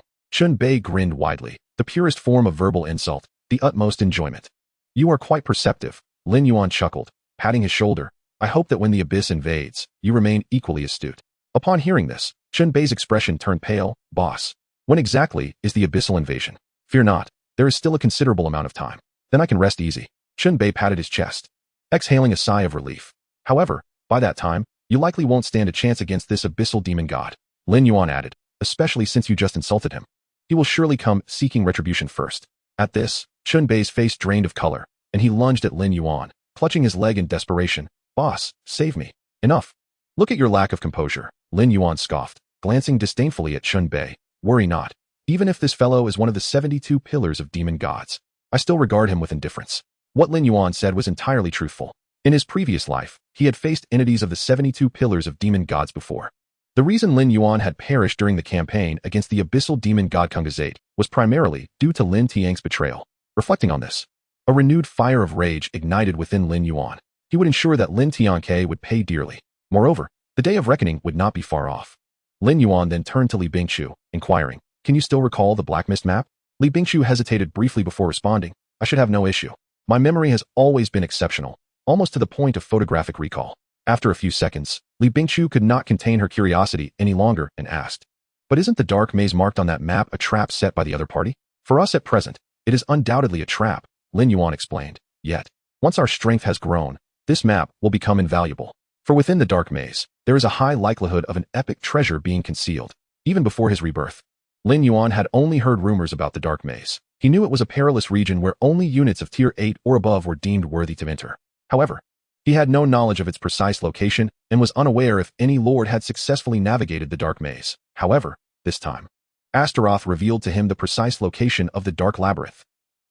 Bei grinned widely, the purest form of verbal insult, the utmost enjoyment. "You are quite perceptive," Lin Yuan chuckled, patting his shoulder. "I hope that when the abyss invades, you remain equally astute." Upon hearing this, Bei's expression turned pale. "Boss, when exactly is the abyssal invasion?" "Fear not, there is still a considerable amount of time. Then I can rest easy." Bei patted his chest. exhaling a sigh of relief. However, by that time, you likely won't stand a chance against this abyssal demon god, Lin Yuan added, especially since you just insulted him. He will surely come seeking retribution first. At this, Chun Bei's face drained of color, and he lunged at Lin Yuan, clutching his leg in desperation. Boss, save me. Enough. Look at your lack of composure, Lin Yuan scoffed, glancing disdainfully at Chun Bei. Worry not. Even if this fellow is one of the 72 pillars of demon gods, I still regard him with indifference. What Lin Yuan said was entirely truthful. In his previous life, he had faced entities of the 72 pillars of demon gods before. The reason Lin Yuan had perished during the campaign against the abyssal demon god Kungazate was primarily due to Lin Tiang's betrayal. Reflecting on this, a renewed fire of rage ignited within Lin Yuan. He would ensure that Lin Tiangke would pay dearly. Moreover, the day of reckoning would not be far off. Lin Yuan then turned to Li Bingqiu, inquiring, "Can you still recall the Black Mist map?" Li Bingqiu hesitated briefly before responding, "I should have no issue. My memory has always been exceptional, almost to the point of photographic recall." After a few seconds, Li Bingqiu could not contain her curiosity any longer and asked, "But isn't the dark maze marked on that map a trap set by the other party?" "For us at present, it is undoubtedly a trap," Lin Yuan explained. "Yet, once our strength has grown, this map will become invaluable. For within the dark maze, there is a high likelihood of an epic treasure being concealed, even before his rebirth." Lin Yuan had only heard rumors about the dark maze. He knew it was a perilous region where only units of tier 8 or above were deemed worthy to enter. However, he had no knowledge of its precise location and was unaware if any lord had successfully navigated the dark maze. However, this time, Astaroth revealed to him the precise location of the dark labyrinth.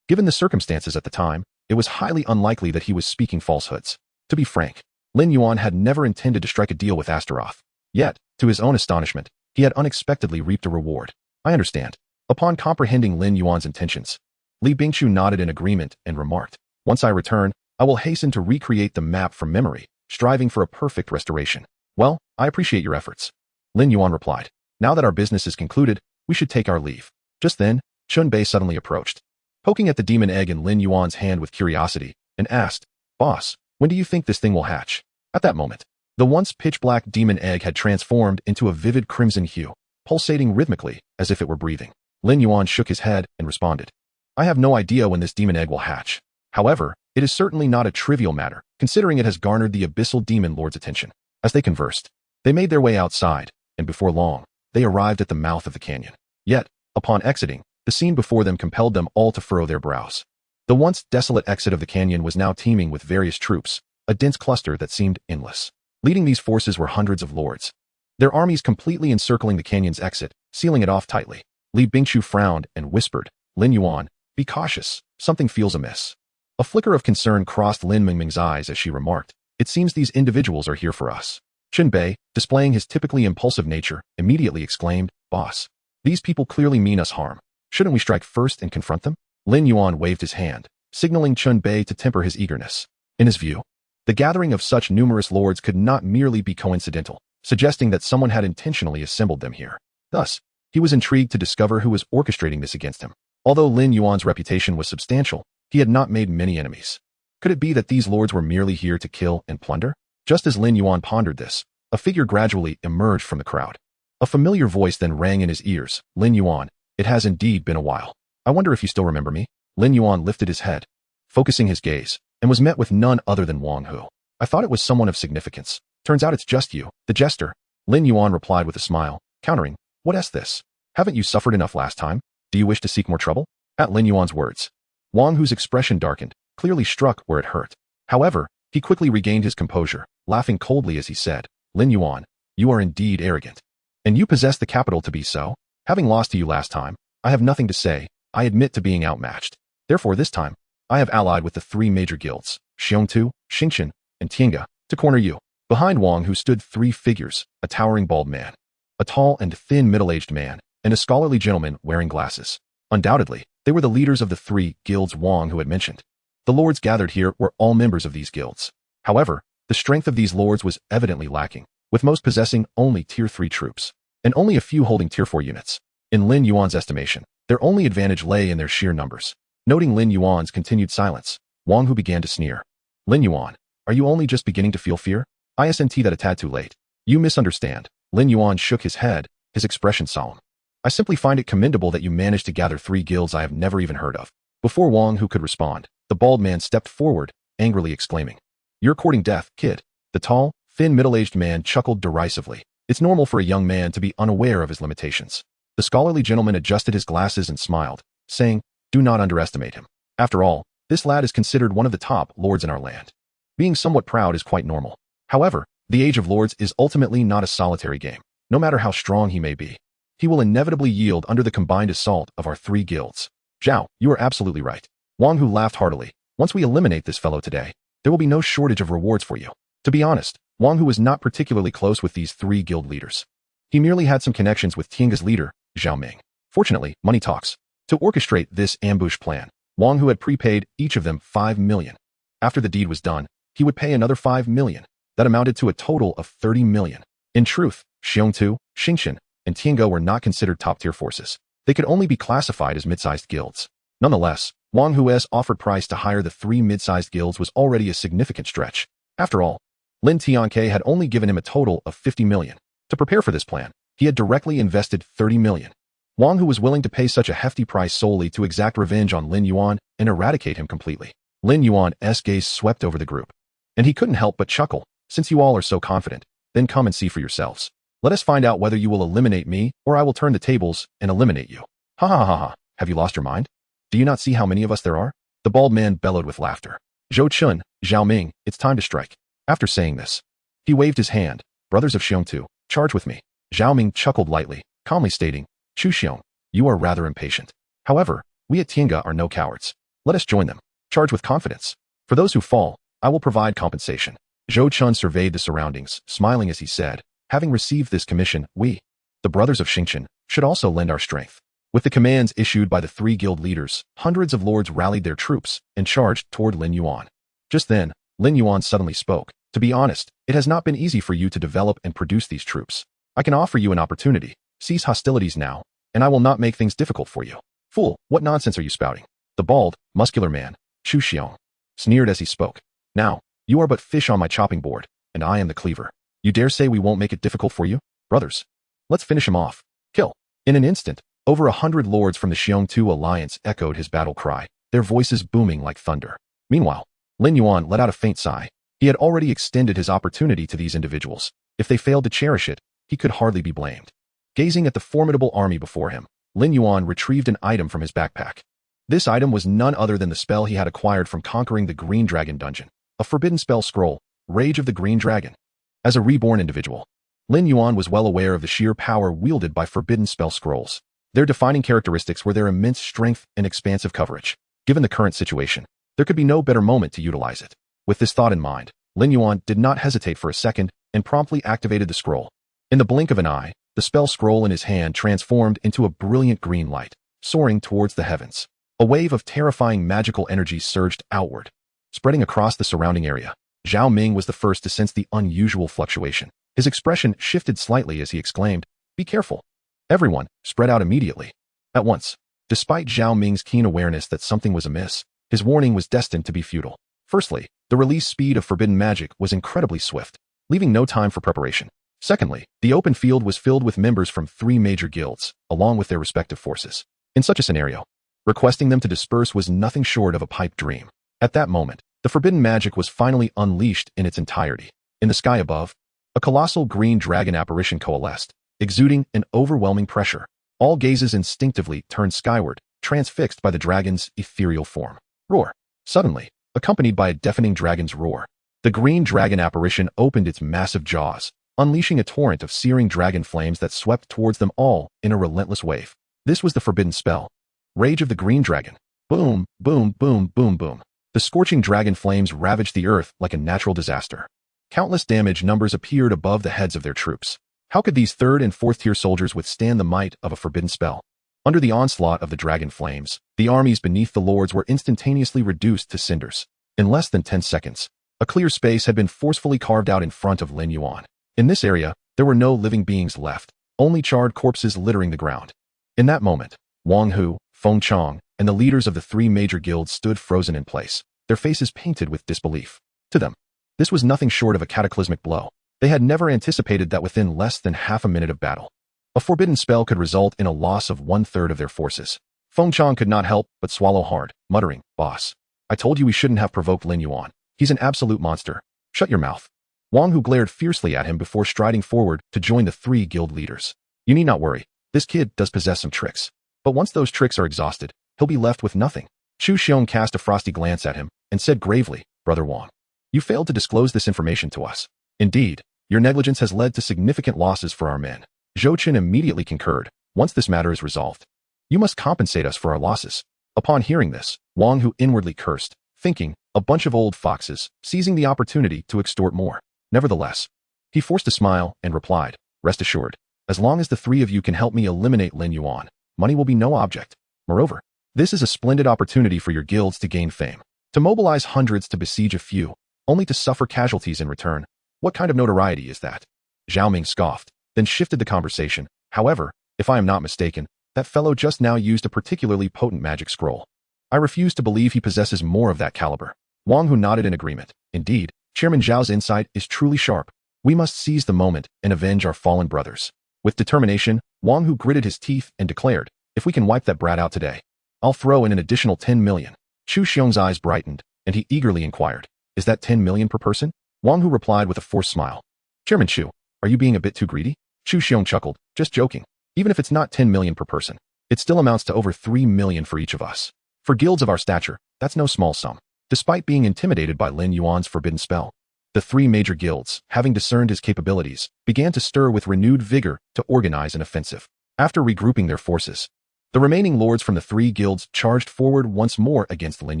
Given the circumstances at the time, it was highly unlikely that he was speaking falsehoods. To be frank, Lin Yuan had never intended to strike a deal with Astaroth. Yet, to his own astonishment, he had unexpectedly reaped a reward. "I understand." Upon comprehending Lin Yuan's intentions, Li Bingqiu nodded in agreement and remarked, "Once I return, I will hasten to recreate the map from memory, striving for a perfect restoration." "Well, I appreciate your efforts," Lin Yuan replied. "Now that our business is concluded, we should take our leave." Just then, Chun Bei suddenly approached, poking at the demon egg in Lin Yuan's hand with curiosity, and asked, "Boss, when do you think this thing will hatch?" At that moment, the once pitch-black demon egg had transformed into a vivid crimson hue, pulsating rhythmically as if it were breathing. Lin Yuan shook his head and responded, "I have no idea when this demon egg will hatch. However, it is certainly not a trivial matter, considering it has garnered the abyssal demon lord's attention." As they conversed, they made their way outside, and before long, they arrived at the mouth of the canyon. Yet, upon exiting, the scene before them compelled them all to furrow their brows. The once desolate exit of the canyon was now teeming with various troops, a dense cluster that seemed endless. Leading these forces were hundreds of lords, their armies completely encircling the canyon's exit, sealing it off tightly. Li Bingqiu frowned and whispered, "Lin Yuan, be cautious, something feels amiss." A flicker of concern crossed Lin Mingming's eyes as she remarked, "It seems these individuals are here for us." Chun Bei, displaying his typically impulsive nature, immediately exclaimed, "Boss, these people clearly mean us harm. Shouldn't we strike first and confront them?" Lin Yuan waved his hand, signaling Chun Bei to temper his eagerness. In his view, the gathering of such numerous lords could not merely be coincidental, suggesting that someone had intentionally assembled them here. Thus, he was intrigued to discover who was orchestrating this against him. Although Lin Yuan's reputation was substantial, he had not made many enemies. Could it be that these lords were merely here to kill and plunder? Just as Lin Yuan pondered this, a figure gradually emerged from the crowd. A familiar voice then rang in his ears, "Lin Yuan, it has indeed been a while. I wonder if you still remember me?" Lin Yuan lifted his head, focusing his gaze, and was met with none other than Wang Hu. "I thought it was someone of significance. Turns out it's just you, the jester." Lin Yuan replied with a smile, countering, "What is this? Haven't you suffered enough last time? Do you wish to seek more trouble?" At Lin Yuan's words, Wang Hu's expression darkened, clearly struck where it hurt. However, he quickly regained his composure, laughing coldly as he said, "Lin Yuan, you are indeed arrogant. And you possess the capital to be so? Having lost to you last time, I have nothing to say. I admit to being outmatched. Therefore this time, I have allied with the 3 major guilds, Xiongtu, Xingqian, and Tiange, to corner you." Behind Wang Hu stood 3 figures, a towering bald man, a tall and thin middle-aged man, and a scholarly gentleman wearing glasses. Undoubtedly, they were the leaders of the 3 guilds Wang Hu had mentioned. The lords gathered here were all members of these guilds. However, the strength of these lords was evidently lacking, with most possessing only tier 3 troops, and only a few holding tier 4 units. In Lin Yuan's estimation, their only advantage lay in their sheer numbers. Noting Lin Yuan's continued silence, Wang Hu began to sneer. "Lin Yuan, are you only just beginning to feel fear? Isn't that a tad too late? You misunderstand." Lin Yuan shook his head, his expression solemn. "I simply find it commendable that you managed to gather 3 guilds I have never even heard of." Before Wang Hu could respond, the bald man stepped forward, angrily exclaiming, You're courting death, kid. The tall, thin, middle-aged man chuckled derisively. It's normal for a young man to be unaware of his limitations. The scholarly gentleman adjusted his glasses and smiled, saying, do not underestimate him. After all, this lad is considered one of the top lords in our land. Being somewhat proud is quite normal. However, the Age of Lords is ultimately not a solitary game, no matter how strong he may be. He will inevitably yield under the combined assault of our 3 guilds. Zhao, you are absolutely right. Wang Hu laughed heartily. Once we eliminate this fellow today, there will be no shortage of rewards for you. To be honest, Wang Hu was not particularly close with these 3 guild leaders. He merely had some connections with Tiange's leader, Zhao Ming. Fortunately, money talks. To orchestrate this ambush plan, Wang Hu had prepaid each of them 5 million. After the deed was done, he would pay another 5 million. That amounted to a total of 30 million. In truth, Xiongtu, Xingqian, and Tiange were not considered top-tier forces. They could only be classified as mid-sized guilds. Nonetheless, Wang Hu's offered price to hire the 3 mid-sized guilds was already a significant stretch. After all, Lin Tianke had only given him a total of 50 million. To prepare for this plan, he had directly invested 30 million. Wang Hu was willing to pay such a hefty price solely to exact revenge on Lin Yuan and eradicate him completely. Lin Yuan's gaze swept over the group, and he couldn't help but chuckle. Since you all are so confident, then come and see for yourselves. Let us find out whether you will eliminate me or I will turn the tables and eliminate you. Ha ha ha ha, have you lost your mind? Do you not see how many of us there are? The bald man bellowed with laughter. Zhou Chun, Zhao Ming, it's time to strike. After saying this, he waved his hand. Brothers of Xiongtu, charge with me. Zhao Ming chuckled lightly, calmly stating, Chu Xiong, you are rather impatient. However, we at Tiange are no cowards. Let us join them. Charge with confidence. For those who fall, I will provide compensation. Zhou Chun surveyed the surroundings, smiling as he said, having received this commission, we, the brothers of Xingqian, should also lend our strength. With the commands issued by the 3 guild leaders, hundreds of lords rallied their troops and charged toward Lin Yuan. Just then, Lin Yuan suddenly spoke. To be honest, it has not been easy for you to develop and produce these troops. I can offer you an opportunity. Cease hostilities now, and I will not make things difficult for you. Fool, what nonsense are you spouting? The bald, muscular man, Chu Xiong, sneered as he spoke. Now, you are but fish on my chopping board, and I am the cleaver. You dare say we won't make it difficult for you? Brothers, let's finish him off. Kill. In an instant, over 100 lords from the Xiongtu alliance echoed his battle cry, their voices booming like thunder. Meanwhile, Lin Yuan let out a faint sigh. He had already extended his opportunity to these individuals. If they failed to cherish it, he could hardly be blamed. Gazing at the formidable army before him, Lin Yuan retrieved an item from his backpack. This item was none other than the spell he had acquired from conquering the Green Dragon dungeon, a forbidden spell scroll, Rage of the Green Dragon. As a reborn individual, Lin Yuan was well aware of the sheer power wielded by forbidden spell scrolls. Their defining characteristics were their immense strength and expansive coverage. Given the current situation, there could be no better moment to utilize it. With this thought in mind, Lin Yuan did not hesitate for a second and promptly activated the scroll. In the blink of an eye, the spell scroll in his hand transformed into a brilliant green light, soaring towards the heavens. A wave of terrifying magical energy surged outward, spreading across the surrounding area. Zhao Ming was the first to sense the unusual fluctuation. His expression shifted slightly as he exclaimed, "Be careful." Everyone spread out immediately. At once, despite Zhao Ming's keen awareness that something was amiss, his warning was destined to be futile. Firstly, the release speed of forbidden magic was incredibly swift, leaving no time for preparation. Secondly, the open field was filled with members from 3 major guilds, along with their respective forces. In such a scenario, requesting them to disperse was nothing short of a pipe dream. At that moment, the forbidden magic was finally unleashed in its entirety. In the sky above, a colossal green dragon apparition coalesced, exuding an overwhelming pressure. All gazes instinctively turned skyward, transfixed by the dragon's ethereal form. Roar. Suddenly, accompanied by a deafening dragon's roar, the green dragon apparition opened its massive jaws, unleashing a torrent of searing dragon flames that swept towards them all in a relentless wave. This was the forbidden spell, Rage of the Green Dragon. Boom, boom, boom, boom, boom. The scorching dragon flames ravaged the earth like a natural disaster. Countless damage numbers appeared above the heads of their troops. How could these 3rd and 4th tier soldiers withstand the might of a forbidden spell? Under the onslaught of the dragon flames, the armies beneath the lords were instantaneously reduced to cinders. In less than 10 seconds, a clear space had been forcefully carved out in front of Lin Yuan. In this area, there were no living beings left, only charred corpses littering the ground. In that moment, Wang Hu, Feng Chong, and the leaders of the 3 major guilds stood frozen in place, their faces painted with disbelief. To them, this was nothing short of a cataclysmic blow. They had never anticipated that within less than half a minute of battle, a forbidden spell could result in a loss of 1/3 of their forces. Feng Chong could not help but swallow hard, muttering, "Boss, I told you we shouldn't have provoked Lin Yuan. He's an absolute monster. Shut your mouth. Wang Hu glared fiercely at him before striding forward to join the 3 guild leaders. You need not worry. This kid does possess some tricks. But once those tricks are exhausted, he'll be left with nothing. Chu Xiong cast a frosty glance at him and said gravely, Brother Wang, you failed to disclose this information to us. Indeed, your negligence has led to significant losses for our men. Zhou Qin immediately concurred. Once this matter is resolved, you must compensate us for our losses. Upon hearing this, Wang Hu inwardly cursed, thinking, a bunch of old foxes, seizing the opportunity to extort more. Nevertheless, he forced a smile and replied, rest assured, as long as the 3 of you can help me eliminate Lin Yuan, money will be no object. Moreover, this is a splendid opportunity for your guilds to gain fame. To mobilize hundreds to besiege a few, only to suffer casualties in return. What kind of notoriety is that? Zhao Ming scoffed, then shifted the conversation. However, if I am not mistaken, that fellow just now used a particularly potent magic scroll. I refuse to believe he possesses more of that caliber. Wang Hu nodded in agreement. Indeed, Chairman Zhao's insight is truly sharp. We must seize the moment and avenge our fallen brothers. With determination, Wang Hu gritted his teeth and declared, if we can wipe that brat out today, I'll throw in an additional 10 million. Chu Xiong's eyes brightened, and he eagerly inquired, is that 10 million per person? Wang Hu replied with a forced smile. Chairman Chu, are you being a bit too greedy? Chu Xiong chuckled, just joking. Even if it's not 10 million per person, it still amounts to over 3 million for each of us. For guilds of our stature, that's no small sum. Despite being intimidated by Lin Yuan's forbidden spell, the 3 major guilds, having discerned his capabilities, began to stir with renewed vigor to organize an offensive. After regrouping their forces, the remaining lords from the 3 guilds charged forward once more against Lin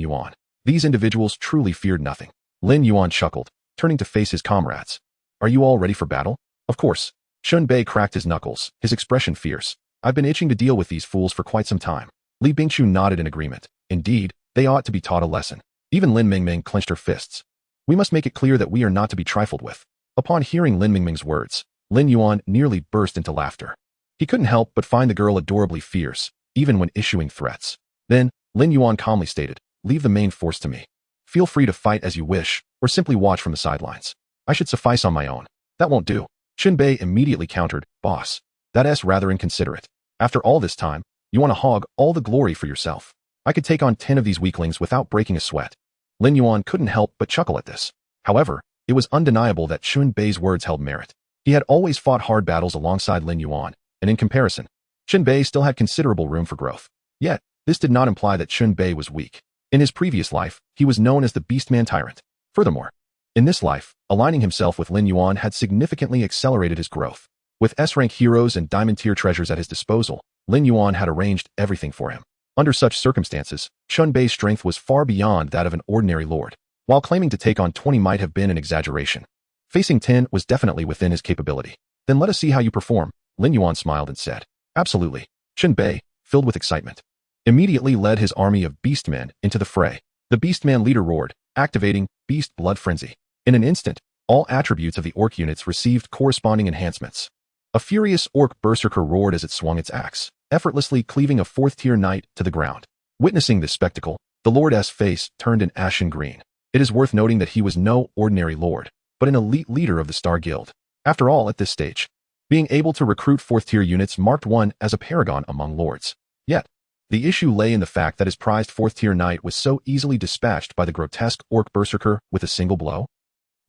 Yuan. These individuals truly feared nothing. Lin Yuan chuckled, turning to face his comrades. Are you all ready for battle? Of course. Shun Bei cracked his knuckles, his expression fierce. I've been itching to deal with these fools for quite some time. Li Bingchu nodded in agreement. Indeed, they ought to be taught a lesson. Even Lin Mingming clenched her fists. We must make it clear that we are not to be trifled with. Upon hearing Lin Mingming's words, Lin Yuan nearly burst into laughter. He couldn't help but find the girl adorably fierce, even when issuing threats. Then, Lin Yuan calmly stated, leave the main force to me. Feel free to fight as you wish, or simply watch from the sidelines. I should suffice on my own. That won't do. Shun Bei immediately countered, boss. That's rather inconsiderate. After all this time, you want to hog all the glory for yourself. I could take on 10 of these weaklings without breaking a sweat. Lin Yuan couldn't help but chuckle at this. However, it was undeniable that Shun Bei's words held merit. He had always fought hard battles alongside Lin Yuan, and in comparison, Shun Bei still had considerable room for growth. Yet, this did not imply that Shun Bei was weak. In his previous life, he was known as the Beastman Tyrant. Furthermore, in this life, aligning himself with Lin Yuan had significantly accelerated his growth. With S-rank heroes and diamond-tier treasures at his disposal, Lin Yuan had arranged everything for him. Under such circumstances, Shun Bei's strength was far beyond that of an ordinary lord. While claiming to take on 20 might have been an exaggeration, facing 10 was definitely within his capability. Then let us see how you perform, Lin Yuan smiled and said. Absolutely. Shun Bei, filled with excitement, immediately led his army of beastmen into the fray. The beastman leader roared, activating Beast Blood Frenzy. In an instant, all attributes of the orc units received corresponding enhancements. A furious orc berserker roared as it swung its axe, effortlessly cleaving a 4th-tier knight to the ground. Witnessing this spectacle, the lord's face turned an ashen green. It is worth noting that he was no ordinary lord, but an elite leader of the Star Guild. After all, at this stage, being able to recruit 4th-tier units marked one as a paragon among lords. Yet, the issue lay in the fact that his prized 4th-tier knight was so easily dispatched by the grotesque orc berserker with a single blow.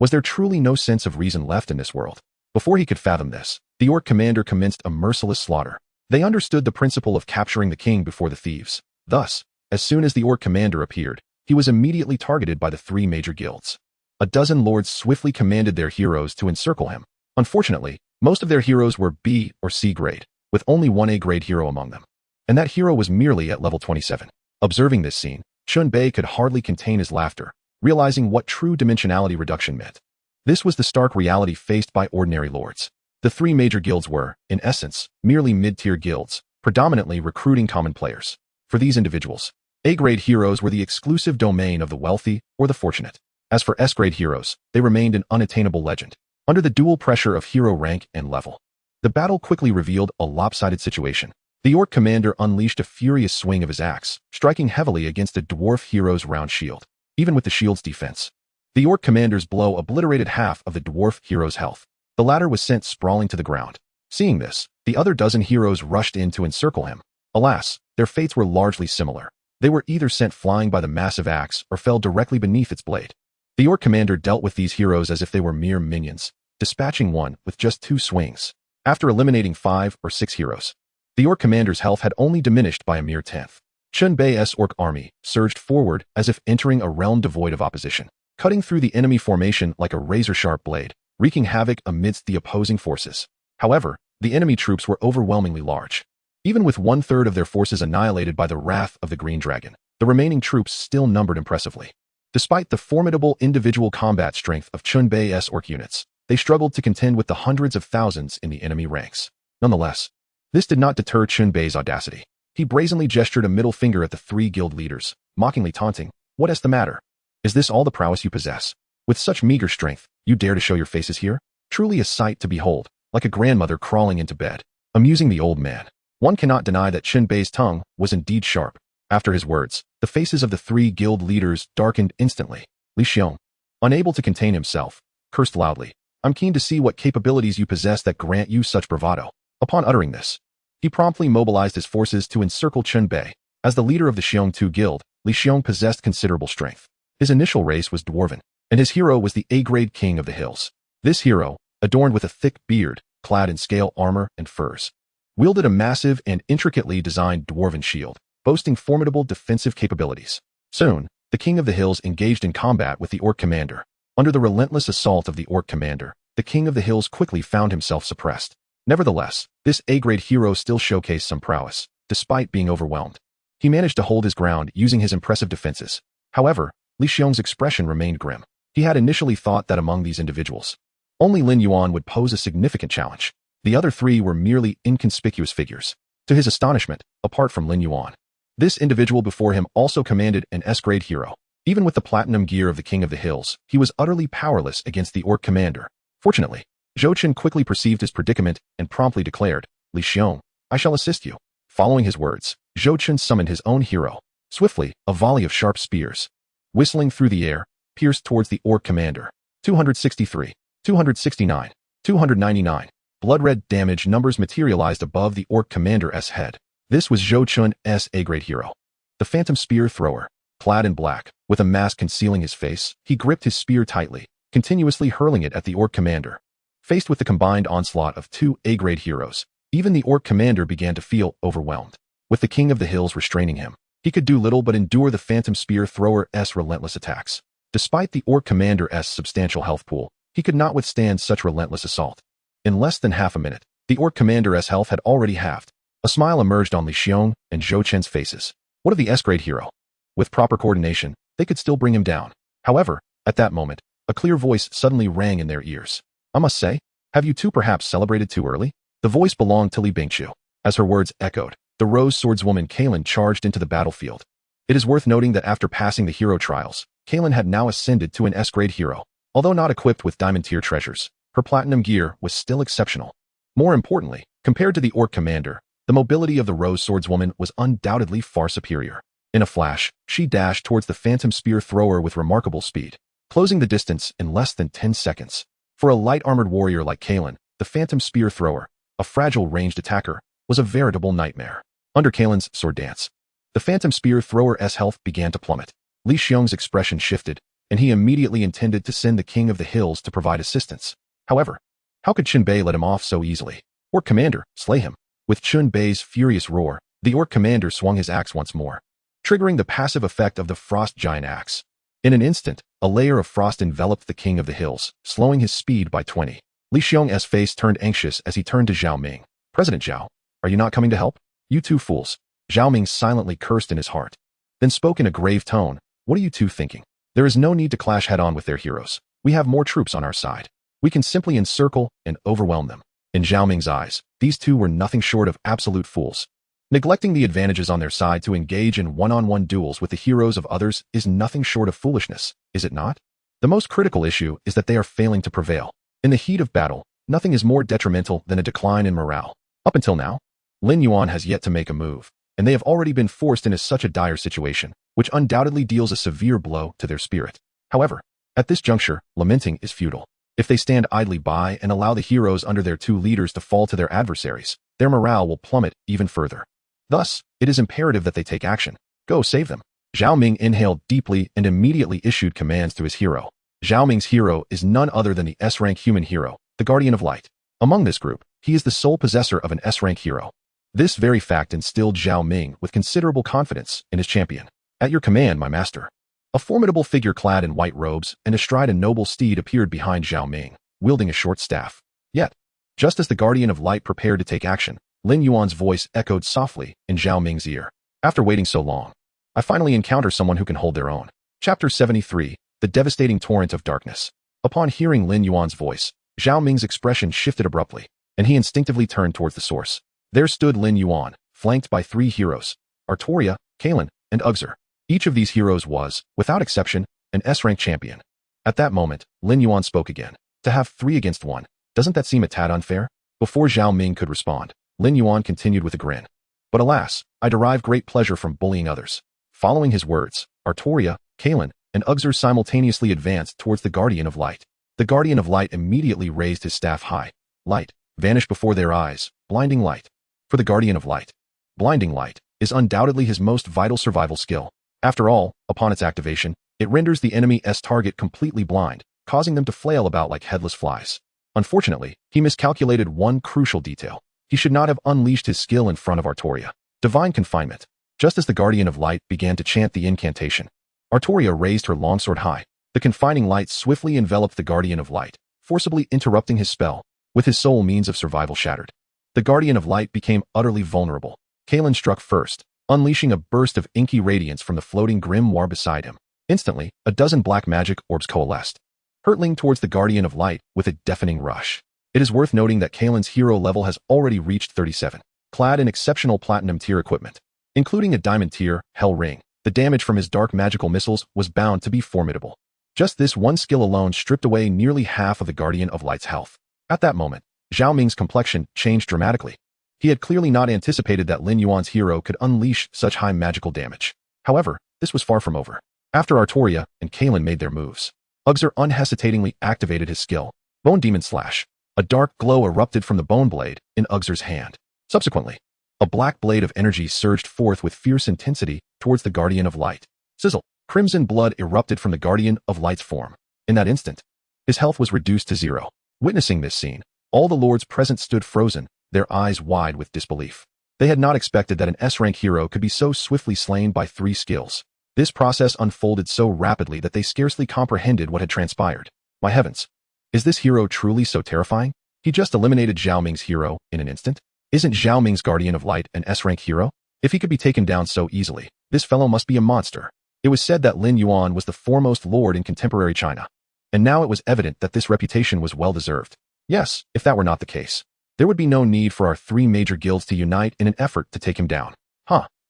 Was there truly no sense of reason left in this world? Before he could fathom this, the orc commander commenced a merciless slaughter. They understood the principle of capturing the king before the thieves. Thus, as soon as the orc commander appeared, he was immediately targeted by the 3 major guilds. A dozen lords swiftly commanded their heroes to encircle him. Unfortunately, most of their heroes were B or C grade, with only one A grade hero among them. And that hero was merely at level 27. Observing this scene, Shun Bei could hardly contain his laughter, realizing what true dimensionality reduction meant. This was the stark reality faced by ordinary lords. The 3 major guilds were, in essence, merely mid-tier guilds, predominantly recruiting common players. For these individuals, A-grade heroes were the exclusive domain of the wealthy or the fortunate. As for S-grade heroes, they remained an unattainable legend. Under the dual pressure of hero rank and level, the battle quickly revealed a lopsided situation. The orc commander unleashed a furious swing of his axe, striking heavily against the dwarf hero's round shield. Even with the shield's defense, the orc commander's blow obliterated half of the dwarf hero's health. The latter was sent sprawling to the ground. Seeing this, the other dozen heroes rushed in to encircle him. Alas, their fates were largely similar. They were either sent flying by the massive axe or fell directly beneath its blade. The orc commander dealt with these heroes as if they were mere minions, dispatching one with just 2 swings. After eliminating 5 or 6 heroes, the orc commander's health had only diminished by a mere tenth. Chunbei's orc army surged forward as if entering a realm devoid of opposition, cutting through the enemy formation like a razor-sharp blade, wreaking havoc amidst the opposing forces. However, the enemy troops were overwhelmingly large. Even with 1/3 of their forces annihilated by the wrath of the Green Dragon, the remaining troops still numbered impressively. Despite the formidable individual combat strength of Chunbei's orc units, they struggled to contend with the hundreds of thousands in the enemy ranks. Nonetheless, this did not deter Chunbei's audacity. He brazenly gestured a middle finger at the 3 guild leaders, mockingly taunting, "What is the matter? Is this all the prowess you possess? With such meager strength, you dare to show your faces here? Truly a sight to behold, like a grandmother crawling into bed." Amusing the old man. One cannot deny that Chunbei's tongue was indeed sharp. After his words, the faces of the 3 guild leaders darkened instantly. Li Xiong, unable to contain himself, cursed loudly. "I'm keen to see what capabilities you possess that grant you such bravado." Upon uttering this, he promptly mobilized his forces to encircle Chunbei. As the leader of the Xiong-Tu Guild, Li Xiong possessed considerable strength. His initial race was dwarven, and his hero was the A-grade king of the hills. This hero, adorned with a thick beard, clad in scale armor and furs, wielded a massive and intricately designed dwarven shield, boasting formidable defensive capabilities. Soon, the king of the hills engaged in combat with the orc commander. Under the relentless assault of the orc commander, the king of the hills quickly found himself suppressed. Nevertheless, this A-grade hero still showcased some prowess, despite being overwhelmed. He managed to hold his ground using his impressive defenses. However, Li Xiong's expression remained grim. He had initially thought that among these individuals, only Lin Yuan would pose a significant challenge. The other 3 were merely inconspicuous figures. To his astonishment, apart from Lin Yuan, this individual before him also commanded an S-grade hero. Even with the platinum gear of the King of the Hills, he was utterly powerless against the orc commander. Fortunately, Zhou Chen quickly perceived his predicament and promptly declared, "Li Xiong, I shall assist you." Following his words, Zhou Chen summoned his own hero. Swiftly, a volley of sharp spears, whistling through the air, pierced towards the orc commander. 263, 269, 299. Blood-red damage numbers materialized above the orc commander's head. This was Zhou Chun's A-grade hero, the phantom spear thrower. Clad in black, with a mask concealing his face, he gripped his spear tightly, continuously hurling it at the orc commander. Faced with the combined onslaught of 2 A-grade heroes, even the orc commander began to feel overwhelmed. With the king of the hills restraining him, he could do little but endure the phantom spear thrower's relentless attacks. Despite the orc commander's substantial health pool, he could not withstand such relentless assault. In less than half a minute, the orc commander's health had already halved. A smile emerged on Li Xiong and Zhou Chen's faces. What of the S-grade hero? With proper coordination, they could still bring him down. However, at that moment, a clear voice suddenly rang in their ears. "I must say, have you two perhaps celebrated too early?" The voice belonged to Li Bingqiu. As her words echoed, the rose swordswoman Kaylin charged into the battlefield. It is worth noting that after passing the hero trials, Kaylin had now ascended to an S-grade hero. Although not equipped with diamond-tier treasures, her platinum gear was still exceptional. More importantly, compared to the orc commander, the mobility of the rose swordswoman was undoubtedly far superior. In a flash, she dashed towards the phantom spear thrower with remarkable speed, closing the distance in less than 10 seconds. For a light-armored warrior like Kaylin, the phantom spear thrower, a fragile ranged attacker, was a veritable nightmare. Under Kaylin's sword dance, the phantom spear thrower's health began to plummet. Li Xiong's expression shifted, and he immediately intended to send the king of the hills to provide assistance. However, how could Chunbei let him off so easily? "Orc commander, slay him." With Chunbei's furious roar, the orc commander swung his axe once more, triggering the passive effect of the frost giant axe. In an instant, a layer of frost enveloped the king of the hills, slowing his speed by 20. Li Xiong's face turned anxious as he turned to Zhao Ming. "President Zhao, are you not coming to help?" "You two fools." Zhao Ming silently cursed in his heart, then spoke in a grave tone. "What are you two thinking? There is no need to clash head-on with their heroes. We have more troops on our side. We can simply encircle and overwhelm them." In Zhao Ming's eyes, these two were nothing short of absolute fools. Neglecting the advantages on their side to engage in one-on-one duels with the heroes of others is nothing short of foolishness, is it not? The most critical issue is that they are failing to prevail. In the heat of battle, nothing is more detrimental than a decline in morale. Up until now, Lin Yuan has yet to make a move, and they have already been forced into such a dire situation, which undoubtedly deals a severe blow to their spirit. However, at this juncture, lamenting is futile. If they stand idly by and allow the heroes under their two leaders to fall to their adversaries, their morale will plummet even further. Thus, it is imperative that they take action. Go save them. Zhao Ming inhaled deeply and immediately issued commands to his hero. Zhao Ming's hero is none other than the S-rank human hero, the Guardian of Light. Among this group, he is the sole possessor of an S-rank hero. This very fact instilled Zhao Ming with considerable confidence in his champion. At your command, my master. A formidable figure clad in white robes and astride a noble steed appeared behind Zhao Ming, wielding a short staff. Yet, just as the Guardian of Light prepared to take action, Lin Yuan's voice echoed softly in Zhao Ming's ear. After waiting so long, I finally encounter someone who can hold their own. Chapter 73, The Devastating Torrent of Darkness. Upon hearing Lin Yuan's voice, Zhao Ming's expression shifted abruptly, and he instinctively turned towards the source. There stood Lin Yuan, flanked by 3 heroes, Artoria, Kalen, and Uxer. Each of these heroes was, without exception, an S-rank champion. At that moment, Lin Yuan spoke again. To have 3 against 1, doesn't that seem a tad unfair? Before Zhao Ming could respond, Lin Yuan continued with a grin. But alas, I derive great pleasure from bullying others. Following his words, Artoria, Kalen, and Uxer simultaneously advanced towards the Guardian of Light. The Guardian of Light immediately raised his staff high. Light vanished before their eyes, blinding light. For the Guardian of Light, blinding light is undoubtedly his most vital survival skill. After all, upon its activation, it renders the enemy's target completely blind, causing them to flail about like headless flies. Unfortunately, he miscalculated one crucial detail. He should not have unleashed his skill in front of Artoria. Divine Confinement. Just as the Guardian of Light began to chant the incantation, Artoria raised her longsword high. The confining light swiftly enveloped the Guardian of Light, forcibly interrupting his spell, with his sole means of survival shattered. The Guardian of Light became utterly vulnerable. Kalen struck first, unleashing a burst of inky radiance from the floating grimoire beside him. Instantly, a dozen black magic orbs coalesced, hurtling towards the Guardian of Light with a deafening rush. It is worth noting that Kalen's hero level has already reached 37. Clad in exceptional platinum tier equipment, including a diamond tier, Hell Ring, the damage from his dark magical missiles was bound to be formidable. Just this one skill alone stripped away nearly half of the Guardian of Light's health. At that moment, Zhao Ming's complexion changed dramatically. He had clearly not anticipated that Lin Yuan's hero could unleash such high magical damage. However, this was far from over. After Artoria and Kalen made their moves, Uxer unhesitatingly activated his skill, Bone Demon Slash. A dark glow erupted from the bone blade in Uxer's hand. Subsequently, a black blade of energy surged forth with fierce intensity towards the Guardian of Light. Sizzle! Crimson blood erupted from the Guardian of Light's form. In that instant, his health was reduced to 0. Witnessing this scene, all the lords present stood frozen, their eyes wide with disbelief. They had not expected that an S-rank hero could be so swiftly slain by 3 skills. This process unfolded so rapidly that they scarcely comprehended what had transpired. My heavens! Is this hero truly so terrifying? He just eliminated Zhao Ming's hero in an instant? Isn't Zhao Ming's Guardian of Light an S-rank hero? If he could be taken down so easily, this fellow must be a monster. It was said that Lin Yuan was the foremost lord in contemporary China. And now it was evident that this reputation was well-deserved. Yes, if that were not the case, there would be no need for our 3 major guilds to unite in an effort to take him down.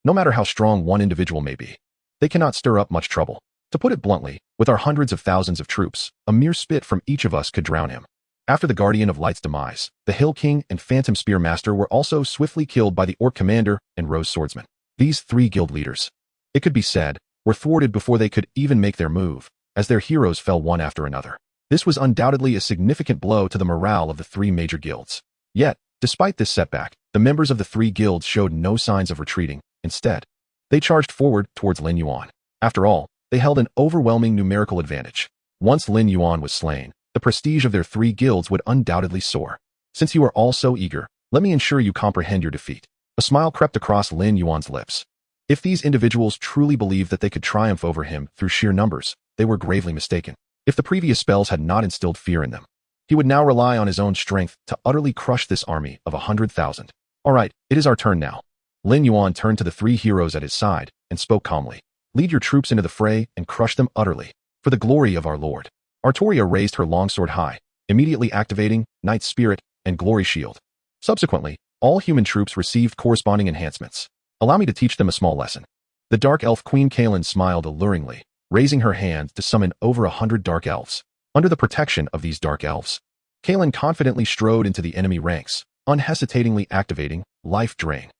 No matter how strong one individual may be, they cannot stir up much trouble. To put it bluntly, with our hundreds of thousands of troops, a mere spit from each of us could drown him. After the Guardian of Light's demise, the Hill King and Phantom Spear Master were also swiftly killed by the Orc Commander and Rose Swordsman. These 3 guild leaders, it could be said, were thwarted before they could even make their move, as their heroes fell one after another. This was undoubtedly a significant blow to the morale of the 3 major guilds. Yet, despite this setback, the members of the 3 guilds showed no signs of retreating. Instead, they charged forward towards Lin Yuan. After all, they held an overwhelming numerical advantage. Once Lin Yuan was slain, the prestige of their 3 guilds would undoubtedly soar. Since you are all so eager, let me ensure you comprehend your defeat. A smile crept across Lin Yuan's lips. If these individuals truly believed that they could triumph over him through sheer numbers, they were gravely mistaken. If the previous spells had not instilled fear in them, he would now rely on his own strength to utterly crush this army of 100,000. All right, it is our turn now. Lin Yuan turned to the 3 heroes at his side and spoke calmly. Lead your troops into the fray and crush them utterly, for the glory of our Lord. Artoria raised her longsword high, immediately activating Knight's Spirit and Glory Shield. Subsequently, all human troops received corresponding enhancements. Allow me to teach them a small lesson. The Dark Elf Queen Kalen smiled alluringly, raising her hand to summon over 100 Dark Elves. Under the protection of these Dark Elves, Kalen confidently strode into the enemy ranks, unhesitatingly activating Life Drain.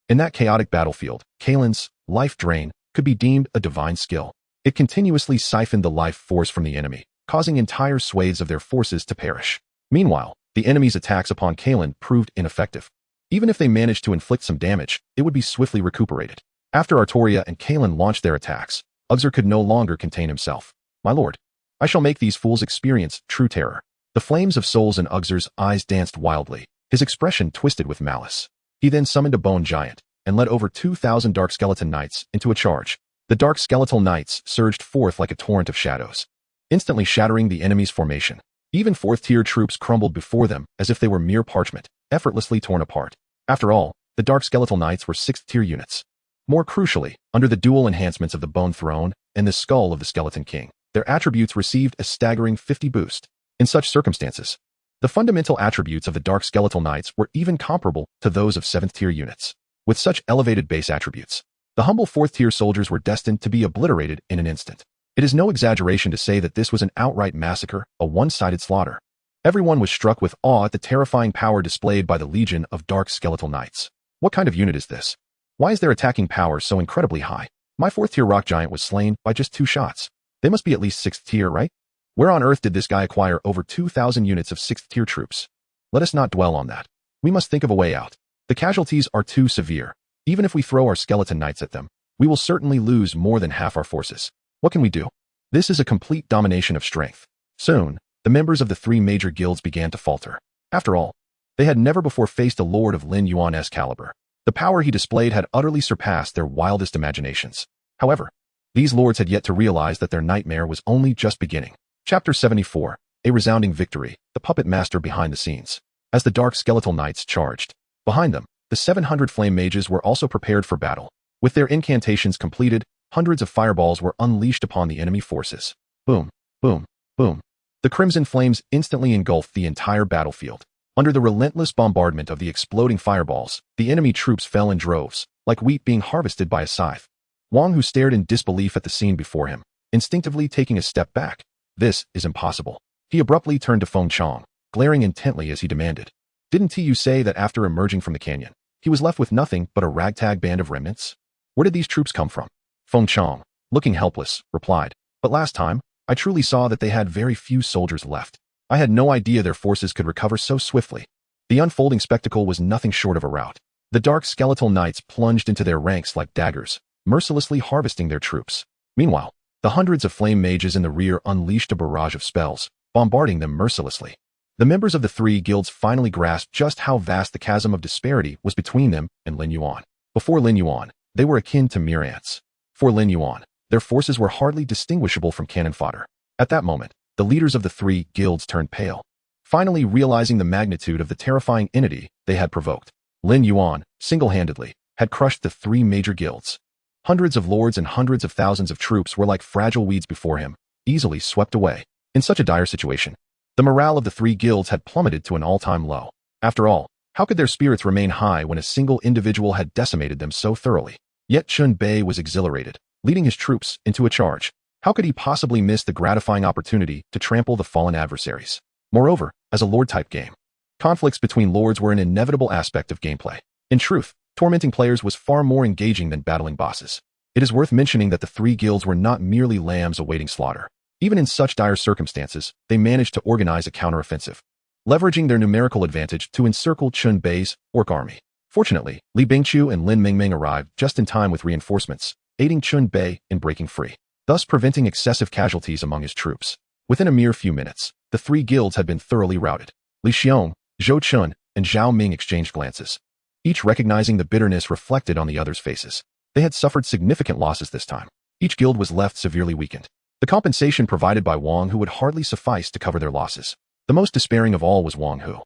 In that chaotic battlefield, Kalen's Life Drain could be deemed a divine skill. It continuously siphoned the life force from the enemy, causing entire swathes of their forces to perish. Meanwhile, the enemy's attacks upon Kalen proved ineffective. Even if they managed to inflict some damage, it would be swiftly recuperated. After Artoria and Kalen launched their attacks, Uxer could no longer contain himself. My lord, I shall make these fools experience true terror. The flames of Souls and Uxor's eyes danced wildly, his expression twisted with malice. He then summoned a bone giant and led over 2,000 dark skeleton knights into a charge. The dark skeletal knights surged forth like a torrent of shadows, instantly shattering the enemy's formation. Even 4th-tier troops crumbled before them as if they were mere parchment, effortlessly torn apart. After all, the dark skeletal knights were 6th-tier units. More crucially, under the dual enhancements of the Bone Throne and the Skull of the Skeleton King, their attributes received a staggering 50 boost. In such circumstances, the fundamental attributes of the dark skeletal knights were even comparable to those of 7th-tier units. With such elevated base attributes, the humble 4th-tier soldiers were destined to be obliterated in an instant. It is no exaggeration to say that this was an outright massacre, a one-sided slaughter. Everyone was struck with awe at the terrifying power displayed by the legion of dark skeletal knights. What kind of unit is this? Why is their attacking power so incredibly high? My 4th-tier rock giant was slain by just 2 shots. They must be at least 6th tier, right? Where on earth did this guy acquire over 2,000 units of 6th-tier troops? Let us not dwell on that. We must think of a way out. The casualties are too severe. Even if we throw our skeleton knights at them, we will certainly lose more than half our forces. What can we do? This is a complete domination of strength. Soon, the members of the 3 major guilds began to falter. After all, they had never before faced a lord of Lin Yuan's caliber. The power he displayed had utterly surpassed their wildest imaginations. However, these lords had yet to realize that their nightmare was only just beginning. Chapter 74, A Resounding Victory, the puppet master behind the scenes. As the dark skeletal knights charged, behind them, the 700 flame mages were also prepared for battle. With their incantations completed, hundreds of fireballs were unleashed upon the enemy forces. Boom, boom, boom. The crimson flames instantly engulfed the entire battlefield. Under the relentless bombardment of the exploding fireballs, the enemy troops fell in droves, like wheat being harvested by a scythe. Wang, who stared in disbelief at the scene before him, instinctively taking a step back. This is impossible. He abruptly turned to Feng Chong, glaring intently as he demanded. Didn't you say that after emerging from the canyon, he was left with nothing but a ragtag band of remnants? Where did these troops come from? Feng Chong, looking helpless, replied. But last time, I truly saw that they had very few soldiers left. I had no idea their forces could recover so swiftly. The unfolding spectacle was nothing short of a rout. The dark skeletal knights plunged into their ranks like daggers, mercilessly harvesting their troops. Meanwhile, the hundreds of flame mages in the rear unleashed a barrage of spells, bombarding them mercilessly. The members of the 3 guilds finally grasped just how vast the chasm of disparity was between them and Lin Yuan. Before Lin Yuan, they were akin to mere ants. For Lin Yuan, their forces were hardly distinguishable from cannon fodder. At that moment, the leaders of the 3 guilds turned pale, finally realizing the magnitude of the terrifying entity they had provoked. Lin Yuan, single-handedly, had crushed the 3 major guilds. Hundreds of lords and hundreds of thousands of troops were like fragile weeds before him, easily swept away. In such a dire situation, the morale of the 3 guilds had plummeted to an all-time low. After all, how could their spirits remain high when a single individual had decimated them so thoroughly? Yet Chun Bei was exhilarated, leading his troops into a charge. How could he possibly miss the gratifying opportunity to trample the fallen adversaries? Moreover, as a lord-type game, conflicts between lords were an inevitable aspect of gameplay. In truth, tormenting players was far more engaging than battling bosses. It is worth mentioning that the 3 guilds were not merely lambs awaiting slaughter. Even in such dire circumstances, they managed to organize a counteroffensive, leveraging their numerical advantage to encircle Chun Bei's orc army. Fortunately, Li Bingqiu and Lin Mingming arrived just in time with reinforcements, aiding Chun Bei in breaking free, thus preventing excessive casualties among his troops. Within a mere few minutes, the 3 guilds had been thoroughly routed. Li Xiong, Zhou Chun, and Zhao Ming exchanged glances, each recognizing the bitterness reflected on the others' faces. They had suffered significant losses this time. Each guild was left severely weakened. The compensation provided by Wang Hu would hardly suffice to cover their losses. The most despairing of all was Wang Hu.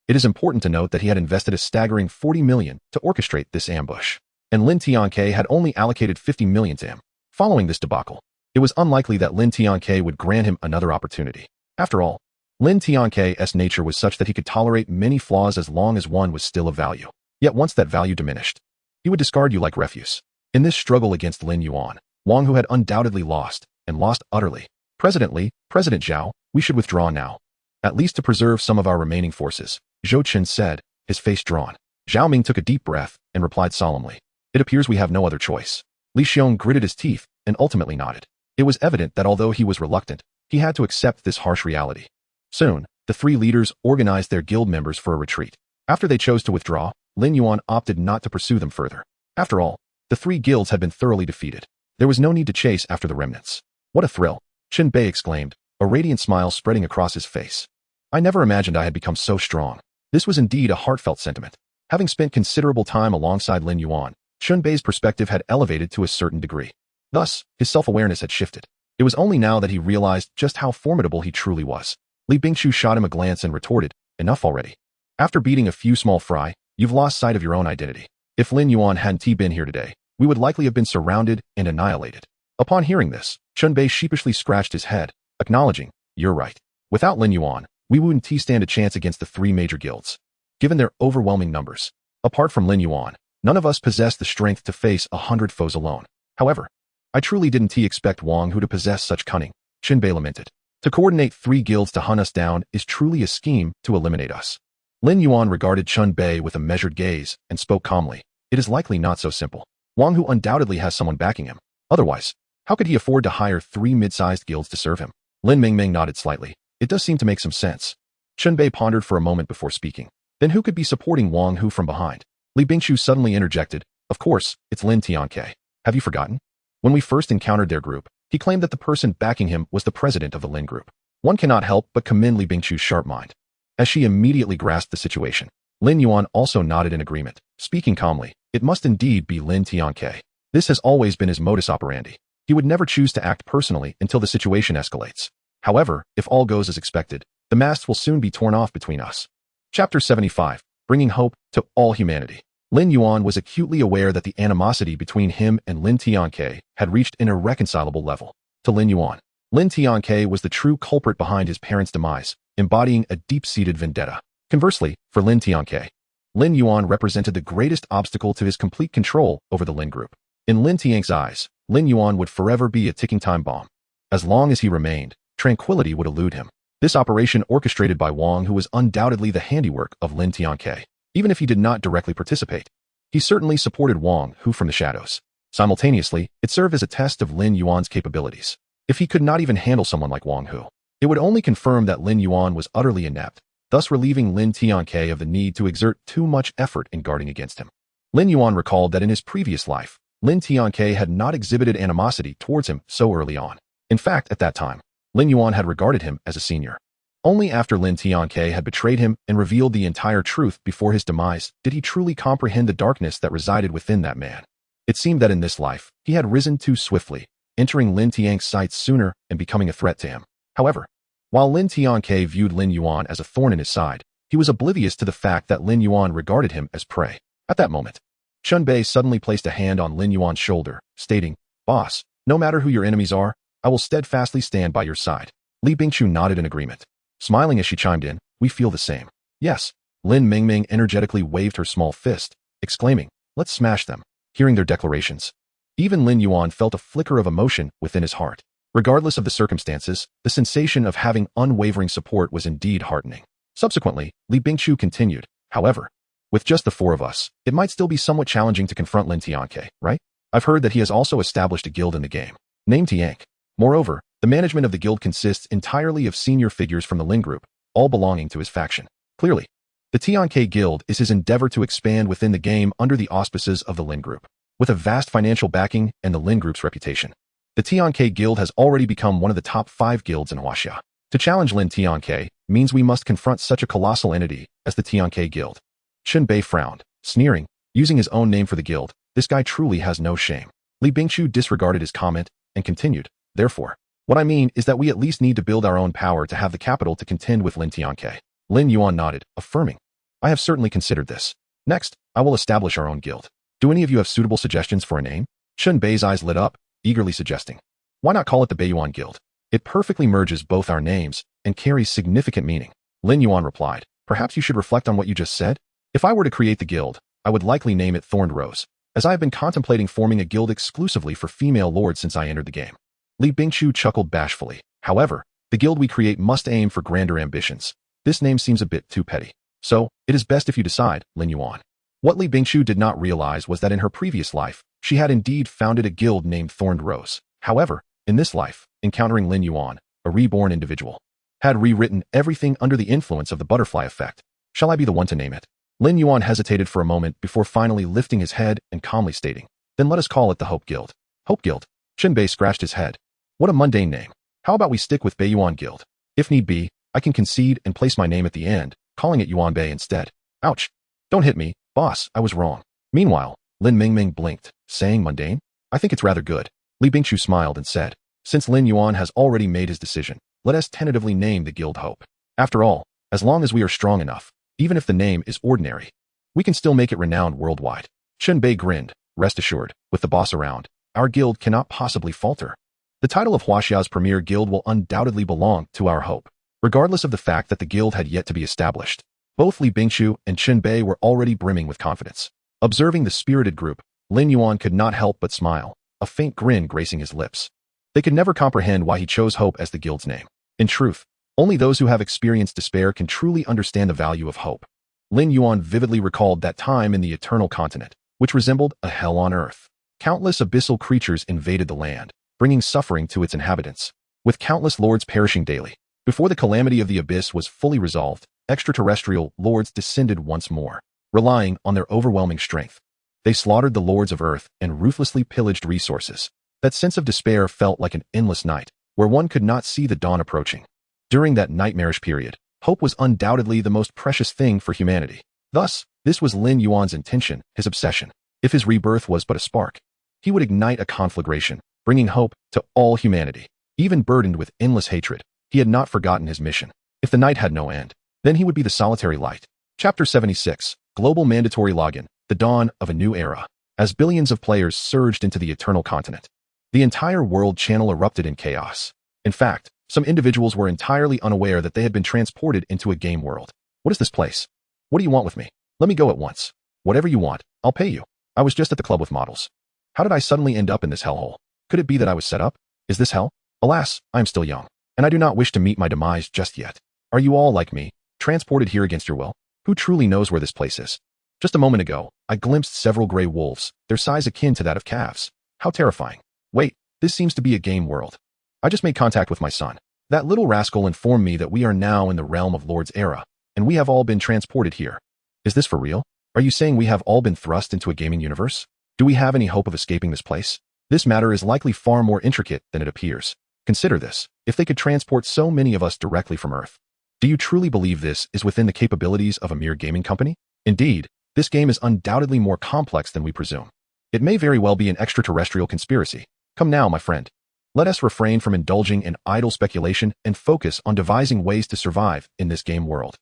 It is important to note that he had invested a staggering 40 million to orchestrate this ambush, and Lin Tianke had only allocated 50 million to him. Following this debacle, it was unlikely that Lin Tianke would grant him another opportunity. After all, Lin Tianke's nature was such that he could tolerate many flaws as long as one was still of value. Yet once that value diminished, he would discard you like refuse. In this struggle against Lin Yuan, Wang Hu had undoubtedly lost, and lost utterly. President Zhao, we should withdraw now, at least to preserve some of our remaining forces, Zhou Chen said, his face drawn. Zhao Ming took a deep breath and replied solemnly, it appears we have no other choice. Li Xiong gritted his teeth and ultimately nodded. It was evident that although he was reluctant, he had to accept this harsh reality. Soon, the 3 leaders organized their guild members for a retreat. After they chose to withdraw, Lin Yuan opted not to pursue them further. After all, the 3 guilds had been thoroughly defeated. There was no need to chase after the remnants. What a thrill, Chen Bei exclaimed, a radiant smile spreading across his face. I never imagined I had become so strong. This was indeed a heartfelt sentiment. Having spent considerable time alongside Lin Yuan, Shunbei's perspective had elevated to a certain degree. Thus, his self-awareness had shifted. It was only now that he realized just how formidable he truly was. Li Bingqiu shot him a glance and retorted, "Enough already. After beating a few small fry, you've lost sight of your own identity. If Lin Yuan hadn't been here today, we would likely have been surrounded and annihilated." Upon hearing this, Shunbei sheepishly scratched his head, acknowledging, "You're right. Without Lin Yuan, we wouldn't stand a chance against the three major guilds. Given their overwhelming numbers, apart from Lin Yuan, none of us possessed the strength to face 100 foes alone. However, I truly didn't expect Wang Hu to possess such cunning," Shunbei lamented. "To coordinate 3 guilds to hunt us down is truly a scheme to eliminate us." Lin Yuan regarded Shunbei with a measured gaze and spoke calmly. "It is likely not so simple. Wang Hu undoubtedly has someone backing him. Otherwise, how could he afford to hire 3 mid-sized guilds to serve him?" Lin Mingming nodded slightly. "It does seem to make some sense." Shunbei pondered for a moment before speaking. Then who could be supporting Wang Hu from behind? Li Bingqiu suddenly interjected, "Of course, it's Lin Tianke. Have you forgotten? When we first encountered their group, he claimed that the person backing him was the president of the Lin group." One cannot help but commend Li Bingqiu's sharp mind. As she immediately grasped the situation, Lin Yuan also nodded in agreement, speaking calmly, "It must indeed be Lin Tianke. This has always been his modus operandi. He would never choose to act personally until the situation escalates. However, if all goes as expected, the masks will soon be torn off between us." Chapter 75, Bringing Hope to All Humanity. Lin Yuan was acutely aware that the animosity between him and Lin Tianke had reached an irreconcilable level. To Lin Yuan, Lin Tianke was the true culprit behind his parents' demise, embodying a deep-seated vendetta. Conversely, for Lin Tianke, Lin Yuan represented the greatest obstacle to his complete control over the Lin group. In Lin Tianke's eyes, Lin Yuan would forever be a ticking time bomb. As long as he remained, tranquility would elude him. This operation orchestrated by Wang Hu was undoubtedly the handiwork of Lin Tianke. Even if he did not directly participate, he certainly supported Wang Hu from the shadows. Simultaneously, it served as a test of Lin Yuan's capabilities. If he could not even handle someone like Wang Hu, it would only confirm that Lin Yuan was utterly inept, thus relieving Lin Tianke of the need to exert too much effort in guarding against him. Lin Yuan recalled that in his previous life, Lin Tianke had not exhibited animosity towards him so early on. In fact, at that time, Lin Yuan had regarded him as a senior. Only after Lin Tianke had betrayed him and revealed the entire truth before his demise did he truly comprehend the darkness that resided within that man. It seemed that in this life, he had risen too swiftly, entering Lin Tianke's sights sooner and becoming a threat to him. However, while Lin Tianke viewed Lin Yuan as a thorn in his side, he was oblivious to the fact that Lin Yuan regarded him as prey. At that moment, Shunbei suddenly placed a hand on Lin Yuan's shoulder, stating, "Boss, no matter who your enemies are, I will steadfastly stand by your side." Li Bingqiu nodded in agreement. Smiling as she chimed in, "We feel the same." "Yes." Lin Mingming energetically waved her small fist, exclaiming, "Let's smash them." Hearing their declarations, even Lin Yuan felt a flicker of emotion within his heart. Regardless of the circumstances, the sensation of having unwavering support was indeed heartening. Subsequently, Li Bingqiu continued, "However, with just the 4 of us, it might still be somewhat challenging to confront Lin Tianke, right? I've heard that he has also established a guild in the game, named Tianke. Moreover, the management of the guild consists entirely of senior figures from the Lin group, all belonging to his faction. Clearly, the Tianke guild is his endeavor to expand within the game under the auspices of the Lin group. With a vast financial backing and the Lin group's reputation, the Tianke guild has already become one of the top 5 guilds in Huaxia. To challenge Lin Tianke means we must confront such a colossal entity as the Tianke guild." Shunbei frowned, sneering, using his own name for the guild. This guy truly has no shame. Li Bingqiu disregarded his comment and continued, "Therefore, what I mean is that we at least need to build our own power to have the capital to contend with Lin Tianke." Lin Yuan nodded, affirming, "I have certainly considered this. Next, I will establish our own guild. Do any of you have suitable suggestions for a name?" Shunbei's eyes lit up, eagerly suggesting, "Why not call it the Beiyuan Guild? It perfectly merges both our names and carries significant meaning." Lin Yuan replied, "Perhaps you should reflect on what you just said. If I were to create the guild, I would likely name it Thorned Rose, as I have been contemplating forming a guild exclusively for female lords since I entered the game." Li Bingqiu chuckled bashfully. "However, the guild we create must aim for grander ambitions. This name seems a bit too petty. So, it is best if you decide, Lin Yuan." What Li Bingqiu did not realize was that in her previous life, she had indeed founded a guild named Thorned Rose. However, in this life, encountering Lin Yuan, a reborn individual, had rewritten everything under the influence of the butterfly effect. "Shall I be the one to name it?" Lin Yuan hesitated for a moment before finally lifting his head and calmly stating, "Then let us call it the Hope Guild." "Hope Guild?" Shunbei scratched his head. "What a mundane name. How about we stick with Beiyuan Guild? If need be, I can concede and place my name at the end, calling it Yuan Bei instead. Ouch. Don't hit me, boss, I was wrong. Meanwhile, Lin Mingming blinked, saying mundane? I think it's rather good. Li Bingshu smiled and said, since Lin Yuan has already made his decision, let us tentatively name the guild Hope. After all, as long as we are strong enough, even if the name is ordinary, we can still make it renowned worldwide. Chen Bei grinned, rest assured, with the boss around, our guild cannot possibly falter. The title of Huaxia's premier guild will undoubtedly belong to our Hope, regardless of the fact that the guild had yet to be established. Both Li Bingshu and Chen Bei were already brimming with confidence. Observing the spirited group, Lin Yuan could not help but smile, a faint grin gracing his lips. They could never comprehend why he chose Hope as the guild's name. In truth, only those who have experienced despair can truly understand the value of hope. Lin Yuan vividly recalled that time in the Eternal Continent, which resembled a hell on earth. Countless abyssal creatures invaded the land, bringing suffering to its inhabitants, with countless lords perishing daily. Before the calamity of the abyss was fully resolved, extraterrestrial lords descended once more, relying on their overwhelming strength. They slaughtered the lords of Earth and ruthlessly pillaged resources. That sense of despair felt like an endless night, where one could not see the dawn approaching. During that nightmarish period, hope was undoubtedly the most precious thing for humanity. Thus, this was Lin Yuan's intention, his obsession. If his rebirth was but a spark, he would ignite a conflagration, bringing hope to all humanity. Even burdened with endless hatred, he had not forgotten his mission. If the night had no end, then he would be the solitary light. Chapter 76, Global Mandatory Login, the Dawn of a New Era. As billions of players surged into the Eternal Continent, the entire world channel erupted in chaos. In fact, some individuals were entirely unaware that they had been transported into a game world. What is this place? What do you want with me? Let me go at once. Whatever you want, I'll pay you. I was just at the club with models. How did I suddenly end up in this hellhole? Could it be that I was set up? Is this hell? Alas, I am still young, and I do not wish to meet my demise just yet. Are you all like me, transported here against your will? Who truly knows where this place is? Just a moment ago, I glimpsed several gray wolves, their size akin to that of calves. How terrifying. Wait, this seems to be a game world. I just made contact with my son. That little rascal informed me that we are now in the realm of Lord's Era, and we have all been transported here. Is this for real? Are you saying we have all been thrust into a gaming universe? Do we have any hope of escaping this place? This matter is likely far more intricate than it appears. Consider this, if they could transport so many of us directly from Earth. Do you truly believe this is within the capabilities of a mere gaming company? Indeed, this game is undoubtedly more complex than we presume. It may very well be an extraterrestrial conspiracy. Come now, my friend. Let us refrain from indulging in idle speculation and focus on devising ways to survive in this game world.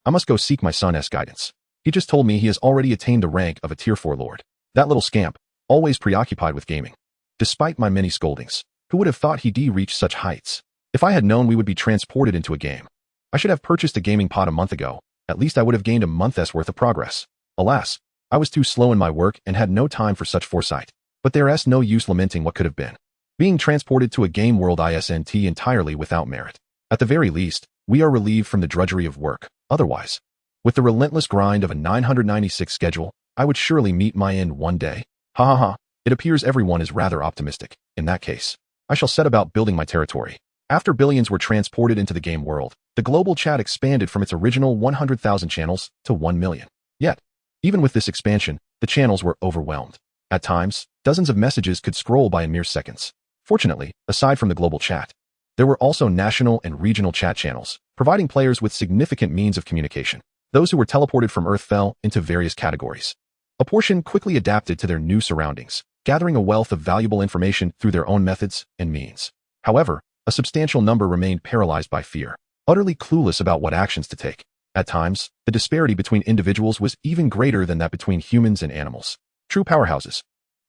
I must go seek my son's guidance. He just told me he has already attained the rank of a Tier 4 lord. That little scamp, always preoccupied with gaming. Despite my many scoldings, who would have thought he'd reach such heights? If I had known we would be transported into a game, I should have purchased a gaming pod a month ago. At least I would have gained a month's worth of progress. Alas, I was too slow in my work and had no time for such foresight. But there's no use lamenting what could have been. Being transported to a game world isn't entirely without merit. At the very least, we are relieved from the drudgery of work. Otherwise, with the relentless grind of a 996 schedule, I would surely meet my end one day. Ha ha ha, it appears everyone is rather optimistic. In that case, I shall set about building my territory. After billions were transported into the game world, the global chat expanded from its original 100,000 channels to 1 million. Yet, even with this expansion, the channels were overwhelmed. At times, dozens of messages could scroll by in mere seconds. Fortunately, aside from the global chat, there were also national and regional chat channels, providing players with significant means of communication. Those who were teleported from Earth fell into various categories. A portion quickly adapted to their new surroundings, gathering a wealth of valuable information through their own methods and means. However, a substantial number remained paralyzed by fear, utterly clueless about what actions to take. At times, the disparity between individuals was even greater than that between humans and animals. True powerhouses,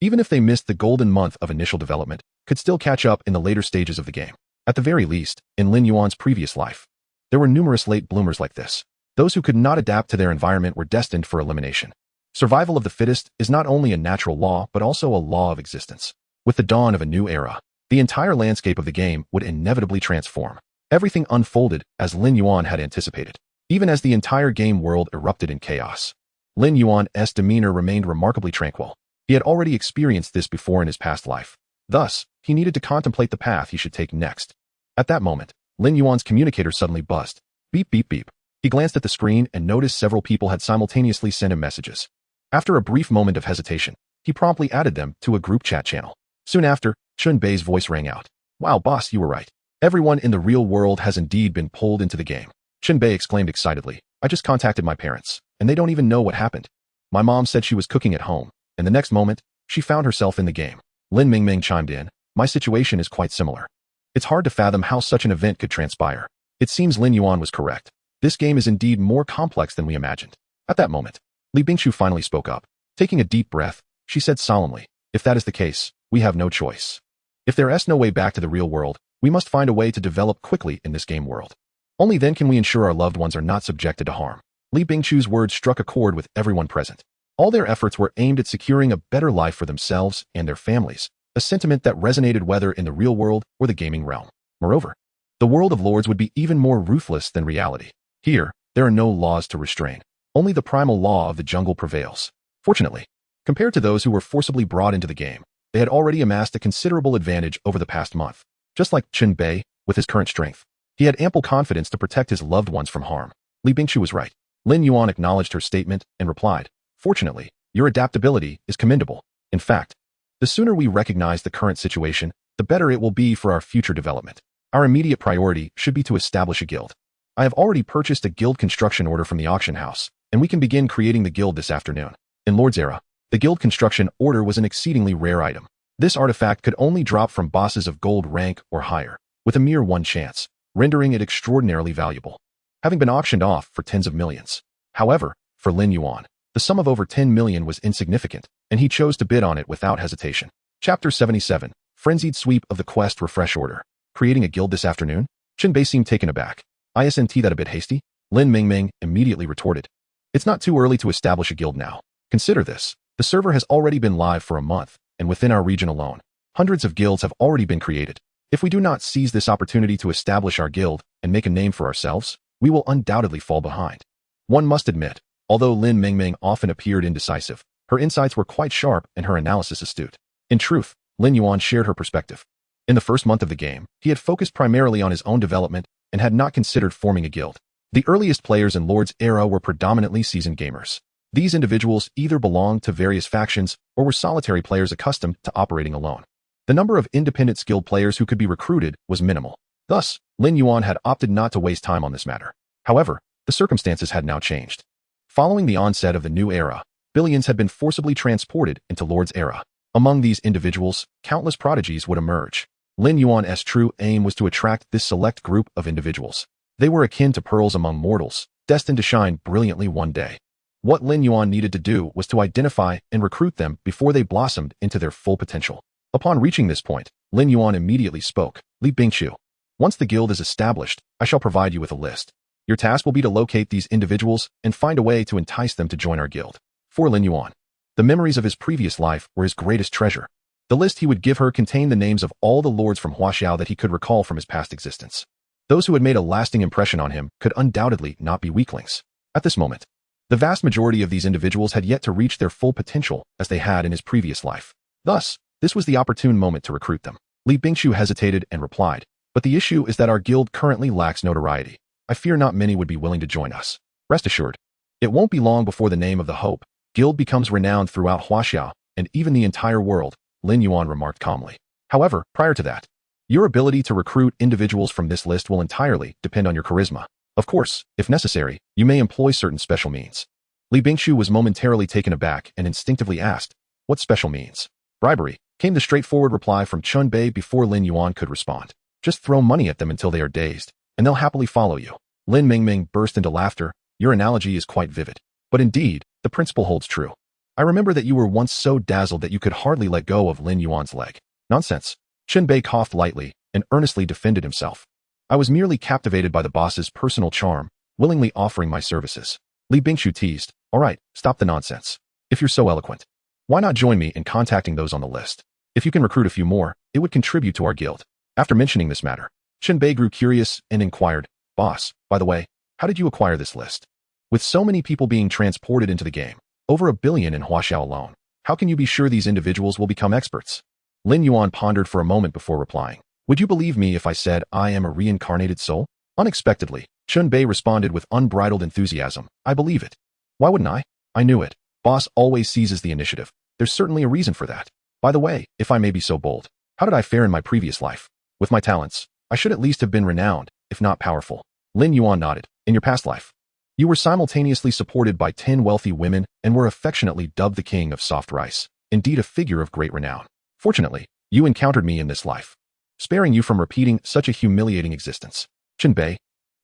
even if they missed the golden month of initial development, could still catch up in the later stages of the game. At the very least, in Lin Yuan's previous life, there were numerous late bloomers like this. Those who could not adapt to their environment were destined for elimination. Survival of the fittest is not only a natural law but also a law of existence. With the dawn of a new era, the entire landscape of the game would inevitably transform. Everything unfolded as Lin Yuan had anticipated. Even as the entire game world erupted in chaos, Lin Yuan's demeanor remained remarkably tranquil. He had already experienced this before in his past life. Thus, he needed to contemplate the path he should take next. At that moment, Lin Yuan's communicator suddenly buzzed. Beep beep beep. He glanced at the screen and noticed several people had simultaneously sent him messages. After a brief moment of hesitation, he promptly added them to a group chat channel. Soon after, Chun Bei's voice rang out. Wow, boss, you were right. Everyone in the real world has indeed been pulled into the game. Chenbei exclaimed excitedly. I just contacted my parents, and they don't even know what happened. My mom said she was cooking at home, and the next moment, she found herself in the game. Lin Mingming chimed in. My situation is quite similar. It's hard to fathom how such an event could transpire. It seems Lin Yuan was correct. This game is indeed more complex than we imagined. At that moment, Li Bingshu finally spoke up. Taking a deep breath, she said solemnly, if that is the case, we have no choice. If there is no way back to the real world, we must find a way to develop quickly in this game world. Only then can we ensure our loved ones are not subjected to harm. Li Bingshu's words struck a chord with everyone present. All their efforts were aimed at securing a better life for themselves and their families, a sentiment that resonated whether in the real world or the gaming realm. Moreover, the world of lords would be even more ruthless than reality. Here, there are no laws to restrain. Only the primal law of the jungle prevails. Fortunately, compared to those who were forcibly brought into the game, they had already amassed a considerable advantage over the past month. Just like Chenbei, with his current strength, he had ample confidence to protect his loved ones from harm. Li Bingshu was right. Lin Yuan acknowledged her statement and replied, fortunately, your adaptability is commendable. In fact, the sooner we recognize the current situation, the better it will be for our future development. Our immediate priority should be to establish a guild. I have already purchased a guild construction order from the auction house, and we can begin creating the guild this afternoon. In Lord's Era, the guild construction order was an exceedingly rare item. This artifact could only drop from bosses of gold rank or higher, with a mere one chance, rendering it extraordinarily valuable, having been auctioned off for tens of millions. However, for Lin Yuan, the sum of over 10 million was insignificant, and he chose to bid on it without hesitation. Chapter 77, Frenzied Sweep of the Quest Refresh Order. Creating a guild this afternoon? Chenbei seemed taken aback. Isn't that a bit hasty? Lin Mingming immediately retorted. It's not too early to establish a guild now. Consider this. The server has already been live for a month, and within our region alone, hundreds of guilds have already been created. If we do not seize this opportunity to establish our guild and make a name for ourselves, we will undoubtedly fall behind. One must admit, although Lin Mingming often appeared indecisive, her insights were quite sharp and her analysis astute. In truth, Lin Yuan shared her perspective. In the first month of the game, he had focused primarily on his own development and had not considered forming a guild. The earliest players in Lord's Era were predominantly seasoned gamers. These individuals either belonged to various factions or were solitary players accustomed to operating alone. The number of independent skilled players who could be recruited was minimal. Thus, Lin Yuan had opted not to waste time on this matter. However, the circumstances had now changed. Following the onset of the new era, billions had been forcibly transported into Lord's Era. Among these individuals, countless prodigies would emerge. Lin Yuan's true aim was to attract this select group of individuals. They were akin to pearls among mortals, destined to shine brilliantly one day. What Lin Yuan needed to do was to identify and recruit them before they blossomed into their full potential. Upon reaching this point, Lin Yuan immediately spoke. Li Bingshu, once the guild is established, I shall provide you with a list. Your task will be to locate these individuals and find a way to entice them to join our guild. For Lin Yuan, the memories of his previous life were his greatest treasure. The list he would give her contained the names of all the lords from Huaxiao that he could recall from his past existence. Those who had made a lasting impression on him could undoubtedly not be weaklings. At this moment, the vast majority of these individuals had yet to reach their full potential as they had in his previous life. Thus, this was the opportune moment to recruit them. Li Bingshu hesitated and replied, but the issue is that our guild currently lacks notoriety. I fear not many would be willing to join us. Rest assured, it won't be long before the name of the Hope Guild becomes renowned throughout Huaxiao and even the entire world, Lin Yuan remarked calmly. However, prior to that, your ability to recruit individuals from this list will entirely depend on your charisma. Of course, if necessary, you may employ certain special means. Li Bingshu was momentarily taken aback and instinctively asked, what special means? Bribery, came the straightforward reply from Chenbei before Lin Yuan could respond. Just throw money at them until they are dazed, and they'll happily follow you. Lin Mingming burst into laughter. Your analogy is quite vivid. But indeed, the principle holds true. I remember that you were once so dazzled that you could hardly let go of Lin Yuan's leg. Nonsense. Chenbei coughed lightly and earnestly defended himself. I was merely captivated by the boss's personal charm, willingly offering my services. Li Bingshu teased, all right, stop the nonsense. If you're so eloquent, why not join me in contacting those on the list? If you can recruit a few more, it would contribute to our guild. After mentioning this matter, Chenbei grew curious and inquired, boss, by the way, how did you acquire this list? With so many people being transported into the game, over 1 billion in Huaxiao alone, how can you be sure these individuals will become experts? Lin Yuan pondered for a moment before replying. Would you believe me if I said I am a reincarnated soul? Unexpectedly, Chenbei responded with unbridled enthusiasm. I believe it. Why wouldn't I? I knew it. Boss always seizes the initiative. There's certainly a reason for that. By the way, if I may be so bold, how did I fare in my previous life? With my talents, I should at least have been renowned, if not powerful. Lin Yuan nodded. In your past life, you were simultaneously supported by 10 wealthy women and were affectionately dubbed the king of soft rice, indeed a figure of great renown. Fortunately, you encountered me in this life, sparing you from repeating such a humiliating existence. Chun Bei,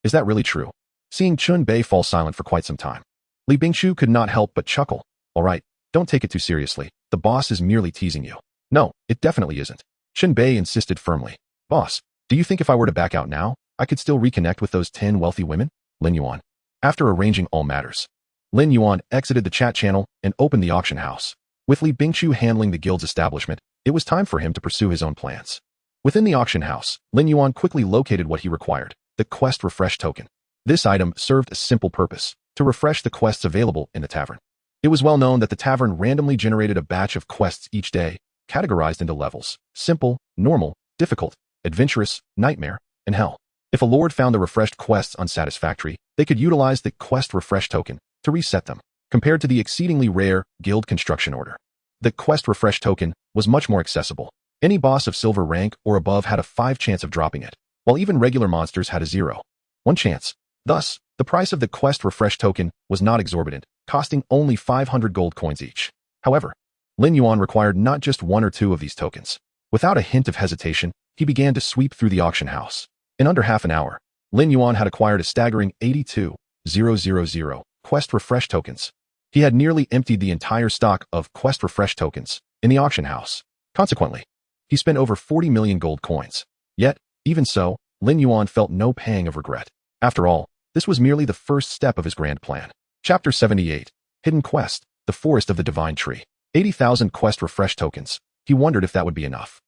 is that really true? Seeing Chun Bei fall silent for quite some time, Li Bingchu could not help but chuckle. All right, don't take it too seriously. The boss is merely teasing you. No, it definitely isn't. Chun Bei insisted firmly. Boss, do you think if I were to back out now, I could still reconnect with those 10 wealthy women? Lin Yuan. After arranging all matters, Lin Yuan exited the chat channel and opened the auction house. With Li Bingchu handling the guild's establishment, it was time for him to pursue his own plans. Within the auction house, Lin Yuan quickly located what he required, the quest refresh token. This item served a simple purpose, to refresh the quests available in the tavern. It was well known that the tavern randomly generated a batch of quests each day, categorized into levels: simple, normal, difficult, adventurous, nightmare, and hell. If a lord found the refreshed quests unsatisfactory, they could utilize the quest refresh token to reset them. Compared to the exceedingly rare guild construction order, the quest refresh token was much more accessible. Any boss of silver rank or above had a 5 chance of dropping it, while even regular monsters had a 0.1 chance. Thus, the price of the quest refresh token was not exorbitant, costing only 500 gold coins each. However, Lin Yuan required not just 1 or 2 of these tokens. Without a hint of hesitation, he began to sweep through the auction house. In under half an hour, Lin Yuan had acquired a staggering 82,000 quest refresh tokens. He had nearly emptied the entire stock of quest refresh tokens in the auction house. Consequently, he spent over 40 million gold coins. Yet, even so, Lin Yuan felt no pang of regret. After all, this was merely the first step of his grand plan. Chapter 78, Hidden Quest, the Forest of the Divine Tree. 80,000 quest refresh tokens. He wondered if that would be enough.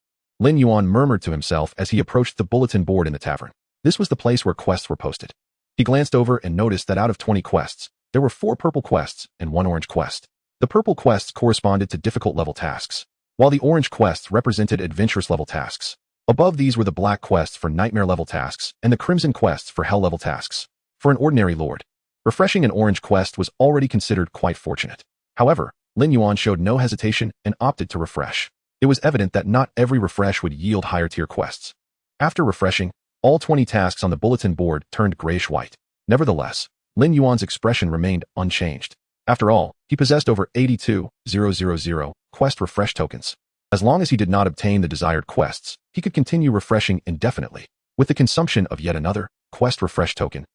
Lin Yuan murmured to himself as he approached the bulletin board in the tavern. This was the place where quests were posted. He glanced over and noticed that out of 20 quests, there were 4 purple quests and 1 orange quest. The purple quests corresponded to difficult level tasks, while the orange quests represented adventurous level tasks. Above these were the black quests for nightmare level tasks and the crimson quests for hell level tasks. For an ordinary lord, refreshing an orange quest was already considered quite fortunate. However, Lin Yuan showed no hesitation and opted to refresh. It was evident that not every refresh would yield higher tier quests. After refreshing, all 20 tasks on the bulletin board turned grayish-white. Nevertheless, Lin Yuan's expression remained unchanged. After all, he possessed over 82,000 quest refresh tokens. As long as he did not obtain the desired quests, he could continue refreshing indefinitely. With the consumption of yet another quest refresh token,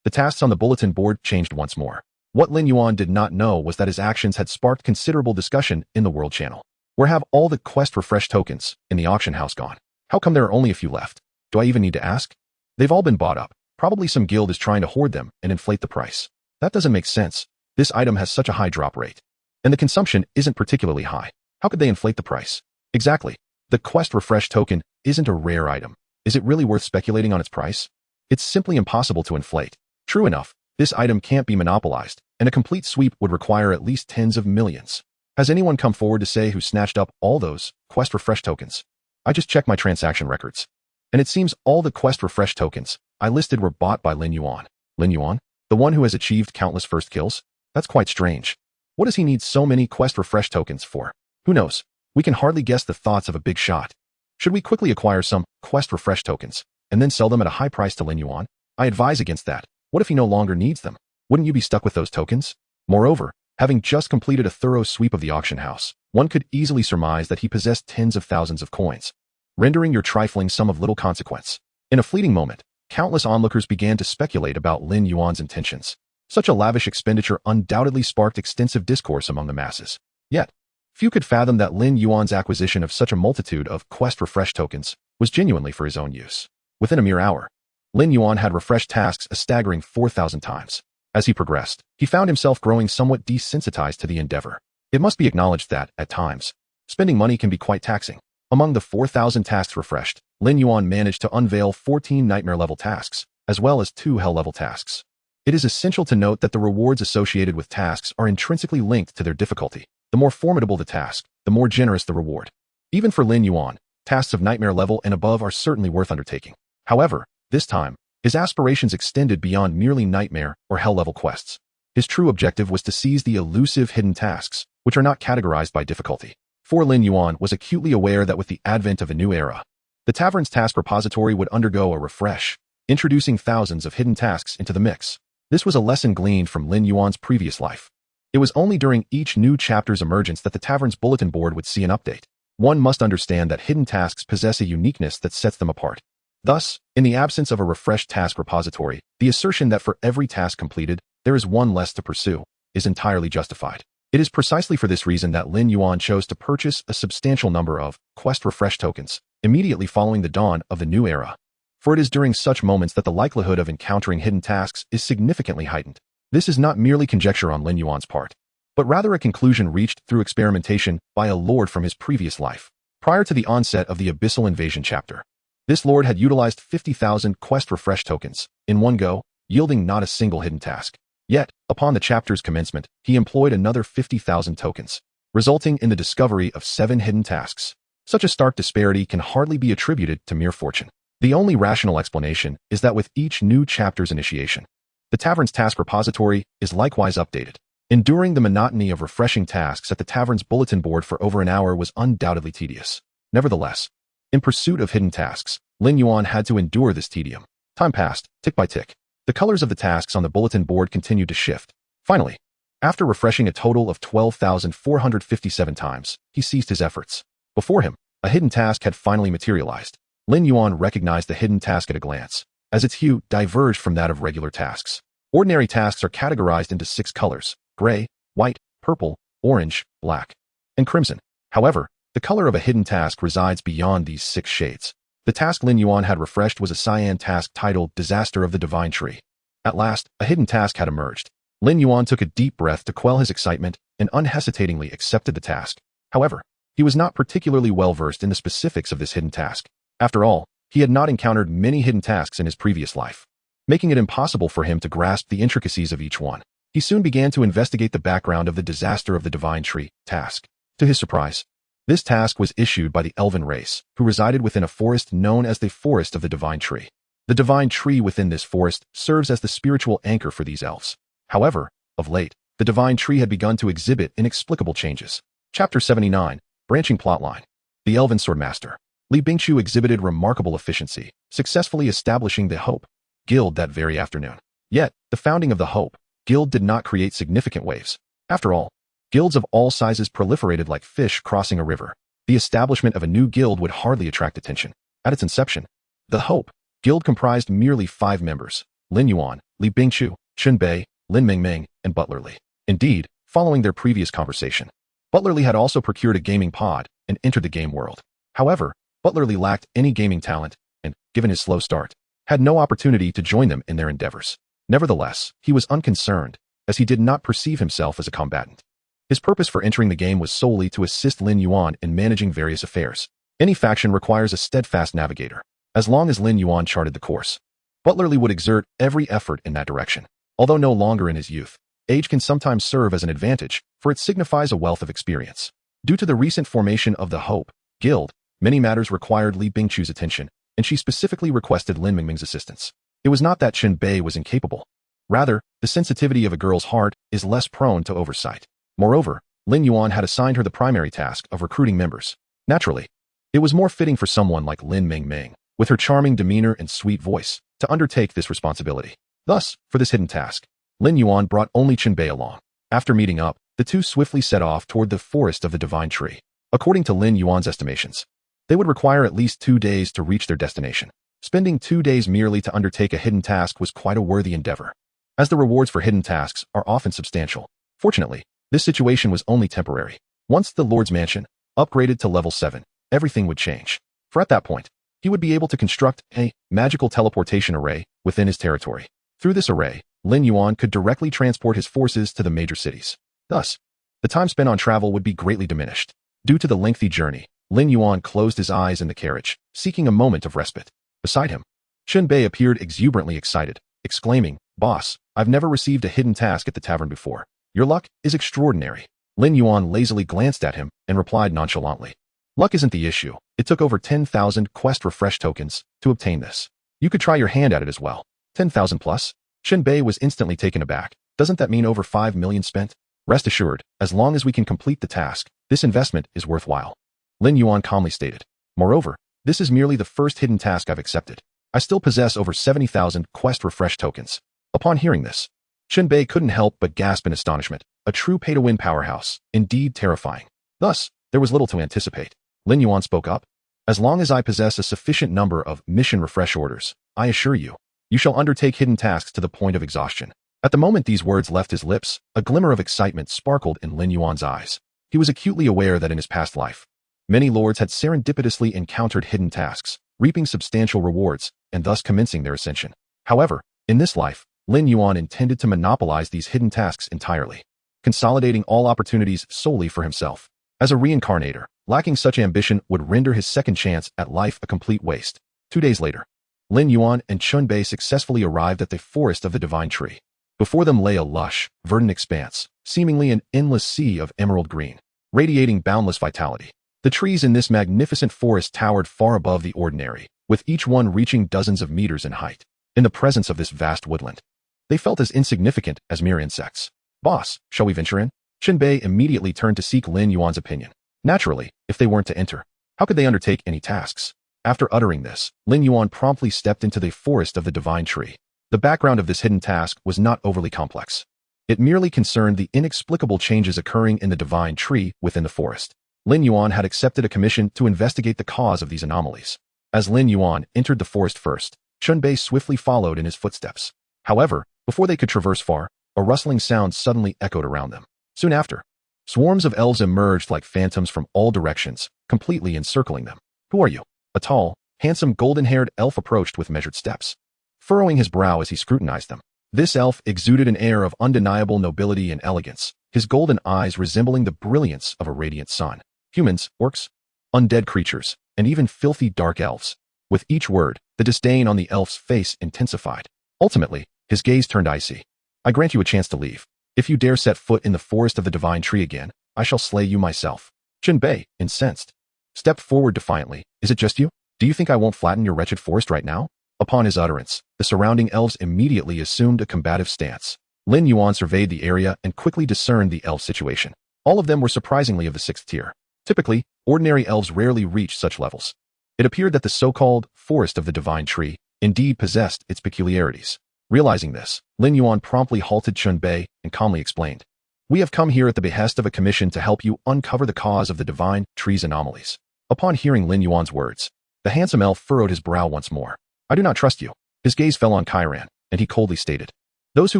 the tasks on the bulletin board changed once more. What Lin Yuan did not know was that his actions had sparked considerable discussion in the world channel. Where have all the quest refresh tokens in the auction house gone? How come there are only a few left? Do I even need to ask? They've all been bought up. Probably some guild is trying to hoard them and inflate the price. That doesn't make sense. This item has such a high drop rate, and the consumption isn't particularly high. How could they inflate the price? Exactly. The quest refresh token isn't a rare item. Is it really worth speculating on its price? It's simply impossible to inflate. True enough, this item can't be monopolized, and a complete sweep would require at least tens of millions. Has anyone come forward to say who snatched up all those quest refresh tokens? I just checked my transaction records, and it seems all the quest refresh tokens I listed were bought by Lin Yuan. Lin Yuan? The one who has achieved countless first kills? That's quite strange. What does he need so many quest refresh tokens for? Who knows? We can hardly guess the thoughts of a big shot. Should we quickly acquire some quest refresh tokens and then sell them at a high price to Lin Yuan? I advise against that. What if he no longer needs them? Wouldn't you be stuck with those tokens? Moreover, having just completed a thorough sweep of the auction house, one could easily surmise that he possessed tens of thousands of coins, rendering your trifling sum of little consequence. In a fleeting moment, countless onlookers began to speculate about Lin Yuan's intentions. Such a lavish expenditure undoubtedly sparked extensive discourse among the masses. Yet, few could fathom that Lin Yuan's acquisition of such a multitude of quest refresh tokens was genuinely for his own use. Within a mere hour, Lin Yuan had refreshed tasks a staggering 4,000 times. As he progressed, he found himself growing somewhat desensitized to the endeavor. It must be acknowledged that, at times, spending money can be quite taxing. Among the 4,000 tasks refreshed, Lin Yuan managed to unveil 14 nightmare-level tasks, as well as 2 hell-level tasks. It is essential to note that the rewards associated with tasks are intrinsically linked to their difficulty. The more formidable the task, the more generous the reward. Even for Lin Yuan, tasks of nightmare level and above are certainly worth undertaking. However, this time, his aspirations extended beyond merely nightmare or hell-level quests. His true objective was to seize the elusive hidden tasks, which are not categorized by difficulty. For Lin Yuan was acutely aware that with the advent of a new era, The tavern's task repository would undergo a refresh, introducing thousands of hidden tasks into the mix. This was a lesson gleaned from Lin Yuan's previous life. It was only during each new chapter's emergence that the tavern's bulletin board would see an update. One must understand that hidden tasks possess a uniqueness that sets them apart. Thus, in the absence of a refreshed task repository, the assertion that for every task completed, there is one less to pursue, is entirely justified. It is precisely for this reason that Lin Yuan chose to purchase a substantial number of quest refresh tokens immediately following the dawn of the new era. For it is during such moments that the likelihood of encountering hidden tasks is significantly heightened. This is not merely conjecture on Lin Yuan's part, but rather a conclusion reached through experimentation by a lord from his previous life. Prior to the onset of the Abyssal Invasion chapter, this lord had utilized 50,000 quest refresh tokens in one go, yielding not a single hidden task. Yet, upon the chapter's commencement, he employed another 50,000 tokens, resulting in the discovery of 7 hidden tasks. Such a stark disparity can hardly be attributed to mere fortune. The only rational explanation is that with each new chapter's initiation, the tavern's task repository is likewise updated. Enduring the monotony of refreshing tasks at the tavern's bulletin board for over an hour was undoubtedly tedious. Nevertheless, in pursuit of hidden tasks, Lin Yuan had to endure this tedium. Time passed, tick by tick. The colors of the tasks on the bulletin board continued to shift. Finally, after refreshing a total of 12,457 times, he ceased his efforts. Before him, a hidden task had finally materialized. Lin Yuan recognized the hidden task at a glance, as its hue diverged from that of regular tasks. Ordinary tasks are categorized into 6 colors: gray, white, purple, orange, black, and crimson. However, the color of a hidden task resides beyond these 6 shades. The task Lin Yuan had refreshed was a cyan task titled Disaster of the Divine Tree. At last, a hidden task had emerged. Lin Yuan took a deep breath to quell his excitement and unhesitatingly accepted the task. However, he was not particularly well versed in the specifics of this hidden task. After all, he had not encountered many hidden tasks in his previous life, making it impossible for him to grasp the intricacies of each one. He soon began to investigate the background of the Disaster of the Divine Tree task. To his surprise, this task was issued by the elven race, who resided within a forest known as the Forest of the Divine Tree. The Divine Tree within this forest serves as the spiritual anchor for these elves. However, of late, the Divine Tree had begun to exhibit inexplicable changes. Chapter 79, Branching Plotline. The Elven Swordmaster, Li Bingqiu, exhibited remarkable efficiency, successfully establishing the Hope Guild that very afternoon. Yet, the founding of the Hope Guild did not create significant waves. After all, guilds of all sizes proliferated like fish crossing a river. The establishment of a new guild would hardly attract attention. At its inception, the Hope Guild comprised merely 5 members: Lin Yuan, Li Bingqiu, Chen Bei, Lin Mingming, and Butler Li. Indeed, following their previous conversation, Butler Li had also procured a gaming pod and entered the game world. However, Butler Li lacked any gaming talent and, given his slow start, had no opportunity to join them in their endeavors. Nevertheless, he was unconcerned, as he did not perceive himself as a combatant. His purpose for entering the game was solely to assist Lin Yuan in managing various affairs. Any faction requires a steadfast navigator. As long as Lin Yuan charted the course, Butler Li would exert every effort in that direction. Although no longer in his youth, age can sometimes serve as an advantage, for it signifies a wealth of experience. Due to the recent formation of the Hope Guild, many matters required Li Bingqiu's attention, and she specifically requested Lin Mingming's assistance. It was not that Chen Bei was incapable. Rather, the sensitivity of a girl's heart is less prone to oversight. Moreover, Lin Yuan had assigned her the primary task of recruiting members. Naturally, it was more fitting for someone like Lin Mingming, with her charming demeanor and sweet voice, to undertake this responsibility. Thus, for this hidden task, Lin Yuan brought only Chen Bei along. After meeting up, the two swiftly set off toward the Forest of the Divine Tree. According to Lin Yuan's estimations, they would require at least 2 days to reach their destination. Spending 2 days merely to undertake a hidden task was quite a worthy endeavor, as the rewards for hidden tasks are often substantial. Fortunately, this situation was only temporary. Once the Lord's Mansion upgraded to level 7, everything would change. For at that point, he would be able to construct a magical teleportation array within his territory. Through this array, Lin Yuan could directly transport his forces to the major cities. Thus, the time spent on travel would be greatly diminished. Due to the lengthy journey, Lin Yuan closed his eyes in the carriage, seeking a moment of respite. Beside him, Chen Bei appeared exuberantly excited, exclaiming, "Boss, I've never received a hidden task at the tavern before. Your luck is extraordinary." Lin Yuan lazily glanced at him and replied nonchalantly, "Luck isn't the issue. It took over 10,000 quest refresh tokens to obtain this. You could try your hand at it as well." 10,000 plus? Chen Bei was instantly taken aback. Doesn't that mean over 5 million spent? Rest assured, as long as we can complete the task, this investment is worthwhile, Lin Yuan calmly stated. Moreover, This is merely the first hidden task I've accepted. I still possess over 70,000 quest refresh tokens. Upon hearing this, Chunbei couldn't help but gasp in astonishment. A true pay-to-win powerhouse, indeed terrifying. Thus, there was little to anticipate. Lin Yuan spoke up. As long as I possess a sufficient number of mission refresh orders, I assure you, you shall undertake hidden tasks to the point of exhaustion. At the moment these words left his lips, a glimmer of excitement sparkled in Lin Yuan's eyes. He was acutely aware that in his past life, many lords had serendipitously encountered hidden tasks, reaping substantial rewards, and thus commencing their ascension. However, in this life, Lin Yuan intended to monopolize these hidden tasks entirely, consolidating all opportunities solely for himself. As a reincarnator, lacking such ambition would render his second chance at life a complete waste. 2 days later, Lin Yuan and Chunbei successfully arrived at the forest of the Divine Tree. Before them lay a lush, verdant expanse, seemingly an endless sea of emerald green, radiating boundless vitality. The trees in this magnificent forest towered far above the ordinary, with each one reaching dozens of meters in height. In the presence of this vast woodland, they felt as insignificant as mere insects. Boss, shall we venture in? Chunbei immediately turned to seek Lin Yuan's opinion. Naturally, if they weren't to enter, how could they undertake any tasks? After uttering this, Lin Yuan promptly stepped into the forest of the Divine Tree. The background of this hidden task was not overly complex. It merely concerned the inexplicable changes occurring in the Divine Tree within the forest. Lin Yuan had accepted a commission to investigate the cause of these anomalies. As Lin Yuan entered the forest first, Chunbei swiftly followed in his footsteps. However, before they could traverse far, a rustling sound suddenly echoed around them. Soon after, swarms of elves emerged like phantoms from all directions, completely encircling them. Who are you? A tall, handsome golden-haired elf approached with measured steps, furrowing his brow as he scrutinized them. This elf exuded an air of undeniable nobility and elegance, his golden eyes resembling the brilliance of a radiant sun. Humans, orcs, undead creatures, and even filthy dark elves. With each word, the disdain on the elf's face intensified. Ultimately, his gaze turned icy. I grant you a chance to leave. If you dare set foot in the forest of the Divine Tree again, I shall slay you myself. Chunbei, incensed, stepped forward defiantly. Is it just you? Do you think I won't flatten your wretched forest right now? Upon his utterance, the surrounding elves immediately assumed a combative stance. Lin Yuan surveyed the area and quickly discerned the elf situation. All of them were surprisingly of the 6th tier. Typically, ordinary elves rarely reach such levels. It appeared that the so-called forest of the Divine Tree indeed possessed its peculiarities. Realizing this, Lin Yuan promptly halted Chunbei and calmly explained, "We have come here at the behest of a commission to help you uncover the cause of the Divine Tree's anomalies." Upon hearing Lin Yuan's words, the handsome elf furrowed his brow once more. "I do not trust you." His gaze fell on Chiron, and he coldly stated, "Those who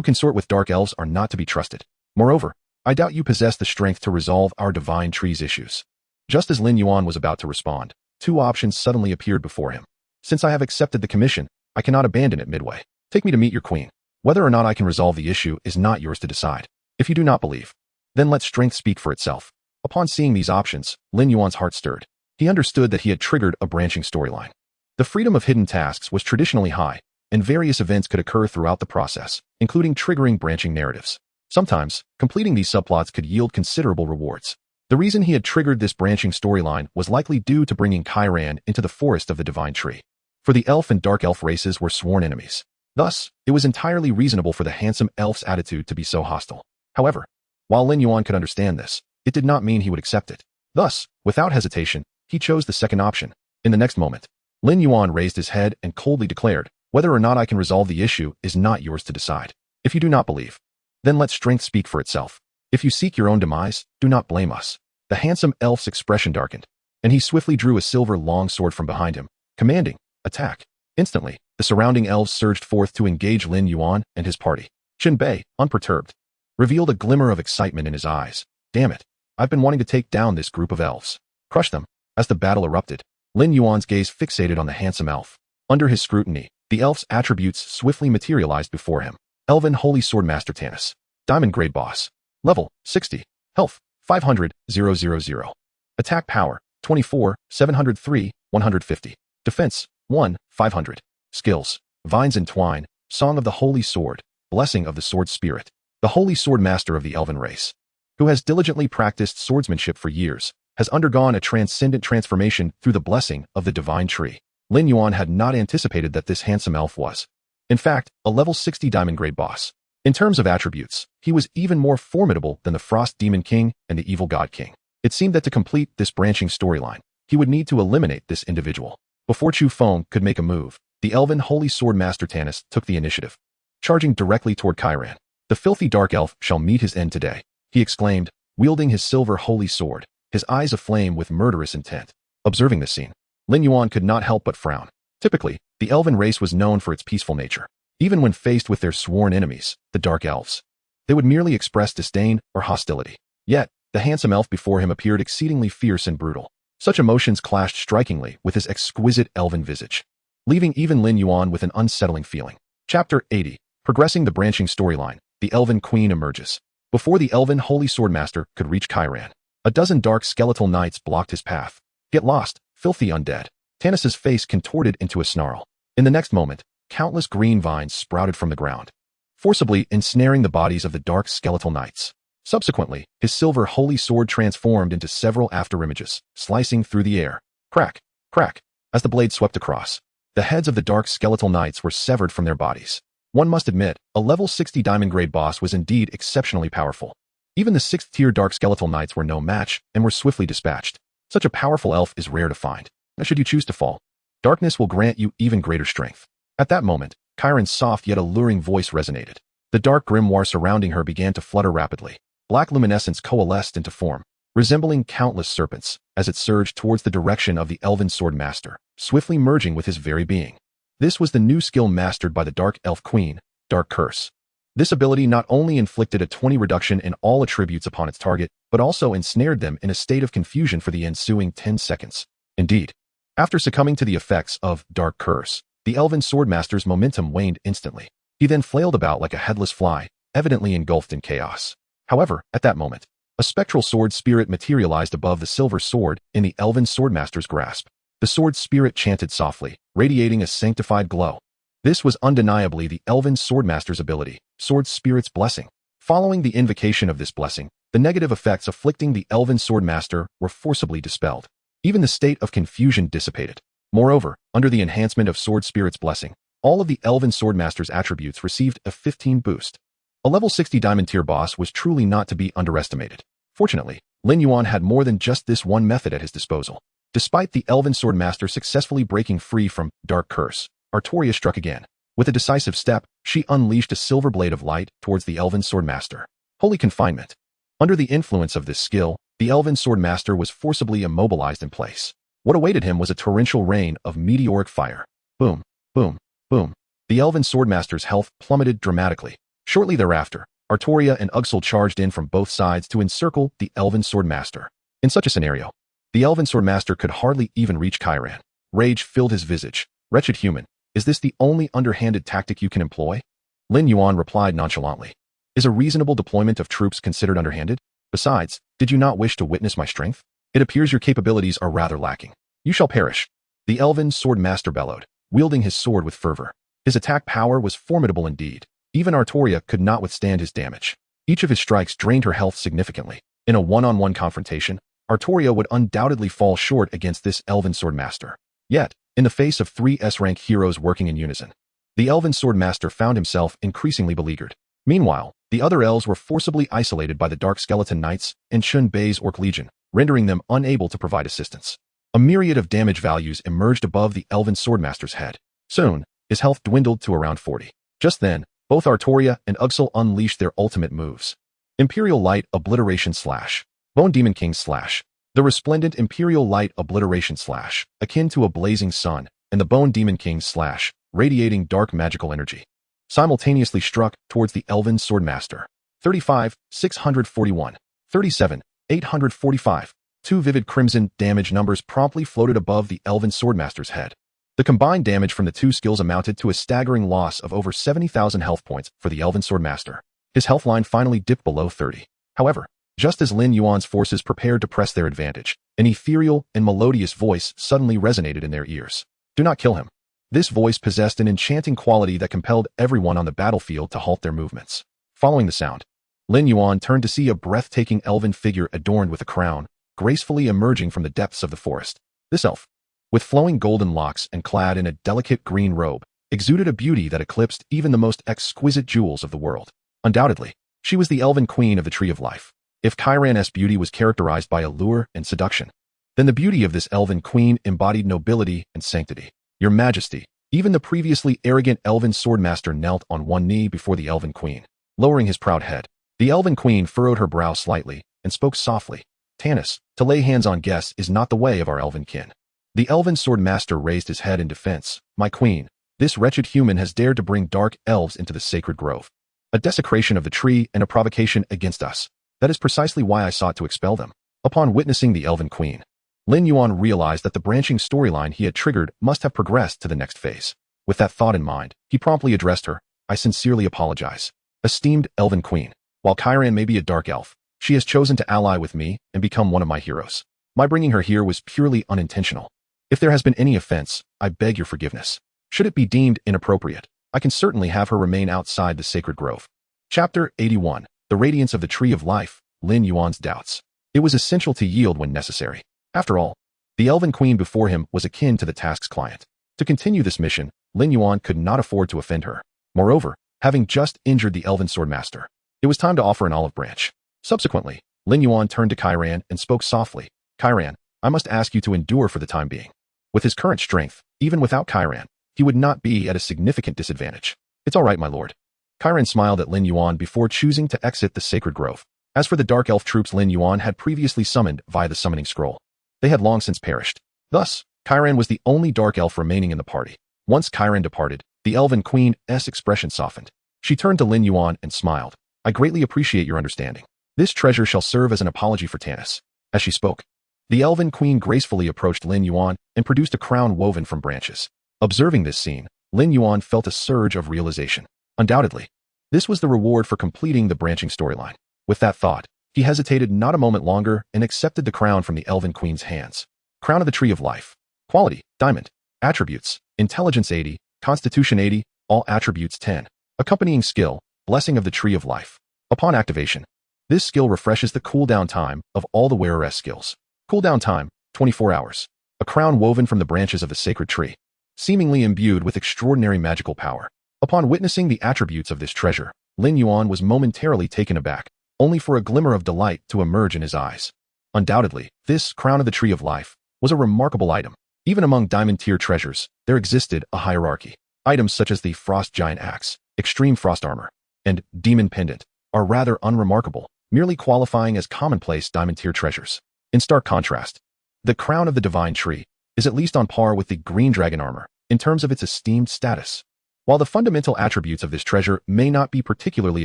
consort with dark elves are not to be trusted. Moreover, I doubt you possess the strength to resolve our Divine Tree's issues." Just as Lin Yuan was about to respond, 2 options suddenly appeared before him. "Since I have accepted the commission, I cannot abandon it midway. Take me to meet your queen. Whether or not I can resolve the issue is not yours to decide. If you do not believe, then let strength speak for itself." Upon seeing these options, Lin Yuan's heart stirred. He understood that he had triggered a branching storyline. The freedom of hidden tasks was traditionally high, and various events could occur throughout the process, including triggering branching narratives. Sometimes, completing these subplots could yield considerable rewards. The reason he had triggered this branching storyline was likely due to bringing Chiron into the forest of the Divine Tree. For the elf and dark elf races were sworn enemies. Thus, it was entirely reasonable for the handsome elf's attitude to be so hostile. However, while Lin Yuan could understand this, it did not mean he would accept it. Thus, without hesitation, he chose the second option. In the next moment, Lin Yuan raised his head and coldly declared, "Whether or not I can resolve the issue is not yours to decide. If you do not believe, then let strength speak for itself. If you seek your own demise, do not blame us." The handsome elf's expression darkened, and he swiftly drew a silver longsword from behind him, commanding, "Attack." Instantly, the surrounding elves surged forth to engage Lin Yuan and his party. Chunbei, unperturbed, revealed a glimmer of excitement in his eyes. "Damn it, I've been wanting to take down this group of elves. Crush them." As the battle erupted, Lin Yuan's gaze fixated on the handsome elf. Under his scrutiny, the elf's attributes swiftly materialized before him. Elven Holy Swordmaster Tanis. Diamond Grade Boss. Level, 60. Health, 500,000. Attack Power, 24, 703, 150. Defense, 1, 500. Skills, Vines Entwine, Song of the Holy Sword, Blessing of the Sword Spirit. The Holy Sword Master of the Elven race, who has diligently practiced swordsmanship for years, has undergone a transcendent transformation through the blessing of the Divine Tree. Lin Yuan had not anticipated that this handsome elf was, in fact, a level 60 Diamond Grade boss. In terms of attributes, he was even more formidable than the Frost Demon King and the Evil God King. It seemed that to complete this branching storyline, he would need to eliminate this individual. Before Chu Feng could make a move, the elven holy sword master Tanis took the initiative, charging directly toward Chiron. "The filthy dark elf shall meet his end today," he exclaimed, wielding his silver holy sword, his eyes aflame with murderous intent. Observing this scene, Lin Yuan could not help but frown. Typically, the elven race was known for its peaceful nature. Even when faced with their sworn enemies, the dark elves, they would merely express disdain or hostility. Yet, the handsome elf before him appeared exceedingly fierce and brutal. Such emotions clashed strikingly with his exquisite elven visage, leaving even Lin Yuan with an unsettling feeling. Chapter 80. Progressing the branching storyline, the Elven Queen emerges. Before the Elven Holy Swordmaster could reach Chiron, a dozen dark skeletal knights blocked his path. "Get lost, filthy undead." Tanis's face contorted into a snarl. In the next moment, countless green vines sprouted from the ground, forcibly ensnaring the bodies of the dark skeletal knights. Subsequently, his silver holy sword transformed into several afterimages, slicing through the air. Crack, crack, as the blade swept across. The heads of the dark skeletal knights were severed from their bodies. One must admit, a level 60 diamond grade boss was indeed exceptionally powerful. Even the 6th tier dark skeletal knights were no match and were swiftly dispatched. Such a powerful elf is rare to find. Should you choose to fall, darkness will grant you even greater strength. At that moment, Chiron's soft yet alluring voice resonated. The dark grimoire surrounding her began to flutter rapidly. Black luminescence coalesced into form, resembling countless serpents, as it surged towards the direction of the Elven Sword Master, swiftly merging with his very being. This was the new skill mastered by the Dark Elf Queen, Dark Curse. This ability not only inflicted a 20 reduction in all attributes upon its target, but also ensnared them in a state of confusion for the ensuing 10 seconds. Indeed, after succumbing to the effects of Dark Curse, the Elven Swordmaster's momentum waned instantly. He then flailed about like a headless fly, evidently engulfed in chaos. However, at that moment, a spectral sword spirit materialized above the silver sword in the Elven Swordmaster's grasp. The sword spirit chanted softly, radiating a sanctified glow. This was undeniably the Elven Swordmaster's ability, Sword Spirit's Blessing. Following the invocation of this blessing, the negative effects afflicting the Elven Swordmaster were forcibly dispelled. Even the state of confusion dissipated. Moreover, under the enhancement of Sword Spirit's Blessing, all of the Elven Swordmaster's attributes received a 15 boost. A level 60 diamond tier boss was truly not to be underestimated. Fortunately, Lin Yuan had more than just this one method at his disposal. Despite the Elven Swordmaster successfully breaking free from Dark Curse, Artoria struck again. With a decisive step, she unleashed a silver blade of light towards the Elven Swordmaster. Holy confinement. Under the influence of this skill, the Elven Swordmaster was forcibly immobilized in place. What awaited him was a torrential rain of meteoric fire. Boom, boom, boom. The Elven Swordmaster's health plummeted dramatically. Shortly thereafter, Artoria and Uxel charged in from both sides to encircle the Elven Swordmaster. In such a scenario, the Elven Swordmaster could hardly even reach Chiron. Rage filled his visage. "Wretched human, is this the only underhanded tactic you can employ?" Lin Yuan replied nonchalantly. "Is a reasonable deployment of troops considered underhanded? Besides, did you not wish to witness my strength? It appears your capabilities are rather lacking. You shall perish." The Elven Swordmaster bellowed, wielding his sword with fervor. His attack power was formidable indeed. Even Artoria could not withstand his damage. Each of his strikes drained her health significantly. In a one-on-one confrontation, Artoria would undoubtedly fall short against this Elven Swordmaster. Yet, in the face of 3 S-rank heroes working in unison, the Elven Swordmaster found himself increasingly beleaguered. Meanwhile, the other elves were forcibly isolated by the Dark Skeleton Knights and Shun Bei's Orc Legion, rendering them unable to provide assistance. A myriad of damage values emerged above the Elven Swordmaster's head. Soon, his health dwindled to around 40. Just then, both Artoria and Uxel unleashed their ultimate moves. Imperial Light Obliteration Slash. Bone Demon King Slash. The resplendent Imperial Light Obliteration Slash, akin to a blazing sun, and the Bone Demon King Slash, radiating dark magical energy, simultaneously struck towards the Elven Swordmaster. 35, 641. 37, 845. 2 vivid crimson damage numbers promptly floated above the Elven Swordmaster's head. The combined damage from the two skills amounted to a staggering loss of over 70,000 health points for the Elven Swordmaster. His health line finally dipped below 30. However, just as Lin Yuan's forces prepared to press their advantage, an ethereal and melodious voice suddenly resonated in their ears. "Do not kill him." This voice possessed an enchanting quality that compelled everyone on the battlefield to halt their movements. Following the sound, Lin Yuan turned to see a breathtaking elven figure adorned with a crown, gracefully emerging from the depths of the forest. This elf, with flowing golden locks and clad in a delicate green robe, exuded a beauty that eclipsed even the most exquisite jewels of the world. Undoubtedly, she was the Elven Queen of the Tree of Life. If Chiron's beauty was characterized by allure and seduction, Then the beauty of this elven queen embodied nobility and sanctity. Your Majesty, even the previously arrogant elven swordmaster knelt on one knee before the elven queen, lowering his proud head. The elven queen furrowed her brow slightly and spoke softly. Tanis, to lay hands on guests is not the way of our elven kin. The elven swordmaster raised his head in defense. My queen, this wretched human has dared to bring dark elves into the sacred grove. A desecration of the tree and a provocation against us. That is precisely why I sought to expel them. Upon witnessing the elven queen, Lin Yuan realized that the branching storyline he had triggered must have progressed to the next phase. With that thought in mind, he promptly addressed her. I sincerely apologize. Esteemed elven queen, while Kyran may be a dark elf, she has chosen to ally with me and become one of my heroes. My bringing her here was purely unintentional. If there has been any offense, I beg your forgiveness. Should it be deemed inappropriate, I can certainly have her remain outside the sacred grove. Chapter 81. The Radiance of the Tree of Life, Lin Yuan's doubts. It was essential to yield when necessary. After all, the elven queen before him was akin to the task's client. To continue this mission, Lin Yuan could not afford to offend her. Moreover, having just injured the elven swordmaster, it was time to offer an olive branch. Subsequently, Lin Yuan turned to Kyran and spoke softly. Kyran, I must ask you to endure for the time being. With his current strength, even without Kyran, he would not be at a significant disadvantage. It's all right, my lord. Kyran smiled at Lin Yuan before choosing to exit the sacred grove. As for the dark elf troops Lin Yuan had previously summoned via the summoning scroll, they had long since perished. Thus, Kyran was the only dark elf remaining in the party. Once Kyran departed, the elven queen's expression softened. She turned to Lin Yuan and smiled. I greatly appreciate your understanding. This treasure shall serve as an apology for Tanis. As she spoke, the elven queen gracefully approached Lin Yuan and produced a crown woven from branches. Observing this scene, Lin Yuan felt a surge of realization. Undoubtedly, this was the reward for completing the branching storyline. With that thought, he hesitated not a moment longer and accepted the crown from the elven queen's hands. Crown of the Tree of Life. Quality, diamond. Attributes, intelligence 80, constitution 80, all attributes 10. Accompanying skill, blessing of the Tree of Life. Upon activation, this skill refreshes the cooldown time of all the wearer's skills. Cooldown time, 24 hours. A crown woven from the branches of the sacred tree, seemingly imbued with extraordinary magical power. Upon witnessing the attributes of this treasure, Lin Yuan was momentarily taken aback, only for a glimmer of delight to emerge in his eyes. Undoubtedly, this Crown of the Tree of Life was a remarkable item. Even among diamond-tier treasures, there existed a hierarchy. Items such as the Frost Giant Axe, Extreme Frost Armor, and Demon Pendant are rather unremarkable, merely qualifying as commonplace diamond-tier treasures. In stark contrast, the Crown of the Divine Tree is at least on par with the Green Dragon Armor in terms of its esteemed status. While the fundamental attributes of this treasure may not be particularly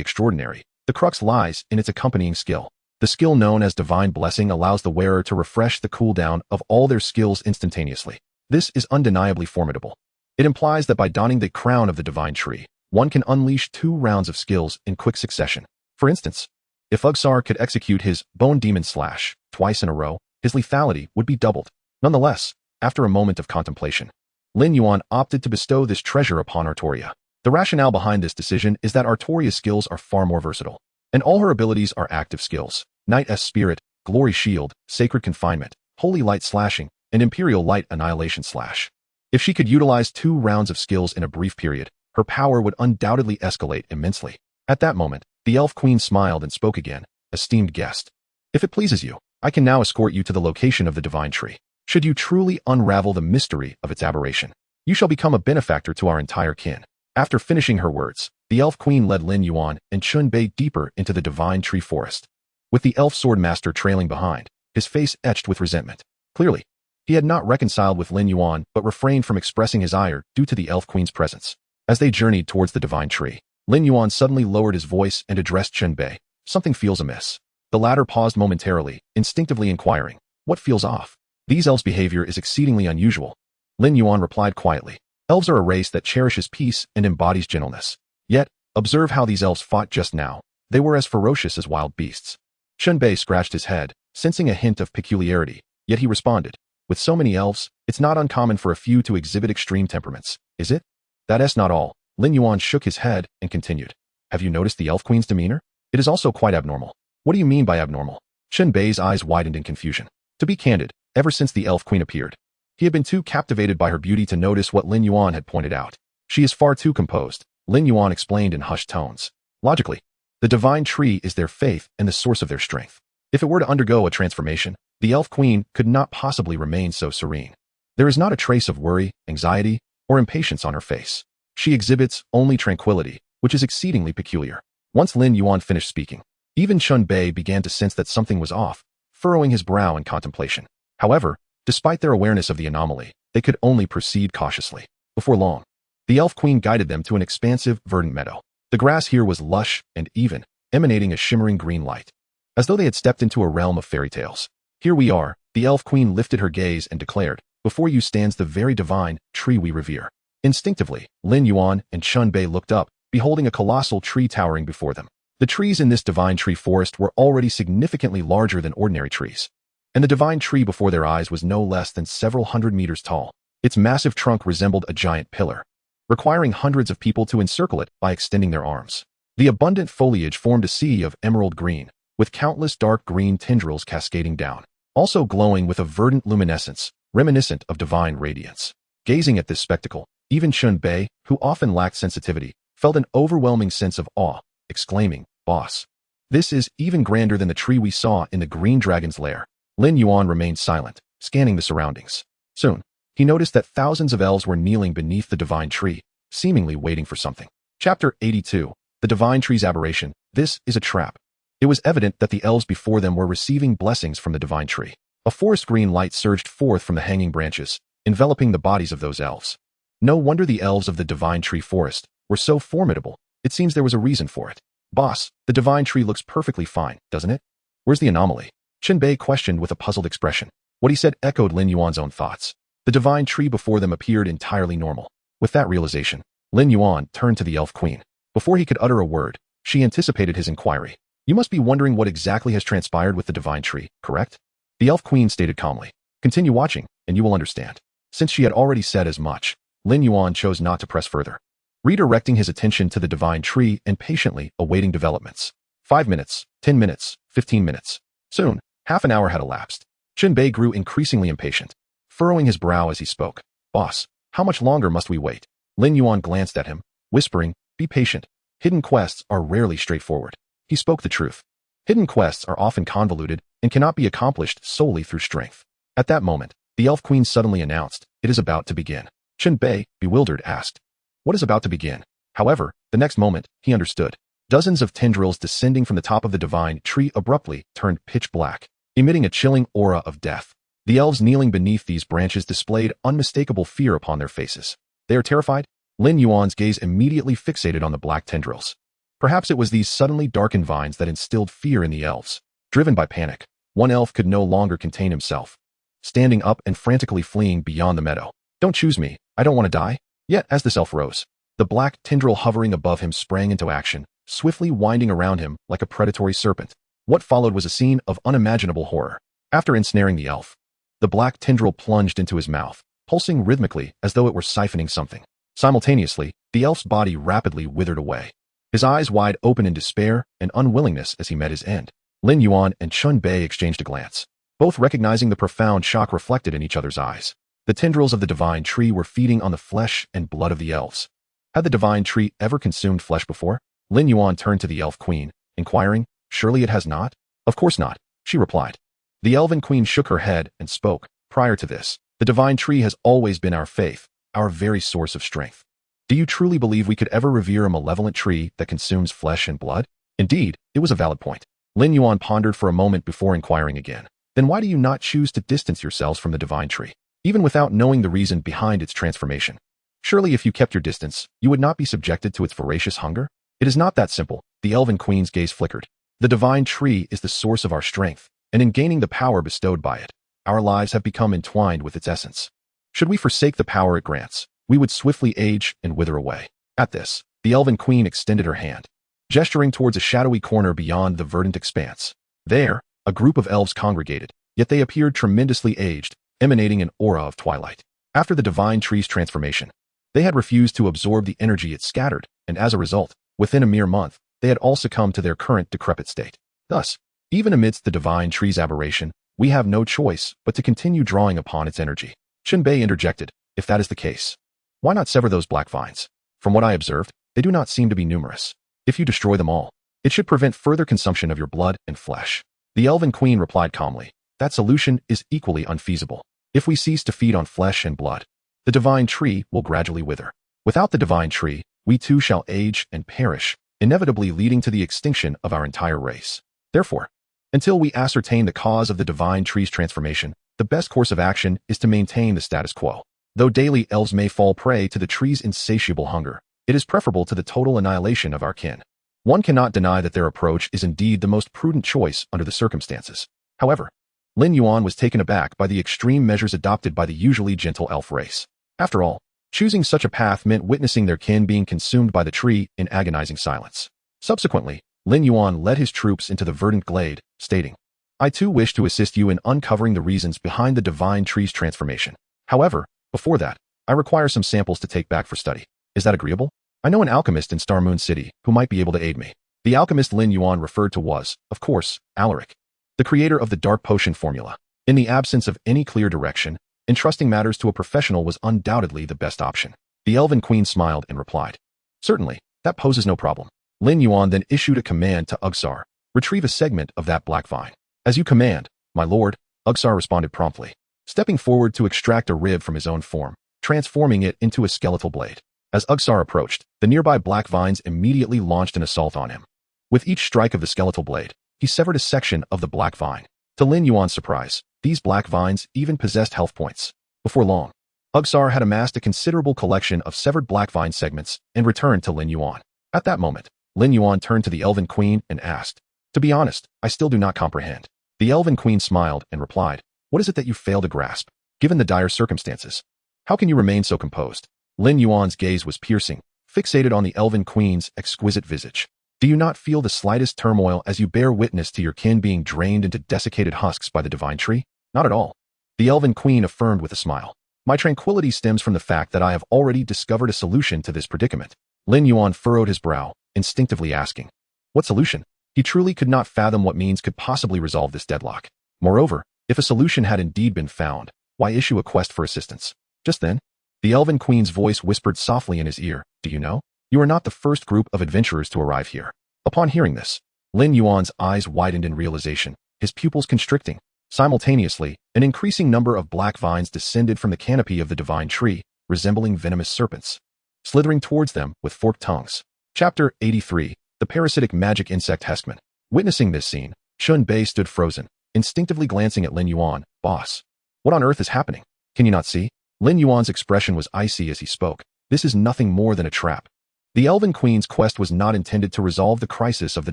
extraordinary, the crux lies in its accompanying skill. The skill known as Divine Blessing allows the wearer to refresh the cooldown of all their skills instantaneously. This is undeniably formidable. It implies that by donning the Crown of the Divine Tree, one can unleash 2 rounds of skills in quick succession. For instance, if Ugsar could execute his Bone Demon Slash twice in a row, his lethality would be doubled. Nonetheless, after a moment of contemplation, Lin Yuan opted to bestow this treasure upon Artoria. The rationale behind this decision is that Artoria's skills are far more versatile, and all her abilities are active skills. Knight's Spirit, Glory Shield, Sacred Confinement, Holy Light Slashing, and Imperial Light Annihilation Slash. If she could utilize 2 rounds of skills in a brief period, her power would undoubtedly escalate immensely. At that moment, the Elf Queen smiled and spoke again. Esteemed guest, if it pleases you, I can now escort you to the location of the Divine Tree. Should you truly unravel the mystery of its aberration, you shall become a benefactor to our entire kin. After finishing her words, the Elf Queen led Lin Yuan and Chun Bei deeper into the Divine Tree Forest, with the Elf Swordmaster trailing behind, his face etched with resentment. Clearly, he had not reconciled with Lin Yuan but refrained from expressing his ire due to the Elf Queen's presence. As they journeyed towards the Divine Tree, Lin Yuan suddenly lowered his voice and addressed Chun Bei. Something feels amiss. The latter paused momentarily, instinctively inquiring, what feels off? These elves' behavior is exceedingly unusual. Lin Yuan replied quietly. Elves are a race that cherishes peace and embodies gentleness. Yet, observe how these elves fought just now. They were as ferocious as wild beasts. Chun Bei scratched his head, sensing a hint of peculiarity, yet he responded, with so many elves, it's not uncommon for a few to exhibit extreme temperaments, is it? That's not all. Lin Yuan shook his head and continued. Have you noticed the Elf Queen's demeanor? It is also quite abnormal. What do you mean by abnormal? Chun Bei's eyes widened in confusion. To be candid, ever since the Elf Queen appeared, he had been too captivated by her beauty to notice what Lin Yuan had pointed out. She is far too composed, Lin Yuan explained in hushed tones. Logically, the Divine Tree is their faith and the source of their strength. If it were to undergo a transformation, the Elf Queen could not possibly remain so serene. There is not a trace of worry, anxiety, or impatience on her face. She exhibits only tranquility, which is exceedingly peculiar. Once Lin Yuan finished speaking, even Chun Bei began to sense that something was off, furrowing his brow in contemplation. However, despite their awareness of the anomaly, they could only proceed cautiously. Before long, the Elf Queen guided them to an expansive, verdant meadow. The grass here was lush and even, emanating a shimmering green light, as though they had stepped into a realm of fairy tales. Here we are, the Elf Queen lifted her gaze and declared, before you stands the very divine tree we revere. Instinctively, Lin Yuan and Chun Bei looked up, beholding a colossal tree towering before them. The trees in this divine tree forest were already significantly larger than ordinary trees, and the divine tree before their eyes was no less than several hundred meters tall. Its massive trunk resembled a giant pillar, requiring hundreds of people to encircle it by extending their arms. The abundant foliage formed a sea of emerald green, with countless dark green tendrils cascading down, also glowing with a verdant luminescence, reminiscent of divine radiance. Gazing at this spectacle, even Chun Bei, who often lacked sensitivity, felt an overwhelming sense of awe, exclaiming, "Boss, this is even grander than the tree we saw in the Green Dragon's lair." Lin Yuan remained silent, scanning the surroundings. Soon, he noticed that thousands of elves were kneeling beneath the divine tree, seemingly waiting for something. Chapter 82. The Divine Tree's Aberration. This is a trap. It was evident that the elves before them were receiving blessings from the divine tree. A forest green light surged forth from the hanging branches, enveloping the bodies of those elves. No wonder the elves of the divine tree forest were so formidable. It seems there was a reason for it. "Boss, the divine tree looks perfectly fine, doesn't it? Where's the anomaly?" Chun Bei questioned with a puzzled expression. What he said echoed Lin Yuan's own thoughts. The divine tree before them appeared entirely normal. With that realization, Lin Yuan turned to the Elf Queen. Before he could utter a word, she anticipated his inquiry. "You must be wondering what exactly has transpired with the divine tree, correct?" The Elf Queen stated calmly. "Continue watching, and you will understand." Since she had already said as much, Lin Yuan chose not to press further, redirecting his attention to the divine tree and patiently awaiting developments. 5 minutes, 10 minutes, 15 minutes. Soon, half an hour had elapsed. Chun Bei grew increasingly impatient, furrowing his brow as he spoke. "Boss, how much longer must we wait?" Lin Yuan glanced at him, whispering, "Be patient. Hidden quests are rarely straightforward." He spoke the truth. Hidden quests are often convoluted and cannot be accomplished solely through strength. At that moment, the Elf Queen suddenly announced, "It is about to begin." Chun Bei, bewildered, asked, "What is about to begin?" However, the next moment, he understood. Dozens of tendrils descending from the top of the divine tree abruptly turned pitch black, emitting a chilling aura of death. The elves kneeling beneath these branches displayed unmistakable fear upon their faces. "They are terrified?" Lin Yuan's gaze immediately fixated on the black tendrils. Perhaps it was these suddenly darkened vines that instilled fear in the elves. Driven by panic, one elf could no longer contain himself, standing up and frantically fleeing beyond the meadow. "Don't choose me, I don't want to die." Yet, as this elf rose, the black tendril hovering above him sprang into action, swiftly winding around him like a predatory serpent. What followed was a scene of unimaginable horror. After ensnaring the elf, the black tendril plunged into his mouth, pulsing rhythmically as though it were siphoning something. Simultaneously, the elf's body rapidly withered away, his eyes wide open in despair and unwillingness as he met his end. Lin Yuan and Chun Bei exchanged a glance, both recognizing the profound shock reflected in each other's eyes. The tendrils of the divine tree were feeding on the flesh and blood of the elves. Had the divine tree ever consumed flesh before? Lin Yuan turned to the Elf Queen, inquiring, "Surely it has not?" "Of course not," she replied. The Elven Queen shook her head and spoke. "Prior to this, the divine tree has always been our faith, our very source of strength. Do you truly believe we could ever revere a malevolent tree that consumes flesh and blood?" Indeed, it was a valid point. Lin Yuan pondered for a moment before inquiring again. "Then why do you not choose to distance yourselves from the divine tree, even without knowing the reason behind its transformation? Surely if you kept your distance, you would not be subjected to its voracious hunger?" "It is not that simple." The Elven Queen's gaze flickered. "The divine tree is the source of our strength, and in gaining the power bestowed by it, our lives have become entwined with its essence. Should we forsake the power it grants, we would swiftly age and wither away." At this, the Elven Queen extended her hand, gesturing towards a shadowy corner beyond the verdant expanse. There, a group of elves congregated, yet they appeared tremendously aged, emanating an aura of twilight. After the divine tree's transformation, they had refused to absorb the energy it scattered, and as a result, within a mere month, they had all succumbed to their current decrepit state. Thus, even amidst the divine tree's aberration, we have no choice but to continue drawing upon its energy. Chun Bei interjected, "If that is the case, why not sever those black vines? From what I observed, they do not seem to be numerous. If you destroy them all, it should prevent further consumption of your blood and flesh." The Elven Queen replied calmly, that solution is equally unfeasible. If we cease to feed on flesh and blood, the divine tree will gradually wither. Without the divine tree, we too shall age and perish, inevitably leading to the extinction of our entire race. Therefore, until we ascertain the cause of the divine tree's transformation, the best course of action is to maintain the status quo. Though daily elves may fall prey to the tree's insatiable hunger, it is preferable to the total annihilation of our kin. One cannot deny that their approach is indeed the most prudent choice under the circumstances. However, Lin Yuan was taken aback by the extreme measures adopted by the usually gentle elf race. After all, choosing such a path meant witnessing their kin being consumed by the tree in agonizing silence. Subsequently, Lin Yuan led his troops into the verdant glade, stating, I too wish to assist you in uncovering the reasons behind the divine tree's transformation. However, before that, I require some samples to take back for study. Is that agreeable? I know an alchemist in Star Moon City who might be able to aid me. The alchemist Lin Yuan referred to was, of course, Alaric, the creator of the dark potion formula. In the absence of any clear direction, entrusting matters to a professional was undoubtedly the best option. The Elven Queen smiled and replied, certainly, that poses no problem. Lin Yuan then issued a command to Ugsar, retrieve a segment of that black vine. As you command, my lord, Ugsar responded promptly, stepping forward to extract a rib from his own form, transforming it into a skeletal blade. As Ugsar approached, the nearby black vines immediately launched an assault on him. With each strike of the skeletal blade, he severed a section of the black vine. To Lin Yuan's surprise, these black vines even possessed health points. Before long, Ugsar had amassed a considerable collection of severed black vine segments and returned to Lin Yuan. At that moment, Lin Yuan turned to the Elven Queen and asked, to be honest, I still do not comprehend. The Elven Queen smiled and replied, what is it that you fail to grasp? Given the dire circumstances, how can you remain so composed? Lin Yuan's gaze was piercing, fixated on the Elven Queen's exquisite visage. Do you not feel the slightest turmoil as you bear witness to your kin being drained into desiccated husks by the divine tree? Not at all. The Elven Queen affirmed with a smile. My tranquility stems from the fact that I have already discovered a solution to this predicament. Lin Yuan furrowed his brow, instinctively asking, what solution? He truly could not fathom what means could possibly resolve this deadlock. Moreover, if a solution had indeed been found, why issue a quest for assistance? Just then, the Elven Queen's voice whispered softly in his ear, do you know? You are not the first group of adventurers to arrive here. Upon hearing this, Lin Yuan's eyes widened in realization, his pupils constricting. Simultaneously, an increasing number of black vines descended from the canopy of the divine tree, resembling venomous serpents, slithering towards them with forked tongues. Chapter 83, The Parasitic Magic Insect Heskman. Witnessing this scene, Chun Bei stood frozen, instinctively glancing at Lin Yuan. Boss, what on earth is happening? Can you not see? Lin Yuan's expression was icy as he spoke. This is nothing more than a trap. The Elven Queen's quest was not intended to resolve the crisis of the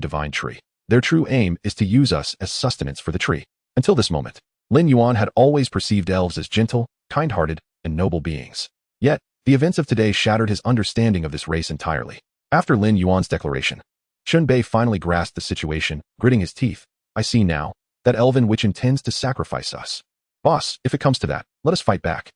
divine tree. Their true aim is to use us as sustenance for the tree. Until this moment, Lin Yuan had always perceived elves as gentle, kind-hearted, and noble beings. Yet, the events of today shattered his understanding of this race entirely. After Lin Yuan's declaration, Chun Bei finally grasped the situation, gritting his teeth. I see now, that elven witch intends to sacrifice us. Boss, if it comes to that, let us fight back.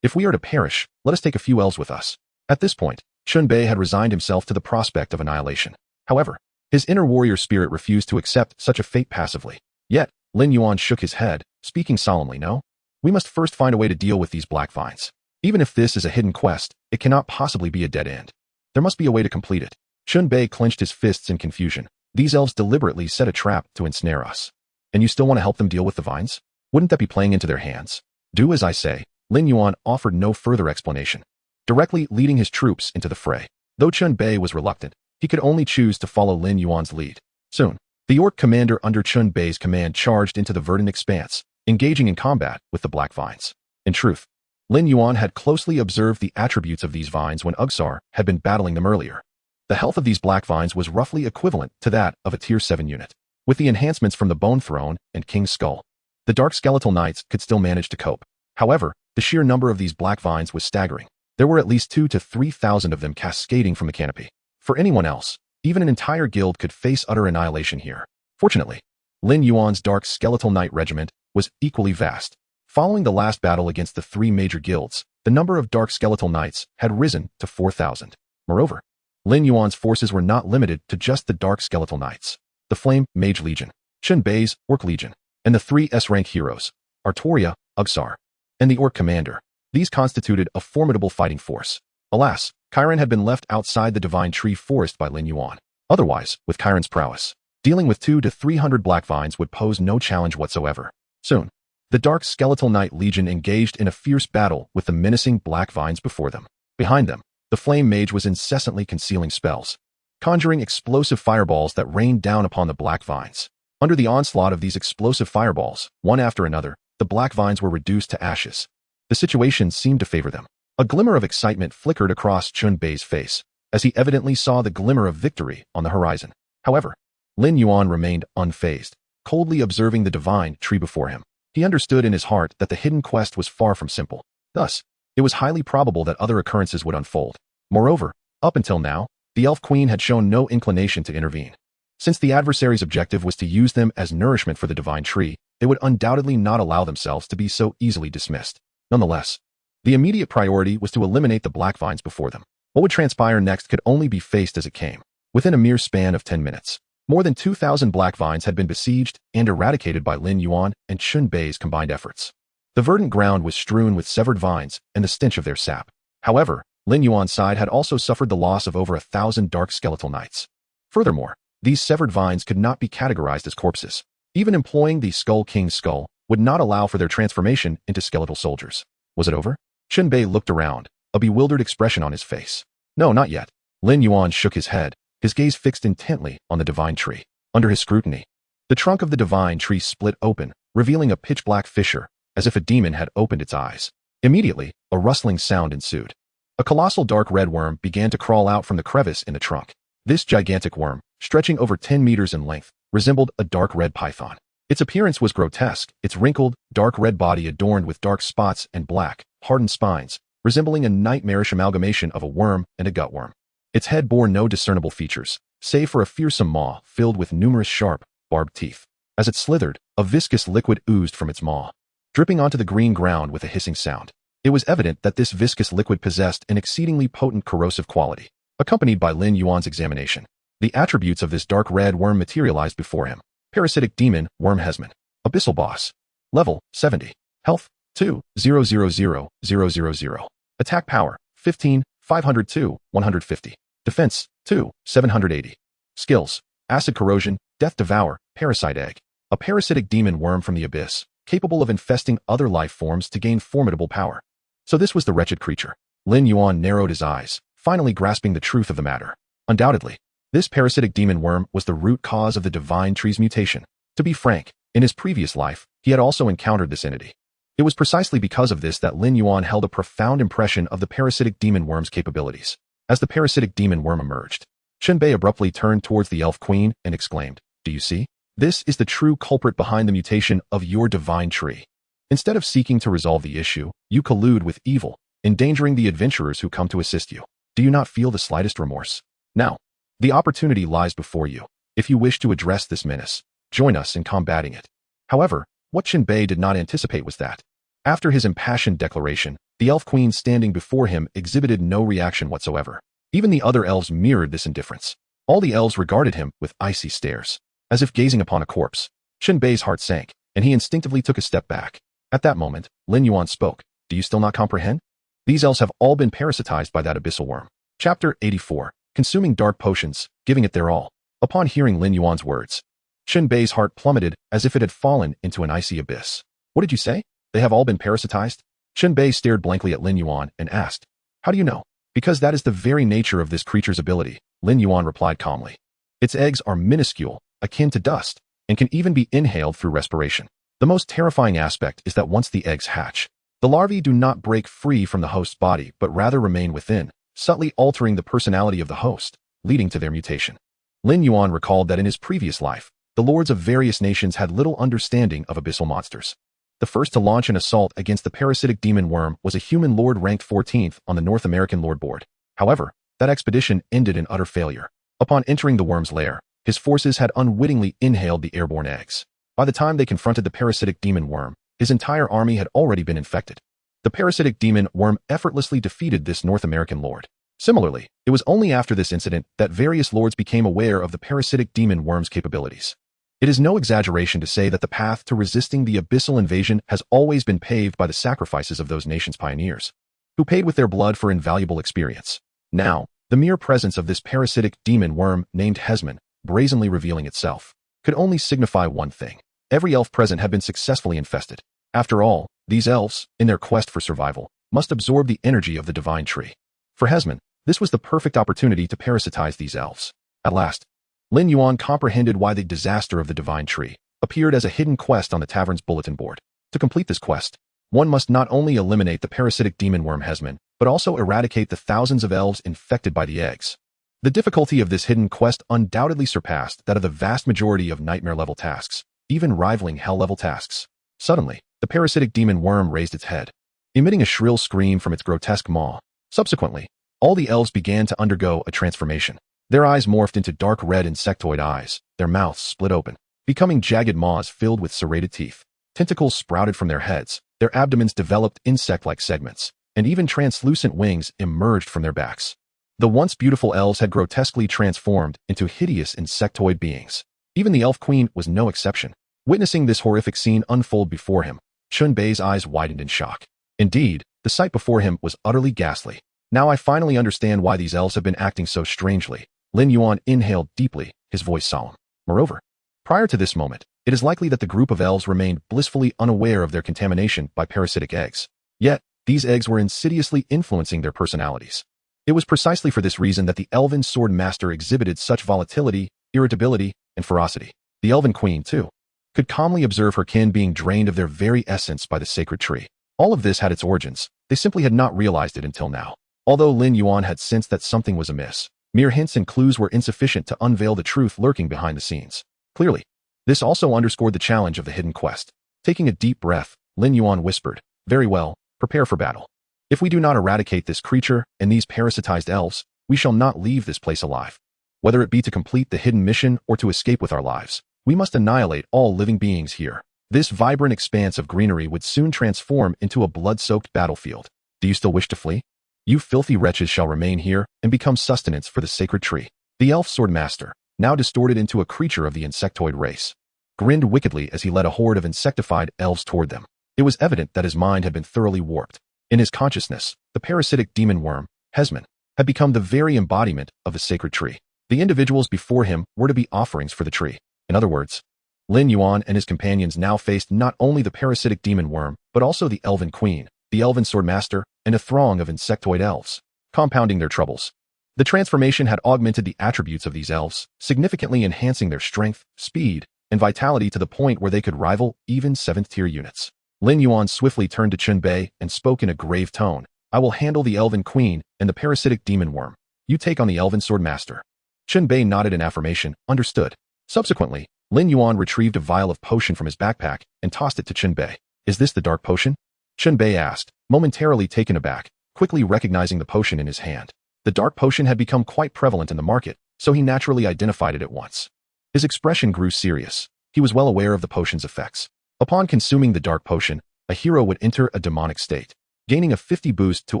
If we are to perish, let us take a few elves with us. At this point, Chun Bei had resigned himself to the prospect of annihilation. However, his inner warrior spirit refused to accept such a fate passively. Yet, Lin Yuan shook his head, speaking solemnly, no? We must first find a way to deal with these black vines. Even if this is a hidden quest, it cannot possibly be a dead end. There must be a way to complete it. Chun Bei clenched his fists in confusion. These elves deliberately set a trap to ensnare us. And you still want to help them deal with the vines? Wouldn't that be playing into their hands? Do as I say. Lin Yuan offered no further explanation, directly leading his troops into the fray. Though Chun Bei was reluctant, he could only choose to follow Lin Yuan's lead. Soon, the orc commander under Chun Bei's command charged into the verdant expanse, engaging in combat with the black vines. In truth, Lin Yuan had closely observed the attributes of these vines when Ugsar had been battling them earlier. The health of these black vines was roughly equivalent to that of a Tier 7 unit. With the enhancements from the Bone Throne and King's Skull, the Dark Skeletal Knights could still manage to cope. However, the sheer number of these black vines was staggering. There were at least 2,000 to 3,000 of them cascading from the canopy. For anyone else, even an entire guild could face utter annihilation here. Fortunately, Lin Yuan's Dark Skeletal Knight regiment was equally vast. Following the last battle against the 3 major guilds, the number of Dark Skeletal Knights had risen to 4,000. Moreover, Lin Yuan's forces were not limited to just the Dark Skeletal Knights. The Flame Mage Legion, Chun Bei's Orc Legion, and the 3 S-rank heroes, Artoria, Ugsar, and the Orc Commander. These constituted a formidable fighting force. Alas, Chiron had been left outside the Divine Tree Forest by Lin Yuan. Otherwise, with Chiron's prowess, Dealing with 200 to 300 black vines would pose no challenge whatsoever. Soon, the dark skeletal knight legion engaged in a fierce battle with the menacing black vines before them. Behind them, the flame mage was incessantly concealing spells, conjuring explosive fireballs that rained down upon the black vines. Under the onslaught of these explosive fireballs, one after another, the black vines were reduced to ashes. The situation seemed to favor them. A glimmer of excitement flickered across Chunbei's face, as he evidently saw the glimmer of victory on the horizon. However, Lin Yuan remained unfazed, coldly observing the divine tree before him. He understood in his heart that the hidden quest was far from simple. Thus, it was highly probable that other occurrences would unfold. Moreover, up until now, the Elf Queen had shown no inclination to intervene. Since the adversary's objective was to use them as nourishment for the divine tree, they would undoubtedly not allow themselves to be so easily dismissed. Nonetheless, the immediate priority was to eliminate the black vines before them. What would transpire next could only be faced as it came. Within a mere span of 10 minutes, more than 2,000 black vines had been besieged and eradicated by Lin Yuan and Chunbei's combined efforts. The verdant ground was strewn with severed vines and the stench of their sap. However, Lin Yuan's side had also suffered the loss of over 1,000 dark skeletal knights. Furthermore, these severed vines could not be categorized as corpses. Even employing the Skull King's skull would not allow for their transformation into skeletal soldiers. Was it over? Chunbei looked around, a bewildered expression on his face. No, not yet. Lin Yuan shook his head, his gaze fixed intently on the divine tree. Under his scrutiny, the trunk of the divine tree split open, revealing a pitch-black fissure, as if a demon had opened its eyes. Immediately, a rustling sound ensued. A colossal dark red worm began to crawl out from the crevice in the trunk. This gigantic worm, stretching over 10 meters in length, resembled a dark red python. Its appearance was grotesque, its wrinkled, dark red body adorned with dark spots and black, hardened spines, resembling a nightmarish amalgamation of a worm and a gutworm. Its head bore no discernible features, save for a fearsome maw filled with numerous sharp, barbed teeth. As it slithered, a viscous liquid oozed from its maw, dripping onto the green ground with a hissing sound. It was evident that this viscous liquid possessed an exceedingly potent corrosive quality. Accompanied by Lin Yuan's examination, the attributes of this dark red worm materialized before him. Parasitic Demon Worm Hesman. Abyssal Boss. Level 70. Health 2,000,000. Attack Power 15, 502, 150. Defense 2, 780. Skills: Acid Corrosion, Death Devour, Parasite Egg. A parasitic demon worm from the abyss, capable of infesting other life forms to gain formidable power. So this was the wretched creature. Lin Yuan narrowed his eyes, finally grasping the truth of the matter. Undoubtedly, this parasitic demon worm was the root cause of the divine tree's mutation. To be frank, in his previous life, he had also encountered this entity. It was precisely because of this that Lin Yuan held a profound impression of the parasitic demon worm's capabilities. As the parasitic demon worm emerged, Chunbei abruptly turned towards the Elf Queen and exclaimed, "Do you see? This is the true culprit behind the mutation of your divine tree. Instead of seeking to resolve the issue, you collude with evil, endangering the adventurers who come to assist you. Do you not feel the slightest remorse? Now, the opportunity lies before you. If you wish to address this menace, join us in combating it." However, what Chunbei did not anticipate was that, after his impassioned declaration, the Elf Queen standing before him exhibited no reaction whatsoever. Even the other elves mirrored this indifference. All the elves regarded him with icy stares, as if gazing upon a corpse. Chunbei's heart sank, and he instinctively took a step back. At that moment, Lin Yuan spoke. "Do you still not comprehend? These elves have all been parasitized by that abyssal worm." Chapter 84. Consuming dark potions, giving it their all. Upon hearing Lin Yuan's words, Chunbei's heart plummeted as if it had fallen into an icy abyss. "What did you say? They have all been parasitized?" Chunbei stared blankly at Lin Yuan and asked, "How do you know?" "Because that is the very nature of this creature's ability," Lin Yuan replied calmly. "Its eggs are minuscule, akin to dust, and can even be inhaled through respiration. The most terrifying aspect is that once the eggs hatch, the larvae do not break free from the host's body but rather remain within, subtly altering the personality of the host, leading to their mutation." Lin Yuan recalled that in his previous life, the lords of various nations had little understanding of abyssal monsters. The first to launch an assault against the parasitic demon worm was a human lord ranked 14th on the North American Lord Board. However, that expedition ended in utter failure. Upon entering the worm's lair, his forces had unwittingly inhaled the airborne eggs. By the time they confronted the parasitic demon worm, his entire army had already been infected. The parasitic demon worm effortlessly defeated this North American lord. Similarly, it was only after this incident that various lords became aware of the parasitic demon worm's capabilities. It is no exaggeration to say that the path to resisting the abyssal invasion has always been paved by the sacrifices of those nations' pioneers, who paid with their blood for invaluable experience. Now, the mere presence of this parasitic demon worm named Hesman brazenly revealing itself, could only signify one thing. Every elf present had been successfully infested. After all, these elves, in their quest for survival, must absorb the energy of the divine tree. For Hesman, this was the perfect opportunity to parasitize these elves. At last, Lin Yuan comprehended why the disaster of the divine tree appeared as a hidden quest on the tavern's bulletin board. To complete this quest, one must not only eliminate the parasitic demon worm Hesman, but also eradicate the thousands of elves infected by the eggs. The difficulty of this hidden quest undoubtedly surpassed that of the vast majority of nightmare-level tasks, even rivaling hell-level tasks. Suddenly, the parasitic demon worm raised its head, emitting a shrill scream from its grotesque maw. Subsequently, all the elves began to undergo a transformation. Their eyes morphed into dark red insectoid eyes, their mouths split open, becoming jagged maws filled with serrated teeth. Tentacles sprouted from their heads, their abdomens developed insect-like segments, and even translucent wings emerged from their backs. The once beautiful elves had grotesquely transformed into hideous insectoid beings. Even the elf queen was no exception. Witnessing this horrific scene unfold before him, Chunbei's eyes widened in shock. Indeed, the sight before him was utterly ghastly. Now I finally understand why these elves have been acting so strangely. Lin Yuan inhaled deeply, his voice solemn. Moreover, prior to this moment, it is likely that the group of elves remained blissfully unaware of their contamination by parasitic eggs. Yet, these eggs were insidiously influencing their personalities. It was precisely for this reason that the elven sword master exhibited such volatility, irritability, and ferocity. The elven queen, too, could calmly observe her kin being drained of their very essence by the sacred tree. All of this had its origins. They simply had not realized it until now. Although Lin Yuan had sensed that something was amiss, mere hints and clues were insufficient to unveil the truth lurking behind the scenes. Clearly, this also underscored the challenge of the hidden quest. Taking a deep breath, Lin Yuan whispered, "Very well, prepare for battle. If we do not eradicate this creature and these parasitized elves, we shall not leave this place alive. Whether it be to complete the hidden mission or to escape with our lives, we must annihilate all living beings here." This vibrant expanse of greenery would soon transform into a blood-soaked battlefield. Do you still wish to flee? You filthy wretches shall remain here and become sustenance for the sacred tree. The elf sword master, now distorted into a creature of the insectoid race, grinned wickedly as he led a horde of insectified elves toward them. It was evident that his mind had been thoroughly warped. In his consciousness, the parasitic demon worm, Hesman, had become the very embodiment of the sacred tree. The individuals before him were to be offerings for the tree. In other words, Lin Yuan and his companions now faced not only the parasitic demon worm, but also the elven queen, the elven sword master, and a throng of insectoid elves, compounding their troubles. The transformation had augmented the attributes of these elves, significantly enhancing their strength, speed, and vitality to the point where they could rival even 7th-tier units. Lin Yuan swiftly turned to Chunbei and spoke in a grave tone. "I will handle the elven queen and the parasitic demon worm. You take on the elven sword master." Chunbei nodded in affirmation, understood. Subsequently, Lin Yuan retrieved a vial of potion from his backpack and tossed it to Chunbei. "Is this the dark potion?" Chunbei asked, momentarily taken aback, quickly recognizing the potion in his hand. The dark potion had become quite prevalent in the market, so he naturally identified it at once. His expression grew serious. He was well aware of the potion's effects. Upon consuming the dark potion, a hero would enter a demonic state, gaining a 50 boost to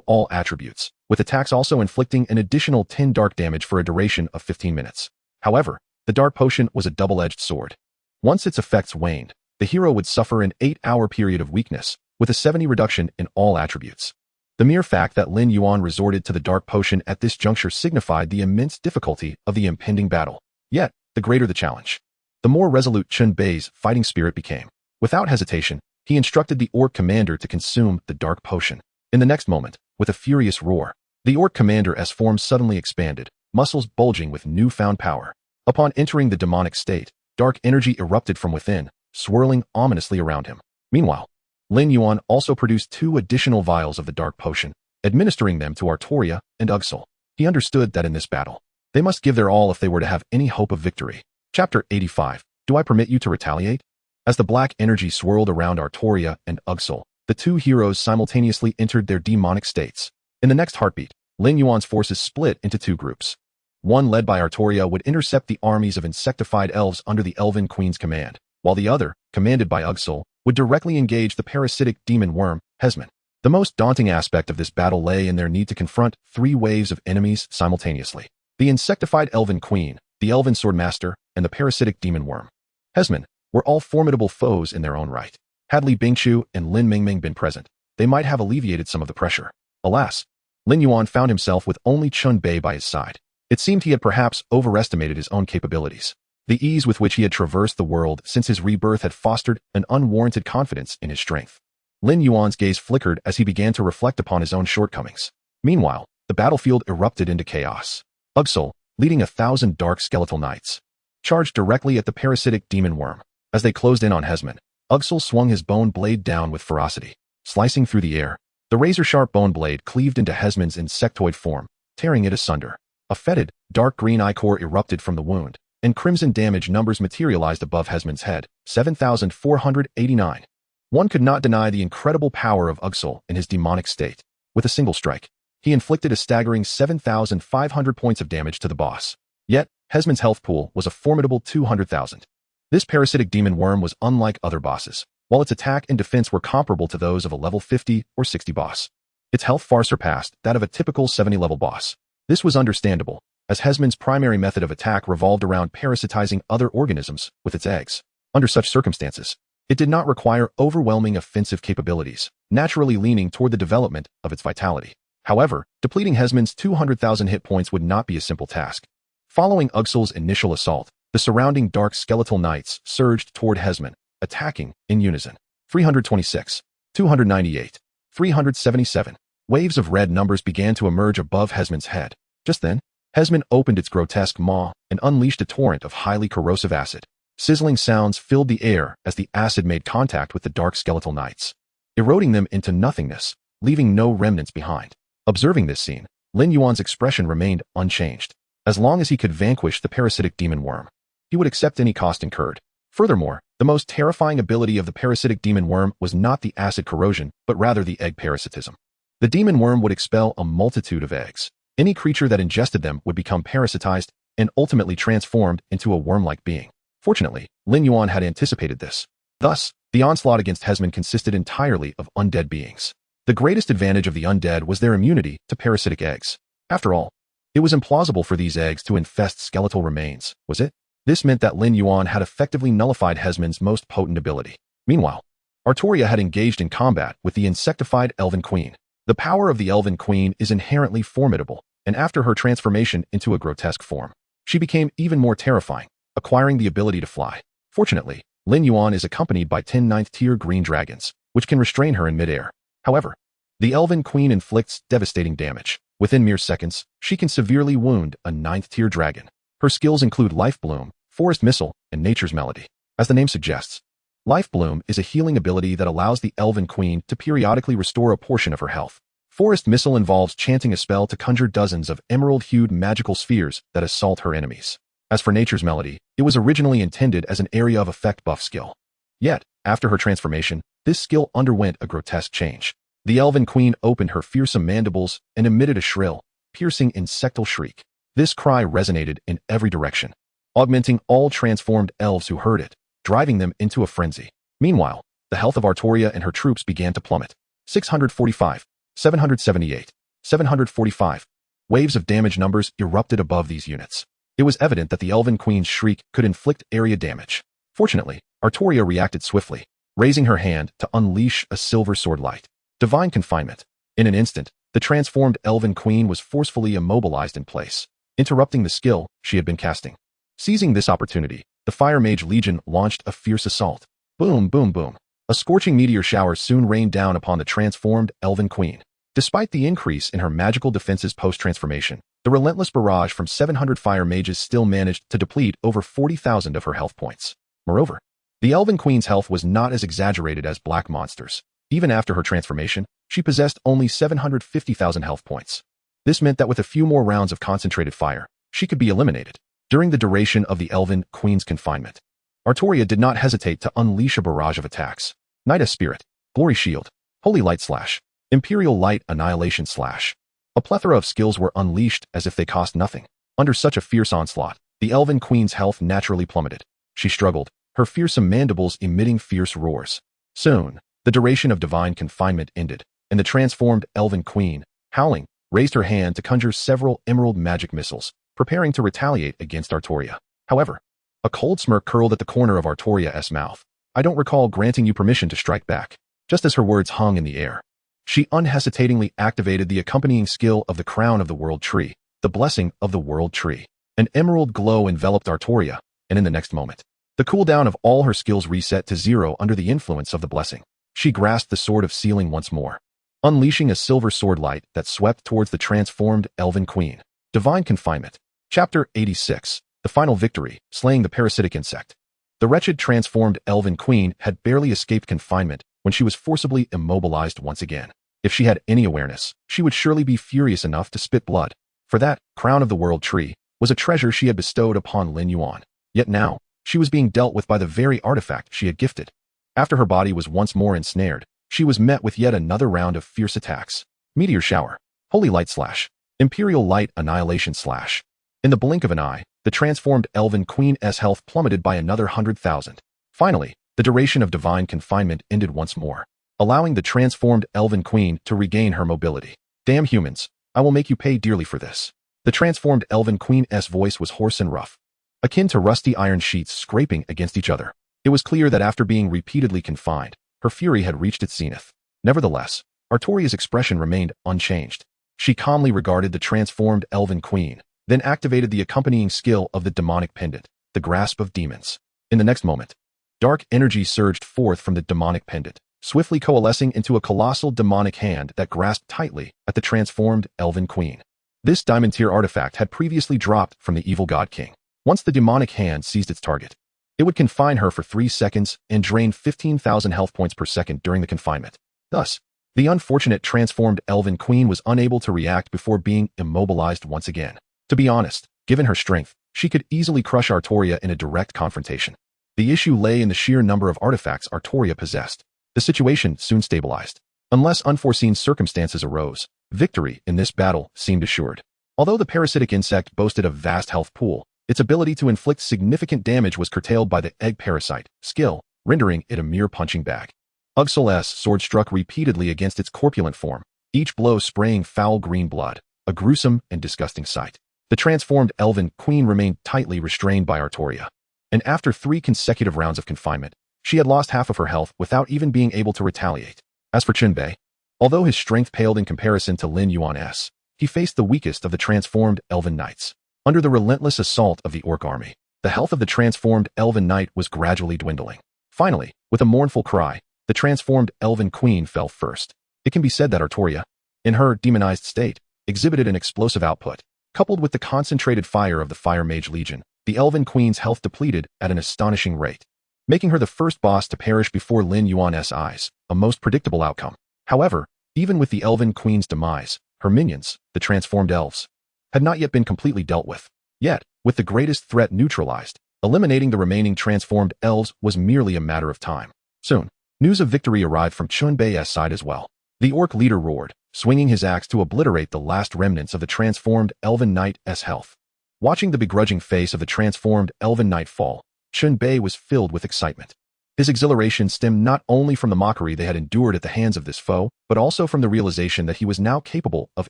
all attributes, with attacks also inflicting an additional 10 dark damage for a duration of 15 minutes. However, the dark potion was a double-edged sword. Once its effects waned, the hero would suffer an 8-hour period of weakness, with a 70 reduction in all attributes. The mere fact that Lin Yuan resorted to the dark potion at this juncture signified the immense difficulty of the impending battle. Yet, the greater the challenge, the more resolute Chunbei's fighting spirit became. Without hesitation, he instructed the orc commander to consume the dark potion. In the next moment, with a furious roar, the orc commander's form suddenly expanded, muscles bulging with newfound power. Upon entering the demonic state, dark energy erupted from within, swirling ominously around him. Meanwhile, Lin Yuan also produced 2 additional vials of the dark potion, administering them to Artoria and Ugsul. He understood that in this battle, they must give their all if they were to have any hope of victory. Chapter 85. Do I permit you to retaliate? As the black energy swirled around Artoria and Ugsul, the 2 heroes simultaneously entered their demonic states. In the next heartbeat, Lin Yuan's forces split into 2 groups. One led by Artoria would intercept the armies of insectified elves under the Elven Queen's command, while the other, commanded by Ugsul, would directly engage the parasitic demon worm, Hesman. The most daunting aspect of this battle lay in their need to confront 3 waves of enemies simultaneously. The insectified Elven Queen, the Elven Sword Master, and the parasitic demon worm, Hesman, were all formidable foes in their own right. Had Li Bingqiu and Lin Mingming been present, they might have alleviated some of the pressure. Alas, Lin Yuan found himself with only Chunbei by his side. It seemed he had perhaps overestimated his own capabilities. The ease with which he had traversed the world since his rebirth had fostered an unwarranted confidence in his strength. Lin Yuan's gaze flickered as he began to reflect upon his own shortcomings. Meanwhile, the battlefield erupted into chaos. Ugsul, leading 1,000 dark skeletal knights, charged directly at the parasitic demon worm. As they closed in on Hesman, Ugsul swung his bone blade down with ferocity, slicing through the air. The razor-sharp bone blade cleaved into Hesman's insectoid form, tearing it asunder. A fetid, dark green ichor erupted from the wound, and crimson damage numbers materialized above Hesman's head, 7,489. One could not deny the incredible power of Ugsul in his demonic state. With a single strike, he inflicted a staggering 7,500 points of damage to the boss. Yet, Hesman's health pool was a formidable 200,000. This parasitic demon worm was unlike other bosses, while its attack and defense were comparable to those of a level 50 or 60 boss. Its health far surpassed that of a typical 70-level boss. This was understandable, as Hesman's primary method of attack revolved around parasitizing other organisms with its eggs. Under such circumstances, it did not require overwhelming offensive capabilities, naturally leaning toward the development of its vitality. However, depleting Hesman's 200,000 hit points would not be a simple task. Following Ugsul's initial assault, the surrounding dark skeletal knights surged toward Hesman, attacking in unison. 326, 298, 377. Waves of red numbers began to emerge above Hesman's head. Just then, Hesman opened its grotesque maw and unleashed a torrent of highly corrosive acid. Sizzling sounds filled the air as the acid made contact with the dark skeletal knights, eroding them into nothingness, leaving no remnants behind. Observing this scene, Lin Yuan's expression remained unchanged. As long as he could vanquish the parasitic demon worm, he would accept any cost incurred. Furthermore, the most terrifying ability of the parasitic demon worm was not the acid corrosion, but rather the egg parasitism. The demon worm would expel a multitude of eggs. Any creature that ingested them would become parasitized and ultimately transformed into a worm-like being. Fortunately, Lin Yuan had anticipated this. Thus, the onslaught against Hesman consisted entirely of undead beings. The greatest advantage of the undead was their immunity to parasitic eggs. After all, it was implausible for these eggs to infest skeletal remains, was it? This meant that Lin Yuan had effectively nullified Hesman's most potent ability. Meanwhile, Artoria had engaged in combat with the insectified Elven Queen. The power of the Elven Queen is inherently formidable, and after her transformation into a grotesque form, she became even more terrifying, acquiring the ability to fly. Fortunately, Lin Yuan is accompanied by 10 9th-tier green dragons, which can restrain her in midair. However, the Elven Queen inflicts devastating damage. Within mere seconds, she can severely wound a 9th-tier dragon. Her skills include Life Bloom, Forest Missile, and Nature's Melody. As the name suggests, Life Bloom is a healing ability that allows the Elven Queen to periodically restore a portion of her health. Forest Missile involves chanting a spell to conjure dozens of emerald-hued magical spheres that assault her enemies. As for Nature's Melody, it was originally intended as an area of effect buff skill. Yet, after her transformation, this skill underwent a grotesque change. The Elven Queen opened her fearsome mandibles and emitted a shrill, piercing insectal shriek. This cry resonated in every direction, augmenting all transformed elves who heard it, driving them into a frenzy. Meanwhile, the health of Artoria and her troops began to plummet. 645, 778, 745. Waves of damage numbers erupted above these units. It was evident that the Elven Queen's shriek could inflict area damage. Fortunately, Artoria reacted swiftly, raising her hand to unleash a silver sword light. Divine Confinement. In an instant, the transformed Elven Queen was forcefully immobilized in place, interrupting the skill she had been casting. Seizing this opportunity, the Fire Mage Legion launched a fierce assault. Boom, boom, boom. A scorching meteor shower soon rained down upon the transformed Elven Queen. Despite the increase in her magical defenses post-transformation, the relentless barrage from 700 fire mages still managed to deplete over 40,000 of her health points. Moreover, the Elven Queen's health was not as exaggerated as Black Monster's. Even after her transformation, she possessed only 750,000 health points. This meant that with a few more rounds of concentrated fire, she could be eliminated. During the duration of the Elven Queen's confinement, Artoria did not hesitate to unleash a barrage of attacks. Nida Spirit, Glory Shield, Holy Light Slash, Imperial Light Annihilation Slash. A plethora of skills were unleashed as if they cost nothing. Under such a fierce onslaught, the Elven Queen's health naturally plummeted. She struggled, her fearsome mandibles emitting fierce roars. Soon, the duration of divine confinement ended, and the transformed Elven Queen, howling, raised her hand to conjure several emerald magic missiles, preparing to retaliate against Artoria. However, a cold smirk curled at the corner of Artoria's mouth. I don't recall granting you permission to strike back. Just as her words hung in the air, she unhesitatingly activated the accompanying skill of the Crown of the World Tree. the blessing of the world tree. An emerald glow enveloped Artoria, and in the next moment, the cooldown of all her skills reset to 0 under the influence of the blessing. She grasped the sword of sealing once more, unleashing a silver sword light that swept towards the transformed Elven Queen. Divine Confinement. Chapter 86. The Final Victory, Slaying the Parasitic Insect. The wretched transformed Elven Queen had barely escaped confinement when she was forcibly immobilized once again. If she had any awareness, she would surely be furious enough to spit blood. For that crown of the world tree was a treasure she had bestowed upon Lin Yuan. Yet now, she was being dealt with by the very artifact she had gifted. After her body was once more ensnared, she was met with yet another round of fierce attacks. Meteor Shower. Holy Light Slash. Imperial Light Annihilation Slash. In the blink of an eye, the transformed Elven Queen's health plummeted by another 100,000. Finally, the duration of divine confinement ended once more, allowing the transformed Elven Queen to regain her mobility. Damn humans, I will make you pay dearly for this. The transformed Elven Queen's voice was hoarse and rough, akin to rusty iron sheets scraping against each other. It was clear that after being repeatedly confined, her fury had reached its zenith. Nevertheless, Artoria's expression remained unchanged. She calmly regarded the transformed Elven Queen, then activated the accompanying skill of the demonic pendant, the Grasp of Demons. In the next moment, dark energy surged forth from the demonic pendant, swiftly coalescing into a colossal demonic hand that grasped tightly at the transformed Elven Queen. This diamond-tier artifact had previously dropped from the evil God King. Once the demonic hand seized its target, it would confine her for 3 seconds and drain 15,000 health points per second during the confinement. Thus, the unfortunate transformed Elven Queen was unable to react before being immobilized once again. To be honest, given her strength, she could easily crush Artoria in a direct confrontation. The issue lay in the sheer number of artifacts Artoria possessed. The situation soon stabilized. Unless unforeseen circumstances arose, victory in this battle seemed assured. Although the parasitic insect boasted a vast health pool, its ability to inflict significant damage was curtailed by the egg parasite skill, rendering it a mere punching bag. Ugsol's sword struck repeatedly against its corpulent form, each blow spraying foul green blood, a gruesome and disgusting sight. The transformed Elven Queen remained tightly restrained by Artoria, and after 3 consecutive rounds of confinement, she had lost half of her health without even being able to retaliate. As for Chunbei, although his strength paled in comparison to Lin Yuan's, he faced the weakest of the transformed Elven Knights. Under the relentless assault of the Orc army, the health of the transformed Elven Knight was gradually dwindling. Finally, with a mournful cry, the transformed Elven Queen fell first. It can be said that Artoria, in her demonized state, exhibited an explosive output. Coupled with the concentrated fire of the Fire Mage Legion, the Elven Queen's health depleted at an astonishing rate, making her the first boss to perish before Lin Yuan's eyes, a most predictable outcome. However, even with the Elven Queen's demise, her minions, the transformed elves, had not yet been completely dealt with. Yet, with the greatest threat neutralized, eliminating the remaining transformed elves was merely a matter of time. Soon, news of victory arrived from Chunbei's side as well. The Orc leader roared, swinging his axe to obliterate the last remnants of the transformed Elven Knight's health. Watching the begrudging face of the transformed Elven Knight fall, Chunbei was filled with excitement. His exhilaration stemmed not only from the mockery they had endured at the hands of this foe, but also from the realization that he was now capable of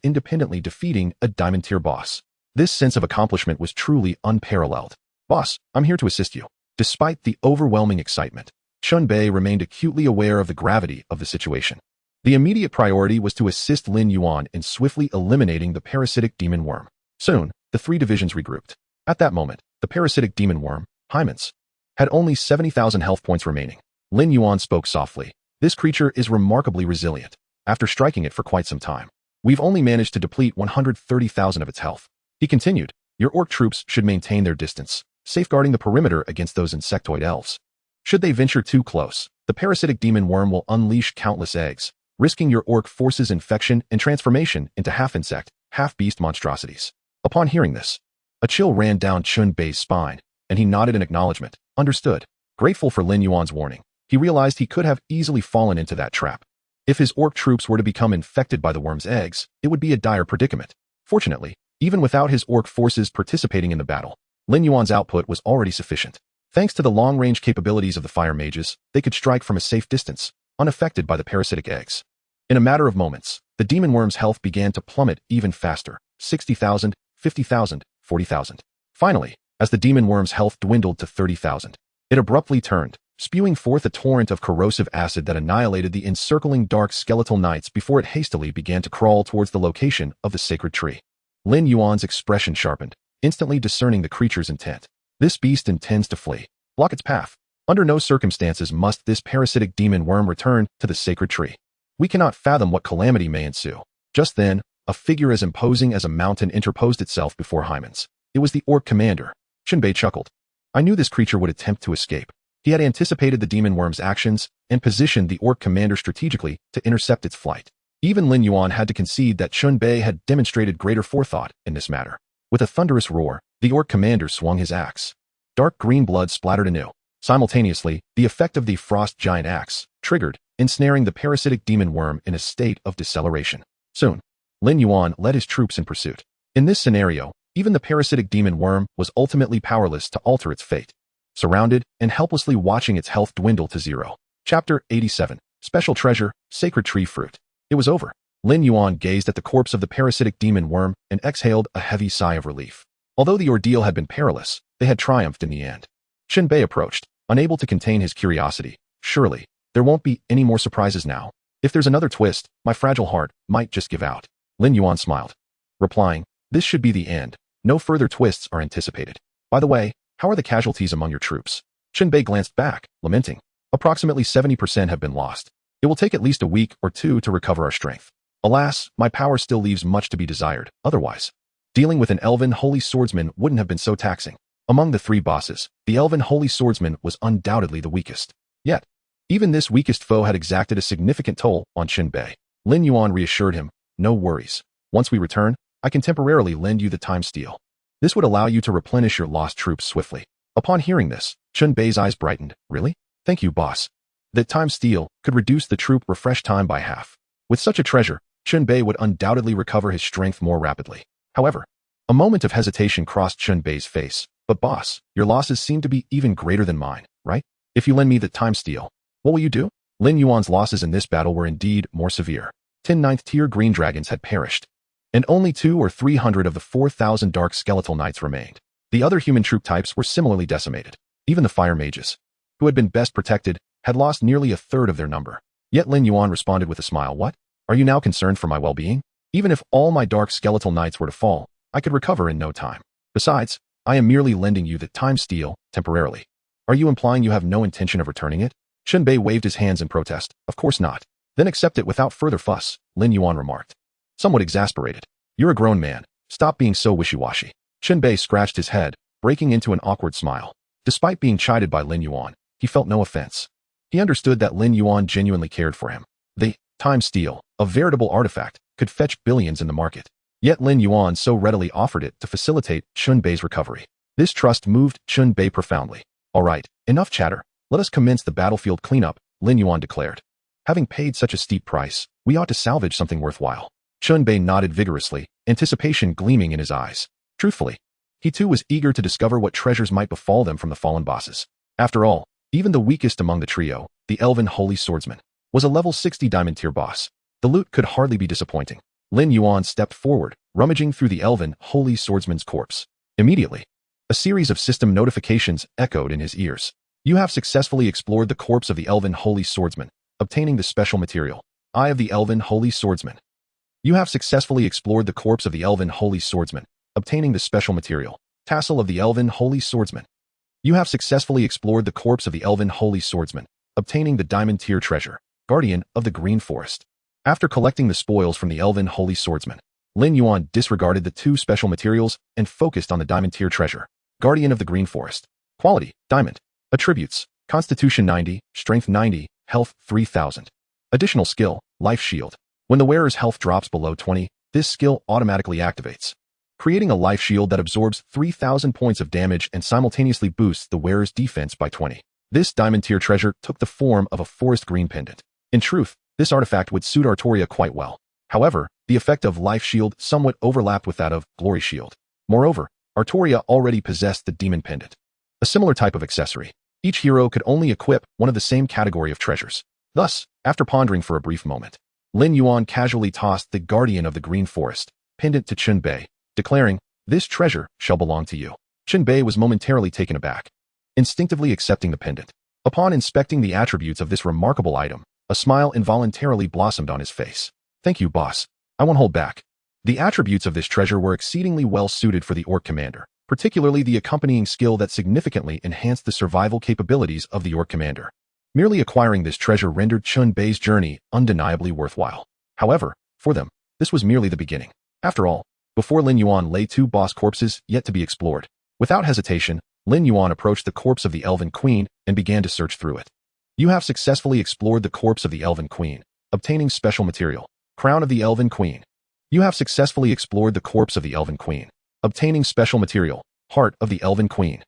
independently defeating a diamond-tier boss. This sense of accomplishment was truly unparalleled. "Boss, I'm here to assist you." Despite the overwhelming excitement, Chunbei remained acutely aware of the gravity of the situation. The immediate priority was to assist Lin Yuan in swiftly eliminating the parasitic demon worm. Soon, the 3 divisions regrouped. At that moment, the parasitic demon worm, Hymens, had only 70,000 health points remaining. Lin Yuan spoke softly. "This creature is remarkably resilient. After striking it for quite some time, we've only managed to deplete 130,000 of its health." He continued, "Your orc troops should maintain their distance, safeguarding the perimeter against those insectoid elves. Should they venture too close, the parasitic demon worm will unleash countless eggs, risking your orc forces' infection and transformation into half-insect, half-beast monstrosities." Upon hearing this, a chill ran down Chunbei's spine, and he nodded in acknowledgement. Understood. Grateful for Lin Yuan's warning, he realized he could have easily fallen into that trap. If his orc troops were to become infected by the worm's eggs, it would be a dire predicament. Fortunately, even without his orc forces participating in the battle, Lin Yuan's output was already sufficient. Thanks to the long-range capabilities of the fire mages, they could strike from a safe distance, unaffected by the parasitic eggs. In a matter of moments, the demon worm's health began to plummet even faster, 60,000, 50,000, 40,000. Finally, as the demon worm's health dwindled to 30,000, it abruptly turned, spewing forth a torrent of corrosive acid that annihilated the encircling dark skeletal knights before it hastily began to crawl towards the location of the sacred tree. Lin Yuan's expression sharpened, instantly discerning the creature's intent. This beast intends to flee. Block its path. Under no circumstances must this parasitic demon worm return to the sacred tree. We cannot fathom what calamity may ensue. Just then, a figure as imposing as a mountain interposed itself before Hyman's. It was the orc commander. Chunbei chuckled. I knew this creature would attempt to escape. He had anticipated the demon worm's actions and positioned the orc commander strategically to intercept its flight. Even Lin Yuan had to concede that Chunbei had demonstrated greater forethought in this matter. With a thunderous roar, the orc commander swung his axe. Dark green blood splattered anew. Simultaneously, the effect of the frost giant axe triggered, ensnaring the parasitic demon worm in a state of deceleration. Soon, Lin Yuan led his troops in pursuit. In this scenario, even the parasitic demon worm was ultimately powerless to alter its fate. Surrounded and helplessly watching its health dwindle to zero. Chapter 87. Special Treasure, Sacred Tree Fruit. It was over. Lin Yuan gazed at the corpse of the parasitic demon worm and exhaled a heavy sigh of relief. Although the ordeal had been perilous, they had triumphed in the end. Chunbei approached, unable to contain his curiosity. Surely, there won't be any more surprises now. If there's another twist, my fragile heart might just give out. Lin Yuan smiled, replying, this should be the end. No further twists are anticipated. By the way, how are the casualties among your troops? Chunbei glanced back, lamenting. Approximately 70% have been lost. It will take at least a week or two to recover our strength. Alas, my power still leaves much to be desired. Otherwise, dealing with an elven holy swordsman wouldn't have been so taxing. Among the three bosses, the elven holy swordsman was undoubtedly the weakest. Yet, even this weakest foe had exacted a significant toll on Chunbei. Lin Yuan reassured him, no worries. Once we return, I can temporarily lend you the time steel. This would allow you to replenish your lost troops swiftly. Upon hearing this, Chunbei's eyes brightened. Really? Thank you, boss. That time steel could reduce the troop refresh time by half. With such a treasure, Chunbei would undoubtedly recover his strength more rapidly. However, a moment of hesitation crossed Chunbei's face. But boss, your losses seem to be even greater than mine, right? If you lend me the time steel, what will you do? Lin Yuan's losses in this battle were indeed more severe. 10 9th-tier green dragons had perished, and only 200 or 300 of the 4,000 dark skeletal knights remained. The other human troop types were similarly decimated. Even the fire mages, who had been best protected, had lost nearly a third of their number. Yet Lin Yuan responded with a smile. What? Are you now concerned for my well-being? Even if all my dark skeletal knights were to fall, I could recover in no time. Besides, I am merely lending you the time steel, temporarily. Are you implying you have no intention of returning it? Chunbei waved his hands in protest. Of course not. Then accept it without further fuss, Lin Yuan remarked. Somewhat exasperated. You're a grown man. Stop being so wishy-washy. Chunbei scratched his head, breaking into an awkward smile. Despite being chided by Lin Yuan, he felt no offense. He understood that Lin Yuan genuinely cared for him. The time steel, a veritable artifact, could fetch billions in the market. Yet Lin Yuan so readily offered it to facilitate Chunbei's recovery. This trust moved Chunbei profoundly. All right, enough chatter. Let us commence the battlefield cleanup, Lin Yuan declared. Having paid such a steep price, we ought to salvage something worthwhile. Chunbei nodded vigorously, anticipation gleaming in his eyes. Truthfully, he too was eager to discover what treasures might befall them from the fallen bosses. After all, even the weakest among the trio, the elven holy swordsman, was a level 60 diamond tier boss. The loot could hardly be disappointing. Lin Yuan stepped forward, rummaging through the elven holy swordsman's corpse. Immediately, a series of system notifications echoed in his ears. You have successfully explored the corpse of the elven holy swordsman, obtaining the special material, Eye of the Elven Holy Swordsman. You have successfully explored the corpse of the elven holy swordsman, obtaining the special material, Tassel of the Elven Holy Swordsman. You have successfully explored the corpse of the elven holy swordsman, obtaining the diamond tier treasure, Guardian of the Green Forest. After collecting the spoils from the elven holy swordsman, Lin Yuan disregarded the two special materials and focused on the diamond tier treasure, Guardian of the Green Forest. Quality, diamond. Attributes, Constitution 90, Strength 90, Health 3000. Additional skill, Life Shield. When the wearer's health drops below 20, this skill automatically activates, creating a life shield that absorbs 3,000 points of damage and simultaneously boosts the wearer's defense by 20. This diamond tier treasure took the form of a forest green pendant. In truth, this artifact would suit Artoria quite well. However, the effect of Life Shield somewhat overlapped with that of Glory Shield. Moreover, Artoria already possessed the Demon Pendant, a similar type of accessory. Each hero could only equip one of the same category of treasures. Thus, after pondering for a brief moment, Lin Yuan casually tossed the Guardian of the Green Forest pendant to Chunbei, declaring, "This treasure shall belong to you." Chunbei was momentarily taken aback, instinctively accepting the pendant. Upon inspecting the attributes of this remarkable item, a smile involuntarily blossomed on his face. "Thank you, boss. I won't hold back." The attributes of this treasure were exceedingly well suited for the Orc commander, particularly the accompanying skill that significantly enhanced the survival capabilities of the Orc commander. Merely acquiring this treasure rendered Chun Bei's journey undeniably worthwhile. However, for them, this was merely the beginning. After all, before Lin Yuan lay 2 boss corpses yet to be explored. Without hesitation, Lin Yuan approached the corpse of the Elven Queen and began to search through it. You have successfully explored the corpse of the Elven Queen, obtaining special material, Crown of the Elven Queen. You have successfully explored the corpse of the Elven Queen, obtaining special material, Heart of the Elven Queen.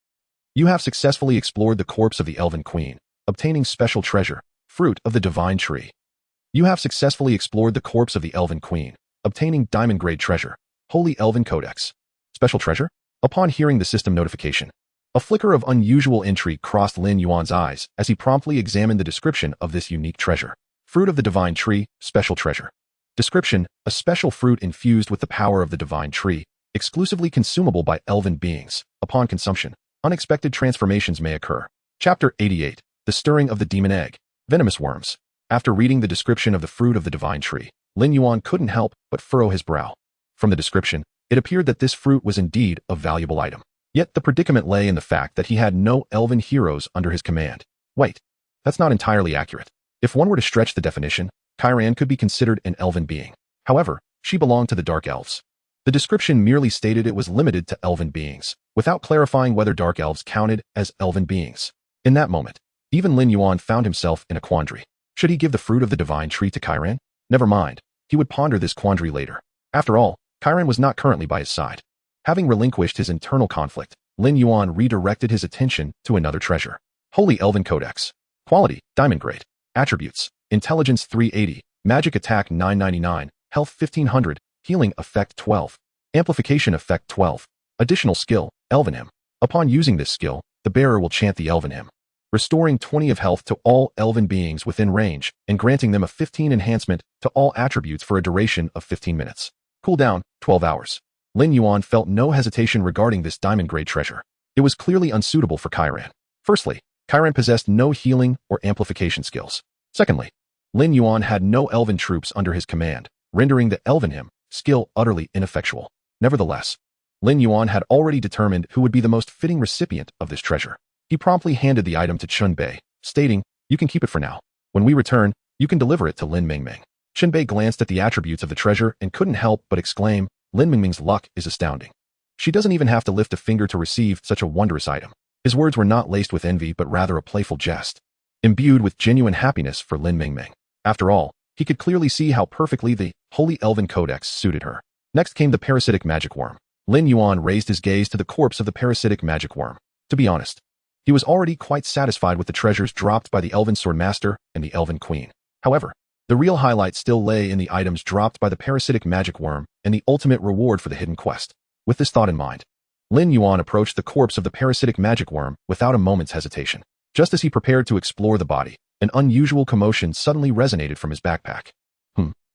You have successfully explored the corpse of the Elven Queen, obtaining special treasure, Fruit of the Divine Tree. You have successfully explored the corpse of the Elven Queen, obtaining Diamond Grade treasure, Holy Elven Codex. Special treasure? Upon hearing the system notification, a flicker of unusual intrigue crossed Lin Yuan's eyes as he promptly examined the description of this unique treasure. Fruit of the Divine Tree, special treasure. Description: a special fruit infused with the power of the Divine Tree, exclusively consumable by elven beings. Upon consumption, unexpected transformations may occur. Chapter 88. The Stirring of the Demon Egg. Venomous Worms. After reading the description of the fruit of the Divine Tree, Lin Yuan couldn't help but furrow his brow. From the description, it appeared that this fruit was indeed a valuable item. Yet the predicament lay in the fact that he had no elven heroes under his command. Wait, that's not entirely accurate. If one were to stretch the definition, Kyran could be considered an elven being. However, she belonged to the Dark Elves. The description merely stated it was limited to elven beings, without clarifying whether Dark Elves counted as elven beings. In that moment, even Lin Yuan found himself in a quandary. Should he give the fruit of the Divine Tree to Kyran? Never mind, he would ponder this quandary later. After all, Kyran was not currently by his side. Having relinquished his internal conflict, Lin Yuan redirected his attention to another treasure. Holy Elven Codex. Quality: Diamond Grade. Attributes: Intelligence 380, Magic Attack 999, Health 1500, Healing Effect 12, Amplification Effect 12. Additional skill: Elven Hymn. Upon using this skill, the bearer will chant the Elven Hymn, restoring 20 of health to all elven beings within range and granting them a 15 enhancement to all attributes for a duration of 15 minutes. Cooldown: 12 hours. Lin Yuan felt no hesitation regarding this diamond grade treasure. It was clearly unsuitable for Kyran. Firstly, Kyran possessed no healing or amplification skills. Secondly, Lin Yuan had no elven troops under his command, rendering the Elven Hymn skill utterly ineffectual. Nevertheless, Lin Yuan had already determined who would be the most fitting recipient of this treasure. He promptly handed the item to Chun Bei, stating, "You can keep it for now. When we return, you can deliver it to Lin Mingming." Chun Bei glanced at the attributes of the treasure and couldn't help but exclaim, "Lin Mingming's luck is astounding. She doesn't even have to lift a finger to receive such a wondrous item." His words were not laced with envy but rather a playful jest, imbued with genuine happiness for Lin Mingming. After all, he could clearly see how perfectly the Holy Elven Codex suited her. Next came the parasitic magic worm. Lin Yuan raised his gaze to the corpse of the parasitic magic worm. To be honest, he was already quite satisfied with the treasures dropped by the Elven Swordmaster and the Elven Queen. However, the real highlight still lay in the items dropped by the parasitic magic worm and the ultimate reward for the hidden quest. With this thought in mind, Lin Yuan approached the corpse of the parasitic magic worm without a moment's hesitation. Just as he prepared to explore the body, an unusual commotion suddenly resonated from his backpack.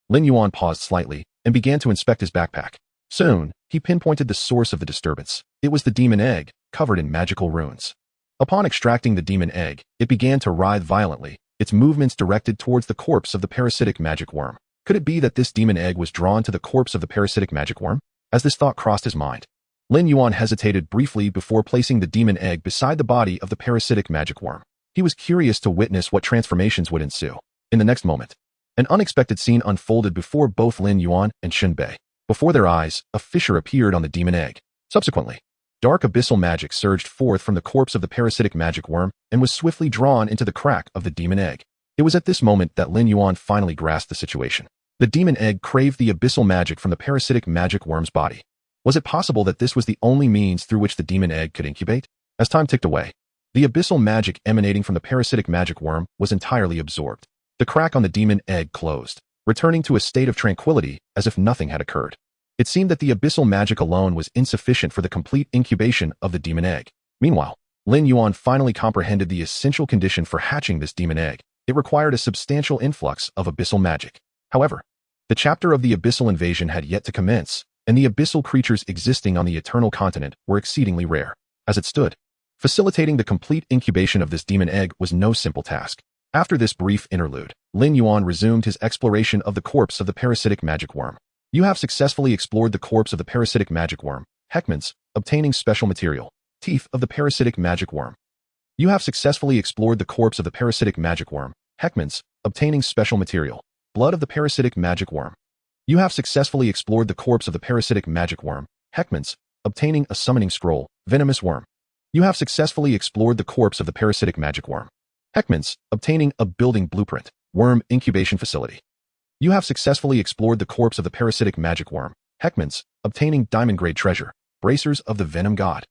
Lin Yuan paused slightly and began to inspect his backpack. Soon, he pinpointed the source of the disturbance. It was the demon egg, covered in magical runes. Upon extracting the demon egg, it began to writhe violently, its movements directed towards the corpse of the parasitic magic worm. Could it be that this demon egg was drawn to the corpse of the parasitic magic worm? As this thought crossed his mind, Lin Yuan hesitated briefly before placing the demon egg beside the body of the parasitic magic worm. He was curious to witness what transformations would ensue. In the next moment, an unexpected scene unfolded before both Lin Yuan and Chun Bei. Before their eyes, a fissure appeared on the demon egg. Subsequently, dark abyssal magic surged forth from the corpse of the parasitic magic worm and was swiftly drawn into the crack of the demon egg. It was at this moment that Lin Yuan finally grasped the situation. The demon egg craved the abyssal magic from the parasitic magic worm's body. Was it possible that this was the only means through which the demon egg could incubate? As time ticked away, the abyssal magic emanating from the parasitic magic worm was entirely absorbed. The crack on the demon egg closed, returning to a state of tranquility as if nothing had occurred. It seemed that the abyssal magic alone was insufficient for the complete incubation of the demon egg. Meanwhile, Lin Yuan finally comprehended the essential condition for hatching this demon egg. It required a substantial influx of abyssal magic. However, the chapter of the abyssal invasion had yet to commence, and the abyssal creatures existing on the Eternal Continent were exceedingly rare. As it stood, facilitating the complete incubation of this demon egg was no simple task. After this brief interlude, Lin Yuan resumed his exploration of the corpse of the parasitic magic worm. You have successfully explored the corpse of the parasitic magic worm, Heckmans, obtaining special material. Teeth of the parasitic magic worm. You have successfully explored the corpse of the parasitic magic worm, Heckmans, obtaining special material. Blood of the parasitic magic worm. You have successfully explored the corpse of the parasitic magic worm, Heckmans, obtaining a summoning scroll, Venomous Worm. You have successfully explored the corpse of the parasitic magic worm, Heckmans, obtaining a building blueprint, Worm Incubation Facility. You have successfully explored the corpse of the parasitic magic worm, Heckmans, obtaining diamond-grade treasure, Bracers of the Venom God.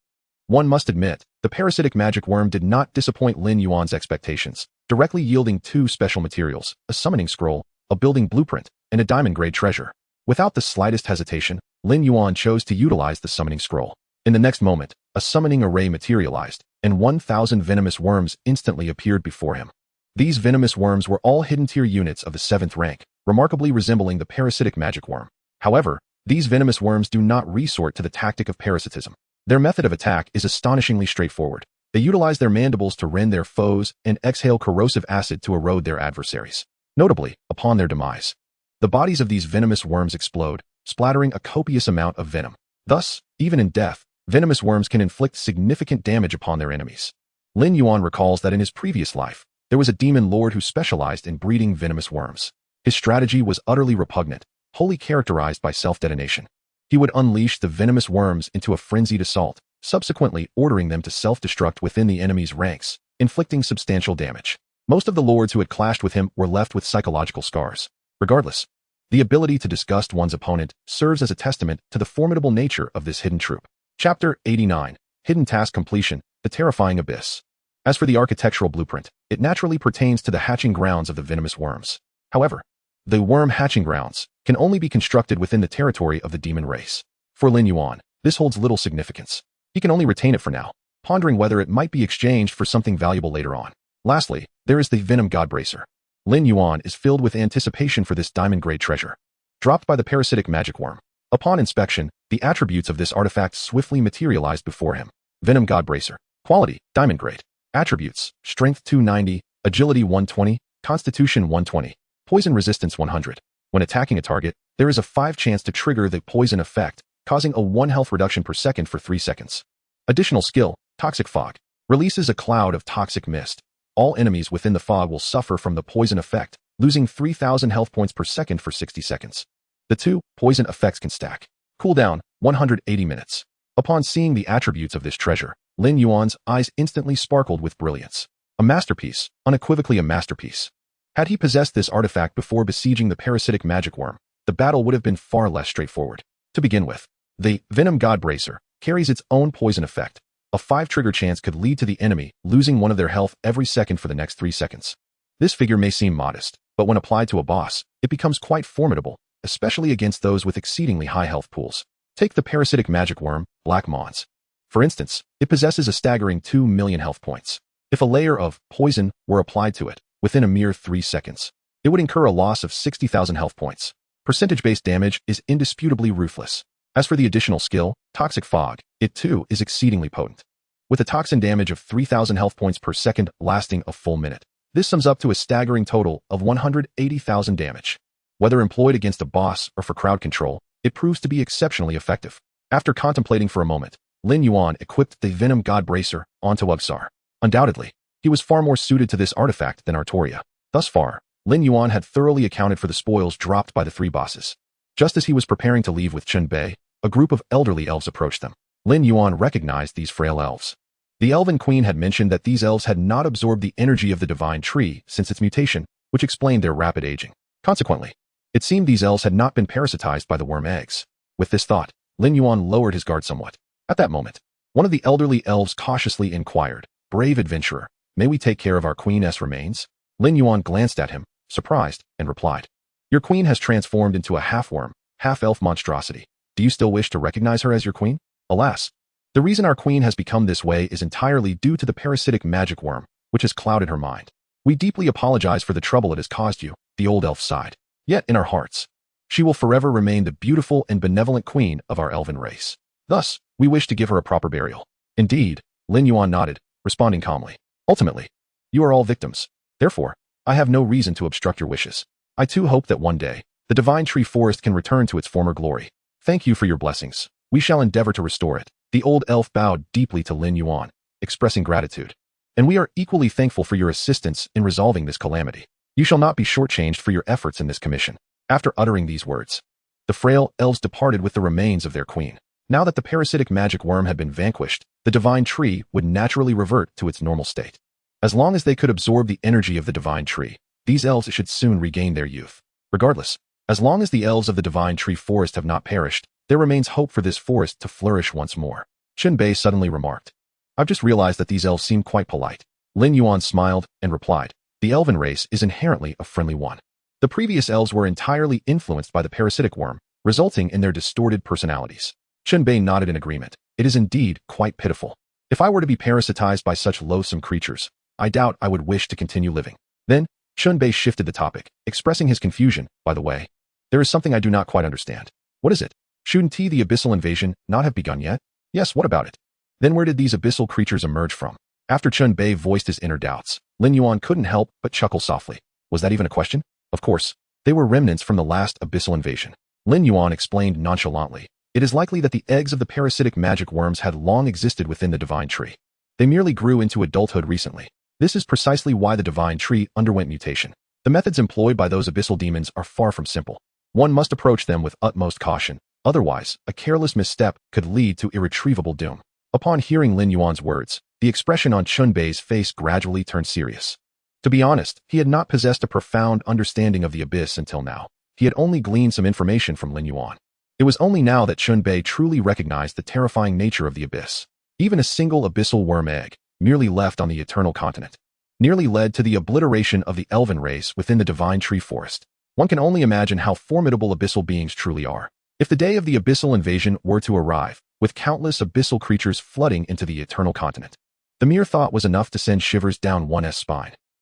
One must admit, the parasitic magic worm did not disappoint Lin Yuan's expectations, directly yielding 2 special materials, a summoning scroll, a building blueprint, and a diamond-grade treasure. Without the slightest hesitation, Lin Yuan chose to utilize the summoning scroll. In the next moment, a summoning array materialized, and 1,000 venomous worms instantly appeared before him. These venomous worms were all hidden-tier units of the 7th rank, remarkably resembling the parasitic magic worm. However, these venomous worms do not resort to the tactic of parasitism. Their method of attack is astonishingly straightforward. They utilize their mandibles to rend their foes and exhale corrosive acid to erode their adversaries. Notably, upon their demise, the bodies of these venomous worms explode, splattering a copious amount of venom. Thus, even in death, venomous worms can inflict significant damage upon their enemies. Lin Yuan recalls that in his previous life, there was a demon lord who specialized in breeding venomous worms. His strategy was utterly repugnant, wholly characterized by self-detonation. He would unleash the venomous worms into a frenzied assault, subsequently ordering them to self-destruct within the enemy's ranks, inflicting substantial damage. Most of the lords who had clashed with him were left with psychological scars. Regardless, the ability to disgust one's opponent serves as a testament to the formidable nature of this hidden troop. Chapter 89, Hidden Task Completion, The Terrifying Abyss. As for the architectural blueprint, it naturally pertains to the hatching grounds of the venomous worms. However, the worm hatching grounds can only be constructed within the territory of the demon race. For Lin Yuan, this holds little significance. He can only retain it for now, pondering whether it might be exchanged for something valuable later on. Lastly, there is the Venom God Bracer. Lin Yuan is filled with anticipation for this diamond-grade treasure. Dropped by the parasitic magic worm. Upon inspection, the attributes of this artifact swiftly materialized before him. Venom God Bracer. Quality, diamond grade. Attributes, Strength 290, Agility 120, Constitution 120, Poison Resistance 100. When attacking a target, there is a 5 chance to trigger the poison effect, causing a 1 health reduction per second for 3 seconds. Additional skill, Toxic Fog. Releases a cloud of toxic mist. All enemies within the fog will suffer from the poison effect, losing 3,000 health points per second for 60 seconds. The 2 poison effects can stack. Cooldown, 180 minutes. Upon seeing the attributes of this treasure, Lin Yuan's eyes instantly sparkled with brilliance. A masterpiece, unequivocally a masterpiece. Had he possessed this artifact before besieging the parasitic magic worm, the battle would have been far less straightforward. To begin with, the Venom God Bracer carries its own poison effect. A 5 trigger chance could lead to the enemy losing 1 of their health every second for the next 3 seconds. This figure may seem modest, but when applied to a boss, it becomes quite formidable, especially against those with exceedingly high health pools. Take the parasitic magic worm, Black Mons. For instance, it possesses a staggering 2 million health points. If a layer of poison were applied to it, within a mere 3 seconds, it would incur a loss of 60,000 health points. Percentage-based damage is indisputably ruthless. As for the additional skill, Toxic Fog, it too is exceedingly potent. With a toxin damage of 3,000 health points per second lasting a full minute, this sums up to a staggering total of 180,000 damage. Whether employed against a boss or for crowd control, it proves to be exceptionally effective. After contemplating for a moment, Lin Yuan equipped the Venom God Bracer onto Ugsar. Undoubtedly, he was far more suited to this artifact than Artoria. Thus far, Lin Yuan had thoroughly accounted for the spoils dropped by the 3 bosses. Just as he was preparing to leave with Chen Bei, a group of elderly elves approached them. Lin Yuan recognized these frail elves. The Elven Queen had mentioned that these elves had not absorbed the energy of the divine tree since its mutation, which explained their rapid aging. Consequently, it seemed these elves had not been parasitized by the worm eggs. With this thought, Lin Yuan lowered his guard somewhat. At that moment, one of the elderly elves cautiously inquired, "Brave adventurer, may we take care of our queen's remains?" Lin Yuan glanced at him, surprised, and replied, "Your queen has transformed into a half-worm, half-elf monstrosity. Do you still wish to recognize her as your queen?" "Alas, the reason our queen has become this way is entirely due to the parasitic magic worm, which has clouded her mind. We deeply apologize for the trouble it has caused you," the old elf sighed. "Yet in our hearts, she will forever remain the beautiful and benevolent queen of our elven race. Thus, we wish to give her a proper burial." "Indeed," Lin Yuan nodded, responding calmly. "Ultimately, you are all victims. Therefore, I have no reason to obstruct your wishes. I too hope that one day, The Divine Tree Forest can return to its former glory. Thank you for your blessings. We shall endeavor to restore it. The old elf bowed deeply to Lin Yuan, expressing gratitude. And we are equally thankful for your assistance in resolving this calamity. You shall not be shortchanged for your efforts in this commission. After uttering these words, the frail elves departed with the remains of their queen. Now that the parasitic magic worm had been vanquished, the divine tree would naturally revert to its normal state. As long as they could absorb the energy of the divine tree, these elves should soon regain their youth. Regardless, as long as the elves of the divine tree forest have not perished, there remains hope for this forest to flourish once more. Chunbei suddenly remarked, I've just realized that these elves seem quite polite. Lin Yuan smiled and replied, the elven race is inherently a friendly one. The previous elves were entirely influenced by the parasitic worm, resulting in their distorted personalities. Chunbei nodded in agreement. It is indeed quite pitiful. If I were to be parasitized by such loathsome creatures, I doubt I would wish to continue living. Then, Chunbei shifted the topic, expressing his confusion. By the way, there is something I do not quite understand. What is it? Shouldn't the abyssal invasion not have begun yet? Yes, what about it? Then where did these abyssal creatures emerge from? After Chunbei voiced his inner doubts, Lin Yuan couldn't help but chuckle softly. Was that even a question? Of course, they were remnants from the last abyssal invasion. Lin Yuan explained nonchalantly. It is likely that the eggs of the parasitic magic worms had long existed within the divine tree. They merely grew into adulthood recently. This is precisely why the divine tree underwent mutation. The methods employed by those abyssal demons are far from simple. One must approach them with utmost caution. Otherwise, a careless misstep could lead to irretrievable doom. Upon hearing Lin Yuan's words, the expression on Chunbei's face gradually turned serious. To be honest, he had not possessed a profound understanding of the abyss until now. He had only gleaned some information from Lin Yuan. It was only now that Chunbei truly recognized the terrifying nature of the abyss. Even a single abyssal worm egg, merely left on the eternal continent, nearly led to the obliteration of the elven race within the divine tree forest. One can only imagine how formidable abyssal beings truly are. If the day of the abyssal invasion were to arrive, with countless abyssal creatures flooding into the eternal continent, the mere thought was enough to send shivers down one's spine.